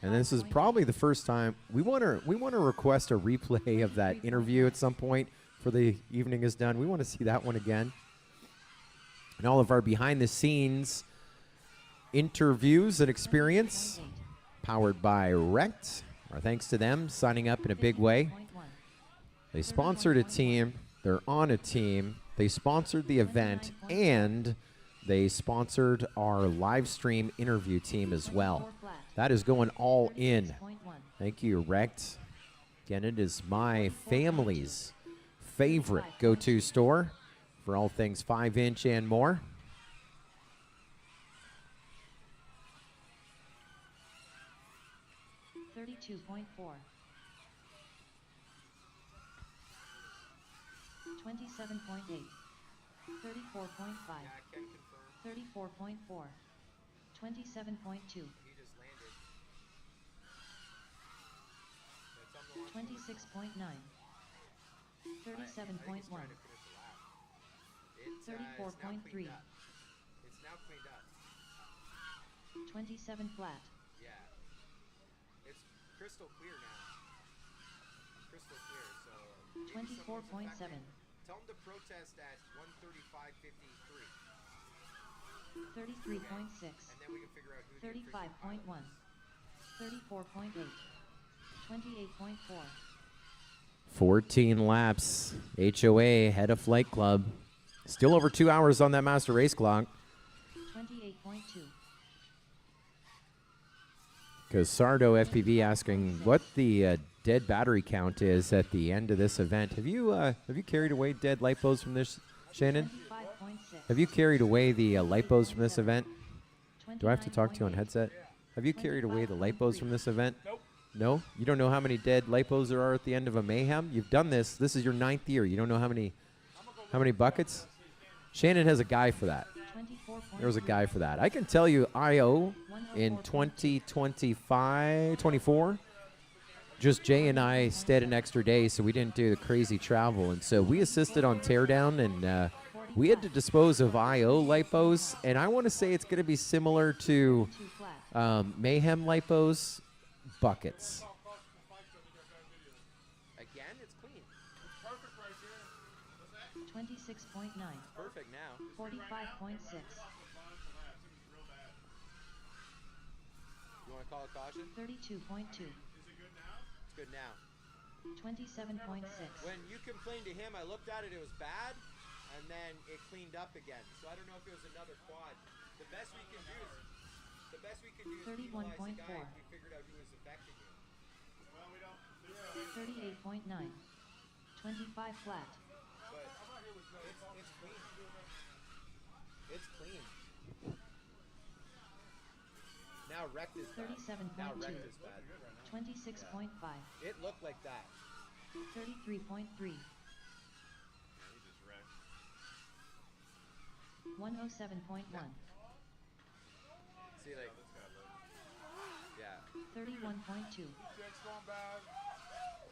And this is probably the first time we want to request a replay of that interview at some point for the evening is done. We want to see that one again. And all of our behind the scenes interviews and experience powered by Rect. Our thanks to them signing up in a big way. They sponsored a team. They're on a team. They sponsored the event, and they sponsored our live stream interview team as well. That is going all in. Thank you, Rect. Again, it is my family's favorite go-to store for all things 5-inch and more. $32.4. 27.8. 34.5. 34.4. 27.2. 26.9. 37.1. 34.3. It's now cleaned up. 27 flat. Yeah. It's crystal clear now. Crystal clear, so... 24.7. Tell them to protest at 135.53. 33.6. And then we can figure out who 35.1. 34.8. 28.4. 14 laps. HOA head of Flight Club. Still over 2 hours on that master race clock. 28.2. Because Sardo FPV asking what the dead battery count is at the end of this event. Have you carried away dead lipos from this, Shannon? 25.6. Have you carried away the lipos from this event? Do I have to talk to you on headset? Have you carried away the lipos from this event? Nope. No? You don't know how many dead lipos there are at the end of a Mayhem? You've done this. This is your 9th year. You don't know how many buckets? Shannon has a guy for that. There was a guy for that. I can tell you IO in 2024, just Jay and I stayed an extra day, so we didn't do the crazy travel. And so we assisted on teardown, and we had to dispose of IO lipos. And I want to say it's going to be similar to Mayhem lipos buckets. Again, it's clean. 26.9. Perfect now. 45.6. You want to call a caution? 32.2. It's good now. 27.6. When you complained to him, I looked at it, it was bad, and then it cleaned up again. So I don't know if it was another quad. The best we can do is penalize the guy if we figured out who was affecting you. Well, we don't. 38.9. 25 flat. But it's clean. It's clean. Now wrecked is bad. 37.2. Now wrecked is bad. 26.5. It looked like that. 33.3. 107.1. See, like, yeah. 31.2.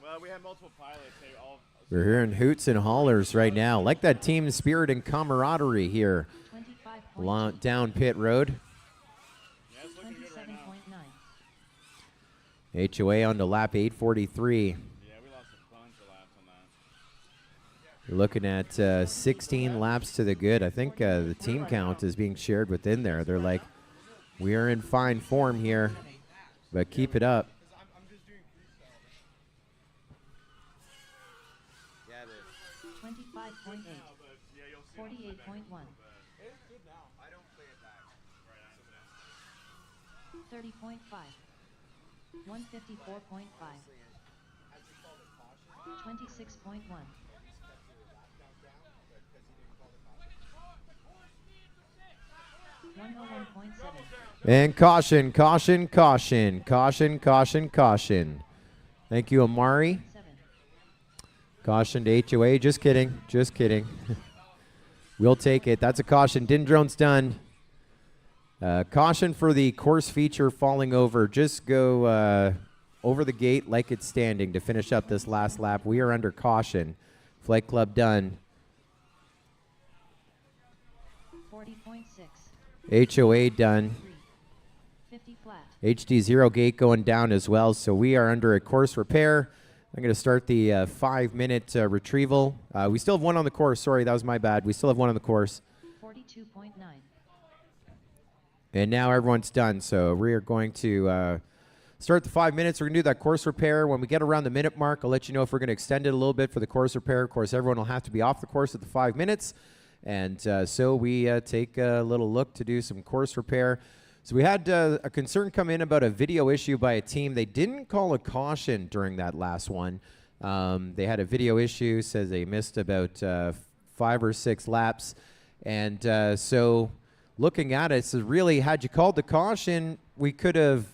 Well, we had multiple pilots. They all. We're hearing hoots and hollers right now. Like that team spirit and camaraderie here. Down pit road. 27.9. HOA on to lap 843. Yeah, we lost a bunch of laps on that. You're looking at 16 laps to the good. I think the team count is being shared within there. They're like, we are in fine form here, but keep it up. Yeah, 25.8. 48.1. it's good now. I don't play it back. 30.5. 154.5. 26.1. And caution, caution, caution, caution, caution, caution. Thank you, Amari. Caution to HOA. Just kidding. Just kidding. We'll take it. That's a caution. Dindrone's done. Caution for the course feature falling over. Just go over the gate like it's standing to finish up this last lap. We are under caution. Flight Club done. 40.6. HOA done. 50 flat. HD zero gate going down as well. So we are under a course repair. I'm going to start the 5-minute retrieval. We still have one on the course. Sorry, that was my bad. We still have one on the course. 42.9. And now everyone's done. So we are going to start the 5 minutes. We're going to do that course repair. When we get around the minute mark, I'll let you know if we're going to extend it a little bit for the course repair. Of course, everyone will have to be off the course at the 5 minutes. And so we take a little look to do some course repair. So we had a concern come in about a video issue by a team. They didn't call a caution during that last one. They had a video issue, says they missed about 5 or 6 laps. And so looking at it, so really, had you called the caution, we could have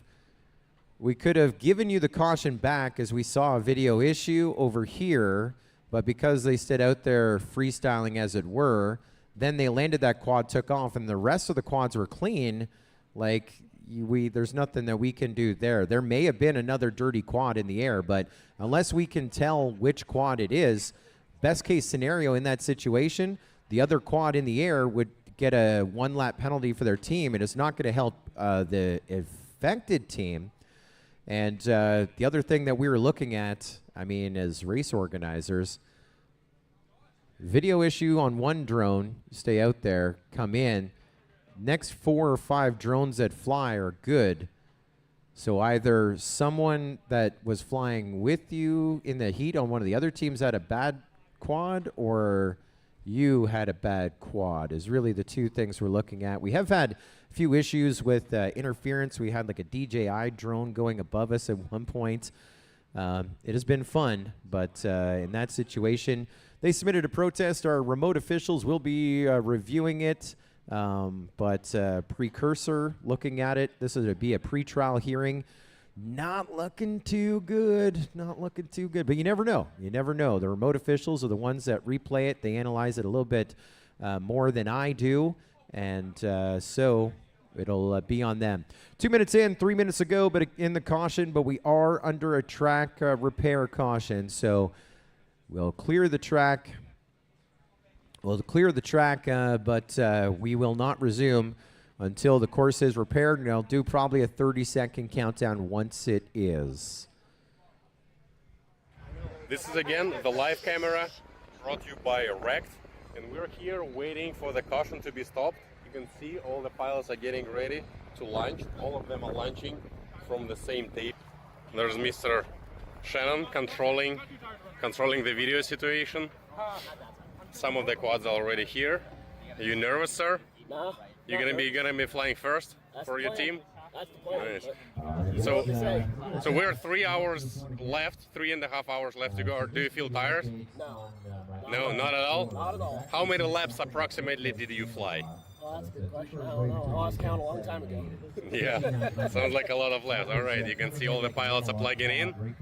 given you the caution back as we saw a video issue over here. But because they stood out there freestyling, as it were, then they landed that quad, took off, and the rest of the quads were clean. Like, there's nothing that we can do there. There may have been another dirty quad in the air, but unless we can tell which quad it is, best case scenario in that situation, the other quad in the air would get a 1-lap penalty for their team, and it's not going to help the affected team. And the other thing that we were looking at, I mean, as race organizers, video issue on one drone, stay out there, come in. Next 4 or 5 drones that fly are good. So either someone that was flying with you in the heat on one of the other teams had a bad quad, or you had a bad quad is really the two things we're looking at. We have had a few issues with interference. We had like a DJI drone going above us at one point. It has been fun, but in that situation, they submitted a protest. Our remote officials will be reviewing it. But precursor, looking at it, this is to be a pretrial hearing. Not looking too good. Not looking too good. But you never know. You never know. The remote officials are the ones that replay it. They analyze it a little bit more than I do. And so it'll be on them. 2 minutes in, 3 minutes ago, but in the caution. But we are under a track repair caution. So we'll clear the track. We'll clear the track, but we will not resume until the course is repaired, and I'll do probably a 30-second countdown once it is. This is again the live camera brought to you by Rect, and we're here waiting for the caution to be stopped. You can see all the pilots are getting ready to launch. All of them are launching from the same tape. There's Mr. Shannon controlling the video situation. Some of the quads are already here. Are you nervous, sir? No. You're gonna be flying first for your team? That's the plan. Nice. So we're 3 hours left, 3.5 hours left to go. Do you feel tired? No. No, not at all? Not at all. How many laps approximately did you fly? Well, that's a good question. I don't know. I lost count a long time ago. Yeah, sounds like a lot of laps. All right, you can see all the pilots are plugging in.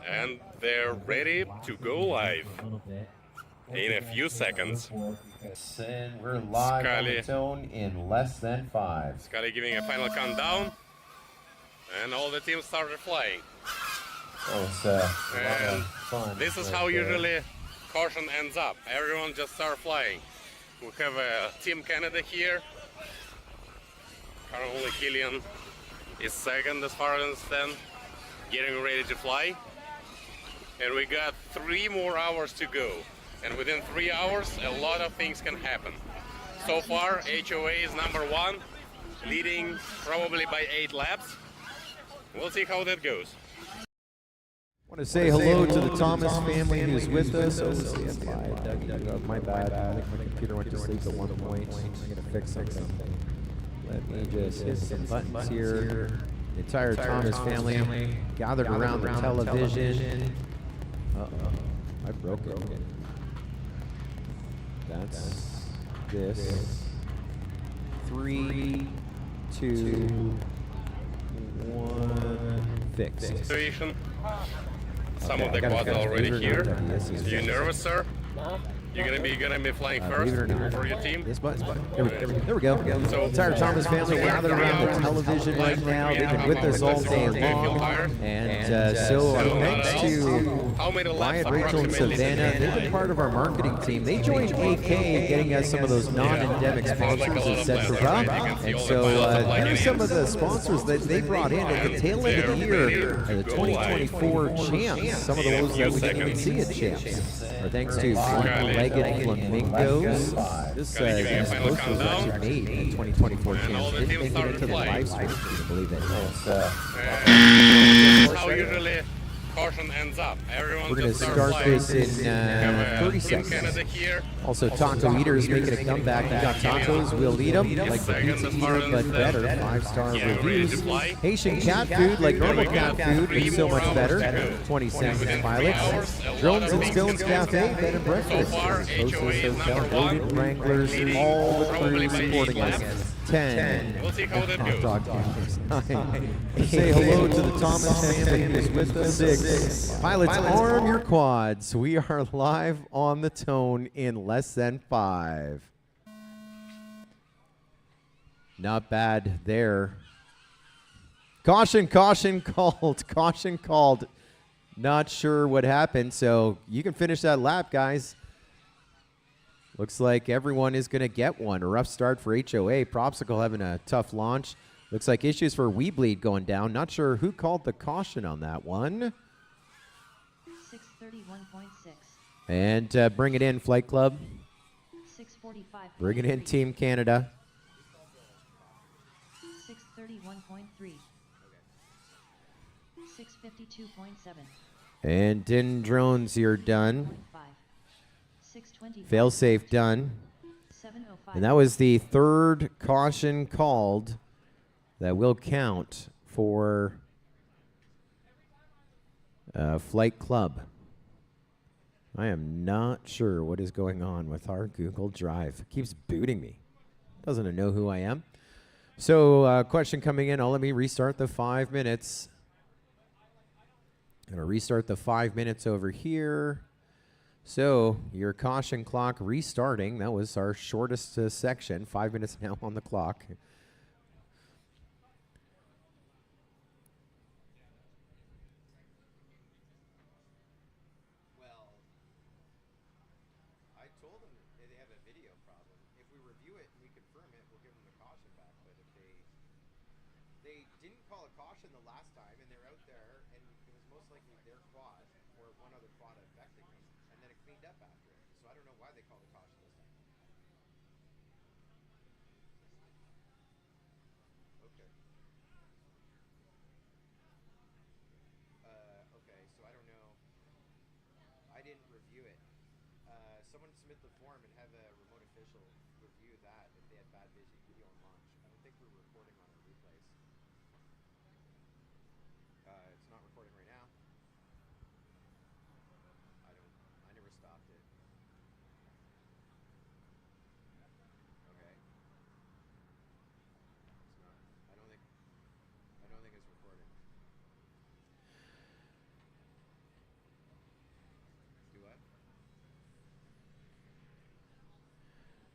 And they're ready to go live in a few seconds. And we're live on the tone in less than 5. Scotty giving a final countdown. And all the teams started flying. Oh, it's a lot And of fun. this is right how there. usually caution ends up. Everyone just start flying. We have Team Canada here. Currently Killian is second as far as I understand, getting ready to fly. And we got 3 more hours to go. And within 3 hours, a lot of things can happen. So far, HOA is #1, leading probably by 8 laps. We'll see how that goes. I want to say hello to the Thomas family who's with us. Oh, Doug, my bad. I think my computer went to sleep at one point. I'm going to fix something. Let me just hit some buttons here. The entire Thomas family gathered around the television. Uh-oh, I broke it. That's this. 3, 2, 1, fix. Situation. Some of the quads are already here. Are you nervous, sir? You're gonna be flying first for your team. This button. There we go. So, Entire Thomas family gathered around the television right now. They've been with us all day long. And so thanks to Wyatt, Rachel, and Savannah. They've been part of our marketing team. They joined AK, getting us some of those non-endemic sponsors, etc. And so here's some of the sponsors that they brought in at the tail end of the year, the 2024 champs. Some of those that we didn't even see at champs. Our thanks to One-Legged Flamingos. This poster was actually made in 2024 champs. Didn't make it into the live stream, if you can believe it. How usually caution ends up. Everyone We're going to just start flying. this in 30 Team seconds. Canada here. Also, Taco Eater's making a comeback. We got tacos, we'll eat them. Like the pizza eater, but better. 5-star reviews. Haitian cat food, like normal cat food, but so much better. 20 cents pilots. Drones and Stones Cafe, bed and breakfast. Hostess Hotel, Loaded Wranglers, all the crew supporting us. 10. We'll see how that goes. Hot dog games. 9. Say hello to the Thomas family who's with us. 6. Pilots, arm your quads. We are live on the tone in less than 5. Not bad there. Caution, caution called. Caution called. Not sure what happened, so you can finish that lap, guys. Looks like everyone is going to get one. A rough start for HOA. Propsicle having a tough launch. Looks like issues for Weebleed going down. Not sure who called the caution on that one. 631.6. And bring it in, Flight Club. 645. Bring it in, Team Canada. 631.3. 652.7. And Din Drones, you're done. 620. Failsafe done. 705. And that was the third caution called that will count for Flight Club. I am not sure what is going on with our Google Drive. It keeps booting me. Doesn't know who I am. So question coming in. Let me restart the 5 minutes. Going to restart the 5 minutes over here. So your caution clock restarting. That was our shortest section. 5 minutes now on the clock. Well, I told them that they have a video problem. If we review it and we confirm it, we'll give them the caution back. But if they didn't call a caution the last time, and they're out there, and it was most likely their quad or one other quad affecting them, and then it cleaned up after it. So I don't know why they called a caution this time. Okay. someone submit the form and have a remote official review that if they had bad video on launch. I don't think we're recording on our replays. It's not recording right now. I never stopped it. Okay. It's not. I don't think it's recording. Do what?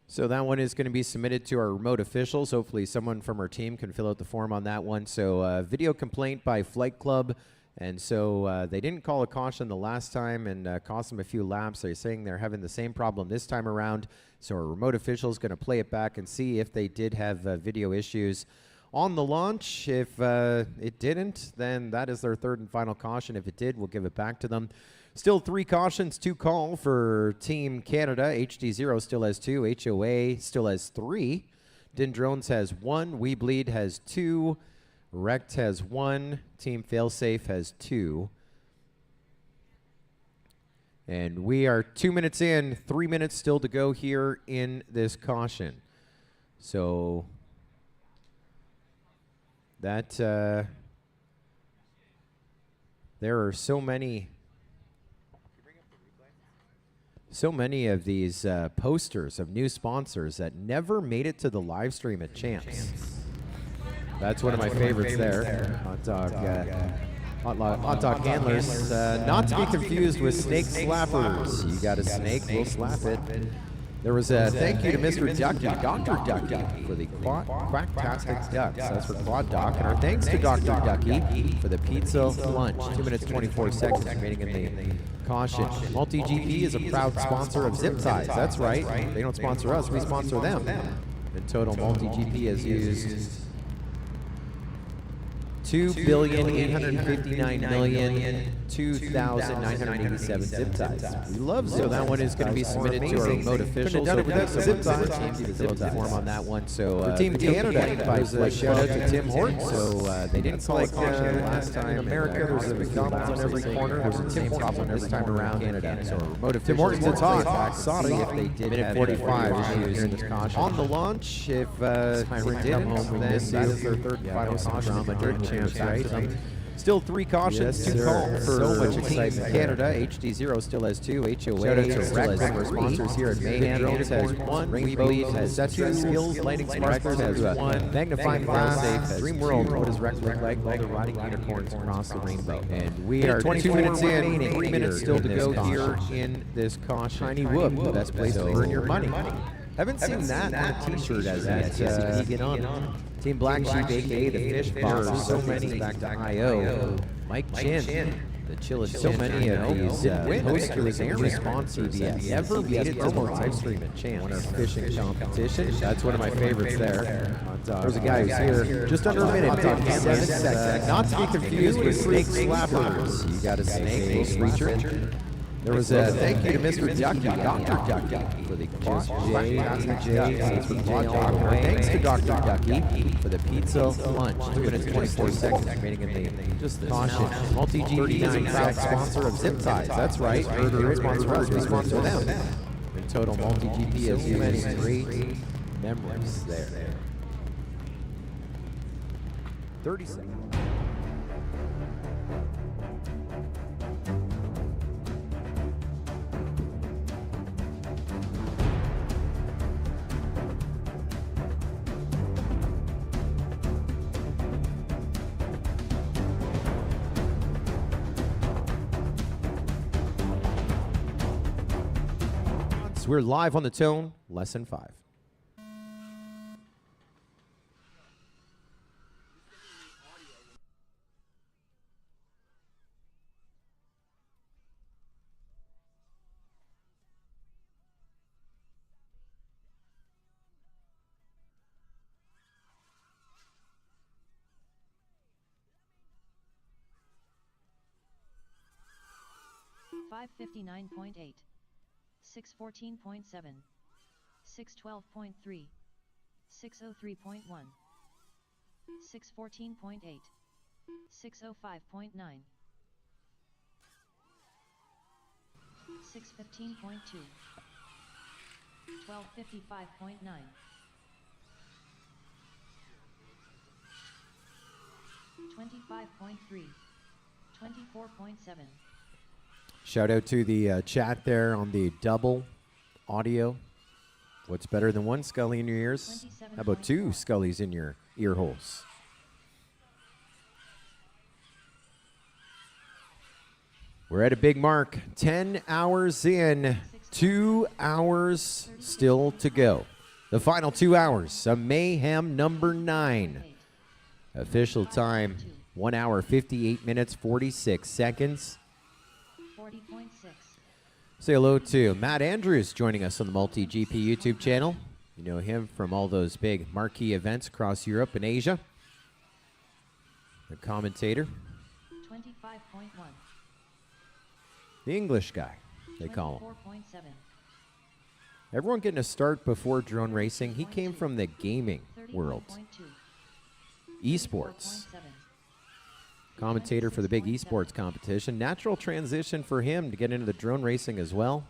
So that one is going to be submitted to our remote officials. Hopefully someone from our team can fill out the form on that one. So video complaint by Flight Club. And so they didn't call a caution the last time and cost them a few laps. They're saying they're having the same problem this time around. So our remote official is going to play it back and see if they did have video issues on the launch. If it didn't, then that is their third and final caution. If it did, we'll give it back to them. Still 3 cautions to call for Team Canada. HD0 still has 2. HOA still has 3. Din Drones has 1. We Bleed has 2. Rect has 1. Team Failsafe has 2. And we are 2 minutes in, 3 minutes still to go here in this caution. So that there are so many of these posters of new sponsors that never made it to the live stream at Champs. That's one of my favorites there. Hot dog handlers. Not to be confused with snake slappers. You got a snake, we'll slap it. There was a thank you to Mr. Ducky, Dr. Ducky, for the Quacktastic Ducks. That's for Quad Doc. And our thanks to Dr. Ducky for the pizza lunch. 2 minutes, 24 seconds remaining in the caution. Multi-GP is a proud sponsor of Zip Ties. That's right. They don't sponsor us, we sponsor them. In total, Multi-GP has used 2,859,002,987 zip ties. We love zip ties. So that one is going to be submitted to our remote officials. So we're zip ties. Zip tie form on that one. So for Team Canada, a shout out to Tim Hort. So they didn't call it last time. In America, there's a McDonald's on every corner. There's a Tim Hortons on this time around Canada. So remote officials. Tim Hortons to talk. Sorry if they did minute 45 issues in this caution. On the launch, if it didn't, then that is their third and final caution. Right? Still 3 cautions to call for so much excitement. Canada, HD0 still has 2. HOA still has 3. Sponsors here at Mayhem has 1. Rainbow has 2. Skills Lighting Sparklers has 1. Magnifying Glass, Dream World, what does Rec look like? All the riding unicorns across the rainbow. And we are 22 minutes in, 3 minutes still to go here in this caution. Tiny Whoop, the best place to earn your money. Haven't seen that on a t-shirt as yet. Get on. Team Black Sheep, a.k.a. the Fish Bar. So many back to I.O. Mike Chin. The chillest. So many of these posters and responses that never made it to the live stream at Champs. On our fishing competition. That's one of my favorites there. There's a guy who's here just under a minute. 7 seconds. Not to be confused with snake slappers. You got a snake, reacher. There was a thank you to Mr. Ducky, Dr. Ducky, for the thanks to Dr. Ducky for the pizza lunch. 2 minutes, 24 seconds remaining in the caution. Multi-GP is a proud sponsor of Zip Ties. That's right. Burger sponsor us, we sponsor them. In total, Multi-GP has many great memories there. 30 seconds. We're live on the tone, lesson 5. Five 59.8. 614.7, 612.3, 603.1, 614.8, 605.9. 615.2. 1255.9. 25.3. 24.7. Shout out to the chat there on the double audio. What's better than one Scully in your ears? How about two Scullys in your ear holes? We're at a big mark. 10 hours in. 2 hours still to go. The final 2 hours of Mayhem number 9. Official time, 1 hour, 58 minutes, 46 seconds. 40.6. Say hello to Matt Andrews joining us on the Multi-GP YouTube channel. You know him from all those big marquee events across Europe and Asia. The commentator. 25.1. The English guy, they call him. 4.7. Everyone getting a start before drone racing. He came from the gaming world. Esports. Commentator for the big esports competition. Natural transition for him to get into the drone racing as well.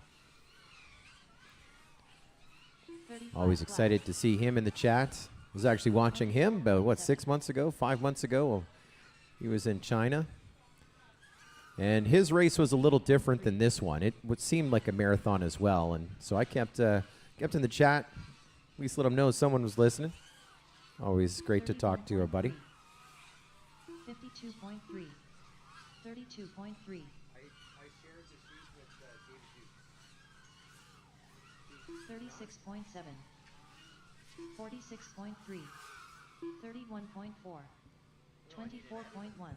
Always excited to see him in the chat. Was actually watching him about, what, 6 months ago, 5 months ago. He was in China. And his race was a little different than this one. It would seem like a marathon as well. And so I kept in the chat, at least let him know someone was listening. Always great to talk to our buddy. 52.3. 32.3. I shared the sheet with David 36.7. 46.3. 31.4. 24.1.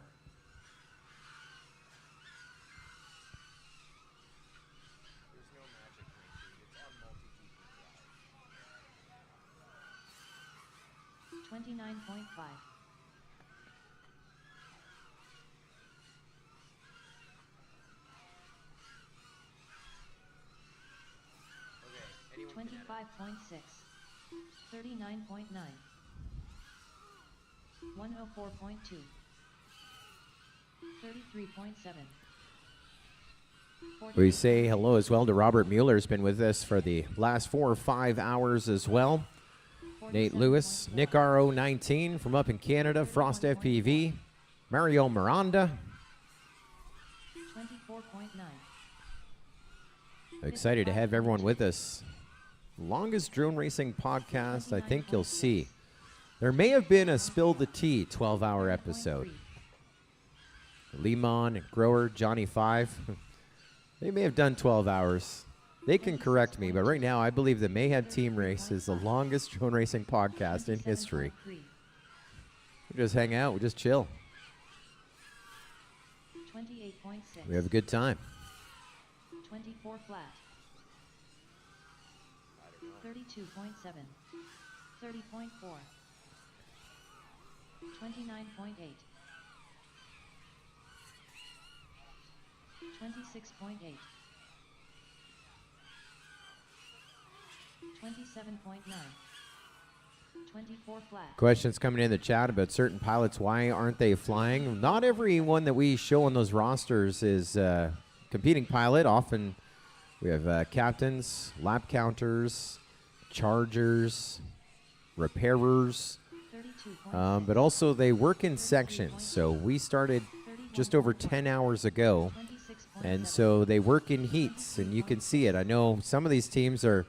There's no magic link, dude. It's on Multi-GP Live. 29.5. 25.6. 39.9. 104.2. 33.7. We say hello as well to Robert Mueller, who's been with us for the last 4 or 5 hours as well. Nate Lewis, Nick RO19 from up in Canada, Frost FPV, Mario Miranda. 24.9. Excited to have everyone with us. Longest drone racing podcast I think you'll see. There may have been a Spill the Tea 12-hour episode. Lemon and Grower, Johnny 5. They may have done 12 hours. They can correct me, but right now I believe the Mayhem team race is the longest drone racing podcast in history. We just hang out, we just chill. 28.6. We have a good time. 24 flat. 32.7. 30.4. 29.8. 26.8. 27.9. 24 flat. Questions coming in the chat about certain pilots. Why aren't they flying? Not everyone that we show on those rosters is competing pilot. Often we have captains, lap counters, chargers, repairers, but also they work in sections. So we started just over 10 hours ago, and so they work in heats, and you can see it. I know some of these teams are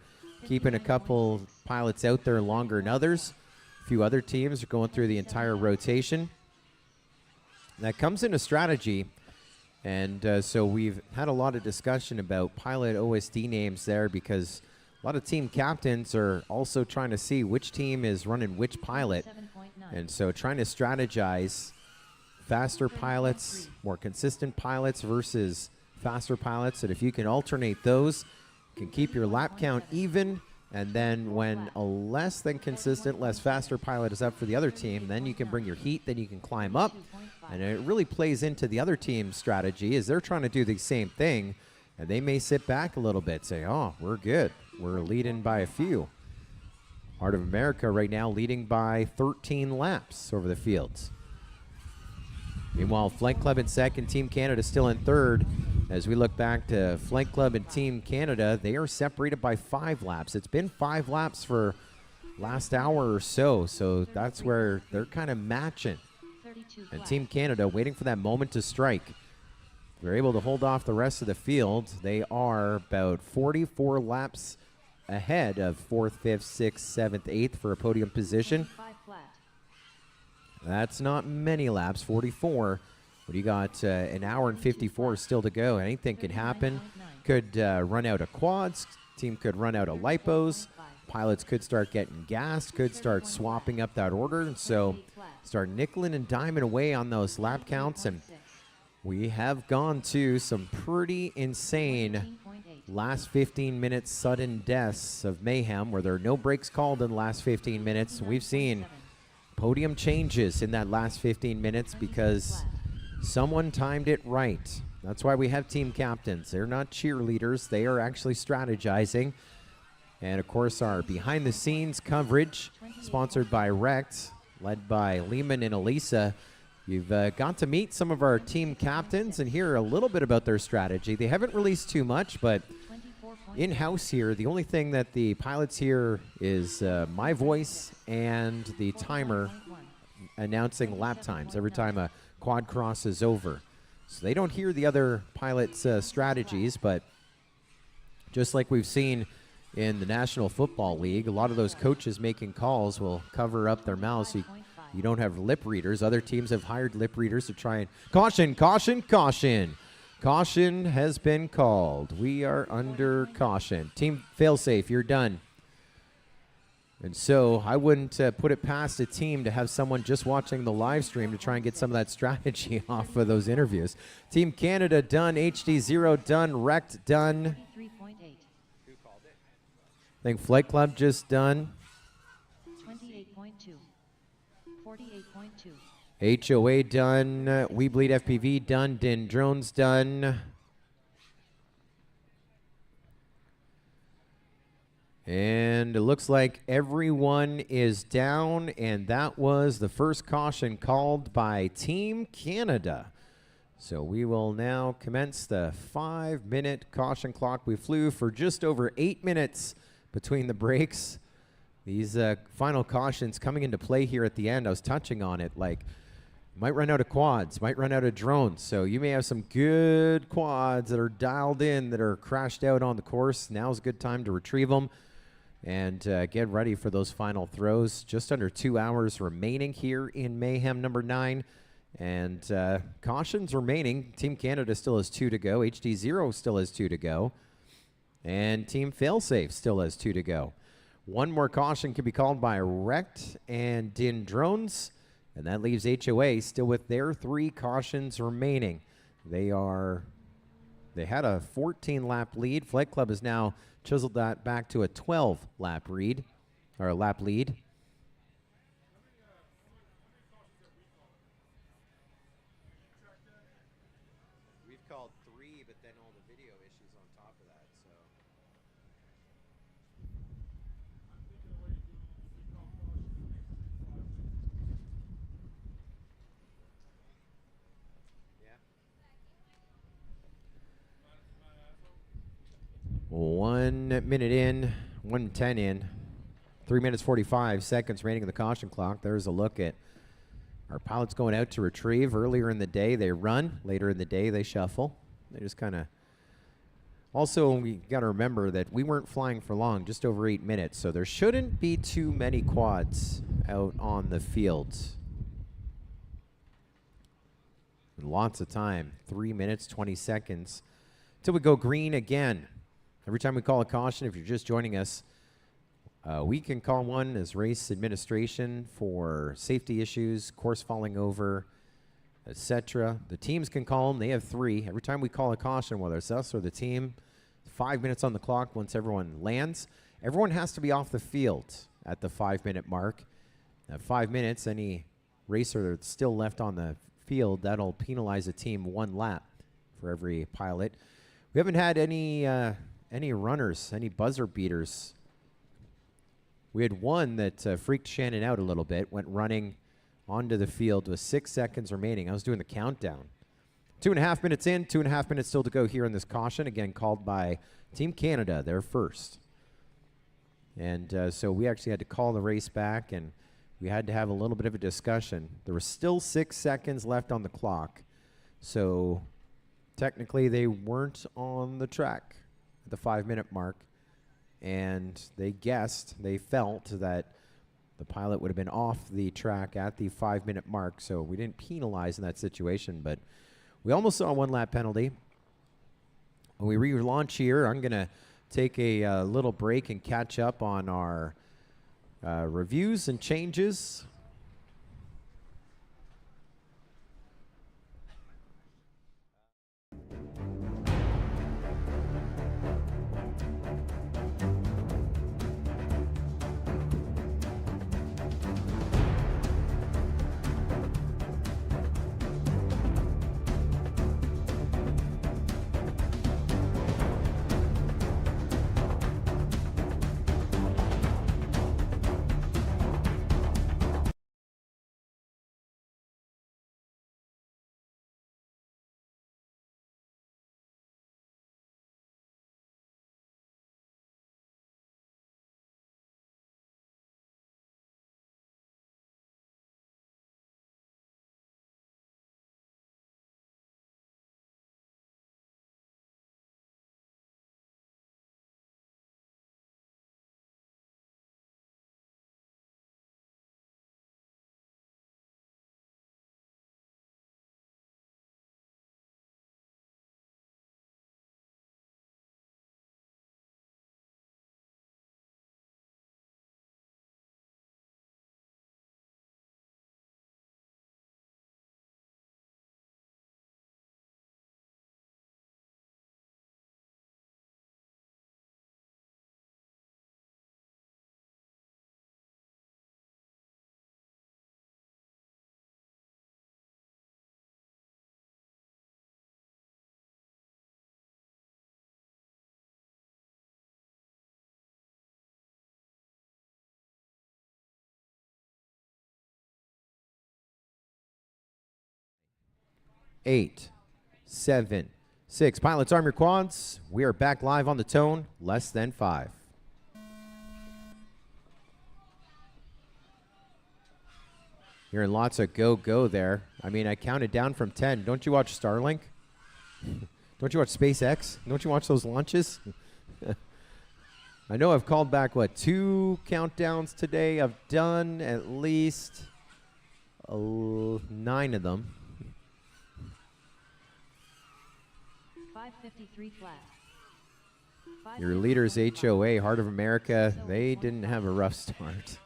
keeping a couple pilots out there longer than others. A few other teams are going through the entire rotation. That comes into strategy, and so we've had a lot of discussion about pilot OSD names there, because a lot of team captains are also trying to see which team is running which pilot, and so trying to strategize faster pilots, more consistent pilots versus faster pilots, and if you can alternate those, you can keep your lap count even, and then when a less than consistent, less faster pilot is up for the other team, then you can bring your heat, then you can climb up, and it really plays into the other team's strategy as they're trying to do the same thing, and they may sit back a little bit, say, oh, we're good, we're leading by a few. Heart of America right now leading by 13 laps over the fields. Meanwhile, Flight Club in second, Team Canada still in third. As we look back to Flight Club and Team Canada, they are separated by 5 laps. It's been 5 laps for last hour or so, so that's where they're kind of matching. And Team Canada waiting for that moment to strike. They're able to hold off the rest of the field. They are about 44 laps ahead of 4th, 5th, 6th, 7th, 8th for a podium position. That's not many laps, 44. But you got an hour and 54 still to go. Anything could happen. Could run out of quads. Team could run out of lipos. Pilots could start getting gassed. Could start swapping up that order. And so start nickeling and diming away on those lap counts. And we have gone to some pretty insane last 15 minutes sudden deaths of Mayhem where there are no breaks called in the last 15 minutes. We've seen podium changes in that last 15 minutes because someone timed it right. That's why we have team captains. They're not cheerleaders. They are actually strategizing. And, of course, our behind-the-scenes coverage, sponsored by Rect, led by Lehman and Elisa. You've got to meet some of our team captains and hear a little bit about their strategy. They haven't released too much, but in-house here, the only thing that the pilots hear is my voice and the timer announcing lap times every time a quad cross is over. So they don't hear the other pilots' strategies, but just like we've seen in the National Football League, a lot of those coaches making calls will cover up their mouths so you don't have lip readers. Other teams have hired lip readers to try and caution, caution, caution. Caution has been called. We are under caution. Team failsafe, you're done. And so I wouldn't put it past a team to have someone just watching the live stream to try and get some of that strategy off of those interviews. Team Canada done, HD0 done, Rect done. I think Flight Club just done. 28.2. 48.2. HOA done. We Bleed FPV done. Din Drones done. And it looks like everyone is down, and that was the first caution called by Team Canada. So we will now commence the 5-minute caution clock. We flew for just over 8 minutes between the breaks. These final cautions coming into play here at the end. I was touching on it, like might run out of quads, might run out of drones. So you may have some good quads that are dialed in that are crashed out on the course. Now's a good time to retrieve them and get ready for those final throws. Just under 2 hours remaining here in Mayhem number 9. And cautions remaining. Team Canada still has 2 to go. HD0 still has 2 to go. And Team Failsafe still has 2 to go. One more caution can be called by Rect and Din Drones. And that leaves HOA still with their 3 cautions remaining. They had a 14-lap lead. Flight Club has now chiseled that back to a 12-lap lead. We've called 3, but then all the video issues on top of that, so. Yeah. 1 minute in, 1:10 in, 3 minutes 45 seconds remaining in the caution clock. There's a look at our pilots going out to retrieve. Earlier in the day, they run. Later in the day, they shuffle. They just kind of... Also, we got to remember that we weren't flying for long, just over 8 minutes, so there shouldn't be too many quads out on the field. And lots of time, 3 minutes, 20 seconds, till we go green again. Every time we call a caution, if you're just joining us, we can call one as race administration for safety issues, course falling over, etc. The teams can call them. They have 3. Every time we call a caution, whether it's us or the team, 5 minutes on the clock once everyone lands. Everyone has to be off the field at the 5-minute mark. At 5 minutes, any racer that's still left on the field, that'll penalize a team 1 lap for every pilot. We haven't had any runners, any buzzer beaters. We had one that freaked Shannon out a little bit, went running onto the field with 6 seconds remaining. I was doing the countdown. 2.5 minutes in, 2.5 minutes still to go here in this caution. Again, called by Team Canada. They're first. And so we actually had to call the race back, and we had to have a little bit of a discussion. There was still 6 seconds left on the clock. So technically they weren't on the track at the 5-minute mark. And they felt that the pilot would have been off the track at the 5-minute mark. So we didn't penalize in that situation, but we almost saw a 1-lap penalty. When we relaunch here, I'm going to take a little break and catch up on our reviews and changes. Eight, 7, 6. Pilots, arm your quads. We are back live on the tone. Less than 5. Hearing lots of go there. I mean, I counted down from 10. Don't you watch Starlink? Don't you watch SpaceX? Don't you watch those launches? I know I've called back, 2 countdowns today. I've done at least 9 of them. 553 flat. Your leaders, HOA, Heart of America, they didn't have a rough start.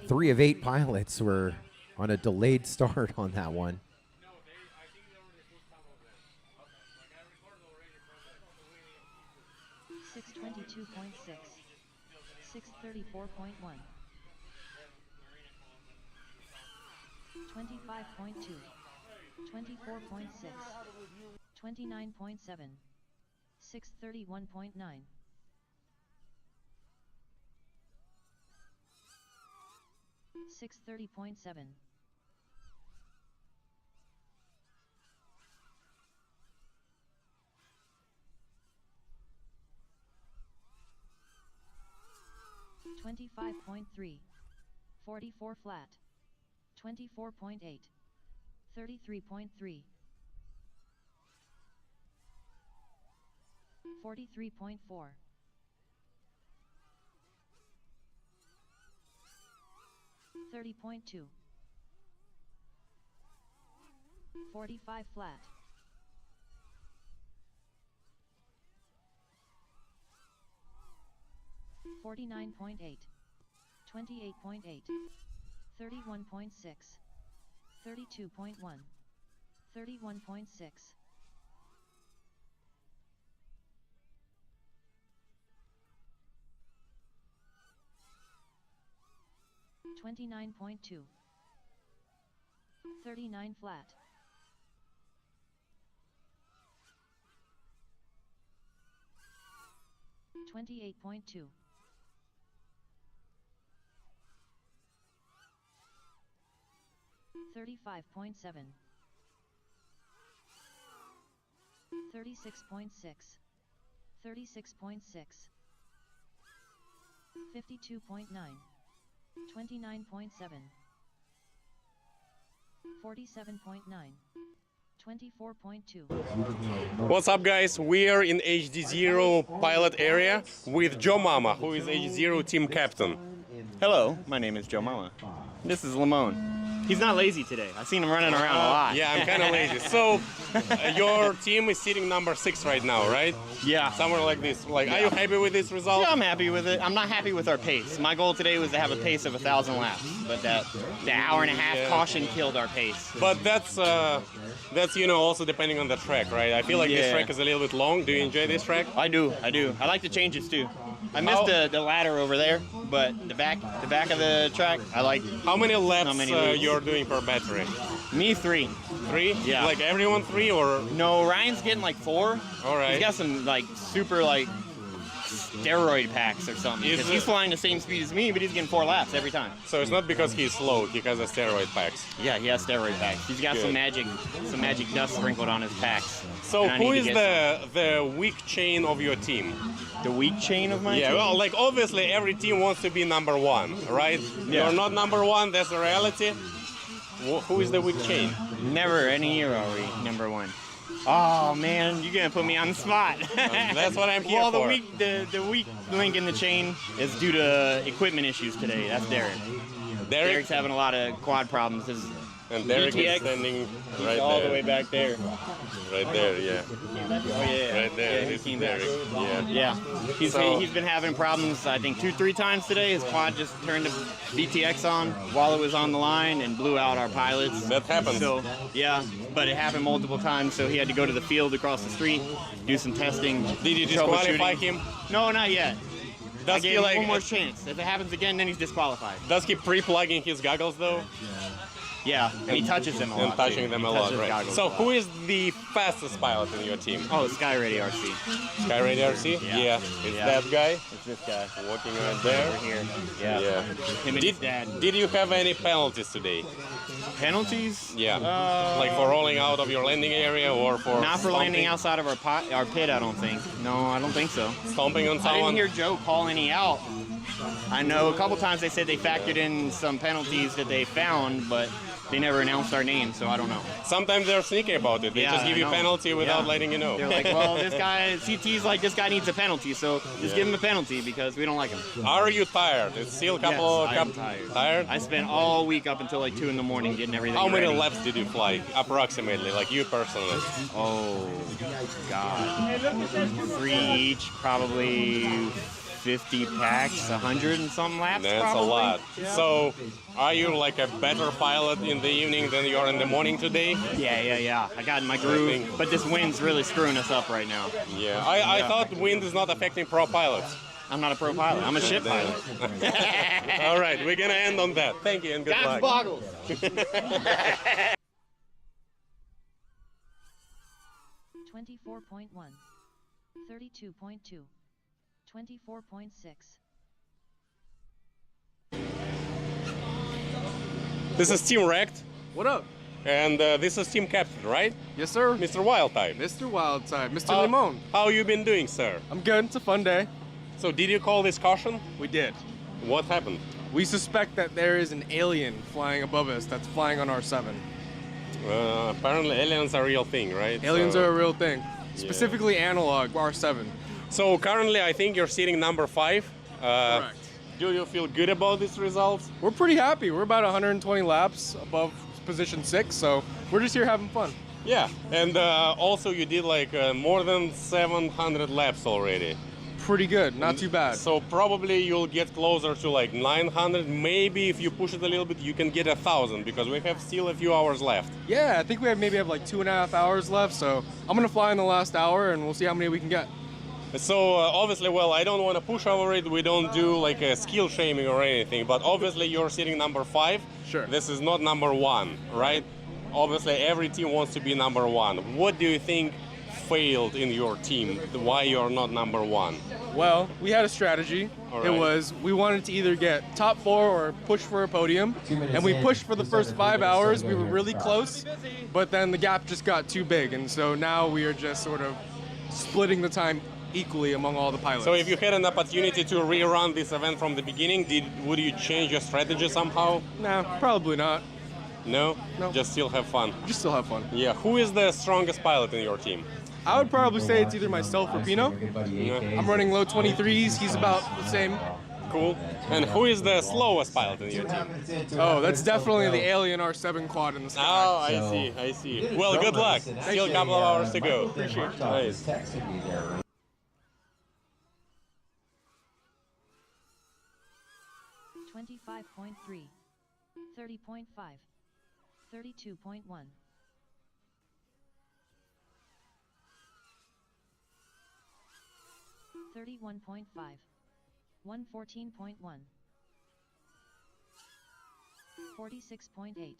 3 of 8 pilots were on a delayed start on that one. 622.6. 634.1. 25.2. 24.6. 29.7. 631.9. 630.7. 25.3. 44 flat. 24.8. 33.3. 43.4. 30.2. 45 flat. 49.8. 28.8. 31.6. 32.1. 31.6. 29.2. 39 flat. 28.2. 30.1. 35.7. 36.6. 36.6. 52.9. 29.7. 47.9. 24.2. What's up, guys? We are in HD0 pilot area with Joe Mama, who is HD0 team captain. Hello, my name is Joe Mama. This is Lamone. He's not lazy today. I've seen him running around a lot. Yeah, I'm kind of lazy. So, your team is sitting number 6 right now, right? Yeah. Somewhere like this. Like, are you happy with this result? Yeah, I'm happy with it. I'm not happy with our pace. My goal today was to have a pace of 1,000 laps, but the hour and a half caution killed our pace. But that's you know, also depending on the track, right? I feel like this track is a little bit long. Do you enjoy this track? I do. I like the changes too. I missed the ladder over there, but the back of the track, I like. How many laps you're doing per battery? Me 3. 3? Yeah. Like everyone 3 or? No, Ryan's getting like 4. All right. He's got some like super like steroid packs or something. Because he's flying the same speed as me, but he's getting 4 laps every time. So it's not because he's slow, he has a steroid packs. Yeah, he has steroid packs. He's got some magic dust sprinkled on his packs. So who is the weak chain of your team? The weak chain of my team? Yeah, well, like obviously every team wants to be number 1, right? Yeah. You're not number 1, that's the reality. Who is the weak chain? Never, any year are we number 1. Oh man, you're gonna put me on the spot. That's what I'm here for. Well, the weak link in the chain is due to equipment issues today. That's Derek. Derek's having a lot of quad problems. And Derek VTX, is standing right all there. the way back there. Right there, yeah. Oh yeah. Right there. Yeah, This is Derek. Yeah. Yeah. He's been having problems. I think 2-3 times today. His quad just turned the VTX on while it was on the line and blew out our pilots. That happens. So yeah, but it happened multiple times. So he had to go to the field across the street, do some testing. Did you disqualify him? No, not yet. I Does gave he him like one more chance. If it happens again, then he's disqualified. Does he pre-plugging his goggles though? Yeah, and he touches them a lot. And touching too. them He a lot, touches right? goggles So a lot. who is the fastest pilot in your team? Oh, Skyready RC. Skyready RC? Yeah. It's that guy? It's this guy. Walking right there? Over here. Yeah. Him and his dad. Did you have any penalties today? Penalties? Yeah. Like for rolling out of your landing area or for Not for stomping? landing outside of our pit, I don't think. No, I don't think so. Stomping on I someone? didn't hear Joe call any out. I know a couple times they said they factored in some penalties that they found, but they never announced our name, so I don't know. Sometimes they're sneaky about it. They just give you a penalty without letting you know. They're like, well, this guy, CT's like, this guy needs a penalty, so just give him a penalty because we don't like him. Are you tired? It's still a couple... Yes, I'm tired. Tired? I spent all week up until like 2 in the morning getting everything How many ready. laps did you fly, approximately, like you personally? Oh, God. 3 each, probably 50 packs, 100 and some laps, That's probably. a lot. Yeah. So, are you like a better pilot in the evening than you are in the morning today? Yeah. I got in my groove, but this wind's really screwing us up right now. Yeah, I thought wind is not affecting pro pilots. I'm not a pro pilot. I'm a ship pilot. All right, we're gonna end on that. Thank you and good luck. Boggles. 24.1. 32.2. 24.6. This is Team Wrecked. What up? And this is Team Captain, right? Yes, sir. Mr. Wildtype. Mr. Wildtype. Mr. Limon. How you been doing, sir? I'm good. It's a fun day. So did you call this caution? We did. What happened? We suspect that there is an alien flying above us that's flying on R7. Apparently aliens are a real thing, right? Aliens are a real thing. Specifically analog, R7. So currently I think you're sitting number 5. Correct. Do you feel good about these results? We're pretty happy. We're about 120 laps above position 6, so we're just here having fun. Yeah, and also you did like more than 700 laps already. Pretty good, not too bad. So probably you'll get closer to like 900. Maybe if you push it a little bit, you can get 1,000 because we have still a few hours left. Yeah, I think we maybe have like 2.5 hours left, so I'm gonna fly in the last hour and we'll see how many we can get. So obviously, well, I don't want to push over it. We don't do like a skill shaming or anything, but obviously you're sitting number 5. Sure. This is not number 1, right? Obviously every team wants to be number 1. What do you think failed in your team? Why you're not number 1? Well, we had a strategy. All It right. was, we wanted to either get top 4 or push for a podium, and we pushed for the first 5 hours. We were really close, but then the gap just got too big, and so now we are just sort of splitting the time equally among all the pilots. So if you had an opportunity to rerun this event from the beginning, would you change your strategy somehow? No, probably not. No? No. Just still have fun? Just still have fun. Yeah. Who is the strongest pilot in your team? I would probably say it's either myself or Pino. I'm running low 23s. He's about the same. Cool. And who is the slowest pilot in your team? Oh, that's definitely the Alien R7 quad in the sky. Oh, I see. Well, good luck. Still a couple of hours to go. Appreciate it. Nice. 25.3, 30.5, 32.1. 31.5, 114.1, 46.8,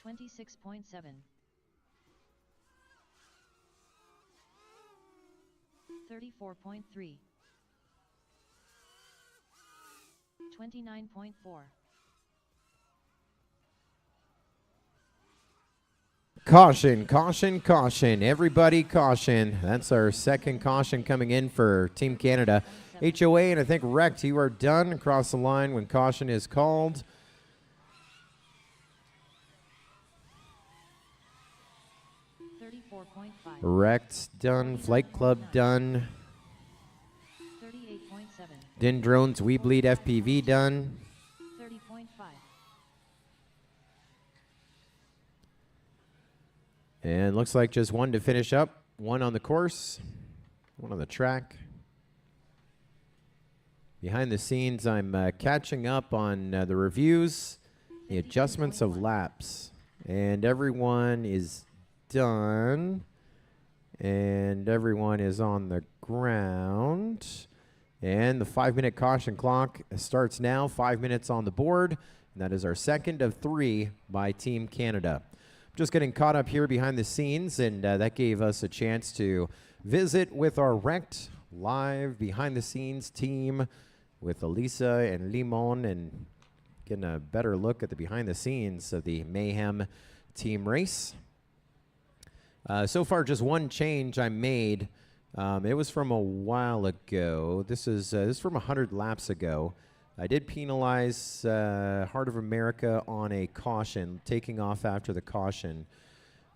26.7, 34.3, 29.4. Caution, caution, caution. Everybody caution. That's our second caution coming in for Team Canada. HOA and I think Wrecked, you are done across the line when caution is called. Wrecked done. Flight Club done. 38.7. Din Drones, We Bleed FPV done. 30.5. And looks like just one to finish up. One on the course, one on the track. Behind the scenes, I'm catching up on the reviews, the adjustments of laps. And everyone is done. And everyone is on the ground. And the 5-minute caution clock starts now. 5 minutes on the board. And that is our second of 3 by Team Canada. Just getting caught up here behind the scenes, and that gave us a chance to visit with our Wrecked live behind the scenes team with Elisa and Limon, and getting a better look at the behind the scenes of the Mayhem team race. So far, just one change I made. It was from a while ago. This is from 100 laps ago. I did penalize Heart of America on a caution, taking off after the caution.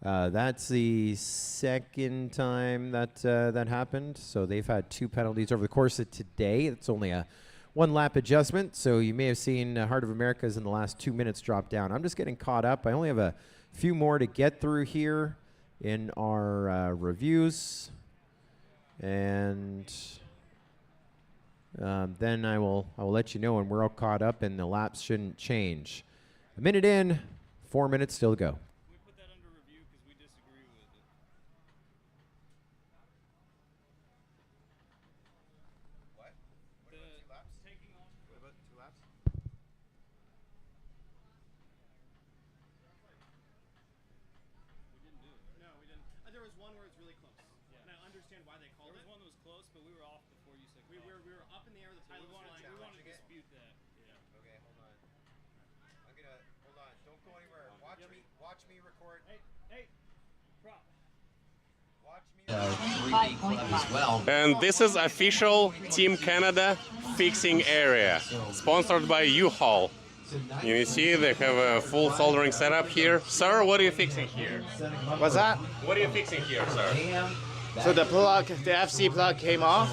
That's the second time that that happened. So they've had 2 penalties over the course of today. It's only a 1-lap adjustment. So you may have seen Heart of America's in the last 2 minutes drop down. I'm just getting caught up. I only have a few more to get through here in our reviews. And then I will let you know when we're all caught up and the laps shouldn't change. A minute in, 4 minutes still to go. We put that under review because we disagree with it. What? What about 2 laps? Taking off. What about 2 laps? We didn't do it. No, we didn't. There was one where it's really close. Yeah. And I understand why they called There was it. one that was close, but we were off before you said We were up in the air. The so pilot we was wanted flying. to dispute that. Yeah. Okay, hold on. I'm gonna hold on. Don't go anywhere. Watch me. Watch me record. Hey, prop. Watch me. And this is official Team Canada fixing area, sponsored by U-Haul. You see they have a full soldering setup here. Sir, what are you fixing here? What's that? What are you fixing here, sir? So the plug, the FC plug came off,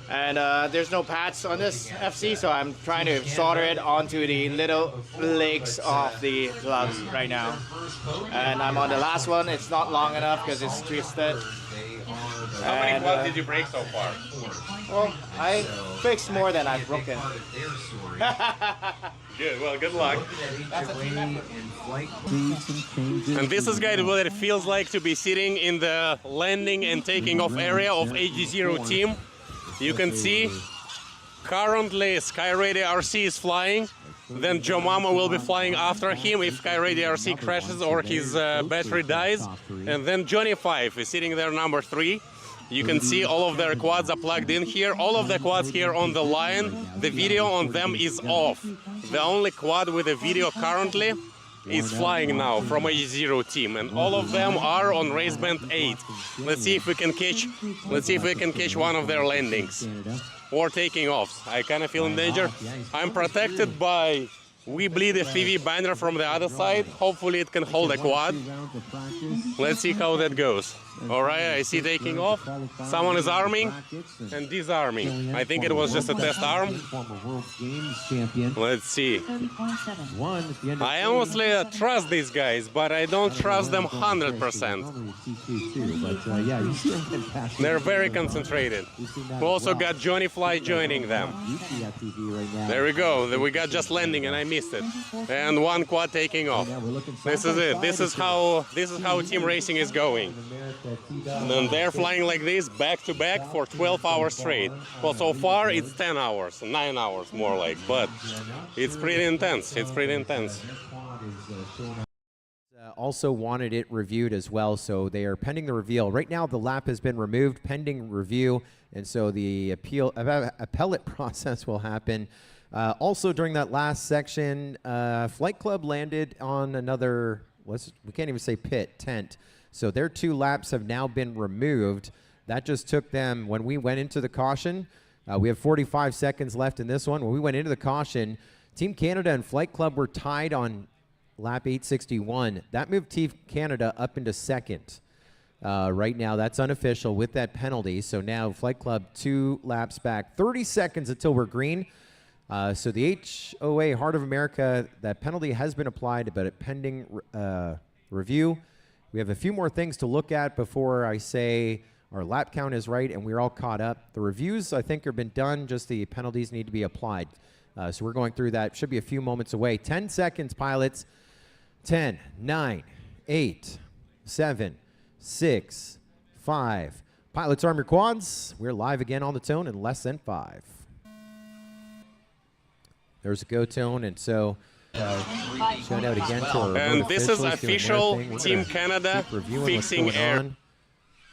and there's no pads on this FC, so I'm trying to solder it onto the little legs of the plugs right now. And I'm on the last one. It's not long enough because it's twisted. How many plugs did you break so far? Well, I fixed more than I've broken. Good, well, good luck. And this is, guys, what it feels like to be sitting in the landing and taking off area of AG0 team. You can see currently Skyradio RC is flying. Then Joe Mama will be flying after him if Skyradio RC crashes or his battery dies. And then Johnny 5 is sitting there, number 3. You can see all of their quads are plugged in here. All of the quads here on the line, the video on them is off. The only quad with a video currently is flying now from a zero team, and all of them are on race band 8. Let's see if we can catch one of their landings or taking off. I kind of feel in danger. I'm protected by We Bleed FPV banner from the other side. Hopefully it can hold a quad. Let's see how that goes. All right, I see taking off. Someone is arming and disarming. I think it was just a test arm. Let's see. I honestly trust these guys, but I don't trust them 100%. They're very concentrated. We also got Johnny Fly joining them. There we go. We got just landing and I missed it. And one quad taking off. This is it. This is how team racing is going. And they're flying like this back to back for 12 hours straight. Well, so far it's 10 hours, 9 hours more like, but it's pretty intense. It's pretty intense. Also wanted it reviewed as well, so they are pending the reveal. Right now the lap has been removed, pending review, and so the appellate process will happen. Also during that last section, Flight Club landed on another, we can't even say pit, tent. So their 2 laps have now been removed. That just took them, when we went into the caution, we have 45 seconds left in this one. When we went into the caution, Team Canada and Flight Club were tied on lap 861. That moved Team Canada up into second. Right now, that's unofficial with that penalty. So now Flight Club 2 laps back. 30 seconds until we're green. So the HOA, Heart of America, that penalty has been applied, but pending review. We have a few more things to look at before I say our lap count is right and we're all caught up. The reviews, I think, have been done. Just the penalties need to be applied. So we're going through that. Should be a few moments away. 10 seconds, pilots. 10, 9, 8, 7, 6, 5. Pilots, arm your quads. We're live again on the tone in less than 5. There's a go tone, and so shout out again to our and this is official Team Canada fixing air. I'm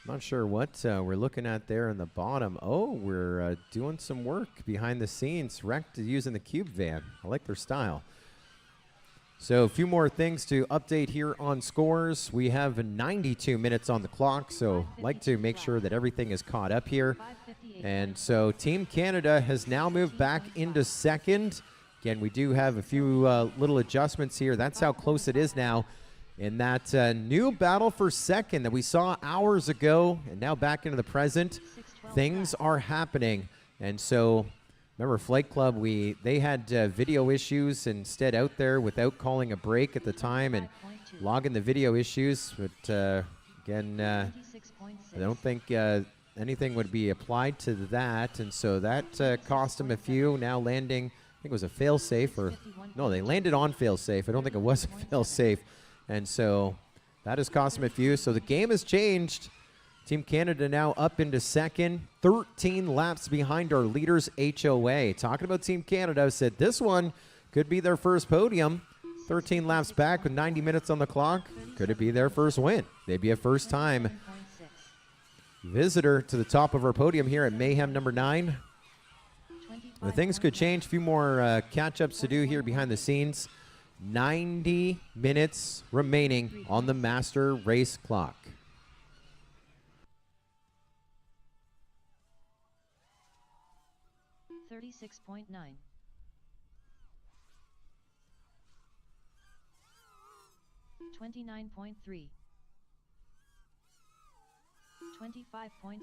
not sure what we're looking at there in the bottom. Oh, we're doing some work behind the scenes. Wrecked using the cube van. I like their style. So a few more things to update here on scores. We have 92 minutes on the clock, so I'd like to make sure that everything is caught up here. And so Team Canada has now moved back into second. Again, we do have a few little adjustments here. That's how close it is now in that new battle for second that we saw hours ago, and now back into the present. Things are happening. And so, remember Flight Club, they had video issues instead out there without calling a break at the time and logging the video issues. But again, I don't think anything would be applied to that. And so that cost them a few. Now landing, I think it was a fail-safe, or no, they landed on fail-safe. I don't think it was a fail-safe. And so that has cost them a few. So the game has changed. Team Canada now up into second, 13 laps behind our leaders, HOA. Talking about Team Canada, said this one could be their first podium. 13 laps back with 90 minutes on the clock. Could it be their first win? They'd be a first-time visitor to the top of our podium here at Mayhem number 9. The things could change. A few more catch-ups to do here behind the scenes. 90 minutes remaining on the master race clock. $36.9. 29.3. 25.6.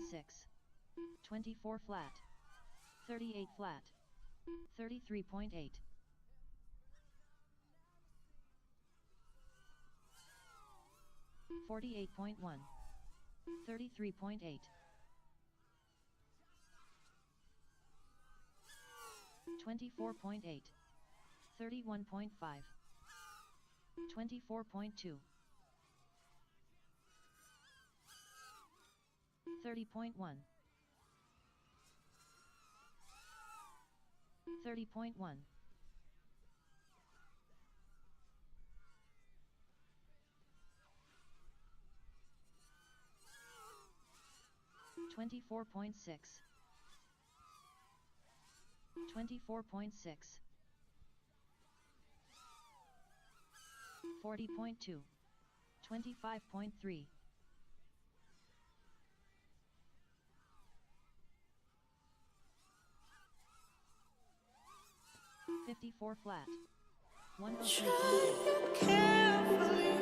24 flat. 38 flat. 33.8. 48.1. 33.8. 24.8. 31.5. 24.2. 30.1. 30.1. 29.3. 24.6. 24.6. 40.2. 25.3. 54 flat. 103.8.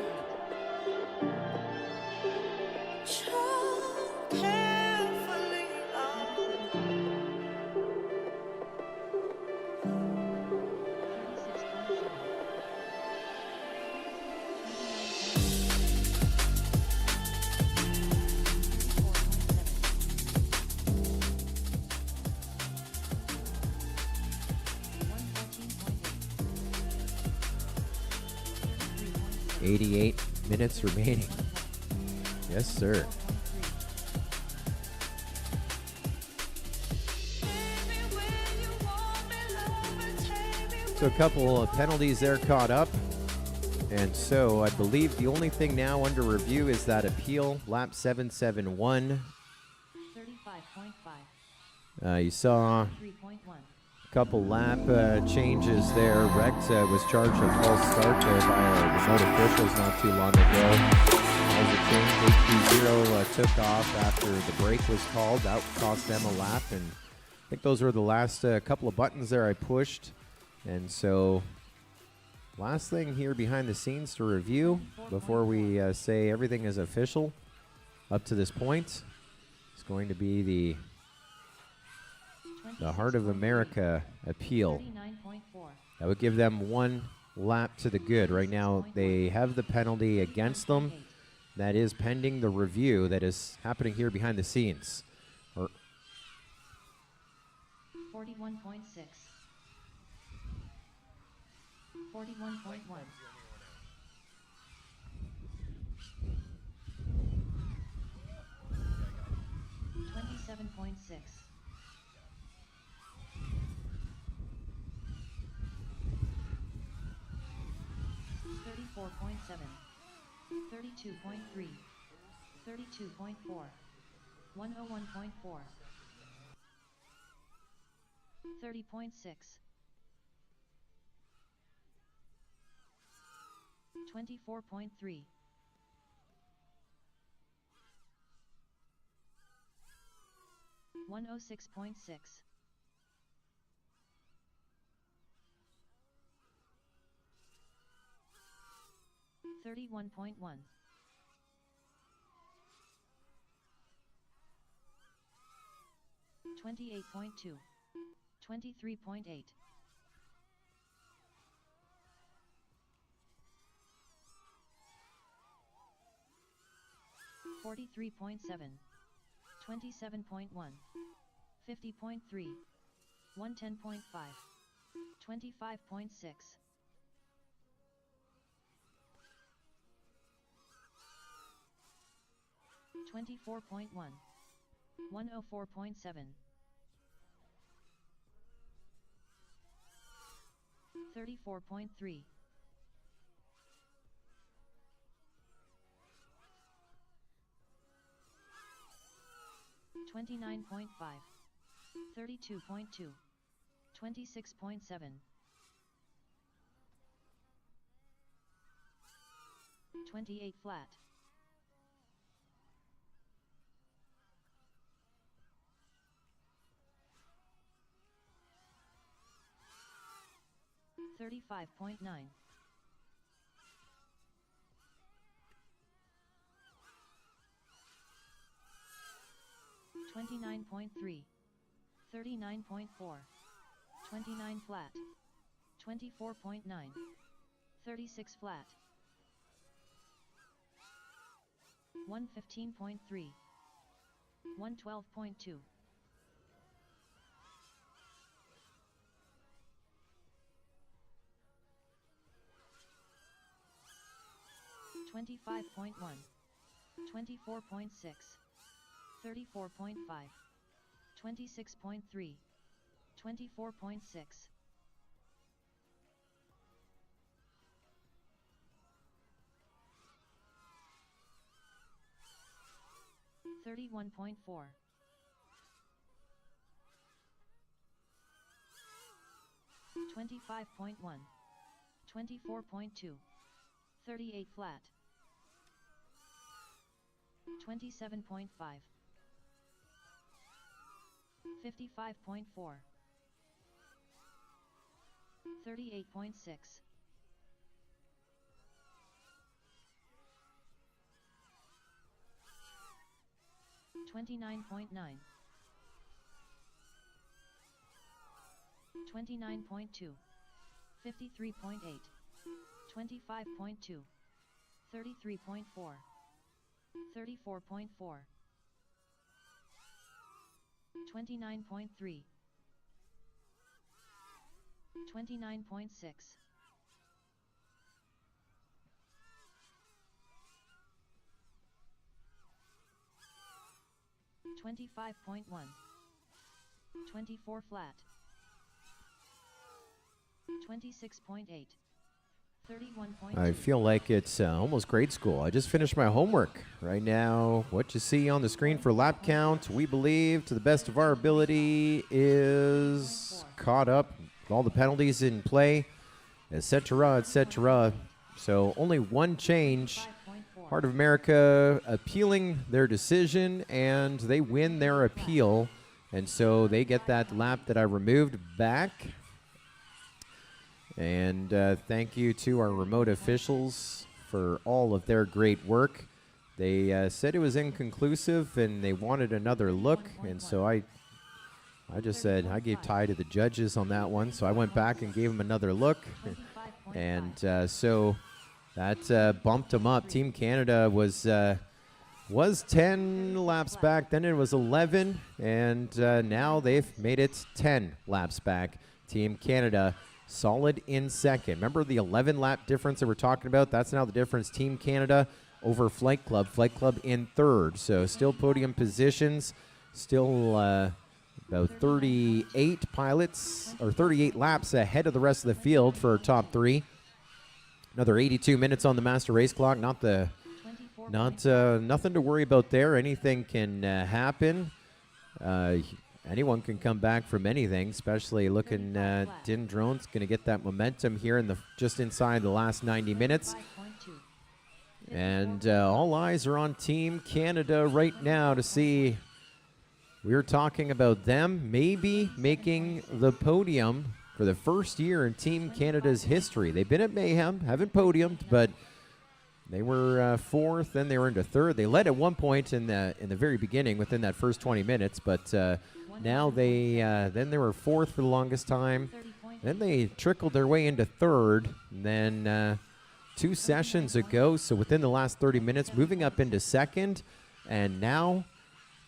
$88 minutes remaining. Yes, sir. So a couple of penalties there caught up. And so I believe the only thing now under review is that appeal, lap 771. 35.5. You saw 3.1. a couple lap changes there. Rex was charged a false start there by remote officials not too long ago. As a change, HB0 took off after the break was called. That cost them a lap, and I think those were the last couple of buttons there I pushed. And so last thing here behind the scenes to review before we say everything is official up to this point is going to be the Heart of America appeal. That would give them one lap to the good. Right now they have the penalty against them. That is pending the review that is happening here behind the scenes. 41.6. 41.1. 27.6. 34.7. 32.3. 32.4. 101.4. 30.6. 24.3. 106.6. 31.1. 28.2. 23.8. 43.7. 27.1. 50.3. 110.5. 25.6. 24.1. 104.7. 34.3. 29.5. 32.2. 26.7. 28 flat. 35.9. 29.3. 39.4. 29 flat. 24.9. 36 flat. 115.3. 112.2. 25.1. 24.6. 34.5. 26.3. 24.6. 31.4. 25.1, 24.2, 38 flat, 27.5, 55.4, 38.6, 29.9, 29.2, 53.8, 25.2, 33.4, 34.4, 29.3, 29.6, 25.1, 24 flat, 26.8, 31.2. I feel like it's almost grade school. I just finished my homework. Right now, what you see on the screen for lap count, we believe, to the best of our ability, is caught up with all the penalties in play, etc., etc. So only one change. Heart of America appealing their decision, and they win their appeal. And so they get that lap that I removed back. And thank you to our remote officials for all of their great work. They said it was inconclusive and they wanted another look. And so I just said, I gave tie to the judges on that one. So I went back and gave them another look. And so that bumped them up. Team Canada was 10 laps back. Then it was 11. And now they've made it 10 laps back. Team Canada solid in second. Remember the 11 lap difference that we're talking about? That's now the difference. Team Canada over Flight Club. Flight Club in third. So still podium positions. Still about 38 pilots or 38 laps ahead of the rest of the field for our top three. Another 82 minutes on the master race clock. Nothing to worry about there. Anything can happen. Anyone can come back from anything, especially looking at Din Drone's going to get that momentum here in just inside the last 90 minutes. And all eyes are on Team Canada right now to see. We're talking about them maybe making the podium for the first year in Team Canada's history. They've been at Mayhem, haven't podiumed, but they were fourth, then they were into third. They led at one point in the very beginning within that first 20 minutes, but now then they were fourth for the longest time. Then they trickled their way into third. And then 2 sessions ago, so within the last 30 minutes, moving up into second. And now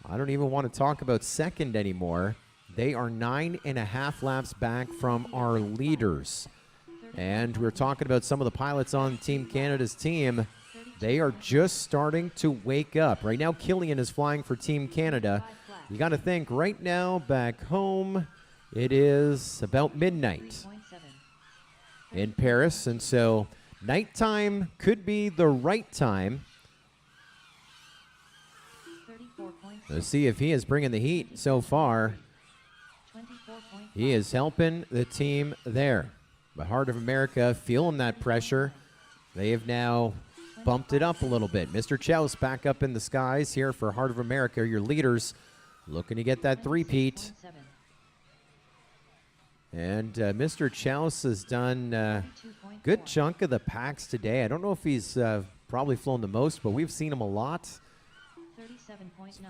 I don't even want to talk about second anymore. They are 9.5 laps back from our leaders. And we're talking about some of the pilots on Team Canada's team. They are just starting to wake up. Right now, Killian is flying for Team Canada. You got to think right now back home, it is about midnight in Paris. And so nighttime could be the right time. Let's see if he is bringing the heat so far. He is helping the team there. But Heart of America feeling that pressure. They have now bumped it up a little bit. Mr. Chouse back up in the skies here for Heart of America, your leaders. Looking to get that three-peat. And Mr. Chouse has done a good chunk of the packs today. I don't know if he's probably flown the most, but we've seen him a lot.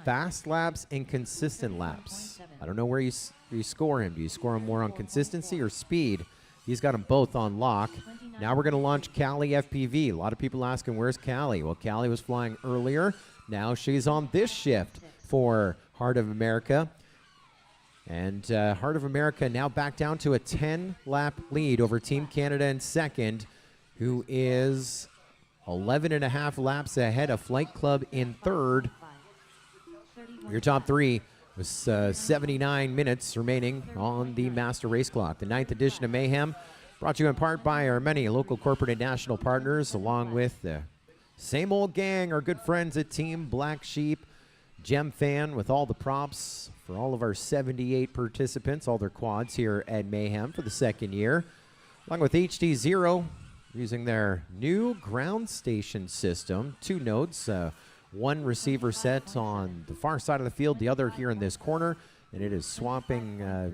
Fast laps and consistent laps. I don't know where you score him. Do you score him more on consistency or speed? He's got them both on lock. Now we're going to launch Callie FPV. A lot of people asking, where's Callie? Well, Callie was flying earlier. Now she's on this shift for Heart of America. And Heart of America now back down to a 10-lap lead over Team Canada in second, who is 11.5 laps ahead of Flight Club in third. Your top three with 79 minutes remaining on the master race clock. The 9th edition of Mayhem brought to you in part by our many local corporate and national partners, along with the same old gang, our good friends at Team Black Sheep, Gem Fan with all the props for all of our 78 participants, all their quads here at Mayhem for the second year. Along with HD Zero, using their new ground station system, 2 nodes, one receiver set on the far side of the field, the other here in this corner, and it is swapping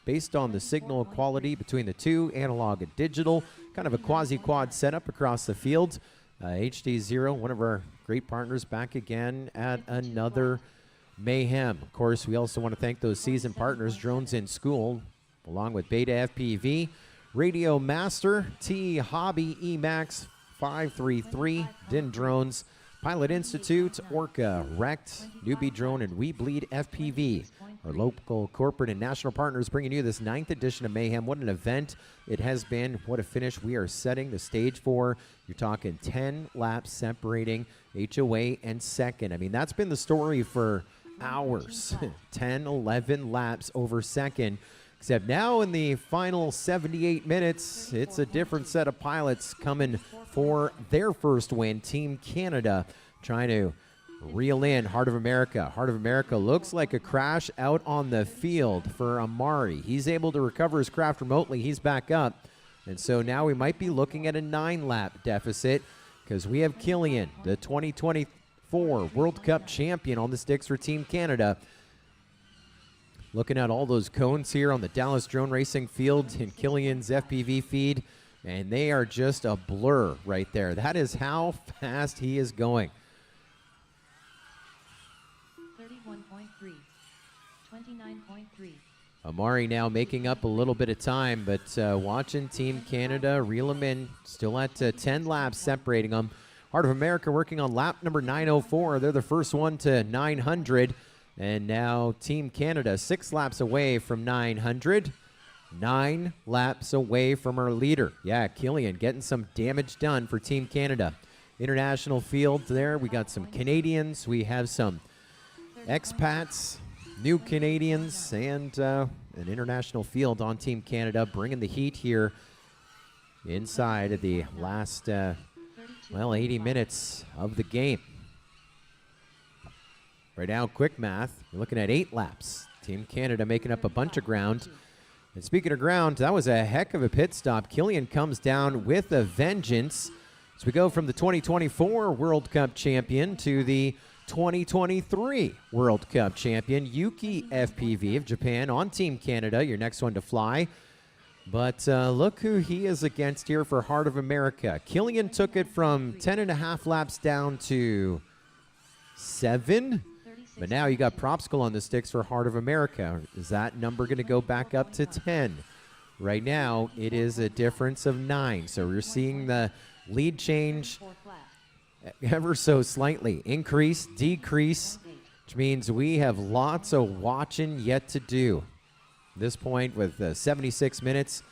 based on the signal quality between the two, analog and digital, kind of a quasi-quad setup across the field. HD Zero, one of our great partners, back again at another Mayhem. Of course, we also want to thank those season partners, Drones in School, along with Beta FPV, Radio Master, T Hobby, Emax, 533, Din Drones, Pilot Institute, Orca, Rect, Newbie Drone, and We Bleed FPV. Our local corporate and national partners bringing you this 9th edition of Mayhem. What an event it has been. What a finish we are setting the stage for. You're talking 10 laps separating HOA and second. I mean, that's been the story for hours. 10, 11 laps over second. Except now in the final 78 minutes, it's a different set of pilots coming for their first win. Team Canada trying to reel in Heart of America. Heart of America looks like a crash out on the field for Amari. He's able to recover his craft remotely. He's back up. And so now we might be looking at a 9-lap deficit because we have Killian, the 2024 World Cup champion on the sticks for Team Canada. Looking at all those cones here on the Dallas Drone Racing field in Killian's FPV feed, and they are just a blur right there. That is how fast he is going. 31.3, 29.3. Amari now making up a little bit of time, but watching Team Canada reel him in, still at 10 laps separating them. Heart of America working on lap number 904. They're the first one to 900. And now Team Canada 6 laps away from 900. 9 laps away from our leader. Yeah, Killian getting some damage done for Team Canada. International field there. We got some Canadians. We have some expats, new Canadians, and an international field on Team Canada, bringing the heat here inside of the last, 80 minutes of the game. Right now, quick math, we're looking at 8 laps. Team Canada making up a bunch of ground. And speaking of ground, that was a heck of a pit stop. Killian comes down with a vengeance as we go from the 2024 World Cup champion to the 2023 World Cup champion, Yuki FPV of Japan on Team Canada, your next one to fly. But look who he is against here for Heart of America. Killian took it from 10.5 laps down to 7. But now you got Propsicle on the sticks for Heart of America. Is that number going to go back up to 10? Right now, it is a difference of 9. So we're seeing the lead change ever so slightly. Increase, decrease, which means we have lots of watching yet to do. At this point, with 76 minutes,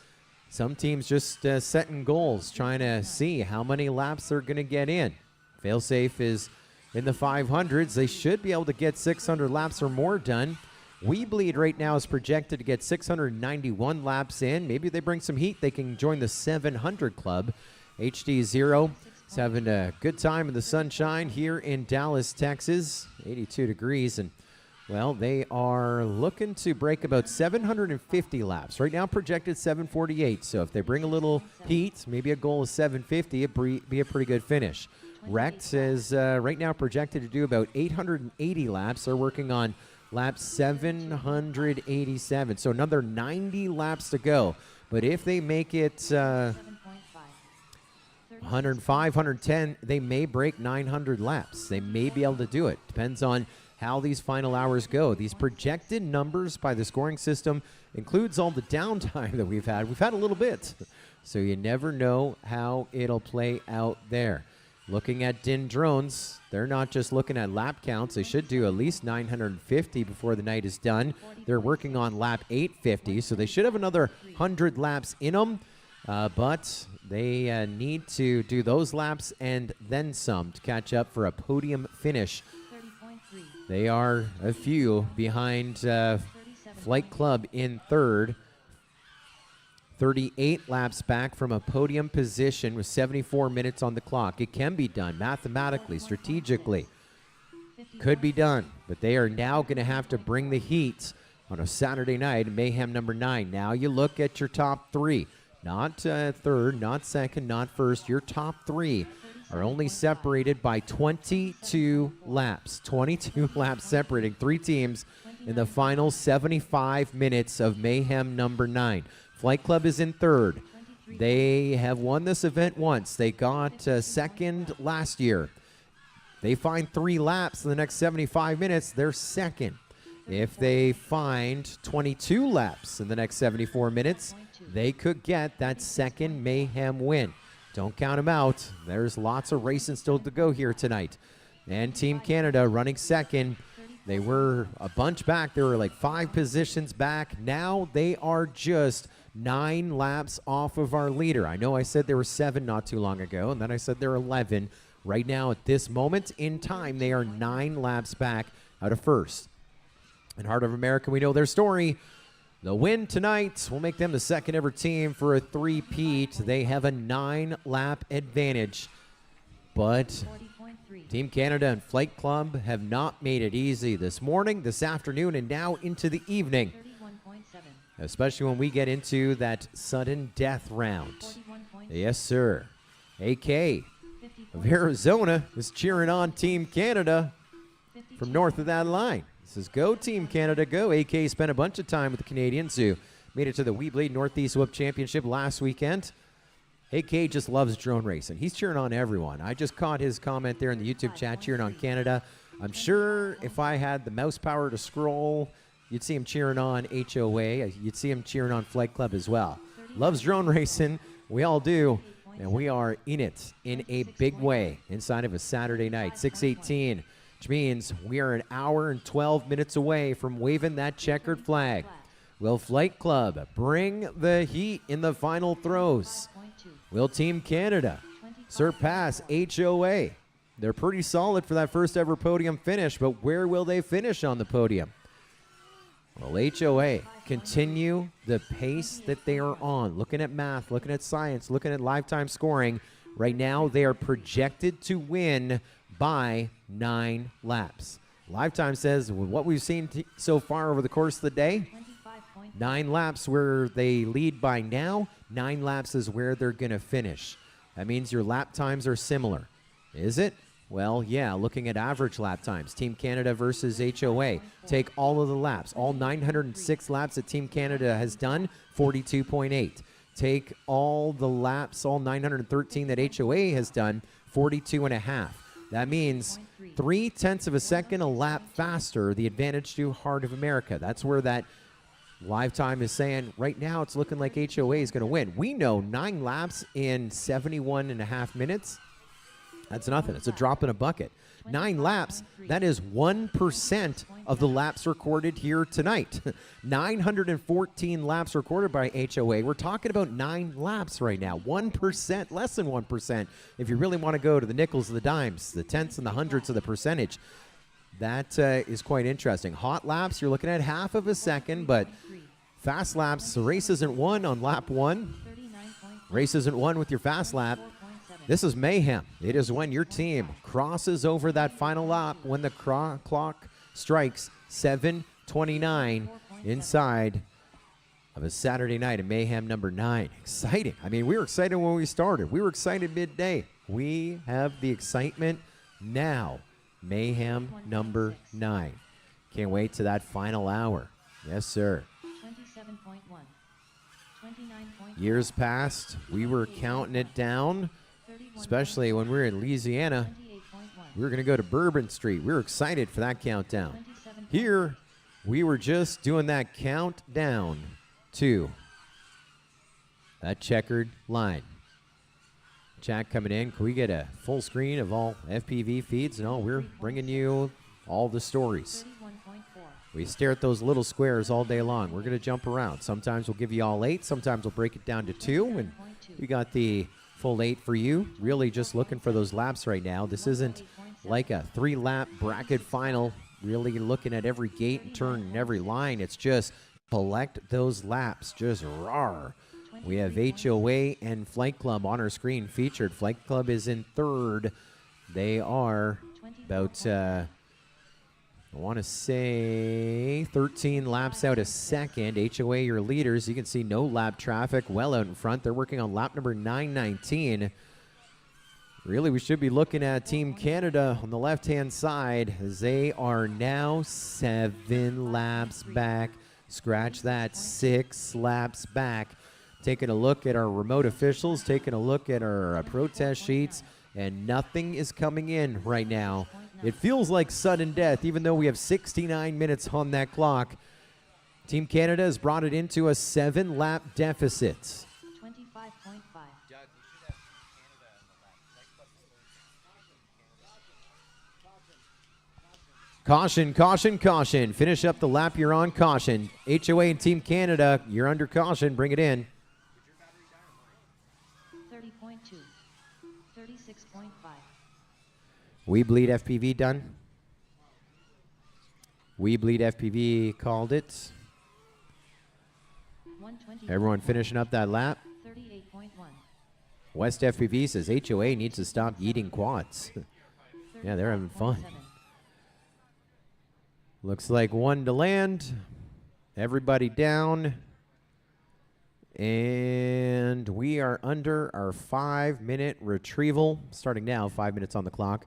some teams just setting goals, trying to see how many laps they're going to get in. Failsafe is in the 500s. They should be able to get 600 laps or more done. We Bleed right now is projected to get 691 laps in. Maybe they bring some heat. They can join the 700 club. HD Zero is having a good time in the sunshine here in Dallas, Texas. 82 degrees. And, well, they are looking to break about 750 laps. Right now projected 748. So if they bring a little heat, maybe a goal of 750, it'd be a pretty good finish. Rex is right now projected to do about 880 laps. They're working on lap 787. So another 90 laps to go. But if they make it 105, 110, they may break 900 laps. They may be able to do it. Depends on how these final hours go. These projected numbers by the scoring system includes all the downtime that we've had. We've had a little bit. So you never know how it'll play out there. Looking at Din Drones, they're not just looking at lap counts. They should do at least 950 before the night is done. They're working on lap 850, so they should have another 100 laps in them. But they need to do those laps and then some to catch up for a podium finish. They are a few behind Flight Club in third. 38 laps back from a podium position with 74 minutes on the clock. It can be done mathematically, strategically. Could be done, but they are now going to have to bring the heat on a Saturday night, Mayhem number 9. Now you look at your top 3. Not third, not second, not first. Your top 3 are only separated by 22 laps. 22 laps separating 3 teams in the final 75 minutes of Mayhem number 9. Flight Club is in third. They have won this event once. They got second last year. They find 3 laps in the next 75 minutes, they're second. If they find 22 laps in the next 74 minutes, they could get that second Mayhem win. Don't count them out. There's lots of racing still to go here tonight. And Team Canada running second. They were a bunch back. They were like 5 positions back. Now they are just 9 laps off of our leader. I know I said there were 7 not too long ago, and then I said there were 11. Right now, at this moment in time, they are 9 laps back out of first. In Heart of America, we know their story. The win tonight will make them the second ever team for a 3-peat. They have a 9-lap advantage. But Team Canada and Flight Club have not made it easy this morning, this afternoon, and now into the evening. Especially when we get into that sudden death round. Yes, sir. AK of Arizona is cheering on Team Canada from north of that line. This is go Team Canada, go. AK spent a bunch of time with the Canadians who made it to the Weebly Northeast Whoop Championship last weekend. AK just loves drone racing. He's cheering on everyone. I just caught his comment there in the YouTube chat cheering on Canada. I'm sure if I had the mouse power to scroll, you'd see him cheering on HOA. You'd see him cheering on Flight Club as well. Loves drone racing. We all do. And we are in it in a big way inside of a Saturday night, 6:18, which means we are an hour and 12 minutes away from waving that checkered flag. Will Flight Club bring the heat in the final throws? Will Team Canada surpass HOA? They're pretty solid for that first ever podium finish, but where will they finish on the podium? Will HOA continue the pace that they are on? Looking at math, looking at science, looking at lifetime scoring, right now they are projected to win by 9 laps. Lifetime says with what we've seen so far over the course of the day, 9 laps where they lead by now, 9 laps is where they're going to finish. That means your lap times are similar. Is it? Well, yeah, looking at average lap times, Team Canada versus HOA. Take all of the laps. All 906 laps that Team Canada has done, 42.8. Take all the laps, all 913 that HOA has done, 42.5. That means 0.3 of a second a lap faster, the advantage to Heart of America. That's where that Lifetime is saying right now it's looking like HOA is going to win. We know 9 laps in 71.5 minutes. That's nothing. It's a drop in a bucket. 9 laps, that is 1% of the laps recorded here tonight. 914 laps recorded by HOA. We're talking about 9 laps right now. 1%, less than 1%. If you really want to go to the nickels and the dimes, the tenths and the hundredths of the percentage. That is quite interesting. Hot laps, you're looking at half of a second, but fast laps, the race isn't won on lap 1. Race isn't won with your fast lap. This is Mayhem. It is when your team crosses over that final lap when the clock strikes 7:29 inside of a Saturday night at Mayhem number 9. Exciting. I mean, we were excited when we started. We were excited midday. We have the excitement now. Mayhem number 9. Can't wait to that final hour. Yes, sir. 27.1. 29.1. Years past, we were counting it down, especially when we were in Louisiana. We were going to go to Bourbon Street. We were excited for that countdown. Here, we were just doing that countdown to that checkered line. Chat coming in. Can we get a full screen of all FPV feeds? No, we're bringing you all the stories. We stare at those little squares all day long. We're going to jump around. Sometimes we'll give you all 8. Sometimes we'll break it down to 2. And we got the full 8 for you. Really just looking for those laps right now. This isn't like a 3-lap bracket final. Really looking at every gate and turn and every line. It's just collect those laps. Just roar. We have HOA and Flight Club on our screen featured. Flight Club is in 3rd. They are about I want to say 13 laps out a second. HOA, your leaders. You can see no lap traffic well out in front. They're working on lap number 919. Really, we should be looking at Team Canada on the left-hand side as they are now 7 laps back. Scratch that, 6 laps back. Taking a look at our remote officials, taking a look at our protest sheets, and nothing is coming in right now. It feels like sudden death, even though we have 69 minutes on that clock. Team Canada has brought it into a 7-lap deficit. 25.5. Caution, caution, caution. Finish up the lap, you're on caution. HOA and Team Canada, you're under caution. Bring it in. 30.2. 36.5. We Bleed FPV done. We Bleed FPV called it. 120. Everyone finishing up that lap. 38.1. West FPV says HOA needs to stop eating quads. Yeah, they're having fun. Looks like 1 to land. Everybody down. And we are under our 5-minute retrieval. Starting now, 5 minutes on the clock.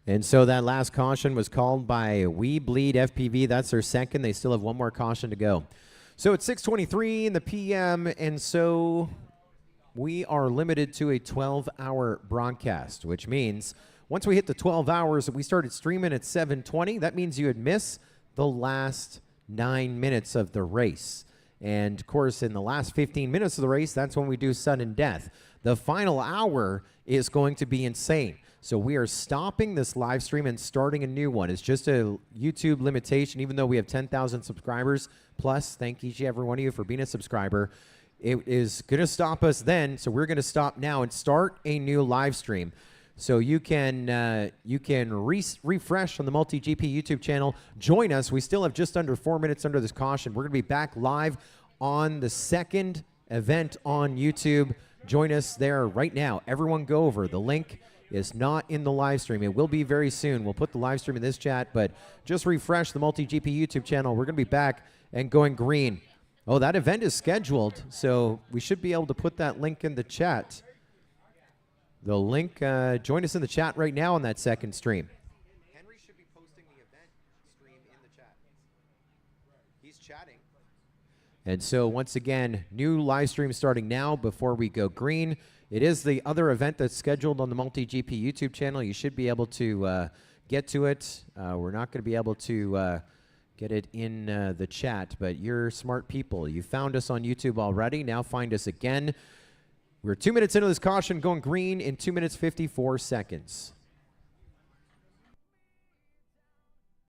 And so that last caution was called by We Bleed FPV. That's their second. They still have 1 more caution to go. So it's 6:23 in the p.m., and so we are limited to a 12-hour broadcast, which means once we hit the 12 hours, we started streaming at 7:20. That means you would miss the last 9 minutes of the race. And, of course, in the last 15 minutes of the race, that's when we do sudden death. The final hour is going to be insane. So we are stopping this live stream and starting a new one. It's just a YouTube limitation, even though we have 10,000 subscribers. Plus, thank each and every one of you for being a subscriber. It is going to stop us then, so we're going to stop now and start a new live stream. So you can refresh on the Multi-GP YouTube channel. Join us. We still have just under 4 minutes under this caution. We're going to be back live on the second event on YouTube. Join us there right now. Everyone go over. The link is not in the live stream. It will be very soon. We'll put the live stream in this chat, but just refresh the Multi-GP YouTube channel. We're going to be back and going green. Oh, that event is scheduled, so we should be able to put that link in the chat. The link, join us in the chat right now on that second stream. Henry should be posting the event stream in the chat. He's chatting. And so once again, new live stream starting now before we go green. It is the other event that's scheduled on the Multi-GP YouTube channel. You should be able to get to it. We're not going to be able to get it in the chat, but you're smart people. You found us on YouTube already. Now find us again. We're 2 minutes into this caution, going green in 2 minutes 54 seconds.